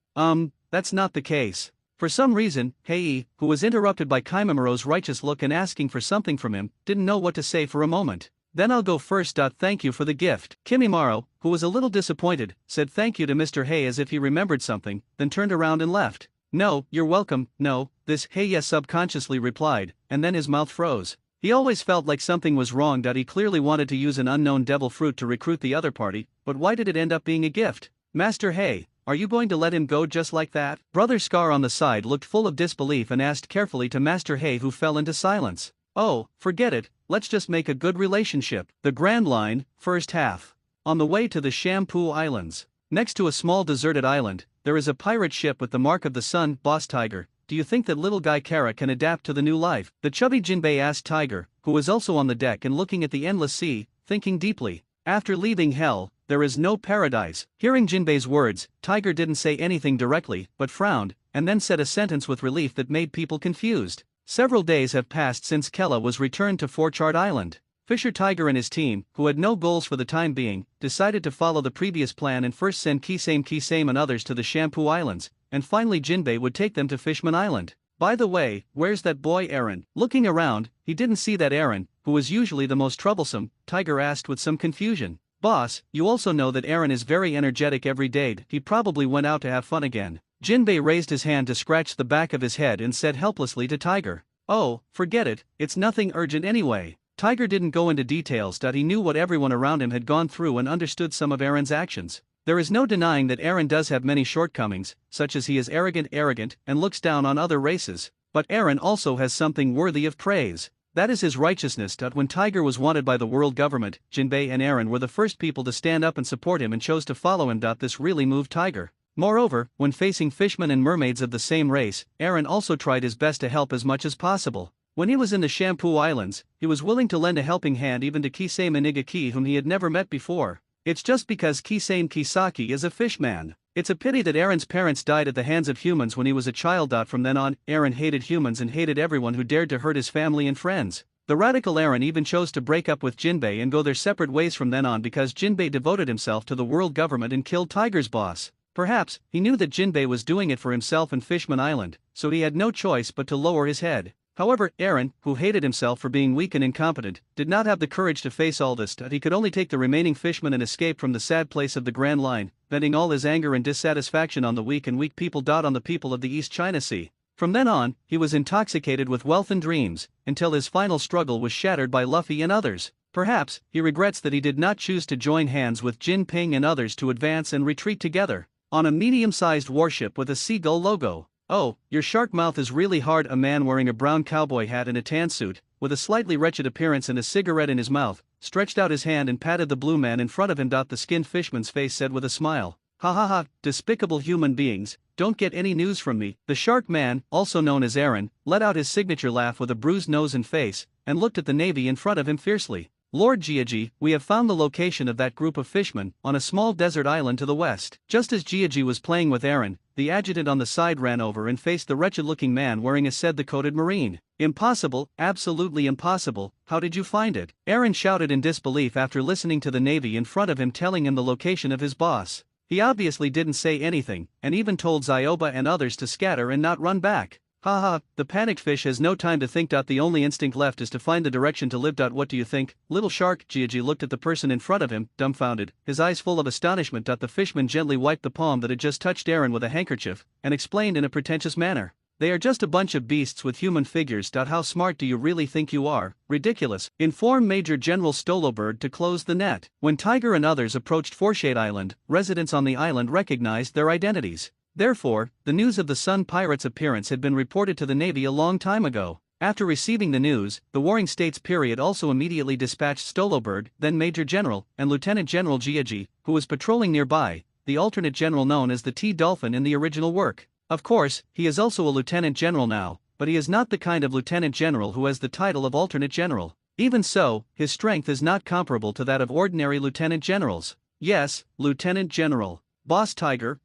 That's not the case. For some reason, Hei, who was interrupted by Kimimiro's righteous look and asking for something from him, didn't know what to say for a moment. Then I'll go first. Thank you for the gift. Kimimaro, who was a little disappointed, said thank you to Mr. Hay as if he remembered something, then turned around and left. No, you're welcome. No, this Heya subconsciously replied, and then his mouth froze. He always felt like something was wrong. He clearly wanted to use an unknown devil fruit to recruit the other party, but why did it end up being a gift? Master Hay, are you going to let him go just like that? Brother Scar on the side looked full of disbelief and asked carefully to Master Hay, who fell into silence. Oh, forget it, let's just make a good relationship. The Grand Line, first half. On the way to the Shampoo Islands. Next to a small deserted island, there is a pirate ship with the mark of the sun. Boss Tiger, do you think that little guy Kara can adapt to the new life? The chubby Jinbei asked Tiger, who was also on the deck and looking at the endless sea, thinking deeply. After leaving hell, there is no paradise. Hearing Jinbei's words, Tiger didn't say anything directly, but frowned, and then said a sentence with relief that made people confused. Several days have passed since Kella was returned to Forchard Island. Fisher Tiger and his team, who had no goals for the time being, decided to follow the previous plan and first send Kisame and others to the Shampoo Islands, and finally Jinbei would take them to Fishman Island. By the way, where's that boy Aaron? Looking around, he didn't see that Aaron, who was usually the most troublesome, Tiger asked with some confusion. Boss, you also know that Aaron is very energetic every day. He probably went out to have fun again. Jinbei raised his hand to scratch the back of his head and said helplessly to Tiger. Oh, forget it, it's nothing urgent anyway. Tiger didn't go into details. He knew what everyone around him had gone through and understood some of Aaron's actions. There is no denying that Aaron does have many shortcomings, such as he is arrogant, and looks down on other races. But Aaron also has something worthy of praise. That is his righteousness. When Tiger was wanted by the world government, Jinbei and Aaron were the first people to stand up and support him and chose to follow him. This really moved Tiger. Moreover, when facing fishmen and mermaids of the same race, Aaron also tried his best to help as much as possible. When he was in the Shampoo Islands, he was willing to lend a helping hand even to Kisame Inigaki, whom he had never met before. It's just because Kisame Kisaki is a fishman. It's a pity that Aaron's parents died at the hands of humans when he was a child. From then on, Aaron hated humans and hated everyone who dared to hurt his family and friends. The radical Aaron even chose to break up with Jinbei and go their separate ways from then on because Jinbei devoted himself to the world government and killed Tiger's boss. Perhaps, he knew that Jinbei was doing it for himself and Fishman Island, so he had no choice but to lower his head. However, Aaron, who hated himself for being weak and incompetent, did not have the courage to face all this. He could only take the remaining fishmen and escape from the sad place of the Grand Line, venting all his anger and dissatisfaction on the weak people. On the people of the East China Sea. From then on, he was intoxicated with wealth and dreams, until his final struggle was shattered by Luffy and others. Perhaps, he regrets that he did not choose to join hands with Jin Ping and others to advance and retreat together on a medium-sized warship with a seagull logo. Oh, your shark mouth is really hard. A man wearing a brown cowboy hat and a tan suit, with a slightly wretched appearance and a cigarette in his mouth, stretched out his hand and patted the blue man in front of him. The skinned fishman's face said with a smile, "Ha ha ha, despicable human beings, don't get any news from me." The shark man, also known as Aaron, let out his signature laugh with a bruised nose and face, and looked at the navy in front of him fiercely. "Lord Jiaji, we have found the location of that group of fishmen, on a small desert island to the west." Just as Jiaji was playing with Aaron, the adjutant on the side ran over and faced the wretched-looking man wearing a said the coated marine. "Impossible, absolutely impossible, how did you find it?" Aaron shouted in disbelief after listening to the navy in front of him telling him the location of his boss. He obviously didn't say anything, and even told Zioba and others to scatter and not run back. Haha, the panicked fish has no time to think. The only instinct left is to find the direction to live. What do you think, little shark? Jiaji looked at the person in front of him, dumbfounded, his eyes full of astonishment. The fishman gently wiped the palm that had just touched Aaron with a handkerchief, and explained in a pretentious manner. "They are just a bunch of beasts with human figures. How smart do you really think you are? Ridiculous. Inform Major General Stolobird to close the net." When Tiger and others approached Foreshade Island, residents on the island recognized their identities. Therefore, the news of the Sun Pirates' appearance had been reported to the Navy a long time ago. After receiving the news, the Warring States period also immediately dispatched Stolobird, then Major General, and Lieutenant General Jiaji, who was patrolling nearby, the alternate general known as the T-Dolphin in the original work. Of course, he is also a lieutenant general now, but he is not the kind of lieutenant general who has the title of alternate general. Even so, his strength is not comparable to that of ordinary lieutenant generals. Yes, Lieutenant General. Boss Tiger,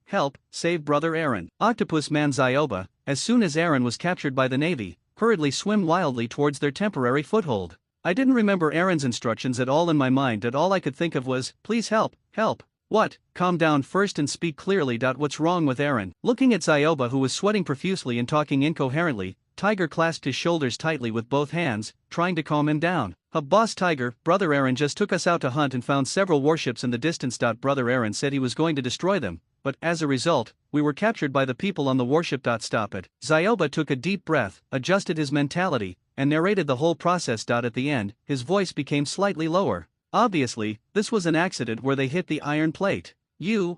help, save Brother Aaron. Octopus Man Zioba, as soon as Aaron was captured by the Navy, hurriedly swam wildly towards their temporary foothold. I didn't remember Aaron's instructions at all in my mind. All I could think of was, please help, help. What? Calm down first and speak clearly. What's wrong with Aaron? Looking at Zioba, who was sweating profusely and talking incoherently, Tiger clasped his shoulders tightly with both hands, trying to calm him down. Boss Tiger, Brother Aaron just took us out to hunt and found several warships in the distance. Brother Aaron said he was going to destroy them, but as a result, we were captured by the people on the warship. Stop it. Zioba took a deep breath, adjusted his mentality, and narrated the whole process. At the end, his voice became slightly lower. Obviously, this was an accident where they hit the iron plate. Ugh.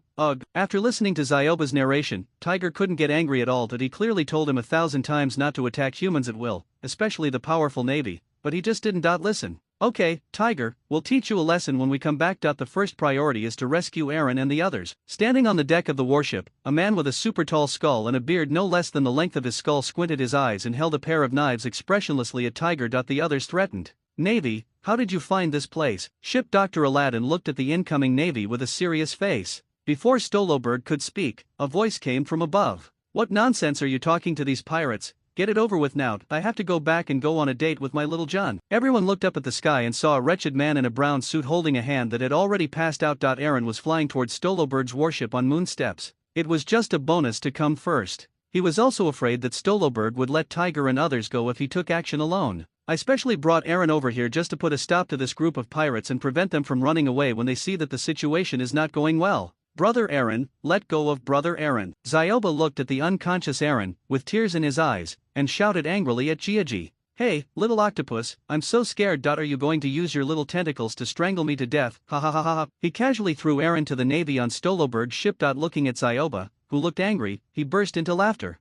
After listening to Zioba's narration, Tiger couldn't get angry at all. He clearly told him 1,000 times not to attack humans at will, especially the powerful Navy, but he just didn't. Listen. Okay, Tiger, we'll teach you a lesson when we come back. The first priority is to rescue Aaron and the others. Standing on the deck of the warship, a man with a super tall skull and a beard no less than the length of his skull squinted his eyes and held a pair of knives expressionlessly at Tiger. The others threatened. Navy, how did you find this place? Ship. Dr. Aladdin looked at the incoming Navy with a serious face. Before Stolobird could speak, a voice came from above. What nonsense are you talking to these pirates? Get it over with now. I have to go back and go on a date with my little John. Everyone looked up at the sky and saw a wretched man in a brown suit holding a hand that had already passed out. Aaron was flying towards Stolobird's warship on moon steps. It was just a bonus to come first. He was also afraid that Stolobird would let Tiger and others go if he took action alone. I specially brought Aaron over here just to put a stop to this group of pirates and prevent them from running away when they see that the situation is not going well. Brother Aaron, let go of Brother Aaron. Zioba looked at the unconscious Aaron, with tears in his eyes, and shouted angrily at Jiaji. Hey, little octopus, I'm so scared. Are you going to use your little tentacles to strangle me to death? Ha ha ha ha ha. He casually threw Aaron to the Navy on Stolobird's ship. Looking at Zioba, who looked angry, he burst into laughter.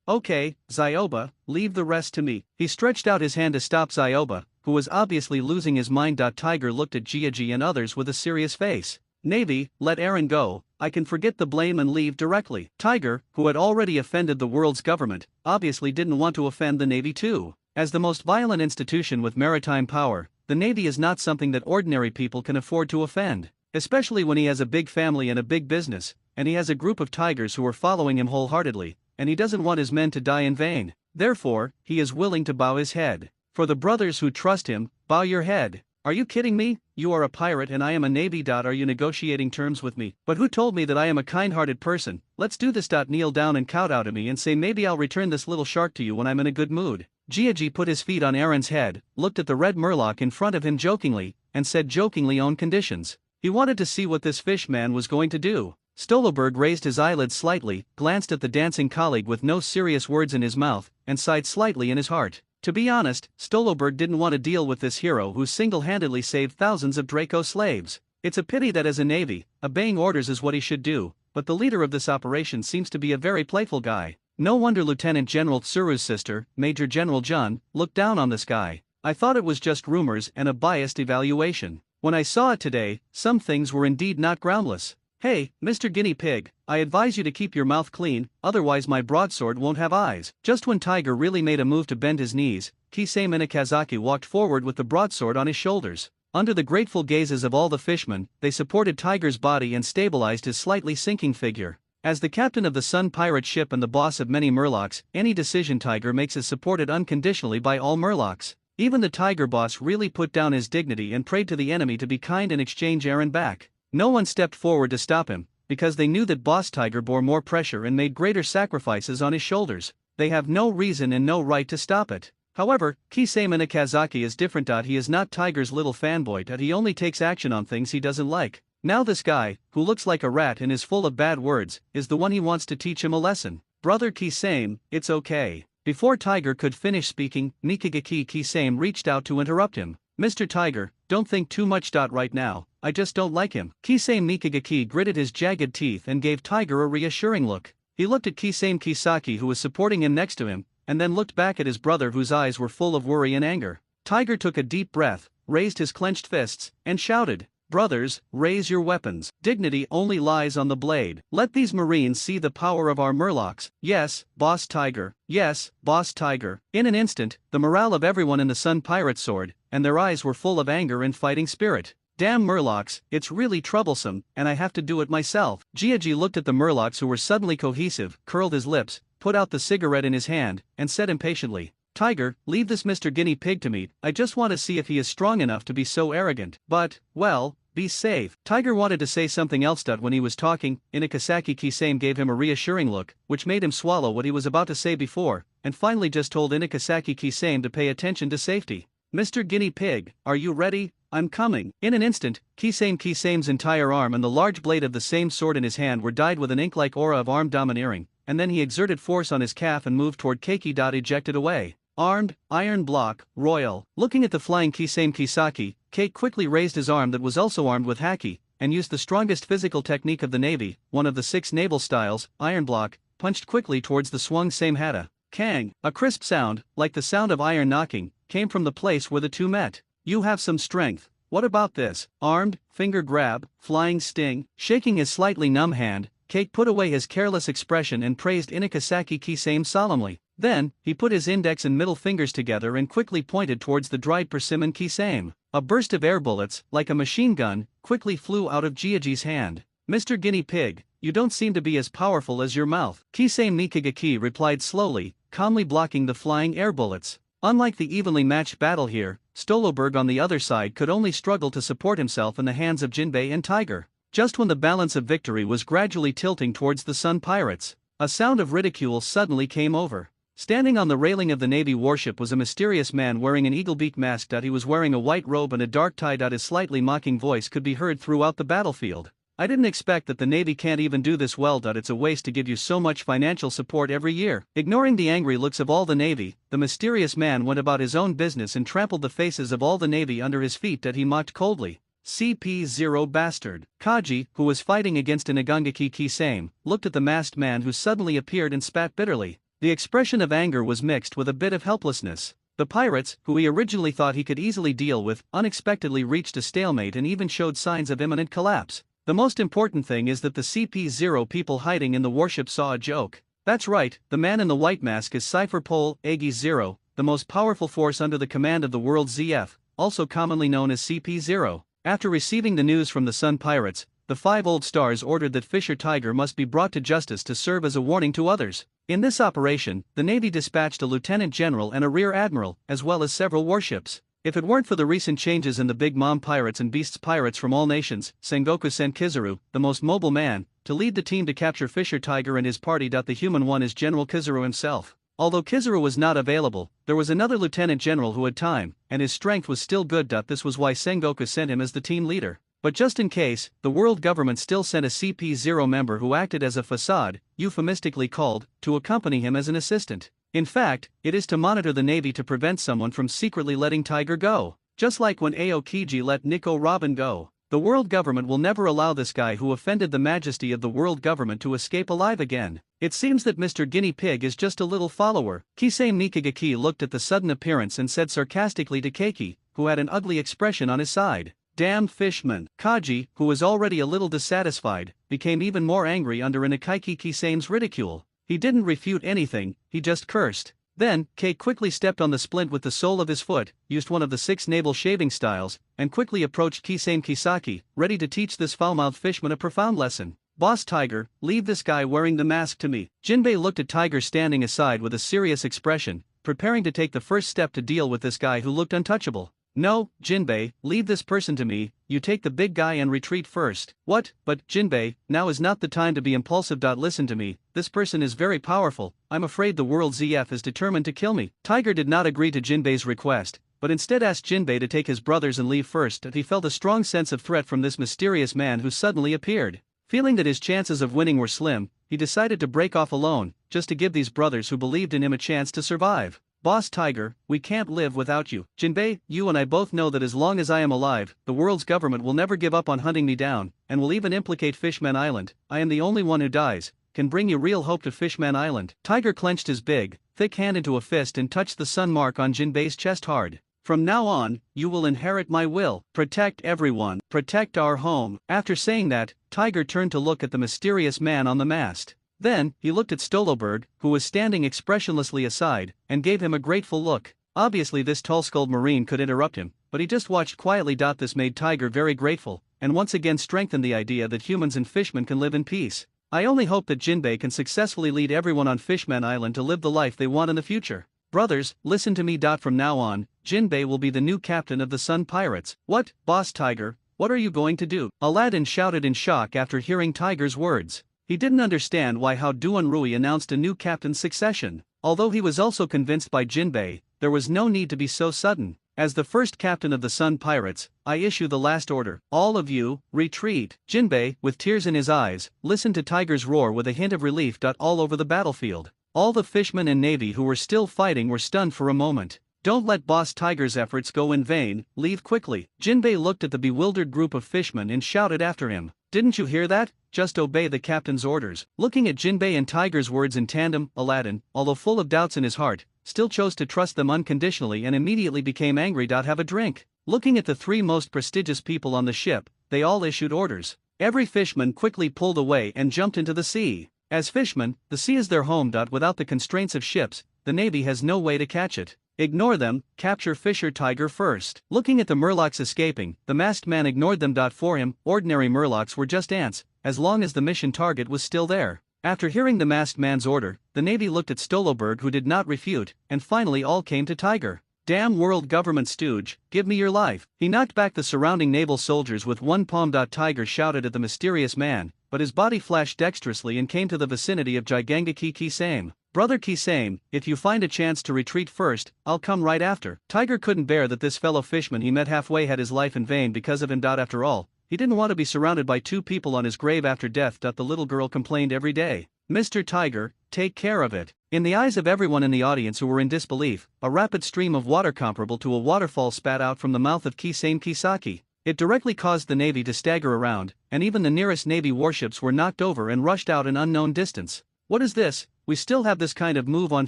Okay, Zioba, leave the rest to me. He stretched out his hand to stop Zioba, who was obviously losing his mind. Tiger looked at Jiaji and others with a serious face. Navy, let Aaron go, I can forget the blame and leave directly. Tiger, who had already offended the world's government, obviously didn't want to offend the Navy too. As the most violent institution with maritime power, the Navy is not something that ordinary people can afford to offend, especially when he has a big family and a big business, and he has a group of tigers who are following him wholeheartedly, and he doesn't want his men to die in vain. Therefore, he is willing to bow his head. For the brothers who trust him, bow your head. Are you kidding me? You are a pirate and I am a navy. Are you negotiating terms with me? But who told me that I am a kind-hearted person? Let's do this. Kneel down and kowtow to me and say maybe I'll return this little shark to you when I'm in a good mood. Jiaji put his feet on Aaron's head, looked at the red murloc in front of him jokingly, and said jokingly on conditions. He wanted to see what this fish man was going to do. Stoloberg raised his eyelids slightly, glanced at the dancing colleague with no serious words in his mouth, and sighed slightly in his heart. To be honest, Stoloberg didn't want to deal with this hero who single-handedly saved thousands of Draco slaves. It's a pity that as a navy, obeying orders is what he should do, but the leader of this operation seems to be a very playful guy. No wonder Lieutenant General Tsuru's sister, Major General Jun, looked down on this guy. I thought it was just rumors and a biased evaluation. When I saw it today, some things were indeed not groundless. Hey, Mr. Guinea Pig, I advise you to keep your mouth clean, otherwise my broadsword won't have eyes. Just when Tiger really made a move to bend his knees, Kisei Minakazaki walked forward with the broadsword on his shoulders. Under the grateful gazes of all the fishmen, they supported Tiger's body and stabilized his slightly sinking figure. As the captain of the Sun pirate ship and the boss of many Murlocs, any decision Tiger makes is supported unconditionally by all Murlocs. Even the Tiger boss really put down his dignity and prayed to the enemy to be kind and exchange Aaron back. No one stepped forward to stop him, because they knew that Boss Tiger bore more pressure and made greater sacrifices on his shoulders. They have no reason and no right to stop it. However, Kisei Minakazaki is different. He is not Tiger's little fanboy. He only takes action on things he doesn't like. Now this guy, who looks like a rat and is full of bad words, is the one he wants to teach him a lesson. Brother Kisame, it's okay. Before Tiger could finish speaking, Mikigaki Kisame reached out to interrupt him. Mr. Tiger, don't think too much. Right now, I just don't like him. Kisame Mikigaki gritted his jagged teeth and gave Tiger a reassuring look. He looked at Kisame Kisaki who was supporting him next to him, and then looked back at his brother whose eyes were full of worry and anger. Tiger took a deep breath, raised his clenched fists, and shouted, "Brothers, raise your weapons. Dignity only lies on the blade. Let these Marines see the power of our Murlocs. Yes, Boss Tiger. Yes, Boss Tiger." In an instant, the morale of everyone in the Sun Pirate soared, and their eyes were full of anger and fighting spirit. Damn Murlocs, it's really troublesome, and I have to do it myself. Jiaji looked at the Murlocs who were suddenly cohesive, curled his lips, put out the cigarette in his hand, and said impatiently, "Tiger, leave this Mr. Guinea Pig to me. I just want to see if he is strong enough to be so arrogant. But, well, be safe." Tiger wanted to say something else. When he was talking, Inukasaki Kisame gave him a reassuring look, which made him swallow what he was about to say before, and finally just told Inukasaki Kisame to pay attention to safety. "Mr. Guinea Pig, are you ready? I'm coming." In an instant, Kisame's entire arm and the large blade of the same sword in his hand were dyed with an ink-like aura of armed domineering, and then he exerted force on his calf and moved toward Keiki. Ejected away. Armed, iron block, royal. Looking at the flying Kisame Kisaki, Kate quickly raised his arm that was also armed with haki, and used the strongest physical technique of the Navy, one of the 6 naval styles, iron block, punched quickly towards the swung same hata. Kang, a crisp sound, like the sound of iron knocking, came from the place where the two met. "You have some strength. What about this?" Armed, finger grab, flying sting. Shaking his slightly numb hand, Kate put away his careless expression and praised Inukasaki Kisame solemnly. Then, he put his index and middle fingers together and quickly pointed towards the dried persimmon Kisame. A burst of air bullets, like a machine gun, quickly flew out of Jiaji's hand. "Mr. Guinea Pig, you don't seem to be as powerful as your mouth," Kisame Mikigaki replied slowly, calmly blocking the flying air bullets. Unlike the evenly matched battle here, Stoloberg on the other side could only struggle to support himself in the hands of Jinbei and Tiger. Just when the balance of victory was gradually tilting towards the Sun Pirates, a sound of ridicule suddenly came over. Standing on the railing of the Navy warship was a mysterious man wearing an eagle-beak mask. He was wearing a white robe and a dark tie. His slightly mocking voice could be heard throughout the battlefield. "I didn't expect that the Navy can't even do this well. It's a waste to give you so much financial support every year." Ignoring the angry looks of all the Navy, the mysterious man went about his own business and trampled the faces of all the Navy under his feet. He mocked coldly. "CP0 bastard." Kaji, who was fighting against Inagangaki Kisame, looked at the masked man who suddenly appeared and spat bitterly. The expression of anger was mixed with a bit of helplessness. The pirates, who he originally thought he could easily deal with, unexpectedly reached a stalemate and even showed signs of imminent collapse. The most important thing is that the CP0 people hiding in the warship saw a joke. That's right, the man in the white mask is Cypher Pol Agi-0, the most powerful force under the command of the world ZF, also commonly known as CP0. After receiving the news from the Sun Pirates, the 5 Old Stars ordered that Fisher Tiger must be brought to justice to serve as a warning to others. In this operation, the Navy dispatched a lieutenant general and a rear admiral, as well as several warships. If it weren't for the recent changes in the Big Mom pirates and Beasts pirates from all nations, Sengoku sent Kizaru, the most mobile man, to lead the team to capture Fisher Tiger and his party. The human one is General Kizaru himself. Although Kizaru was not available, there was another lieutenant general who had time, and his strength was still good. This was why Sengoku sent him as the team leader. But just in case, the world government still sent a CP0 member who acted as a facade, euphemistically called, to accompany him as an assistant. In fact, it is to monitor the Navy to prevent someone from secretly letting Tiger go. Just like when Aokiji let Nico Robin go. The world government will never allow this guy who offended the majesty of the world government to escape alive again. It seems that Mr. Guinea Pig is just a little follower. Kisame Nikigaki looked at the sudden appearance and said sarcastically to Keiki, who had an ugly expression on his side, "Damn fishman." Kaji, who was already a little dissatisfied, became even more angry under Inakaiki Kisame's ridicule. He didn't refute anything, he just cursed. Then, Kei quickly stepped on the splint with the sole of his foot, used one of the 6 naval shaving styles, and quickly approached Kisame Kisaki, ready to teach this foul-mouthed fishman a profound lesson. "Boss Tiger, leave this guy wearing the mask to me." Jinbei looked at Tiger standing aside with a serious expression, preparing to take the first step to deal with this guy who looked untouchable. "No, Jinbei, leave this person to me, you take the big guy and retreat first." "What? But, Jinbei, now is not the time to be impulsive. Listen to me, this person is very powerful, I'm afraid the world ZF is determined to kill me." Tiger did not agree to Jinbei's request, but instead asked Jinbei to take his brothers and leave first. He felt a strong sense of threat from this mysterious man who suddenly appeared. Feeling that his chances of winning were slim, he decided to break off alone, just to give these brothers who believed in him a chance to survive. "Boss Tiger, we can't live without you. Jinbei, you and I both know that as long as I am alive, the world's government will never give up on hunting me down, and will even implicate Fishman Island. I am the only one who dies, can bring you real hope to Fishman Island." Tiger clenched his big, thick hand into a fist and touched the sun mark on Jinbei's chest hard. "From now on, you will inherit my will. Protect everyone, protect our home." After saying that, Tiger turned to look at the mysterious man on the mast. Then, he looked at Stoloberg, who was standing expressionlessly aside, and gave him a grateful look. Obviously this tall-skulled marine could interrupt him, but he just watched quietly. This made Tiger very grateful, and once again strengthened the idea that humans and fishmen can live in peace. "I only hope that Jinbei can successfully lead everyone on Fishman Island to live the life they want in the future. Brothers, listen to me. From now on, Jinbei will be the new captain of the Sun Pirates." "What, Boss Tiger, what are you going to do?" Aladdin shouted in shock after hearing Tiger's words. He didn't understand why Hao Duan Rui announced a new captain's succession. Although he was also convinced by Jinbei, there was no need to be so sudden. "As the first captain of the Sun Pirates, I issue the last order. All of you, retreat." Jinbei, with tears in his eyes, listened to Tiger's roar with a hint of relief. All over the battlefield, all the fishmen and navy who were still fighting were stunned for a moment. "Don't let Boss Tiger's efforts go in vain, leave quickly." Jinbei looked at the bewildered group of fishmen and shouted after him. "Didn't you hear that? Just obey the captain's orders." Looking at Jinbei and Tiger's words in tandem, Aladdin, although full of doubts in his heart, still chose to trust them unconditionally and immediately became angry. "Have a drink." Looking at the 3 most prestigious people on the ship, they all issued orders. Every fishman quickly pulled away and jumped into the sea. As fishmen, the sea is their home. Without the constraints of ships, the Navy has no way to catch it. Ignore them, capture Fisher Tiger first. Looking at the Murlocs escaping, the masked man ignored them. For him, ordinary Murlocs were just ants, as long as the mission target was still there. After hearing the masked man's order, the Navy looked at Stoloberg, who did not refute, and finally all came to Tiger. "Damn world government stooge, give me your life." He knocked back the surrounding naval soldiers with one palm. Tiger shouted at the mysterious man, but his body flashed dexterously and came to the vicinity of Gigangaki Kisame. "Brother Kisame, if you find a chance to retreat first, I'll come right after." Tiger couldn't bear that this fellow fishman he met halfway had his life in vain because of him. After all, he didn't want to be surrounded by 2 people on his grave after death. The little girl complained every day. "Mr. Tiger, take care of it." In the eyes of everyone in the audience who were in disbelief, a rapid stream of water comparable to a waterfall spat out from the mouth of Kisame Kisaki. It directly caused the Navy to stagger around, and even the nearest Navy warships were knocked over and rushed out an unknown distance. "What is this? We still have this kind of move on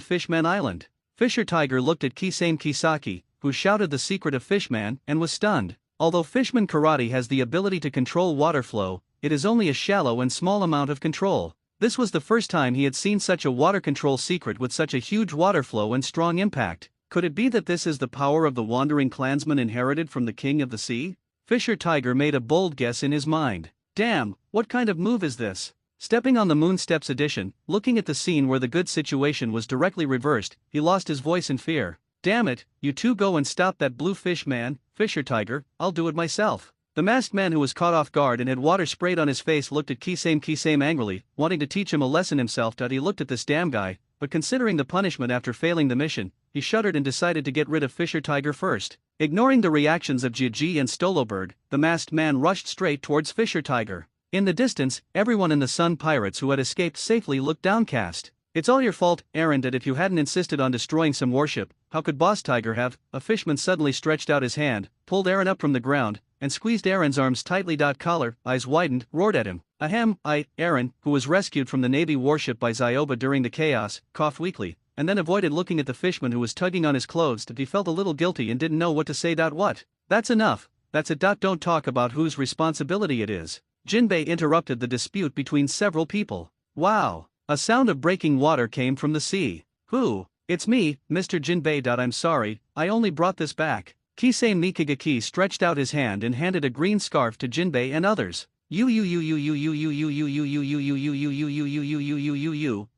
Fishman Island." Fisher Tiger looked at Kisame Kisaki, who shouted the secret of Fishman, and was stunned. Although Fishman Karate has the ability to control water flow, it is only a shallow and small amount of control. This was the first time he had seen such a water control secret with such a huge water flow and strong impact. Could it be that this is the power of the wandering clansman inherited from the King of the Sea? Fisher Tiger made a bold guess in his mind. "Damn, what kind of move is this?" Stepping on the Moon Steps edition, looking at the scene where the good situation was directly reversed, he lost his voice in fear. Damn it, you two go and stop that blue fish man, Fisher Tiger, I'll do it myself. The masked man, who was caught off guard and had water sprayed on his face, looked at Kisame angrily, wanting to teach him a lesson himself. He looked at this damn guy, but considering the punishment after failing the mission, he shuddered and decided to get rid of Fisher Tiger first. Ignoring the reactions of Ji and Stoloberg, the masked man rushed straight towards Fisher Tiger. In the distance, everyone in the Sun Pirates who had escaped safely looked downcast. It's all your fault, Aaron, that if you hadn't insisted on destroying some warship, how could Boss Tiger have? A fishman suddenly stretched out his hand, pulled Aaron up from the ground, and squeezed Aaron's arms tightly. Collar, eyes widened, roared at him. Ahem, Aaron, who was rescued from the Navy warship by Zioba during the chaos, coughed weakly, and then avoided looking at the fishman who was tugging on his clothes. He felt a little guilty and didn't know what to say. What? That's enough, that's it. Don't talk about whose responsibility it is. Jinbei interrupted the dispute between several people. Wow! A sound of breaking water came from the sea. Who? It's me, Mr. Jinbei. I'm sorry, I only brought this back. Kisame Mikigaki stretched out his hand and handed a green scarf to Jinbei and others.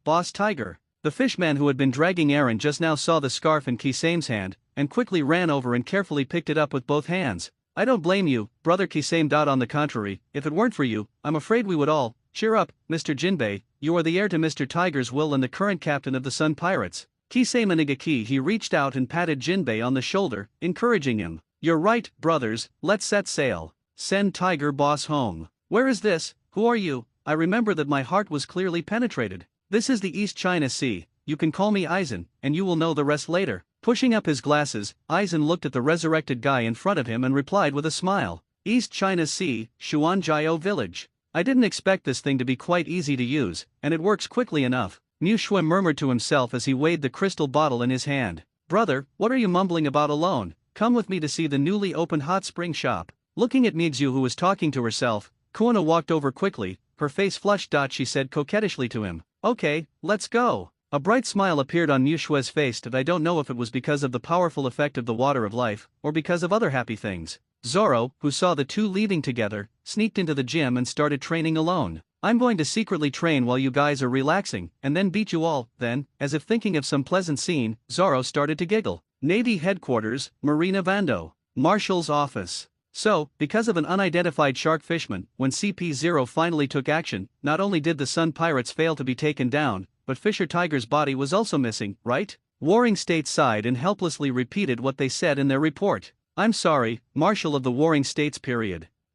Boss Tiger. The fishman who had been dragging Aaron just now saw the scarf in Kisame's hand, and quickly ran over and carefully picked it up with both hands. I don't blame you, brother Kisame. On the contrary, if it weren't for you, I'm afraid we would all. Cheer up, Mr. Jinbei, you are the heir to Mr. Tiger's will and the current captain of the Sun Pirates. Kisame Nigaki. He reached out and patted Jinbei on the shoulder, encouraging him. You're right, brothers, let's set sail. Send Tiger Boss home. Where is this? Who are you? I remember that my heart was clearly penetrated. This is the East China Sea, you can call me Eisen, and you will know the rest later. Pushing up his glasses, Eisen looked at the resurrected guy in front of him and replied with a smile. East China Sea, Xuanjiao Village. I didn't expect this thing to be quite easy to use, and it works quickly enough. Mu Shui murmured to himself as he weighed the crystal bottle in his hand. Brother, what are you mumbling about alone? Come with me to see the newly opened hot spring shop. Looking at Mixu, who was talking to herself, Kuona walked over quickly, her face flushed. She said coquettishly to him. Okay, let's go. A bright smile appeared on Mu Shui's face. I don't know if it was because of the powerful effect of the water of life, or because of other happy things. Zoro, who saw the two leaving together, sneaked into the gym and started training alone. I'm going to secretly train while you guys are relaxing, and then beat you all. Then, as if thinking of some pleasant scene, Zoro started to giggle. Navy Headquarters, Marina Vando. Marshal's office. So, because of an unidentified shark fishman, when CP0 finally took action, not only did the Sun Pirates fail to be taken down, but Fisher Tiger's body was also missing, right? Warring States sighed and helplessly repeated what they said in their report. I'm sorry, Marshal of the Warring States.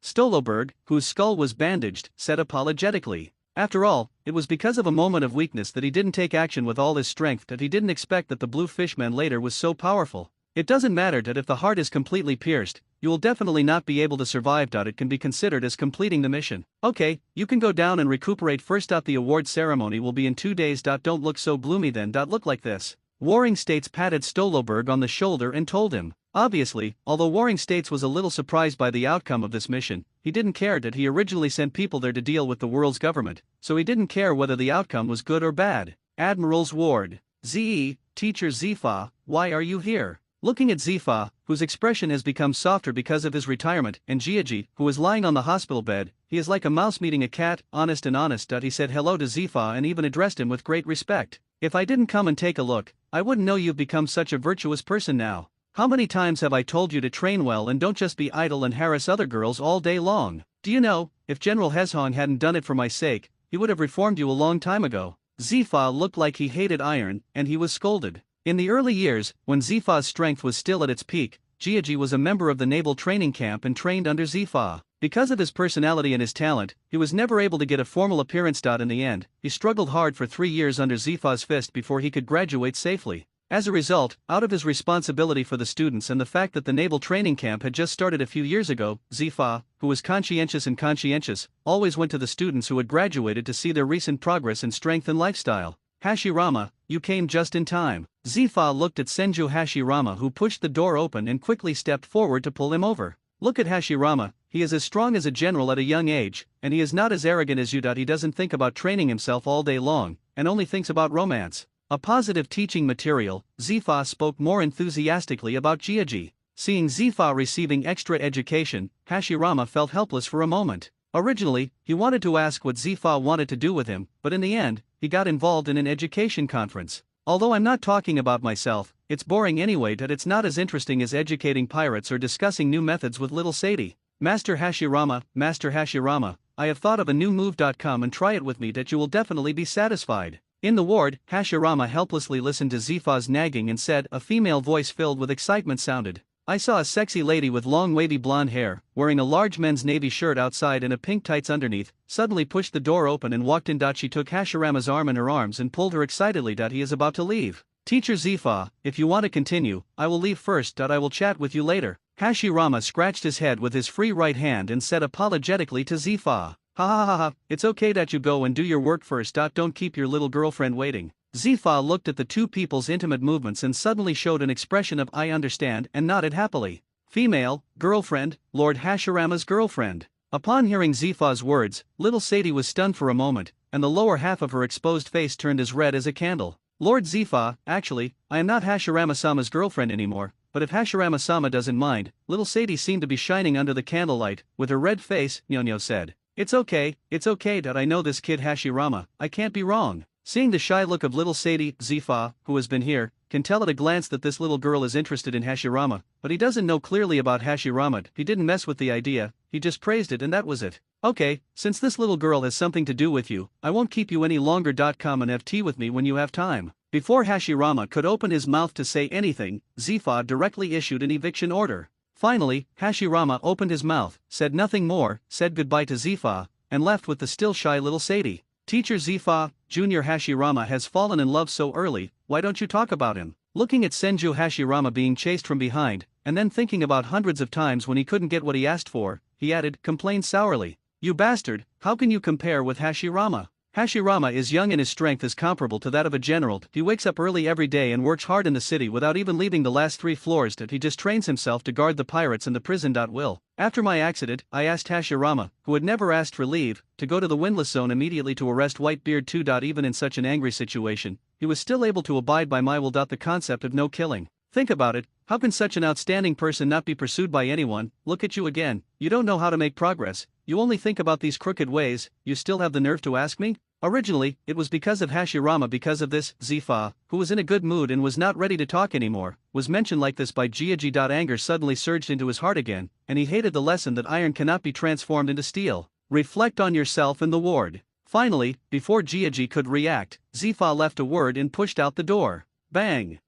Stoloberg, whose skull was bandaged, said apologetically. After all, it was because of a moment of weakness that he didn't take action with all his strength. That he didn't expect that the blue fishman later was so powerful. It doesn't matter that if the heart is completely pierced, you will definitely not be able to survive. It can be considered as completing the mission. Okay, you can go down and recuperate first. The award ceremony will be in 2 days. Don't look so gloomy then. Look like this. Warring States patted Stoloberg on the shoulder and told him. Obviously, although Warring States was a little surprised by the outcome of this mission, he didn't care that he originally sent people there to deal with the world's government, so he didn't care whether the outcome was good or bad. Admiral's Ward. Ze, Teacher Zifa, why are you here? Looking at Zifa, whose expression has become softer because of his retirement, and Jiaji, who is lying on the hospital bed, he is like a mouse meeting a cat, honest and honest. He said hello to Zifa and even addressed him with great respect. If I didn't come and take a look, I wouldn't know you've become such a virtuous person now. How many times have I told you to train well and don't just be idle and harass other girls all day long? Do you know, if General Hezhong hadn't done it for my sake, he would have reformed you a long time ago. Zifa looked like he hated iron, and he was scolded. In the early years, when Zifa's strength was still at its peak, Jiaji was a member of the naval training camp and trained under Zifa. Because of his personality and his talent, he was never able to get a formal appearance. In the end, he struggled hard for 3 years under Zifa's fist before he could graduate safely. As a result, out of his responsibility for the students and the fact that the naval training camp had just started a few years ago, Zifa, who was conscientious, always went to the students who had graduated to see their recent progress in strength and lifestyle. Hashirama, you came just in time. Zifa looked at Senju Hashirama, who pushed the door open and quickly stepped forward to pull him over. Look at Hashirama, he is as strong as a general at a young age, and he is not as arrogant as you. He doesn't think about training himself all day long, and only thinks about romance. A positive teaching material. Zifa spoke more enthusiastically about Jiaji. Seeing Zifa receiving extra education, Hashirama felt helpless for a moment. Originally, he wanted to ask what Zifa wanted to do with him, but in the end, he got involved in an education conference. Although I'm not talking about myself, it's boring anyway that it's not as interesting as educating pirates or discussing new methods with little Sadie. Master Hashirama, I have thought of a new move. Come and try it with me that you will definitely be satisfied. In the ward, Hashirama helplessly listened to Zifa's nagging and said, a female voice filled with excitement sounded. I saw a sexy lady with long wavy blonde hair, wearing a large men's navy shirt outside and a pink tights underneath, suddenly pushed the door open and walked in. She took Hashirama's arm in her arms and pulled her excitedly. He is about to leave. Teacher Zifa, if you want to continue, I will leave first. I will chat with you later. Hashirama scratched his head with his free right hand and said apologetically to Zifa, ha ha ha ha, it's okay that you go and do your work first. Don't keep your little girlfriend waiting. Zifa looked at the two people's intimate movements and suddenly showed an expression of I understand and nodded happily. Female, girlfriend, Lord Hashirama's girlfriend. Upon hearing Zifa's words, little Sadie was stunned for a moment, and the lower half of her exposed face turned as red as a candle. Lord Zifa, actually, I am not Hashirama-sama's girlfriend anymore, but if Hashirama-sama doesn't mind. Little Sadie seemed to be shining under the candlelight, with her red face. Nyo said. It's okay that I know this kid Hashirama, I can't be wrong. Seeing the shy look of little Sadie, Zifa, who has been here, can tell at a glance that this little girl is interested in Hashirama, but he doesn't know clearly about Hashirama. He didn't mess with the idea, he just praised it and that was it. Okay, since this little girl has something to do with you, I won't keep you any longer. Come and have tea with me when you have time. Before Hashirama could open his mouth to say anything, Zifa directly issued an eviction order. Finally, Hashirama opened his mouth, said nothing more, said goodbye to Zifa, and left with the still shy little Sadie. Teacher Zifa, Junior Hashirama has fallen in love so early, why don't you talk about him? Looking at Senju Hashirama being chased from behind, and then thinking about hundreds of times when he couldn't get what he asked for, he added, complained sourly. You bastard, how can you compare with Hashirama? Hashirama is young and his strength is comparable to that of a general. He wakes up early every day and works hard in the city without even leaving the last 3 floors. He just trains himself to guard the pirates and the prison. Will. After my accident, I asked Hashirama, who had never asked for leave, to go to the windlass zone immediately to arrest Whitebeard 2. Even in such an angry situation, he was still able to abide by my will. The concept of no killing. Think about it, how can such an outstanding person not be pursued by anyone? Look at you again, you don't know how to make progress, you only think about these crooked ways, you still have the nerve to ask me? Originally, it was because of Hashirama. Because of this, Zifa, who was in a good mood and was not ready to talk anymore, was mentioned like this by Jiaji. Anger suddenly surged into his heart again, and he hated the lesson that iron cannot be transformed into steel. Reflect on yourself in the ward. Finally, before Jiaji could react, Zifa left a word and pushed out the door. Bang!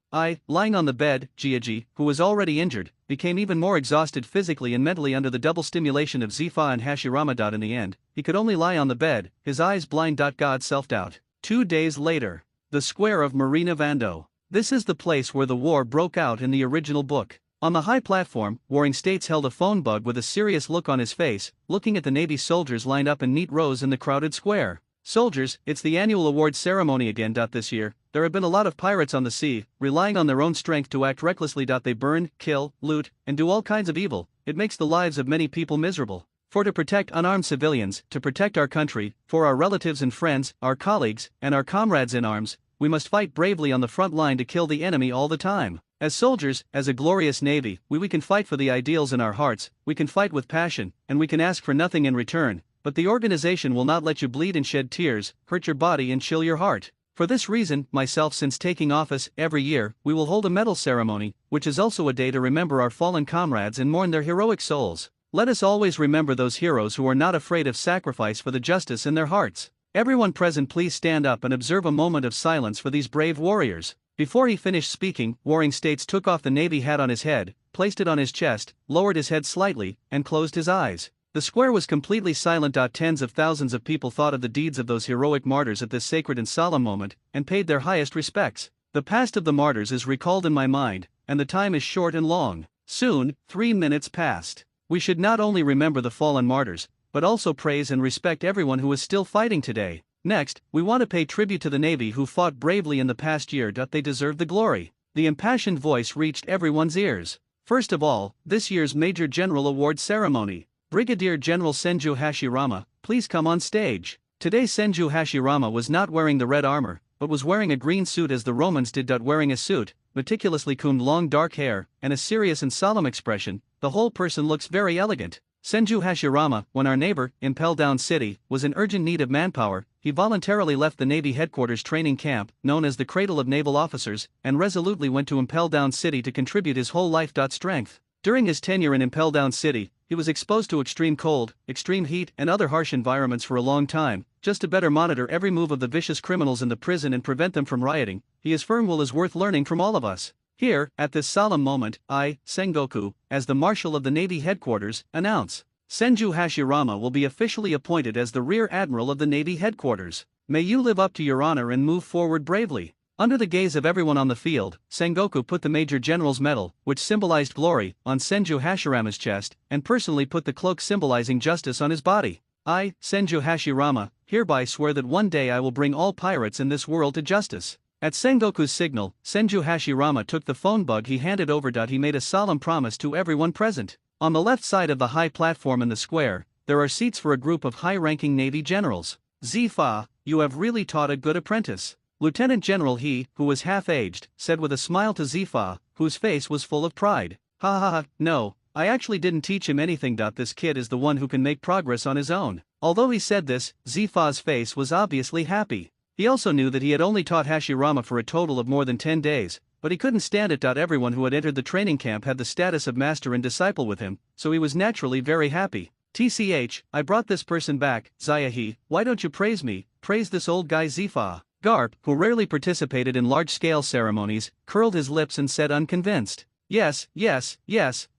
Lying on the bed, Jiaji, who was already injured, became even more exhausted physically and mentally under the double stimulation of Zifa and Hashirama. In the end, he could only lie on the bed, his eyes blind. God self-doubt. 2 days later. The square of Marina Vando. This is the place where the war broke out in the original book. On the high platform, Warring States held a phone bug with a serious look on his face, looking at the Navy soldiers lined up in neat rows in the crowded square. Soldiers, it's the annual award ceremony again. This year, there have been a lot of pirates on the sea, relying on their own strength to act recklessly. They burn, kill, loot, and do all kinds of evil. It makes the lives of many people miserable. For to protect unarmed civilians, to protect our country, for our relatives and friends, our colleagues, and our comrades in arms, we must fight bravely on the front line to kill the enemy all the time. As soldiers, as a glorious navy, we can fight for the ideals in our hearts, we can fight with passion, and we can ask for nothing in return. But the organization will not let you bleed and shed tears, hurt your body and chill your heart. For this reason, myself, since taking office, every year, we will hold a medal ceremony, which is also a day to remember our fallen comrades and mourn their heroic souls. Let us always remember those heroes who are not afraid of sacrifice for the justice in their hearts. Everyone present, please stand up and observe a moment of silence for these brave warriors. Before he finished speaking, Warring States took off the navy hat on his head, placed it on his chest, lowered his head slightly, and closed his eyes. The square was completely silent. Tens of thousands of people thought of the deeds of those heroic martyrs at this sacred and solemn moment, and paid their highest respects. The past of the martyrs is recalled in my mind, and the time is short and long. Soon, 3 minutes passed. We should not only remember the fallen martyrs, but also praise and respect everyone who is still fighting today. Next, we want to pay tribute to the Navy who fought bravely in the past year. They deserve the glory. The impassioned voice reached everyone's ears. First of all, this year's Major General Award ceremony. Brigadier General Senju Hashirama, please come on stage. Today Senju Hashirama was not wearing the red armor, but was wearing a green suit as the Romans did. Wearing a suit, meticulously combed long dark hair, and a serious and solemn expression, the whole person looks very elegant. Senju Hashirama, when our neighbor, Impel Down City, was in urgent need of manpower, he voluntarily left the Navy headquarters training camp, known as the Cradle of Naval Officers, and resolutely went to Impel Down City to contribute his whole life. Strength. During his tenure in Impel Down City, he was exposed to extreme cold, extreme heat, and other harsh environments for a long time, just to better monitor every move of the vicious criminals in the prison and prevent them from rioting. His firm will is worth learning from all of us. Here, at this solemn moment, I, Sengoku, as the Marshal of the Navy Headquarters, announce Senju Hashirama will be officially appointed as the Rear Admiral of the Navy Headquarters. May you live up to your honor and move forward bravely. Under the gaze of everyone on the field, Sengoku put the Major General's medal, which symbolized glory, on Senju Hashirama's chest, and personally put the cloak symbolizing justice on his body. I, Senju Hashirama, hereby swear that one day I will bring all pirates in this world to justice. At Sengoku's signal, Senju Hashirama took the phone bug he handed over. He made a solemn promise to everyone present. On the left side of the high platform in the square, there are seats for a group of high-ranking Navy generals. Zifa, you have really taught a good apprentice. Lieutenant General He, who was half-aged, said with a smile to Zifa, whose face was full of pride. Ha ha ha, no, I actually didn't teach him anything. This kid is the one who can make progress on his own. Although he said this, Zifa's face was obviously happy. He also knew that he had only taught Hashirama for a total of more than 10 days, but he couldn't stand it. Everyone who had entered the training camp had the status of master and disciple with him, so he was naturally very happy. TCH, I brought this person back, Zayahi, why don't you praise me, praise this old guy Zifa. Garp, who rarely participated in large-scale ceremonies, curled his lips and said unconvinced. Yes,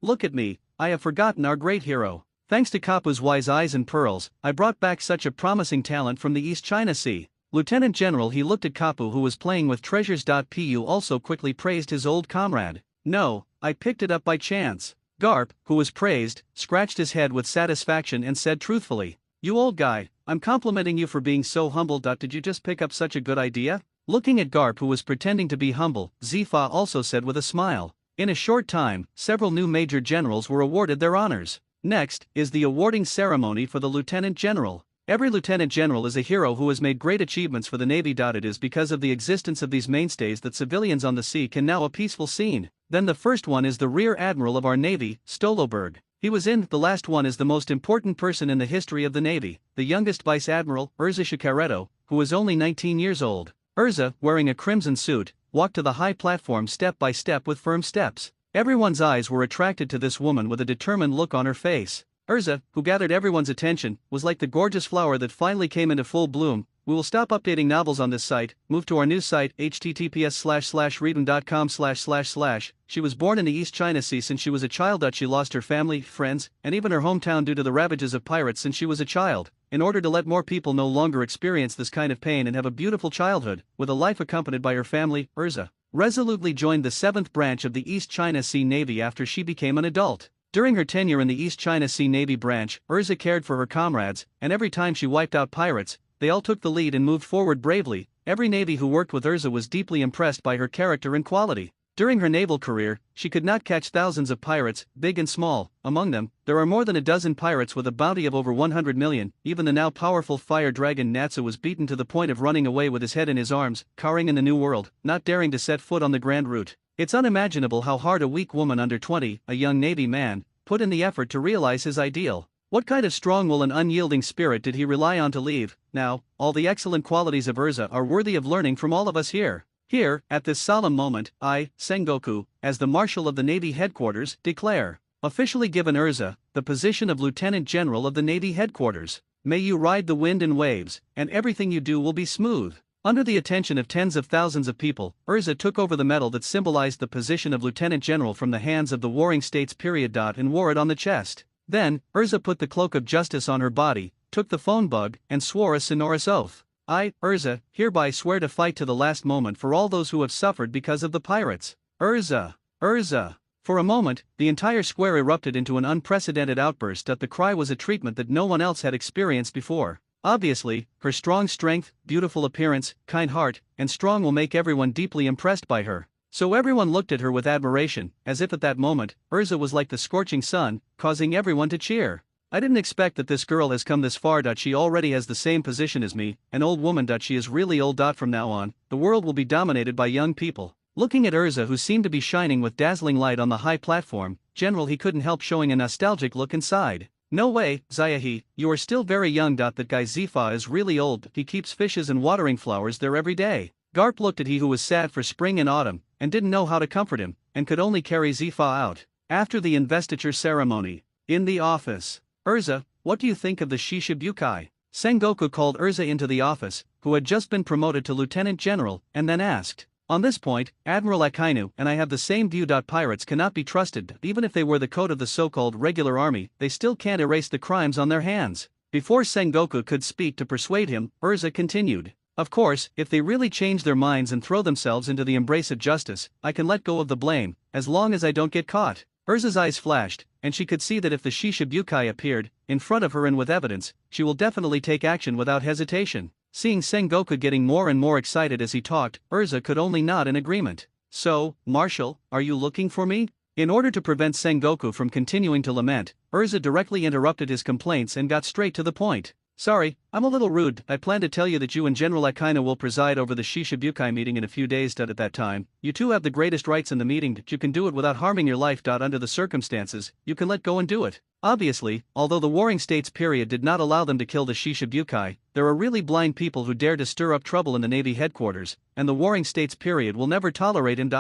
look at me, I have forgotten our great hero. Thanks to Kapu's wise eyes and pearls, I brought back such a promising talent from the East China Sea. Lieutenant General He looked at Kapu, who was playing with treasures. Pu also quickly praised his old comrade. No, I picked it up by chance. Garp, who was praised, scratched his head with satisfaction and said truthfully, you old guy, I'm complimenting you for being so humble. Did you just pick up such a good idea? Looking at Garp, who was pretending to be humble, Zifa also said with a smile. In a short time, several new major generals were awarded their honors. Next is the awarding ceremony for the Lieutenant General. Every lieutenant general is a hero who has made great achievements for the Navy. It is because of the existence of these mainstays that civilians on the sea can now a peaceful scene. Then the first one is the Rear Admiral of our Navy, Stoloberg. He was in. The last one is the most important person in the history of the Navy, the youngest Vice Admiral, Urza Shikareto, who was only 19 years old. Urza, wearing a crimson suit, walked to the high platform step by step with firm steps. Everyone's eyes were attracted to this woman with a determined look on her face. Urza, who gathered everyone's attention, was like the gorgeous flower that finally came into full bloom. We will stop updating novels on this site, move to our new site, https://reading.com//. She was born in the East China Sea since she was a child. She lost her family, friends, and even her hometown due to the ravages of pirates since she was a child. In order to let more people no longer experience this kind of pain and have a beautiful childhood, with a life accompanied by her family, Urza resolutely joined the 7th branch of the East China Sea Navy after she became an adult. During her tenure in the East China Sea Navy branch, Urza cared for her comrades, and every time she wiped out pirates, they all took the lead and moved forward bravely. Every Navy who worked with Urza was deeply impressed by her character and quality. During her naval career, she could not catch thousands of pirates, big and small. Among them, there are more than a dozen pirates with a bounty of over 100 million. Even the now powerful fire dragon Natsu was beaten to the point of running away with his head in his arms, cowering in the New World, not daring to set foot on the Grand Route. It's unimaginable how hard a weak woman under 20, a young Navy man, put in the effort to realize his ideal. What kind of strong will and unyielding spirit did he rely on to leave? Now, all the excellent qualities of Urza are worthy of learning from all of us here. Here, at this solemn moment, I, Sengoku, as the Marshal of the Navy Headquarters, declare, officially given Urza, the position of Lieutenant General of the Navy Headquarters. May you ride the wind and waves, and everything you do will be smooth. Under the attention of tens of thousands of people, Urza took over the medal that symbolized the position of Lieutenant General from the hands of the warring states. And wore it on the chest. Then, Urza put the cloak of justice on her body, took the phone bug, and swore a sonorous oath. I, Urza, hereby swear to fight to the last moment for all those who have suffered because of the pirates. Urza! Urza! For a moment, the entire square erupted into an unprecedented outburst. The cry was a treatment that no one else had experienced before. Obviously, her strong strength, beautiful appearance, kind heart, and strong will make everyone deeply impressed by her. So everyone looked at her with admiration, as if at that moment, Urza was like the scorching sun, causing everyone to cheer. I didn't expect that this girl has come this far. She already has the same position as me, an old woman. She is really old. From now on, the world will be dominated by young people. Looking at Urza, who seemed to be shining with dazzling light on the high platform, General He couldn't help showing a nostalgic look inside. No way, Zayahi, you are still very young. That guy Zifa is really old, he keeps fishes and watering flowers there every day. Garp looked at he who was sad for spring and autumn, and didn't know how to comfort him, and could only carry Zifa out. After the investiture ceremony, in the office, Urza, what do you think of the Shishibukai? Sengoku called Urza into the office, who had just been promoted to lieutenant general, and then asked. On this point, Admiral Akainu and I have the same view. Pirates cannot be trusted. Even if they were the code of the so-called regular army, they still can't erase the crimes on their hands. Before Sengoku could speak to persuade him, Urza continued. Of course, if they really change their minds and throw themselves into the embrace of justice, I can let go of the blame, as long as I don't get caught. Urza's eyes flashed, and she could see that if the Shishibukai appeared in front of her and with evidence, she will definitely take action without hesitation. Seeing Sengoku getting more and more excited as he talked, Urza could only nod in agreement. So, Marshal, are you looking for me? In order to prevent Sengoku from continuing to lament, Urza directly interrupted his complaints and got straight to the point. Sorry, I'm a little rude. I plan to tell you that you and General Akainu will preside over the Shishibukai meeting in a few days. At that time, you two have the greatest rights in the meeting. You can do it without harming your life. Under the circumstances, you can let go and do it. Obviously, although the Warring States period did not allow them to kill the Shishibukai, there are really blind people who dare to stir up trouble in the Navy headquarters, and the Warring States period will never tolerate him.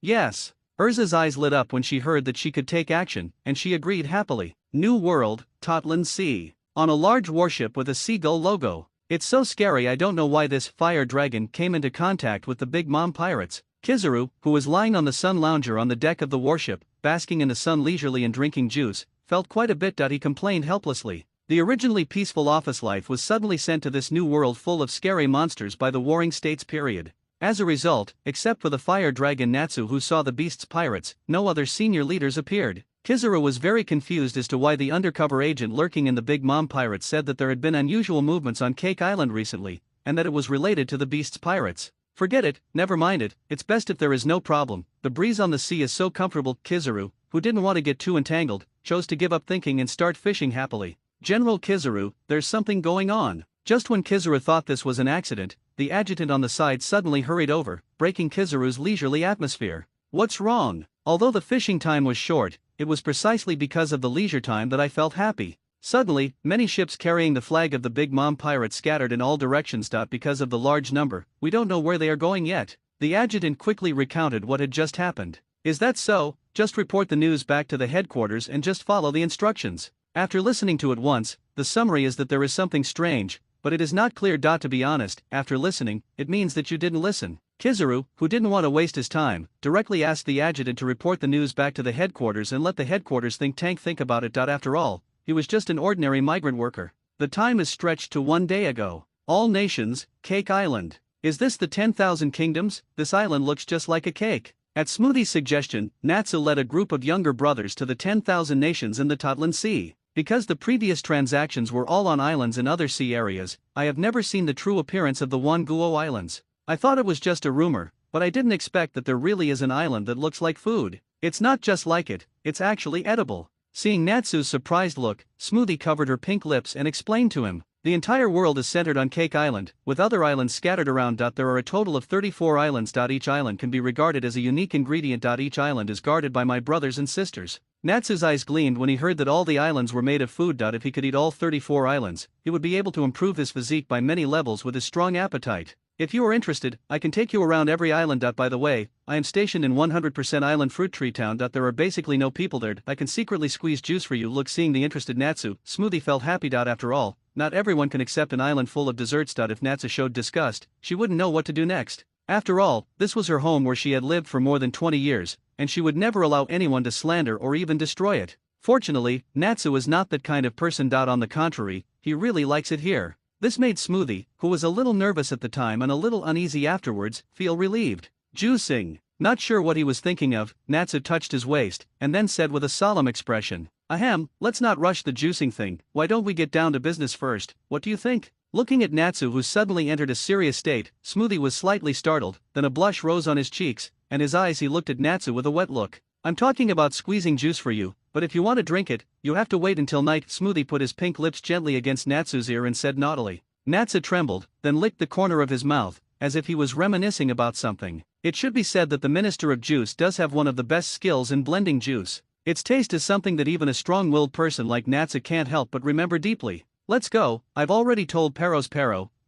Yes. Urza's eyes lit up when she heard that she could take action, and she agreed happily. New World, Totland Sea. On a large warship with a seagull logo. It's so scary. I don't know why this fire dragon came into contact with the Big Mom pirates. Kizaru, who was lying on the sun lounger on the deck of the warship, basking in the sun leisurely and drinking juice, felt quite a bit. He complained helplessly. The originally peaceful office life was suddenly sent to this new world full of scary monsters by the Warring States period. As a result, except for the fire dragon Natsu who saw the beast's pirates, no other senior leaders appeared. Kizaru was very confused as to why the undercover agent lurking in the Big Mom pirates said that there had been unusual movements on Cake Island recently, and that it was related to the beast's pirates. Forget it, never mind it, it's best if there is no problem. The breeze on the sea is so comfortable. Kizaru, who didn't want to get too entangled, chose to give up thinking and start fishing happily. General Kizaru, there's something going on. Just when Kizaru thought this was an accident, the adjutant on the side suddenly hurried over, breaking Kizaru's leisurely atmosphere. What's wrong? Although the fishing time was short, it was precisely because of the leisure time that I felt happy. Suddenly, many ships carrying the flag of the Big Mom pirates scattered in all directions. Because of the large number, we don't know where they are going yet. The adjutant quickly recounted what had just happened. Is that so? Just report the news back to the headquarters and just follow the instructions. After listening to it once, the summary is that there is something strange, but it is not clear. To be honest, after listening, it means that you didn't listen. Kizaru, who didn't want to waste his time, directly asked the adjutant to report the news back to the headquarters and let the headquarters think about it. After all, he was just an ordinary migrant worker. The time is stretched to 1 day ago. All nations, Cake Island. Is this the 10,000 kingdoms? This island looks just like a cake. At Smoothie's suggestion, Natsu led a group of younger brothers to the 10,000 nations in the Totland Sea. Because the previous transactions were all on islands and other sea areas, I have never seen the true appearance of the Wanguo Islands. I thought it was just a rumor, but I didn't expect that there really is an island that looks like food. It's not just like it, it's actually edible. Seeing Natsu's surprised look, Smoothie covered her pink lips and explained to him. The entire world is centered on Cake Island, with other islands scattered around. There are a total of 34 islands. Each island can be regarded as a unique ingredient. Each island is guarded by my brothers and sisters. Natsu's eyes gleamed when he heard that all the islands were made of food. If he could eat all 34 islands, he would be able to improve his physique by many levels with his strong appetite. If you are interested, I can take you around every island. By the way, I am stationed in 100% Island Fruit Tree Town. There are basically no people there. I can secretly squeeze juice for you. Look, seeing the interested Natsu, Smoothie felt happy. After all, not everyone can accept an island full of desserts. If Natsu showed disgust, she wouldn't know what to do next. After all, this was her home where she had lived for more than 20 years, and she would never allow anyone to slander or even destroy it. Fortunately, Natsu is not that kind of person. On the contrary, he really likes it here. This made Smoothie, who was a little nervous at the time and a little uneasy afterwards, feel relieved. Juicing. Not sure what he was thinking of, Natsu touched his waist, and then said with a solemn expression, Ahem, let's not rush the juicing thing. Why don't we get down to business first? What do you think? Looking at Natsu, who suddenly entered a serious state, Smoothie was slightly startled, then a blush rose on his cheeks, and his eyes he looked at Natsu with a wet look. I'm talking about squeezing juice for you, but if you want to drink it, you have to wait until night. Smoothie put his pink lips gently against Natsu's ear and said naughtily. Natsu trembled, then licked the corner of his mouth, as if he was reminiscing about something. It should be said that the Minister of Juice does have one of the best skills in blending juice. Its taste is something that even a strong-willed person like Natsu can't help but remember deeply. Let's go. I've already told Pero,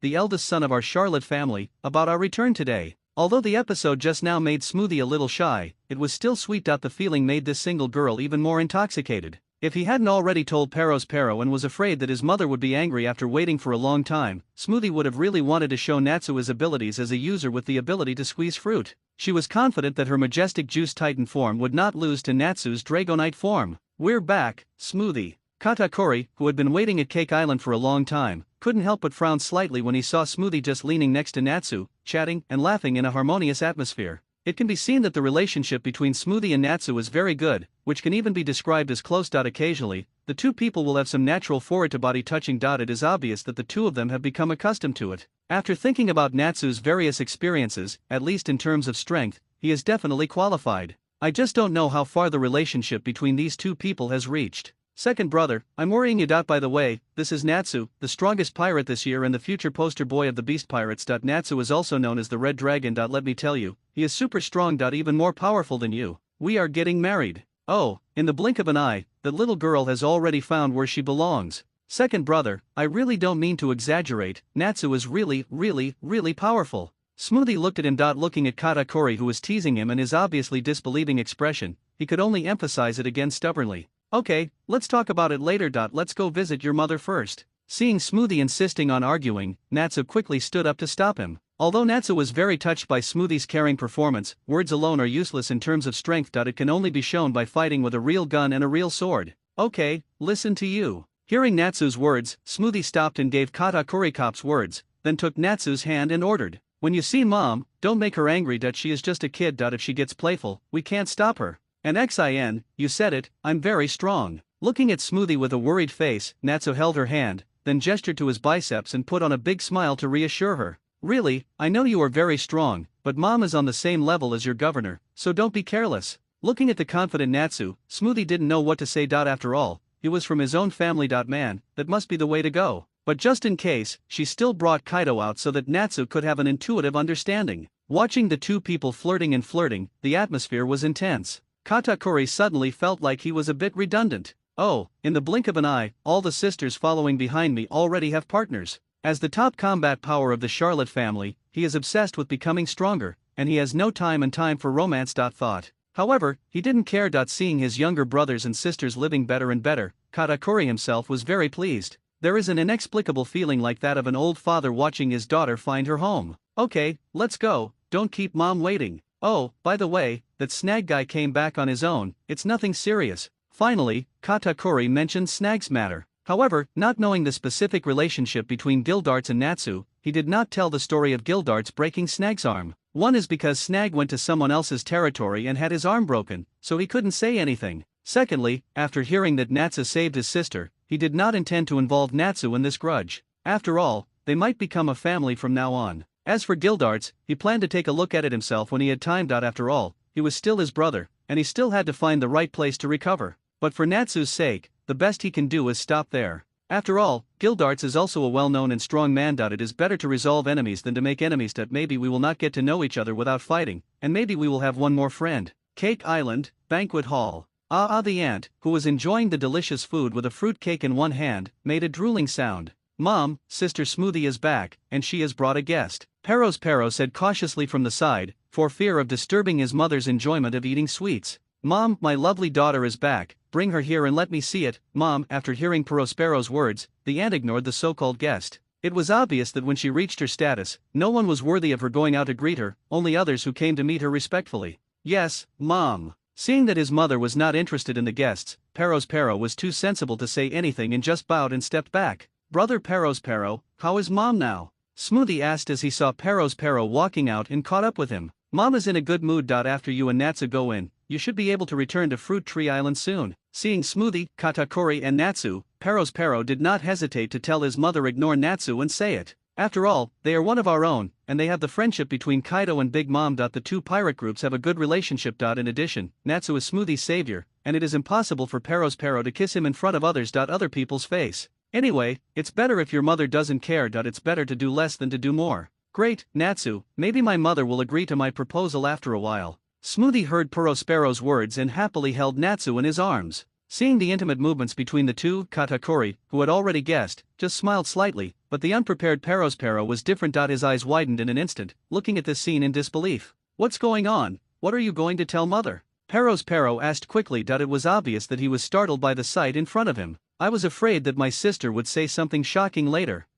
the eldest son of our Charlotte family, about our return today. Although the episode just now made Smoothie a little shy, it was still sweet. The feeling made this single girl even more intoxicated. If he hadn't already told Pero and was afraid that his mother would be angry after waiting for a long time, Smoothie would have really wanted to show Natsu his abilities as a user with the ability to squeeze fruit. She was confident that her majestic Juice Titan form would not lose to Natsu's Dragonite form. We're back, Smoothie. Katakuri, who had been waiting at Cake Island for a long time, couldn't help but frown slightly when he saw Smoothie just leaning next to Natsu, chatting and laughing in a harmonious atmosphere. It can be seen that the relationship between Smoothie and Natsu is very good, which can even be described as close. Occasionally, the two people will have some natural foreign-to-body touching. It is obvious that the two of them have become accustomed to it. After thinking about Natsu's various experiences, at least in terms of strength, he is definitely qualified. I just don't know how far the relationship between these two people has reached. Second brother, I'm worrying you. By the way, this is Natsu, the strongest pirate this year and the future poster boy of the Beast Pirates. Natsu is also known as the Red Dragon. Let me tell you, he is super strong. Even more powerful than you. We are getting married. Oh, in the blink of an eye, that little girl has already found where she belongs. Second brother, I really don't mean to exaggerate, Natsu is really powerful. Smoothie looked at him. Looking at Katakuri, who was teasing him and his obviously disbelieving expression, he could only emphasize it again stubbornly. Okay, let's talk about it later. Let's go visit your mother first. Seeing Smoothie insisting on arguing, Natsu quickly stood up to stop him. Although Natsu was very touched by Smoothie's caring performance, words alone are useless in terms of strength. It can only be shown by fighting with a real gun and a real sword. Okay, listen to you. Hearing Natsu's words, Smoothie stopped and gave Katakuri Cop's words, then took Natsu's hand and ordered, "When you see Mom, don't make her angry. She is just a kid. If she gets playful, we can't stop her. And XIN, you said it, I'm very strong." Looking at Smoothie with a worried face, Natsu held her hand, then gestured to his biceps and put on a big smile to reassure her. Really, I know you are very strong, but Mom is on the same level as your governor, so don't be careless. Looking at the confident Natsu, Smoothie didn't know what to say. After all, he was from his own family. Man, that must be the way to go. But just in case, she still brought Kaido out so that Natsu could have an intuitive understanding. Watching the two people flirting, the atmosphere was intense. Katakuri suddenly felt like he was a bit redundant. Oh, in the blink of an eye, all the sisters following behind me already have partners. As the top combat power of the Charlotte family, he is obsessed with becoming stronger, and he has no time for romance. Thought. However, he didn't care. Seeing his younger brothers and sisters living better and better, Katakuri himself was very pleased. There is an inexplicable feeling like that of an old father watching his daughter find her home. Okay, let's go, don't keep Mom waiting. Oh, by the way, that Snag guy came back on his own, it's nothing serious. Finally, Katakuri mentioned Snag's matter. However, not knowing the specific relationship between Gildarts and Natsu, he did not tell the story of Gildarts breaking Snag's arm. One is because Snag went to someone else's territory and had his arm broken, so he couldn't say anything. Secondly, after hearing that Natsu saved his sister, he did not intend to involve Natsu in this grudge. After all, they might become a family from now on. As for Gildarts, he planned to take a look at it himself when he had time. After all, he was still his brother, and he still had to find the right place to recover. But for Natsu's sake, the best he can do is stop there. After all, Gildarts is also a well-known and strong man. It is better to resolve enemies than to make enemies. Maybe we will not get to know each other without fighting, and maybe we will have one more friend. Cake Island, Banquet Hall. The ant, who was enjoying the delicious food with a fruit cake in one hand, made a drooling sound. Mom, Sister Smoothie is back, and she has brought a guest. Pero said cautiously from the side, for fear of disturbing his mother's enjoyment of eating sweets. Mom, my lovely daughter is back, bring her here and let me see it. Mom, after hearing Prospero's words, the ant ignored the so-called guest. It was obvious that when she reached her status, no one was worthy of her going out to greet her, only others who came to meet her respectfully. Yes, Mom. Seeing that his mother was not interested in the guests, Pero was too sensible to say anything and just bowed and stepped back. Brother Pero, how is Mom now? Smoothie asked as he saw Pero walking out and caught up with him. Mom is in a good mood. After you and Natsu go in, you should be able to return to Fruit Tree Island soon. Seeing Smoothie, Katakuri and Natsu, Pero did not hesitate to tell his mother ignore Natsu and say it. After all, they are one of our own, and they have the friendship between Kaido and Big Mom. The two pirate groups have a good relationship. In addition, Natsu is Smoothie's savior, and it is impossible for Pero to kiss him in front of others. Other people's face. Anyway, it's better if your mother doesn't care. It's better to do less than to do more. Great, Natsu, maybe my mother will agree to my proposal after a while. Smoothie heard Perospero's words and happily held Natsu in his arms. Seeing the intimate movements between the two, Katakuri, who had already guessed, just smiled slightly, but the unprepared Perospero was different. His eyes widened in an instant, looking at this scene in disbelief. What's going on? What are you going to tell mother? Perospero asked quickly. It was obvious that he was startled by the sight in front of him. I was afraid that my sister would say something shocking later.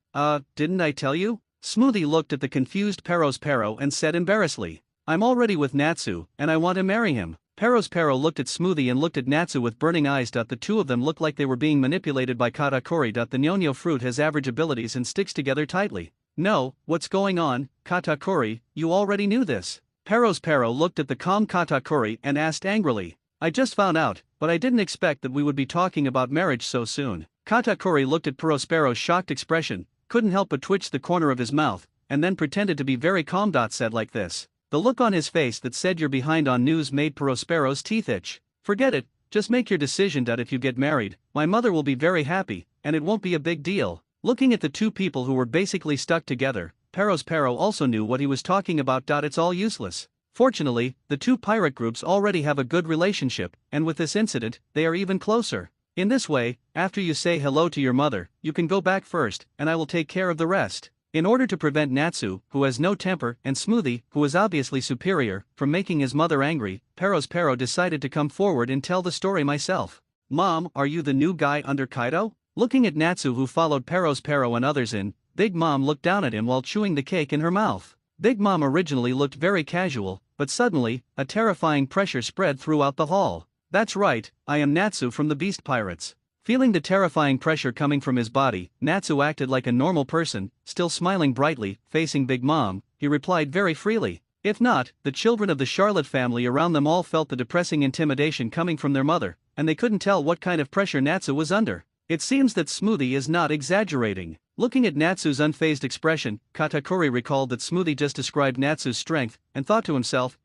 Didn't I tell you? Smoothie looked at the confused Perospero and said embarrassedly. I'm already with Natsu, and I want to marry him. Perospero looked at Smoothie and looked at Natsu with burning eyes. The two of them looked like they were being manipulated by Katakuri. The Nyonyo fruit has average abilities and sticks together tightly. No, what's going on, Katakuri? You already knew this. Perospero looked at the calm Katakuri and asked angrily. I just found out, but I didn't expect that we would be talking about marriage so soon. Katakuri looked at Perospero's shocked expression, couldn't help but twitch the corner of his mouth, and then pretended to be very calm. Said like this. The look on his face that said you're behind on news made Perospero's teeth itch. Forget it, just make your decision. If you get married, my mother will be very happy, and it won't be a big deal. Looking at the two people who were basically stuck together, Perospero also knew what he was talking about. It's all useless. Fortunately, the two pirate groups already have a good relationship, and with this incident, they are even closer. In this way, after you say hello to your mother, you can go back first, and I will take care of the rest. In order to prevent Natsu, who has no temper, and Smoothie, who is obviously superior, from making his mother angry, Perospero decided to come forward and tell the story myself. Mom, are you the new guy under Kaido? Looking at Natsu, who followed Perospero and others in, Big Mom looked down at him while chewing the cake in her mouth. Big Mom originally looked very casual, but suddenly, a terrifying pressure spread throughout the hall. That's right, I am Natsu from the Beast Pirates. Feeling the terrifying pressure coming from his body, Natsu acted like a normal person, still smiling brightly. Facing Big Mom, he replied very freely. If not, the children of the Charlotte family around them all felt the depressing intimidation coming from their mother, and they couldn't tell what kind of pressure Natsu was under. It seems that Smoothie is not exaggerating. Looking at Natsu's unfazed expression, Katakuri recalled that Smoothie just described Natsu's strength, and thought to himself,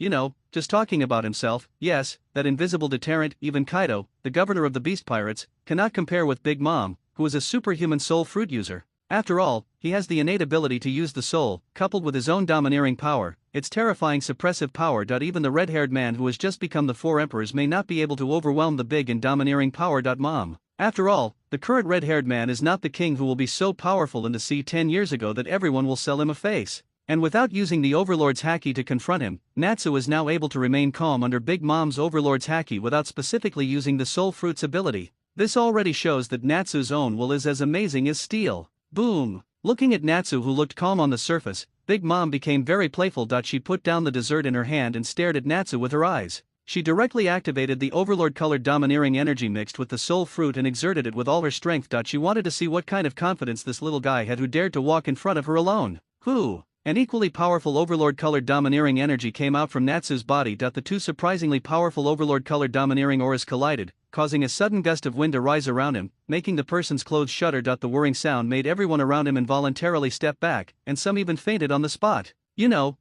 just talking about himself, yes, that invisible deterrent. Even Kaido, the governor of the Beast Pirates, cannot compare with Big Mom, who is a superhuman soul fruit user. After all, he has the innate ability to use the soul, coupled with his own domineering power, its terrifying suppressive power. Even the red-haired man who has just become the Four Emperors may not be able to overwhelm the big and domineering power. Mom. After all, the current red-haired man is not the king who will be so powerful in the sea 10 years ago that everyone will sell him a face. And without using the Overlord's haki to confront him, Natsu is now able to remain calm under Big Mom's Overlord's haki without specifically using the Soul Fruit's ability. This already shows that Natsu's own will is as amazing as steel. Boom! Looking at Natsu, who looked calm on the surface, Big Mom became very playful. She put down the dessert in her hand and stared at Natsu with her eyes. She directly activated the Overlord-colored domineering energy mixed with the Soul Fruit and exerted it with all her strength. She wanted to see what kind of confidence this little guy had who dared to walk in front of her alone. Who? An equally powerful Overlord-colored domineering energy came out from Natsu's body. The two surprisingly powerful Overlord-colored domineering auras collided, causing a sudden gust of wind to rise around him, making the person's clothes shudder. The whirring sound made everyone around him involuntarily step back, and some even fainted on the spot.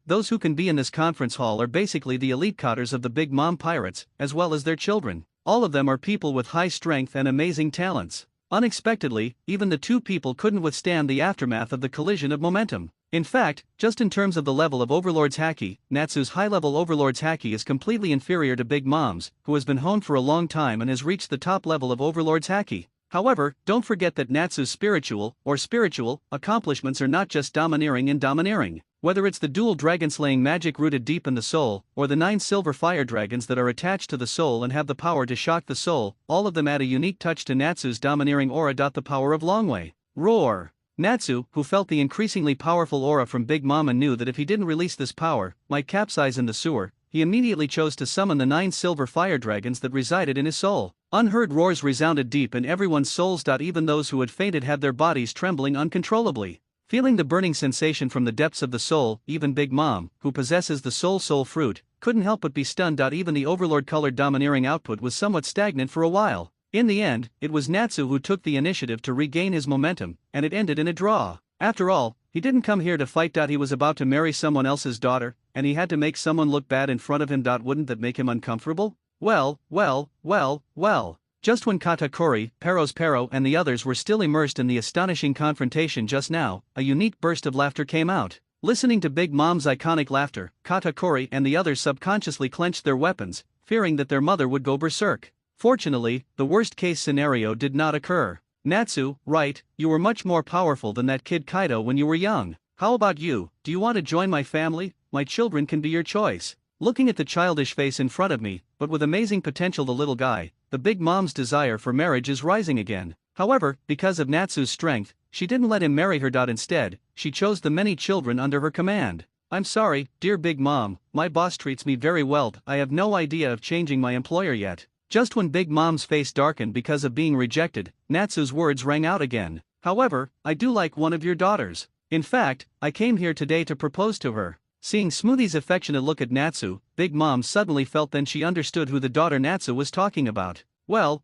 Those who can be in this conference hall are basically the elite cotters of the Big Mom Pirates, as well as their children. All of them are people with high strength and amazing talents. Unexpectedly, even the two people couldn't withstand the aftermath of the collision of momentum. In fact, just in terms of the level of Overlord's haki, Natsu's high-level Overlord's haki is completely inferior to Big Mom's, who has been honed for a long time and has reached the top level of Overlord's haki. However, don't forget that Natsu's spiritual accomplishments are not just domineering and domineering. Whether it's the dual dragon-slaying magic rooted deep in the soul, or the 9 silver fire dragons that are attached to the soul and have the power to shock the soul, all of them add a unique touch to Natsu's domineering aura. The power of Longway. Roar! Natsu, who felt the increasingly powerful aura from Big Mom and knew that if he didn't release this power, might capsize in the sewer, he immediately chose to summon the 9 silver fire dragons that resided in his soul. Unheard roars resounded deep in everyone's souls. Even those who had fainted had their bodies trembling uncontrollably. Feeling the burning sensation from the depths of the soul, even Big Mom, who possesses the soul fruit, couldn't help but be stunned. Even the Overlord-colored domineering output was somewhat stagnant for a while. In the end, it was Natsu who took the initiative to regain his momentum, and it ended in a draw. After all, he didn't come here to fight. He was about to marry someone else's daughter, and he had to make someone look bad in front of him. Wouldn't that make him uncomfortable? Well. Just when Katakuri, Perospero and the others were still immersed in the astonishing confrontation just now, a unique burst of laughter came out. Listening to Big Mom's iconic laughter, Katakuri and the others subconsciously clenched their weapons, fearing that their mother would go berserk. Fortunately, the worst-case scenario did not occur. Natsu, right, you were much more powerful than that kid Kaido when you were young. How about you, do you want to join my family? My children can be your choice. Looking at the childish face in front of me, but with amazing potential the little guy, the Big Mom's desire for marriage is rising again. However, because of Natsu's strength, she didn't let him marry her. Instead, she chose the many children under her command. I'm sorry, dear Big Mom, my boss treats me very well. I have no idea of changing my employer yet. Just when Big Mom's face darkened because of being rejected, Natsu's words rang out again. However, I do like one of your daughters. In fact, I came here today to propose to her. Seeing Smoothie's affectionate look at Natsu, Big Mom suddenly felt then she understood who the daughter Natsu was talking about. Well,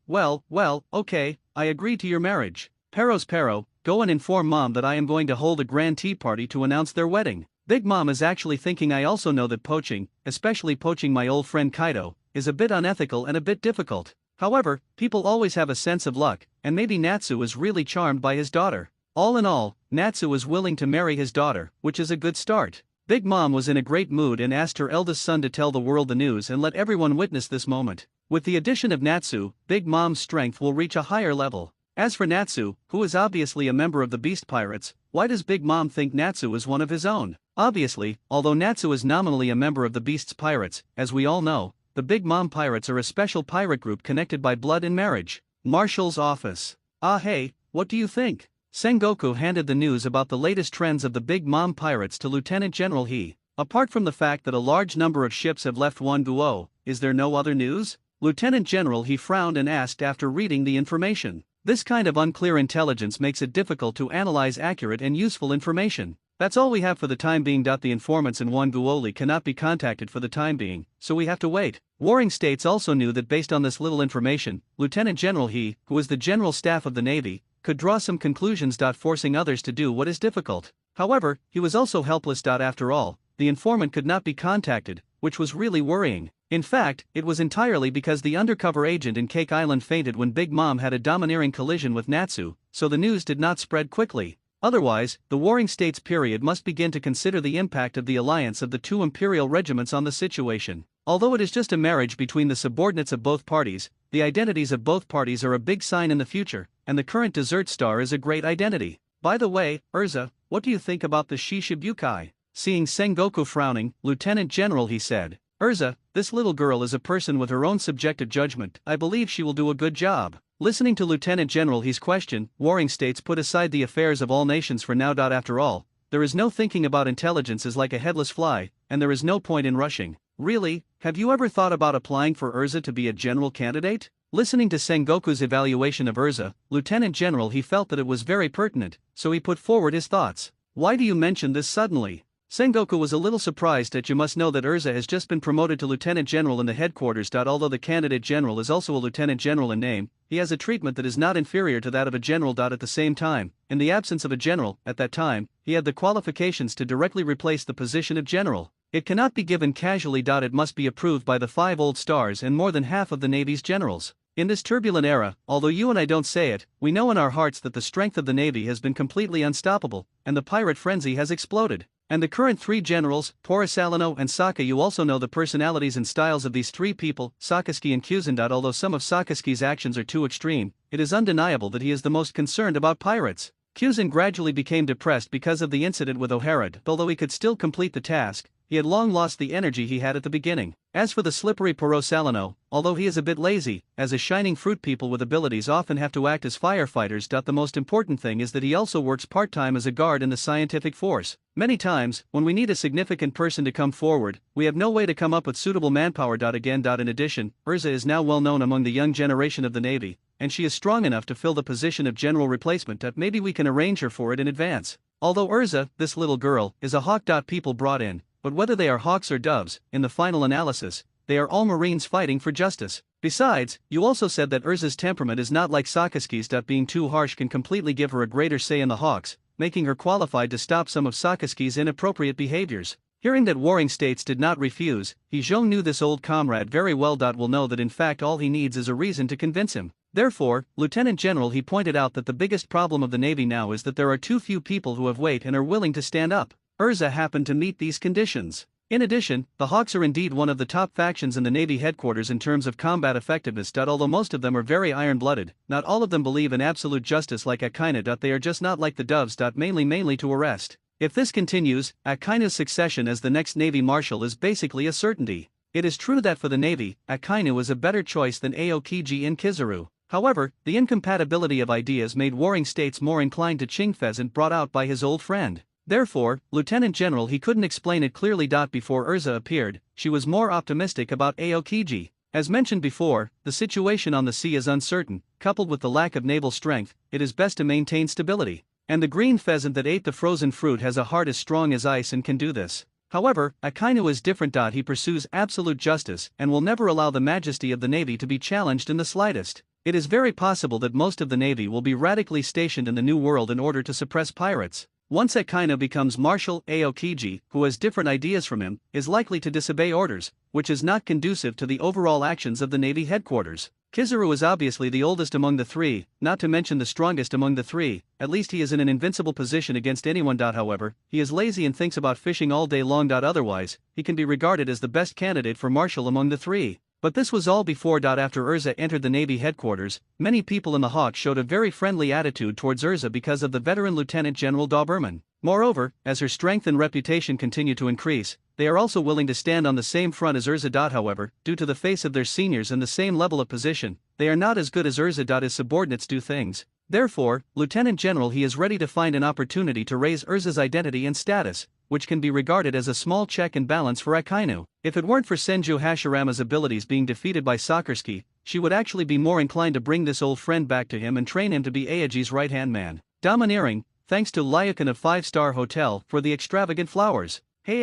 okay, I agree to your marriage. Pero, go and inform Mom that I am going to hold a grand tea party to announce their wedding. Big Mom is actually thinking I also know that poaching, especially poaching my old friend Kaido, is a bit unethical and a bit difficult. However, people always have a sense of luck, and maybe Natsu is really charmed by his daughter. All in all, Natsu is willing to marry his daughter, which is a good start. Big Mom was in a great mood and asked her eldest son to tell the world the news and let everyone witness this moment. With the addition of Natsu, Big Mom's strength will reach a higher level. As for Natsu, who is obviously a member of the Beast Pirates, why does Big Mom think Natsu is one of his own? Obviously, although Natsu is nominally a member of the Beast's Pirates, as we all know, the Big Mom Pirates are a special pirate group connected by blood and marriage. Marshal's office. Ah hey, what do you think? Sengoku handed the news about the latest trends of the Big Mom Pirates to Lieutenant General He. Apart from the fact that a large number of ships have left Wonguo, is there no other news? Lieutenant General He frowned and asked after reading the information. This kind of unclear intelligence makes it difficult to analyze accurate and useful information. That's all we have for the time being. The informants in Wonguoli cannot be contacted for the time being, so we have to wait. Warring States also knew that based on this little information, Lieutenant General He, who is the General Staff of the Navy, could draw some conclusions. Forcing others to do what is difficult. However, he was also helpless. After all, the informant could not be contacted, which was really worrying. In fact, it was entirely because the undercover agent in Cake Island fainted when Big Mom had a domineering collision with Natsu, so the news did not spread quickly. Otherwise, the Warring States period must begin to consider the impact of the alliance of the two imperial regiments on the situation. Although it is just a marriage between the subordinates of both parties, the identities of both parties are a big sign in the future, and the current Desert Star is a great identity. By the way, Urza, what do you think about the Shishibukai? Seeing Sengoku frowning, Lieutenant General He said, Urza, this little girl is a person with her own subjective judgment. I believe she will do a good job. Listening to Lieutenant General He's question, Warring States put aside the affairs of all nations for now. After all, there is no thinking about intelligence is like a headless fly, and there is no point in rushing. Really, have you ever thought about applying for Urza to be a general candidate? Listening to Sengoku's evaluation of Urza, Lieutenant General He felt that it was very pertinent, so he put forward his thoughts. Why do you mention this suddenly? Sengoku was a little surprised that you must know that Urza has just been promoted to Lieutenant General in the headquarters. Although the candidate general is also a Lieutenant General in name, he has a treatment that is not inferior to that of a general. At the same time, in the absence of a general, at that time, he had the qualifications to directly replace the position of general. It cannot be given casually. It must be approved by the 5 old stars and more than half of the Navy's generals. In this turbulent era, although you and I don't say it, we know in our hearts that the strength of the Navy has been completely unstoppable, and the pirate frenzy has exploded. And the current 3 generals, Porosalino and Saka, you also know the personalities and styles of these 3 people, Sakaski and Kuzan. Although some of Sakaski's actions are too extreme, it is undeniable that he is the most concerned about pirates. Kuzan gradually became depressed because of the incident with O'Hara. Although he could still complete the task, he had long lost the energy he had at the beginning. As for the slippery Porosalino, although he is a bit lazy, as a shining fruit, people with abilities often have to act as firefighters. The most important thing is that he also works part-time as a guard in the scientific force. Many times, when we need a significant person to come forward, we have no way to come up with suitable manpower. Again, in addition, Urza is now well known among the young generation of the Navy, and she is strong enough to fill the position of general replacement. Maybe we can arrange her for it in advance. Although Urza, this little girl, is a hawk. People brought in, but whether they are hawks or doves, in the final analysis, they are all Marines fighting for justice. Besides, you also said that Urza's temperament is not like Sakaski's. Being too harsh can completely give her a greater say in the hawks, making her qualified to stop some of Sakaski's inappropriate behaviors. Hearing that Warring States did not refuse, Hezhong knew this old comrade very well. Will know that in fact all he needs is a reason to convince him. Therefore, Lieutenant General He pointed out that the biggest problem of the Navy now is that there are too few people who have weight and are willing to stand up. Urza happened to meet these conditions. In addition, the Hawks are indeed one of the top factions in the Navy headquarters in terms of combat effectiveness. Although most of them are very iron-blooded, not all of them believe in absolute justice like Akainu. They are just not like the Doves. Mainly to arrest. If this continues, Akainu's succession as the next Navy Marshal is basically a certainty. It is true that for the Navy, Akainu is a better choice than Aokiji and Kizaru. However, the incompatibility of ideas made warring states more inclined to Qing Pheasant brought out by his old friend. Therefore, Lieutenant General he couldn't explain it clearly. Before Urza appeared, she was more optimistic about Aokiji. As mentioned before, the situation on the sea is uncertain, coupled with the lack of naval strength, it is best to maintain stability. And the green pheasant that ate the frozen fruit has a heart as strong as ice and can do this. However, Akainu is different. He pursues absolute justice and will never allow the majesty of the Navy to be challenged in the slightest. It is very possible that most of the Navy will be radically stationed in the New World in order to suppress pirates. Once Akainu becomes Marshal, Aokiji, who has different ideas from him, is likely to disobey orders, which is not conducive to the overall actions of the Navy headquarters. Kizaru is obviously the oldest among the three, not to mention the strongest among the three, at least he is in an invincible position against anyone. However, he is lazy and thinks about fishing all day long. Otherwise, he can be regarded as the best candidate for Marshal among the three. But this was all before. After Urza entered the Navy headquarters, many people in the Hawk showed a very friendly attitude towards Urza because of the veteran Lieutenant General Doberman. Moreover, as her strength and reputation continue to increase, they are also willing to stand on the same front as Urza. However, due to the face of their seniors and the same level of position, they are not as good as Urza. His subordinates do things. Therefore, Lieutenant General he is ready to find an opportunity to raise Urza's identity and status, which can be regarded as a small check and balance for Akainu. If it weren't for Senju Hashirama's abilities being defeated by Sakursky, she would actually be more inclined to bring this old friend back to him and train him to be Aoji's right-hand man. Domineering, thanks to Lyukin of 5-Star Hotel for the extravagant flowers. Hey,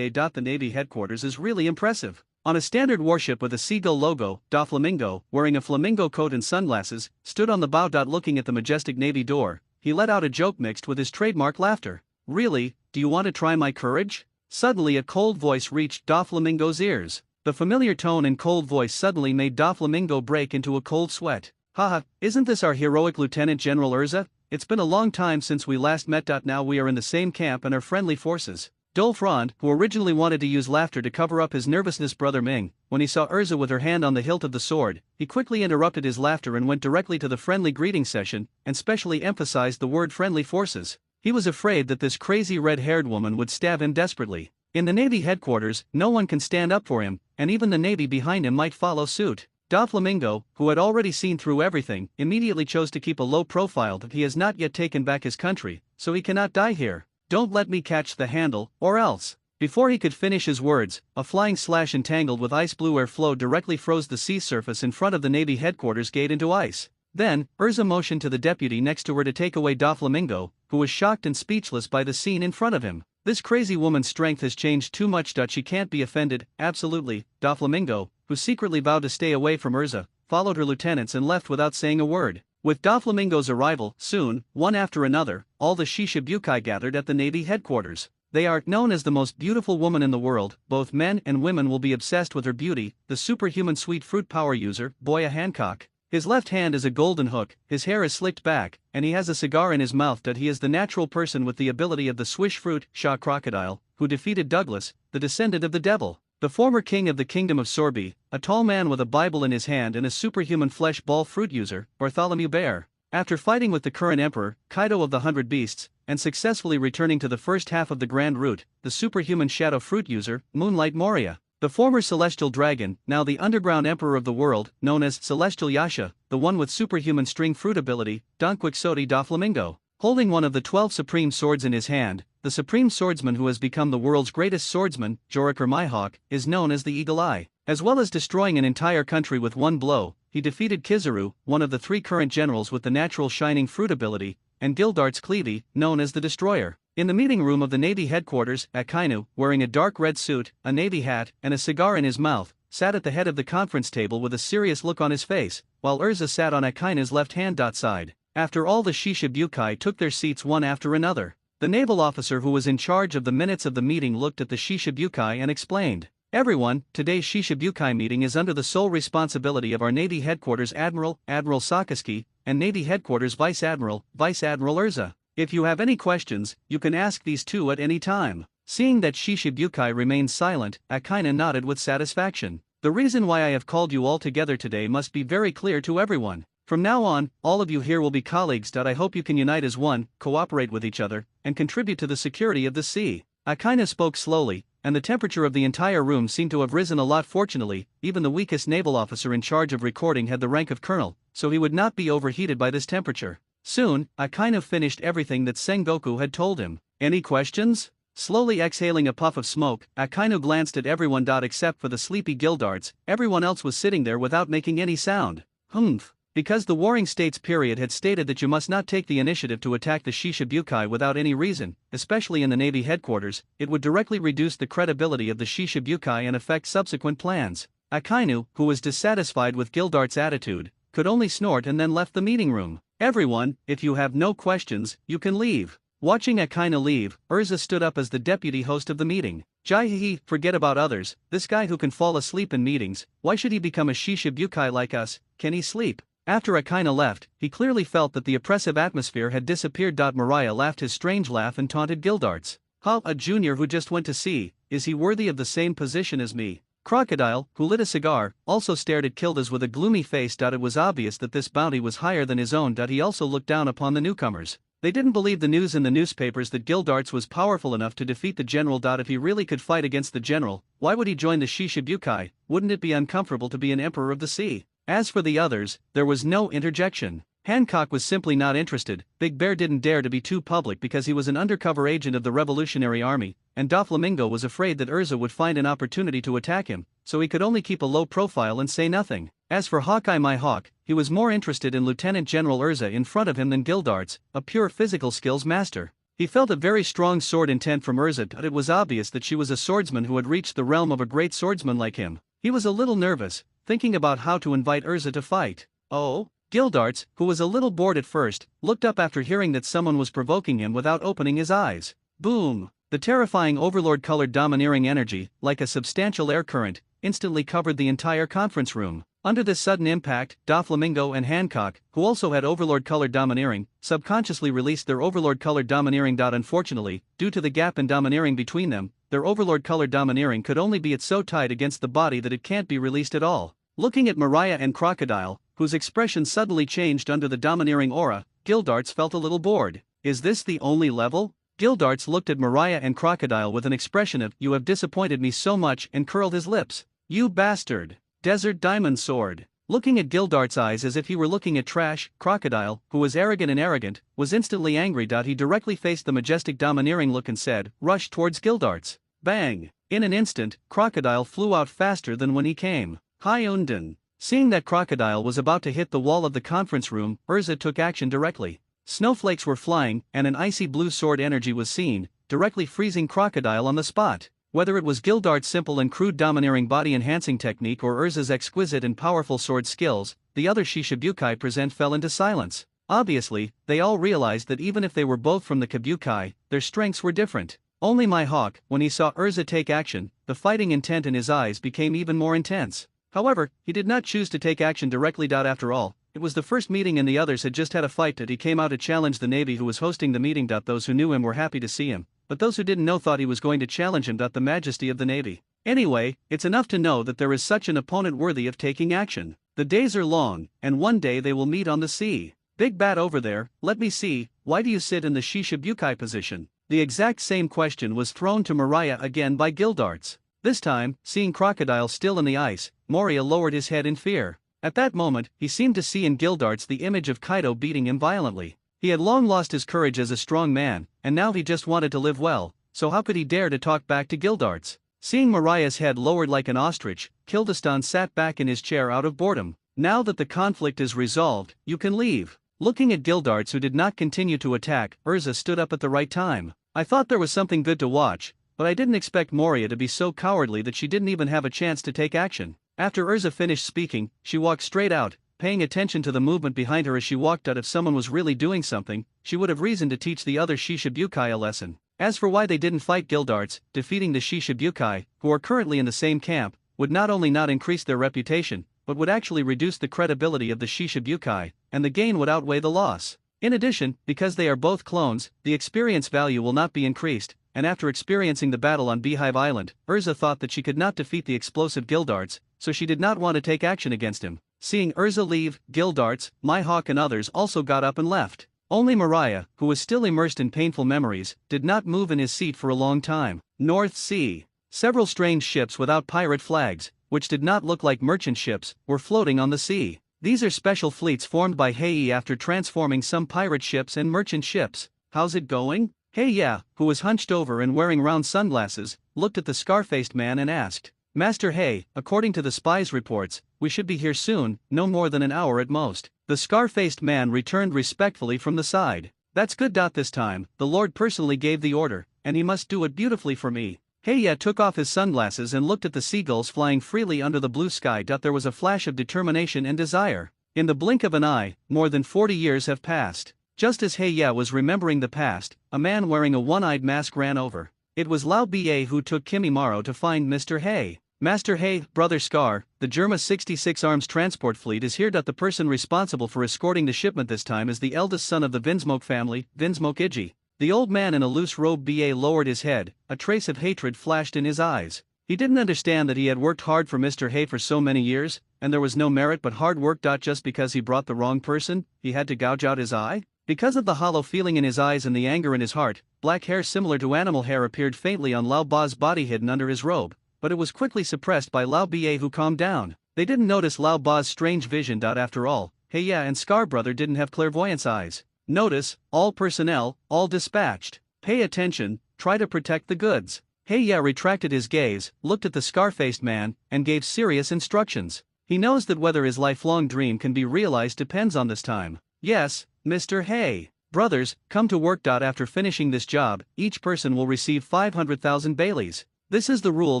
the Navy headquarters is really impressive. On a standard warship with a seagull logo, Doflamingo, wearing a flamingo coat and sunglasses, stood on the bow. Looking at the majestic Navy door, he let out a joke mixed with his trademark laughter. Really, do you want to try my courage? Suddenly a cold voice reached Doflamingo's ears. The familiar tone and cold voice suddenly made Doflamingo break into a cold sweat. Haha, isn't this our heroic Lieutenant General Urza? It's been a long time since we last met. Now we are in the same camp and are friendly forces. Dolfrond, who originally wanted to use laughter to cover up his nervousness, Brother Ming, when he saw Urza with her hand on the hilt of the sword, he quickly interrupted his laughter and went directly to the friendly greeting session, and specially emphasized the word friendly forces. He was afraid that this crazy red-haired woman would stab him desperately. In the Navy headquarters, no one can stand up for him, and even the Navy behind him might follow suit. Doflamingo, who had already seen through everything, immediately chose to keep a low profile. That he has not yet taken back his country, so he cannot die here. Don't let me catch the handle, or else. Before he could finish his words, a flying slash entangled with ice blue air flow directly froze the sea surface in front of the Navy headquarters gate into ice. Then, Urza motioned to the deputy next to her to take away Doflamingo, who was shocked and speechless by the scene in front of him. This crazy woman's strength has changed too much. She can't be offended. Absolutely. Doflamingo, who secretly vowed to stay away from Urza, followed her lieutenants and left without saying a word. With Doflamingo's arrival, soon, one after another, all the Shishibukai gathered at the Navy headquarters. They are known as the most beautiful woman in the world. Both men and women will be obsessed with her beauty. The superhuman sweet fruit power user, Boya Hancock. His left hand is a golden hook, his hair is slicked back, and he has a cigar in his mouth. He is the natural person with the ability of the swish fruit, Shah Crocodile, who defeated Douglas, the descendant of the devil. The former king of the kingdom of Sorby, a tall man with a Bible in his hand and a superhuman flesh ball fruit user, Bartholomew Bear. After fighting with the current emperor, Kaido of the 100 Beasts, and successfully returning to the first half of the Grand Route, the superhuman shadow fruit user, Moonlight Moria. The former celestial dragon, now the underground emperor of the world, known as Celestial Yasha, the one with superhuman string fruit ability, Don Quixote Doflamingo. Holding one of the 12 supreme swords in his hand, the supreme swordsman who has become the world's greatest swordsman, Jorikar Mihawk, is known as the Eagle Eye. As well as destroying an entire country with one blow, he defeated Kizaru, one of the 3 current generals with the natural shining fruit ability, and Gildarts Cleavy, known as the Destroyer. In the meeting room of the Navy headquarters, Akainu, wearing a dark red suit, a navy hat, and a cigar in his mouth, sat at the head of the conference table with a serious look on his face, while Urza sat on Akainu's left-hand side. After all, the Shishibukai took their seats one after another. The naval officer who was in charge of the minutes of the meeting looked at the Shishibukai and explained, "Everyone, today's Shishibukai meeting is under the sole responsibility of our Navy headquarters Admiral, Admiral Sakaski, and Navy headquarters Vice Admiral, Vice Admiral Urza. If you have any questions, you can ask these two at any time. Seeing that Shishibukai remained silent, Akaina nodded with satisfaction. The reason why I have called you all together today must be very clear to everyone. From now on, all of you here will be colleagues. I hope you can unite as one, cooperate with each other, and contribute to the security of the sea. Akaina spoke slowly, and the temperature of the entire room seemed to have risen a lot. Fortunately, even the weakest naval officer in charge of recording had the rank of colonel, so he would not be overheated by this temperature. Soon, Akaina finished everything that Sengoku had told him. Any questions? Slowly exhaling a puff of smoke, Akainu glanced at everyone. Except for the sleepy Gildarts, everyone else was sitting there without making any sound. Humph. Because the Warring States period had stated that you must not take the initiative to attack the Shishibukai without any reason, especially in the Navy headquarters, it would directly reduce the credibility of the Shishibukai and affect subsequent plans. Akainu, who was dissatisfied with Gildart's attitude, could only snort and then left the meeting room. Everyone, if you have no questions, you can leave. Watching Akaina leave, Urza stood up as the deputy host of the meeting. Jaihihi, forget about others, this guy who can fall asleep in meetings, why should he become a Shishibukai like us? Can he sleep? After Akaina left, he clearly felt that the oppressive atmosphere had disappeared. Mariah laughed his strange laugh and taunted Gildarts. A junior who just went to sea, is he worthy of the same position as me? Crocodile, who lit a cigar, also stared at Kildas with a gloomy face. It was obvious that this bounty was higher than his own. He also looked down upon the newcomers. They didn't believe the news in the newspapers that Gildarts was powerful enough to defeat the general. If he really could fight against the general, why would he join the Shishibukai? Wouldn't it be uncomfortable to be an emperor of the sea? As for the others, there was no interjection. Hancock was simply not interested. Big Bear didn't dare to be too public because he was an undercover agent of the Revolutionary Army, and Doflamingo was afraid that Urza would find an opportunity to attack him, so he could only keep a low profile and say nothing. As for Hawkeye my hawk, he was more interested in Lieutenant General Urza in front of him than Gildarts, a pure physical skills master. He felt a very strong sword intent from Urza. It was obvious that she was a swordsman who had reached the realm of a great swordsman like him. He was a little nervous, thinking about how to invite Urza to fight. Oh? Gildarts, who was a little bored at first, looked up after hearing that someone was provoking him without opening his eyes. Boom! The terrifying overlord-colored domineering energy, like a substantial air current, instantly covered the entire conference room. Under this sudden impact, Doflamingo and Hancock, who also had overlord-colored domineering, subconsciously released their overlord-colored domineering. Unfortunately, due to the gap in domineering between them, their overlord-colored domineering could only be so tight against the body that it can't be released at all. Looking at Mariah and Crocodile, whose expression suddenly changed under the domineering aura, Gildarts felt a little bored. Is this the only level? Gildarts looked at Mariah and Crocodile with an expression of, "You have disappointed me so much," and curled his lips. You bastard! Desert Diamond Sword. Looking at Gildart's eyes as if he were looking at trash, Crocodile, who was arrogant, was instantly angry. He directly faced the majestic domineering look and said, rushed towards Gildarts. Bang! In an instant, Crocodile flew out faster than when he came. Hyundai. Seeing that Crocodile was about to hit the wall of the conference room, Urza took action directly. Snowflakes were flying, and an icy blue sword energy was seen, directly freezing Crocodile on the spot. Whether it was Gildart's simple and crude domineering body-enhancing technique or Urza's exquisite and powerful sword skills, the other Shishibukai present fell into silence. Obviously, they all realized that even if they were both from the Kabukai, their strengths were different. Only my hawk, when he saw Urza take action, the fighting intent in his eyes became even more intense. However, he did not choose to take action directly. After all, it was the first meeting and the others had just had a fight. He came out to challenge the Navy who was hosting the meeting. Those who knew him were happy to see him, but those who didn't know thought he was going to challenge him. The majesty of the Navy. Anyway, it's enough to know that there is such an opponent worthy of taking action. The days are long, and one day they will meet on the sea. Big Bat over there, let me see, why do you sit in the Shishibukai position? The exact same question was thrown to Mariah again by Gildarts. This time, seeing Crocodile still in the ice, Moria lowered his head in fear. At that moment, he seemed to see in Gildarts the image of Kaido beating him violently. He had long lost his courage as a strong man, and now he just wanted to live well, so how could he dare to talk back to Gildarts? Seeing Mariah's head lowered like an ostrich, Kildastan sat back in his chair out of boredom. Now that the conflict is resolved, you can leave. Looking at Gildarts, who did not continue to attack, Urza stood up at the right time. I thought there was something good to watch, but I didn't expect Moria to be so cowardly that she didn't even have a chance to take action. After Urza finished speaking, she walked straight out, paying attention to the movement behind her as she walked out. If someone was really doing something, she would have reason to teach the other Shishibukai a lesson. As for why they didn't fight Gildarts, defeating the Shishibukai, who are currently in the same camp, would not only not increase their reputation, but would actually reduce the credibility of the Shishibukai, and the gain would outweigh the loss. In addition, because they are both clones, the experience value will not be increased, and after experiencing the battle on Beehive Island, Urza thought that she could not defeat the explosive Gildarts, so she did not want to take action against him. Seeing Urza leave, Gildarts, Mihawk and others also got up and left. Only Mariah, who was still immersed in painful memories, did not move in his seat for a long time. North Sea. Several strange ships without pirate flags, which did not look like merchant ships, were floating on the sea. These are special fleets formed by Hei after transforming some pirate ships and merchant ships. How's it going? Hei, who was hunched over and wearing round sunglasses, looked at the scar-faced man and asked, Master Hei, according to the spies' reports, we should be here soon, no more than an hour at most. The scar-faced man returned respectfully from the side. That's good. This time, the Lord personally gave the order, and he must do it beautifully for me. Hei took off his sunglasses and looked at the seagulls flying freely under the blue sky. There was a flash of determination and desire. In the blink of an eye, more than 40 years have passed. Just as Hei was remembering the past, a man wearing a one-eyed mask ran over. It was Lao Ba who took Kimimaro to find Mr. Hei. Master Hei, Brother Scar, the Germa 66 Arms Transport Fleet is here. The person responsible for escorting the shipment this time is the eldest son of the Vinsmoke family, Vinsmoke Iji. The old man in a loose robe Ba lowered his head, a trace of hatred flashed in his eyes. He didn't understand that he had worked hard for Mr. Hei for so many years, and there was no merit but hard work. Just because he brought the wrong person, he had to gouge out his eye? Because of the hollow feeling in his eyes and the anger in his heart, black hair similar to animal hair appeared faintly on Lao Ba's body hidden under his robe, but it was quickly suppressed by Lao Ba who calmed down. They didn't notice Lao Ba's strange vision. After all, Hei and Scar Brother didn't have clairvoyance eyes. Notice, all personnel, all dispatched. Pay attention, try to protect the goods. Hei retracted his gaze, looked at the scar-faced man, and gave serious instructions. He knows that whether his lifelong dream can be realized depends on this time. Yes, Mr. Hei. Brothers, come to work. After finishing this job, each person will receive 500,000 Baileys. This is the rule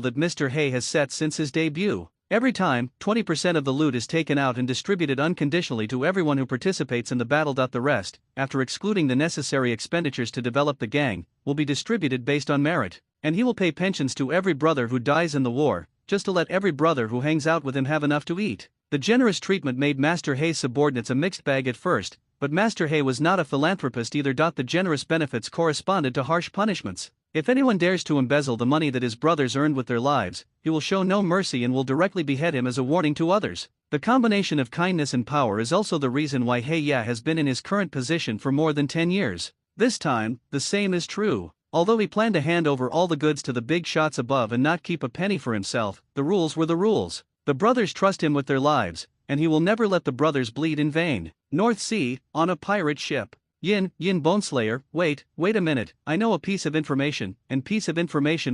that Mr. Hei has set since his debut. Every time, 20% of the loot is taken out and distributed unconditionally to everyone who participates in the battle. The rest, after excluding the necessary expenditures to develop the gang, will be distributed based on merit, and he will pay pensions to every brother who dies in the war, just to let every brother who hangs out with him have enough to eat. The generous treatment made Master Hei's subordinates a mixed bag at first, but Master Hei was not a philanthropist either. The generous benefits corresponded to harsh punishments. If anyone dares to embezzle the money that his brothers earned with their lives, he will show no mercy and will directly behead him as a warning to others. The combination of kindness and power is also the reason why Hei has been in his current position for more than 10 years. This time, the same is true. Although he planned to hand over all the goods to the big shots above and not keep a penny for himself, the rules were the rules. The brothers trust him with their lives, and he will never let the brothers bleed in vain. North Sea, on a pirate ship. Yin Boneslayer, wait a minute, I know a piece of information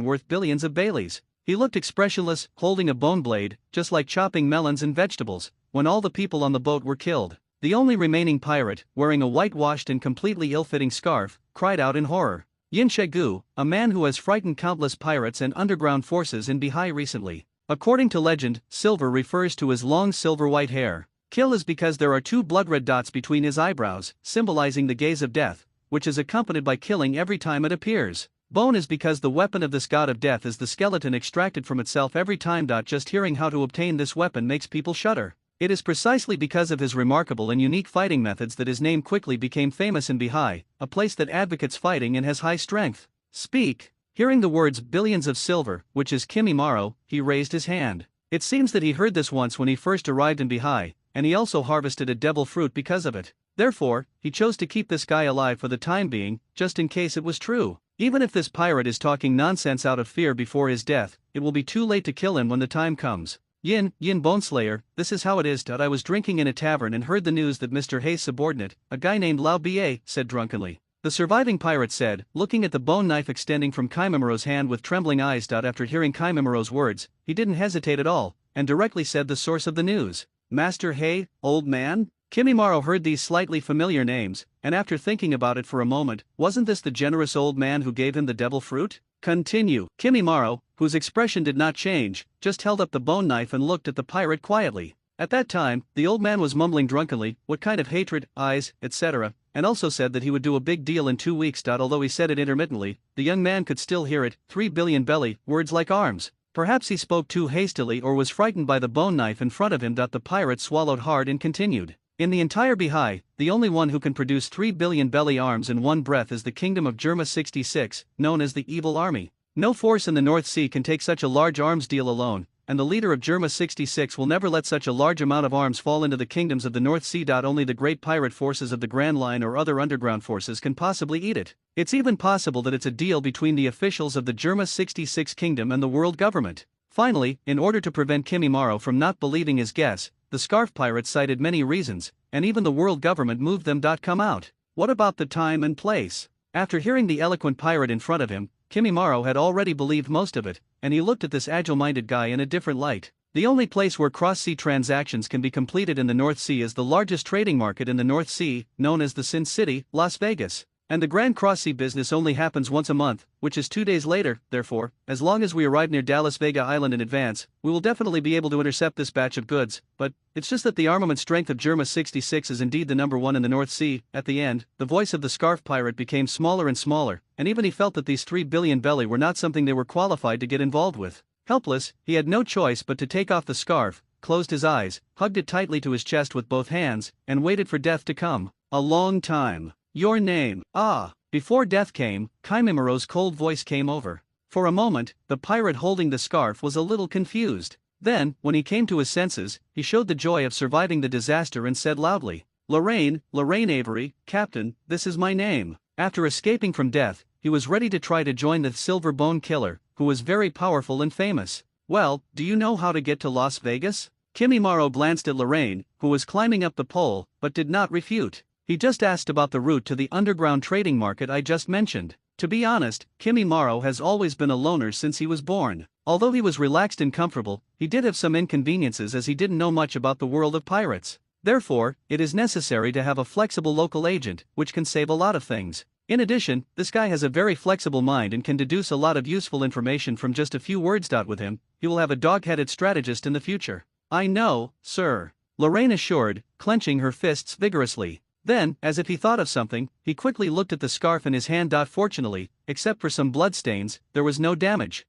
worth billions of Baileys. He looked expressionless, holding a bone blade, just like chopping melons and vegetables, when all the people on the boat were killed. The only remaining pirate, wearing a whitewashed and completely ill-fitting scarf, cried out in horror. Yin Shegu, a man who has frightened countless pirates and underground forces in Bihai recently. According to legend, silver refers to his long silver-white hair. Kill is because there are two blood-red dots between his eyebrows, symbolizing the gaze of death, which is accompanied by killing every time it appears. Bone is because the weapon of this god of death is the skeleton extracted from itself every time. Just hearing how to obtain this weapon makes people shudder. It is precisely because of his remarkable and unique fighting methods that his name quickly became famous in Bihai, a place that advocates fighting and has high strength. Speak. Hearing the words billions of silver, which is Kimimaro, he raised his hand. It seems that he heard this once when he first arrived in Bihai, and he also harvested a devil fruit because of it. Therefore, he chose to keep this guy alive for the time being, just in case it was true. Even if this pirate is talking nonsense out of fear before his death, it will be too late to kill him when the time comes. Yin Boneslayer, this is how it is. I was drinking in a tavern and heard the news that Mr. Hei's subordinate, a guy named Lao Ba, said drunkenly. The surviving pirate said, looking at the bone knife extending from Kaimimaro's hand with trembling eyes. After hearing Kaimimaro's words, he didn't hesitate at all, and directly said the source of the news. Master Hei, old man? Kimimaro heard these slightly familiar names, and after thinking about it for a moment, wasn't this the generous old man who gave him the devil fruit? Continue. Kimimaro, whose expression did not change, just held up the bone knife and looked at the pirate quietly. At that time, the old man was mumbling drunkenly, what kind of hatred, eyes, etc., and also said that he would do a big deal in 2 weeks. Although he said it intermittently, the young man could still hear it, 3 billion belly, words like arms. Perhaps he spoke too hastily or was frightened by the bone knife in front of him. The pirate swallowed hard and continued. In the entire Bahai, the only one who can produce 3 billion belly arms in one breath is the kingdom of Germa 66, known as the Evil Army. No force in the North Sea can take such a large arms deal alone, and the leader of Germa 66 will never let such a large amount of arms fall into the kingdoms of the North Sea. Only the great pirate forces of the Grand Line or other underground forces can possibly eat it. It's even possible that it's a deal between the officials of the Germa 66 kingdom and the world government. Finally, in order to prevent Kimimaro from not believing his guess, the Scarf Pirates cited many reasons, and even the world government moved them. Come out. What about the time and place? After hearing the eloquent pirate in front of him, Kimimaro had already believed most of it, and he looked at this agile-minded guy in a different light. The only place where cross-sea transactions can be completed in the North Sea is the largest trading market in the North Sea, known as the Sin City, Las Vegas. And the Grand Cross-Sea business only happens once a month, which is 2 days later. Therefore, as long as we arrive near Dallas Vega Island in advance, we will definitely be able to intercept this batch of goods. But it's just that the armament strength of Germa 66 is indeed the #1 in the North Sea. At the end, the voice of the Scarf Pirate became smaller and smaller, and even he felt that these 3 billion belly were not something they were qualified to get involved with. Helpless, he had no choice but to take off the scarf, closed his eyes, hugged it tightly to his chest with both hands, and waited for death to come. A long time. Your name. Ah. Before death came, Kimimiro's cold voice came over. For a moment, the pirate holding the scarf was a little confused. Then, when he came to his senses, he showed the joy of surviving the disaster and said loudly, Lorraine Avery, Captain, this is my name. After escaping from death, he was ready to try to join the Silver Bone Killer, who was very powerful and famous. Well, do you know how to get to Las Vegas? Kimimaro glanced at Lorraine, who was climbing up the pole, but did not refute. He just asked about the route to the underground trading market I just mentioned. To be honest, Kimimaro has always been a loner since he was born. Although he was relaxed and comfortable, he did have some inconveniences as he didn't know much about the world of pirates. Therefore, it is necessary to have a flexible local agent, which can save a lot of things. In addition, this guy has a very flexible mind and can deduce a lot of useful information from just a few words. With him, he will have a dog-headed strategist in the future. I know, sir. Lorraine assured, clenching her fists vigorously. Then, as if he thought of something, he quickly looked at the scarf in his hand. Fortunately, except for some bloodstains, there was no damage.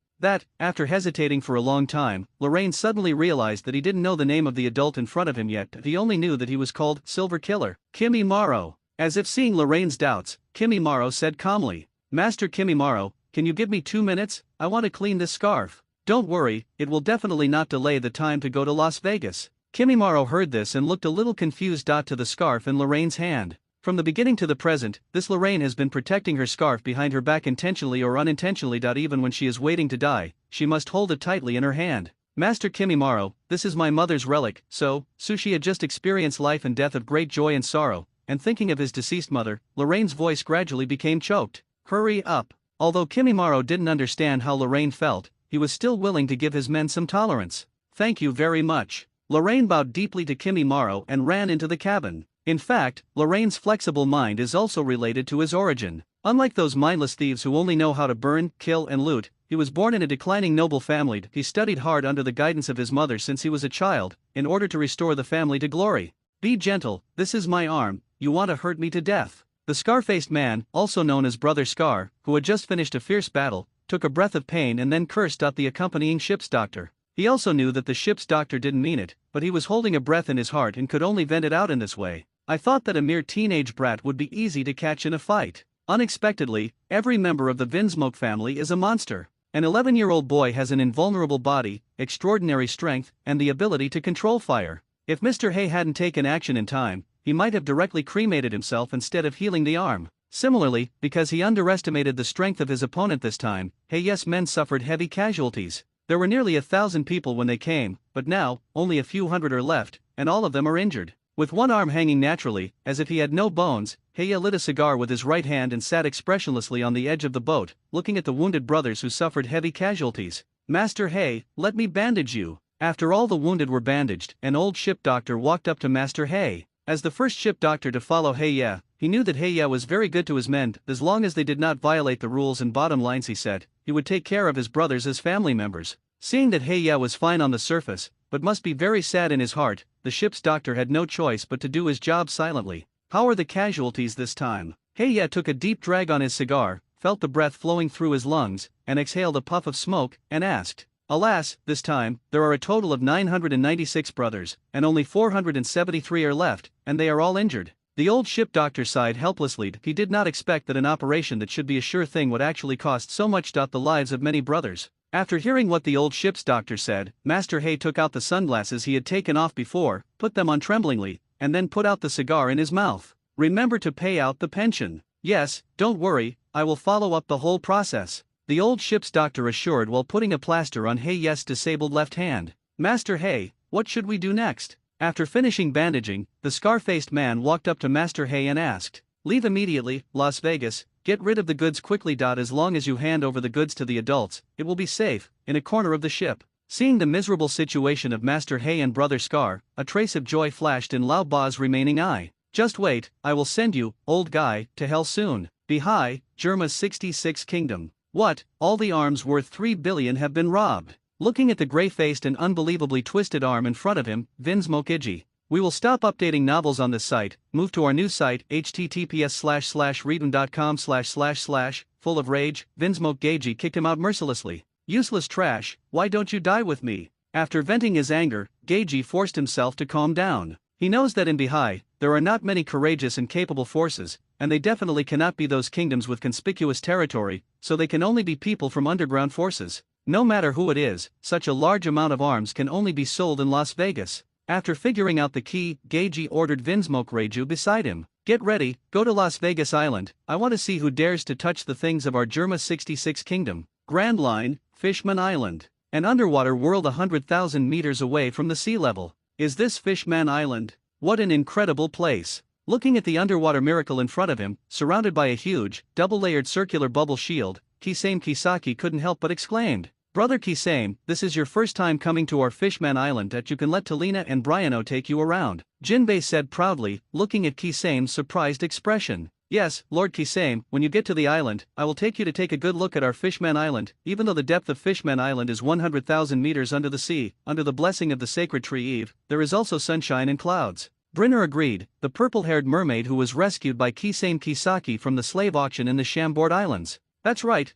After hesitating for a long time, Lorraine suddenly realized that he didn't know the name of the adult in front of him yet. He only knew that he was called Silver Killer. Kimimaro. As if seeing Lorraine's doubts, Kimimaro said calmly, Master Kimimaro, can you give me 2 minutes? I want to clean this scarf. Don't worry, it will definitely not delay the time to go to Las Vegas. Kimimaro heard this and looked a little confused. To the scarf in Lorraine's hand. From the beginning to the present, this Lorraine has been protecting her scarf behind her back intentionally or unintentionally. Even when she is waiting to die, she must hold it tightly in her hand. Master Kimimaro, this is my mother's relic. Sushi had just experienced life and death of great joy and sorrow, and thinking of his deceased mother, Lorraine's voice gradually became choked. Hurry up. Although Kimimaro didn't understand how Lorraine felt, he was still willing to give his men some tolerance. Thank you very much. Lorraine bowed deeply to Kimimaro and ran into the cabin. In fact, Lorraine's flexible mind is also related to his origin. Unlike those mindless thieves who only know how to burn, kill and loot, he was born in a declining noble family. He studied hard under the guidance of his mother since he was a child, in order to restore the family to glory. Be gentle, this is my arm, you want to hurt me to death. The scar-faced man, also known as Brother Scar, who had just finished a fierce battle, took a breath of pain and then cursed out the accompanying ship's doctor. He also knew that the ship's doctor didn't mean it, but he was holding a breath in his heart and could only vent it out in this way. I thought that a mere teenage brat would be easy to catch in a fight. Unexpectedly, every member of the Vinsmoke family is a monster. An 11-year-old boy has an invulnerable body, extraordinary strength, and the ability to control fire. If Mr. Hay hadn't taken action in time, he might have directly cremated himself instead of healing the arm. Similarly, because he underestimated the strength of his opponent this time, Hay's men suffered heavy casualties. There were nearly 1,000 people when they came, but now, only a few hundred are left, and all of them are injured. With one arm hanging naturally, as if he had no bones, Haya lit a cigar with his right hand and sat expressionlessly on the edge of the boat, looking at the wounded brothers who suffered heavy casualties. Master Hay, let me bandage you. After all the wounded were bandaged, an old ship doctor walked up to Master Hay. As the first ship doctor to follow Haya, he knew that Haya was very good to his men. As long as they did not violate the rules and bottom lines, he said, he would take care of his brothers as family members. Seeing that Haya was fine on the surface, but must be very sad in his heart, the ship's doctor had no choice but to do his job silently. How are the casualties this time? Haya took a deep drag on his cigar, felt the breath flowing through his lungs, and exhaled a puff of smoke, and asked, Alas, this time, there are a total of 996 brothers, and only 473 are left, and they are all injured. The old ship doctor sighed helplessly. He did not expect that an operation that should be a sure thing would actually cost so much. The lives of many brothers. After hearing what the old ship's doctor said, Master Hay took out the sunglasses he had taken off before, put them on tremblingly, and then put out the cigar in his mouth. Remember to pay out the pension. Yes, don't worry, I will follow up the whole process, the old ship's doctor assured while putting a plaster on Hay's disabled left hand. Master Hay, what should we do next? After finishing bandaging, the scar-faced man walked up to Master Hay and asked, "Leave immediately, Las Vegas, get rid of the goods quickly. As long as you hand over the goods to the adults, it will be safe, in a corner of the ship." Seeing the miserable situation of Master Hay and Brother Scar, a trace of joy flashed in Lao Ba's remaining eye. "Just wait, I will send you, old guy, to hell soon. Behi, Germa's 66 kingdom. What, all the arms worth 3 billion have been robbed?" Looking at the gray-faced and unbelievably twisted arm in front of him, Vinsmoke Iggy. We will stop updating novels on this site, move to our new site, https://readm.com// full of rage. Vinsmoke Gagey kicked him out mercilessly. "Useless trash, why don't you die with me?" After venting his anger, Gagey forced himself to calm down. He knows that in Behi, there are not many courageous and capable forces, and they definitely cannot be those kingdoms with conspicuous territory, so they can only be people from underground forces. No matter who it is, such a large amount of arms can only be sold in Las Vegas. After figuring out the key, Gagey ordered Vinsmoke Raju beside him. "Get ready, go to Las Vegas Island. I want to see who dares to touch the things of our Germa 66 kingdom. Grand Line, Fishman Island. An underwater world 100,000 meters away from the sea level. Is this Fishman Island? What an incredible place." Looking at the underwater miracle in front of him, surrounded by a huge, double-layered circular bubble shield, Kisame Kisaki couldn't help but exclaimed, "Brother Kisame, this is your first time coming to our Fishman Island that you can let Talina and Briano take you around," Jinbei said proudly, looking at Kisame's surprised expression. "Yes, Lord Kisame, when you get to the island, I will take you to take a good look at our Fishman Island. Even though the depth of Fishman Island is 100,000 meters under the sea, under the blessing of the sacred tree Eve, there is also sunshine and clouds." Brinner agreed, the purple-haired mermaid who was rescued by Kisame Kisaki from the slave auction in the Chambord Islands. That's right,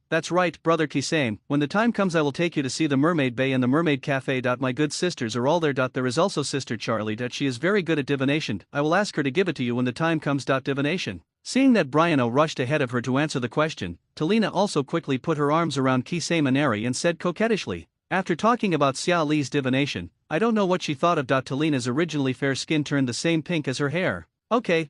Brother Kisame, when the time comes I will take you to see the Mermaid Bay and the Mermaid Cafe. My good sisters are all there. There is also Sister Charlie. She is very good at divination. I will ask her to give it to you when the time comes. Divination. Seeing that Briano rushed ahead of her to answer the question, Talina also quickly put her arms around Kisame Aneri and said coquettishly, after talking about Xia Li's divination, I don't know what she thought of. Talina's originally fair skin turned the same pink as her hair. Okay,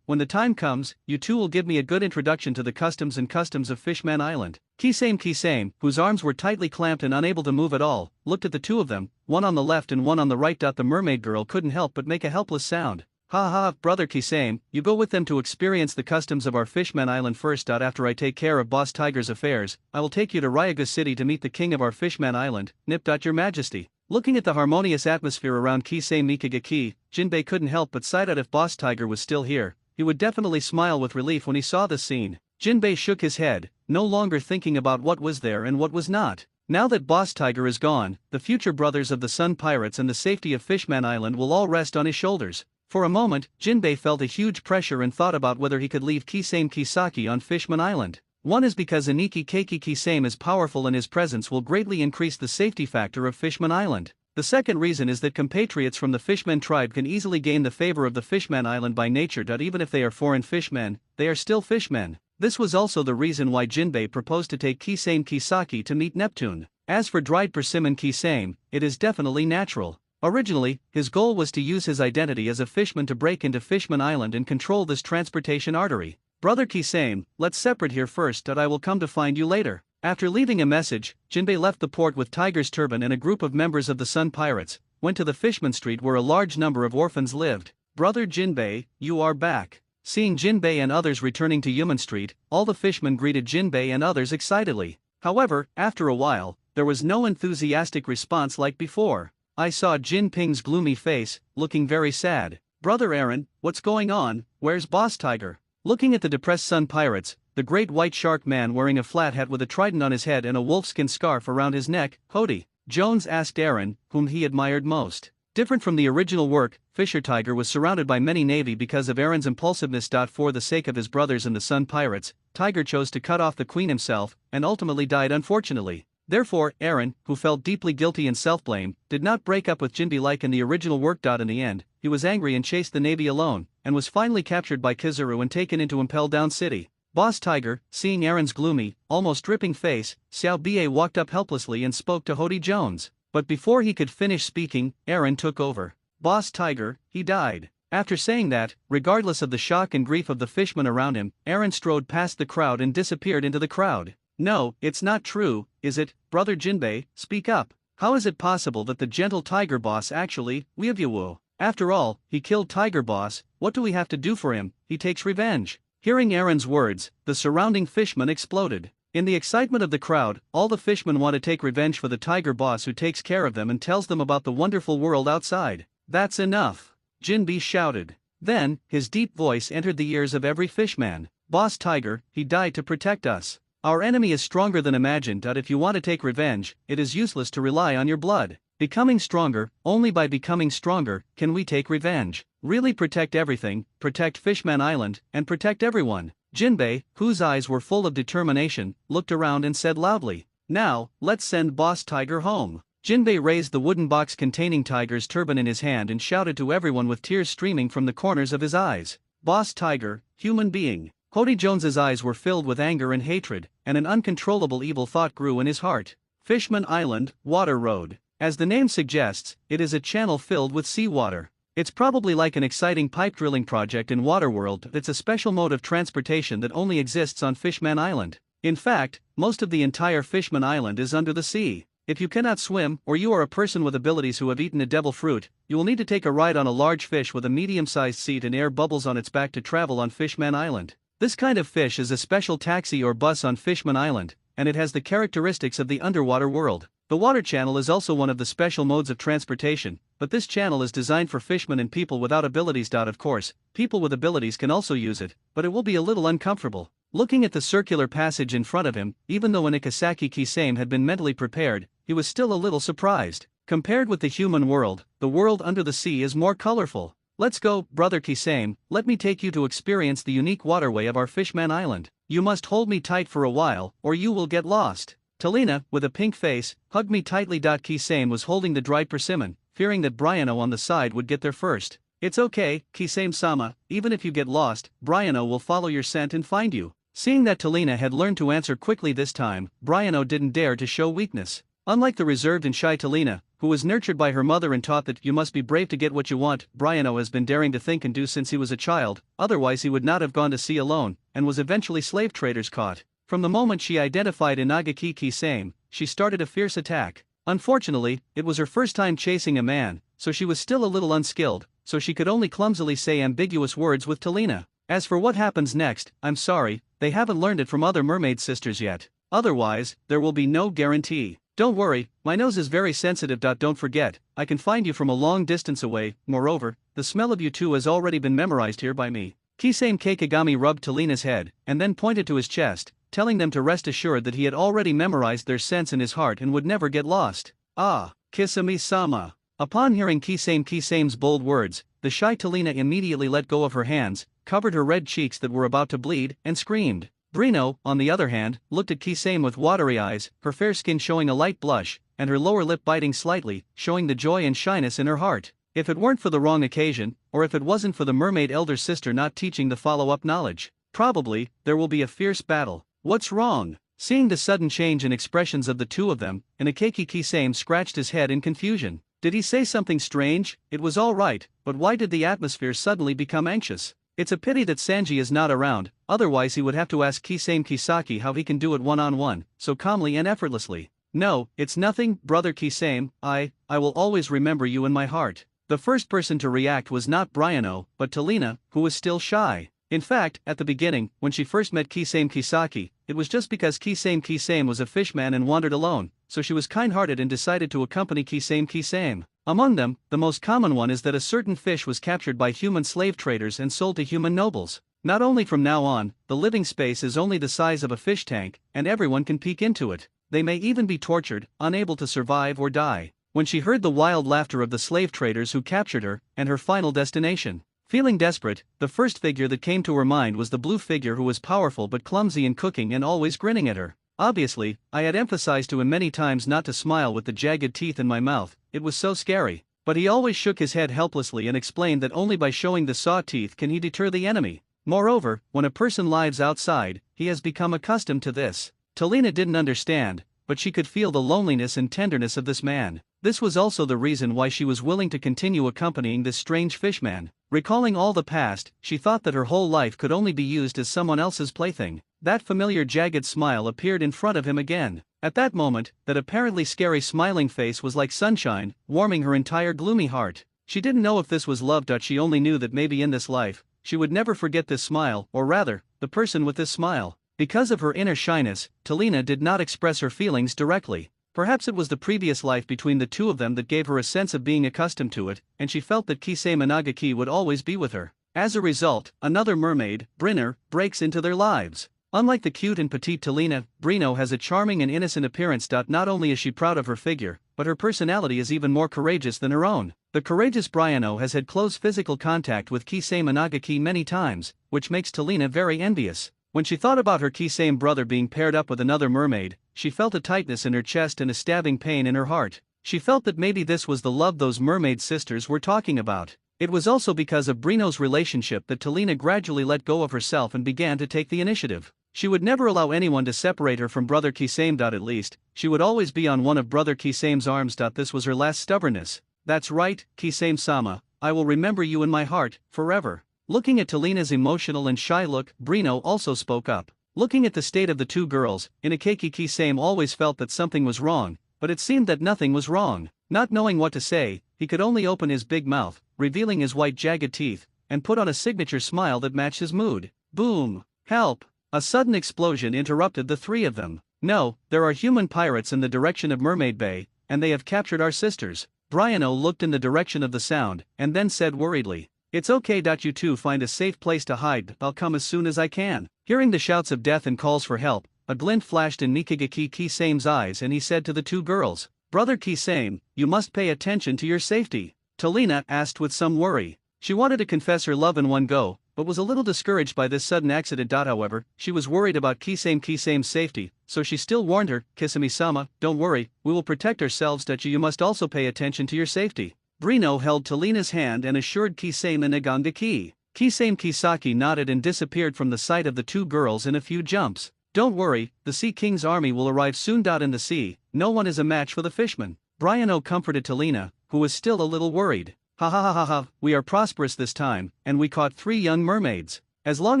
when the time comes, you two will give me a good introduction to the customs of Fishman Island. Kisame, whose arms were tightly clamped and unable to move at all, looked at the two of them, one on the left and one on the right. The mermaid girl couldn't help but make a helpless sound. "Ha ha, Brother Kisame, you go with them to experience the customs of our Fishman Island first. After I take care of Boss Tiger's affairs, I will take you to Ryaga City to meet the king of our Fishman Island, Nip. Your Majesty." Looking at the harmonious atmosphere around Kisame Mikagaki, Jinbei couldn't help but sigh. If Boss Tiger was still here, he would definitely smile with relief when he saw this scene. Jinbei shook his head, no longer thinking about what was there and what was not. Now that Boss Tiger is gone, the future brothers of the Sun Pirates and the safety of Fishman Island will all rest on his shoulders. For a moment, Jinbei felt a huge pressure and thought about whether he could leave Kisame Kisaki on Fishman Island. One is because Aniki Keiki Kisame is powerful and his presence will greatly increase the safety factor of Fishman Island. The second reason is that compatriots from the Fishman tribe can easily gain the favor of the Fishman Island by nature. Even if they are foreign fishmen, they are still fishmen. This was also the reason why Jinbei proposed to take Kisame Kisaki to meet Neptune. As for dried persimmon Kisame, it is definitely natural. Originally, his goal was to use his identity as a fishman to break into Fishman Island and control this transportation artery. "Brother Kisame, let's separate here first. I will come to find you later." After leaving a message, Jinbei left the port with Tiger's Turban and a group of members of the Sun Pirates, went to the Fishman Street where a large number of orphans lived. "Brother Jinbei, you are back." Seeing Jinbei and others returning to Human Street, all the fishmen greeted Jinbei and others excitedly. However, after a while, there was no enthusiastic response like before. I saw Jin Ping's gloomy face, looking very sad. "Brother Aaron, what's going on? Where's Boss Tiger?" Looking at the depressed Sun Pirates, the great white shark man wearing a flat hat with a trident on his head and a wolfskin scarf around his neck, Hody Jones asked Aaron, whom he admired most. Different from the original work, Fisher Tiger was surrounded by many navy because of Aaron's impulsiveness. For the sake of his brothers and the Sun Pirates, Tiger chose to cut off the queen himself, and ultimately died unfortunately. Therefore, Aaron, who felt deeply guilty and self-blame, did not break up with Jinbei like in the original work. In the end, he was angry and chased the navy alone, and was finally captured by Kizaru and taken into Impel Down City. Boss Tiger, seeing Aaron's gloomy, almost dripping face, Xiao Ba walked up helplessly and spoke to Hody Jones. But before he could finish speaking, Aaron took over. Boss Tiger, he died. After saying that, regardless of the shock and grief of the fishmen around him, Aaron strode past the crowd and disappeared into the crowd. No, it's not true, is it, Brother Jinbei? Speak up. How is it possible that the gentle Tiger Boss actually, Weeabyewu? After all, he killed Tiger Boss. What do we have to do for him? He takes revenge. Hearing Aaron's words, the surrounding fishmen exploded. In the excitement of the crowd, all the fishmen want to take revenge for the Tiger Boss who takes care of them and tells them about the wonderful world outside. That's enough, Jinbei shouted. Then, his deep voice entered the ears of every fishman. Boss Tiger, he died to protect us. Our enemy is stronger than imagined. If you want to take revenge, it is useless to rely on your blood. Becoming stronger, only by becoming stronger, can we take revenge. Really protect everything, protect Fishman Island, and protect everyone. Jinbei, whose eyes were full of determination, looked around and said loudly, "Now, let's send Boss Tiger home." Jinbei raised the wooden box containing Tiger's turban in his hand and shouted to everyone with tears streaming from the corners of his eyes, "Boss Tiger, human being." Hody Jones's eyes were filled with anger and hatred, and an uncontrollable evil thought grew in his heart. Fishman Island, Water Road. As the name suggests, it is a channel filled with seawater. It's probably like an exciting pipe drilling project in Waterworld. It's a special mode of transportation that only exists on Fishman Island. In fact, most of the entire Fishman Island is under the sea. If you cannot swim, or you are a person with abilities who have eaten a devil fruit, you will need to take a ride on a large fish with a medium-sized seat and air bubbles on its back to travel on Fishman Island. This kind of fish is a special taxi or bus on Fishman Island, and it has the characteristics of the underwater world. The water channel is also one of the special modes of transportation, but this channel is designed for fishermen and people without abilities. Of course, people with abilities can also use it, but it will be a little uncomfortable. Looking at the circular passage in front of him, even though Inikasaki Kisame had been mentally prepared, he was still a little surprised. Compared with the human world, the world under the sea is more colorful. Let's go, Brother Kisame, let me take you to experience the unique waterway of our Fishman Island. You must hold me tight for a while, or you will get lost. Talina, with a pink face, hugged me tightly. Kisame was holding the dried persimmon, fearing that Briano on the side would get there first. It's okay, Kisame-sama, even if you get lost, Briano will follow your scent and find you. Seeing that Talina had learned to answer quickly this time, Briano didn't dare to show weakness. Unlike the reserved and shy Talina, who was nurtured by her mother and taught that you must be brave to get what you want, Briano has been daring to think and do since he was a child, otherwise he would not have gone to sea alone, and was eventually slave traders caught. From the moment she identified Inagaki Kisame, she started a fierce attack. Unfortunately, it was her first time chasing a man, so she was still a little unskilled, so she could only clumsily say ambiguous words with Talina. As for what happens next, I'm sorry, they haven't learned it from other mermaid sisters yet. Otherwise, there will be no guarantee. Don't worry, my nose is very sensitive. Don't forget, I can find you from a long distance away. Moreover, the smell of you two has already been memorized here by me. Kisame Keikigami rubbed Talina's head, and then pointed to his chest, telling them to rest assured that he had already memorized their scents in his heart and would never get lost. Ah, Kisame-sama. Upon hearing Kisame's bold words, the shy Talina immediately let go of her hands, covered her red cheeks that were about to bleed, and screamed. Brino, on the other hand, looked at Kisame with watery eyes, her fair skin showing a light blush, and her lower lip biting slightly, showing the joy and shyness in her heart. If it weren't for the wrong occasion, or if it wasn't for the mermaid elder sister not teaching the follow-up knowledge, probably, there will be a fierce battle. What's wrong? Seeing the sudden change in expressions of the two of them, Inagaki Kisame scratched his head in confusion. Did he say something strange? It was all right, but why did the atmosphere suddenly become anxious? It's a pity that Sanji is not around, otherwise he would have to ask Kisame Kisaki how he can do it one-on-one, so calmly and effortlessly. No, it's nothing, Brother Kisame, I will always remember you in my heart. The first person to react was not Briano, but Talina, who was still shy. In fact, at the beginning, when she first met Kisame Kisaki, it was just because Kisame was a fishman and wandered alone, so she was kind-hearted and decided to accompany Kisame. Among them, the most common one is that a certain fish was captured by human slave traders and sold to human nobles. Not only from now on, the living space is only the size of a fish tank, and everyone can peek into it. They may even be tortured, unable to survive or die. When she heard the wild laughter of the slave traders who captured her, and her final destination. Feeling desperate, the first figure that came to her mind was the blue figure who was powerful but clumsy in cooking and always grinning at her. Obviously, I had emphasized to him many times not to smile with the jagged teeth in my mouth, it was so scary. But he always shook his head helplessly and explained that only by showing the saw teeth can he deter the enemy. Moreover, when a person lives outside, he has become accustomed to this. Talina didn't understand, but she could feel the loneliness and tenderness of this man. This was also the reason why she was willing to continue accompanying this strange fishman. Recalling all the past, she thought that her whole life could only be used as someone else's plaything. That familiar jagged smile appeared in front of him again. At that moment, that apparently scary smiling face was like sunshine, warming her entire gloomy heart. She didn't know if this was love. She only knew that maybe in this life, she would never forget this smile, or rather, the person with this smile. Because of her inner shyness, Talina did not express her feelings directly. Perhaps it was the previous life between the two of them that gave her a sense of being accustomed to it, and she felt that Kisame Inagaki would always be with her. As a result, another mermaid, Brinner, breaks into their lives. Unlike the cute and petite Talina, Brino has a charming and innocent appearance. Not only is she proud of her figure, but her personality is even more courageous than her own. The courageous Briano has had close physical contact with Kisame Inagaki many times, which makes Talina very envious. When she thought about her Kisame brother being paired up with another mermaid, she felt a tightness in her chest and a stabbing pain in her heart. She felt that maybe this was the love those mermaid sisters were talking about. It was also because of Brino's relationship that Talina gradually let go of herself and began to take the initiative. She would never allow anyone to separate her from brother Kisame. At least, she would always be on one of brother Kisame's arms. This was her last stubbornness. That's right, Kisame-sama, I will remember you in my heart, forever. Looking at Talina's emotional and shy look, Brino also spoke up. Looking at the state of the two girls, Inakeki Kisame always felt that something was wrong, but it seemed that nothing was wrong. Not knowing what to say, he could only open his big mouth, revealing his white jagged teeth, and put on a signature smile that matched his mood. Boom! Help! A sudden explosion interrupted the three of them. No, there are human pirates in the direction of Mermaid Bay, and they have captured our sisters. Briano looked in the direction of the sound, and then said worriedly, "It's okay. You two find a safe place to hide, I'll come as soon as I can." Hearing the shouts of death and calls for help, a glint flashed in Nikigaki Kisame's eyes and he said to the two girls, "Brother Kisame, you must pay attention to your safety." Talina asked with some worry. She wanted to confess her love in one go, but was a little discouraged by this sudden accident. However, she was worried about Kisame's safety, so she still warned her, "Kisame-sama, don't worry, we will protect ourselves. You must also pay attention to your safety." Brino held Talina's hand and assured Kisame Inagaki. Kisame Kisaki nodded and disappeared from the sight of the two girls in a few jumps. "Don't worry, the Sea King's army will arrive soon. In the sea, no one is a match for the fishmen." Briano comforted Talina, who was still a little worried. "Ha ha ha ha ha, we are prosperous this time, and we caught 3 young mermaids. As long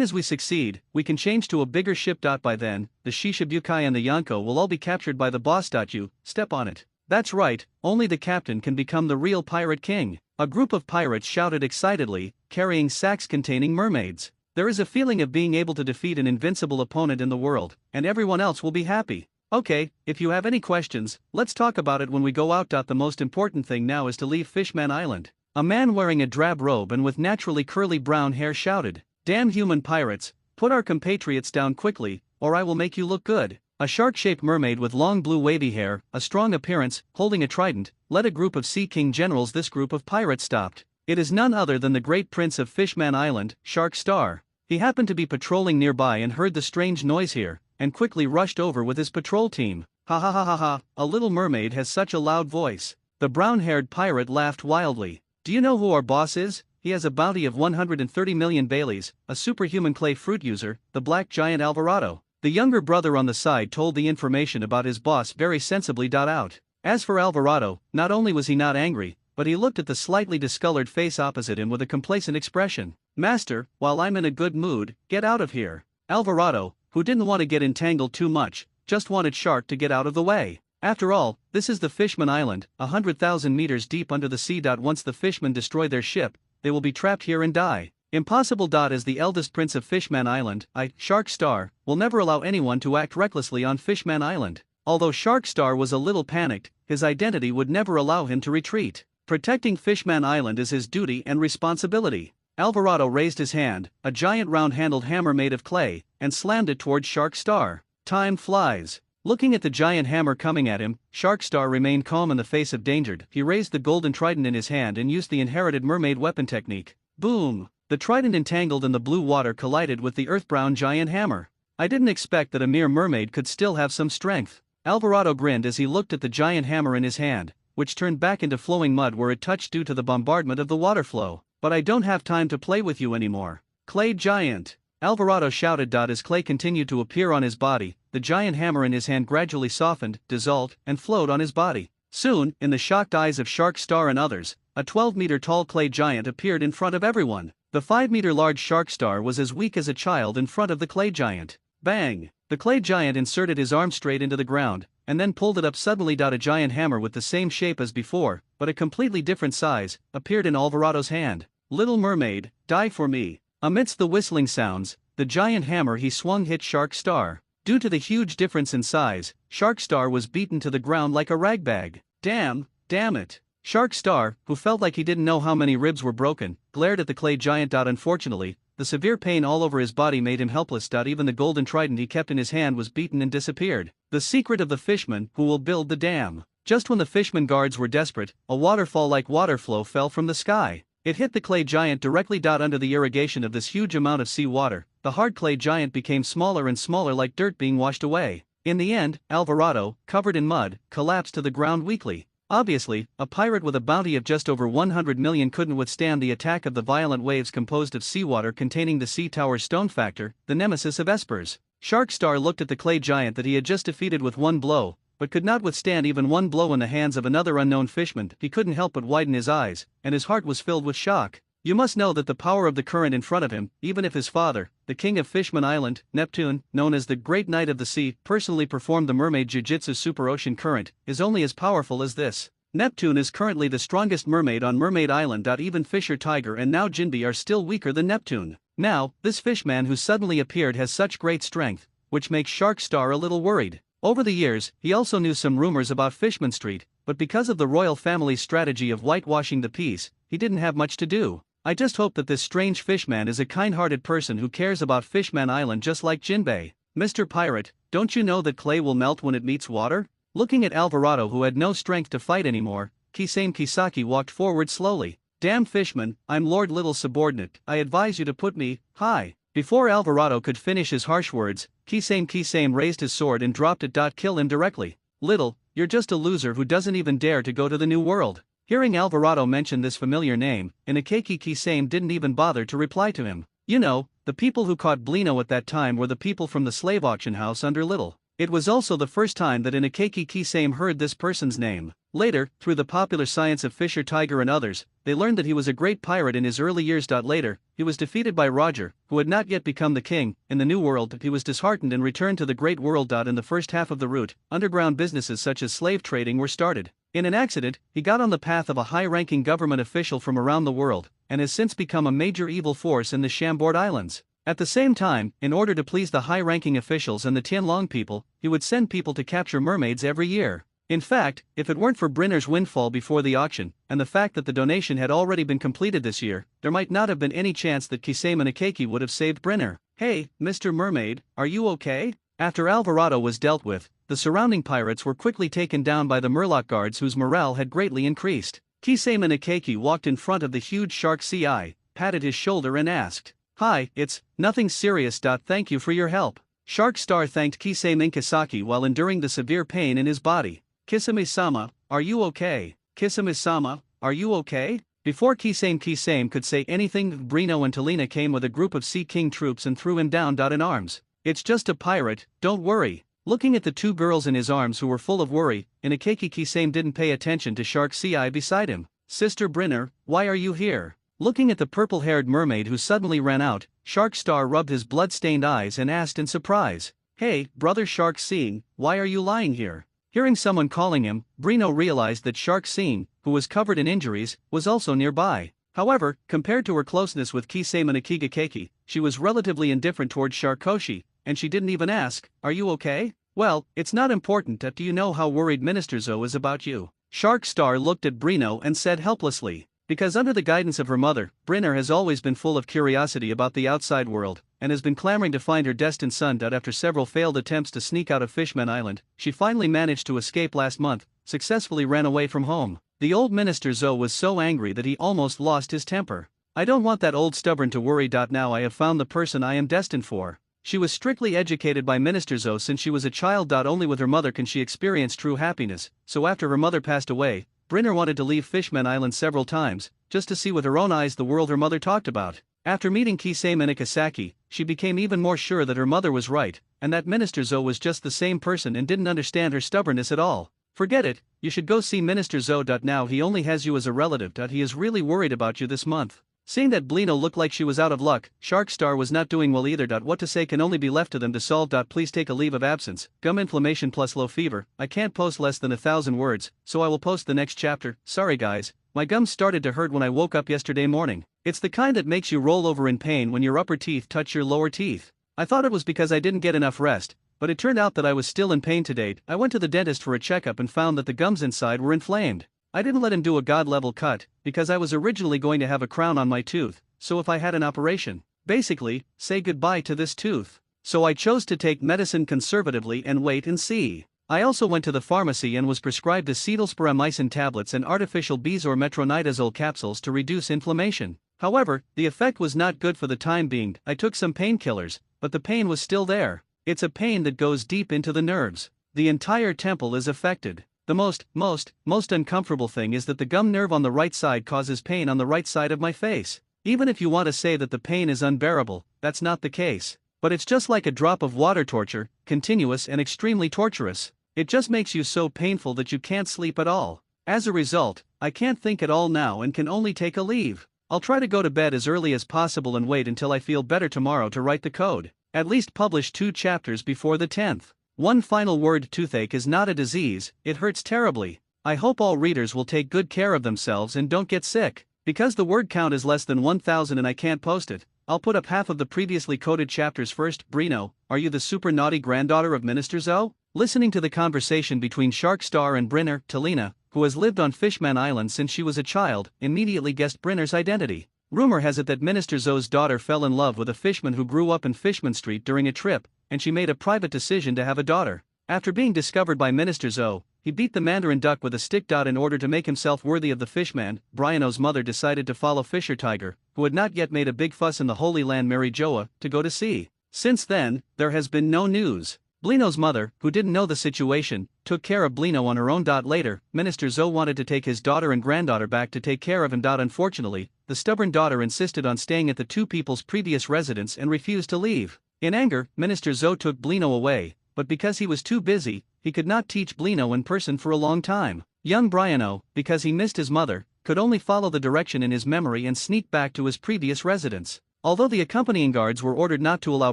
as we succeed, we can change to a bigger ship. By then, the Shishibukai and the Yonko will all be captured by the boss. You step on it." "That's right, only the captain can become the real pirate king." A group of pirates shouted excitedly, carrying sacks containing mermaids. There is a feeling of being able to defeat an invincible opponent in the world, and everyone else will be happy. Okay, if you have any questions, let's talk about it when we go out. The most important thing now is to leave Fishman Island. A man wearing a drab robe and with naturally curly brown hair shouted, "Damn human pirates, put our compatriots down quickly, or I will make you look good." A shark-shaped mermaid with long blue wavy hair, a strong appearance, holding a trident, led a group of Sea King generals. This group of pirates stopped. It is none other than the great prince of Fishman Island, Shark Star. He happened to be patrolling nearby and heard the strange noise here, and quickly rushed over with his patrol team. "Ha ha ha ha ha, a little mermaid has such a loud voice." The brown-haired pirate laughed wildly. "Do you know who our boss is? He has a bounty of 130 million Baileys, a superhuman clay fruit user, the black giant Alvarado." The younger brother on the side told the information about his boss very sensibly. Out. As for Alvarado, not only was he not angry, but he looked at the slightly discolored face opposite him with a complacent expression. "Master, while I'm in a good mood, get out of here." Alvarado, who didn't want to get entangled too much, just wanted Shark to get out of the way. After all, this is the Fishman Island, 100,000 meters deep under the sea. Once the fishmen destroy their ship, they will be trapped here and die. Impossible. As the eldest prince of Fishman Island, Shark Star, will never allow anyone to act recklessly on Fishman Island. Although Shark Star was a little panicked, his identity would never allow him to retreat. Protecting Fishman Island is his duty and responsibility. Alvarado raised his hand, a giant round-handled hammer made of clay, and slammed it towards Shark Star. Time flies. Looking at the giant hammer coming at him, Shark Star remained calm in the face of danger. He raised the golden trident in his hand and used the inherited mermaid weapon technique. Boom! The trident entangled in the blue water collided with the earth-brown giant hammer. I didn't expect that a mere mermaid could still have some strength. Alvarado grinned as he looked at the giant hammer in his hand, which turned back into flowing mud where it touched due to the bombardment of the water flow. But I don't have time to play with you anymore. Clay giant! Alvarado shouted. As clay continued to appear on his body, the giant hammer in his hand gradually softened, dissolved, and flowed on his body. Soon, in the shocked eyes of Shark Star and others, a 12-meter-tall clay giant appeared in front of everyone. The 5-meter-large Shark Star was as weak as a child in front of the clay giant. Bang! The clay giant inserted his arm straight into the ground, and then pulled it up suddenly. A giant hammer with the same shape as before, but a completely different size, appeared in Alvarado's hand. Little mermaid, die for me. Amidst the whistling sounds, the giant hammer he swung hit Shark Star. Due to the huge difference in size, Shark Star was beaten to the ground like a ragbag. Damn it. Shark Star, who felt like he didn't know how many ribs were broken, glared at the clay giant. Unfortunately, the severe pain all over his body made him helpless. Even the golden trident he kept in his hand was beaten and disappeared. The secret of the fishman who will build the dam. Just when the fishman guards were desperate, a waterfall like water flow fell from the sky. It hit the clay giant directly. Under the irrigation of this huge amount of sea water, the hard clay giant became smaller and smaller like dirt being washed away. In the end, Alvarado, covered in mud, collapsed to the ground weakly. Obviously, a pirate with a bounty of just over 100 million couldn't withstand the attack of the violent waves composed of seawater containing the sea tower's stone factor, the nemesis of espers. Shark Star looked at the clay giant that he had just defeated with one blow, but could not withstand even one blow in the hands of another unknown fishman. He couldn't help but widen his eyes, and his heart was filled with shock. You must know that the power of the current in front of him, even if his father, the king of Fishman Island, Neptune, known as the Great Knight of the Sea, personally performed the mermaid jiu-jitsu super ocean current, is only as powerful as this. Neptune is currently the strongest mermaid on Mermaid Island. Even Fisher Tiger and now Jinbei are still weaker than Neptune. Now, this fishman who suddenly appeared has such great strength, which makes Shark Star a little worried. Over the years, he also knew some rumors about Fishman Street, but because of the royal family's strategy of whitewashing the piece, he didn't have much to do. I just hope that this strange fishman is a kind-hearted person who cares about Fishman Island just like Jinbei. Mr. Pirate, don't you know that clay will melt when it meets water? Looking at Alvarado, who had no strength to fight anymore, Kisame Kisaki walked forward slowly. Damn fishman, I'm Lord Little's subordinate. I advise you to put me high. Before Alvarado could finish his harsh words, Kisame raised his sword and dropped it. Kill him directly. Little, you're just a loser who doesn't even dare to go to the New World. Hearing Alvarado mention this familiar name, Inakeki Kisame didn't even bother to reply to him. You know, the people who caught Blino at that time were the people from the slave auction house under Little. It was also the first time that Inakeki Kisame heard this person's name. Later, through the popular science of Fisher Tiger and others, they learned that he was a great pirate in his early years. Later, he was defeated by Roger, who had not yet become the king. In the New World, he was disheartened and returned to the Great World. In the first half of the route, underground businesses such as slave trading were started. In an accident, he got on the path of a high-ranking government official from around the world, and has since become a major evil force in the Chambord Islands. At the same time, in order to please the high-ranking officials and the Tianlong people, he would send people to capture mermaids every year. In fact, if it weren't for Brinner's windfall before the auction, and the fact that the donation had already been completed this year, there might not have been any chance that Kisame Inakeki would have saved Brinner. Hey, Mr. Mermaid, are you okay? After Alvarado was dealt with, the surrounding pirates were quickly taken down by the Murloc guards whose morale had greatly increased. Kisame Inakeki walked in front of the huge shark CI, patted his shoulder and asked, "Hi, it's nothing serious. Thank you for your help." Shark Star thanked Kisame Inkasaki while enduring the severe pain in his body. Kisame-sama, are you okay? Kisame-sama, are you okay? Before Kisame could say anything, Brino and Talina came with a group of Sea King troops and threw him down. In arms. It's just a pirate, don't worry. Looking at the two girls in his arms who were full of worry, Inakeki Kisame didn't pay attention to Shark CI beside him. Sister Brinner, why are you here? Looking at the purple-haired mermaid who suddenly ran out, Shark Star rubbed his blood-stained eyes and asked in surprise, "Hey, brother Shark Seeing, why are you lying here?" Hearing someone calling him, Brino realized that Shark Seeing, who was covered in injuries, was also nearby. However, compared to her closeness with Kisame and Akigakeki, she was relatively indifferent towards Sharkoshi, and she didn't even ask, "Are you okay?" "Well, it's not important. Do you know how worried Minister Zo is about you?" Shark Star looked at Brino and said helplessly. Because under the guidance of her mother, Brinner has always been full of curiosity about the outside world, and has been clamoring to find her destined son. After several failed attempts to sneak out of Fishman Island, she finally managed to escape last month, successfully ran away from home. The old Minister Zo was so angry that he almost lost his temper. "I don't want that old stubborn to worry. Now I have found the person I am destined for. She was strictly educated by Minister Zoe since she was a child. Only with her mother can she experience true happiness, so after her mother passed away, Brynner wanted to leave Fishman Island several times, just to see with her own eyes the world her mother talked about. After meeting Kisame and Ikasaki, she became even more sure that her mother was right, and that Minister Zoe was just the same person and didn't understand her stubbornness at all. Forget it, you should go see Minister Zoe. Now he only has you as a relative. He is really worried about you this month. Seeing that Blino looked like she was out of luck, Sharkstar was not doing well either. What to say can only be left to them to solve. Please take a leave of absence, gum inflammation plus low fever. I can't post less than 1,000 words, so I will post the next chapter. Sorry guys, my gums started to hurt when I woke up yesterday morning. It's the kind that makes you roll over in pain when your upper teeth touch your lower teeth. I thought it was because I didn't get enough rest, but it turned out that I was still in pain today. I went to the dentist for a checkup and found that the gums inside were inflamed. I didn't let him do a god-level cut, because I was originally going to have a crown on my tooth, so if I had an operation, basically, say goodbye to this tooth. So I chose to take medicine conservatively and wait and see. I also went to the pharmacy and was prescribed acetylsparamycin tablets and artificial metronidazole capsules to reduce inflammation. However, the effect was not good for the time being. I took some painkillers, but the pain was still there. It's a pain that goes deep into the nerves. The entire temple is affected. The most uncomfortable thing is that the gum nerve on the right side causes pain on the right side of my face. Even if you want to say that the pain is unbearable, that's not the case. But it's just like a drop of water torture, continuous and extremely torturous. It just makes you so painful that you can't sleep at all. As a result, I can't think at all now and can only take a leave. I'll try to go to bed as early as possible and wait until I feel better tomorrow to write the code. At least publish 2 chapters before the 10th. One final word: toothache is not a disease, it hurts terribly. I hope all readers will take good care of themselves and don't get sick. Because the word count is less than 1,000 and I can't post it, I'll put up half of the previously coded chapters first. Brino, are you the super naughty granddaughter of Minister Zoe? Listening to the conversation between Sharkstar and Brynner, Talina, who has lived on Fishman Island since she was a child, immediately guessed Brynner's identity. Rumor has it that Minister Zoe's daughter fell in love with a fishman who grew up in Fishman Street during a trip, and she made a private decision to have a daughter. After being discovered by Minister Zoe, he beat the Mandarin duck with a stick. In order to make himself worthy of the fishman, Briano's mother decided to follow Fisher Tiger, who had not yet made a big fuss in the Holy Land, Mary Joa, to go to sea. Since then, there has been no news. Blino's mother, who didn't know the situation, took care of Blino on her own. Later, Minister Zoe wanted to take his daughter and granddaughter back to take care of him. Unfortunately, the stubborn daughter insisted on staying at the two people's previous residence and refused to leave. In anger, Minister Zoe took Blino away, but because he was too busy, he could not teach Blino in person for a long time. Young Briano, because he missed his mother, could only follow the direction in his memory and sneak back to his previous residence. Although the accompanying guards were ordered not to allow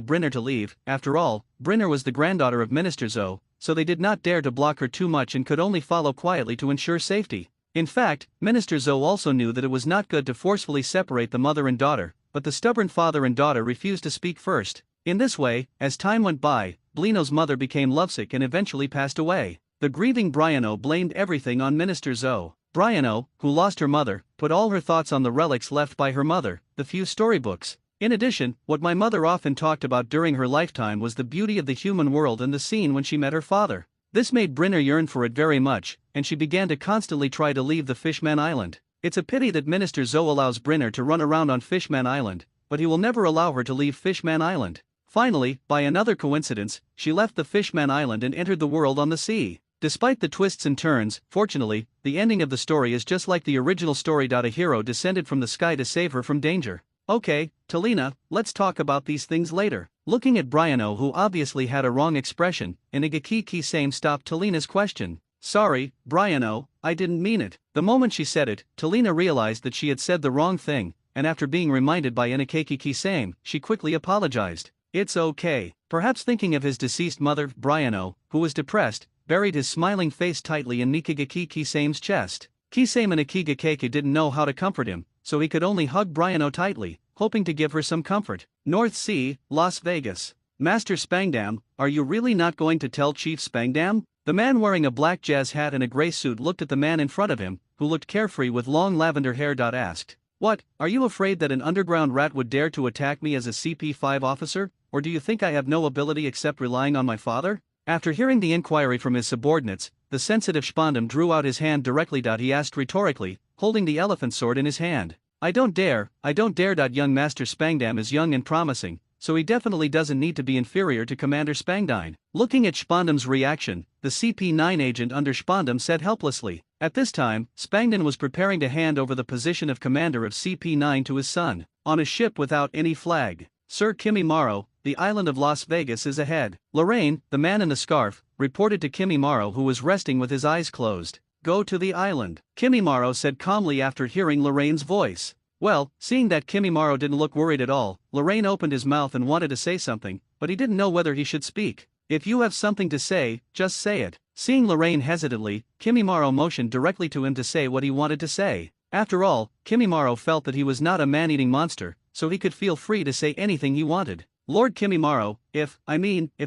Brynner to leave, after all, Brynner was the granddaughter of Minister Zoe, so they did not dare to block her too much and could only follow quietly to ensure safety. In fact, Minister Zoe also knew that it was not good to forcefully separate the mother and daughter, but the stubborn father and daughter refused to speak first. In this way, as time went by, Blino's mother became lovesick and eventually passed away. The grieving Briano blamed everything on Minister Zoe. Briano, who lost her mother, put all her thoughts on the relics left by her mother, the few storybooks. In addition, what my mother often talked about during her lifetime was the beauty of the human world and the scene when she met her father. This made Brynner yearn for it very much, and she began to constantly try to leave the Fishman Island. It's a pity that Minister Zoe allows Brynner to run around on Fishman Island, but he will never allow her to leave Fishman Island. Finally, by another coincidence, she left the Fishman Island and entered the world on the sea. Despite the twists and turns, fortunately, the ending of the story is just like the original story. A hero descended from the sky to save her from danger. Okay, Talina, let's talk about these things later. Looking at Briano, who obviously had a wrong expression, Inagaki Kisame stopped Talina's question. Sorry, Briano, I didn't mean it. The moment she said it, Talina realized that she had said the wrong thing, and after being reminded by Inagaki Kisame, she quickly apologized. It's okay. Perhaps thinking of his deceased mother, Briano, who was depressed, buried his smiling face tightly in Nikigaki Kisame's chest. Kisame and Ikigakake didn't know how to comfort him, so he could only hug Briano tightly, hoping to give her some comfort. North Sea, Las Vegas. Master Spangdam, are you really not going to tell Chief Spangdam? The man wearing a black jazz hat and a gray suit looked at the man in front of him, who looked carefree with long lavender hair. Asked, "What, are you afraid that an underground rat would dare to attack me as a CP5 officer, or do you think I have no ability except relying on my father?" After hearing the inquiry from his subordinates, the sensitive Spandam drew out his hand directly. He asked rhetorically, holding the elephant sword in his hand. I don't dare. Young Master Spangdam is young and promising, so he definitely doesn't need to be inferior to Commander Spangdine. Looking at Spandam's reaction, the CP9 agent under Spandam said helplessly. At this time, Spangdin was preparing to hand over the position of commander of CP9 to his son, on a ship without any flag. Sir Kimimaro, the island of Las Vegas is ahead. Lorraine, the man in the scarf, reported to Kimimaro, who was resting with his eyes closed. Go to the island, Kimimaro said calmly after hearing Lorraine's voice. Well, seeing that Kimimaro didn't look worried at all, Lorraine opened his mouth and wanted to say something, but he didn't know whether he should speak. If you have something to say, just say it. Seeing Lorraine hesitantly, Kimimaro motioned directly to him to say what he wanted to say. After all, Kimimaro felt that he was not a man-eating monster, so he could feel free to say anything he wanted. Lord Kimimaro, if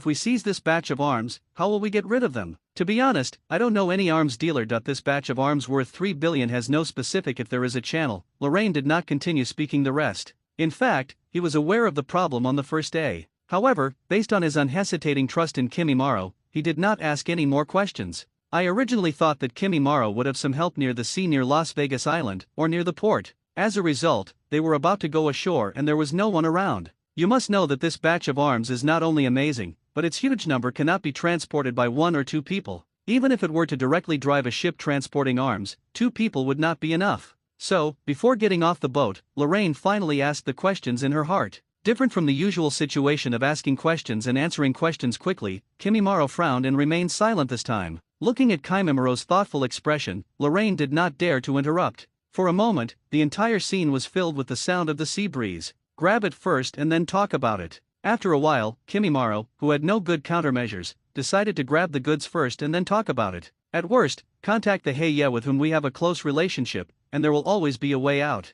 we seize this batch of arms, how will we get rid of them? To be honest, I don't know any arms dealer. This batch of arms worth 3 billion has no specific if there is a channel. Lorraine did not continue speaking the rest. In fact, he was aware of the problem on the first day. However, based on his unhesitating trust in Kimimaro, he did not ask any more questions. I originally thought that Kimimaro would have some help near the sea near Las Vegas Island, or near the port. As a result, they were about to go ashore and there was no one around. You must know that this batch of arms is not only amazing, but its huge number cannot be transported by 1 or 2 people. Even if it were to directly drive a ship transporting arms, 2 people would not be enough. So, before getting off the boat, Lorraine finally asked the questions in her heart. Different from the usual situation of asking questions and answering questions quickly, Kimimaro frowned and remained silent this time. Looking at Kimimaro's thoughtful expression, Lorraine did not dare to interrupt. For a moment, the entire scene was filled with the sound of the sea breeze. Grab it first and then talk about it. After a while, Kimimaro, who had no good countermeasures, decided to grab the goods first and then talk about it. At worst, contact the Heiya with whom we have a close relationship, and there will always be a way out.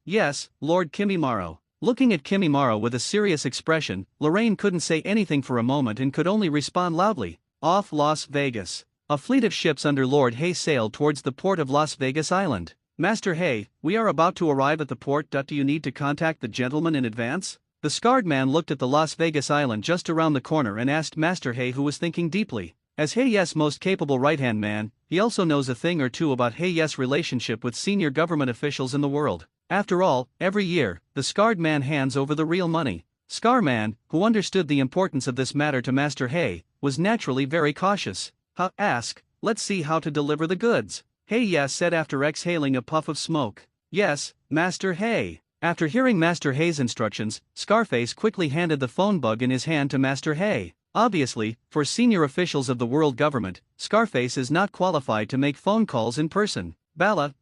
Yes, Lord Kimimaro. Looking at Kimimaro with a serious expression, Lorraine couldn't say anything for a moment and could only respond loudly. Off Las Vegas. A fleet of ships under Lord Hay sailed towards the port of Las Vegas Island. Master Hay, we are about to arrive at the port. Do you need to contact the gentleman in advance? The scarred man looked at the Las Vegas Island just around the corner and asked Master Hay, who was thinking deeply. As Hay's most capable right-hand man, he also knows a thing or two about Hay's relationship with senior government officials in the world. After all, every year, the scarred man hands over the real money. Scarman, who understood the importance of this matter to Master Hay, was naturally very cautious. Let's see how to deliver the goods. Hay said after exhaling a puff of smoke. Yes, Master Hay. After hearing Master Hay's instructions, Scarface quickly handed the phone bug in his hand to Master Hay. Obviously, for senior officials of the world government, Scarface is not qualified to make phone calls in person. Bala.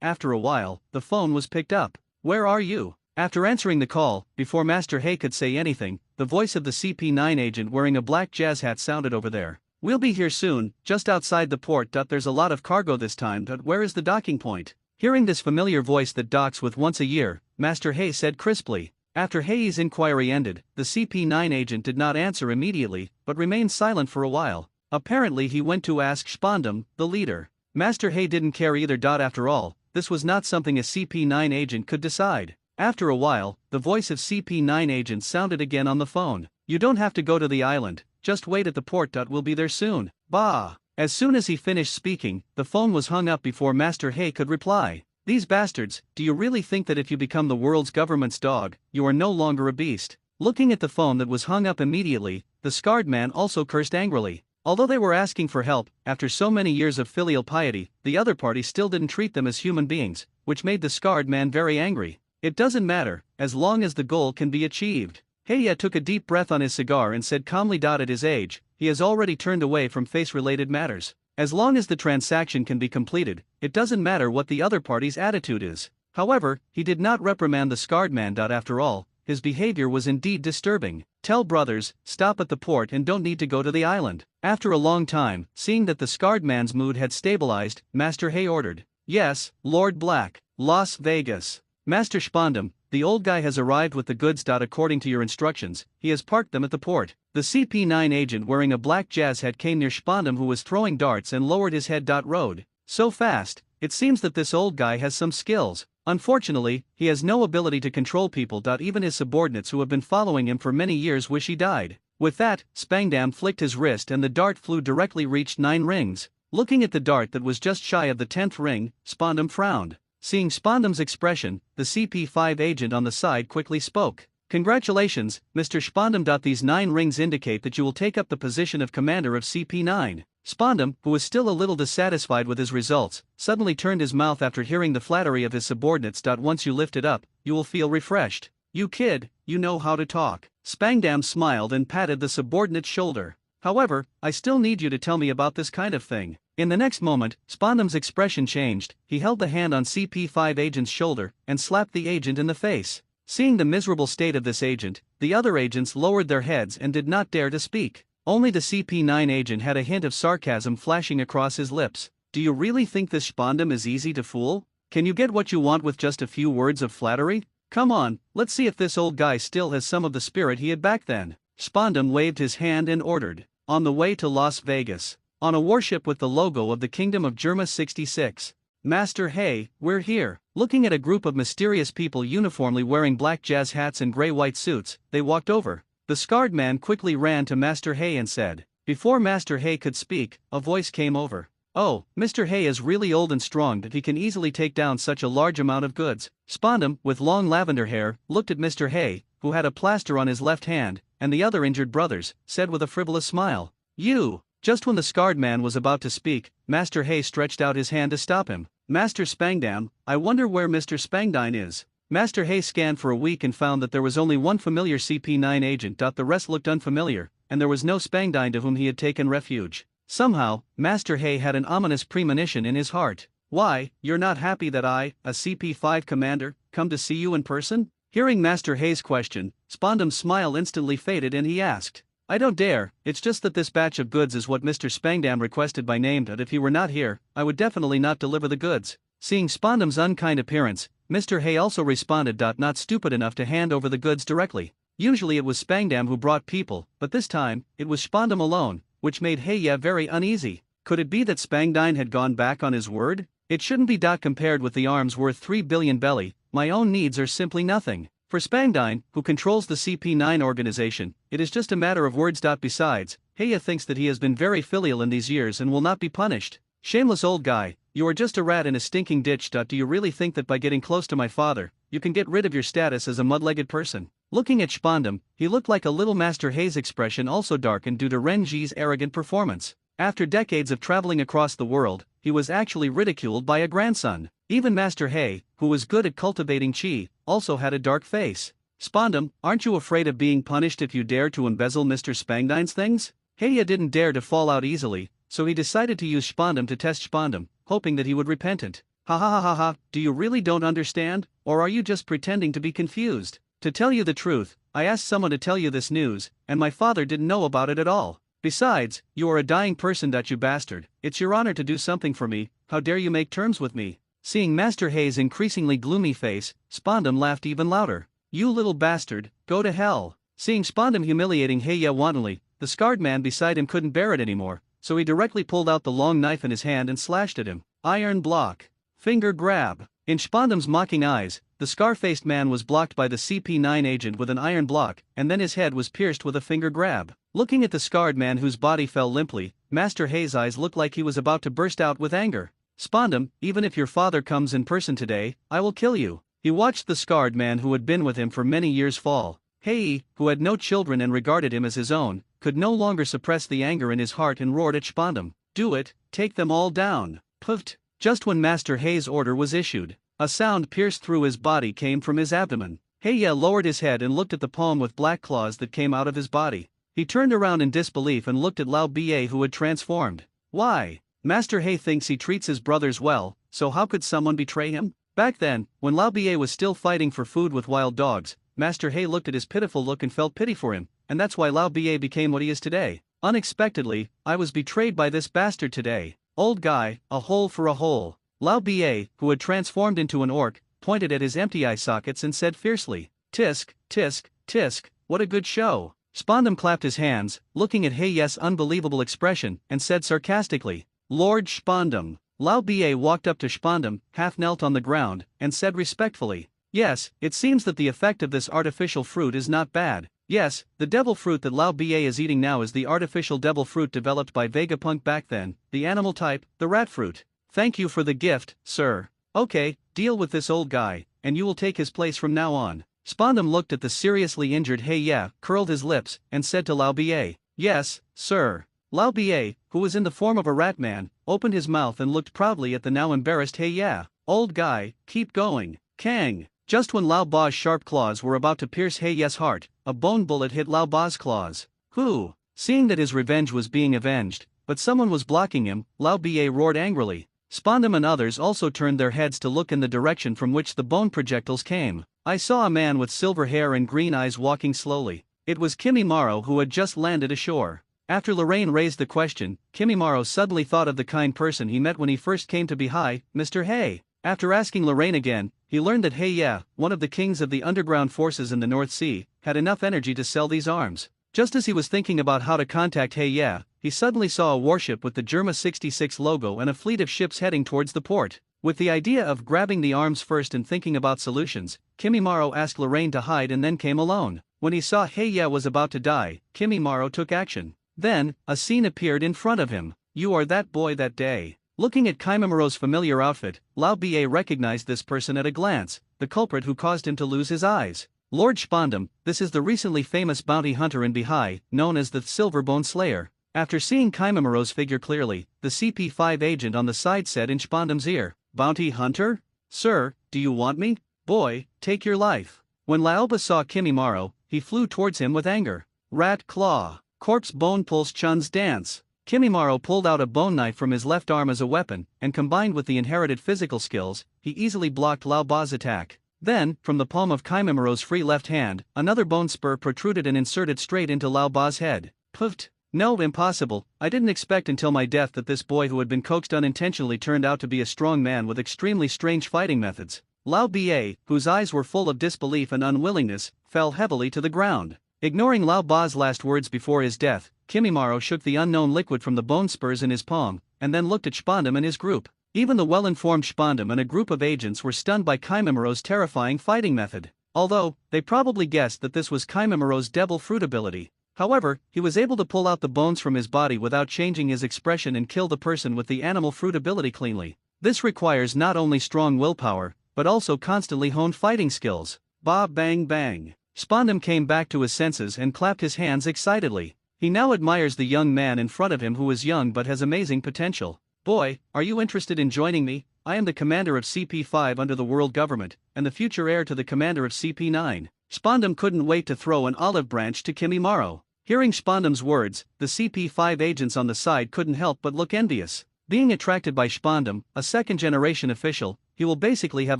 After a while, the phone was picked up. Where are you? After answering the call, before Master Hay could say anything, the voice of the CP9 agent wearing a black jazz hat sounded over there. We'll be here soon, just outside the port. There's a lot of cargo this time. Where is the docking point? Hearing this familiar voice that docks with once a year, Master Hay said crisply. After Hay's inquiry ended, the CP9 agent did not answer immediately, but remained silent for a while. Apparently he went to ask Spandam, the leader. Master Hay didn't care either. After all, this was not something a CP9 agent could decide. After a while, the voice of CP9 agent sounded again on the phone. You don't have to go to the island, just wait at the port. We'll be there soon. Bah! As soon as he finished speaking, the phone was hung up before Master Hay could reply. These bastards, do you really think that if you become the world's government's dog, you are no longer a beast? Looking at the phone that was hung up immediately, the scarred man also cursed angrily. Although they were asking for help, after so many years of filial piety, the other party still didn't treat them as human beings, which made the scarred man very angry. It doesn't matter, as long as the goal can be achieved. Heya took a deep breath on his cigar and said calmly. At his age, he has already turned away from face-related matters. As long as the transaction can be completed, it doesn't matter what the other party's attitude is. However, he did not reprimand the scarred man. After all, his behavior was indeed disturbing. Tell brothers, stop at the port and don't need to go to the island. After a long time, seeing that the scarred man's mood had stabilized, Master Hay ordered. Yes, Lord Black, Las Vegas. Master Spandam, the old guy has arrived with the goods. According to your instructions, he has parked them at the port. The CP9 agent wearing a black jazz hat came near Spandam, who was throwing darts, and lowered his head. Rode so fast, it seems that this old guy has some skills. Unfortunately, he has no ability to control people. Even his subordinates who have been following him for many years wish he died. With that, Spangdam flicked his wrist and the dart flew directly reached 9 rings. Looking at the dart that was just shy of the 10th ring, Spandam frowned. Seeing Spandam's expression, the CP5 agent on the side quickly spoke. Congratulations, Mr. Spandam. These 9 rings indicate that you will take up the position of commander of CP9. Spandam, who was still a little dissatisfied with his results, suddenly turned his mouth after hearing the flattery of his subordinates. Once you lift it up, you will feel refreshed. You kid, you know how to talk. Spangdam smiled and patted the subordinate's shoulder. However, I still need you to tell me about this kind of thing. In the next moment, Spandam's expression changed. He held the hand on CP5 agent's shoulder and slapped the agent in the face. Seeing the miserable state of this agent, the other agents lowered their heads and did not dare to speak. Only the CP9 agent had a hint of sarcasm flashing across his lips. Do you really think this Spandam is easy to fool? Can you get what you want with just a few words of flattery? Come on, let's see if this old guy still has some of the spirit he had back then. Spandam waved his hand and ordered, on the way to Las Vegas, on a warship with the logo of the Kingdom of Germa 66. Master Hay, we're here. Looking at a group of mysterious people uniformly wearing black jazz hats and gray-white suits, they walked over. The scarred man quickly ran to Master Hay and said. Before Master Hay could speak, a voice came over. Oh, Mr. Hay is really old and strong that he can easily take down such a large amount of goods. Spandam, with long lavender hair, looked at Mr. Hay, who had a plaster on his left hand, and the other injured brothers, said with a frivolous smile. You! Just when the scarred man was about to speak, Master Hay stretched out his hand to stop him. Master Spangdam, I wonder where Mr. Spangdine is. Master Hay scanned for a week and found that there was only one familiar CP9 agent. The rest looked unfamiliar, and there was no Spangdine to whom he had taken refuge. Somehow, Master Hay had an ominous premonition in his heart. Why, you're not happy that I, a CP5 commander, come to see you in person? Hearing Master Hay's question, Spandam's smile instantly faded and he asked. I don't dare, it's just that this batch of goods is what Mr. Spangdam requested by name, that if he were not here, I would definitely not deliver the goods. Seeing Spandam's unkind appearance, Mr. Hay also responded. Not stupid enough to hand over the goods directly. Usually it was Spangdam who brought people, but this time, it was Spandam alone, which made Hay very uneasy. Could it be that Spangdine had gone back on his word? It shouldn't be. Compared with the arms worth 3 billion belly, my own needs are simply nothing. For Spangdine, who controls the CP9 organization, it is just a matter of words. Besides, Heya thinks that he has been very filial in these years and will not be punished. Shameless old guy, you are just a rat in a stinking ditch. Do you really think that by getting close to my father, you can get rid of your status as a mud-legged person? Looking at Spandam, he looked like a little. Master Hay's expression also darkened due to Renji's arrogant performance. After decades of traveling across the world, he was actually ridiculed by a grandson. Even Master Hay, who was good at cultivating chi, also had a dark face. Spandam, aren't you afraid of being punished if you dare to embezzle Mr. Spangdine's things? Heya didn't dare to fall out easily, so he decided to use Spandam to test Spandam, hoping that he would repent. Ha ha ha ha ha, do you really don't understand, or are you just pretending to be confused? To tell you the truth, I asked someone to tell you this news, and my father didn't know about it at all. Besides, you are a dying person. You bastard, it's your honor to do something for me, how dare you make terms with me? Seeing Master Hay's increasingly gloomy face, Spandam laughed even louder. You little bastard, go to hell. Seeing Spandam humiliating Heya wantonly, the scarred man beside him couldn't bear it anymore, so he directly pulled out the long knife in his hand and slashed at him. Iron block. Finger grab. In Spandam's mocking eyes, the scar-faced man was blocked by the CP9 agent with an iron block, and then his head was pierced with a finger grab. Looking at the scarred man whose body fell limply, Master Hay's eyes looked like he was about to burst out with anger. Spandam, even if your father comes in person today, I will kill you. He watched the scarred man who had been with him for many years fall. Hei, who had no children and regarded him as his own, could no longer suppress the anger in his heart and roared at Spandam. Do it, take them all down. Puffed. Just when Master Hay's order was issued, a sound pierced through his body came from his abdomen. Heya lowered his head and looked at the palm with black claws that came out of his body. He turned around in disbelief and looked at Lao Ba who had transformed. Why? Master Hay thinks he treats his brothers well, so how could someone betray him? Back then, when Lao Ba was still fighting for food with wild dogs, Master Hay looked at his pitiful look and felt pity for him, and that's why Lao Ba became what he is today. Unexpectedly, I was betrayed by this bastard today. Old guy, a hole for a hole. Lao Ba, who had transformed into an orc, pointed at his empty eye sockets and said fiercely, Tisk, tisk, tisk, what a good show. Spandam clapped his hands, looking at Heya's unbelievable expression, and said sarcastically, Lord Spandam. Lao Ba walked up to Spandam, half knelt on the ground, and said respectfully, Yes, it seems that the effect of this artificial fruit is not bad. Yes, the devil fruit that Lao Ba is eating now is the artificial devil fruit developed by Vegapunk back then, the animal type, the rat fruit. Thank you for the gift, sir. Okay, deal with this old guy, and you will take his place from now on. Spandam looked at the seriously injured He Ye, curled his lips, and said to Lao Bie, "Yes, sir." Lao Bie, who was in the form of a rat man, opened his mouth and looked proudly at the now embarrassed He Ye. "Old guy, keep going." Kang! Just when Lao Ba's sharp claws were about to pierce He Ye's heart, a bone bullet hit Lao Ba's claws. Who? Seeing that his revenge was being avenged, but someone was blocking him, Lao Bie roared angrily. Spandam and others also turned their heads to look in the direction from which the bone projectiles came. I saw a man with silver hair and green eyes walking slowly. It was Kimimaro, who had just landed ashore. After Lorraine raised the question, Kimimaro suddenly thought of the kind person he met when he first came to Bihai, Mr. Hay. After asking Lorraine again, he learned that He Ye, one of the kings of the underground forces in the North Sea, had enough energy to sell these arms. Just as he was thinking about how to contact He Ye, he suddenly saw a warship with the Germa 66 logo and a fleet of ships heading towards the port. With the idea of grabbing the arms first and thinking about solutions, Kimimaro asked Lorraine to hide and then came alone. When he saw He Ye was about to die, Kimimaro took action. Then, a scene appeared in front of him. "You are that boy that day." Looking at Kimimaro's familiar outfit, Lao Bie recognized this person at a glance, the culprit who caused him to lose his eyes. "Lord Spandam, this is the recently famous bounty hunter in Bihai, known as the Silverbone Slayer." After seeing Kimimaro's figure clearly, the CP5 agent on the side said in Spandam's ear, "Bounty hunter? Sir, do you want me? Boy, take your life." When Laoba saw Kimimaro, he flew towards him with anger. "Rat claw, corpse bone pulse chun's dance." Kimimaro pulled out a bone knife from his left arm as a weapon, and combined with the inherited physical skills, he easily blocked Lao Ba's attack. Then, from the palm of Kimimaro's free left hand, another bone spur protruded and inserted straight into Lao Ba's head. Puffed. "No, impossible. I didn't expect until my death that this boy who had been coaxed unintentionally turned out to be a strong man with extremely strange fighting methods." Lao Bie, whose eyes were full of disbelief and unwillingness, fell heavily to the ground. Ignoring Lao Ba's last words before his death, Kimimaro shook the unknown liquid from the bone spurs in his palm, and then looked at Spandam and his group. Even the well-informed Spandam and a group of agents were stunned by Kimimaro's terrifying fighting method. Although, they probably guessed that this was Kimimaro's devil fruit ability. However, he was able to pull out the bones from his body without changing his expression and kill the person with the animal fruit ability cleanly. This requires not only strong willpower, but also constantly honed fighting skills. Ba bang bang. Spandam came back to his senses and clapped his hands excitedly. He now admires the young man in front of him who is young but has amazing potential. "Boy, are you interested in joining me? I am the commander of CP5 under the world government, and the future heir to the commander of CP9. Spandam couldn't wait to throw an olive branch to Kimimaro. Hearing Spandam's words, the CP5 agents on the side couldn't help but look envious. Being attracted by Spandam, a second-generation official, he will basically have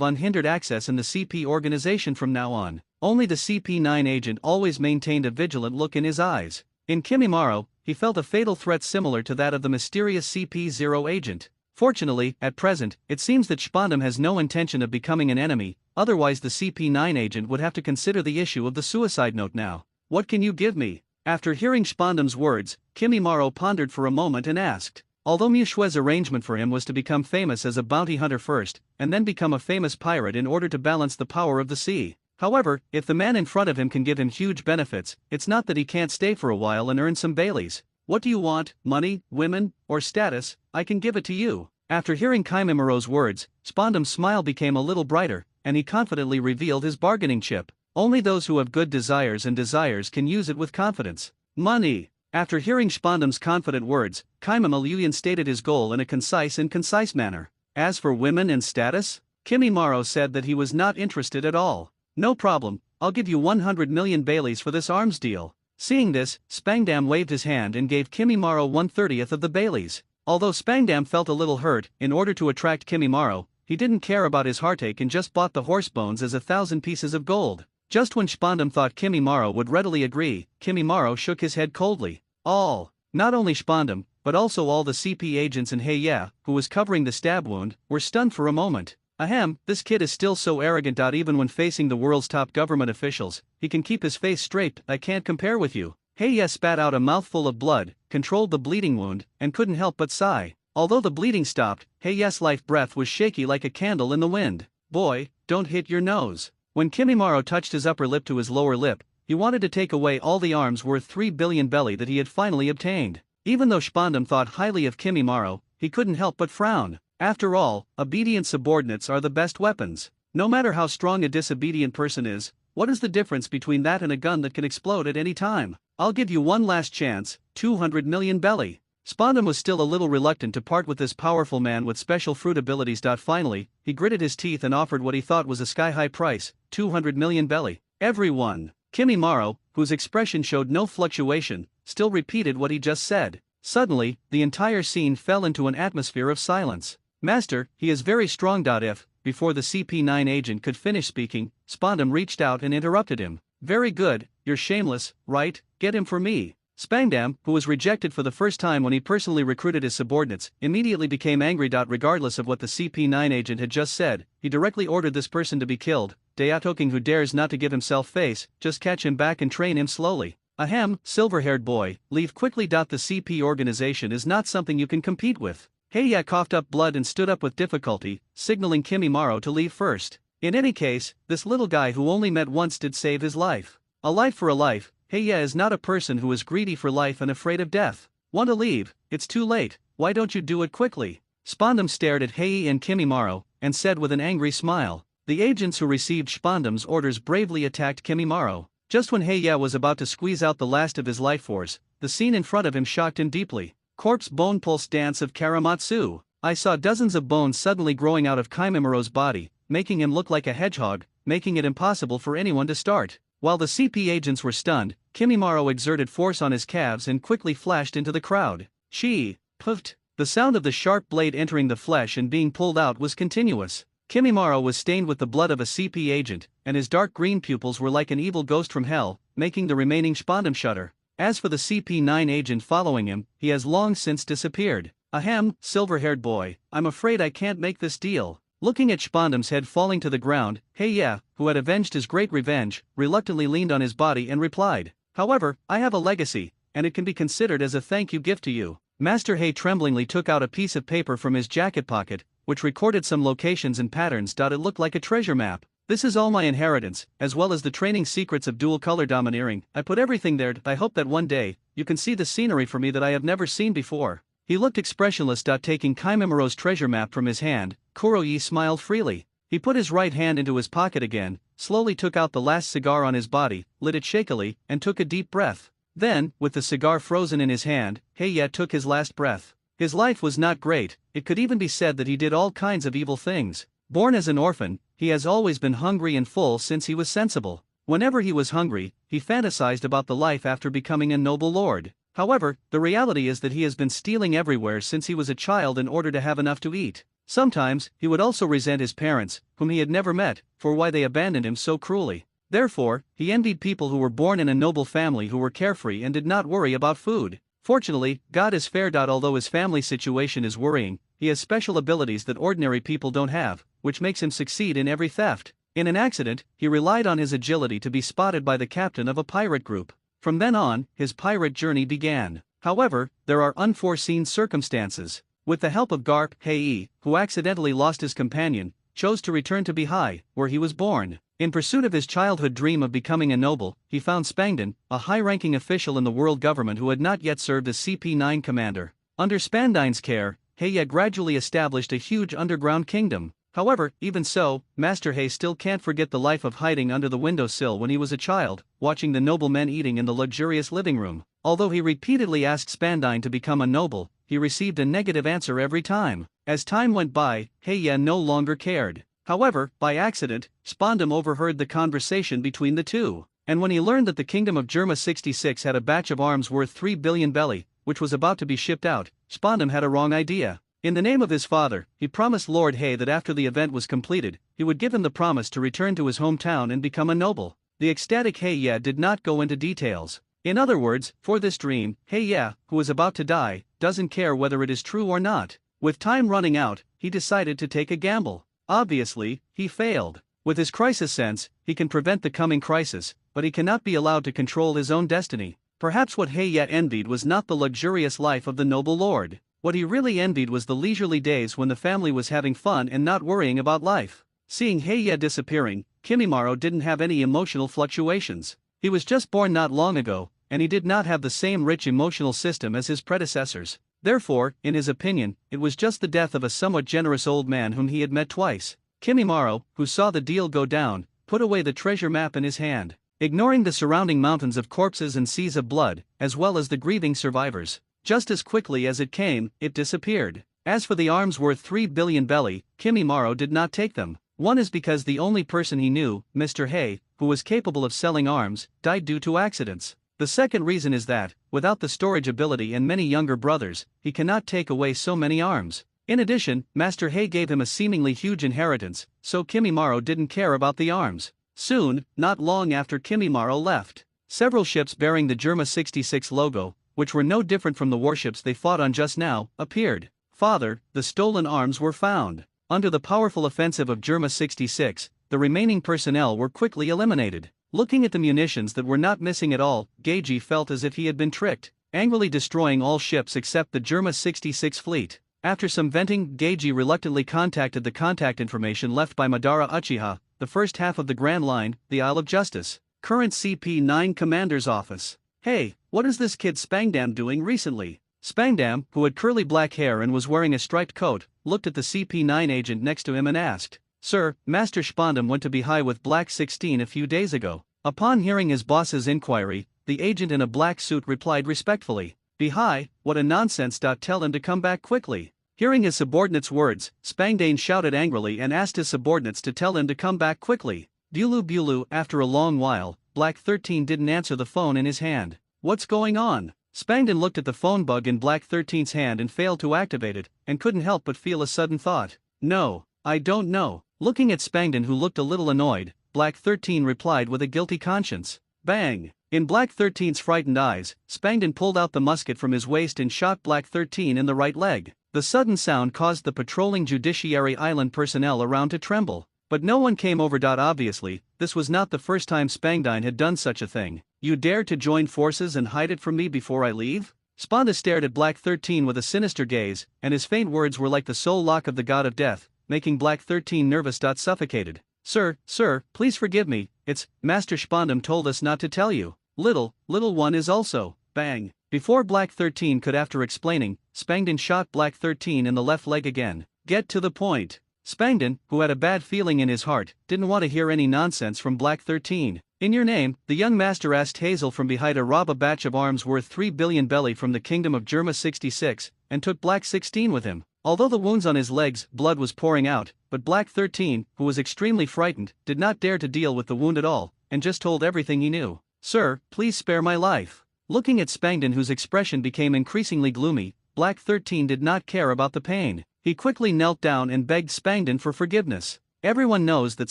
unhindered access in the CP organization from now on. Only the CP9 agent always maintained a vigilant look in his eyes. In Kimimaro, he felt a fatal threat similar to that of the mysterious CP0 agent. Fortunately, at present, it seems that Spandam has no intention of becoming an enemy, otherwise the CP9 agent would have to consider the issue of the suicide note now. "What can you give me?" After hearing Spandam's words, Kimimaro pondered for a moment and asked. Although Mushue's arrangement for him was to become famous as a bounty hunter first, and then become a famous pirate in order to balance the power of the sea. However, if the man in front of him can give him huge benefits, it's not that he can't stay for a while and earn some Baileys. "What do you want, money, women, or status? I can give it to you." After hearing Kimimaro's words, Spandam's smile became a little brighter, and he confidently revealed his bargaining chip. Only those who have good desires and desires can use it with confidence. "Money." After hearing Spandam's confident words, Kimimaluyan stated his goal in a concise manner. As for women and status, Kimimaro said that he was not interested at all. "No problem, I'll give you 100 million Baileys for this arms deal." Seeing this, Spangdam waved his hand and gave Kimimaro 1/30th of the Baileys. Although Spangdam felt a little hurt, in order to attract Kimimaro, he didn't care about his heartache and just bought the horse bones as 1,000 pieces of gold. Just when Spandam thought Kimimaro would readily agree, Kimimaro shook his head coldly. All, not only Spandam, but also all the CP agents and He Ye, who was covering the stab wound, were stunned for a moment. Ahem, this kid is still so arrogant. Even when facing the world's top government officials, he can keep his face straight. "I can't compare with you." He Ye spat out a mouthful of blood, controlled the bleeding wound, and couldn't help but sigh. Although the bleeding stopped, He Ye's life breath was shaky like a candle in the wind. "Boy, don't hit your nose." When Kimimaro touched his upper lip to his lower lip, he wanted to take away all the arms worth 3 billion belly that he had finally obtained. Even though Spandam thought highly of Kimimaro, he couldn't help but frown. After all, obedient subordinates are the best weapons. No matter how strong a disobedient person is, What is the difference between that and a gun that can explode at any time? I'll give you one last chance, 200 million belly. Spondum was still a little reluctant to part with this powerful man with special fruit abilities. Finally, he gritted his teeth and offered what he thought was a sky-high price, 200 million belly. Everyone. Kimimaro, whose expression showed no fluctuation, still repeated what he just said. Suddenly, the entire scene fell into an atmosphere of silence. Master, he is very strong. If, before the CP9 agent could finish speaking, Spondum reached out and interrupted him. Very good, you're shameless, right? Get him for me. Spangdam, who was rejected for the first time when he personally recruited his subordinates, immediately became angry. Regardless of what the CP9 agent had just said, he directly ordered this person to be killed. Deatoking, who dares not to give himself face, just catch him back and train him slowly. Ahem, silver-haired boy, leave quickly. The CP organization is not something you can compete with. Heiya coughed up blood and stood up with difficulty, signaling Kimimaro to leave first. In any case, this little guy who only met once did save his life. A life for a life. Heiya is not a person who is greedy for life and afraid of death. Want to leave? It's too late. Why don't you do it quickly? Spondum stared at Hei and Kimimaro, and said with an angry smile. The agents who received Spondum's orders bravely attacked Kimimaro. Just when Heiya was about to squeeze out the last of his life force, the scene in front of him shocked him deeply. Corpse bone pulse dance of Karamatsu. I saw dozens of bones suddenly growing out of Kimimaro's body, making him look like a hedgehog, making it impossible for anyone to start. While the CP agents were stunned, Kimimaro exerted force on his calves and quickly flashed into the crowd. She puffed. The sound of the sharp blade entering the flesh and being pulled out was continuous. Kimimaro was stained with the blood of a CP agent, and his dark green pupils were like an evil ghost from hell, making the remaining Spondum shudder. As for the CP9 agent following him, he has long since disappeared. Ahem, silver-haired boy, I'm afraid I can't make this deal. Looking at Spondum's head falling to the ground, Heiya, who had avenged his great revenge, reluctantly leaned on his body and replied, however, I have a legacy, and it can be considered as a thank you gift to you. Master Hei tremblingly took out a piece of paper from his jacket pocket, which recorded some locations and patterns. It looked like a treasure map. This is all my inheritance, as well as the training secrets of dual-color domineering. I put everything there. I hope that one day, you can see the scenery for me that I have never seen before. He looked expressionless. Taking Kimimaro's treasure map from his hand, Kuroyi smiled freely. He put his right hand into his pocket again, slowly took out the last cigar on his body, lit it shakily, and took a deep breath. Then, with the cigar frozen in his hand, Heiya took his last breath. His life was not great. It could even be said that he did all kinds of evil things. Born as an orphan, he has always been hungry and full since he was sensible. Whenever he was hungry, he fantasized about the life after becoming a noble lord. However, the reality is that he has been stealing everywhere since he was a child in order to have enough to eat. Sometimes, he would also resent his parents, whom he had never met, for why they abandoned him so cruelly. Therefore, he envied people who were born in a noble family who were carefree and did not worry about food. Fortunately, God is fair. Although his family situation is worrying, he has special abilities that ordinary people don't have, which makes him succeed in every theft. In an accident, he relied on his agility to be spotted by the captain of a pirate group. From then on, his pirate journey began. However, there are unforeseen circumstances. With the help of Garp, Hei, who accidentally lost his companion, chose to return to Bihai, where he was born. In pursuit of his childhood dream of becoming a noble, he found Spangdan, a high-ranking official in the world government who had not yet served as CP9 commander. Under Spangdan's care, Heiya gradually established a huge underground kingdom. However, even so, Master Hei still can't forget the life of hiding under the windowsill when he was a child, watching the noblemen eating in the luxurious living room. Although he repeatedly asked Spangdan to become a noble, he received a negative answer every time. As time went by, Heiya no longer cared. However, by accident, Spondum overheard the conversation between the two, and when he learned that the kingdom of Germa 66 had a batch of arms worth 3 billion belly, which was about to be shipped out, Spondum had a wrong idea. In the name of his father, he promised Lord Hei that after the event was completed, he would give him the promise to return to his hometown and become a noble. The ecstatic Heiya did not go into details. In other words, for this dream, Heiya, who is about to die, doesn't care whether it is true or not. With time running out, he decided to take a gamble. Obviously, he failed. With his crisis sense, he can prevent the coming crisis, but he cannot be allowed to control his own destiny. Perhaps what Heiya envied was not the luxurious life of the noble lord. What he really envied was the leisurely days when the family was having fun and not worrying about life. Seeing Heiya disappearing, Kimimaro didn't have any emotional fluctuations. He was just born not long ago, and he did not have the same rich emotional system as his predecessors. Therefore, in his opinion, it was just the death of a somewhat generous old man whom he had met twice. Kimimaro, who saw the deal go down, put away the treasure map in his hand, ignoring the surrounding mountains of corpses and seas of blood, as well as the grieving survivors. Just as quickly as it came, it disappeared. As for the arms worth 3 billion belly, Kimimaro did not take them. One is because the only person he knew, Mr. Hay, who was capable of selling arms, died due to accidents. The second reason is that, without the storage ability and many younger brothers, he cannot take away so many arms. In addition, Master Hay gave him a seemingly huge inheritance, so Kimimaro didn't care about the arms. Soon, not long after Kimimaro left, several ships bearing the Germa 66 logo, which were no different from the warships they fought on just now, appeared. Father, the stolen arms were found. Under the powerful offensive of Germa 66, the remaining personnel were quickly eliminated. Looking at the munitions that were not missing at all, Geiji felt as if he had been tricked, angrily destroying all ships except the Germa 66 fleet. After some venting, Geiji reluctantly contacted the contact information left by Madara Uchiha, the first half of the Grand Line, the Isle of Justice, current CP9 Commander's office. Hey, what is this kid Spangdam doing recently? Spangdam, who had curly black hair and was wearing a striped coat, looked at the CP9 agent next to him and asked, Sir, Master Spandam went to be high with Black 16 a few days ago. Upon hearing his boss's inquiry, the agent in a black suit replied respectfully, Be high, what a nonsense. Tell him to come back quickly. Hearing his subordinate's words, Spangdane shouted angrily and asked his subordinates to tell him to come back quickly. Bulu. After a long while, Black 13 didn't answer the phone in his hand. What's going on? Spangdane looked at the phone bug in Black 13's hand and failed to activate it, and couldn't help but feel a sudden thought. No, I don't know. Looking at Spangdane, who looked a little annoyed, Black 13 replied with a guilty conscience. Bang! In Black 13's frightened eyes, Spangdane pulled out the musket from his waist and shot Black 13 in the right leg. The sudden sound caused the patrolling Judiciary Island personnel around to tremble. But no one came over. Obviously, this was not the first time Spangdane had done such a thing. You dare to join forces and hide it from me before I leave? Sponda stared at Black 13 with a sinister gaze, and his faint words were like the soul lock of the god of death, making Black 13 nervous. Suffocated. Sir, please forgive me, it's, Master Spandam told us not to tell you. Little one is also, bang. Before Black 13 could after explaining, Spangdane shot Black 13 in the left leg again. Get to the point. Spangdane, who had a bad feeling in his heart, didn't want to hear any nonsense from Black 13. In your name, the young master asked Hazel from behind to rob a batch of arms worth 3 billion belly from the kingdom of Germa 66, and took Black 16 with him. Although the wounds on his legs, blood was pouring out, but Black 13, who was extremely frightened, did not dare to deal with the wound at all, and just told everything he knew. Sir, please spare my life. Looking at Spangdane, whose expression became increasingly gloomy, Black 13 did not care about the pain. He quickly knelt down and begged Spangdane for forgiveness. Everyone knows that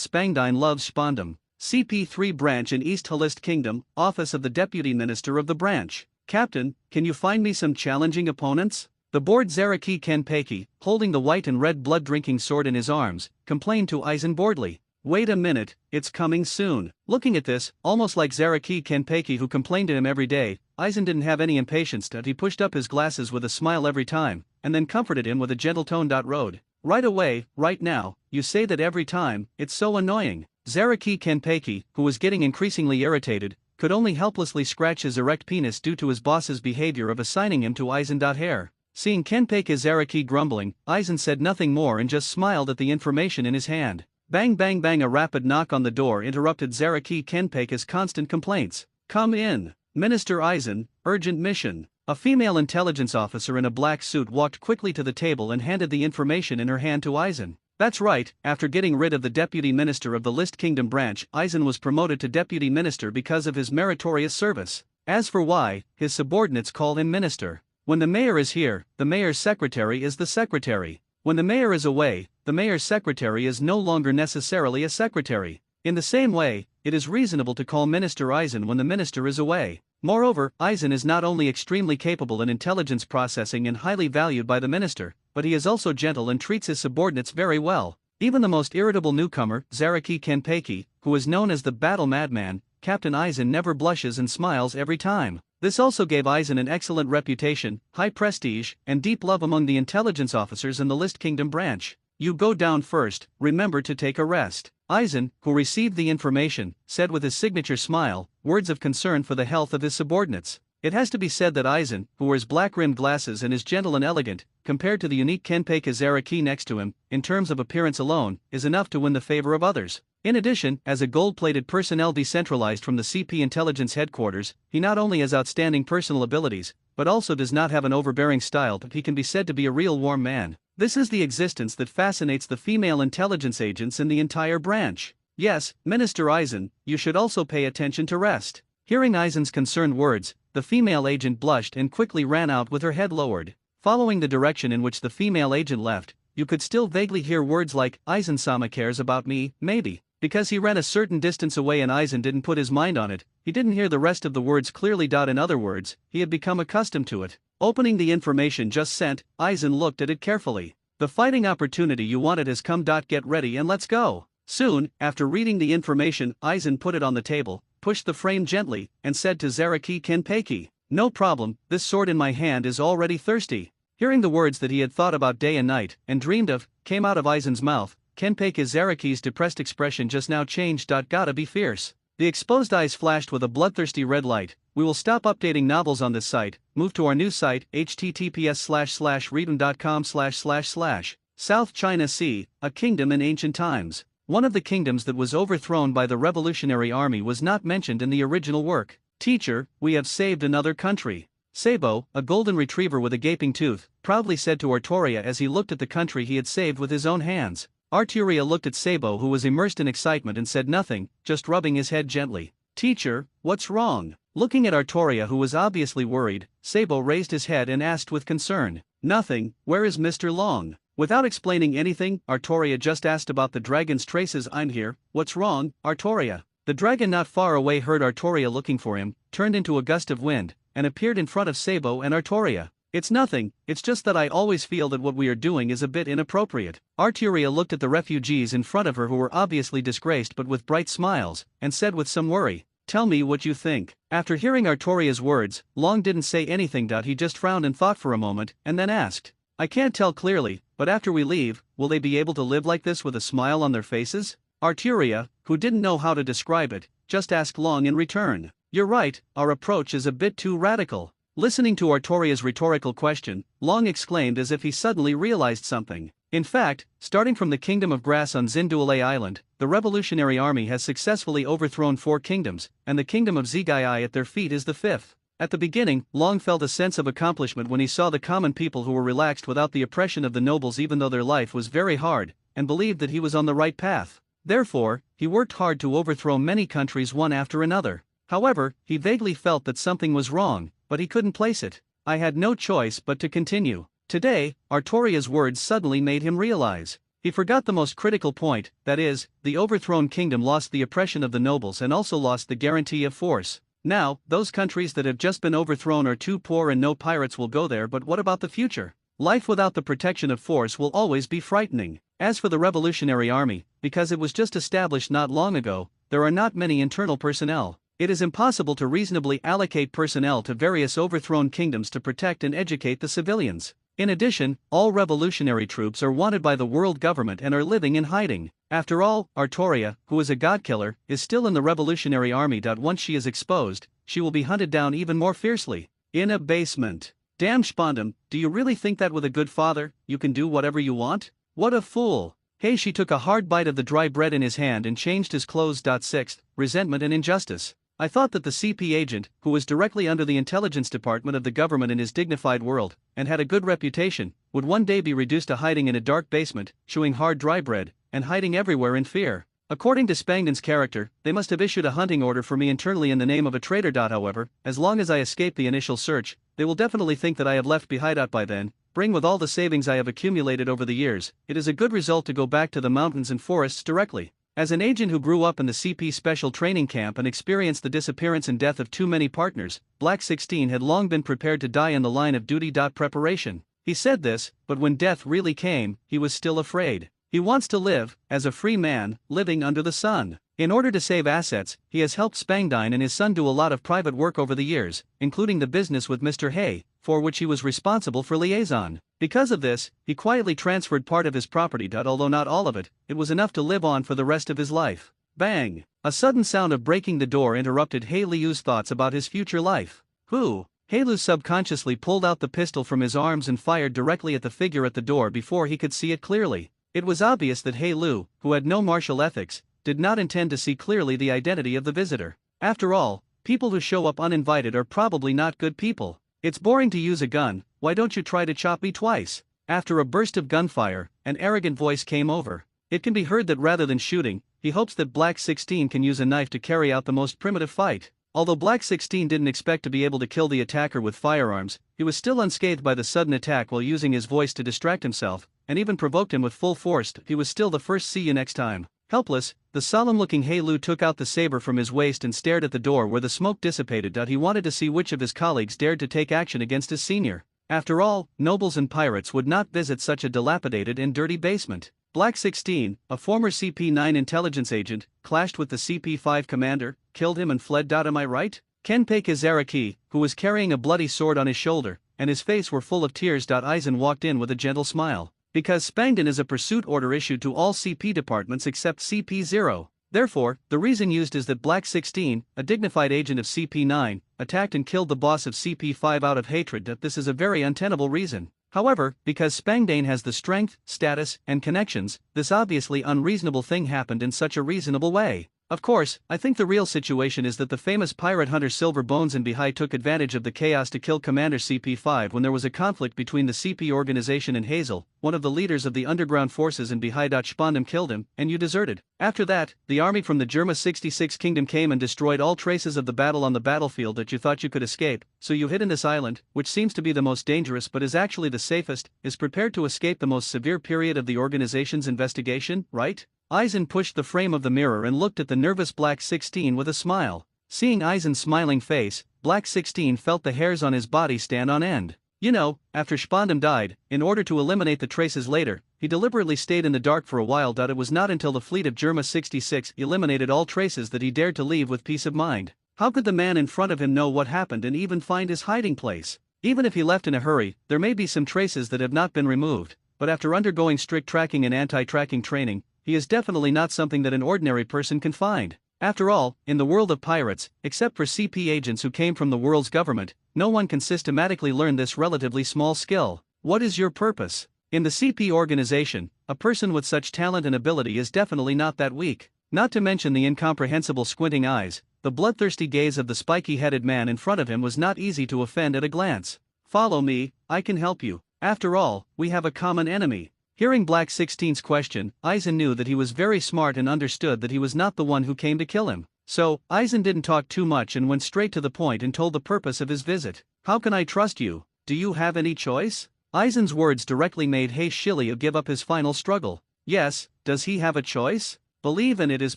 Spangdane loves Spandam. CP3 branch in East Halist Kingdom, office of the Deputy Minister of the branch. Captain, can you find me some challenging opponents? The bored Zaraki Kenpeki, holding the white and red blood-drinking sword in his arms, complained to Aizen boredly. Wait a minute, it's coming soon. Looking at this, almost like Zaraki Kenpeki who complained to him every day, Aizen didn't have any impatience. He pushed up his glasses with a smile every time, and then comforted him with a gentle tone. Road. Right away, right now, you say that every time, it's so annoying. Zaraki Kenpeki, who was getting increasingly irritated, could only helplessly scratch his erect penis due to his boss's behavior of assigning him to Aizen. Hair. Seeing Kenpeki Zaraki grumbling, Aizen said nothing more and just smiled at the information in his hand. Bang bang bang, a rapid knock on the door interrupted Zaraki Kenpeki's constant complaints. Come in. Minister Aizen, urgent mission. A female intelligence officer in a black suit walked quickly to the table and handed the information in her hand to Aizen. That's right, after getting rid of the Deputy Minister of the List Kingdom branch, Aizen was promoted to Deputy Minister because of his meritorious service. As for why, his subordinates call him Minister. When the mayor is here, the mayor's secretary is the secretary. When the mayor is away, the mayor's secretary is no longer necessarily a secretary. In the same way, it is reasonable to call Minister Aizen when the minister is away. Moreover, Aizen is not only extremely capable in intelligence processing and highly valued by the minister, but he is also gentle and treats his subordinates very well. Even the most irritable newcomer, Zaraki Kenpeki, who is known as the Battle Madman, Captain Aizen never blushes and smiles every time. This also gave Aizen an excellent reputation, high prestige, and deep love among the intelligence officers in the List Kingdom branch. You go down first, remember to take a rest. Aizen, who received the information, said with his signature smile, words of concern for the health of his subordinates. It has to be said that Aizen, who wears black-rimmed glasses and is gentle and elegant, compared to the unique Kenpeki Zaraki next to him, in terms of appearance alone, is enough to win the favor of others. In addition, as a gold-plated personnel decentralized from the CP intelligence headquarters, he not only has outstanding personal abilities, but also does not have an overbearing style, but he can be said to be a real warm man. This is the existence that fascinates the female intelligence agents in the entire branch. Yes, Minister Eisen, you should also pay attention to rest. Hearing Eisen's concerned words, the female agent blushed and quickly ran out with her head lowered. Following the direction in which the female agent left, you could still vaguely hear words like, Eisen-sama cares about me, maybe. Because he ran a certain distance away and Eisen didn't put his mind on it, he didn't hear the rest of the words clearly. In other words, he had become accustomed to it. Opening the information just sent, Eisen looked at it carefully. The fighting opportunity you wanted has come. Get ready and let's go. Soon, after reading the information, Eisen put it on the table, pushed the frame gently, and said to Zaraki Kenpeki, no problem, this sword in my hand is already thirsty. Hearing the words that he had thought about day and night, and dreamed of, came out of Eisen's mouth, Kenpeki Zaraki's depressed expression just now changed. Gotta be fierce. The exposed eyes flashed with a bloodthirsty red light. We will stop updating novels on this site, move to our new site, https://readon.com// South China Sea, a kingdom in ancient times. One of the kingdoms that was overthrown by the Revolutionary Army was not mentioned in the original work. Teacher, we have saved another country. Sabo, a golden retriever with a gaping tooth, proudly said to Artoria as he looked at the country he had saved with his own hands. Arturia looked at Sabo, who was immersed in excitement, and said nothing, just rubbing his head gently. Teacher, what's wrong? Looking at Artoria, who was obviously worried, Sabo raised his head and asked with concern. Nothing, where is Mr. Long? Without explaining anything, Artoria just asked about the dragon's traces. I'm here, what's wrong, Artoria? The dragon not far away heard Artoria looking for him, turned into a gust of wind, and appeared in front of Sabo and Artoria. It's nothing, it's just that I always feel that what we are doing is a bit inappropriate. Arturia looked at the refugees in front of her, who were obviously disgraced but with bright smiles, and said with some worry, tell me what you think. After hearing Artoria's words, Long didn't say anything. He just frowned and thought for a moment, and then asked, I can't tell clearly, but after we leave, will they be able to live like this with a smile on their faces? Arturia, who didn't know how to describe it, just asked Long in return. You're right, our approach is a bit too radical. Listening to Artoria's rhetorical question, Long exclaimed as if he suddenly realized something. In fact, starting from the Kingdom of Grass on Zindualei Island, the Revolutionary Army has successfully overthrown 4 kingdoms, and the Kingdom of Zigai at their feet is the 5th. At the beginning, Long felt a sense of accomplishment when he saw the common people who were relaxed without the oppression of the nobles, even though their life was very hard, and believed that he was on the right path. Therefore, he worked hard to overthrow many countries one after another. However, he vaguely felt that something was wrong, but he couldn't place it. I had no choice but to continue. Today, Artoria's words suddenly made him realize. He forgot the most critical point, that is, the overthrown kingdom lost the oppression of the nobles and also lost the guarantee of force. Now, those countries that have just been overthrown are too poor and no pirates will go there, but what about the future? Life without the protection of force will always be frightening. As for the Revolutionary Army, because it was just established not long ago, there are not many internal personnel. It is impossible to reasonably allocate personnel to various overthrown kingdoms to protect and educate the civilians. In addition, all revolutionary troops are wanted by the world government and are living in hiding. After all, Artoria, who is a godkiller, is still in the Revolutionary Army. Once she is exposed, she will be hunted down even more fiercely. In a basement. Damn Spondum, do you really think that with a good father, you can do whatever you want? What a fool. Hey, she took a hard bite of the dry bread in his hand and changed his clothes. 6th, resentment and injustice. I thought that the CP agent, who was directly under the intelligence department of the government in his dignified world, and had a good reputation, would one day be reduced to hiding in a dark basement, chewing hard dry bread, and hiding everywhere in fear. According to Spangden's character, they must have issued a hunting order for me internally in the name of a traitor. However, as long as I escape the initial search, they will definitely think that I have left behind out by then. Bring with all the savings I have accumulated over the years, it is a good result to go back to the mountains and forests directly. As an agent who grew up in the CP special training camp and experienced the disappearance and death of too many partners, Black 16 had long been prepared to die in the line of duty. Preparation. He said this, but when death really came, he was still afraid. He wants to live, as a free man, living under the sun. In order to save assets, he has helped Spangdine and his son do a lot of private work over the years, including the business with Mr. Hay, for which he was responsible for liaison. Because of this, he quietly transferred part of his property. Although not all of it, it was enough to live on for the rest of his life. Bang! A sudden sound of breaking the door interrupted He Liu's thoughts about his future life. Who? He Liu subconsciously pulled out the pistol from his arms and fired directly at the figure at the door before he could see it clearly. It was obvious that He Liu, who had no martial ethics, did not intend to see clearly the identity of the visitor. After all, people who show up uninvited are probably not good people. It's boring to use a gun, why don't you try to chop me twice? After a burst of gunfire, an arrogant voice came over. It can be heard that rather than shooting, he hopes that Black 16 can use a knife to carry out the most primitive fight. Although Black 16 didn't expect to be able to kill the attacker with firearms, he was still unscathed by the sudden attack while using his voice to distract himself, and even provoked him with full force. He was still the first. See you next time. Helpless, the solemn-looking He Lu took out the saber from his waist and stared at the door where the smoke dissipated. He wanted to see which of his colleagues dared to take action against his senior. After all, nobles and pirates would not visit such a dilapidated and dirty basement. Black 16, a former CP9 intelligence agent, clashed with the CP5 commander, killed him and fled. Am I right? Kenpei Kizaraki, who was carrying a bloody sword on his shoulder, and his face were full of tears. Aizen walked in with a gentle smile. Because Spangdan is a pursuit order issued to all CP departments except CP0. Therefore, the reason used is that Black 16, a dignified agent of CP9, attacked and killed the boss of CP5 out of hatred. This is a very untenable reason. However, because Spangdan has the strength, status, and connections, this obviously unreasonable thing happened in such a reasonable way. Of course, I think the real situation is that the famous pirate hunter Silver Bones in Bihai took advantage of the chaos to kill Commander CP5 when there was a conflict between the CP organization and Hazel, one of the leaders of the underground forces in Bihai. Spandam killed him, and you deserted. After that, the army from the Germa 66 kingdom came and destroyed all traces of the battle on the battlefield. That you thought you could escape, so you hid in this island, which seems to be the most dangerous but is actually the safest, is prepared to escape the most severe period of the organization's investigation, right? Aizen pushed the frame of the mirror and looked at the nervous Black 16 with a smile. Seeing Aizen's smiling face, Black 16 felt the hairs on his body stand on end. You know, after Spandam died, in order to eliminate the traces later, he deliberately stayed in the dark for a while. It was not until the fleet of Germa 66 eliminated all traces that he dared to leave with peace of mind. How could the man in front of him know what happened and even find his hiding place? Even if he left in a hurry, there may be some traces that have not been removed, but after undergoing strict tracking and anti-tracking training, he is definitely not something that an ordinary person can find. After all, in the world of pirates, except for CP agents who came from the world's government, no one can systematically learn this relatively small skill. What is your purpose? In the CP organization, a person with such talent and ability is definitely not that weak. Not to mention the incomprehensible squinting eyes, the bloodthirsty gaze of the spiky-headed man in front of him was not easy to offend at a glance. Follow me, I can help you. After all, we have a common enemy. Hearing Black 16's question, Aizen knew that he was very smart and understood that he was not the one who came to kill him. So, Aizen didn't talk too much and went straight to the point and told the purpose of his visit. How can I trust you? Do you have any choice? Aizen's words directly made He Shilio give up his final struggle. Yes, does he have a choice? Believe and it is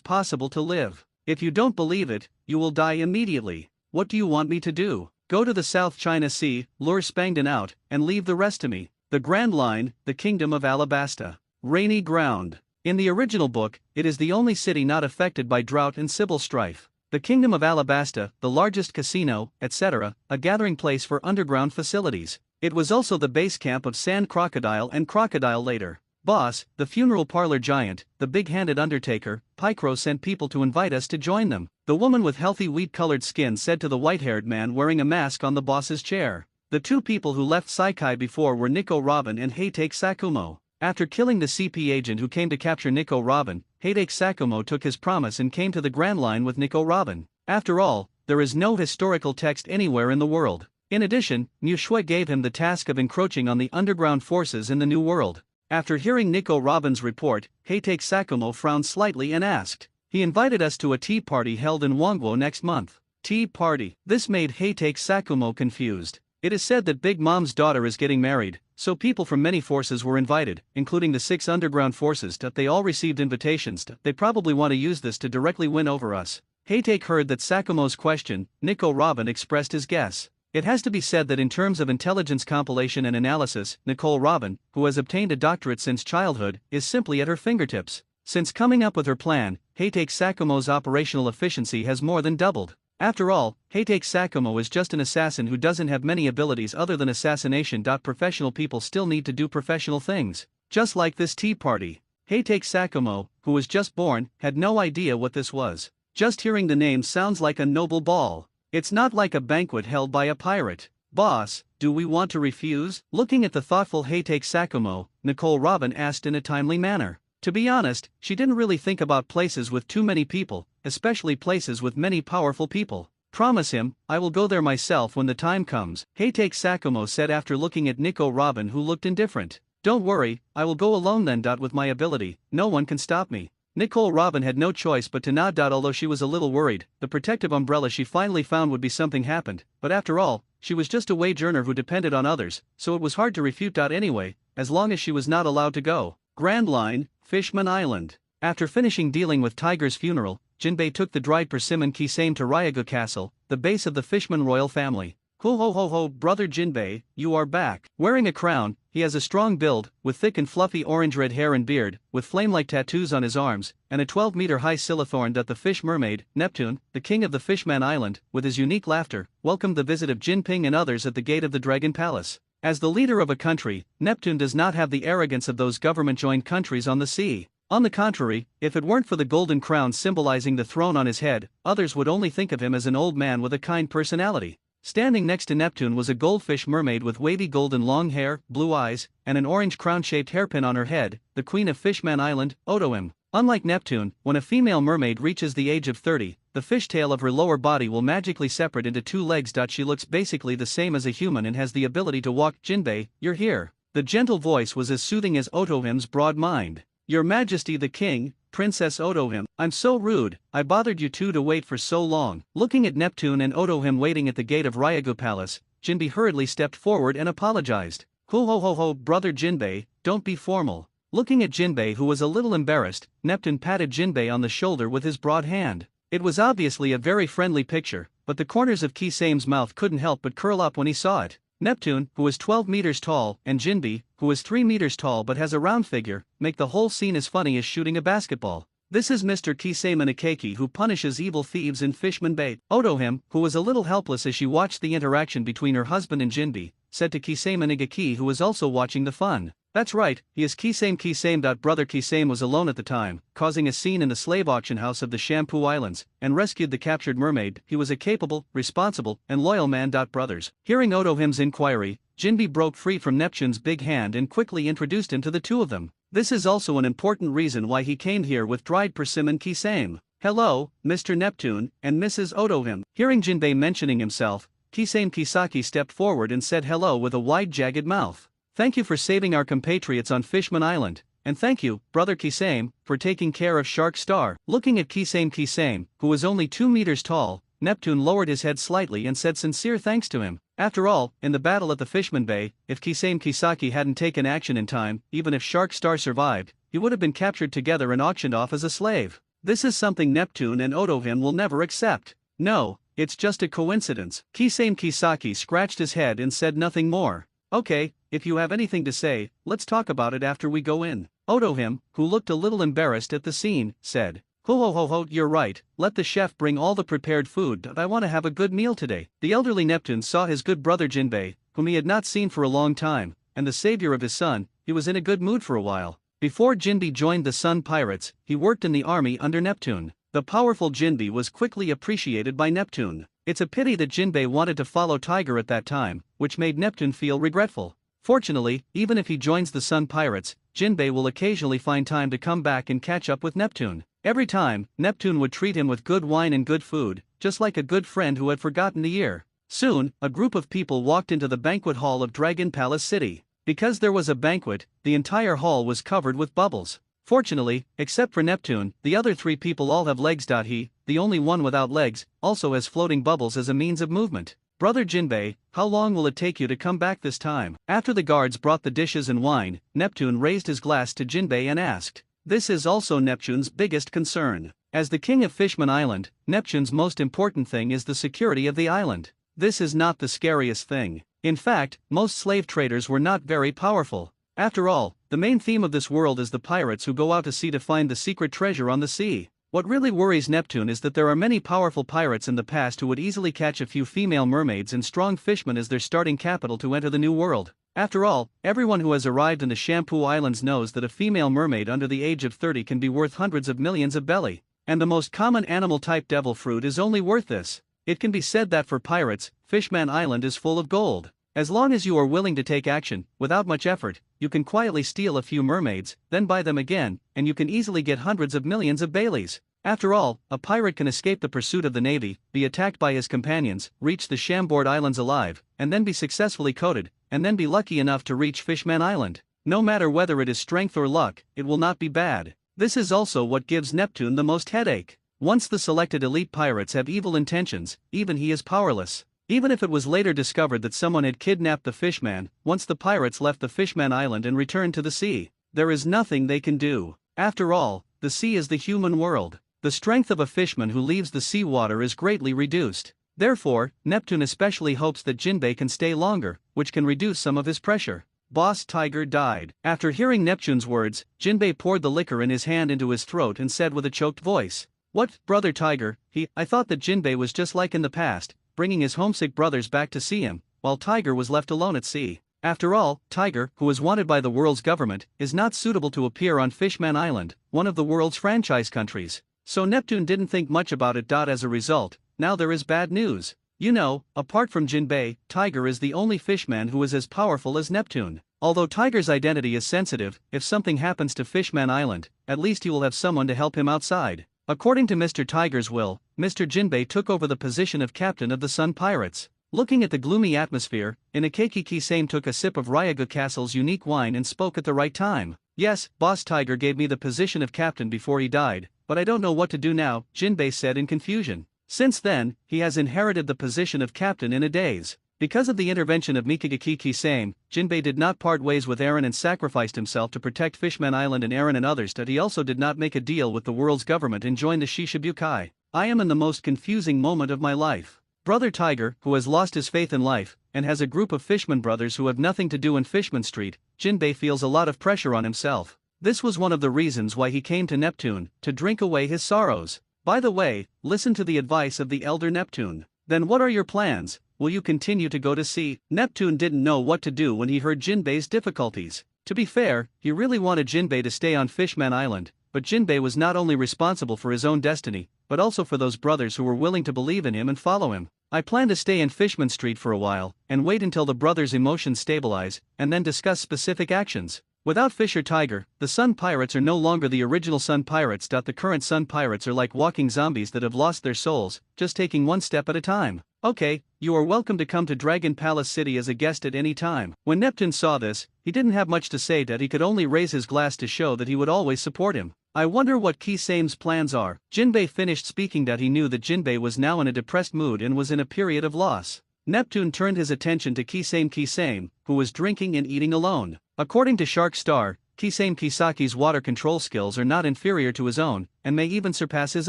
possible to live. If you don't believe it, you will die immediately. What do you want me to do? Go to the South China Sea, lure Spangdan out, and leave the rest to me. The Grand Line, the Kingdom of Alabasta. Rainy ground. In the original book, it is the only city not affected by drought and civil strife. The Kingdom of Alabasta, the largest casino, etc., a gathering place for underground facilities. It was also the base camp of Sand Crocodile and Crocodile later. Boss, the funeral parlor giant, the big-handed undertaker, Pycro sent people to invite us to join them. The woman with healthy wheat-colored skin said to the white-haired man wearing a mask on the boss's chair. The two people who left Saikai before were Nico Robin and Heitake Sakumo. After killing the CP agent who came to capture Nico Robin, Heitake Sakumo took his promise and came to the Grand Line with Nico Robin. After all, there is no historical text anywhere in the world. In addition, Mu Shui gave him the task of encroaching on the underground forces in the New World. After hearing Nico Robin's report, Heitake Sakumo frowned slightly and asked. He invited us to a tea party held in Wangguo next month. Tea party. This made Heitake Sakumo confused. It is said that Big Mom's daughter is getting married, so people from many forces were invited, including the 6 underground forces. They all received invitations. They probably want to use this to directly win over us. Heitake heard that Sakumo's question. Nico Robin expressed his guess. It has to be said that in terms of intelligence compilation and analysis, Nicole Robin, who has obtained a doctorate since childhood, is simply at her fingertips. Since coming up with her plan, Heitake Sakumo's operational efficiency has more than doubled. After all, Heitake Sakumo is just an assassin who doesn't have many abilities other than assassination. Professional people still need to do professional things. Just like this tea party. Heitake Sakumo, who was just born, had no idea what this was. Just hearing the name sounds like a noble ball. It's not like a banquet held by a pirate. Boss, do we want to refuse? Looking at the thoughtful Heitake Sakumo, Nicole Robin asked in a timely manner. To be honest, she didn't really think about places with too many people, especially places with many powerful people. Promise him, I will go there myself when the time comes, Heitake Sakumo said after looking at Nico Robin, who looked indifferent. Don't worry, I will go alone then. With my ability, no one can stop me. Nicole Robin had no choice but to nod. Although she was a little worried, the protective umbrella she finally found would be something happened, but after all, she was just a wage earner who depended on others, so it was hard to refute. Anyway, as long as she was not allowed to go. Grand Line, Fishman Island. After finishing dealing with Tiger's funeral, Jinbei took the dried persimmon Kisame to Ryagu Castle, the base of the Fishman royal family. Ho ho ho ho, brother Jinbei, you are back. Wearing a crown, he has a strong build, with thick and fluffy orange-red hair and beard, with flame-like tattoos on his arms, and a 12-meter-high silithorn. The fish mermaid, Neptune, the king of the Fishman Island, with his unique laughter, welcomed the visit of Jinping and others at the gate of the Dragon Palace. As the leader of a country, Neptune does not have the arrogance of those government-joined countries on the sea. On the contrary, if it weren't for the golden crown symbolizing the throne on his head, others would only think of him as an old man with a kind personality. Standing next to Neptune was a goldfish mermaid with wavy golden long hair, blue eyes, and an orange crown-shaped hairpin on her head, the queen of Fishman Island, Otoim. Unlike Neptune, when a female mermaid reaches the age of 30, the fishtail of her lower body will magically separate into 2 legs. She looks basically the same as a human and has the ability to walk. Jinbei, you're here. The gentle voice was as soothing as Otohim's broad mind. Your Majesty the King, Princess Otohim, I'm so rude, I bothered you two to wait for so long. Looking at Neptune and Otohim waiting at the gate of Ryagu Palace, Jinbei hurriedly stepped forward and apologized. Ho ho ho ho, brother Jinbei, don't be formal. Looking at Jinbei, who was a little embarrassed, Neptune patted Jinbei on the shoulder with his broad hand. It was obviously a very friendly picture, but the corners of Kisame's mouth couldn't help but curl up when he saw it. Neptune, who was 12 meters tall, and Jinbei, who was 3 meters tall but has a round figure, make the whole scene as funny as shooting a basketball. This is Mr. Kisame Nikeki, who punishes evil thieves in Fishman Bay. Otohim, who was a little helpless as she watched the interaction between her husband and Jinbei, said to Kisame Nigaki, who was also watching the fun. That's right, he is Kisame. Brother Kisame was alone at the time, causing a scene in the slave auction house of the Shampoo Islands, and rescued the captured mermaid. He was a capable, responsible, and loyal man. Brothers. Hearing Otohim's inquiry, Jinbei broke free from Neptune's big hand and quickly introduced him to the two of them. This is also an important reason why he came here with dried persimmon Kisame. Hello, Mr. Neptune, and Mrs. Otohim. Hearing Jinbei mentioning himself, Kisame Kisaki stepped forward and said hello with a wide jagged mouth. Thank you for saving our compatriots on Fishman Island, and thank you, brother Kisame, for taking care of Shark Star. Looking at Kisame, who was only 2 meters tall, Neptune lowered his head slightly and said sincere thanks to him. After all, in the battle at the Fishman Bay, if Kisame Kisaki hadn't taken action in time, even if Shark Star survived, he would have been captured together and auctioned off as a slave. This is something Neptune and Otohim will never accept. No, it's just a coincidence. Kisame Kisaki scratched his head and said nothing more. Okay, if you have anything to say, let's talk about it after we go in. Otohim, who looked a little embarrassed at the scene, said, Ho ho ho ho, you're right, let the chef bring all the prepared food. I want to have a good meal today. The elderly Neptune saw his good brother Jinbei, whom he had not seen for a long time, and the savior of his son. He was in a good mood for a while. Before Jinbei joined the Sun Pirates, he worked in the army under Neptune. The powerful Jinbei was quickly appreciated by Neptune. It's a pity that Jinbei wanted to follow Tiger at that time, which made Neptune feel regretful. Fortunately, even if he joins the Sun Pirates, Jinbei will occasionally find time to come back and catch up with Neptune. Every time, Neptune would treat him with good wine and good food, just like a good friend who had forgotten the year. Soon, a group of people walked into the banquet hall of Dragon Palace City. Because there was a banquet, the entire hall was covered with bubbles. Fortunately, except for Neptune, the other 3 people all have legs. He, the only one without legs, also has floating bubbles as a means of movement. Brother Jinbei, how long will it take you to come back this time? After the guards brought the dishes and wine, Neptune raised his glass to Jinbei and asked. This is also Neptune's biggest concern. As the king of Fishman Island, Neptune's most important thing is the security of the island. This is not the scariest thing. In fact, most slave traders were not very powerful. After all, the main theme of this world is the pirates who go out to sea to find the secret treasure on the sea. What really worries Neptune is that there are many powerful pirates in the past who would easily catch a few female mermaids and strong fishermen as their starting capital to enter the new world. After all, everyone who has arrived in the Shampoo Islands knows that a female mermaid under the age of 30 can be worth hundreds of millions of belly. And the most common animal type devil fruit is only worth this. It can be said that for pirates, Fishman Island is full of gold. As long as you are willing to take action, without much effort, you can quietly steal a few mermaids, then buy them again, and you can easily get hundreds of millions of Baileys. After all, a pirate can escape the pursuit of the navy, be attacked by his companions, reach the Chambord Islands alive, and then be successfully coated, and then be lucky enough to reach Fishman Island. No matter whether it is strength or luck, it will not be bad. This is also what gives Neptune the most headache. Once the selected elite pirates have evil intentions, even he is powerless. Even if it was later discovered that someone had kidnapped the Fishman, once the pirates left the Fishman Island and returned to the sea, there is nothing they can do. After all, the sea is the human world. The strength of a fishman who leaves the seawater is greatly reduced. Therefore, Neptune especially hopes that Jinbei can stay longer, which can reduce some of his pressure. Boss Tiger died. After hearing Neptune's words, Jinbei poured the liquor in his hand into his throat and said with a choked voice, "What, Brother Tiger?" I thought that Jinbei was just like in the past, bringing his homesick brothers back to see him, while Tiger was left alone at sea. After all, Tiger, who is wanted by the world's government, is not suitable to appear on Fishman Island, one of the world's franchise countries. So Neptune didn't think much about it. As a result, now there is bad news. You know, apart from Jinbei, Tiger is the only fishman who is as powerful as Neptune. Although Tiger's identity is sensitive, if something happens to Fishman Island, at least he will have someone to help him outside. According to Mr. Tiger's will, Mr. Jinbei took over the position of captain of the Sun Pirates. Looking at the gloomy atmosphere, Inakeki Kisame took a sip of Ryaga Castle's unique wine and spoke at the right time. "Yes, Boss Tiger gave me the position of captain before he died, but I don't know what to do now," Jinbei said in confusion. Since then, he has inherited the position of captain in a daze. Because of the intervention of Mikagaki Kisame, Jinbei did not part ways with Eren and sacrificed himself to protect Fishman Island and Eren and others. That he also did not make a deal with the world's government and join the Shishibukai. I am in the most confusing moment of my life. Brother Tiger, who has lost his faith in life, and has a group of fishman brothers who have nothing to do in Fishman Street, Jinbei feels a lot of pressure on himself. This was one of the reasons why he came to Neptune, to drink away his sorrows. By the way, listen to the advice of the elder Neptune. Then what are your plans? Will you continue to go to sea? Neptune didn't know what to do when he heard Jinbei's difficulties. To be fair, he really wanted Jinbei to stay on Fishman Island, but Jinbei was not only responsible for his own destiny, but also for those brothers who were willing to believe in him and follow him. I plan to stay in Fishman Street for a while, and wait until the brothers' emotions stabilize, and then discuss specific actions. Without Fisher Tiger, the Sun Pirates are no longer the original Sun Pirates. The current Sun Pirates are like walking zombies that have lost their souls, just taking one step at a time. Okay, you are welcome to come to Dragon Palace City as a guest at any time. When Neptune saw this, he didn't have much to say. He could only raise his glass to show that he would always support him. I wonder what Kisame's plans are. Jinbei finished speaking. He knew that Jinbei was now in a depressed mood and was in a period of loss. Neptune turned his attention to Kisame, who was drinking and eating alone. According to Shark Star, Kisame Kisaki's water control skills are not inferior to his own, and may even surpass his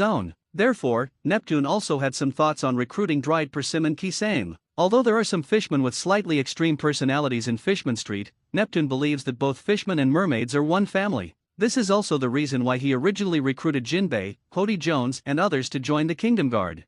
own. Therefore, Neptune also had some thoughts on recruiting dried persimmon Kisame. Although there are some fishmen with slightly extreme personalities in Fishman Street, Neptune believes that both fishmen and mermaids are one family. This is also the reason why he originally recruited Jinbei, Cody Jones, and others to join the Kingdom Guard.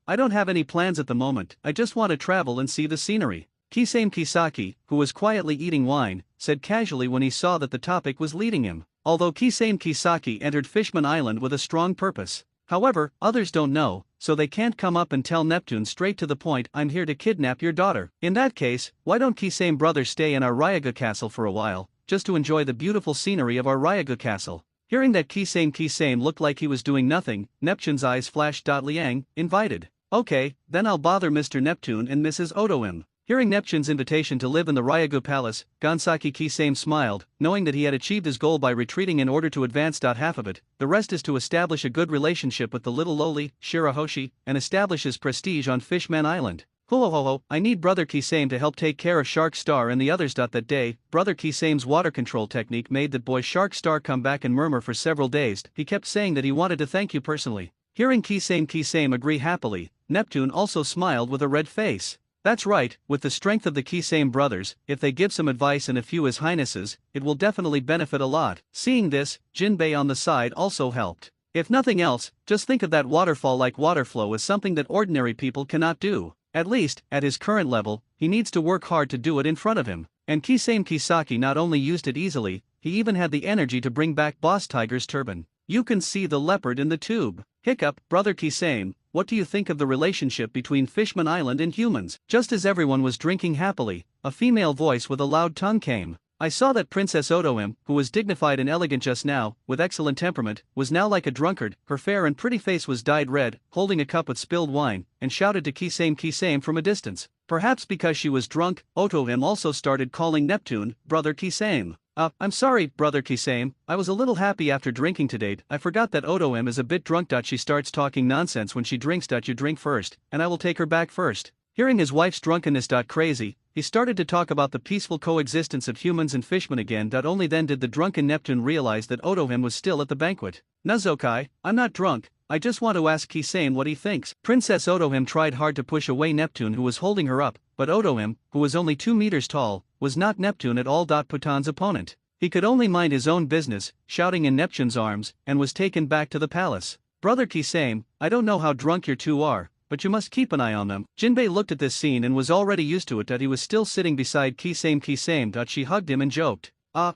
I don't have any plans at the moment. I just want to travel and see the scenery. Kisame Kisaki, who was quietly eating wine, said casually when he saw that the topic was leading him. Although Kisame Kisaki entered Fishman Island with a strong purpose. However, others don't know, so they can't come up and tell Neptune straight to the point, "I'm here to kidnap your daughter." In that case, why don't Kisame brothers stay in our Ryaga Castle for a while, just to enjoy the beautiful scenery of our Ryaga Castle? Hearing that Kisame looked like he was doing nothing, Neptune's eyes flashed. Liang, invited. Okay, then I'll bother Mr. Neptune and Mrs. Otoim. Hearing Neptune's invitation to live in the Ryagu Palace, Gansaki Kisame smiled, knowing that he had achieved his goal by retreating in order to advance. Half of it, the rest is to establish a good relationship with the little lowly, Shirahoshi, and establish his prestige on Fishman Island. Ho, I need Brother Kisame to help take care of Shark Star and the others. That day, Brother Kisame's water control technique made that boy Shark Star come back and murmur for several days. He kept saying that he wanted to thank you personally. Hearing Kisame agree happily, Neptune also smiled with a red face. That's right, with the strength of the Kisame brothers, if they give some advice and a few His Highnesses, it will definitely benefit a lot. Seeing this, Jinbei on the side also helped. If nothing else, just think of that waterfall-like water flow as something that ordinary people cannot do. At least, at his current level, he needs to work hard to do it in front of him. And Kisame Kisaki not only used it easily, he even had the energy to bring back Boss Tiger's turban. You can see the leopard in the tube. Hiccup, Brother Kisame, what do you think of the relationship between Fishman Island and humans? Just as everyone was drinking happily, a female voice with a loud tongue came. I saw that Princess Otoim, who was dignified and elegant just now, with excellent temperament, was now like a drunkard. Her fair and pretty face was dyed red, holding a cup with spilled wine, and shouted to Kisame from a distance. Perhaps because she was drunk, Otoim also started calling Neptune, Brother Kisame. I'm sorry, Brother Kisame, I was a little happy after drinking today. I forgot that Otoim is a bit drunk. She starts talking nonsense when she drinks. You drink first, and I will take her back first. Hearing his wife's drunkenness. Crazy, he started to talk about the peaceful coexistence of humans and fishmen again. Only then did the drunken Neptune realize that Otoim was still at the banquet. Nazokai, I'm not drunk, I just want to ask Kisame what he thinks. Princess Otoim tried hard to push away Neptune, who was holding her up, but Otoim, who was only 2 meters tall, was not Neptune at all. Putan's opponent. He could only mind his own business, shouting in Neptune's arms, and was taken back to the palace. Brother Kisame, I don't know how drunk your two are, but you must keep an eye on them. Jinbei looked at this scene and was already used to it. He was still sitting beside Kisame. She hugged him and joked.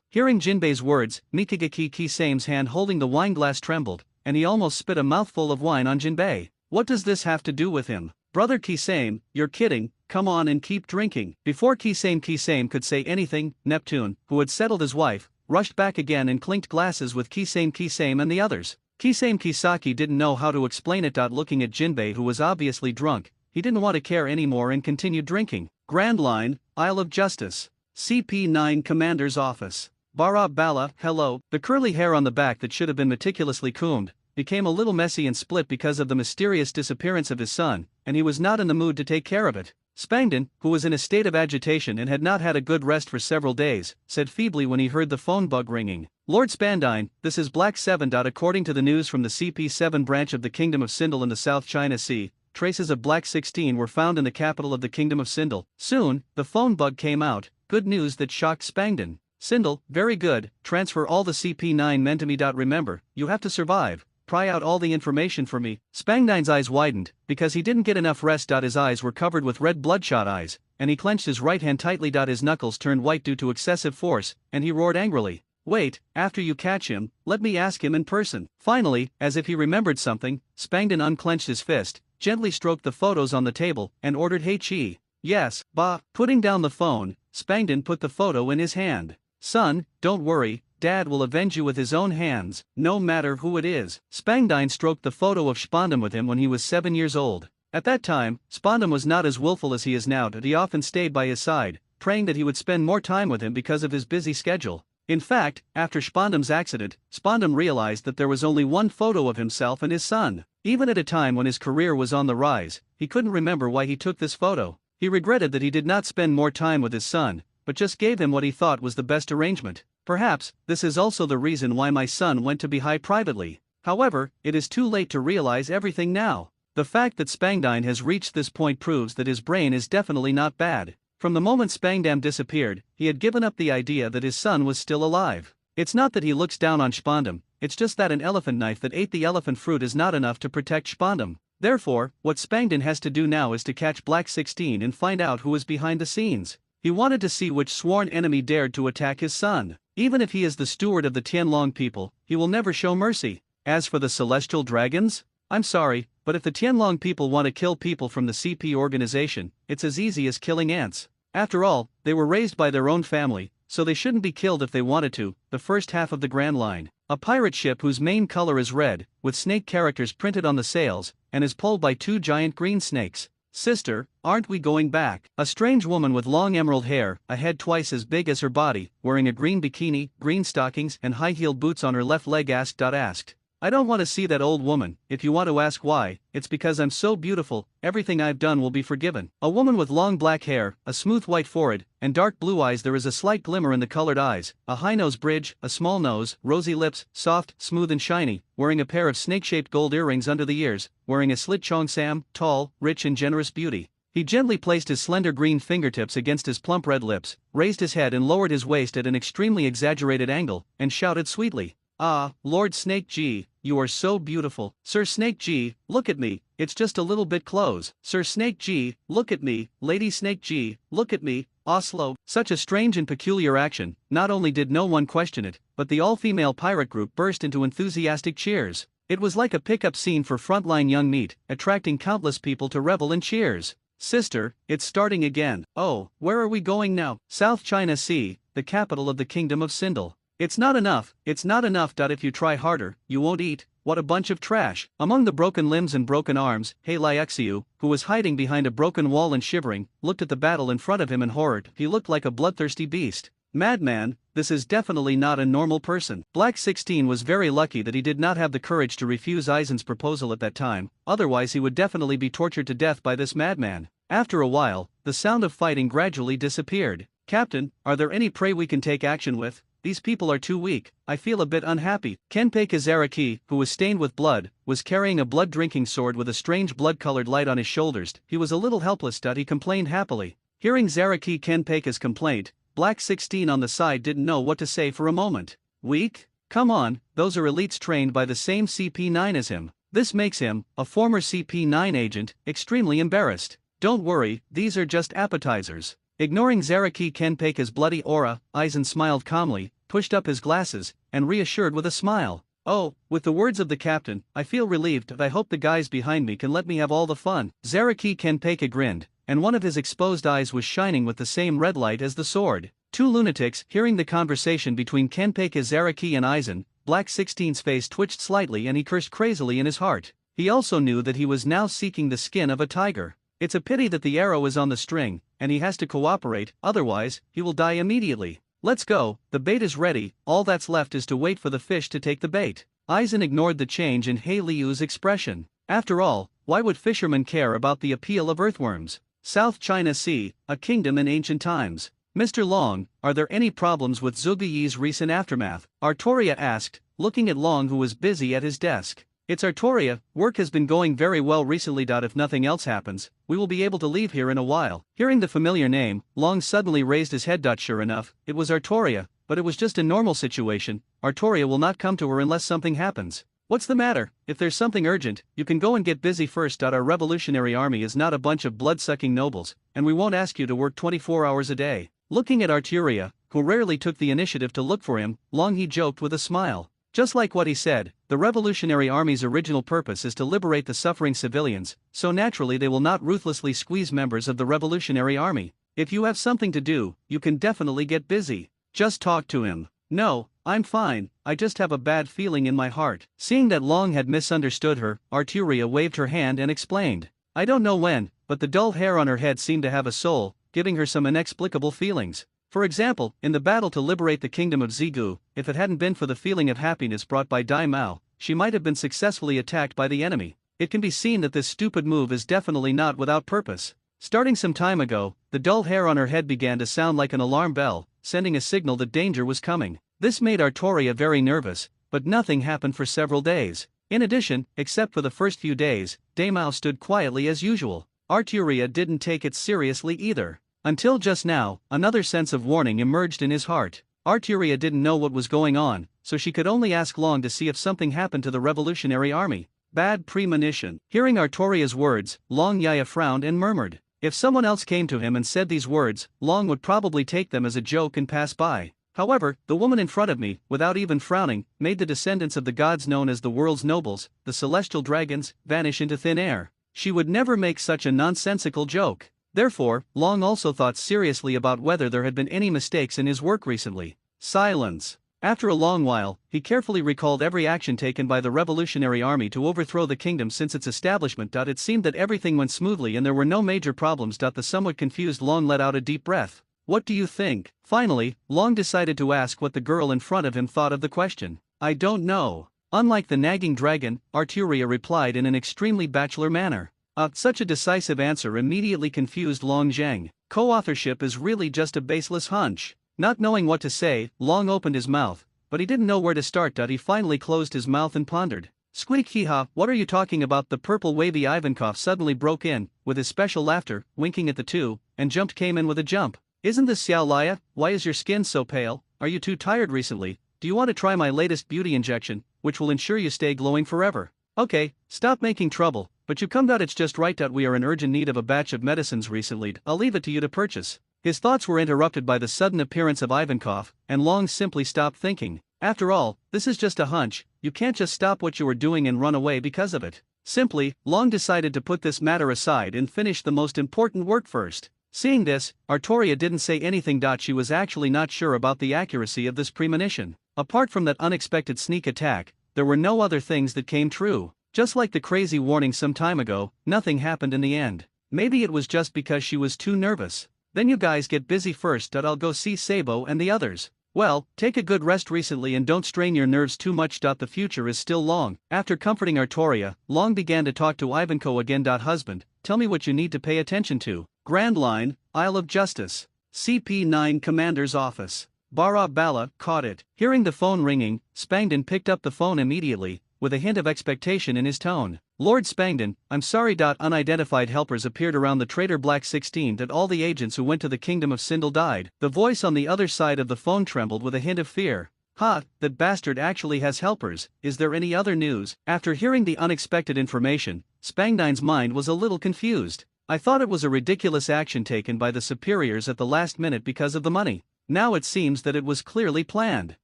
Hearing Jinbei's words, Mikigaki Kisame's hand holding the wine glass trembled, and he almost spit a mouthful of wine on Jinbei. What does this have to do with him? Brother Kisame, you're kidding, come on and keep drinking. Before Kisame could say anything, Neptune, who had settled his wife, rushed back again and clinked glasses with Kisame and the others. Kisame Kisaki didn't know how to explain it. Looking at Jinbei, who was obviously drunk, he didn't want to care anymore and continued drinking. Grand Line, Isle of Justice. CP9 Commander's Office. Bara Bala, hello. The curly hair on the back that should have been meticulously combed became a little messy and split because of the mysterious disappearance of his son, and he was not in the mood to take care of it. Spangdon, who was in a state of agitation and had not had a good rest for several days, said feebly when he heard the phone bug ringing. Lord Spandine, this is Black 7. According to the news from the CP7 branch of the Kingdom of Sindel in the South China Sea, traces of Black 16 were found in the capital of the Kingdom of Sindel. Soon, the phone bug came out, good news that shocked Spangdon. Sindel, very good, transfer all the CP9 men to me. Remember, you have to survive. Pry out all the information for me. Spangdine's eyes widened, because he didn't get enough rest. His eyes were covered with red bloodshot eyes, and he clenched his right hand tightly. His knuckles turned white due to excessive force, and he roared angrily. Wait, after you catch him, let me ask him in person. Finally, as if he remembered something, Spangdon unclenched his fist, gently stroked the photos on the table, and ordered He. Yes, Ba. Putting down the phone, Spangdon put the photo in his hand. Son, don't worry, Dad will avenge you with his own hands, no matter who it is. Spangdine stroked the photo of Spandam with him when he was 7 years old. At that time, Spandam was not as willful as he is now. He often stayed by his side, praying that he would spend more time with him because of his busy schedule. In fact, after Spandam's accident, Spandam realized that there was only one photo of himself and his son. Even at a time when his career was on the rise, he couldn't remember why he took this photo. He regretted that he did not spend more time with his son, but just gave him what he thought was the best arrangement. Perhaps, this is also the reason why my son went to Bihai privately. However, it is too late to realize everything now. The fact that Spangdine has reached this point proves that his brain is definitely not bad. From the moment Spangdam disappeared, he had given up the idea that his son was still alive. It's not that he looks down on Spandam, it's just that an elephant knife that ate the elephant fruit is not enough to protect Spandam. Therefore, what Spangdon has to do now is to catch Black 16 and find out who is behind the scenes. He wanted to see which sworn enemy dared to attack his son. Even if he is the steward of the Tianlong people, he will never show mercy. As for the celestial dragons, I'm sorry, but if the Tianlong people want to kill people from the CP organization, it's as easy as killing ants. After all, they were raised by their own family, so they shouldn't be killed if they wanted to. The first half of the Grand Line. A pirate ship whose main color is red, with snake characters printed on the sails, and is pulled by 2 giant green snakes. Sister, aren't we going back? A strange woman with long emerald hair, a head twice as big as her body, wearing a green bikini, green stockings, and high-heeled boots on her left leg asked. I don't want to see that old woman. If you want to ask why, it's because I'm so beautiful, everything I've done will be forgiven. A woman with long black hair, a smooth white forehead, and dark blue eyes. There is a slight glimmer in the colored eyes, a high nose bridge, a small nose, rosy lips, soft, smooth and shiny, wearing a pair of snake-shaped gold earrings under the ears, wearing a slit cheongsam, tall, rich and generous beauty. He gently placed his slender green fingertips against his plump red lips, raised his head and lowered his waist at an extremely exaggerated angle, and shouted sweetly. Ah, Lord Snake G, you are so beautiful. Sir Snake G, look at me, it's just a little bit close. Sir Snake G, look at me, Lady Snake G, look at me, Oslo. Such a strange and peculiar action, not only did no one question it, but the all-female pirate group burst into enthusiastic cheers. It was like a pickup scene for frontline young meat, attracting countless people to revel in cheers. Sister, it's starting again. Oh, where are we going now? South China Sea, the capital of the Kingdom of Sindel. It's not enough. If you try harder, you won't eat. What a bunch of trash. Among the broken limbs and broken arms, He Liaxiu, who was hiding behind a broken wall and shivering, looked at the battle in front of him in horror. He looked like a bloodthirsty beast. Madman, this is definitely not a normal person. Black 16 was very lucky that he did not have the courage to refuse Aizen's proposal at that time, otherwise he would definitely be tortured to death by this madman. After a while, the sound of fighting gradually disappeared. Captain, are there any prey we can take action with? These people are too weak, I feel a bit unhappy. Kenpei Kazaraki, who was stained with blood, was carrying a blood-drinking sword with a strange blood-colored light on his shoulders. He was a little helpless. He complained happily. Hearing Zaraki Kenpeika's complaint, Black 16 on the side didn't know what to say for a moment. Weak? Come on, those are elites trained by the same CP9 as him. This makes him, a former CP9 agent, extremely embarrassed. Don't worry, these are just appetizers. Ignoring Zaraki Kenpeika's bloody aura, Aizen smiled calmly, pushed up his glasses, and reassured with a smile. Oh, with the words of the captain, I feel relieved. I hope the guys behind me can let me have all the fun. Zaraki Kenpeika grinned, and one of his exposed eyes was shining with the same red light as the sword. Two lunatics, hearing the conversation between Kenpeika Zaraki and Aizen, Black 16's face twitched slightly and he cursed crazily in his heart. He also knew that he was now seeking the skin of a tiger. It's a pity that the arrow is on the string, and he has to cooperate, otherwise, he will die immediately. Let's go, the bait is ready, all that's left is to wait for the fish to take the bait. Aizen ignored the change in He Liu's expression. After all, why would fishermen care about the appeal of earthworms? South China Sea, a kingdom in ancient times. Mr. Long, are there any problems with Zubiyi's recent aftermath? Artoria asked, looking at Long who was busy at his desk. It's Artoria, work has been going very well recently. If nothing else happens, we will be able to leave here in a while. Hearing the familiar name, Long suddenly raised his head. Sure enough, it was Artoria, but it was just a normal situation. Artoria will not come to her unless something happens. What's the matter? If there's something urgent, you can go and get busy first. Our revolutionary army is not a bunch of blood-sucking nobles, and we won't ask you to work 24 hours a day. Looking at Arturia, who rarely took the initiative to look for him, Long he joked with a smile. Just like what he said, the Revolutionary Army's original purpose is to liberate the suffering civilians, so naturally they will not ruthlessly squeeze members of the Revolutionary Army. If you have something to do, you can definitely get busy. Just talk to him. No, I'm fine, I just have a bad feeling in my heart. Seeing that Long had misunderstood her, Arturia waved her hand and explained. I don't know when, but the dull hair on her head seemed to have a soul, giving her some inexplicable feelings. For example, in the battle to liberate the kingdom of Zigu, if it hadn't been for the feeling of happiness brought by Dai Mao, she might have been successfully attacked by the enemy. It can be seen that this stupid move is definitely not without purpose. Starting some time ago, the dull hair on her head began to sound like an alarm bell, sending a signal that danger was coming. This made Artoria very nervous, but nothing happened for several days. In addition, except for the first few days, Dai Mao stood quietly as usual. Arturia didn't take it seriously either. Until just now, another sense of warning emerged in his heart. Arturia didn't know what was going on, so she could only ask Long to see if something happened to the Revolutionary Army. Bad premonition. Hearing Artoria's words, Long Yaya frowned and murmured. If someone else came to him and said these words, Long would probably take them as a joke and pass by. However, the woman in front of me, without even frowning, made the descendants of the gods known as the world's nobles, the celestial dragons, vanish into thin air. She would never make such a nonsensical joke. Therefore, Long also thought seriously about whether there had been any mistakes in his work recently. Silence. After a long while, he carefully recalled every action taken by the Revolutionary Army to overthrow the kingdom since its establishment. It seemed that everything went smoothly and there were no major problems. The somewhat confused Long let out a deep breath. What do you think? Finally, Long decided to ask what the girl in front of him thought of the question. I don't know. Unlike the nagging dragon, Arturia replied in an extremely bachelor manner. Such a decisive answer immediately confused Long Zheng. Co-authorship is really just a baseless hunch. Not knowing what to say, Long opened his mouth, but he didn't know where to start. He finally closed his mouth and pondered. Squeak hee-ha, what are you talking about? The purple wavy Ivankov suddenly broke in, with his special laughter, winking at the two, and came in with a jump. Isn't this Xiao Laya? Why is your skin so pale? Are you too tired recently? Do you want to try my latest beauty injection, which will ensure you stay glowing forever? Okay, stop making trouble. But you come. It's just right. We are in urgent need of a batch of medicines recently. I'll leave it to you to purchase. His thoughts were interrupted by the sudden appearance of Ivankov, and Long simply stopped thinking. After all, this is just a hunch, you can't just stop what you were doing and run away because of it. Simply, Long decided to put this matter aside and finish the most important work first. Seeing this, Artoria didn't say anything. She was actually not sure about the accuracy of this premonition. Apart from that unexpected sneak attack, there were no other things that came true. Just like the crazy warning some time ago, nothing happened in the end. Maybe it was just because she was too nervous. Then you guys get busy first. I'll go see Sabo and the others. Well, take a good rest recently and don't strain your nerves too much. The future is still long. After comforting Artoria, Long began to talk to Ivanko again. Husband, tell me what you need to pay attention to. Grand Line, Isle of Justice. CP9 Commander's Office. Bara Bala caught it. Hearing the phone ringing, Spangdon picked up the phone immediately, with a hint of expectation in his tone. Lord Spangdon, I'm sorry. Unidentified helpers appeared around the traitor Black 16. All the agents who went to the kingdom of Sindel died. The voice on the other side of the phone trembled with a hint of fear. Ha, that bastard actually has helpers. Is there any other news? After hearing the unexpected information, Spangdon's mind was a little confused. I thought it was a ridiculous action taken by the superiors at the last minute because of the money. Now it seems that it was clearly planned.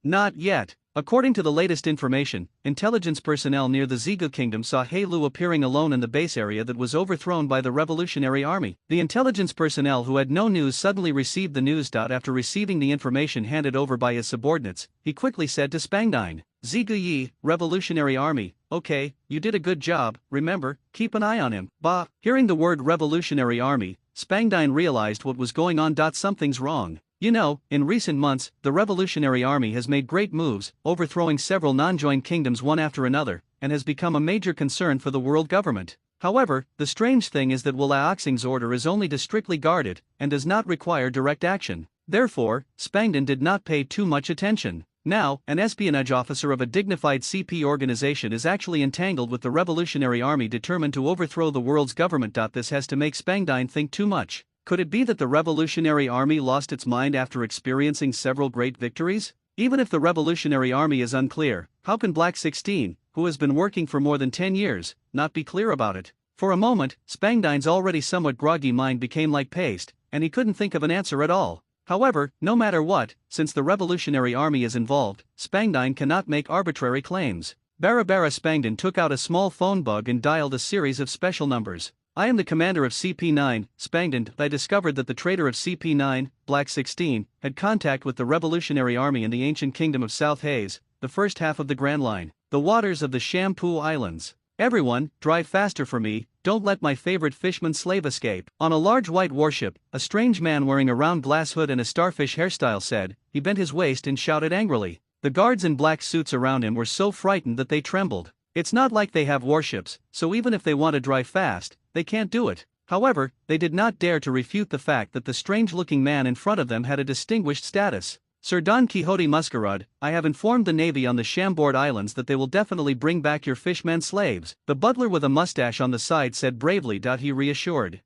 Not yet. According to the latest information, intelligence personnel near the Zigu Kingdom saw He Lu appearing alone in the base area that was overthrown by the Revolutionary Army. The intelligence personnel who had no news suddenly received the news. After receiving the information handed over by his subordinates, he quickly said to Spangdine, Zigu Yi, Revolutionary Army, okay, you did a good job, remember, keep an eye on him. Bah! Hearing the word Revolutionary Army, Spangdine realized what was going on. Something's wrong. You know, in recent months, the Revolutionary Army has made great moves, overthrowing several non-joined kingdoms one after another, and has become a major concern for the world government. However, the strange thing is that Wulaoxing's order is only to strictly guard it, and does not require direct action. Therefore, Spangdon did not pay too much attention. Now, an espionage officer of a dignified CP organization is actually entangled with the Revolutionary Army determined to overthrow the world's government. This has to make Spangdine think too much. Could it be that the Revolutionary Army lost its mind after experiencing several great victories? Even if the Revolutionary Army is unclear, how can Black 16, who has been working for more than 10 years, not be clear about it? For a moment, Spangdine's already somewhat groggy mind became like paste, and he couldn't think of an answer at all. However, no matter what, since the Revolutionary Army is involved, Spangdine cannot make arbitrary claims. Bara Spangdon took out a small phone bug and dialed a series of special numbers. I am the commander of CP9, Spangdon. I discovered that the traitor of CP9, Black 16, had contact with the Revolutionary Army in the ancient kingdom of South Haze, the first half of the Grand Line, the waters of the Shampoo Islands. Everyone, drive faster for me, don't let my favorite fishman slave escape. On a large white warship, a strange man wearing a round glass hood and a starfish hairstyle said. He bent his waist and shouted angrily. The guards in black suits around him were so frightened that they trembled. It's not like they have warships, so even if they want to drive fast, they can't do it. However, they did not dare to refute the fact that the strange-looking man in front of them had a distinguished status. Sir Don Quixote Mascarade, I have informed the Navy on the Chambord Islands that they will definitely bring back your fishmen slaves. The butler with a mustache on the side said bravely. He reassured.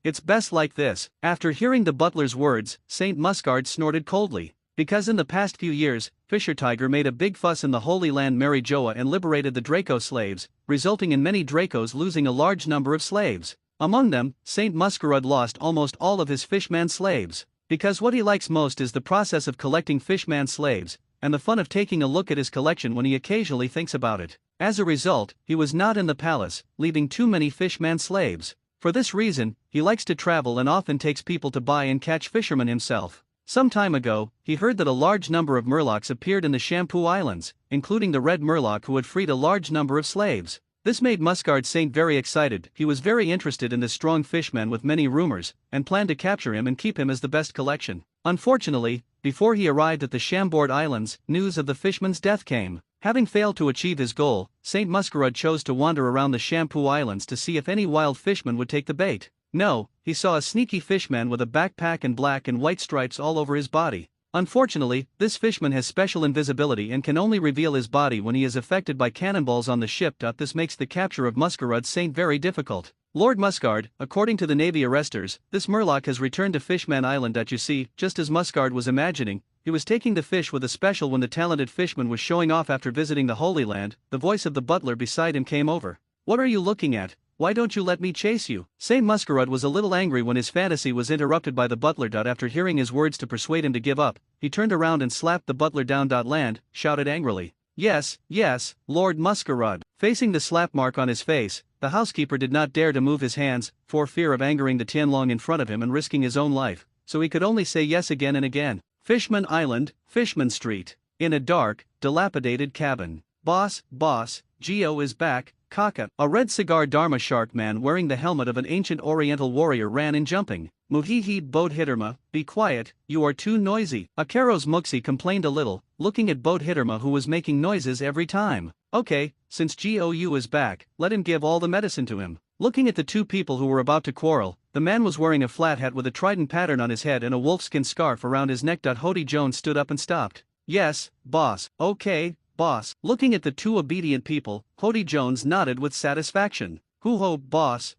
It's best like this. After hearing the butler's words, Saint Muscard snorted coldly. Because in the past few years, Fisher Tiger made a big fuss in the Holy Land Mary Joa and liberated the Draco slaves, resulting in many Dracos losing a large number of slaves. Among them, Saint Muscarade lost almost all of his fishman slaves. Because what he likes most is the process of collecting fishman slaves, and the fun of taking a look at his collection when he occasionally thinks about it. As a result, he was not in the palace, leaving too many fishman slaves. For this reason, he likes to travel and often takes people to buy and catch fishermen himself. Some time ago, he heard that a large number of Murlocs appeared in the Shampoo Islands, including the Red Murloc who had freed a large number of slaves. This made Muscard Saint very excited. He was very interested in this strong fishman with many rumors, and planned to capture him and keep him as the best collection. Unfortunately, before he arrived at the Chambord Islands, news of the fishman's death came. Having failed to achieve his goal, Saint Muscarade chose to wander around the Shampoo Islands to see if any wild fishman would take the bait. No, he saw a sneaky fishman with a backpack and black and white stripes all over his body. Unfortunately, this fishman has special invisibility and can only reveal his body when he is affected by cannonballs on the ship. This makes the capture of Muscarade Saint very difficult. Lord Muscard, according to the Navy arresters, this Murloc has returned to Fishman Island. You see, just as Muscard was imagining, he was taking the fish with a special when the talented fishman was showing off after visiting the Holy Land. The voice of the butler beside him came over. What are you looking at? Why don't you let me chase you? Saint Muscarade was a little angry when his fantasy was interrupted by the butler. After hearing his words to persuade him to give up, he turned around and slapped the butler down. Land, shouted angrily. Yes, yes, Lord Muscarud. Facing the slap mark on his face, the housekeeper did not dare to move his hands, for fear of angering the Tianlong in front of him and risking his own life, so he could only say yes again and again. Fishman Island, Fishman Street. In a dark, dilapidated cabin. Boss, Geo is back, Kaka. A red cigar Dharma shark man wearing the helmet of an ancient oriental warrior ran in jumping. Muhihi Bodhidharma, be quiet, you are too noisy. Akaro's Muxi complained a little, looking at Bodhidharma who was making noises every time. Okay, since GOU is back, let him give all the medicine to him. Looking at the two people who were about to quarrel, the man was wearing a flat hat with a trident pattern on his head and a wolfskin scarf around his neck. Hody Jones stood up and stopped. Yes, boss. Okay, boss. Looking at the two obedient people, Hody Jones nodded with satisfaction. Hoo-ho, boss,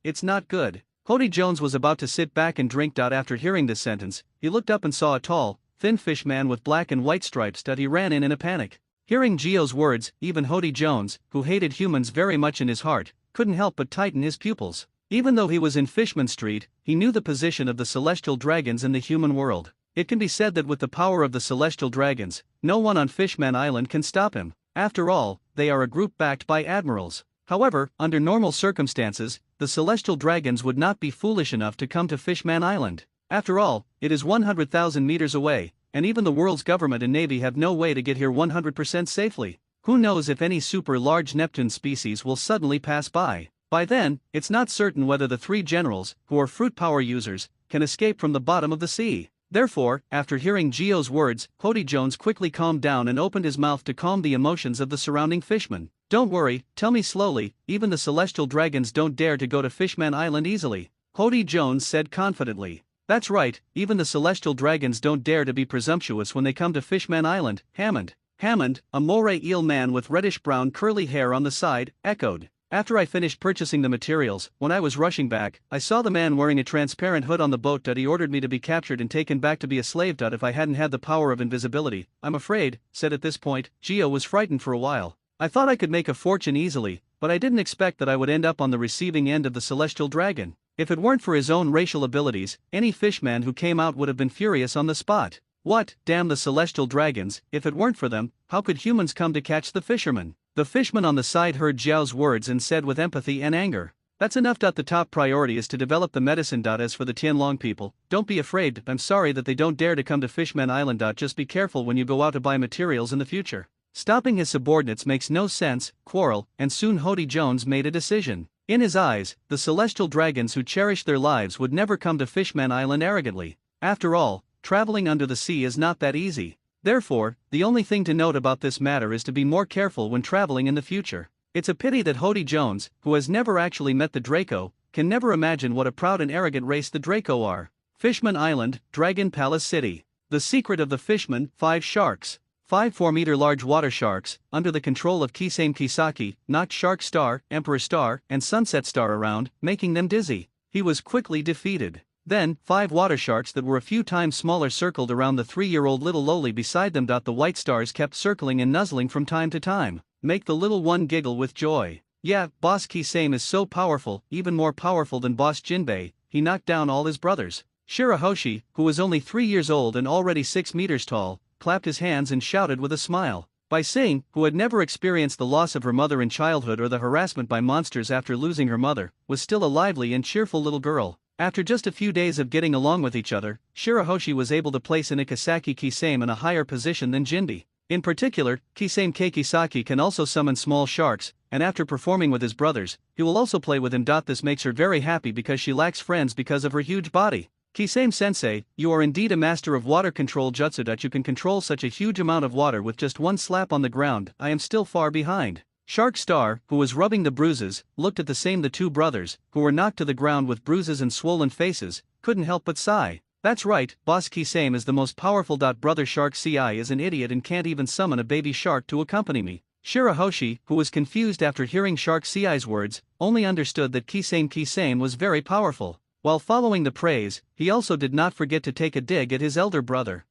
it's not good. Hody Jones was about to sit back and drink. After hearing this sentence, he looked up and saw a tall, thin fish man with black and white stripes. He ran in a panic. Hearing Geo's words, even Hody Jones, who hated humans very much in his heart, couldn't help but tighten his pupils. Even though he was in Fishman Street, he knew the position of the celestial dragons in the human world. It can be said that with the power of the celestial dragons, no one on Fishman Island can stop him. After all, they are a group backed by admirals. However, under normal circumstances, the celestial dragons would not be foolish enough to come to Fishman Island. After all, it is 100,000 meters away, and even the world's government and navy have no way to get here 100% safely. Who knows if any super large Neptune species will suddenly pass by. By then, it's not certain whether the three generals, who are fruit power users, can escape from the bottom of the sea. Therefore, after hearing Geo's words, Hody Jones quickly calmed down and opened his mouth to calm the emotions of the surrounding fishmen. Don't worry, tell me slowly, even the celestial dragons don't dare to go to Fishman Island easily. Hody Jones said confidently. That's right, even the celestial dragons don't dare to be presumptuous when they come to Fishman Island. Hammond, a moray eel man with reddish-brown curly hair on the side, echoed. After I finished purchasing the materials, when I was rushing back, I saw the man wearing a transparent hood on the boat. He ordered me to be captured and taken back to be a slave. If I hadn't had the power of invisibility, I'm afraid, said at this point, Geo was frightened for a while. I thought I could make a fortune easily, but I didn't expect that I would end up on the receiving end of the celestial dragon. If it weren't for his own racial abilities, any fishman who came out would have been furious on the spot. What, damn the celestial dragons, if it weren't for them, how could humans come to catch the fishermen? The fishman on the side heard Zhao's words and said with empathy and anger, that's enough. The top priority is to develop the medicine. As for the Tianlong people, don't be afraid, I'm sorry that they don't dare to come to Fishman Island. Just be careful when you go out to buy materials in the future. Stopping his subordinates makes no sense, quarrel, and soon Hody Jones made a decision. In his eyes, the celestial dragons who cherished their lives would never come to Fishman Island arrogantly. After all, traveling under the sea is not that easy. Therefore, the only thing to note about this matter is to be more careful when traveling in the future. It's a pity that Hody Jones, who has never actually met the Draco, can never imagine what a proud and arrogant race the Draco are. Fishman Island, Dragon Palace City. The secret of the Fishman, 5 sharks. 5 4-meter large water sharks, under the control of Kisame Kisaki, knocked Shark Star, Emperor Star, and Sunset Star around, making them dizzy. He was quickly defeated. Then, 5 water sharks that were a few times smaller circled around the 3-year-old little loli beside them. The white stars kept circling and nuzzling from time to time, make the little one giggle with joy. Yeah, Boss Kisame is so powerful, even more powerful than Boss Jinbei. He knocked down all his brothers. Shirahoshi, who was only 3 years old and already 6 meters tall, clapped his hands and shouted with a smile. Bai Sing, who had never experienced the loss of her mother in childhood or the harassment by monsters after losing her mother, was still a lively and cheerful little girl. After just a few days of getting along with each other, Shirahoshi was able to place Inikasaki Kisame in a higher position than Jinbei. In particular, Kisame Keikisaki can also summon small sharks, and after performing with his brothers, he will also play with him. This makes her very happy because she lacks friends because of her huge body. Kisame-sensei, you are indeed a master of water control jutsu. You can control such a huge amount of water with just one slap on the ground. I am still far behind. Shark Star, who was rubbing the bruises, looked at the two brothers, who were knocked to the ground with bruises and swollen faces, couldn't help but sigh. That's right, Boss Kisame is the most powerful. Brother Shark Ci is an idiot and can't even summon a baby shark to accompany me. Shirahoshi, who was confused after hearing Shark Ci's words, only understood that Kisame was very powerful. While following the praise, he also did not forget to take a dig at his elder brother.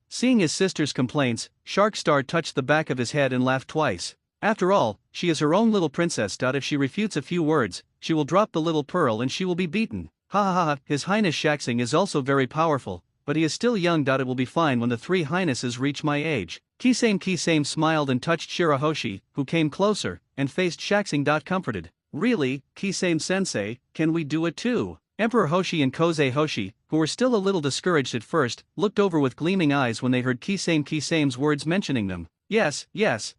Seeing his sister's complaints, Shark Star touched the back of his head and laughed twice. After all, she is her own little princess. If she refutes a few words, she will drop the little pearl and she will be beaten. Ha ha ha, His Highness Shaxing is also very powerful, but he is still young. It will be fine when the 3 highnesses reach my age. Kisame smiled and touched Shirahoshi, who came closer, and faced Shaxing. Comforted. Really, Kisame-sensei, can we do it too? Emperor Hoshi and Kozei Hoshi, who were still a little discouraged at first, looked over with gleaming eyes when they heard Kisame's words mentioning them. Yes,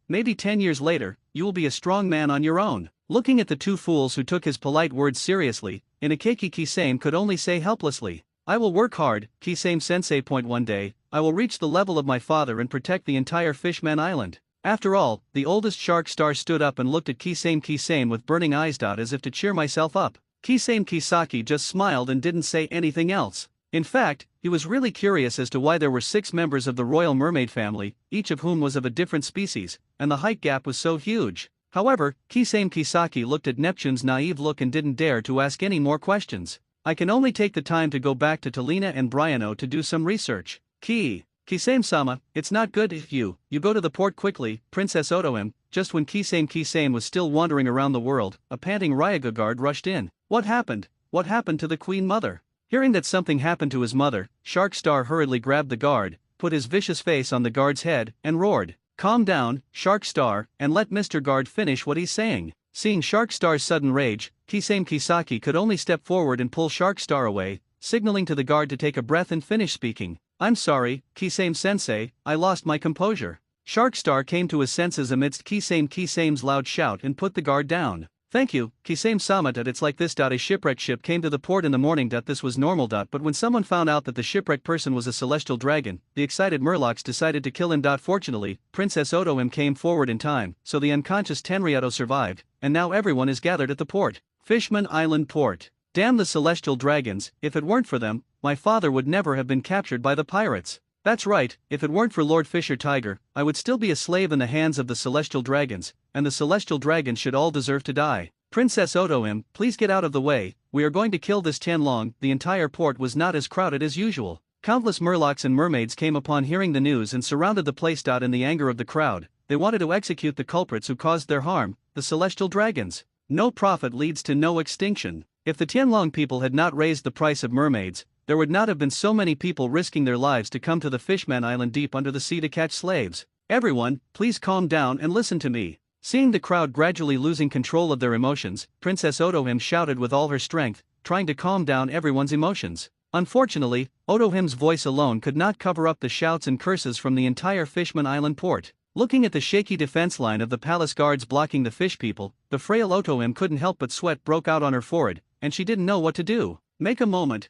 maybe 10 years later, you will be a strong man on your own. Looking at the two fools who took his polite words seriously, Inokeki Kisame could only say helplessly, I will work hard, Kisame-sensei. One day, I will reach the level of my father and protect the entire Fishman Island. After all, the oldest shark star stood up and looked at Kisame with burning eyes. As if to cheer myself up. Kisame Kisaki just smiled and didn't say anything else. In fact, he was really curious as to why there were 6 members of the Royal Mermaid family, each of whom was of a different species, and the height gap was so huge. However, Kisame Kisaki looked at Neptune's naive look and didn't dare to ask any more questions. I can only take the time to go back to Talina and Briano to do some research. Kisame-sama, it's not good if you go to the port quickly, Princess Otohime. Just when Kisame was still wandering around the world, a panting Ryaga guard rushed in. What happened? What happened to the Queen Mother? Hearing that something happened to his mother, Shark Star hurriedly grabbed the guard, put his vicious face on the guard's head, and roared, Calm down, Shark Star, and let Mr. Guard finish what he's saying. Seeing Shark Star's sudden rage, Kisame Kisaki could only step forward and pull Shark Star away, signaling to the guard to take a breath and finish speaking. I'm sorry, Kisame-sensei, I lost my composure. Shark Star came to his senses amidst Kisame's loud shout and put the guard down. Thank you, Kisame-sama. It's like this. A shipwrecked ship came to the port in the morning. This was normal. But when someone found out that the shipwrecked person was a celestial dragon, the excited Murlocs decided to kill him. Fortunately, Princess Otohime came forward in time, so the unconscious Tenryuto survived, and now everyone is gathered at the port. Fishman Island Port. Damn the celestial dragons, if it weren't for them, my father would never have been captured by the pirates. That's right, if it weren't for Lord Fisher Tiger, I would still be a slave in the hands of the celestial dragons, and the celestial dragons should all deserve to die. Princess Otohime, please get out of the way, we are going to kill this Tianlong. The entire port was not as crowded as usual. Countless Murlocs and mermaids came upon hearing the news and surrounded the place. In the anger of the crowd, they wanted to execute the culprits who caused their harm, the celestial dragons. No profit leads to no extinction. If the Tianlong people had not raised the price of mermaids, there would not have been so many people risking their lives to come to the Fishman Island deep under the sea to catch slaves. Everyone, please calm down and listen to me. Seeing the crowd gradually losing control of their emotions, Princess Otohime shouted with all her strength, trying to calm down everyone's emotions. Unfortunately, Otohime's voice alone could not cover up the shouts and curses from the entire Fishman Island port. Looking at the shaky defense line of the palace guards blocking the fish people, the frail Otohime couldn't help but sweat broke out on her forehead, and she didn't know what to do. Make a moment,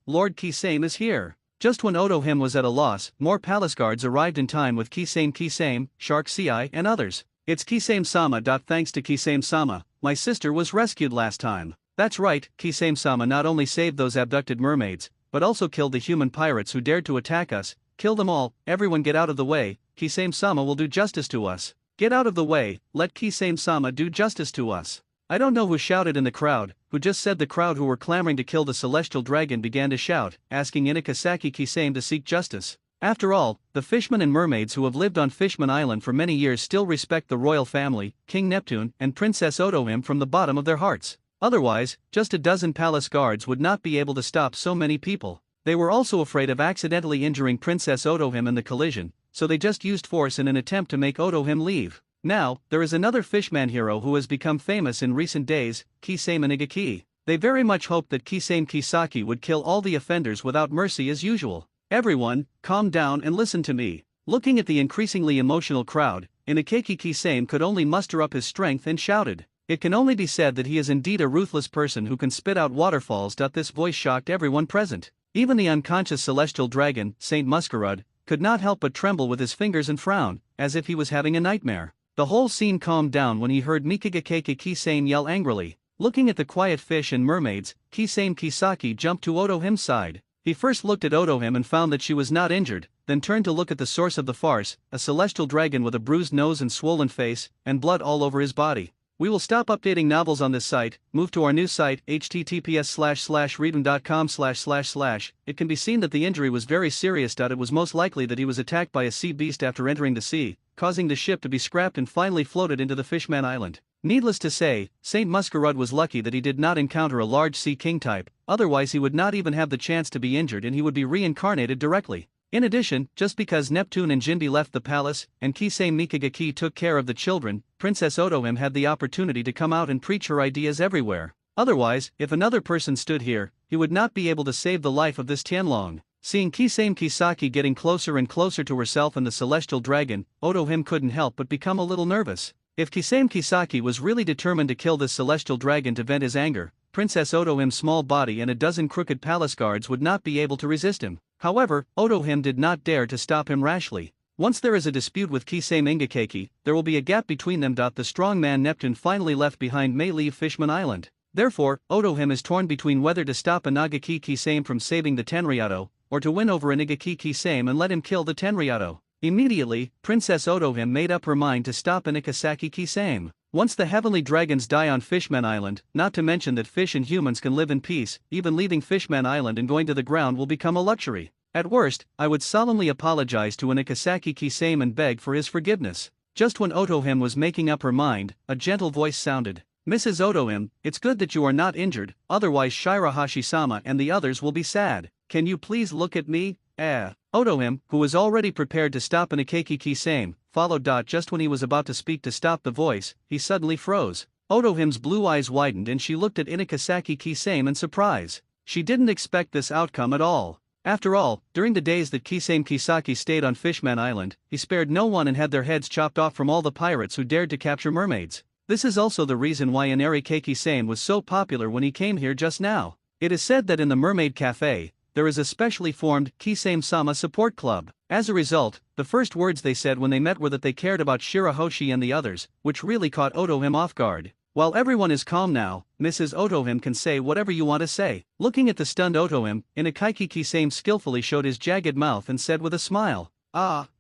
Lord Kisame is here. Just when Otohime was at a loss, more palace guards arrived in time with Kisame, Shark Ci, and others. It's Kisame-sama. Thanks to Kisame-sama, my sister was rescued last time. That's right, Kisame-sama not only saved those abducted mermaids, but also killed the human pirates who dared to attack us. Kill them all, everyone get out of the way, Kisame-sama will do justice to us. Get out of the way, let Kisame-sama do justice to us. I don't know who shouted in the crowd, who just said the crowd who were clamoring to kill the celestial dragon began to shout, asking Inokasaki Kisame to seek justice. After all, the fishmen and mermaids who have lived on Fishman Island for many years still respect the royal family, King Neptune and Princess Otohime from the bottom of their hearts. Otherwise, just a dozen palace guards would not be able to stop so many people. They were also afraid of accidentally injuring Princess Otohime in the collision, so they just used force in an attempt to make Otohime leave. Now, there is another Fishman hero who has become famous in recent days, Kisame Inagaki. They very much hoped that Kisame Kisaki would kill all the offenders without mercy as usual. Everyone, calm down and listen to me. Looking at the increasingly emotional crowd, Inokeki Kisame could only muster up his strength and shouted. It can only be said that he is indeed a ruthless person who can spit out waterfalls. This voice shocked everyone present. Even the unconscious celestial dragon, Saint Muscarud, could not help but tremble with his fingers and frown, as if he was having a nightmare. The whole scene calmed down when he heard Mikigakeke Kisame yell angrily. Looking at the quiet fish and mermaids, Kisame Kisaki jumped to Otohime's side. He first looked at Otohime and found that she was not injured, then turned to look at the source of the farce, a celestial dragon with a bruised nose and swollen face, and blood all over his body. We will stop updating novels on this site, move to our new site, https://reading.com//. It can be seen that the injury was very serious. It was most likely that he was attacked by a sea beast after entering the sea, causing the ship to be scrapped and finally floated into the Fishman Island. Needless to say, Saint Muscarud was lucky that he did not encounter a large sea king type, otherwise he would not even have the chance to be injured and he would be reincarnated directly. In addition, just because Neptune and Jinbi left the palace, and Kisame Mikagaki took care of the children, Princess Otohime had the opportunity to come out and preach her ideas everywhere. Otherwise, if another person stood here, he would not be able to save the life of this Tianlong. Seeing Kisame Kisaki getting closer and closer to herself and the celestial dragon, Otohime couldn't help but become a little nervous. If Kisame Kisaki was really determined to kill this celestial dragon to vent his anger, Princess Otohime's small body and a dozen crooked palace guards would not be able to resist him. However, Otohime did not dare to stop him rashly. Once there is a dispute with Kisame Ingakeki, there will be a gap between them. The strong man Neptune finally left behind may leave Fishman Island. Therefore, Otohime is torn between whether to stop Inagaki Kisame from saving the Tenryado, or to win over Inagaki Kisame and let him kill the Tenryado. Immediately, Princess Otohime made up her mind to stop Inakasaki Kisame. Once the heavenly dragons die on Fishman Island, not to mention that fish and humans can live in peace, even leaving Fishman Island and going to the ground will become a luxury. At worst, I would solemnly apologize to Inakasaki Kisame and beg for his forgiveness. Just when Otohime was making up her mind, a gentle voice sounded. Mrs. Otohime, it's good that you are not injured, otherwise Shirahashi-sama and the others will be sad. Can you please look at me? Otohime, who was already prepared to stop Inakaki Kisame, followed. Just when he was about to speak to stop the voice, he suddenly froze. Otohime's blue eyes widened and she looked at Inakasaki Kisame in surprise. She didn't expect this outcome at all. After all, during the days that Kisame Kisaki stayed on Fishman Island, he spared no one and had their heads chopped off from all the pirates who dared to capture mermaids. This is also the reason why Inarike Kisame was so popular when he came here just now. It is said that in the Mermaid Cafe, there is a specially formed Kisame-sama support club. As a result, the first words they said when they met were that they cared about Shirahoshi and the others, which really caught Otohime off guard. While everyone is calm now, Mrs. Otohime can say whatever you want to say. Looking at the stunned Otohime, Inakaki Kisame skillfully showed his jagged mouth and said with a smile,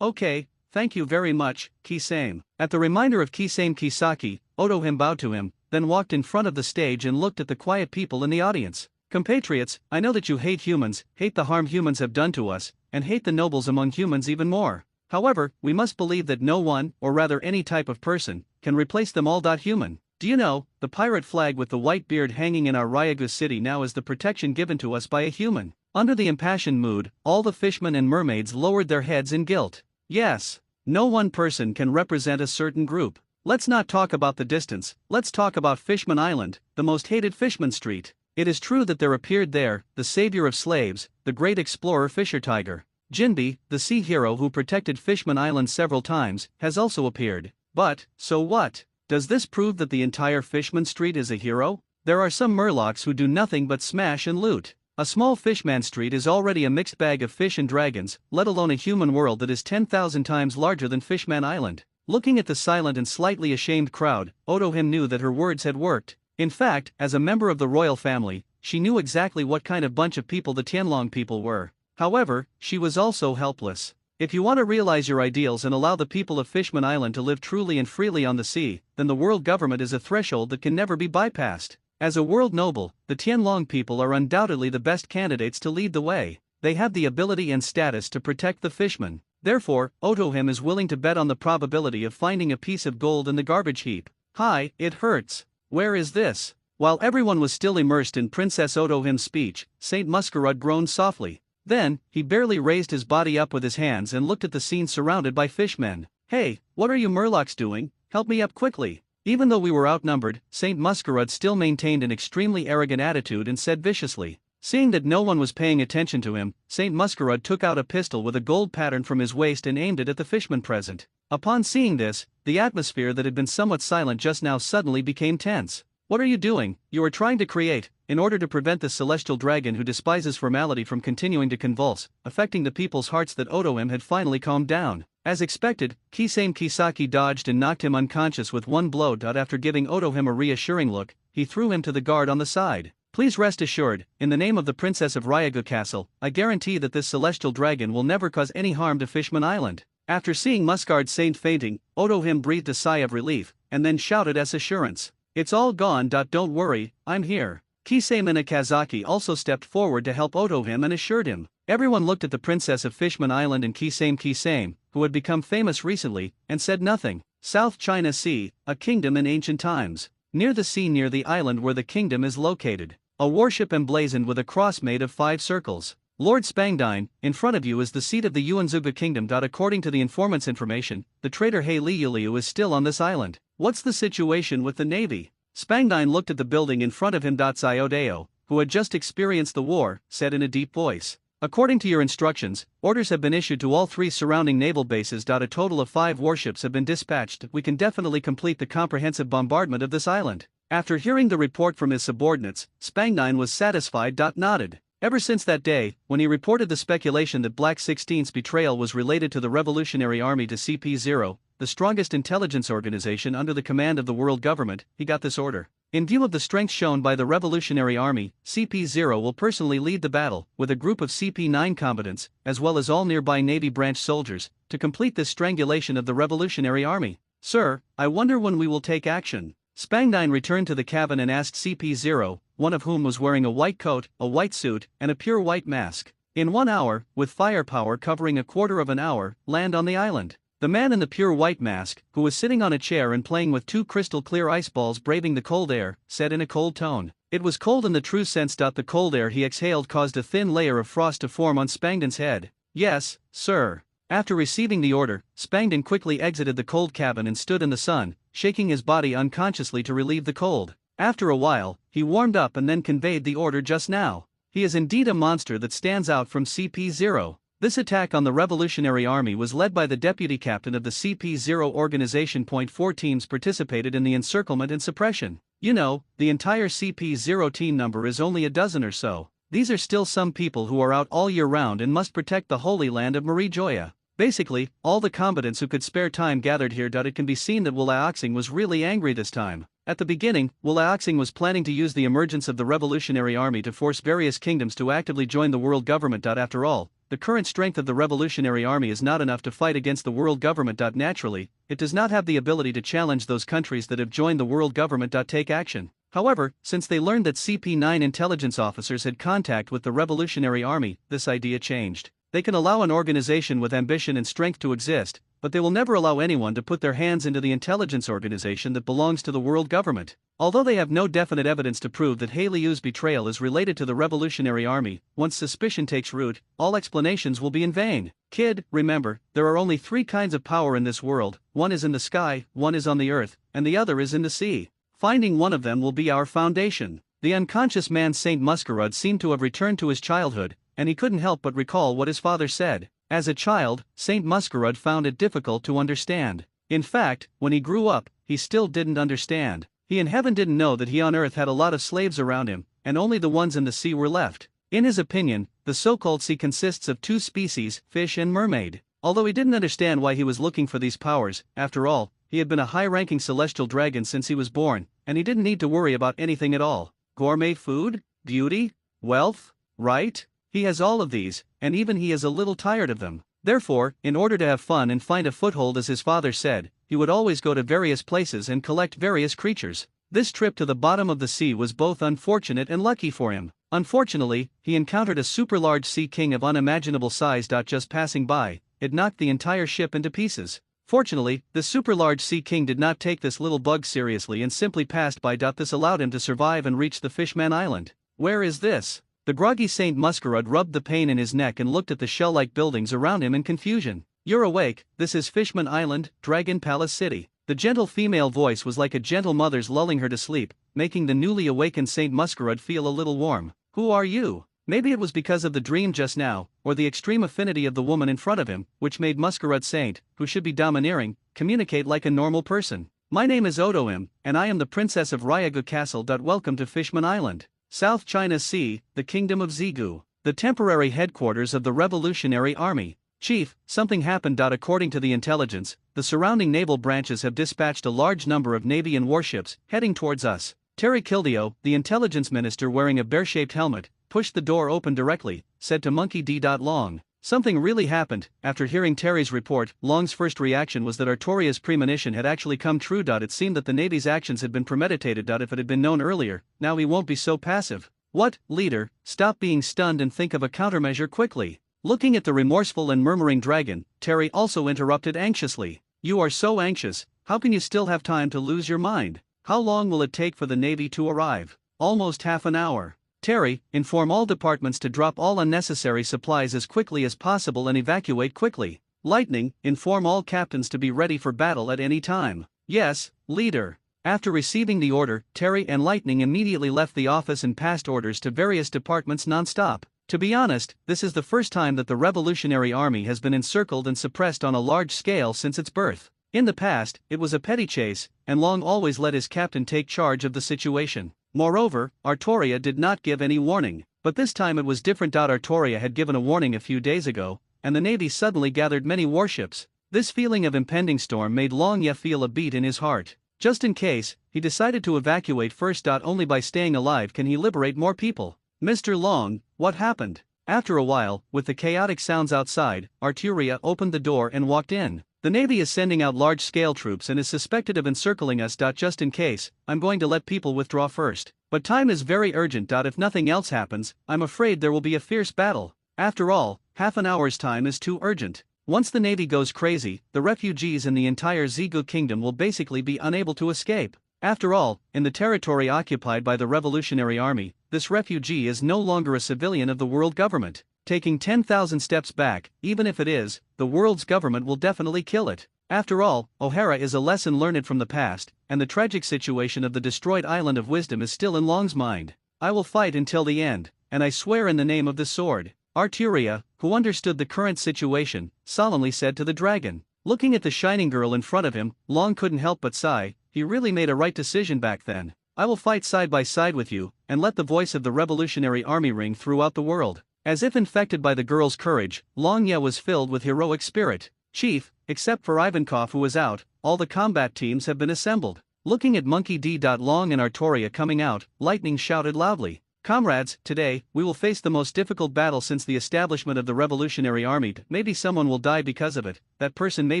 okay, thank you very much, Kisame. At the reminder of Kisame Kisaki, Otohime bowed to him, then walked in front of the stage and looked at the quiet people in the audience. Compatriots, I know that you hate humans, hate the harm humans have done to us, and hate the nobles among humans even more. However, we must believe that no one, or rather any type of person, can replace them all. Human. Do you know, the pirate flag with the white beard hanging in our Ryagu city now is the protection given to us by a human. Under the impassioned mood, all the fishmen and mermaids lowered their heads in guilt. Yes. No one person can represent a certain group. Let's not talk about the distance, let's talk about Fishman Island, the most hated Fishman Street. It is true that there appeared there, the savior of slaves, the great explorer Fisher Tiger. Jinbi, the sea hero who protected Fishman Island several times, has also appeared. But, so what? Does this prove that the entire Fishman Street is a hero? There are some murlocs who do nothing but smash and loot. A small Fishman Street is already a mixed bag of fish and dragons, let alone a human world that is 10,000 times larger than Fishman Island. Looking at the silent and slightly ashamed crowd, Otohime knew that her words had worked. In fact, as a member of the royal family, she knew exactly what kind of bunch of people the Tianlong people were. However, she was also helpless. If you want to realize your ideals and allow the people of Fishman Island to live truly and freely on the sea, then the world government is a threshold that can never be bypassed. As a world noble, the Tianlong people are undoubtedly the best candidates to lead the way. They have the ability and status to protect the fishmen. Therefore, Otohime is willing to bet on the probability of finding a piece of gold in the garbage heap. Hi, it hurts. Where is this? While everyone was still immersed in Princess Otohime's speech, Saint Muscarud groaned softly. Then, he barely raised his body up with his hands and looked at the scene surrounded by fishmen. Hey, what are you murlocs doing? Help me up quickly. Even though we were outnumbered, Saint Muscarud still maintained an extremely arrogant attitude and said viciously. Seeing that no one was paying attention to him, Saint Muscarud took out a pistol with a gold pattern from his waist and aimed it at the fishmen present. Upon seeing this, the atmosphere that had been somewhat silent just now suddenly became tense. What are you doing? You are trying to create, in order to prevent the celestial dragon who despises formality from continuing to convulse, affecting the people's hearts. That Otohime had finally calmed down. As expected, Kisame Kisaki dodged and knocked him unconscious with one blow. After giving Otohime a reassuring look, he threw him to the guard on the side. Please rest assured, in the name of the Princess of Ryagu Castle, I guarantee that this celestial dragon will never cause any harm to Fishman Island. After seeing Muscard Saint fainting, Otohime breathed a sigh of relief, and then shouted as assurance. It's all gone. Don't worry, I'm here. Kisame Inakazaki also stepped forward to help Otohime and assured him. Everyone looked at the Princess of Fishman Island and Kisame, who had become famous recently, and said nothing. South China Sea, a kingdom in ancient times. Near the sea near the island where the kingdom is located. A warship emblazoned with a cross made of 5 circles. Lord Spangdine, in front of you is the seat of the Yuanzuga Kingdom. According to the informant's information, the traitor He Liuliu is still on this island. What's the situation with the Navy? Spangdine looked at the building in front of him. Xiodeo, who had just experienced the war, said in a deep voice. According to your instructions, orders have been issued to all 3 surrounding naval bases. A total of 5 warships have been dispatched. We can definitely complete the comprehensive bombardment of this island. After hearing the report from his subordinates, Spangdine was satisfied. Nodded. Ever since that day, when he reported the speculation that Black 16's betrayal was related to the Revolutionary Army to CP0, the strongest intelligence organization under the command of the world government, he got this order. In view of the strength shown by the Revolutionary Army, CP0 will personally lead the battle, with a group of CP9 combatants, as well as all nearby Navy branch soldiers, to complete this strangulation of the Revolutionary Army. Sir, I wonder when we will take action. Spangdine returned to the cabin and asked CP0, one of whom was wearing a white coat, a white suit, and a pure white mask. In 1 hour, with firepower covering a quarter of an hour, land on the island. The man in the pure white mask, who was sitting on a chair and playing with 2 crystal clear ice balls braving the cold air, said in a cold tone. It was cold in the true sense. The cold air he exhaled caused a thin layer of frost to form on Spangdine's head. Yes, sir. After receiving the order, Spangdine quickly exited the cold cabin and stood in the sun, shaking his body unconsciously to relieve the cold. After a while, he warmed up and then conveyed the order just now. He is indeed a monster that stands out from CP0. This attack on the Revolutionary Army was led by the deputy captain of the CP0 organization. 4 teams participated in the encirclement and suppression. You know, the entire CP0 team number is only a dozen or so. These are still some people who are out all year round and must protect the holy land of Marie Joya. Basically, all the combatants who could spare time gathered here. It can be seen that Wulaoxing was really angry this time. At the beginning, Wulaoxing was planning to use the emergence of the Revolutionary Army to force various kingdoms to actively join the world government. After all, the current strength of the Revolutionary Army is not enough to fight against the world government. Naturally, it does not have the ability to challenge those countries that have joined the world government. Take action. However, since they learned that CP9 intelligence officers had contact with the Revolutionary Army, this idea changed. They can allow an organization with ambition and strength to exist, but they will never allow anyone to put their hands into the intelligence organization that belongs to the world government. Although they have no definite evidence to prove that He Liu's betrayal is related to the Revolutionary Army, once suspicion takes root, all explanations will be in vain. Kid, remember, there are only 3 kinds of power in this world: one is in the sky, one is on the earth, and the other is in the sea. Finding one of them will be our foundation. The unconscious man Saint Muscarud seemed to have returned to his childhood, and he couldn't help but recall what his father said. As a child, Saint Muscarud found it difficult to understand. In fact, when he grew up, he still didn't understand. He in heaven didn't know that he on earth had a lot of slaves around him, and only the ones in the sea were left. In his opinion, the so-called sea consists of 2 species, fish and mermaid. Although he didn't understand why he was looking for these powers, after all, he had been a high-ranking celestial dragon since he was born, and he didn't need to worry about anything at all. Gourmet food? Beauty? Wealth? Right? He has all of these, and even he is a little tired of them. Therefore, in order to have fun and find a foothold, as his father said, he would always go to various places and collect various creatures. This trip to the bottom of the sea was both unfortunate and lucky for him. Unfortunately, he encountered a super large sea king of unimaginable size. Just passing by, it knocked the entire ship into pieces. Fortunately, the super large sea king did not take this little bug seriously and simply passed by. This allowed him to survive and reach the Fishman Island. Where is this? The groggy Saint Muscarud rubbed the pain in his neck and looked at the shell-like buildings around him in confusion. You're awake, this is Fishman Island, Dragon Palace City. The gentle female voice was like a gentle mother's lulling her to sleep, making the newly awakened Saint Muscarud feel a little warm. Who are you? Maybe it was because of the dream just now, or the extreme affinity of the woman in front of him, which made Muscarud Saint, who should be domineering, communicate like a normal person. My name is Odoim, and I am the Princess of Ryagu Castle. Welcome to Fishman Island, South China Sea, the Kingdom of Zigu, the temporary headquarters of the Revolutionary Army. Chief, something happened. According to the intelligence, the surrounding naval branches have dispatched a large number of Navy and warships, heading towards us. Terry Kildeo, the intelligence minister wearing a bear-shaped helmet, pushed the door open directly, said to Monkey D. Long. Something really happened. After hearing Terry's report, Long's first reaction was that Artoria's premonition had actually come true. It seemed that the Navy's actions had been premeditated. If it had been known earlier, now he won't be so passive. What, leader, stop being stunned and think of a countermeasure quickly. Looking at the remorseful and murmuring dragon, Terry also interrupted anxiously. You are so anxious, how can you still have time to lose your mind? How long will it take for the Navy to arrive? Almost half an hour. Terry, inform all departments to drop all unnecessary supplies as quickly as possible and evacuate quickly. Lightning, inform all captains to be ready for battle at any time. Yes, leader. After receiving the order, Terry and Lightning immediately left the office and passed orders to various departments non-stop. To be honest, this is the first time that the Revolutionary Army has been encircled and suppressed on a large scale since its birth. In the past, it was a petty chase, and Long always let his captain take charge of the situation. Moreover, Artoria did not give any warning, but this time it was different. Artoria had given a warning a few days ago, and the Navy suddenly gathered many warships. This feeling of impending storm made Long feel a beat in his heart. Just in case, he decided to evacuate first. Only by staying alive can he liberate more people. Mr. Long, what happened? After a while, with the chaotic sounds outside, Arturia opened the door and walked in. The Navy is sending out large-scale troops and is suspected of encircling us. Just in case, I'm going to let people withdraw first. But time is very urgent. If nothing else happens, I'm afraid there will be a fierce battle. After all, half an hour's time is too urgent. Once the Navy goes crazy, the refugees in the entire Zigu kingdom will basically be unable to escape. After all, in the territory occupied by the Revolutionary Army, this refugee is no longer a civilian of the world government. Taking 10,000 steps back, even if it is, the world's government will definitely kill it. After all, O'Hara is a lesson learned from the past, and the tragic situation of the destroyed Island of Wisdom is still in Long's mind. I will fight until the end, and I swear in the name of the sword. Arturia, who understood the current situation, solemnly said to the dragon. Looking at the shining girl in front of him, Long couldn't help but sigh. He really made a right decision back then. I will fight side by side with you, and let the voice of the Revolutionary Army ring throughout the world. As if infected by the girl's courage, Long was filled with heroic spirit. Chief, except for Ivankov who is out, all the combat teams have been assembled. Looking at Monkey D. Long and Artoria coming out, Lightning shouted loudly. Comrades, today, we will face the most difficult battle since the establishment of the Revolutionary Army. Maybe someone will die because of it. That person may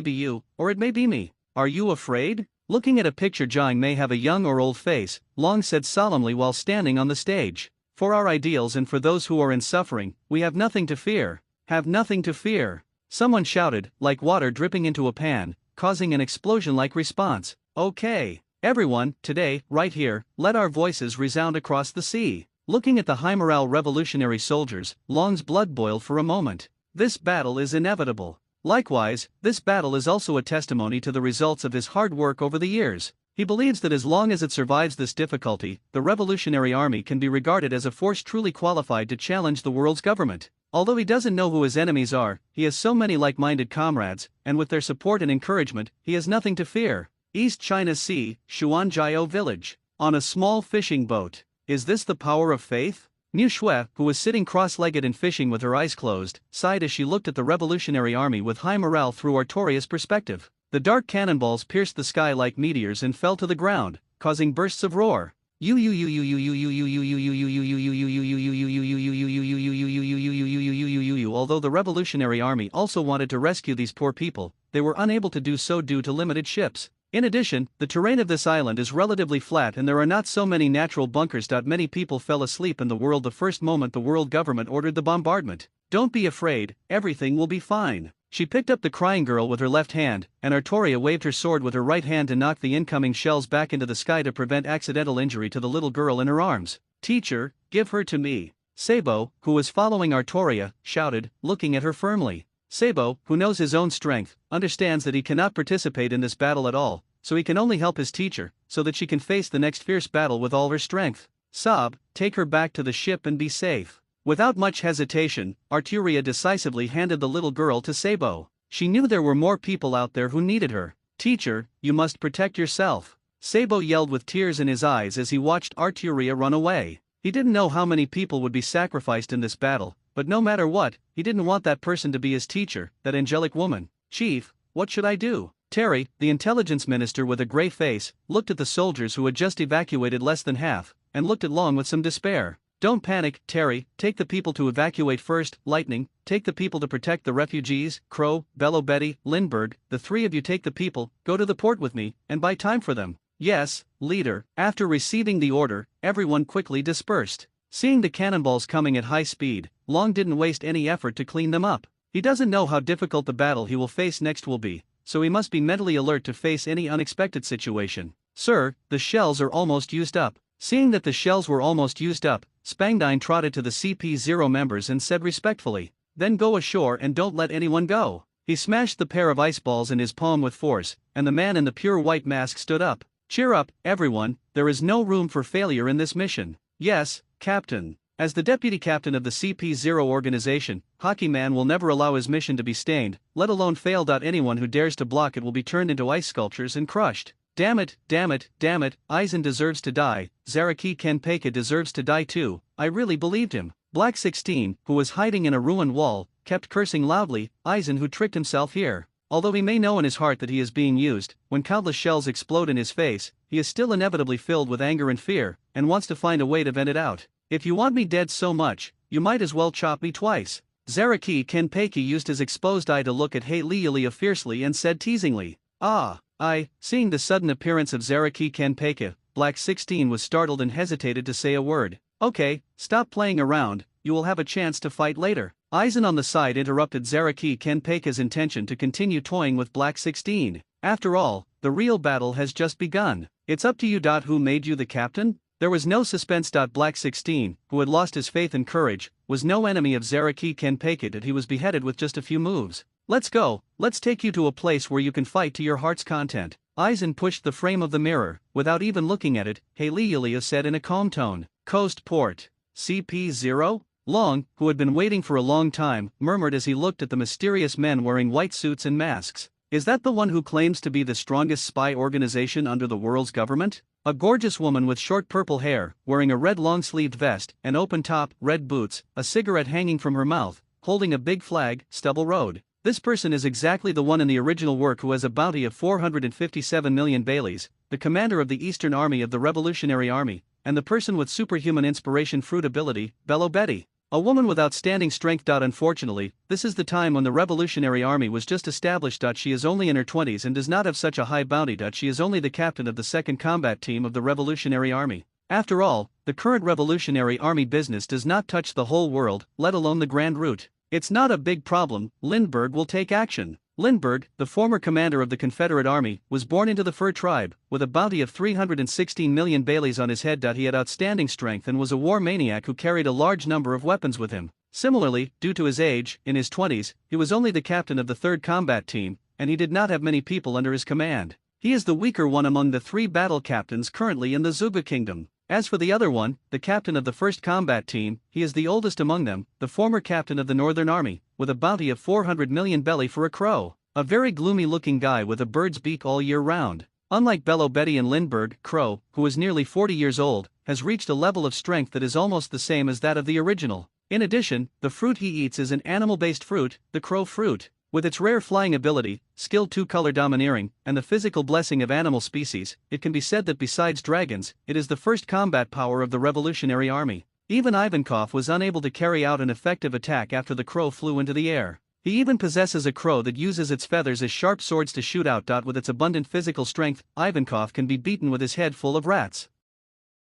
be you, or it may be me. Are you afraid? Looking at a picture Jiang may have a young or old face, Long said solemnly while standing on the stage. For our ideals and for those who are in suffering, we have nothing to fear. Have nothing to fear. Someone shouted, like water dripping into a pan, causing an explosion-like response. Okay. Everyone, today, right here, let our voices resound across the sea. Looking at the high morale revolutionary soldiers, Long's blood boiled for a moment. This battle is inevitable. Likewise, this battle is also a testimony to the results of his hard work over the years. He believes that as long as it survives this difficulty, the Revolutionary Army can be regarded as a force truly qualified to challenge the world's government. Although he doesn't know who his enemies are, he has so many like-minded comrades, and with their support and encouragement, he has nothing to fear. East China Sea, Xuanjiao Village. On a small fishing boat. Is this the power of faith? Niu Shui, who was sitting cross-legged and fishing with her eyes closed, sighed as she looked at the Revolutionary Army with high morale through Artoria's perspective. The dark cannonballs pierced the sky like meteors and fell to the ground, causing bursts of roar. Although the Revolutionary Army also wanted to rescue these poor people, they were unable to do so due to limited ships. In addition, the terrain of this island is relatively flat and there are not so many natural bunkers. Many people fell asleep in the world the first moment the world government ordered the bombardment. Don't be afraid, everything will be fine. She picked up the crying girl with her left hand, and Artoria waved her sword with her right hand to knock the incoming shells back into the sky to prevent accidental injury to the little girl in her arms. Teacher, give her to me. Sabo, who was following Artoria, shouted, looking at her firmly. Sabo, who knows his own strength, understands that he cannot participate in this battle at all, so he can only help his teacher, so that she can face the next fierce battle with all her strength. Sab, take her back to the ship and be safe. Without much hesitation, Arturia decisively handed the little girl to Sabo. She knew there were more people out there who needed her. Teacher, you must protect yourself. Sabo yelled with tears in his eyes as he watched Arturia run away. He didn't know how many people would be sacrificed in this battle, but no matter what, he didn't want that person to be his teacher, that angelic woman. Chief, what should I do? Terry, the intelligence minister with a gray face, looked at the soldiers who had just evacuated less than half, and looked at Long with some despair. Don't panic, Terry, take the people to evacuate first. Lightning, take the people to protect the refugees. Crow, Bello Betty, Lindbergh, the three of you take the people, go to the port with me, and buy time for them. Yes, leader. After receiving the order, everyone quickly dispersed. Seeing the cannonballs coming at high speed, Long didn't waste any effort to clean them up. He doesn't know how difficult the battle he will face next will be, so he must be mentally alert to face any unexpected situation. Sir, the shells are almost used up. Seeing that the shells were almost used up, Spangdine trotted to the CP0 members and said respectfully, "Then go ashore and don't let anyone go." He smashed the pair of ice balls in his palm with force, and the man in the pure white mask stood up. "Cheer up, everyone, there is no room for failure in this mission." "Yes, Captain." As the deputy captain of the CP0 organization, Hockey Man will never allow his mission to be stained, let alone fail. Anyone who dares to block it will be turned into ice sculptures and crushed. Damn it, damn it, damn it, Aizen deserves to die, Zaraki Kenpeka deserves to die too. I really believed him. Black 16, who was hiding in a ruined wall, kept cursing loudly, Aizen who tricked himself here. Although he may know in his heart that he is being used, when countless shells explode in his face, he is still inevitably filled with anger and fear, and wants to find a way to vent it out. "If you want me dead so much, you might as well chop me twice." Zaraki Kenpeki used his exposed eye to look at Heilia fiercely and said teasingly, Seeing the sudden appearance of Zaraki Kenpeka, Black 16 was startled and hesitated to say a word. "Okay, stop playing around, you will have a chance to fight later." Aizen on the side interrupted Zaraki Kenpeka's intention to continue toying with Black 16. "After all, the real battle has just begun. It's up to you. Who made you the captain?" There was no suspense. Black 16, who had lost his faith and courage, was no enemy of Zaraki Kenpeka that he was beheaded with just a few moves. "Let's go, let's take you to a place where you can fight to your heart's content." Aizen pushed the frame of the mirror, without even looking at it. Heilia said in a calm tone, "Coast Port. CP0? Long, who had been waiting for a long time, murmured as he looked at the mysterious men wearing white suits and masks. "Is that the one who claims to be the strongest spy organization under the world's government?" A gorgeous woman with short purple hair, wearing a red long-sleeved vest, an open top, red boots, a cigarette hanging from her mouth, holding a big flag, Stubble Road. This person is exactly the one in the original work who has a bounty of 457 million Baileys, the commander of the Eastern Army of the Revolutionary Army, and the person with superhuman inspiration fruit ability, Bello Betty. A woman with outstanding strength. Unfortunately, this is the time when the Revolutionary Army was just established. She is only in her 20s and does not have such a high bounty. She is only the captain of the 2nd Combat Team of the Revolutionary Army. After all, the current Revolutionary Army business does not touch the whole world, let alone the Grand Route. It's not a big problem, Lindbergh will take action. Lindbergh, the former commander of the Confederate Army, was born into the Fur tribe, with a bounty of 316 million Baileys on his head. He had outstanding strength and was a war maniac who carried a large number of weapons with him. Similarly, due to his age, in his 20s, he was only the captain of the 3rd Combat Team, and he did not have many people under his command. He is the weaker one among the 3 battle captains currently in the Zuga Kingdom. As for the other one, the captain of the 1st Combat Team, he is the oldest among them, the former captain of the Northern Army, with a bounty of 400 million belly for a crow. A very gloomy-looking guy with a bird's beak all year round. Unlike Bello Betty and Lindbergh, Crow, who is nearly 40 years old, has reached a level of strength that is almost the same as that of the original. In addition, the fruit he eats is an animal-based fruit, the crow fruit. With its rare flying ability, skilled 2-color domineering, and the physical blessing of animal species, it can be said that besides dragons, it is the first combat power of the Revolutionary Army. Even Ivankov was unable to carry out an effective attack after the crow flew into the air. He even possesses a crow that uses its feathers as sharp swords to shoot out. With its abundant physical strength, Ivankov can be beaten with his head full of rats.